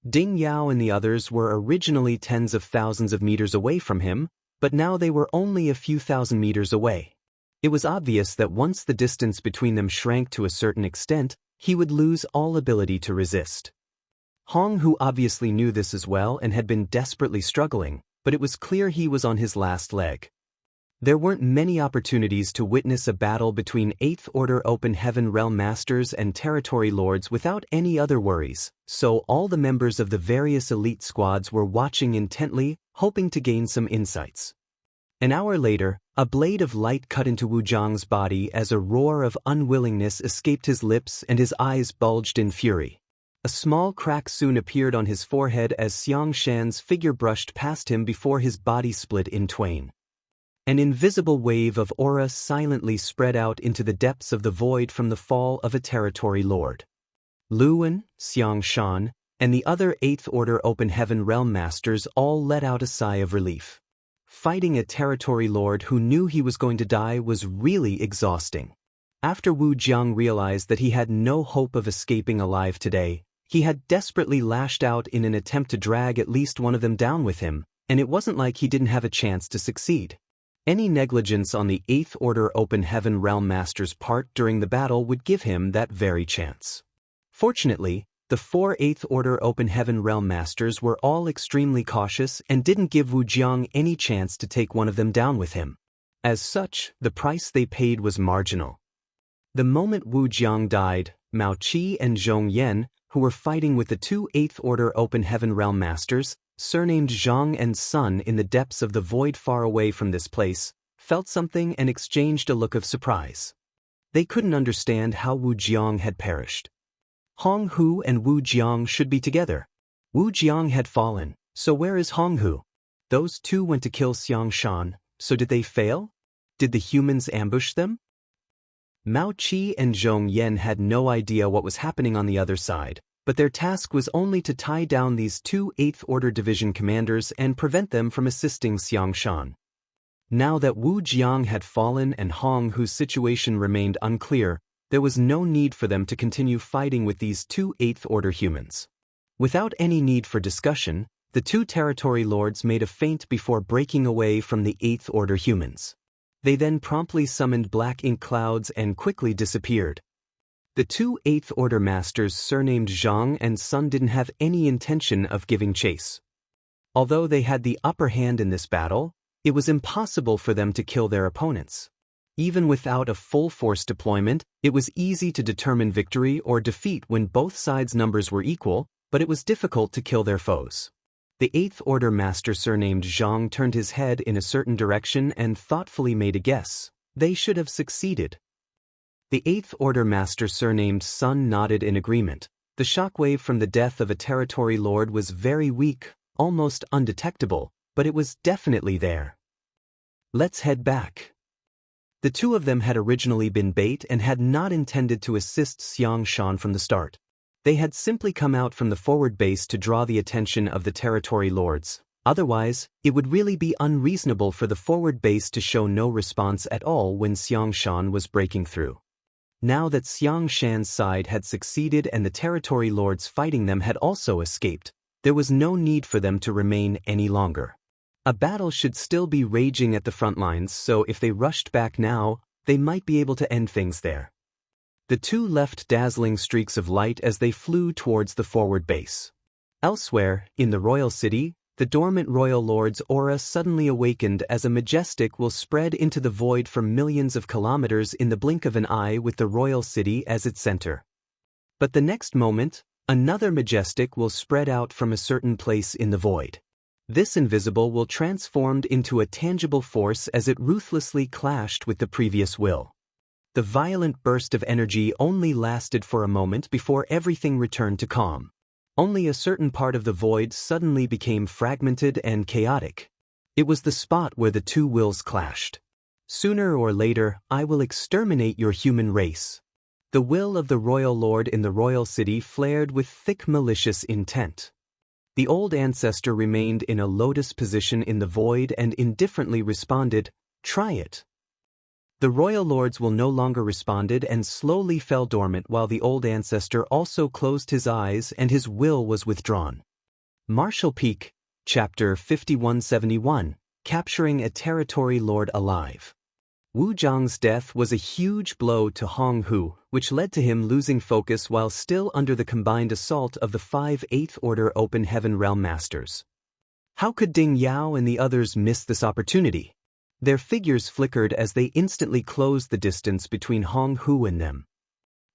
Ding Yao and the others were originally tens of thousands of meters away from him, but now they were only a few thousand meters away. It was obvious that once the distance between them shrank to a certain extent, he would lose all ability to resist. Jianghu obviously knew this as well and had been desperately struggling, but it was clear he was on his last leg. There weren't many opportunities to witness a battle between 8th Order Open Heaven Realm Masters and Territory Lords without any other worries, so all the members of the various elite squads were watching intently, hoping to gain some insights. An hour later, a blade of light cut into Wu Jiang's body as a roar of unwillingness escaped his lips and his eyes bulged in fury. A small crack soon appeared on his forehead as Xiang Shan's figure brushed past him before his body split in twain. An invisible wave of aura silently spread out into the depths of the void from the fall of a territory lord. Luan, Xiang Shan, and the other 8th Order Open Heaven Realm Masters all let out a sigh of relief. Fighting a territory lord who knew he was going to die was really exhausting. After Wu Jiang realized that he had no hope of escaping alive today, he had desperately lashed out in an attempt to drag at least one of them down with him, and it wasn't like he didn't have a chance to succeed. Any negligence on the 8th Order Open Heaven Realm Master's part during the battle would give him that very chance. Fortunately, the 4 8th Order Open Heaven Realm Masters were all extremely cautious and didn't give Wu Jiang any chance to take one of them down with him. As such, the price they paid was marginal. The moment Wu Jiang died, Mao Qi and Zhong Yan, who were fighting with the 2 8th Order Open Heaven Realm Masters, surnamed Zhang and Sun in the depths of the void far away from this place, felt something and exchanged a look of surprise. They couldn't understand how Wu Jiang had perished. Jianghu and Wu Jiang should be together. Wu Jiang had fallen, so where is Honghu? Those two went to kill Xiang Shan, so did they fail? Did the humans ambush them? Mao Qi and Zhong Yan had no idea what was happening on the other side, but their task was only to tie down these two 8th Order Division commanders and prevent them from assisting Xiang Shan. Now that Wu Jiang had fallen and Honghu's situation remained unclear, there was no need for them to continue fighting with these two 8th Order humans. Without any need for discussion, the two territory lords made a feint before breaking away from the 8th Order humans. They then promptly summoned black ink clouds and quickly disappeared. The two 8th Order masters surnamed Zhang and Sun didn't have any intention of giving chase. Although they had the upper hand in this battle, it was impossible for them to kill their opponents. Even without a full force deployment, it was easy to determine victory or defeat when both sides' numbers were equal, but it was difficult to kill their foes. The 8th Order master surnamed Zhang turned his head in a certain direction and thoughtfully made a guess. They should have succeeded. The 8th Order master surnamed Sun nodded in agreement. The shockwave from the death of a territory lord was very weak, almost undetectable, but it was definitely there. Let's head back. The two of them had originally been bait and had not intended to assist Xiang Shan from the start. They had simply come out from the forward base to draw the attention of the territory lords. Otherwise, it would really be unreasonable for the forward base to show no response at all when Xiang Shan was breaking through. Now that Xiang Shan's side had succeeded and the territory lords fighting them had also escaped, there was no need for them to remain any longer. A battle should still be raging at the front lines, so if they rushed back now, they might be able to end things there. The two left dazzling streaks of light as they flew towards the forward base. Elsewhere, in the royal city, the dormant royal lord's aura suddenly awakened as a majestic will spread into the void for millions of kilometers in the blink of an eye with the royal city as its center. But the next moment, another majestic will spread out from a certain place in the void. This invisible will transformed into a tangible force as it ruthlessly clashed with the previous will. The violent burst of energy only lasted for a moment before everything returned to calm. Only a certain part of the void suddenly became fragmented and chaotic. It was the spot where the two wills clashed. Sooner or later, I will exterminate your human race. The will of the royal lord in the royal city flared with thick malicious intent. The old ancestor remained in a lotus position in the void and indifferently responded, "Try it." The royal lords will no longer responded and slowly fell dormant while the old ancestor also closed his eyes and his will was withdrawn. Martial Peak, Chapter 5171, Capturing a Territory Lord Alive. Wu Jiang's death was a huge blow to Honghu, which led to him losing focus while still under the combined assault of the 5 8th Order Open Heaven Realm Masters. How could Ding Yao and the others miss this opportunity? Their figures flickered as they instantly closed the distance between Honghu and them.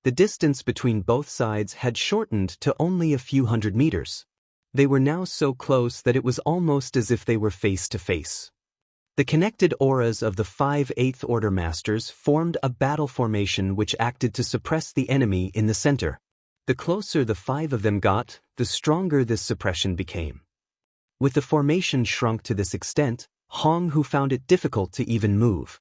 The distance between both sides had shortened to only a few hundred meters. They were now so close that it was almost as if they were face to face. The connected auras of the 5 8th Order Masters formed a battle formation which acted to suppress the enemy in the center. The closer the 5 of them got, the stronger this suppression became. With the formation shrunk to this extent, Honghu found it difficult to even move.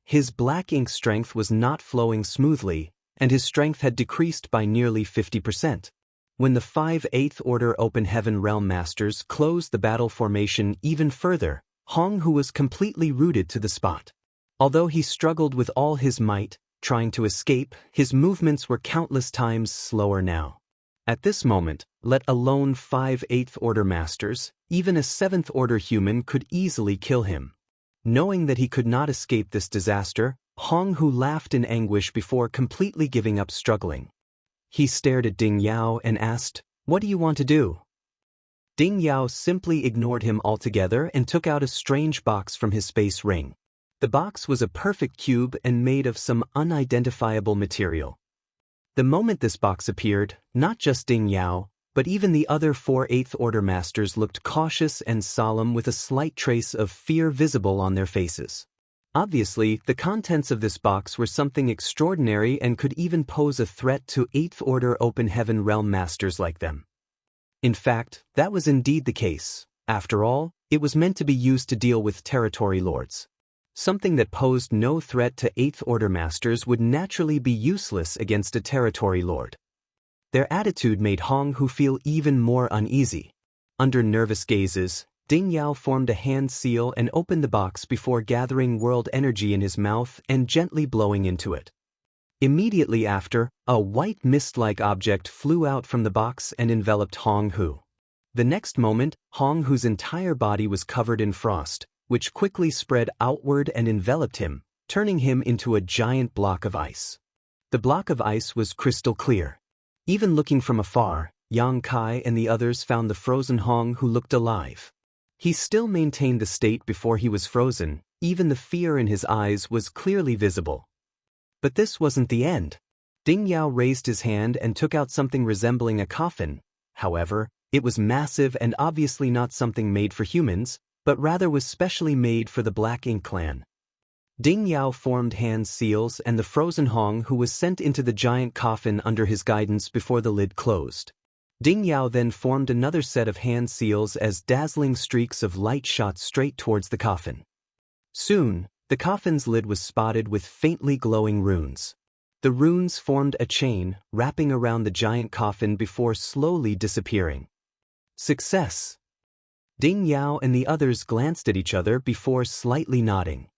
His black ink strength was not flowing smoothly, and his strength had decreased by nearly 50%. When the 5 8th Order Open Heaven Realm Masters closed the battle formation even further, Honghu was completely rooted to the spot. Although he struggled with all his might, trying to escape, his movements were countless times slower now. At this moment, let alone 5 8th Order Masters, even a 7th Order human could easily kill him. Knowing that he could not escape this disaster, Honghu laughed in anguish before completely giving up struggling. He stared at Ding Yao and asked, "What do you want to do?" Ding Yao simply ignored him altogether and took out a strange box from his space ring. The box was a perfect cube and made of some unidentifiable material. The moment this box appeared, not just Ding Yao, but even the other 4 8th Order Masters looked cautious and solemn with a slight trace of fear visible on their faces. Obviously, the contents of this box were something extraordinary and could even pose a threat to 8th Order Open Heaven Realm Masters like them. In fact, that was indeed the case. After all, it was meant to be used to deal with territory lords. Something that posed no threat to Eighth Order masters would naturally be useless against a territory lord. Their attitude made Jianghu feel even more uneasy. Under nervous gazes, Ding Yao formed a hand seal and opened the box before gathering world energy in his mouth and gently blowing into it. Immediately after, a white mist-like object flew out from the box and enveloped Jianghu. The next moment, Jianghu's entire body was covered in frost, which quickly spread outward and enveloped him, turning him into a giant block of ice. The block of ice was crystal clear. Even looking from afar, Yang Kai and the others found the frozen Jianghu looked alive. He still maintained the state before he was frozen, even the fear in his eyes was clearly visible. But this wasn't the end. Ding Yao raised his hand and took out something resembling a coffin. However, it was massive and obviously not something made for humans, but rather was specially made for the Black Ink clan. Ding Yao formed hand seals and the frozen Jianghu was sent into the giant coffin under his guidance before the lid closed. Ding Yao then formed another set of hand seals as dazzling streaks of light shot straight towards the coffin. Soon, the coffin's lid was spotted with faintly glowing runes. The runes formed a chain, wrapping around the giant coffin before slowly disappearing. Success! Ding Yao and the others glanced at each other before slightly nodding.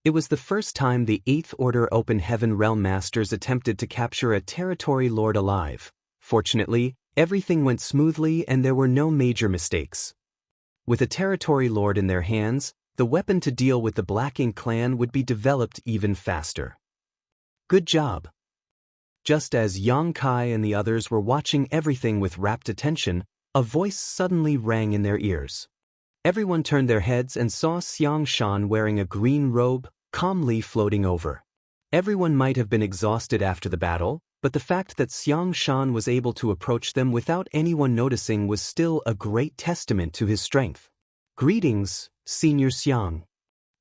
It was the first time the Eighth Order Open Heaven Realm Masters attempted to capture a territory lord alive. Fortunately, everything went smoothly and there were no major mistakes. With a territory lord in their hands, the weapon to deal with the Black Ink clan would be developed even faster. Good job. Just as Yang Kai and the others were watching everything with rapt attention, a voice suddenly rang in their ears. Everyone turned their heads and saw Xiang Shan wearing a green robe, calmly floating over. Everyone might have been exhausted after the battle, but the fact that Xiang Shan was able to approach them without anyone noticing was still a great testament to his strength. Greetings, Senior Xiang.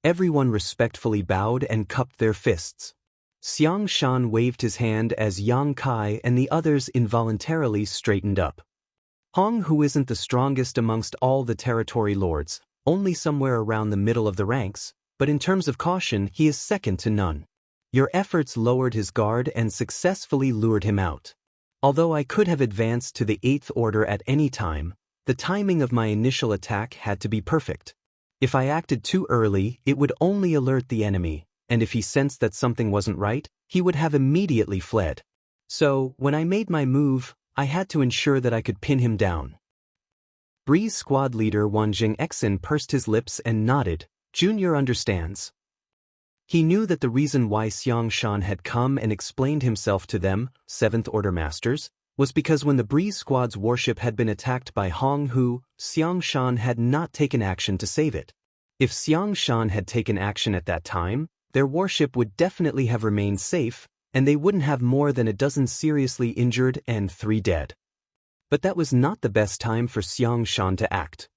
Everyone respectfully bowed and cupped their fists. Xiang Shan waved his hand as Yang Kai and the others involuntarily straightened up. Jianghu isn't the strongest amongst all the territory lords, only somewhere around the middle of the ranks, but in terms of caution he is second to none. Your efforts lowered his guard and successfully lured him out. Although I could have advanced to the Eighth Order at any time, the timing of my initial attack had to be perfect. If I acted too early, it would only alert the enemy, and if he sensed that something wasn't right, he would have immediately fled. So, when I made my move, I had to ensure that I could pin him down. Breeze squad leader Wanjing Exin pursed his lips and nodded. Junior understands. He knew that the reason why Xiang Shan had come and explained himself to them, Seventh Order Masters, was because when the Breeze Squad's warship had been attacked by Jianghu, Xiang Shan had not taken action to save it. If Xiang Shan had taken action at that time, their warship would definitely have remained safe, and they wouldn't have more than a dozen seriously injured and 3 dead. But that was not the best time for Xiang Shan to act.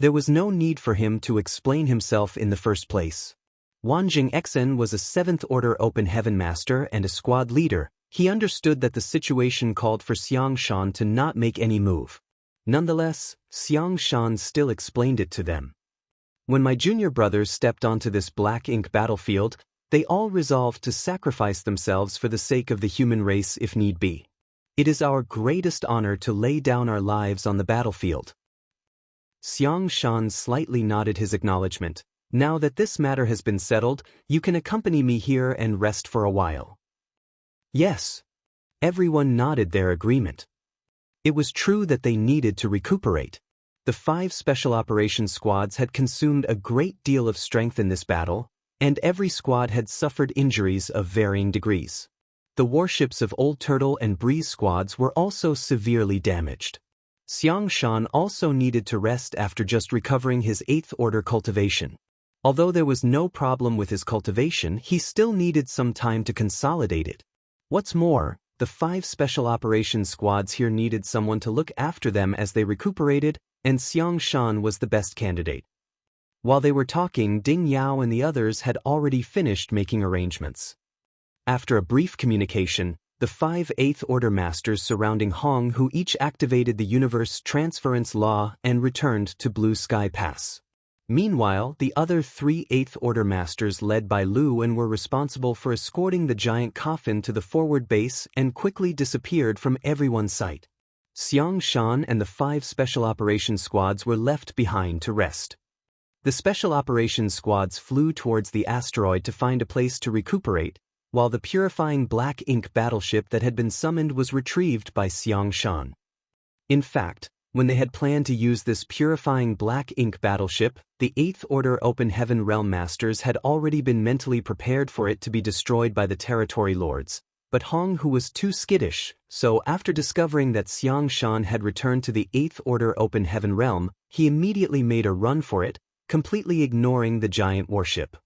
There was no need for him to explain himself in the first place. Wanjing Exen was a 7th Order Open Heaven Master and a squad leader. He understood that the situation called for Xiang Shan to not make any move. Nonetheless, Xiang Shan still explained it to them. When my junior brothers stepped onto this Black Ink battlefield, they all resolved to sacrifice themselves for the sake of the human race if need be. It is our greatest honor to lay down our lives on the battlefield. Xiang Shan slightly nodded his acknowledgement. Now that this matter has been settled, you can accompany me here and rest for a while. Yes. Everyone nodded their agreement. It was true that they needed to recuperate. The 5 special operations squads had consumed a great deal of strength in this battle, and every squad had suffered injuries of varying degrees. The warships of Old Turtle and Breeze squads were also severely damaged. Xiang Shan also needed to rest after just recovering his 8th Order cultivation. Although there was no problem with his cultivation, he still needed some time to consolidate it. What's more, the 5 special operations squads here needed someone to look after them as they recuperated, and Xiang Shan was the best candidate. While they were talking, Ding Yao and the others had already finished making arrangements. After a brief communication, the 5 Eighth Order Masters surrounding Hong, who each activated the universe transference law and returned to Blue Sky Pass. Meanwhile, the other 3 Eighth Order Masters led by Lu and were responsible for escorting the giant coffin to the forward base and quickly disappeared from everyone's sight. Xiang Shan and the 5 Special Operations Squads were left behind to rest. The Special Operations Squads flew towards the asteroid to find a place to recuperate, while the purifying black ink battleship that had been summoned was retrieved by Xiang Shan. In fact, when they had planned to use this purifying black ink battleship, the Eighth Order Open Heaven Realm Masters had already been mentally prepared for it to be destroyed by the Territory Lords, but Hong, who was too skittish, so after discovering that Xiang Shan had returned to the Eighth Order Open Heaven Realm, he immediately made a run for it, completely ignoring the giant warship.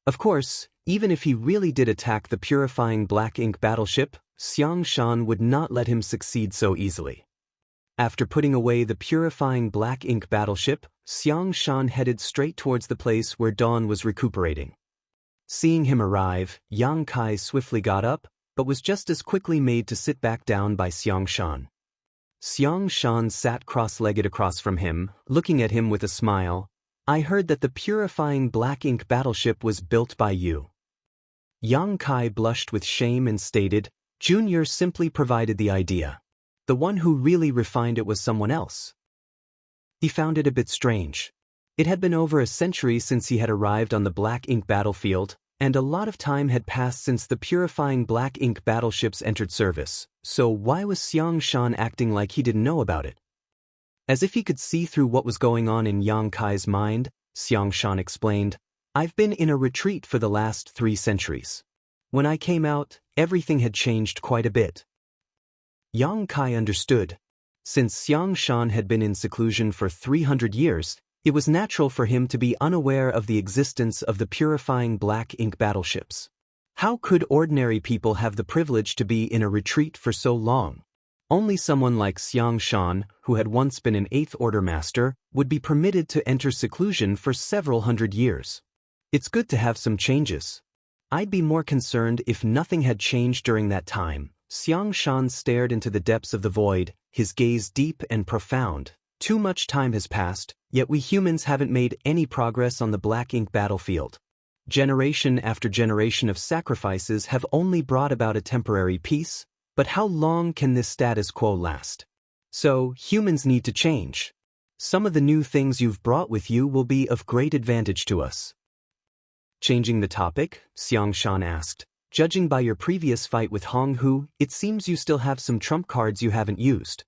Of course, even if he really did attack the purifying black ink battleship, Xiang Shan would not let him succeed so easily. After putting away the purifying black ink battleship, Xiang Shan headed straight towards the place where Dawn was recuperating. Seeing him arrive, Yang Kai swiftly got up, but was just as quickly made to sit back down by Xiang Shan. Xiang Shan sat cross-legged across from him, looking at him with a smile. "I heard that the purifying black ink battleship was built by you." Yang Kai blushed with shame and stated, "Junior simply provided the idea. The one who really refined it was someone else." He found it a bit strange. It had been over a century since he had arrived on the black ink battlefield, and a lot of time had passed since the purifying black ink battleships entered service, so why was Xiang Shan acting like he didn't know about it? As if he could see through what was going on in Yang Kai's mind, Xiang Shan explained, "I've been in a retreat for the last 3 centuries. When I came out, everything had changed quite a bit." Yang Kai understood. Since Xiang Shan had been in seclusion for 300 years, it was natural for him to be unaware of the existence of the purifying black ink battleships. How could ordinary people have the privilege to be in a retreat for so long? Only someone like Xiang Shan, who had once been an Eighth Order Master, would be permitted to enter seclusion for several hundred years. It's good to have some changes. I'd be more concerned if nothing had changed during that time. Xiang Shan stared into the depths of the void, his gaze deep and profound. Too much time has passed, yet we humans haven't made any progress on the black ink battlefield. Generation after generation of sacrifices have only brought about a temporary peace, but how long can this status quo last? So, humans need to change. Some of the new things you've brought with you will be of great advantage to us." Changing the topic, Xiang Shan asked, "Judging by your previous fight with Hong Hu, it seems you still have some trump cards you haven't used."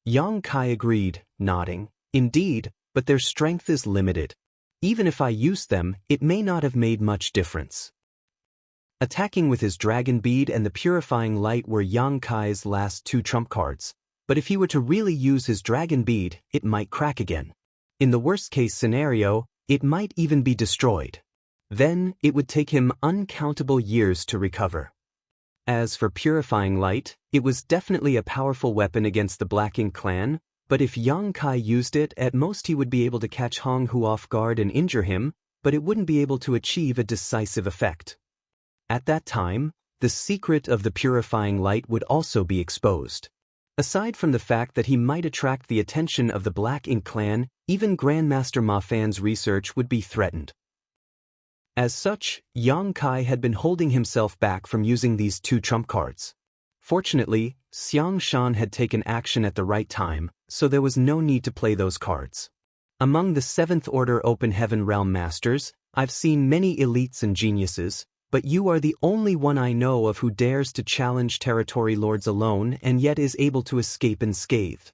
Yang Kai agreed, nodding, "Indeed, but their strength is limited. Even if I used them, it may not have made much difference." Attacking with his Dragon Bead and the Purifying Light were Yang Kai's last 2 trump cards, but if he were to really use his Dragon Bead, it might crack again. In the worst-case scenario, it might even be destroyed. Then, it would take him uncountable years to recover. As for Purifying Light, it was definitely a powerful weapon against the Black Ink clan, but if Yang Kai used it, at most he would be able to catch Hong Hu off guard and injure him, but it wouldn't be able to achieve a decisive effect. At that time, the secret of the Purifying Light would also be exposed. Aside from the fact that he might attract the attention of the Black Ink clan, even Grandmaster Ma Fan's research would be threatened. As such, Yang Kai had been holding himself back from using these 2 trump cards. Fortunately, Xiang Shan had taken action at the right time, so there was no need to play those cards. Among the 7th Order Open Heaven Realm Masters, I've seen many elites and geniuses, but you are the only one I know of who dares to challenge Territory Lords alone and yet is able to escape unscathed.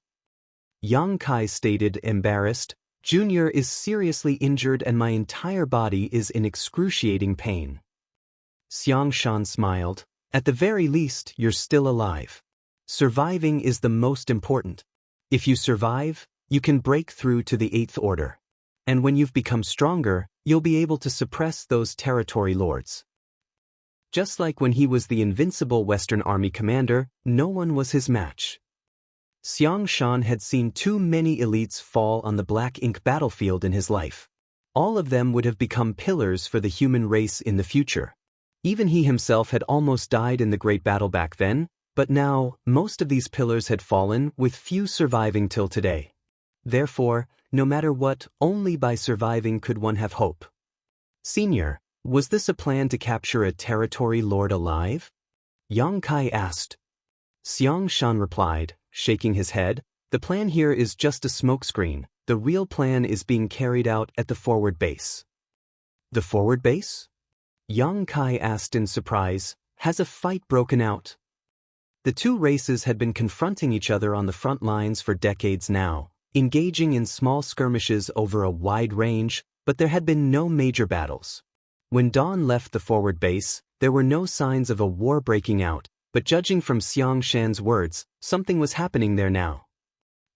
Yang Kai stated, embarrassed, "Junior is seriously injured and my entire body is in excruciating pain." Xiang Shan smiled, "At the very least, you're still alive. Surviving is the most important. If you survive, you can break through to the 8th Order. And when you've become stronger, you'll be able to suppress those Territory Lords." Just like when he was the invincible Western Army commander, no one was his match. Xiang Shan had seen too many elites fall on the Black Ink battlefield in his life. All of them would have become pillars for the human race in the future. Even he himself had almost died in the great battle back then, but now, most of these pillars had fallen, with few surviving till today. Therefore, no matter what, only by surviving could one have hope. Senior, was this a plan to capture a territory lord alive? Yang Kai asked. Xiang Shan replied, shaking his head, the plan here is just a smokescreen. The real plan is being carried out at the forward base. The forward base? Yang Kai asked in surprise, has a fight broken out? The two races had been confronting each other on the front lines for decades now, engaging in small skirmishes over a wide range, but there had been no major battles. When Dawn left the forward base, there were no signs of a war breaking out, but judging from Xiang Shan's words, something was happening there now.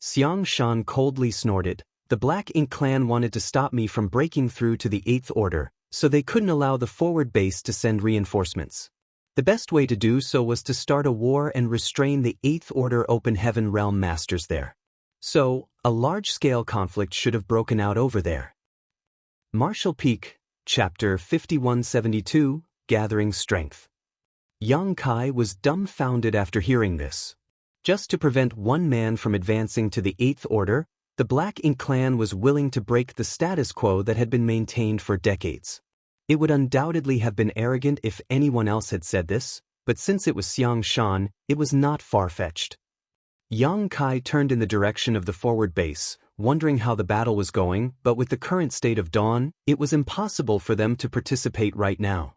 Xiang Shan coldly snorted, the Black Ink clan wanted to stop me from breaking through to the Eighth Order, so they couldn't allow the forward base to send reinforcements. The best way to do so was to start a war and restrain the Eighth Order Open Heaven Realm Masters there. So, a large-scale conflict should have broken out over there. Martial Peak, Chapter 5172, Gathering Strength. Yang Kai was dumbfounded after hearing this. Just to prevent one man from advancing to the Eighth Order, the Black Ink clan was willing to break the status quo that had been maintained for decades. It would undoubtedly have been arrogant if anyone else had said this, but since it was Xiang Shan, it was not far-fetched. Yang Kai turned in the direction of the forward base, wondering how the battle was going, but with the current state of Dawn, it was impossible for them to participate right now.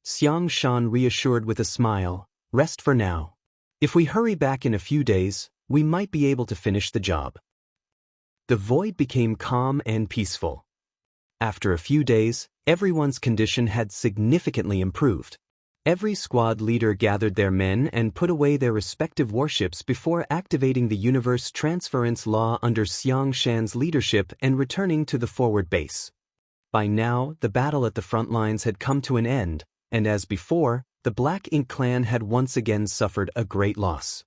Xiang Shan reassured with a smile, rest for now. If we hurry back in a few days, we might be able to finish the job. The void became calm and peaceful. After a few days, everyone's condition had significantly improved. Every squad leader gathered their men and put away their respective warships before activating the universe transference law under Xiang Shan's leadership and returning to the forward base. By now, the battle at the front lines had come to an end, and as before, the Black Ink clan had once again suffered a great loss.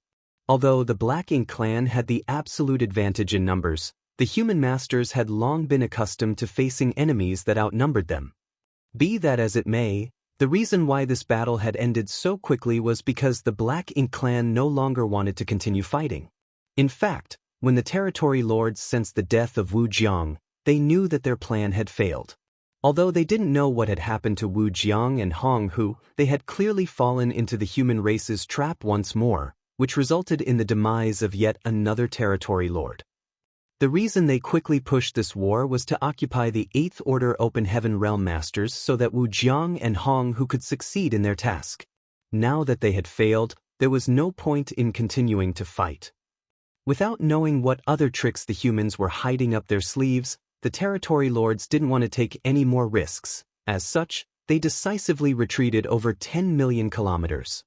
Although the Black Ink clan had the absolute advantage in numbers, the human masters had long been accustomed to facing enemies that outnumbered them. Be that as it may, the reason why this battle had ended so quickly was because the Black Ink clan no longer wanted to continue fighting. In fact, when the territory lords sensed the death of Wu Jiang, they knew that their plan had failed. Although they didn't know what had happened to Wu Jiang and Hong Hu, they had clearly fallen into the human race's trap once more, which resulted in the demise of yet another territory lord. The reason they quickly pushed this war was to occupy the Eighth Order Open Heaven Realm Masters so that Wu Jiang and Hong Hu could succeed in their task. Now that they had failed, there was no point in continuing to fight. Without knowing what other tricks the humans were hiding up their sleeves, the territory lords didn't want to take any more risks. As such, they decisively retreated over 10 million kilometers.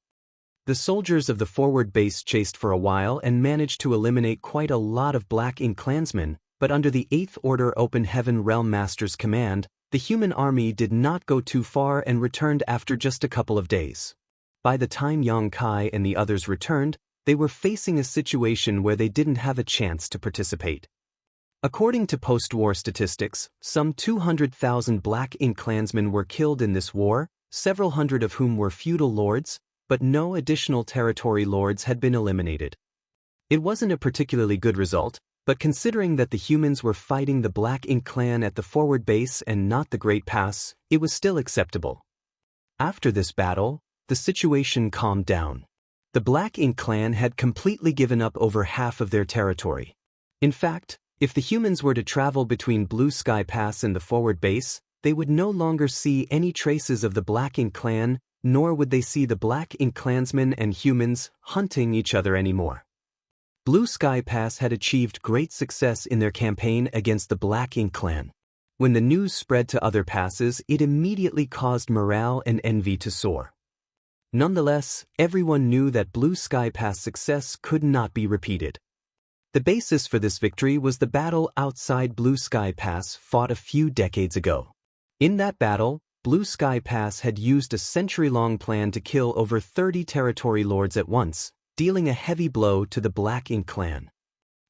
The soldiers of the forward base chased for a while and managed to eliminate quite a lot of Black Ink clansmen, but under the Eighth Order Open Heaven Realm Master's command, the human army did not go too far and returned after just a couple of days. By the time Yang Kai and the others returned, they were facing a situation where they didn't have a chance to participate. According to post-war statistics, some 200,000 Black Ink clansmen were killed in this war, several hundred of whom were feudal lords, but no additional territory lords had been eliminated. It wasn't a particularly good result, but considering that the humans were fighting the Black Ink clan at the forward base and not the Great Pass, it was still acceptable. After this battle, the situation calmed down. The Black Ink clan had completely given up over half of their territory. In fact, if the humans were to travel between Blue Sky Pass and the forward base, they would no longer see any traces of the Black Ink clan, nor would they see the Black Ink clansmen and humans hunting each other anymore. Blue Sky Pass had achieved great success in their campaign against the Black Ink clan. When the news spread to other passes, it immediately caused morale and envy to soar. Nonetheless, everyone knew that Blue Sky Pass success could not be repeated. The basis for this victory was the battle outside Blue Sky Pass fought a few decades ago. In that battle, Blue Sky Pass had used a century-long plan to kill over 30 territory lords at once, dealing a heavy blow to the Black Ink clan.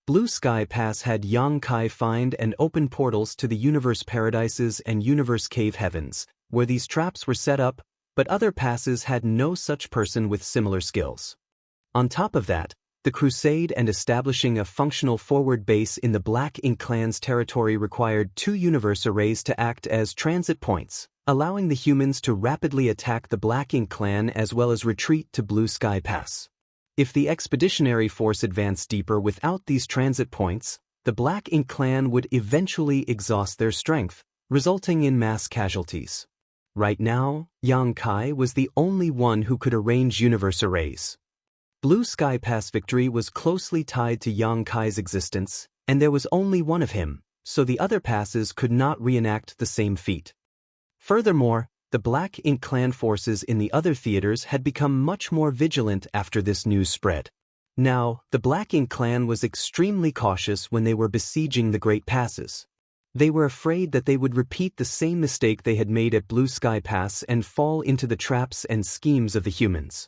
Blue Sky Pass had Yang Kai find and open portals to the Universe Paradises and Universe Cave Heavens, where these traps were set up, but other passes had no such person with similar skills. On top of that, the crusade and establishing a functional forward base in the Black Ink clan's territory required 2 universe arrays to act as transit points, allowing the humans to rapidly attack the Black Ink clan as well as retreat to Blue Sky Pass. If the expeditionary force advanced deeper without these transit points, the Black Ink clan would eventually exhaust their strength, resulting in mass casualties. Right now, Yang Kai was the only one who could arrange universe arrays. Blue Sky Pass victory was closely tied to Yang Kai's existence, and there was only one of him, so the other passes could not reenact the same feat. Furthermore, the Black Ink clan forces in the other theaters had become much more vigilant after this news spread. Now, the Black Ink clan was extremely cautious when they were besieging the Great Passes. They were afraid that they would repeat the same mistake they had made at Blue Sky Pass and fall into the traps and schemes of the humans.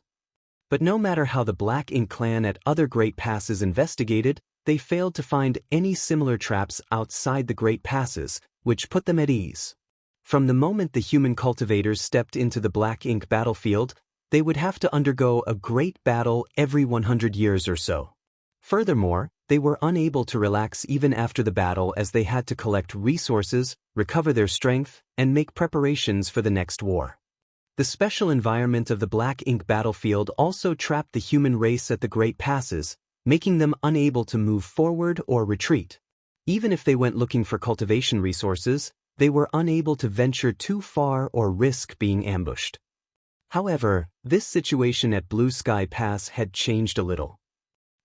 But no matter how the Black Ink clan at other Great Passes investigated, they failed to find any similar traps outside the Great Passes, which put them at ease. From the moment the human cultivators stepped into the Black Ink battlefield, they would have to undergo a great battle every 100 years or so. Furthermore, they were unable to relax even after the battle as they had to collect resources, recover their strength, and make preparations for the next war. The special environment of the Black Ink battlefield also trapped the human race at the Great Passes, making them unable to move forward or retreat. Even if they went looking for cultivation resources, they were unable to venture too far or risk being ambushed. However, this situation at Blue Sky Pass had changed a little.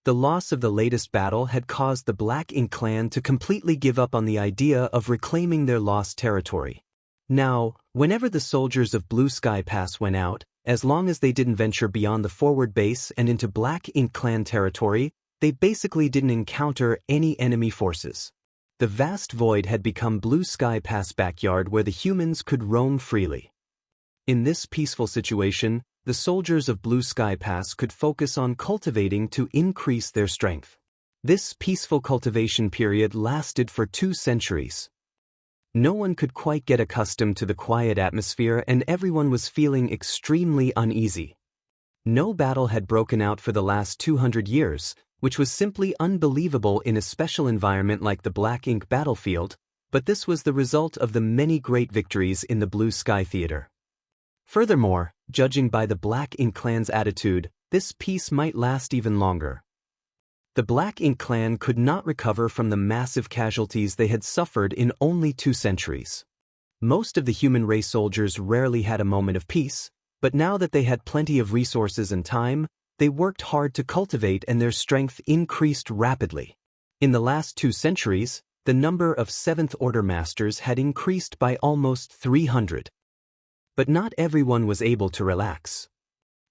The loss of the latest battle had caused the Black Ink clan to completely give up on the idea of reclaiming their lost territory. Now, whenever the soldiers of Blue Sky Pass went out, as long as they didn't venture beyond the forward base and into Black Ink clan territory, they basically didn't encounter any enemy forces. The vast void had become Blue Sky Pass backyard where the humans could roam freely. In this peaceful situation, the soldiers of Blue Sky Pass could focus on cultivating to increase their strength. This peaceful cultivation period lasted for 2 centuries. No one could quite get accustomed to the quiet atmosphere and everyone was feeling extremely uneasy. No battle had broken out for the last 200 years, which was simply unbelievable in a special environment like the Black Ink battlefield, but this was the result of the many great victories in the Blue Sky Theater. Furthermore, judging by the Black Ink clan's attitude, this peace might last even longer. The Black Ink clan could not recover from the massive casualties they had suffered in only 2 centuries. Most of the human race soldiers rarely had a moment of peace, but now that they had plenty of resources and time, they worked hard to cultivate and their strength increased rapidly. In the last 2 centuries, the number of 7th Order Masters had increased by almost 300. But not everyone was able to relax.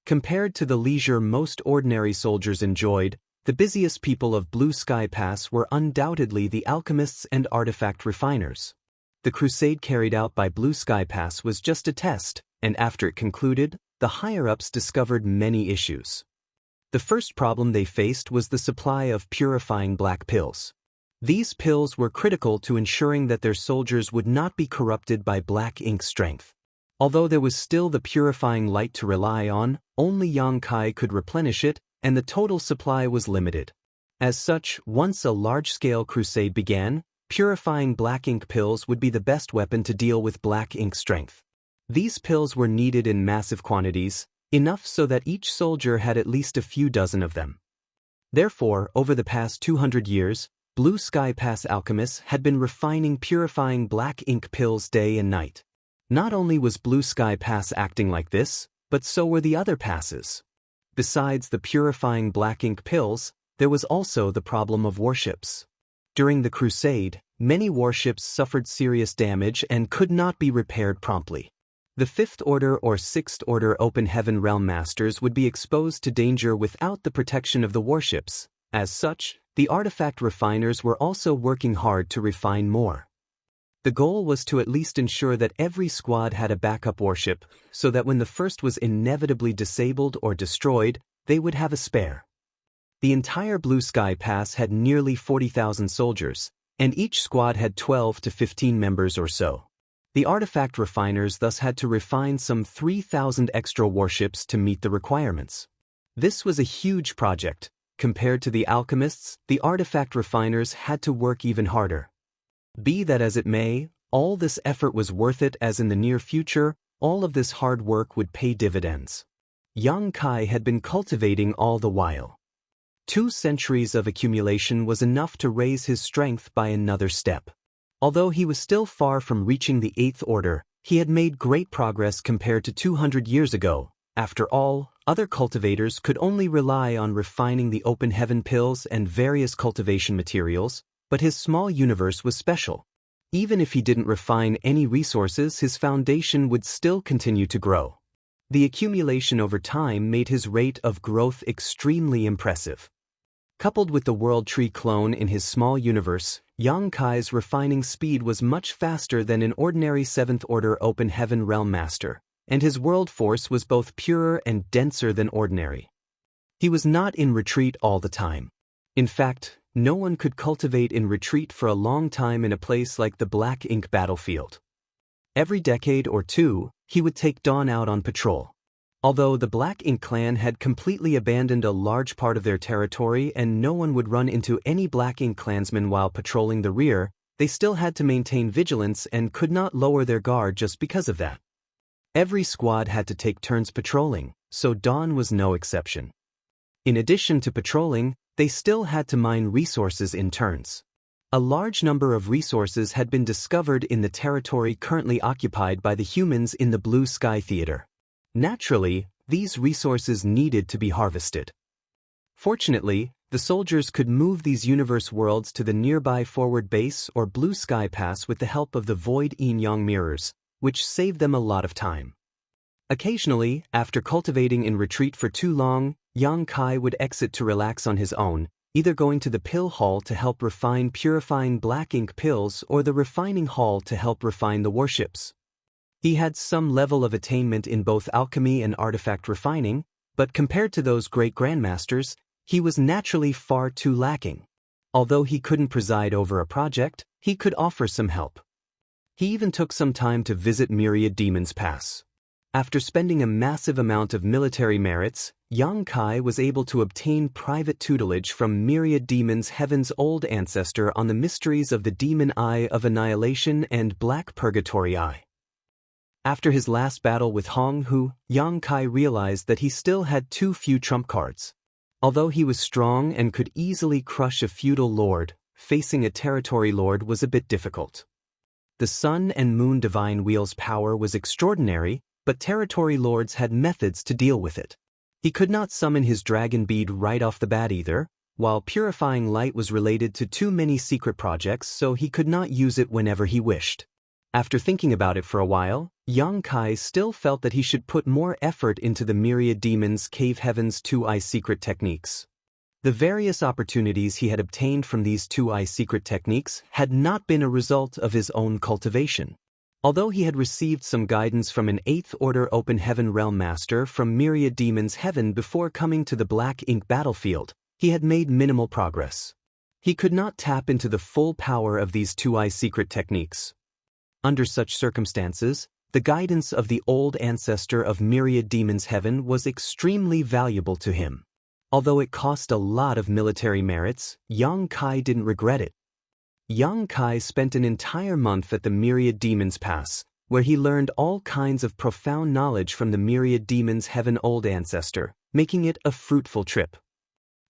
Compared to the leisure most ordinary soldiers enjoyed, the busiest people of Blue Sky Pass were undoubtedly the alchemists and artifact refiners. The crusade carried out by Blue Sky Pass was just a test, and after it concluded, the higher-ups discovered many issues. The first problem they faced was the supply of purifying black pills. These pills were critical to ensuring that their soldiers would not be corrupted by Black Ink strength. Although there was still the purifying light to rely on, only Yang Kai could replenish it, and the total supply was limited. As such, once a large-scale crusade began, purifying Black Ink pills would be the best weapon to deal with Black Ink strength. These pills were needed in massive quantities, enough so that each soldier had at least a few dozen of them. Therefore, over the past 200 years, Blue Sky Pass alchemists had been refining purifying Black Ink pills day and night. Not only was Blue Sky Pass acting like this, but so were the other passes. Besides the purifying Black Ink pills, there was also the problem of warships. During the crusade, many warships suffered serious damage and could not be repaired promptly. The 5th Order or 6th Order Open Heaven Realm Masters would be exposed to danger without the protection of the warships. As such, the artifact refiners were also working hard to refine more. The goal was to at least ensure that every squad had a backup warship, so that when the first was inevitably disabled or destroyed, they would have a spare. The entire Blue Sky Pass had nearly 40,000 soldiers, and each squad had 12 to 15 members or so. The artifact refiners thus had to refine some 3,000 extra warships to meet the requirements. This was a huge project. Compared to the alchemists, the artifact refiners had to work even harder. Be that as it may, all this effort was worth it, as in the near future, all of this hard work would pay dividends. Yang Kai had been cultivating all the while. 2 centuries of accumulation was enough to raise his strength by another step. Although he was still far from reaching the 8th order, he had made great progress compared to 200 years ago. After all, other cultivators could only rely on refining the open heaven pills and various cultivation materials, but his small universe was special. Even if he didn't refine any resources, his foundation would still continue to grow. The accumulation over time made his rate of growth extremely impressive. Coupled with the World Tree clone in his small universe, Yang Kai's refining speed was much faster than an ordinary 7th Order Open Heaven Realm Master, and his world force was both purer and denser than ordinary. He was not in retreat all the time. In fact, no one could cultivate in retreat for a long time in a place like the Black Ink battlefield. Every decade or two, he would take Dawn out on patrol. Although the Black Ink clan had completely abandoned a large part of their territory and no one would run into any Black Ink clansmen while patrolling the rear, they still had to maintain vigilance and could not lower their guard just because of that. Every squad had to take turns patrolling, so Dawn was no exception. In addition to patrolling, they still had to mine resources in turns. A large number of resources had been discovered in the territory currently occupied by the humans in the Blue Sky Theater. Naturally, these resources needed to be harvested. Fortunately, the soldiers could move these universe worlds to the nearby forward base or Blue Sky Pass with the help of the Void Yin-Yang mirrors, which saved them a lot of time. Occasionally, after cultivating in retreat for too long, Yang Kai would exit to relax on his own, either going to the pill hall to help refine purifying black ink pills or the refining hall to help refine the warships. He had some level of attainment in both alchemy and artifact refining, but compared to those great grandmasters, he was naturally far too lacking. Although he couldn't preside over a project, he could offer some help. He even took some time to visit Myriad Demon's Pass. After spending a massive amount of military merits, Yang Kai was able to obtain private tutelage from Myriad Demon's Heaven's old ancestor on the mysteries of the Demon Eye of Annihilation and Black Purgatory Eye. After his last battle with Hong Hu, Yang Kai realized that he still had too few trump cards. Although he was strong and could easily crush a feudal lord, facing a territory lord was a bit difficult. The Sun and Moon Divine Wheel's power was extraordinary, but territory lords had methods to deal with it. He could not summon his dragon bead right off the bat either, while purifying light was related to too many secret projects, so he could not use it whenever he wished. After thinking about it for a while, Yang Kai still felt that he should put more effort into the Myriad Demon's Cave Heaven's Two-Eye secret techniques. The various opportunities he had obtained from these Two-Eye secret techniques had not been a result of his own cultivation. Although he had received some guidance from an 8th Order Open Heaven Realm Master from Myriad Demon's Heaven before coming to the Black Ink battlefield, he had made minimal progress. He could not tap into the full power of these Two-Eye secret techniques. Under such circumstances, the guidance of the old ancestor of Myriad Demon's Heaven was extremely valuable to him. Although it cost a lot of military merits, Yang Kai didn't regret it. Yang Kai spent an entire month at the Myriad Demon's Pass, where he learned all kinds of profound knowledge from the Myriad Demon's Heaven old ancestor, making it a fruitful trip.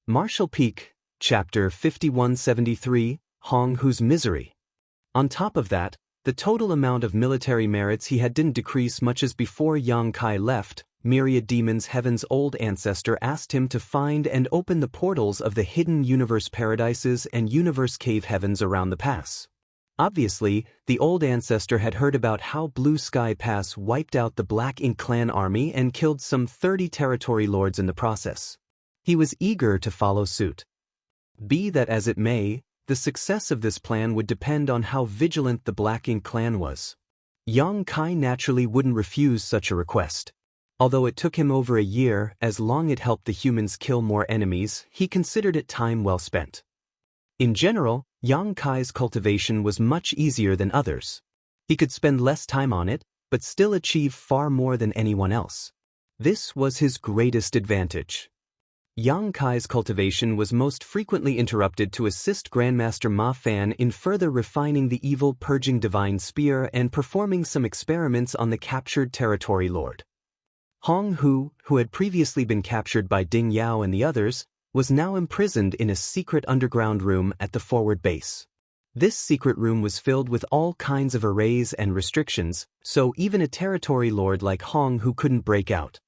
Martial Peak, Chapter 5173, Hong Hu's Misery. On top of that, the total amount of military merits he had didn't decrease much as before Yang Kai left. Myriad Demon's Heaven's old ancestor asked him to find and open the portals of the hidden universe paradises and universe cave heavens around the pass. Obviously, the old ancestor had heard about how Blue Sky Pass wiped out the Black Ink clan army and killed some 30 territory lords in the process. He was eager to follow suit. Be that as it may, the success of this plan would depend on how vigilant the Black Ink clan was. Yang Kai naturally wouldn't refuse such a request. Although it took him over a year, as long it helped the humans kill more enemies, he considered it time well spent. In general, Yang Kai's cultivation was much easier than others. He could spend less time on it, but still achieve far more than anyone else. This was his greatest advantage. Yang Kai's cultivation was most frequently interrupted to assist Grandmaster Ma Fan in further refining the evil purging divine spear and performing some experiments on the captured territory lord. Hong Hu, who had previously been captured by Ding Yao and the others, was now imprisoned in a secret underground room at the forward base. This secret room was filled with all kinds of arrays and restrictions, so even a territory lord like Hong Hu couldn't break out.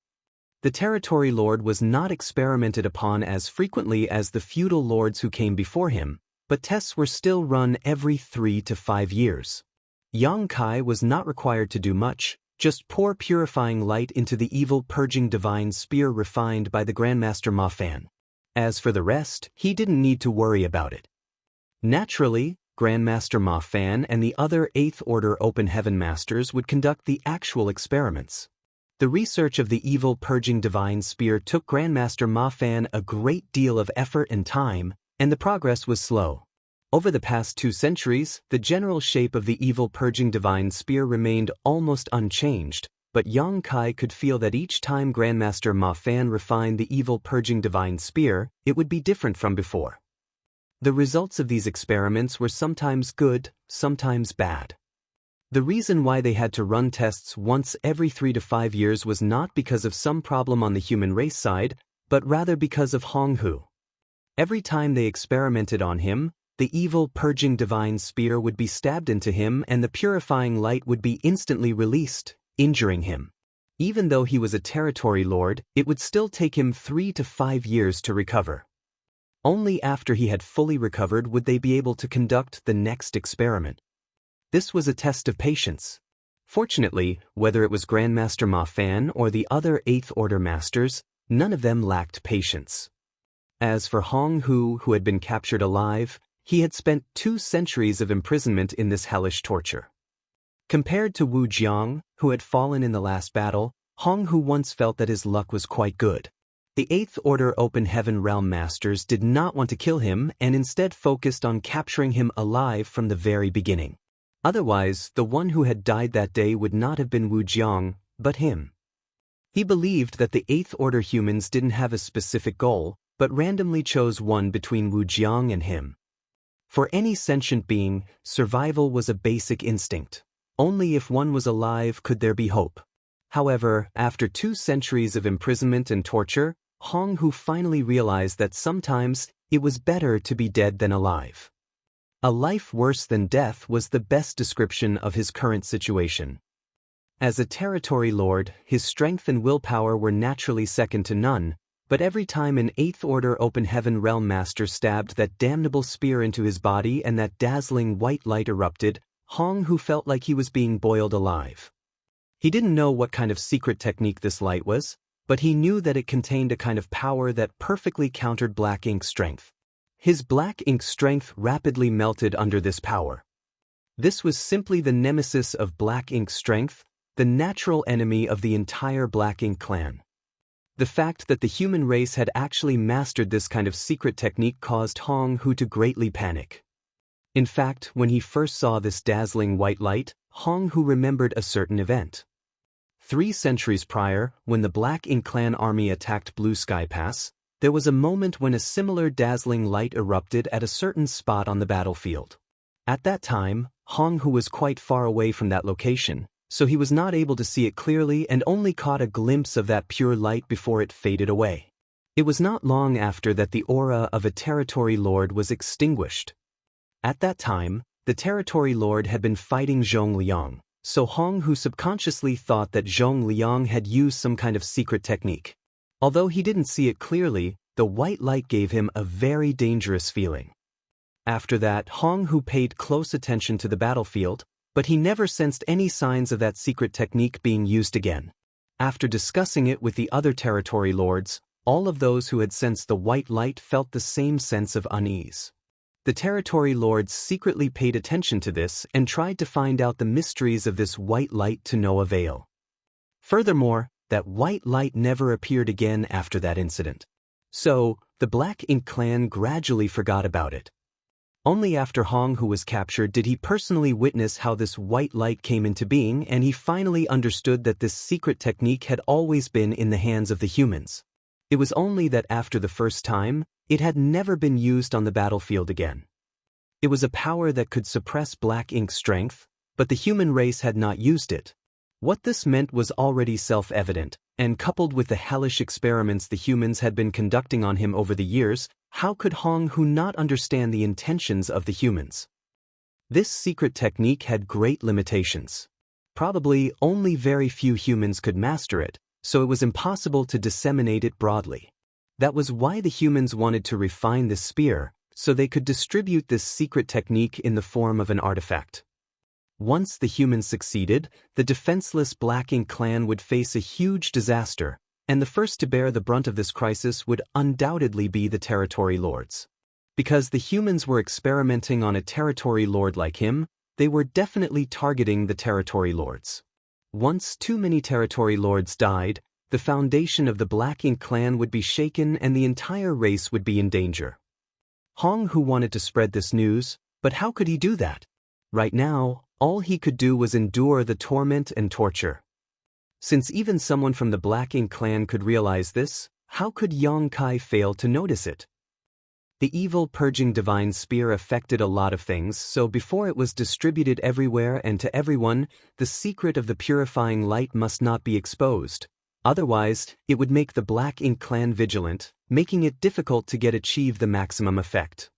The territory lord was not experimented upon as frequently as the feudal lords who came before him, but tests were still run every 3 to 5 years. Yang Kai was not required to do much, just pour purifying light into the evil purging divine spear refined by the Grandmaster Ma Fan. As for the rest, he didn't need to worry about it. Naturally, Grandmaster Ma Fan and the other 8th Order Open Heaven Masters would conduct the actual experiments. The research of the evil purging divine spear took Grandmaster Ma Fan a great deal of effort and time, and the progress was slow. Over the past 2 centuries, the general shape of the evil purging divine spear remained almost unchanged, but Yang Kai could feel that each time Grandmaster Ma Fan refined the evil purging divine spear, it would be different from before. The results of these experiments were sometimes good, sometimes bad. The reason why they had to run tests once every 3 to 5 years was not because of some problem on the human race side, but rather because of Hong Hu. Every time they experimented on him, the evil purging divine spear would be stabbed into him and the purifying light would be instantly released, injuring him. Even though he was a territory lord, it would still take him 3 to 5 years to recover. Only after he had fully recovered would they be able to conduct the next experiment. This was a test of patience. Fortunately, whether it was Grandmaster Ma Fan or the other 8th Order Masters, none of them lacked patience. As for Hong Hu, who had been captured alive, he had spent 2 centuries of imprisonment in this hellish torture. Compared to Wu Jiang, who had fallen in the last battle, Hong Hu once felt that his luck was quite good. The 8th Order Open Heaven Realm Masters did not want to kill him and instead focused on capturing him alive from the very beginning. Otherwise, the one who had died that day would not have been Wu Jiang, but him. He believed that the 8th Order humans didn't have a specific goal, but randomly chose one between Wu Jiang and him. For any sentient being, survival was a basic instinct. Only if one was alive could there be hope. However, after 2 centuries of imprisonment and torture, Hong Hu finally realized that sometimes it was better to be dead than alive. A life worse than death was the best description of his current situation. As a territory lord, his strength and willpower were naturally second to none, but every time an 8th Order Open Heaven Realm Master stabbed that damnable spear into his body and that dazzling white light erupted, Hong Hu felt like he was being boiled alive. He didn't know what kind of secret technique this light was, but he knew that it contained a kind of power that perfectly countered black ink strength. His black ink strength rapidly melted under this power. This was simply the nemesis of black ink strength, the natural enemy of the entire black ink clan. The fact that the human race had actually mastered this kind of secret technique caused Hong Hu to greatly panic. In fact, when he first saw this dazzling white light, Hong Hu remembered a certain event. 3 centuries prior, when the Black Ink Clan army attacked Blue Sky Pass, there was a moment when a similar dazzling light erupted at a certain spot on the battlefield. At that time, Hong Hu was quite far away from that location, so he was not able to see it clearly and only caught a glimpse of that pure light before it faded away. It was not long after that the aura of a territory lord was extinguished. At that time, the territory lord had been fighting Zhong Liang, so Hong Hu subconsciously thought that Zhong Liang had used some kind of secret technique. Although he didn't see it clearly, the white light gave him a very dangerous feeling. After that, Hong Hu paid close attention to the battlefield, but he never sensed any signs of that secret technique being used again. After discussing it with the other territory lords, all of those who had sensed the white light felt the same sense of unease. The territory lords secretly paid attention to this and tried to find out the mysteries of this white light to no avail. Furthermore, that white light never appeared again after that incident. So, the Black Ink Clan gradually forgot about it. Only after Hong Hu was captured did he personally witness how this white light came into being, and he finally understood that this secret technique had always been in the hands of the humans. It was only that after the first time, it had never been used on the battlefield again. It was a power that could suppress black ink's strength, but the human race had not used it. What this meant was already self-evident, and coupled with the hellish experiments the humans had been conducting on him over the years, how could Hong Hu not understand the intentions of the humans? This secret technique had great limitations. Probably only very few humans could master it, so it was impossible to disseminate it broadly. That was why the humans wanted to refine this spear, so they could distribute this secret technique in the form of an artifact. Once the humans succeeded, the defenseless Black Ink clan would face a huge disaster, and the first to bear the brunt of this crisis would undoubtedly be the territory lords. Because the humans were experimenting on a territory lord like him, they were definitely targeting the territory lords. Once too many territory lords died, the foundation of the Black Ink clan would be shaken and the entire race would be in danger. Hong Hu wanted to spread this news, but how could he do that? Right now, all he could do was endure the torment and torture. Since even someone from the Black Ink clan could realize this, how could Yang Kai fail to notice it? The evil purging divine spear affected a lot of things, so before it was distributed everywhere and to everyone, the secret of the purifying light must not be exposed. Otherwise, it would make the Black Ink clan vigilant, making it difficult to achieve the maximum effect.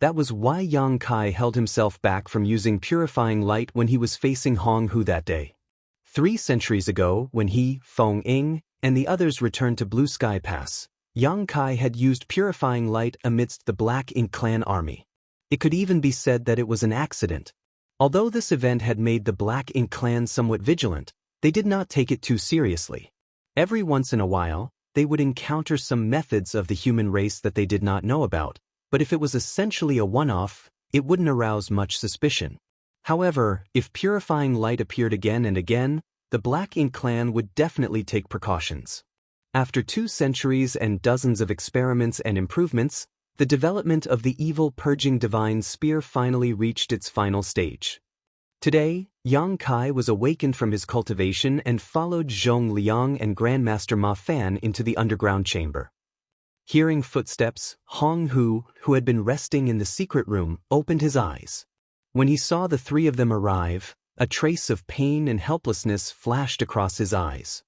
That was why Yang Kai held himself back from using purifying light when he was facing Hong Hu that day. 3 centuries ago, when he, Feng Ying, and the others returned to Blue Sky Pass, Yang Kai had used purifying light amidst the Black Ink clan army. It could even be said that it was an accident. Although this event had made the Black Ink clan somewhat vigilant, they did not take it too seriously. Every once in a while, they would encounter some methods of the human race that they did not know about, but if it was essentially a one-off, it wouldn't arouse much suspicion. However, if purifying light appeared again and again, the Black Ink clan would definitely take precautions. After 2 centuries and dozens of experiments and improvements, the development of the evil purging divine spear finally reached its final stage. Today, Yang Kai was awakened from his cultivation and followed Zhong Liang and Grandmaster Ma Fan into the underground chamber. Hearing footsteps, Hong Hu, who had been resting in the secret room, opened his eyes. When he saw the 3 of them arrive, a trace of pain and helplessness flashed across his eyes.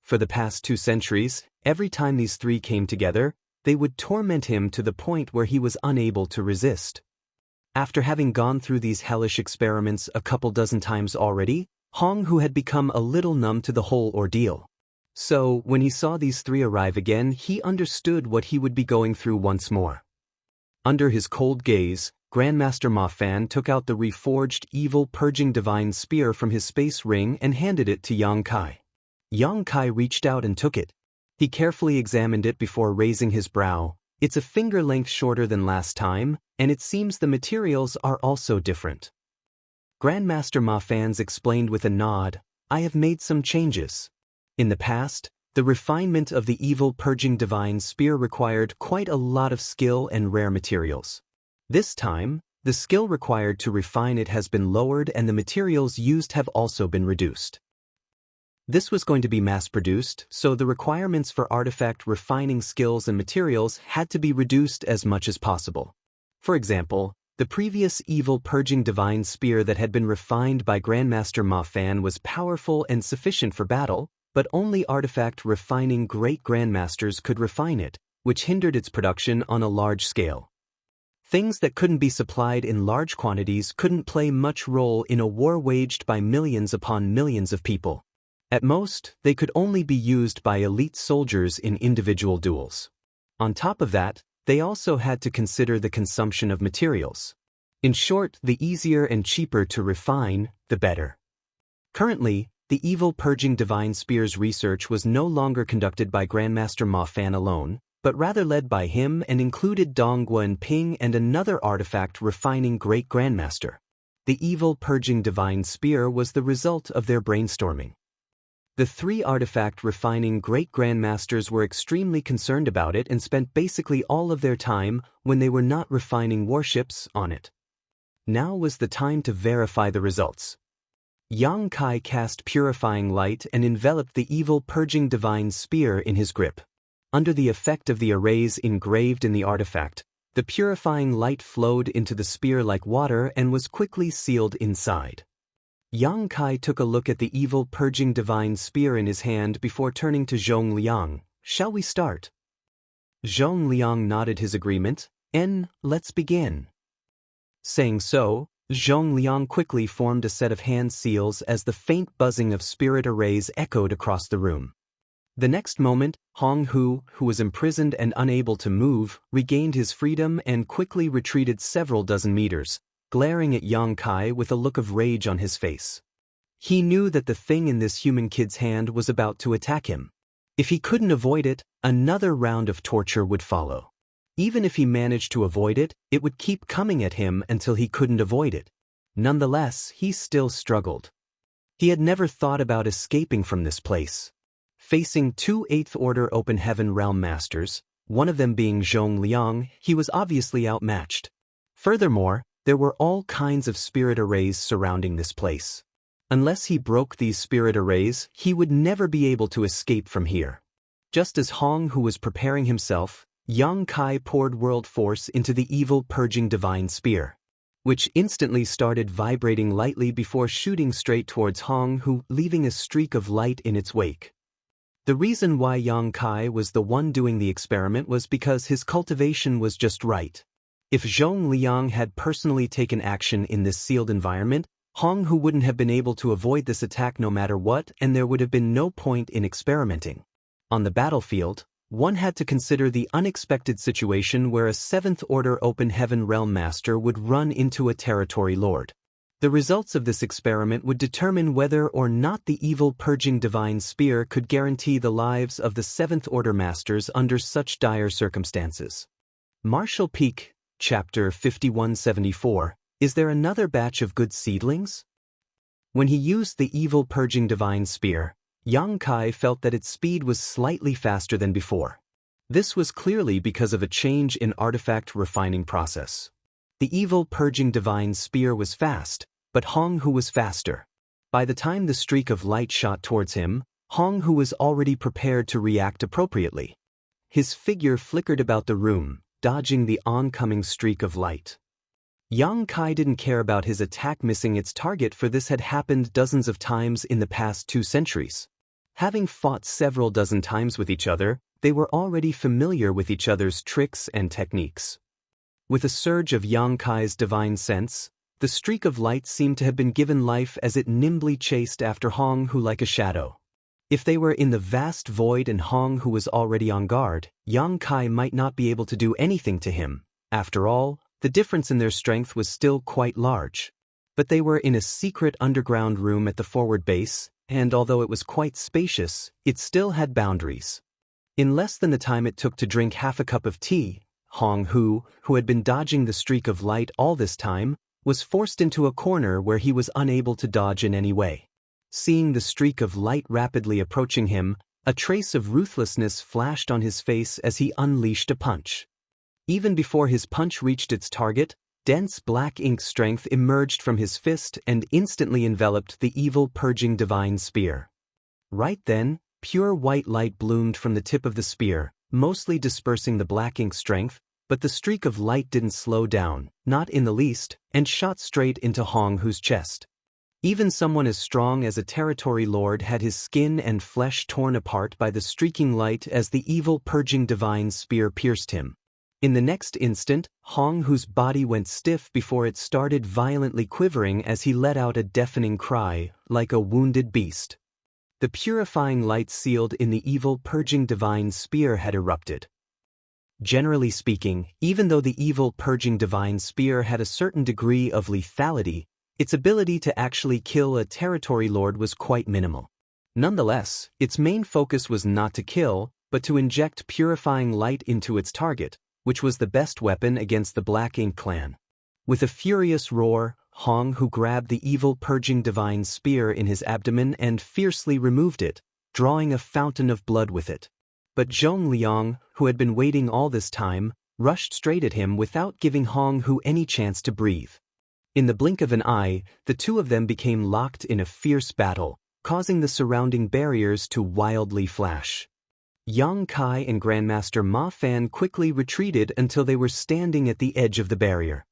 For the past 2 centuries, every time these 3 came together, they would torment him to the point where he was unable to resist. After having gone through these hellish experiments a couple dozen times already, Hong Hu had become a little numb to the whole ordeal. So, when he saw these 3 arrive again, he understood what he would be going through once more. Under his cold gaze, Grandmaster Ma Fan took out the reforged evil purging divine spear from his space ring and handed it to Yang Kai. Yang Kai reached out and took it. He carefully examined it before raising his brow. It's a finger length shorter than last time, and it seems the materials are also different. Grandmaster Ma Fan explained with a nod, "I have made some changes. In the past, the refinement of the evil purging divine spear required quite a lot of skill and rare materials. This time, the skill required to refine it has been lowered and the materials used have also been reduced. This was going to be mass-produced, so the requirements for artifact refining skills and materials had to be reduced as much as possible. For example, the previous evil purging divine spear that had been refined by Grandmaster Ma Fan was powerful and sufficient for battle, but only artifact refining great grandmasters could refine it, which hindered its production on a large scale. Things that couldn't be supplied in large quantities couldn't play much role in a war waged by millions upon millions of people. At most, they could only be used by elite soldiers in individual duels. On top of that, they also had to consider the consumption of materials. In short, the easier and cheaper to refine, the better. Currently, the evil purging divine spear's research was no longer conducted by Grandmaster Ma Fan alone, but rather led by him and included Dongguan Ping and another artifact refining great grandmaster. The evil purging divine spear was the result of their brainstorming. The three artifact refining great grandmasters were extremely concerned about it and spent basically all of their time, when they were not refining warships, on it. Now was the time to verify the results. Yang Kai cast purifying light and enveloped the evil purging divine spear in his grip. Under the effect of the arrays engraved in the artifact, the purifying light flowed into the spear like water and was quickly sealed inside. Yang Kai took a look at the evil purging divine spear in his hand before turning to Zhong Liang. "Shall we start?" Zhong Liang nodded his agreement. Let's begin." Saying so, Zhong Liang quickly formed a set of hand seals as the faint buzzing of spirit arrays echoed across the room. The next moment, Hong Hu, who was imprisoned and unable to move, regained his freedom and quickly retreated several dozen meters, glaring at Yang Kai with a look of rage on his face. He knew that the thing in this human kid's hand was about to attack him. If he couldn't avoid it, another round of torture would follow. Even if he managed to avoid it, it would keep coming at him until he couldn't avoid it. Nonetheless, he still struggled. He had never thought about escaping from this place. Facing two 8th Order Open Heaven Realm Masters, one of them being Zhong Liang, he was obviously outmatched. Furthermore, there were all kinds of spirit arrays surrounding this place. Unless he broke these spirit arrays, he would never be able to escape from here. Just as Hong Hu was preparing himself, Yang Kai poured world force into the evil purging divine spear, which instantly started vibrating lightly before shooting straight towards Hong Hu, leaving a streak of light in its wake. The reason why Yang Kai was the one doing the experiment was because his cultivation was just right. If Zhong Liang had personally taken action in this sealed environment, Hong Hu wouldn't have been able to avoid this attack no matter what, and there would have been no point in experimenting. On the battlefield, one had to consider the unexpected situation where a 7th Order Open Heaven Realm Master would run into a territory lord. The results of this experiment would determine whether or not the evil purging divine spear could guarantee the lives of the 7th Order Masters under such dire circumstances. Martial Peak, Chapter 5174, Is there another batch of good seedlings? When he used the evil purging divine spear, Yang Kai felt that its speed was slightly faster than before. This was clearly because of a change in artifact refining process. The evil purging divine spear was fast, but Hong Hu was faster. By the time the streak of light shot towards him, Hong Hu was already prepared to react appropriately. His figure flickered about the room, dodging the oncoming streak of light. Yang Kai didn't care about his attack missing its target, for this had happened dozens of times in the past 2 centuries. Having fought several dozen times with each other, they were already familiar with each other's tricks and techniques. With a surge of Yang Kai's divine sense, the streak of light seemed to have been given life as it nimbly chased after Hong Hu like a shadow. If they were in the vast void and Hong Hu was already on guard, Yang Kai might not be able to do anything to him. After all, the difference in their strength was still quite large. But they were in a secret underground room at the forward base, and although it was quite spacious, it still had boundaries. In less than the time it took to drink half a cup of tea, Hong Hu, who had been dodging the streak of light all this time, was forced into a corner where he was unable to dodge in any way. Seeing the streak of light rapidly approaching him, a trace of ruthlessness flashed on his face as he unleashed a punch. Even before his punch reached its target, dense black ink strength emerged from his fist and instantly enveloped the evil purging divine spear. Right then, pure white light bloomed from the tip of the spear, mostly dispersing the black ink strength, but the streak of light didn't slow down, not in the least, and shot straight into Hong Hu's chest. Even someone as strong as a territory lord had his skin and flesh torn apart by the streaking light as the evil purging divine spear pierced him. In the next instant, Hong Hu's body went stiff before it started violently quivering as he let out a deafening cry, like a wounded beast. The purifying light sealed in the evil purging divine spear had erupted. Generally speaking, even though the evil purging divine spear had a certain degree of lethality, its ability to actually kill a territory lord was quite minimal. Nonetheless, its main focus was not to kill, but to inject purifying light into its target, which was the best weapon against the Black Ink clan. With a furious roar, Hong Hu grabbed the evil purging divine spear in his abdomen and fiercely removed it, drawing a fountain of blood with it. But Zhong Liang, who had been waiting all this time, rushed straight at him without giving Hong Hu any chance to breathe. In the blink of an eye, the two of them became locked in a fierce battle, causing the surrounding barriers to wildly flash. Yang Kai and Grandmaster Ma Fan quickly retreated until they were standing at the edge of the barrier.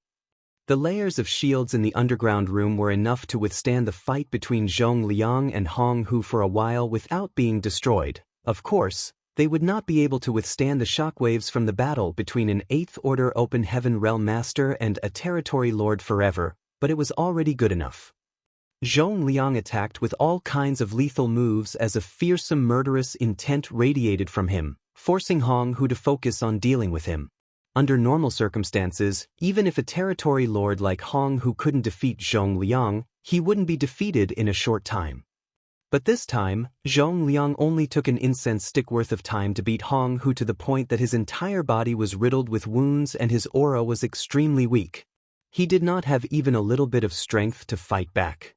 The layers of shields in the underground room were enough to withstand the fight between Zhong Liang and Hong Hu for a while without being destroyed. Of course, they would not be able to withstand the shockwaves from the battle between an 8th Order Open Heaven Realm Master and a Territory Lord forever, but it was already good enough. Zhong Liang attacked with all kinds of lethal moves as a fearsome murderous intent radiated from him, forcing Hong Hu to focus on dealing with him. Under normal circumstances, even if a territory lord like Hong Hu couldn't defeat Zhong Liang, he wouldn't be defeated in a short time. But this time, Zhong Liang only took an incense stick worth of time to beat Hong Hu to the point that his entire body was riddled with wounds and his aura was extremely weak. He did not have even a little bit of strength to fight back.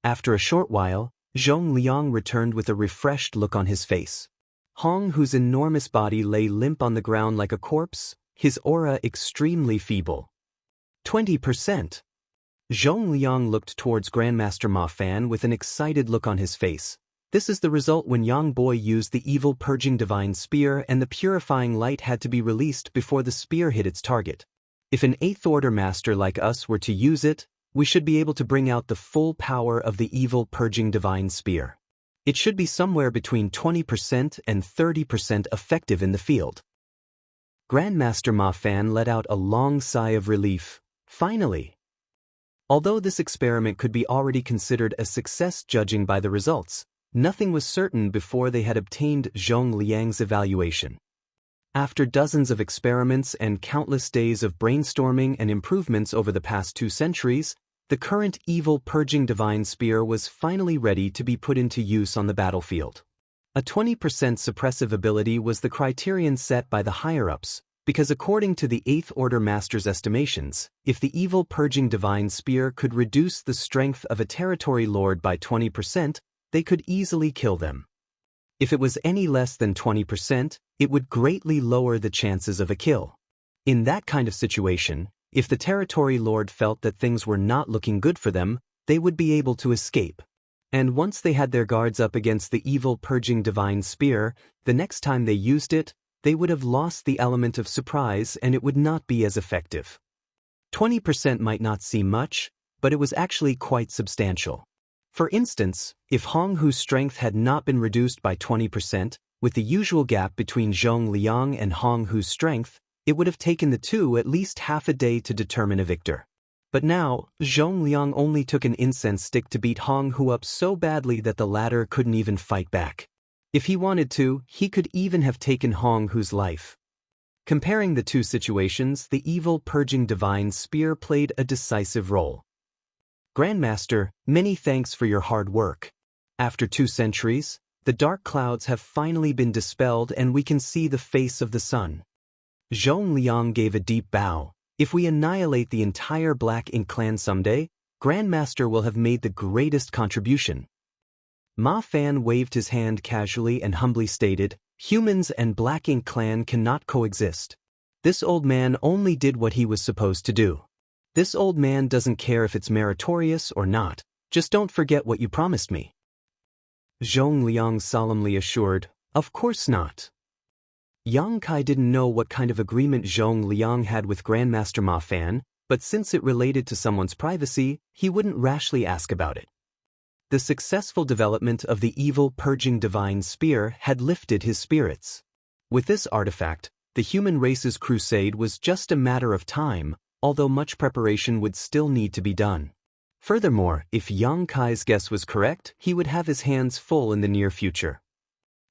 After a short while, Zhong Liang returned with a refreshed look on his face. Hong Hu's enormous body lay limp on the ground like a corpse, his aura extremely feeble. 20%. Zhong Liang looked towards Grandmaster Ma Fan with an excited look on his face. This is the result when Yang Boy used the evil purging divine spear and the purifying light had to be released before the spear hit its target. If an 8th Order Master like us were to use it, we should be able to bring out the full power of the evil purging divine spear. It should be somewhere between 20% and 30% effective in the field. Grandmaster Ma Fan let out a long sigh of relief. Finally! Although this experiment could be already considered a success judging by the results, nothing was certain before they had obtained Zhong Liang's evaluation. After dozens of experiments and countless days of brainstorming and improvements over the past 2 centuries, the current evil purging divine spear was finally ready to be put into use on the battlefield. A 20% suppressive ability was the criterion set by the higher-ups, because according to the 8th Order Master's estimations, if the evil purging divine spear could reduce the strength of a territory lord by 20%, they could easily kill them. If it was any less than 20%, it would greatly lower the chances of a kill. In that kind of situation, if the territory lord felt that things were not looking good for them, they would be able to escape. And once they had their guards up against the evil purging divine spear, the next time they used it, they would have lost the element of surprise and it would not be as effective. 20% might not seem much, but it was actually quite substantial. For instance, if Hong Hu's strength had not been reduced by 20%, with the usual gap between Zhong Liang and Hong Hu's strength, it would have taken the two at least half a day to determine a victor. But now, Zhong Liang only took an incense stick to beat Hong Hu up so badly that the latter couldn't even fight back. If he wanted to, he could even have taken Hong Hu's life. Comparing the two situations, the evil purging divine spear played a decisive role. Grandmaster, many thanks for your hard work. After 2 centuries, the dark clouds have finally been dispelled and we can see the face of the sun. Zhong Liang gave a deep bow. If we annihilate the entire Black Ink clan someday, Grandmaster will have made the greatest contribution. Ma Fan waved his hand casually and humbly stated, humans and Black Ink clan cannot coexist. This old man only did what he was supposed to do. This old man doesn't care if it's meritorious or not, just don't forget what you promised me. Zhong Liang solemnly assured, of course not. Yang Kai didn't know what kind of agreement Zhong Liang had with Grandmaster Ma Fan, but since it related to someone's privacy, he wouldn't rashly ask about it. The successful development of the evil purging divine spear had lifted his spirits. With this artifact, the human race's crusade was just a matter of time, although much preparation would still need to be done. Furthermore, if Yang Kai's guess was correct, he would have his hands full in the near future.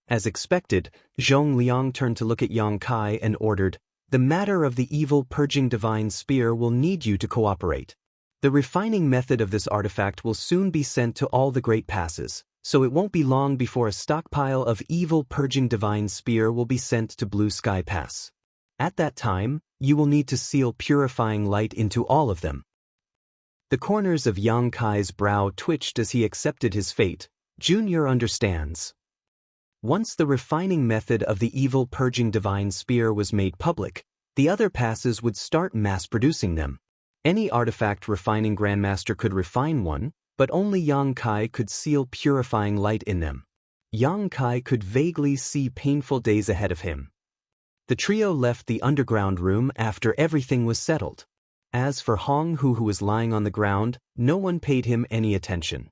As expected, Zhong Liang turned to look at Yang Kai and ordered, the matter of the evil purging divine spear will need you to cooperate. The refining method of this artifact will soon be sent to all the great passes, so it won't be long before a stockpile of evil purging divine spear will be sent to Blue Sky Pass. At that time, you will need to seal purifying light into all of them. The corners of Yang Kai's brow twitched as he accepted his fate. Junior understands. Once the refining method of the evil purging divine spear was made public, the other passes would start mass-producing them. Any artifact refining grandmaster could refine one, but only Yang Kai could seal purifying light in them. Yang Kai could vaguely see painful days ahead of him. The trio left the underground room after everything was settled. As for Hong Hu, who was lying on the ground, no one paid him any attention.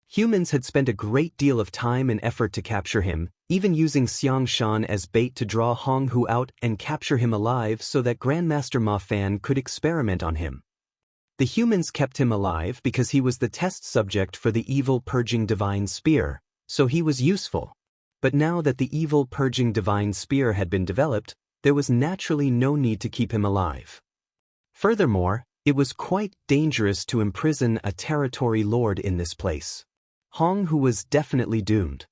Humans had spent a great deal of time and effort to capture him, even using Xiang Shan as bait to draw Hong Hu out and capture him alive so that Grandmaster Ma Fan could experiment on him. The humans kept him alive because he was the test subject for the evil purging divine spear, so he was useful. But now that the evil purging divine spear had been developed, there was naturally no need to keep him alive. Furthermore, it was quite dangerous to imprison a territory lord in this place. Hong Hu was definitely doomed.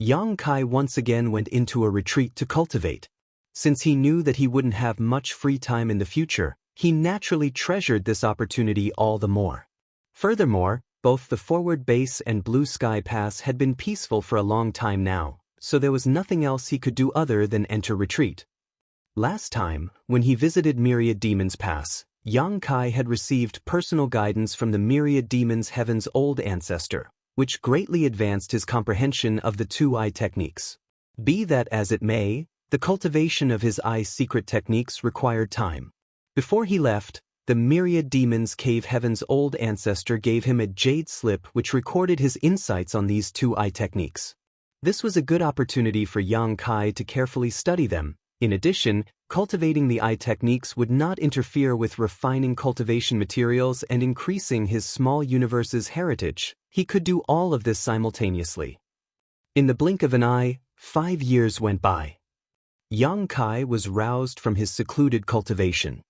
Yang Kai once again went into a retreat to cultivate. Since he knew that he wouldn't have much free time in the future, he naturally treasured this opportunity all the more. Furthermore, both the forward base and Blue Sky Pass had been peaceful for a long time now, so there was nothing else he could do other than enter retreat. Last time, when he visited Myriad Demons Pass, Yang Kai had received personal guidance from the Myriad Demons Heaven's old ancestor, which greatly advanced his comprehension of the 2-eye techniques. Be that as it may, the cultivation of his eye secret techniques required time. Before he left, the Myriad Demons Cave Heaven's old ancestor gave him a jade slip which recorded his insights on these 2-eye techniques. This was a good opportunity for Yang Kai to carefully study them. In addition, cultivating the eye techniques would not interfere with refining cultivation materials and increasing his small universe's heritage. He could do all of this simultaneously. In the blink of an eye, 5 years went by. Yang Kai was roused from his secluded cultivation.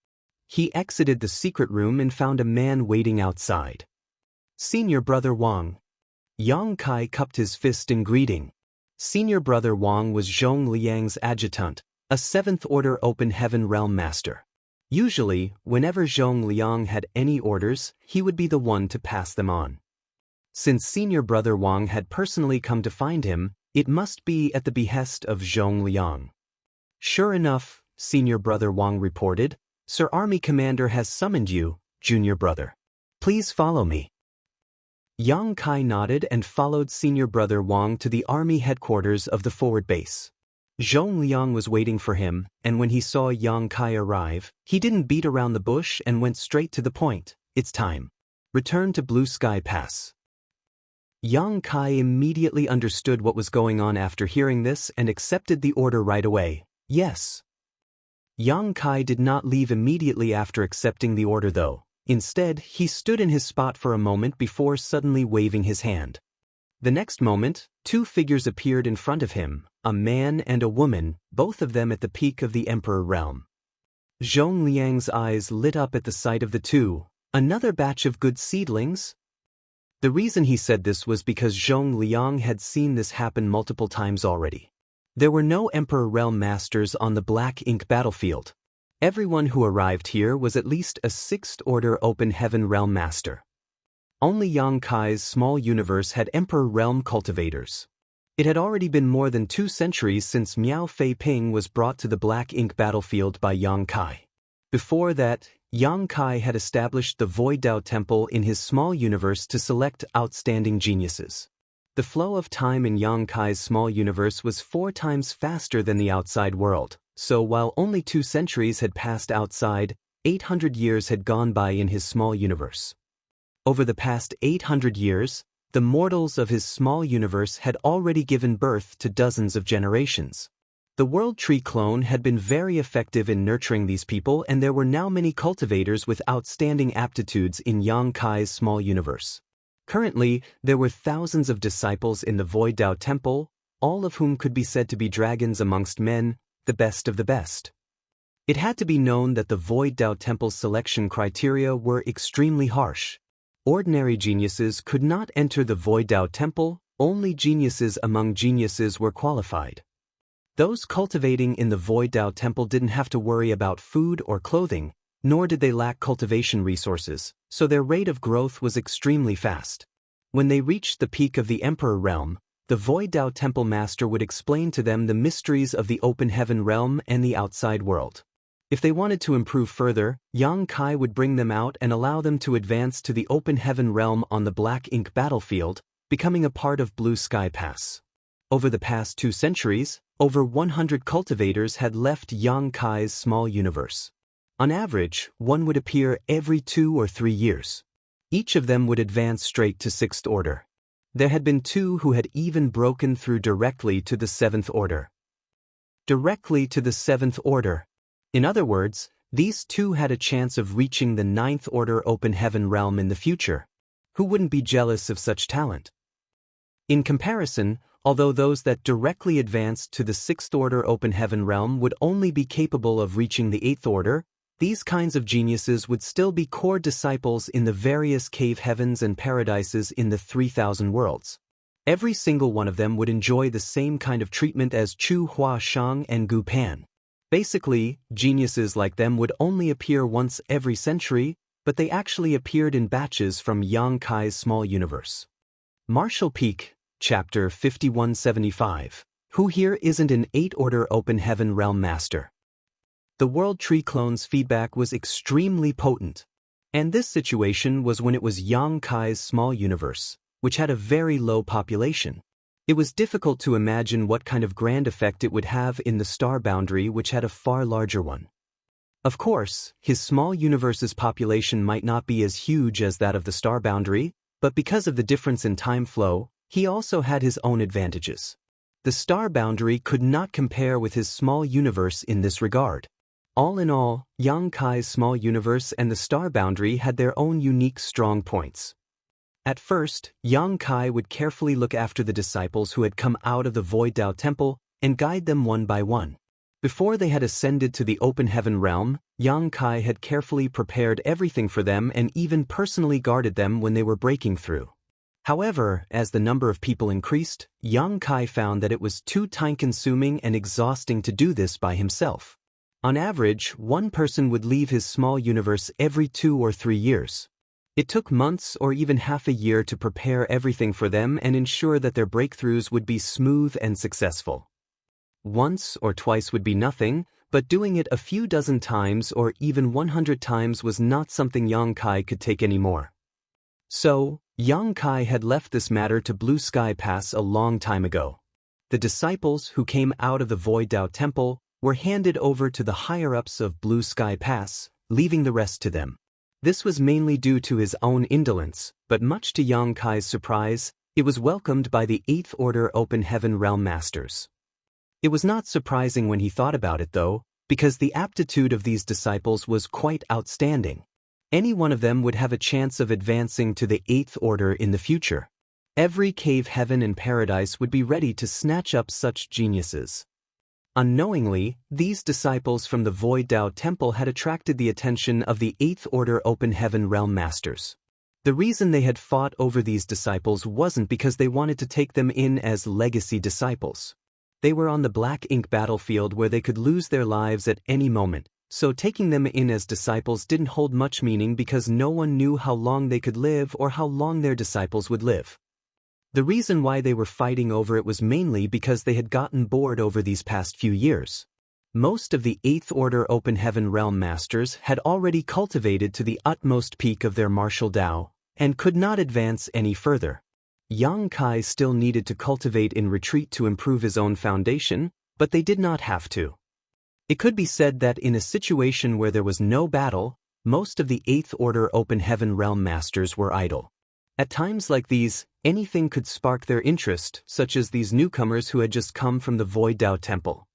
He exited the secret room and found a man waiting outside. Senior Brother Wang. Yang Kai cupped his fist in greeting. Senior Brother Wang was Zhong Liang's adjutant, a 7th Order Open Heaven Realm Master. Usually, whenever Zhong Liang had any orders, he would be the one to pass them on. Since Senior Brother Wang had personally come to find him, it must be at the behest of Zhong Liang. Sure enough, Senior Brother Wang reported, Sir Army Commander has summoned you, Junior Brother. Please follow me. Yang Kai nodded and followed Senior Brother Wang to the army headquarters of the forward base. Zhong Liang was waiting for him, and when he saw Yang Kai arrive, he didn't beat around the bush and went straight to the point. It's time. Return to Blue Sky Pass. Yang Kai immediately understood what was going on after hearing this and accepted the order right away. Yes. Yang Kai did not leave immediately after accepting the order though. Instead, he stood in his spot for a moment before suddenly waving his hand. The next moment, 2 figures appeared in front of him, a man and a woman, both of them at the peak of the Emperor realm. Zhong Liang's eyes lit up at the sight of the two. Another batch of good seedlings? The reason he said this was because Zhong Liang had seen this happen multiple times already. There were no Emperor Realm Masters on the Black Ink battlefield. Everyone who arrived here was at least a 6th Order Open Heaven Realm Master. Only Yang Kai's small universe had Emperor Realm cultivators. It had already been more than 2 centuries since Miao Fei Ping was brought to the Black Ink battlefield by Yang Kai. Before that, Yang Kai had established the Void Dao Temple in his small universe to select outstanding geniuses. The flow of time in Yang Kai's small universe was 4 times faster than the outside world, so while only 2 centuries had passed outside, 800 years had gone by in his small universe. Over the past 800 years, the mortals of his small universe had already given birth to dozens of generations. The World Tree clone had been very effective in nurturing these people, and there were now many cultivators with outstanding aptitudes in Yang Kai's small universe. Currently, there were thousands of disciples in the Void Dao Temple, all of whom could be said to be dragons amongst men, the best of the best. It had to be known that the Void Dao Temple's selection criteria were extremely harsh. Ordinary geniuses could not enter the Void Dao Temple, only geniuses among geniuses were qualified. Those cultivating in the Void Dao Temple didn't have to worry about food or clothing, nor did they lack cultivation resources, so their rate of growth was extremely fast. When they reached the peak of the Emperor realm, the Void Dao Temple Master would explain to them the mysteries of the open heaven realm and the outside world. If they wanted to improve further, Yang Kai would bring them out and allow them to advance to the open heaven realm on the Black Ink battlefield, becoming a part of Blue Sky Pass. Over the past 2 centuries, over 100 cultivators had left Yang Kai's small universe. On average, one would appear every 2 or 3 years. Each of them would advance straight to 6th order. There had been 2 who had even broken through directly to the 7th order. Directly to the 7th order. In other words, these 2 had a chance of reaching the 9th order open heaven realm in the future. Who wouldn't be jealous of such talent? In comparison, although those that directly advanced to the 6th order open heaven realm would only be capable of reaching the 8th order, these kinds of geniuses would still be core disciples in the various cave heavens and paradises in the 3,000 worlds. Every single one of them would enjoy the same kind of treatment as Chu Hua Shang and Gu Pan. Basically, geniuses like them would only appear once every century, but they actually appeared in batches from Yang Kai's small universe. Martial Peak, Chapter 5175. Who here isn't an 8-order open heaven realm master? The World Tree clone's feedback was extremely potent. And this situation was when it was Yang Kai's small universe, which had a very low population. It was difficult to imagine what kind of grand effect it would have in the star boundary, which had a far larger one. Of course, his small universe's population might not be as huge as that of the star boundary, but because of the difference in time flow, he also had his own advantages. The star boundary could not compare with his small universe in this regard. All in all, Yang Kai's small universe and the star boundary had their own unique strong points. At first, Yang Kai would carefully look after the disciples who had come out of the Void Dao Temple and guide them one by one. Before they had ascended to the open heaven realm, Yang Kai had carefully prepared everything for them and even personally guarded them when they were breaking through. However, as the number of people increased, Yang Kai found that it was too time-consuming and exhausting to do this by himself. On average, one person would leave his small universe every 2 or 3 years. It took months or even half a year to prepare everything for them and ensure that their breakthroughs would be smooth and successful. Once or twice would be nothing, but doing it a few dozen times or even 100 times was not something Yang Kai could take anymore. So, Yang Kai had left this matter to Blue Sky Pass a long time ago. The disciples who came out of the Void Dao Temple were handed over to the higher-ups of Blue Sky Pass, leaving the rest to them. This was mainly due to his own indolence, but much to Yang Kai's surprise, it was welcomed by the 8th Order Open Heaven Realm Masters. It was not surprising when he thought about it though, because the aptitude of these disciples was quite outstanding. Any one of them would have a chance of advancing to the 8th Order in the future. Every cave heaven and paradise would be ready to snatch up such geniuses. Unknowingly, these disciples from the Void Dao Temple had attracted the attention of the 8th Order Open Heaven Realm Masters. The reason they had fought over these disciples wasn't because they wanted to take them in as legacy disciples. They were on the Black Ink battlefield where they could lose their lives at any moment, so taking them in as disciples didn't hold much meaning because no one knew how long they could live or how long their disciples would live. The reason why they were fighting over it was mainly because they had gotten bored over these past few years. Most of the 8th Order Open Heaven Realm Masters had already cultivated to the utmost peak of their martial Dao, and could not advance any further. Yang Kai still needed to cultivate in retreat to improve his own foundation, but they did not have to. It could be said that in a situation where there was no battle, most of the 8th Order Open Heaven Realm Masters were idle. At times like these, anything could spark their interest, such as these newcomers who had just come from the Void Dao Temple.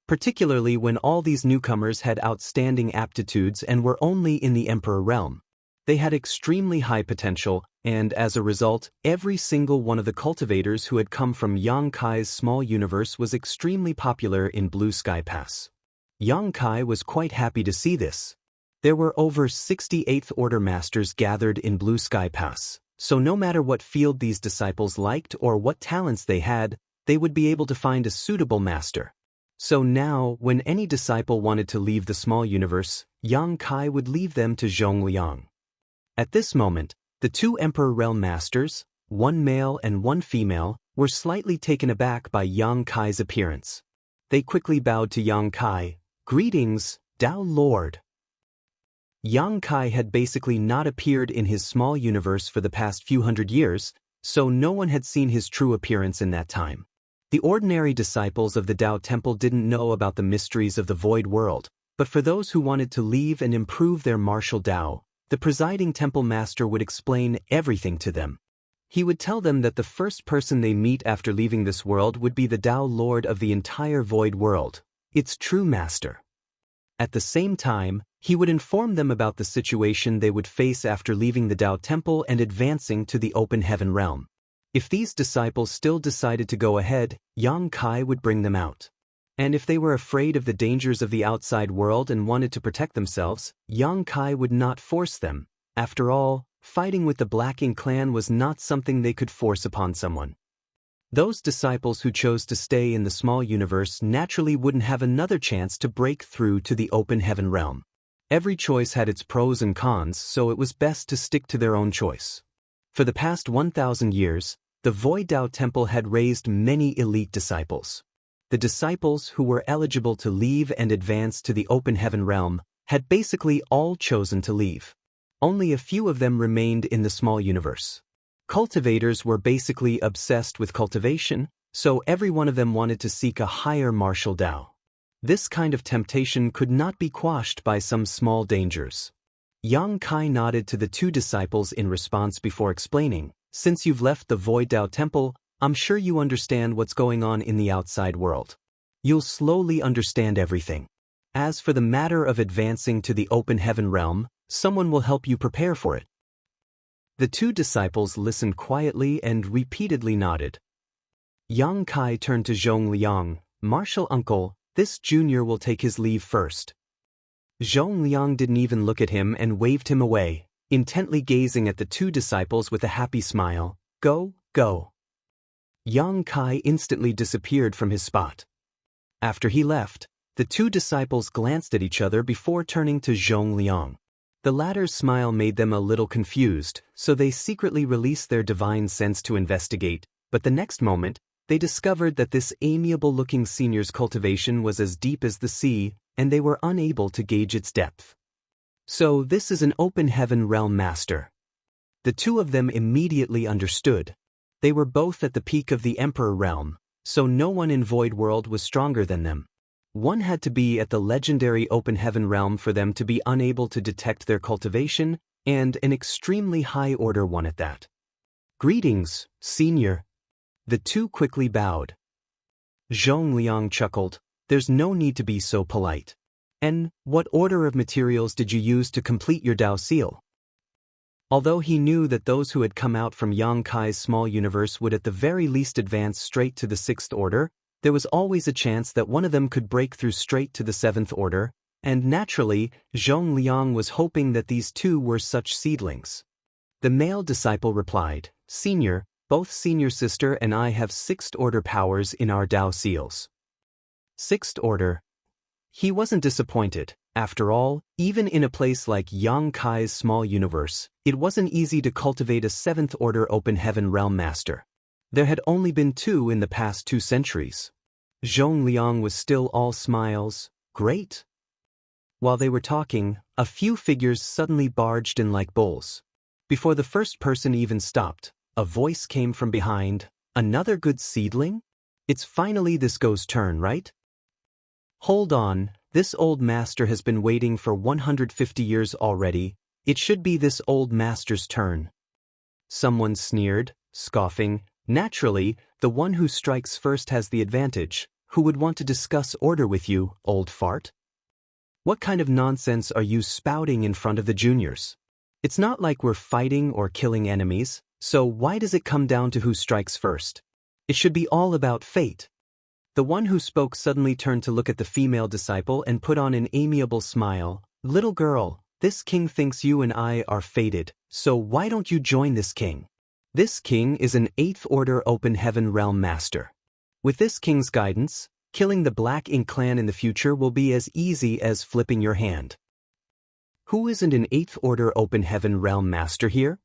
Particularly when all these newcomers had outstanding aptitudes and were only in the Emperor realm. They had extremely high potential, and as a result, every single one of the cultivators who had come from Yang Kai's small universe was extremely popular in Blue Sky Pass. Yang Kai was quite happy to see this. There were over 68th Order Masters gathered in Blue Sky Pass. So no matter what field these disciples liked or what talents they had, they would be able to find a suitable master. So now, when any disciple wanted to leave the small universe, Yang Kai would leave them to Zhongliang. At this moment, the two Emperor Realm Masters, one male and one female, were slightly taken aback by Yang Kai's appearance. They quickly bowed to Yang Kai. "Greetings, Tao Lord." Yang Kai had basically not appeared in his small universe for the past few hundred years, so no one had seen his true appearance in that time. The ordinary disciples of the Tao Temple didn't know about the mysteries of the void world, but for those who wanted to leave and improve their martial Tao, the presiding temple master would explain everything to them. He would tell them that the first person they meet after leaving this world would be the Tao Lord of the entire void world, its true master. At the same time, he would inform them about the situation they would face after leaving the Tao Temple and advancing to the open heaven realm. If these disciples still decided to go ahead, Yang Kai would bring them out. And if they were afraid of the dangers of the outside world and wanted to protect themselves, Yang Kai would not force them. After all, fighting with the Black Ink clan was not something they could force upon someone. Those disciples who chose to stay in the small universe naturally wouldn't have another chance to break through to the open heaven realm. Every choice had its pros and cons, so it was best to stick to their own choice. For the past 1,000 years, the Void Tao Temple had raised many elite disciples. The disciples who were eligible to leave and advance to the open heaven realm had basically all chosen to leave. Only a few of them remained in the small universe. Cultivators were basically obsessed with cultivation, so every one of them wanted to seek a higher martial Tao. This kind of temptation could not be quashed by some small dangers. Yang Kai nodded to the two disciples in response before explaining, "Since you've left the Void Tao Temple, I'm sure you understand what's going on in the outside world. You'll slowly understand everything. As for the matter of advancing to the open heaven realm, someone will help you prepare for it." The two disciples listened quietly and repeatedly nodded. Yang Kai turned to Zhongliang, "Martial uncle, this junior will take his leave first." Zhongliang didn't even look at him and waved him away, intently gazing at the two disciples with a happy smile. "Go, go." Yang Kai instantly disappeared from his spot. After he left, the two disciples glanced at each other before turning to Zhongliang. The latter's smile made them a little confused, so they secretly released their divine sense to investigate, but the next moment, they discovered that this amiable-looking senior's cultivation was as deep as the sea, and they were unable to gauge its depth. "So this is an open heaven realm master." The two of them immediately understood. They were both at the peak of the Emperor realm, so no one in Void World was stronger than them. One had to be at the legendary open heaven realm for them to be unable to detect their cultivation, and an extremely high order one at that. "Greetings, senior." The two quickly bowed. Zhongliang chuckled, "There's no need to be so polite. And what order of materials did you use to complete your Tao seal?" Although he knew that those who had come out from Yang Kai's small universe would at the very least advance straight to the 6th order, there was always a chance that one of them could break through straight to the 7th order, and naturally, Zhongliang was hoping that these two were such seedlings. The male disciple replied, "Senior, both senior sister and I have 6th order powers in our Tao seals." 6th order. He wasn't disappointed. After all, even in a place like Yang Kai's small universe, it wasn't easy to cultivate a 7th order open heaven realm master. There had only been 2 in the past 2 centuries. Zhongliang was still all smiles. "Great." While they were talking, a few figures suddenly barged in like bulls. Before the first person even stopped, a voice came from behind. "Another good seedling? It's finally this guy's turn, right?" "Hold on, this old master has been waiting for 150 years already. It should be this old master's turn." Someone sneered, scoffing. "Naturally, the one who strikes first has the advantage. Who would want to discuss order with you, old fart? What kind of nonsense are you spouting in front of the juniors? It's not like we're fighting or killing enemies, so why does it come down to who strikes first? It should be all about fate." The one who spoke suddenly turned to look at the female disciple and put on an amiable smile. "Little girl, this king thinks you and I are fated, so why don't you join this king? This king is an 8th order open heaven realm master. With this king's guidance, Killing the Black Ink clan in the future will be as easy as flipping your hand. Who isn't an 8th Order Open Heaven Realm Master here?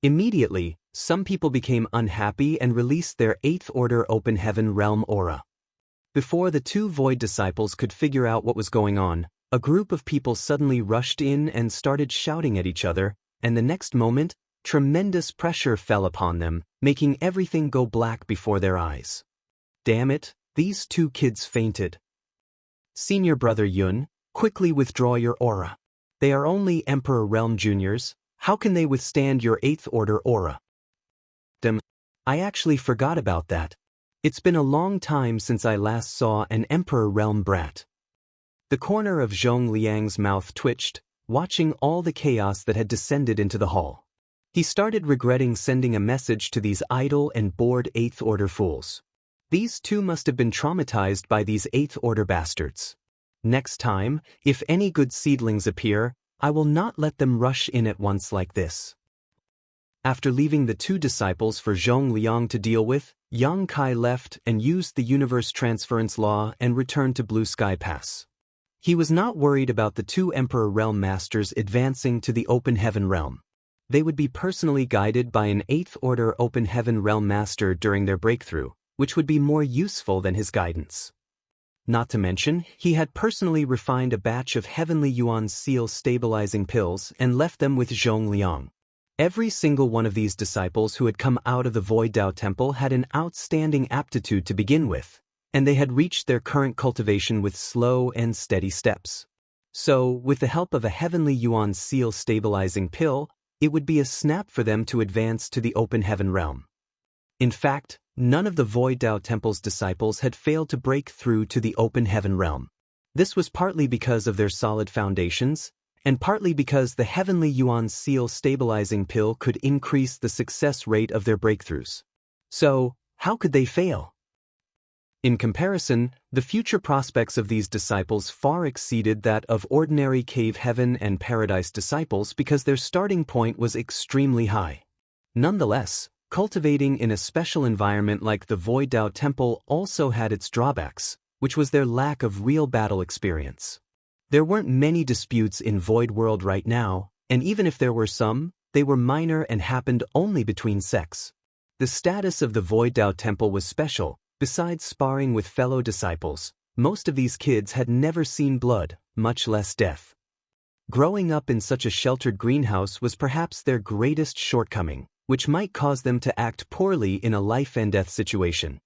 Immediately, some people became unhappy and released their 8th Order Open Heaven Realm aura. Before the two Void disciples could figure out what was going on, a group of people suddenly rushed in and started shouting at each other, and the next moment, tremendous pressure fell upon them, making everything go black before their eyes. Damn it, these two kids fainted. Senior Brother Yun, quickly withdraw your aura. They are only Emperor Realm Juniors. How can they withstand your 8th Order aura? I actually forgot about that. It's been a long time since I last saw an Emperor Realm brat. The corner of Zhong Liang's mouth twitched, watching all the chaos that had descended into the hall. He started regretting sending a message to these idle and bored 8th Order fools. These two must have been traumatized by these 8th Order bastards. Next time, if any good seedlings appear, I will not let them rush in at once like this. After leaving the two disciples for Zhong Liang to deal with, Yang Kai left and used the universe transference law and returned to Blue Sky Pass. He was not worried about the two Emperor Realm Masters advancing to the Open Heaven Realm. They would be personally guided by an 8th Order Open Heaven Realm Master during their breakthrough, which would be more useful than his guidance. Not to mention, he had personally refined a batch of Heavenly Yuan seal stabilizing pills and left them with Zhong Liang. Every single one of these disciples who had come out of the Void Dao Temple had an outstanding aptitude to begin with, and they had reached their current cultivation with slow and steady steps. So, with the help of a Heavenly Yuan seal stabilizing pill, it would be a snap for them to advance to the Open Heaven Realm. In fact, none of the Void Dao Temple's disciples had failed to break through to the Open Heaven Realm. This was partly because of their solid foundations, and partly because the Heavenly Yuan seal stabilizing pill could increase the success rate of their breakthroughs. So, how could they fail? In comparison, the future prospects of these disciples far exceeded that of ordinary Cave Heaven and Paradise disciples because their starting point was extremely high. Nonetheless, cultivating in a special environment like the Void Dao Temple also had its drawbacks, which was their lack of real battle experience. There weren't many disputes in Void World right now, and even if there were some, they were minor and happened only between sects. The status of the Void Dao Temple was special. Besides sparring with fellow disciples, most of these kids had never seen blood, much less death. Growing up in such a sheltered greenhouse was perhaps their greatest shortcoming, which might cause them to act poorly in a life-and-death situation.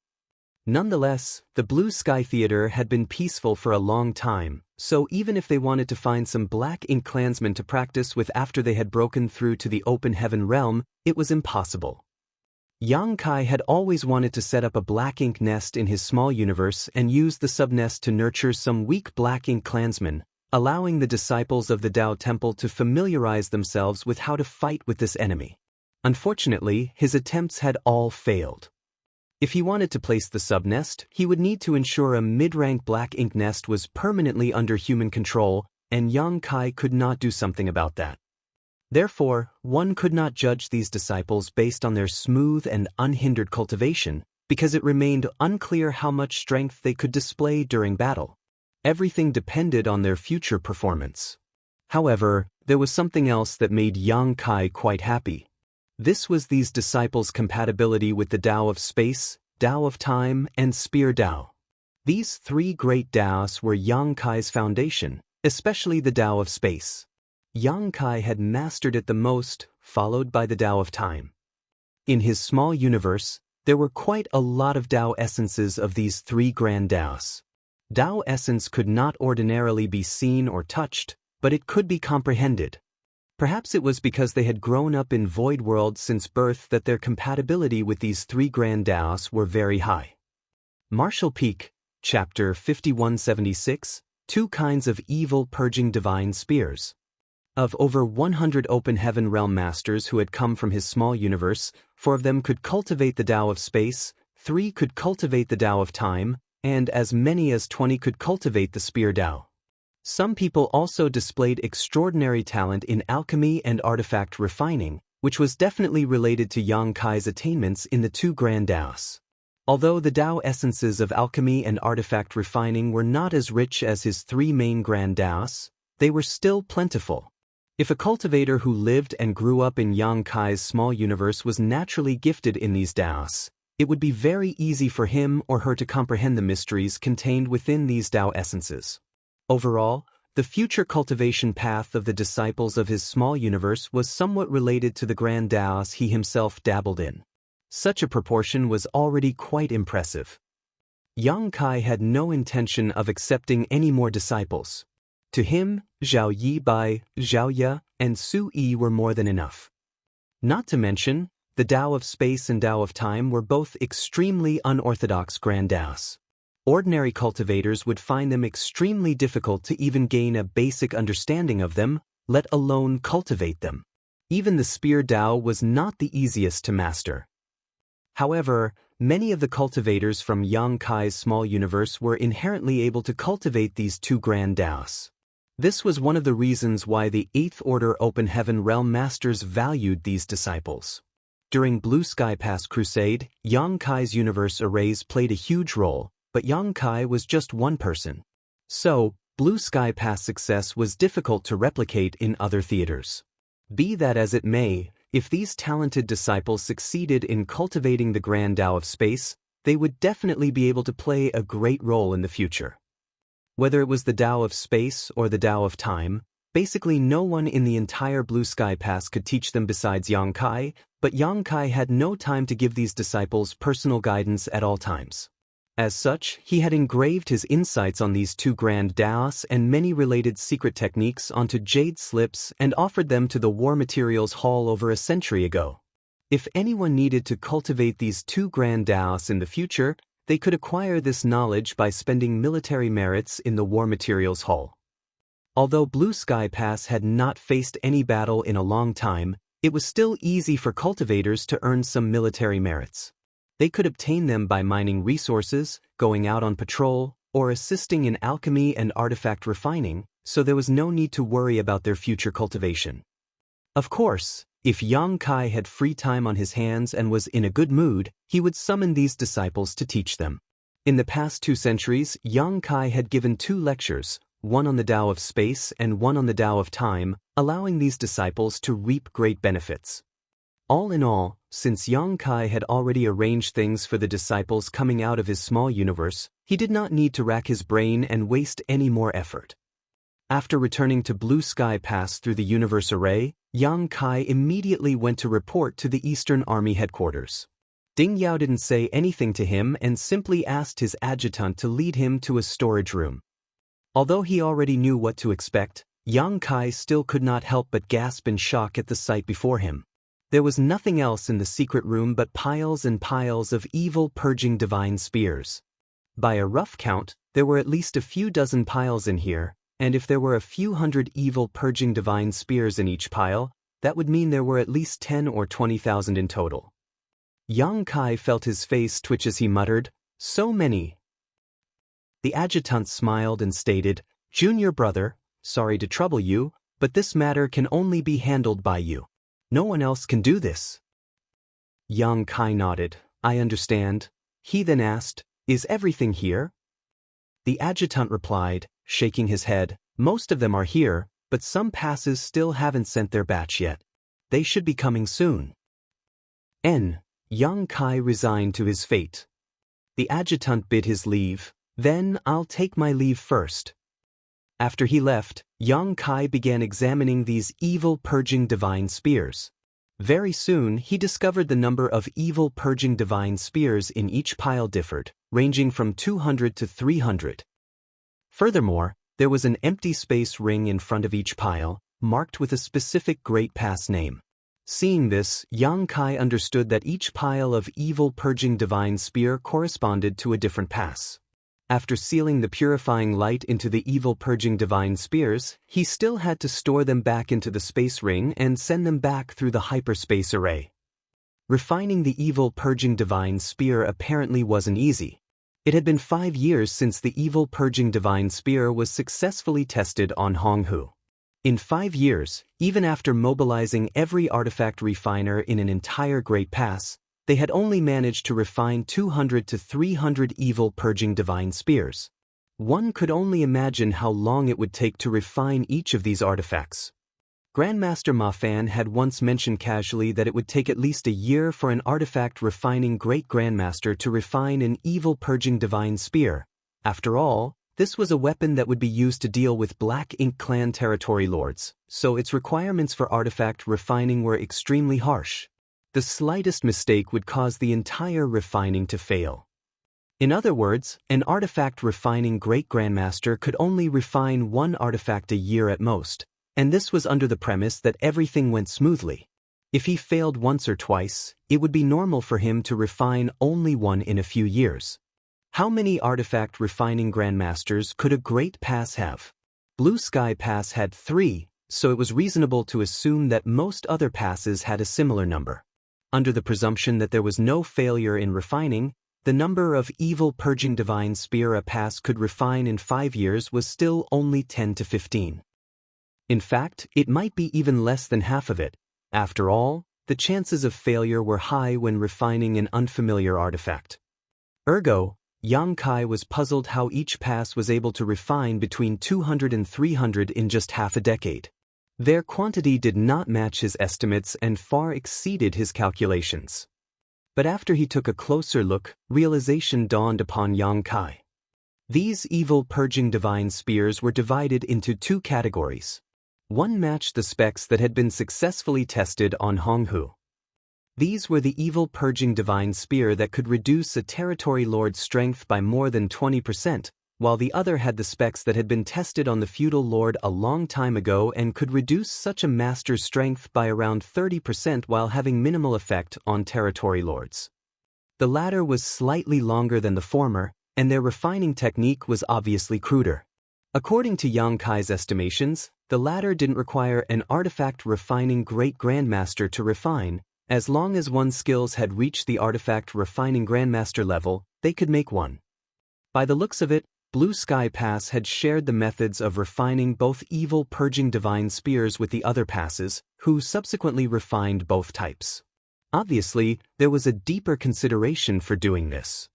Nonetheless, the Blue Sky Theater had been peaceful for a long time, so even if they wanted to find some Black Ink clansmen to practice with after they had broken through to the Open Heaven Realm, it was impossible. Yang Kai had always wanted to set up a Black Ink nest in his small universe and use the subnest to nurture some weak Black Ink clansmen, allowing the disciples of the Dao Temple to familiarize themselves with how to fight with this enemy. Unfortunately, his attempts had all failed. If he wanted to place the subnest, he would need to ensure a mid-rank Black Ink nest was permanently under human control, and Yang Kai could not do something about that. Therefore, one could not judge these disciples based on their smooth and unhindered cultivation, because it remained unclear how much strength they could display during battle. Everything depended on their future performance. However, there was something else that made Yang Kai quite happy. This was these disciples' compatibility with the Tao of Space, Tao of Time, and Spear Tao. These three great Taos were Yang Kai's foundation, especially the Tao of Space. Yang Kai had mastered it the most, followed by the Tao of Time. In his small universe, there were quite a lot of Tao essences of these three grand Taos. Tao essence could not ordinarily be seen or touched, but it could be comprehended. Perhaps it was because they had grown up in Void World since birth that their compatibility with these three grand Taos were very high. Martial Peak, Chapter 5176, Two Kinds of Evil Purging Divine Spears. Of over 100 Open Heaven Realm Masters who had come from his small universe, 4 of them could cultivate the Tao of Space, 3 could cultivate the Tao of Time, and as many as 20 could cultivate the Spear Tao. Some people also displayed extraordinary talent in alchemy and artifact refining, which was definitely related to Yang Kai's attainments in the two Grand Taos. Although the Tao essences of alchemy and artifact refining were not as rich as his three main grand Taos, they were still plentiful. If a cultivator who lived and grew up in Yang Kai's small universe was naturally gifted in these Taos, it would be very easy for him or her to comprehend the mysteries contained within these Tao essences. Overall, the future cultivation path of the disciples of his small universe was somewhat related to the grand Taos he himself dabbled in. Such a proportion was already quite impressive. Yang Kai had no intention of accepting any more disciples. To him, Zhao Yi Bai, Zhao Ya, and Su Yi were more than enough. Not to mention, the Tao of space and Tao of time were both extremely unorthodox grand Taos. Ordinary cultivators would find them extremely difficult to even gain a basic understanding of them, let alone cultivate them. Even the spear Tao was not the easiest to master. However, many of the cultivators from Yang Kai's small universe were inherently able to cultivate these two grand Taos. This was one of the reasons why the Eighth Order Open Heaven Realm Masters valued these disciples. During Blue Sky Pass Crusade, Yang Kai's universe arrays played a huge role, but Yang Kai was just one person. So, Blue Sky Pass success was difficult to replicate in other theaters. Be that as it may, if these talented disciples succeeded in cultivating the Grand Tao of space, they would definitely be able to play a great role in the future. Whether it was the Tao of space or the Tao of time, basically no one in the entire Blue Sky Pass could teach them besides Yang Kai, but Yang Kai had no time to give these disciples personal guidance at all times. As such, he had engraved his insights on these two grand Taos and many related secret techniques onto jade slips and offered them to the War Materials Hall over a century ago. If anyone needed to cultivate these two grand Taos in the future, they could acquire this knowledge by spending military merits in the War Materials Hall. Although Blue Sky Pass had not faced any battle in a long time, it was still easy for cultivators to earn some military merits. They could obtain them by mining resources, going out on patrol, or assisting in alchemy and artifact refining, so there was no need to worry about their future cultivation. Of course, if Yang Kai had free time on his hands and was in a good mood, he would summon these disciples to teach them. In the past 2 centuries, Yang Kai had given 2 lectures, one on the Tao of space and one on the Tao of time, allowing these disciples to reap great benefits. All in all, since Yang Kai had already arranged things for the disciples coming out of his small universe, he did not need to rack his brain and waste any more effort. After returning to Blue Sky Pass through the universe array, Yang Kai immediately went to report to the Eastern Army headquarters. Ding Yao didn't say anything to him and simply asked his adjutant to lead him to a storage room. Although he already knew what to expect, Yang Kai still could not help but gasp in shock at the sight before him. There was nothing else in the secret room but piles and piles of evil purging divine spears. By a rough count, there were at least a few dozen piles in here, and if there were a few hundred evil purging divine spears in each pile, that would mean there were at least 10 or 20,000 in total. Yang Kai felt his face twitch as he muttered, "So many." The adjutant smiled and stated, "Junior brother, sorry to trouble you, but this matter can only be handled by you. No one else can do this." Yang Kai nodded, "I understand." He then asked, "Is everything here?" The adjutant replied, shaking his head, "Most of them are here, but some passes still haven't sent their batch yet. They should be coming soon." Yang Kai resigned to his fate. The adjutant bid his leave, "Then I'll take my leave first." After he left, Yang Kai began examining these evil purging divine spears. Very soon he discovered the number of evil purging divine spears in each pile differed, ranging from 200 to 300. Furthermore, there was an empty space ring in front of each pile, marked with a specific Great Pass name. Seeing this, Yang Kai understood that each pile of evil purging divine spear corresponded to a different pass. After sealing the purifying light into the evil purging divine spears, he still had to store them back into the space ring and send them back through the hyperspace array. Refining the evil purging divine spear apparently wasn't easy. It had been 5 years since the evil purging divine spear was successfully tested on Jianghu. In 5 years, even after mobilizing every artifact refiner in an entire Great Pass, they had only managed to refine 200 to 300 evil purging divine spears. One could only imagine how long it would take to refine each of these artifacts. Grandmaster Ma Fan had once mentioned casually that it would take at least a year for an artifact refining great grandmaster to refine an evil purging divine spear. After all, this was a weapon that would be used to deal with Black Ink clan territory lords, so its requirements for artifact refining were extremely harsh. The slightest mistake would cause the entire refining to fail. In other words, an artifact refining great grandmaster could only refine one artifact a year at most, and this was under the premise that everything went smoothly. If he failed once or twice, it would be normal for him to refine only one in a few years. How many artifact refining grandmasters could a Great Pass have? Blue Sky Pass had 3, so it was reasonable to assume that most other passes had a similar number. Under the presumption that there was no failure in refining, the number of evil purging divine spear a pass could refine in 5 years was still only 10 to 15. In fact, it might be even less than half of it. After all, the chances of failure were high when refining an unfamiliar artifact. Ergo, Yang Kai was puzzled how each pass was able to refine between 200 and 300 in just half a decade. Their quantity did not match his estimates and far exceeded his calculations. But after he took a closer look, realization dawned upon Yang Kai. These evil purging divine spears were divided into 2 categories. One matched the specs that had been successfully tested on Jianghu. These were the evil purging divine spear that could reduce a territory lord's strength by more than 20%, while the other had the specs that had been tested on the feudal lord a long time ago and could reduce such a master's strength by around 30% while having minimal effect on territory lords. The latter was slightly longer than the former, and their refining technique was obviously cruder. According to Yang Kai's estimations, the latter didn't require an artifact refining great grandmaster to refine. As long as one's skills had reached the artifact refining grandmaster level, they could make one. By the looks of it, Blue Sky Pass had shared the methods of refining both evil purging divine spears with the other passes, who subsequently refined both types. Obviously, there was a deeper consideration for doing this.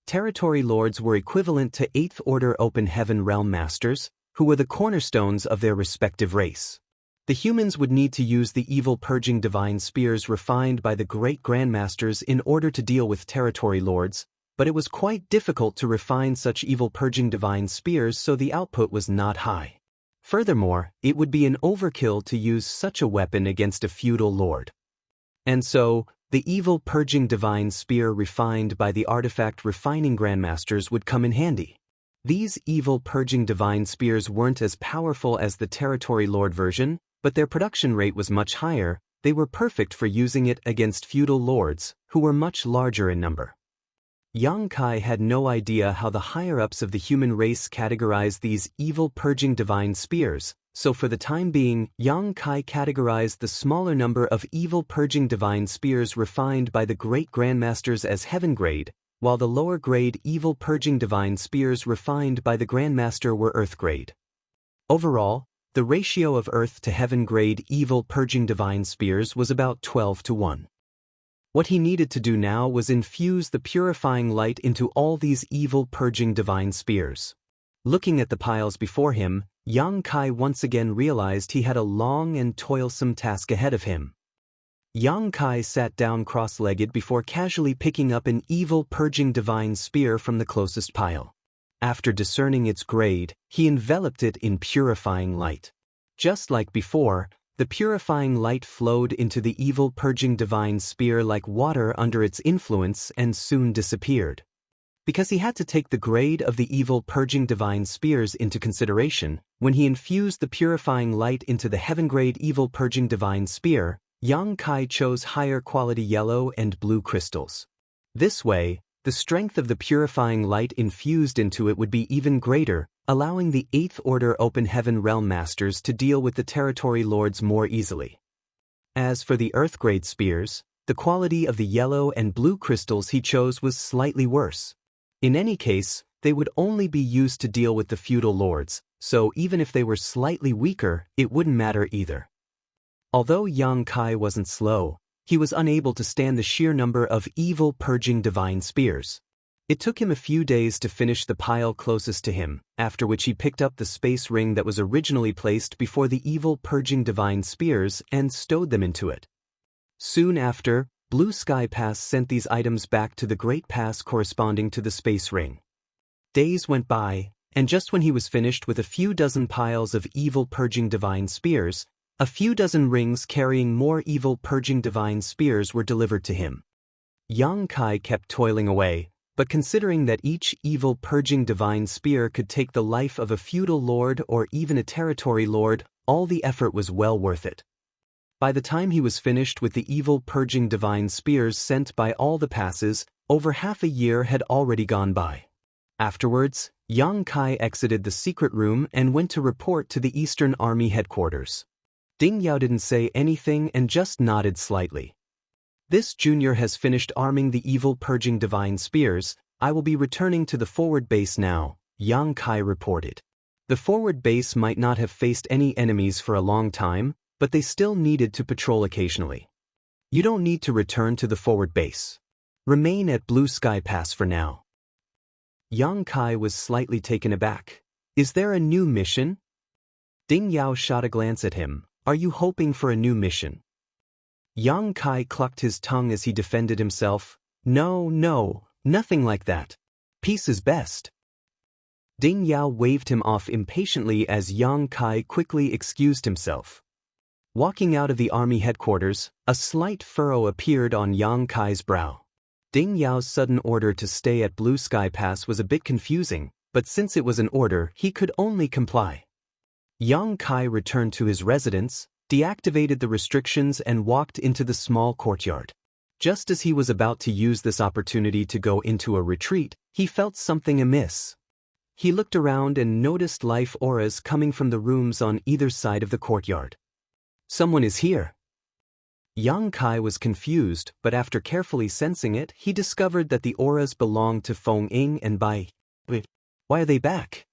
Territory lords were equivalent to 8th Order Open Heaven Realm Masters, who were the cornerstones of their respective race. The humans would need to use the evil purging divine spears refined by the great grandmasters in order to deal with territory lords, but it was quite difficult to refine such evil purging divine spears, so the output was not high. Furthermore, it would be an overkill to use such a weapon against a feudal lord. And so, the evil purging divine spear refined by the artifact refining grandmasters would come in handy. These evil purging divine spears weren't as powerful as the territory lord version, but their production rate was much higher. They were perfect for using it against feudal lords, who were much larger in number. Yang Kai had no idea how the higher-ups of the human race categorized these evil purging divine spears, so for the time being, Yang Kai categorized the smaller number of evil purging divine spears refined by the great grandmasters as heaven grade, while the lower grade evil purging divine spears refined by the grandmaster were earth grade. Overall, the ratio of earth to heaven grade evil purging divine spears was about 12 to 1. What he needed to do now was infuse the purifying light into all these evil purging divine spears. Looking at the piles before him, Yang Kai once again realized he had a long and toilsome task ahead of him. Yang Kai sat down cross-legged before casually picking up an evil purging divine spear from the closest pile. After discerning its grade, he enveloped it in purifying light. Just like before, the purifying light flowed into the evil purging divine spear like water under its influence and soon disappeared. Because he had to take the grade of the evil purging divine spears into consideration, when he infused the purifying light into the heaven grade evil purging divine spear, Yang Kai chose higher quality yellow and blue crystals. This way, the strength of the purifying light infused into it would be even greater, allowing the 8th Order Open Heaven Realm Masters to deal with the territory lords more easily. As for the earth grade spears, the quality of the yellow and blue crystals he chose was slightly worse. In any case, they would only be used to deal with the feudal lords, so even if they were slightly weaker, it wouldn't matter either. Although Yang Kai wasn't slow, He was unable to stand the sheer number of evil purging divine spears. It took him a few days to finish the pile closest to him, after which he picked up the space ring that was originally placed before the evil purging divine spears and stowed them into it. Soon after, Blue Sky Pass sent these items back to the Great Pass corresponding to the space ring. Days went by, and just when he was finished with a few dozen piles of evil purging divine spears, a few dozen rings carrying more evil purging divine spears were delivered to him. Yang Kai kept toiling away, but considering that each evil purging divine spear could take the life of a feudal lord or even a territory lord, all the effort was well worth it. By the time he was finished with the evil purging divine spears sent by all the passes, over half a year had already gone by. Afterwards, Yang Kai exited the secret room and went to report to the Eastern Army headquarters. Ding Yao didn't say anything and just nodded slightly. This junior has finished arming the evil purging divine spears. I will be returning to the forward base now, Yang Kai reported. The forward base might not have faced any enemies for a long time, but they still needed to patrol occasionally. You don't need to return to the forward base. Remain at Blue Sky Pass for now. Yang Kai was slightly taken aback. Is there a new mission? Ding Yao shot a glance at him. Are you hoping for a new mission? Yang Kai clucked his tongue as he defended himself. No, nothing like that. Peace is best. Ding Yao waved him off impatiently as Yang Kai quickly excused himself. Walking out of the army headquarters, a slight furrow appeared on Yang Kai's brow. Ding Yao's sudden order to stay at Blue Sky Pass was a bit confusing, but since it was an order, he could only comply. Yang Kai returned to his residence, deactivated the restrictions and walked into the small courtyard. Just as he was about to use this opportunity to go into a retreat, he felt something amiss. He looked around and noticed life auras coming from the rooms on either side of the courtyard. Someone is here. Yang Kai was confused, but after carefully sensing it, he discovered that the auras belonged to Feng Ying and Bai. Wait, why are they back?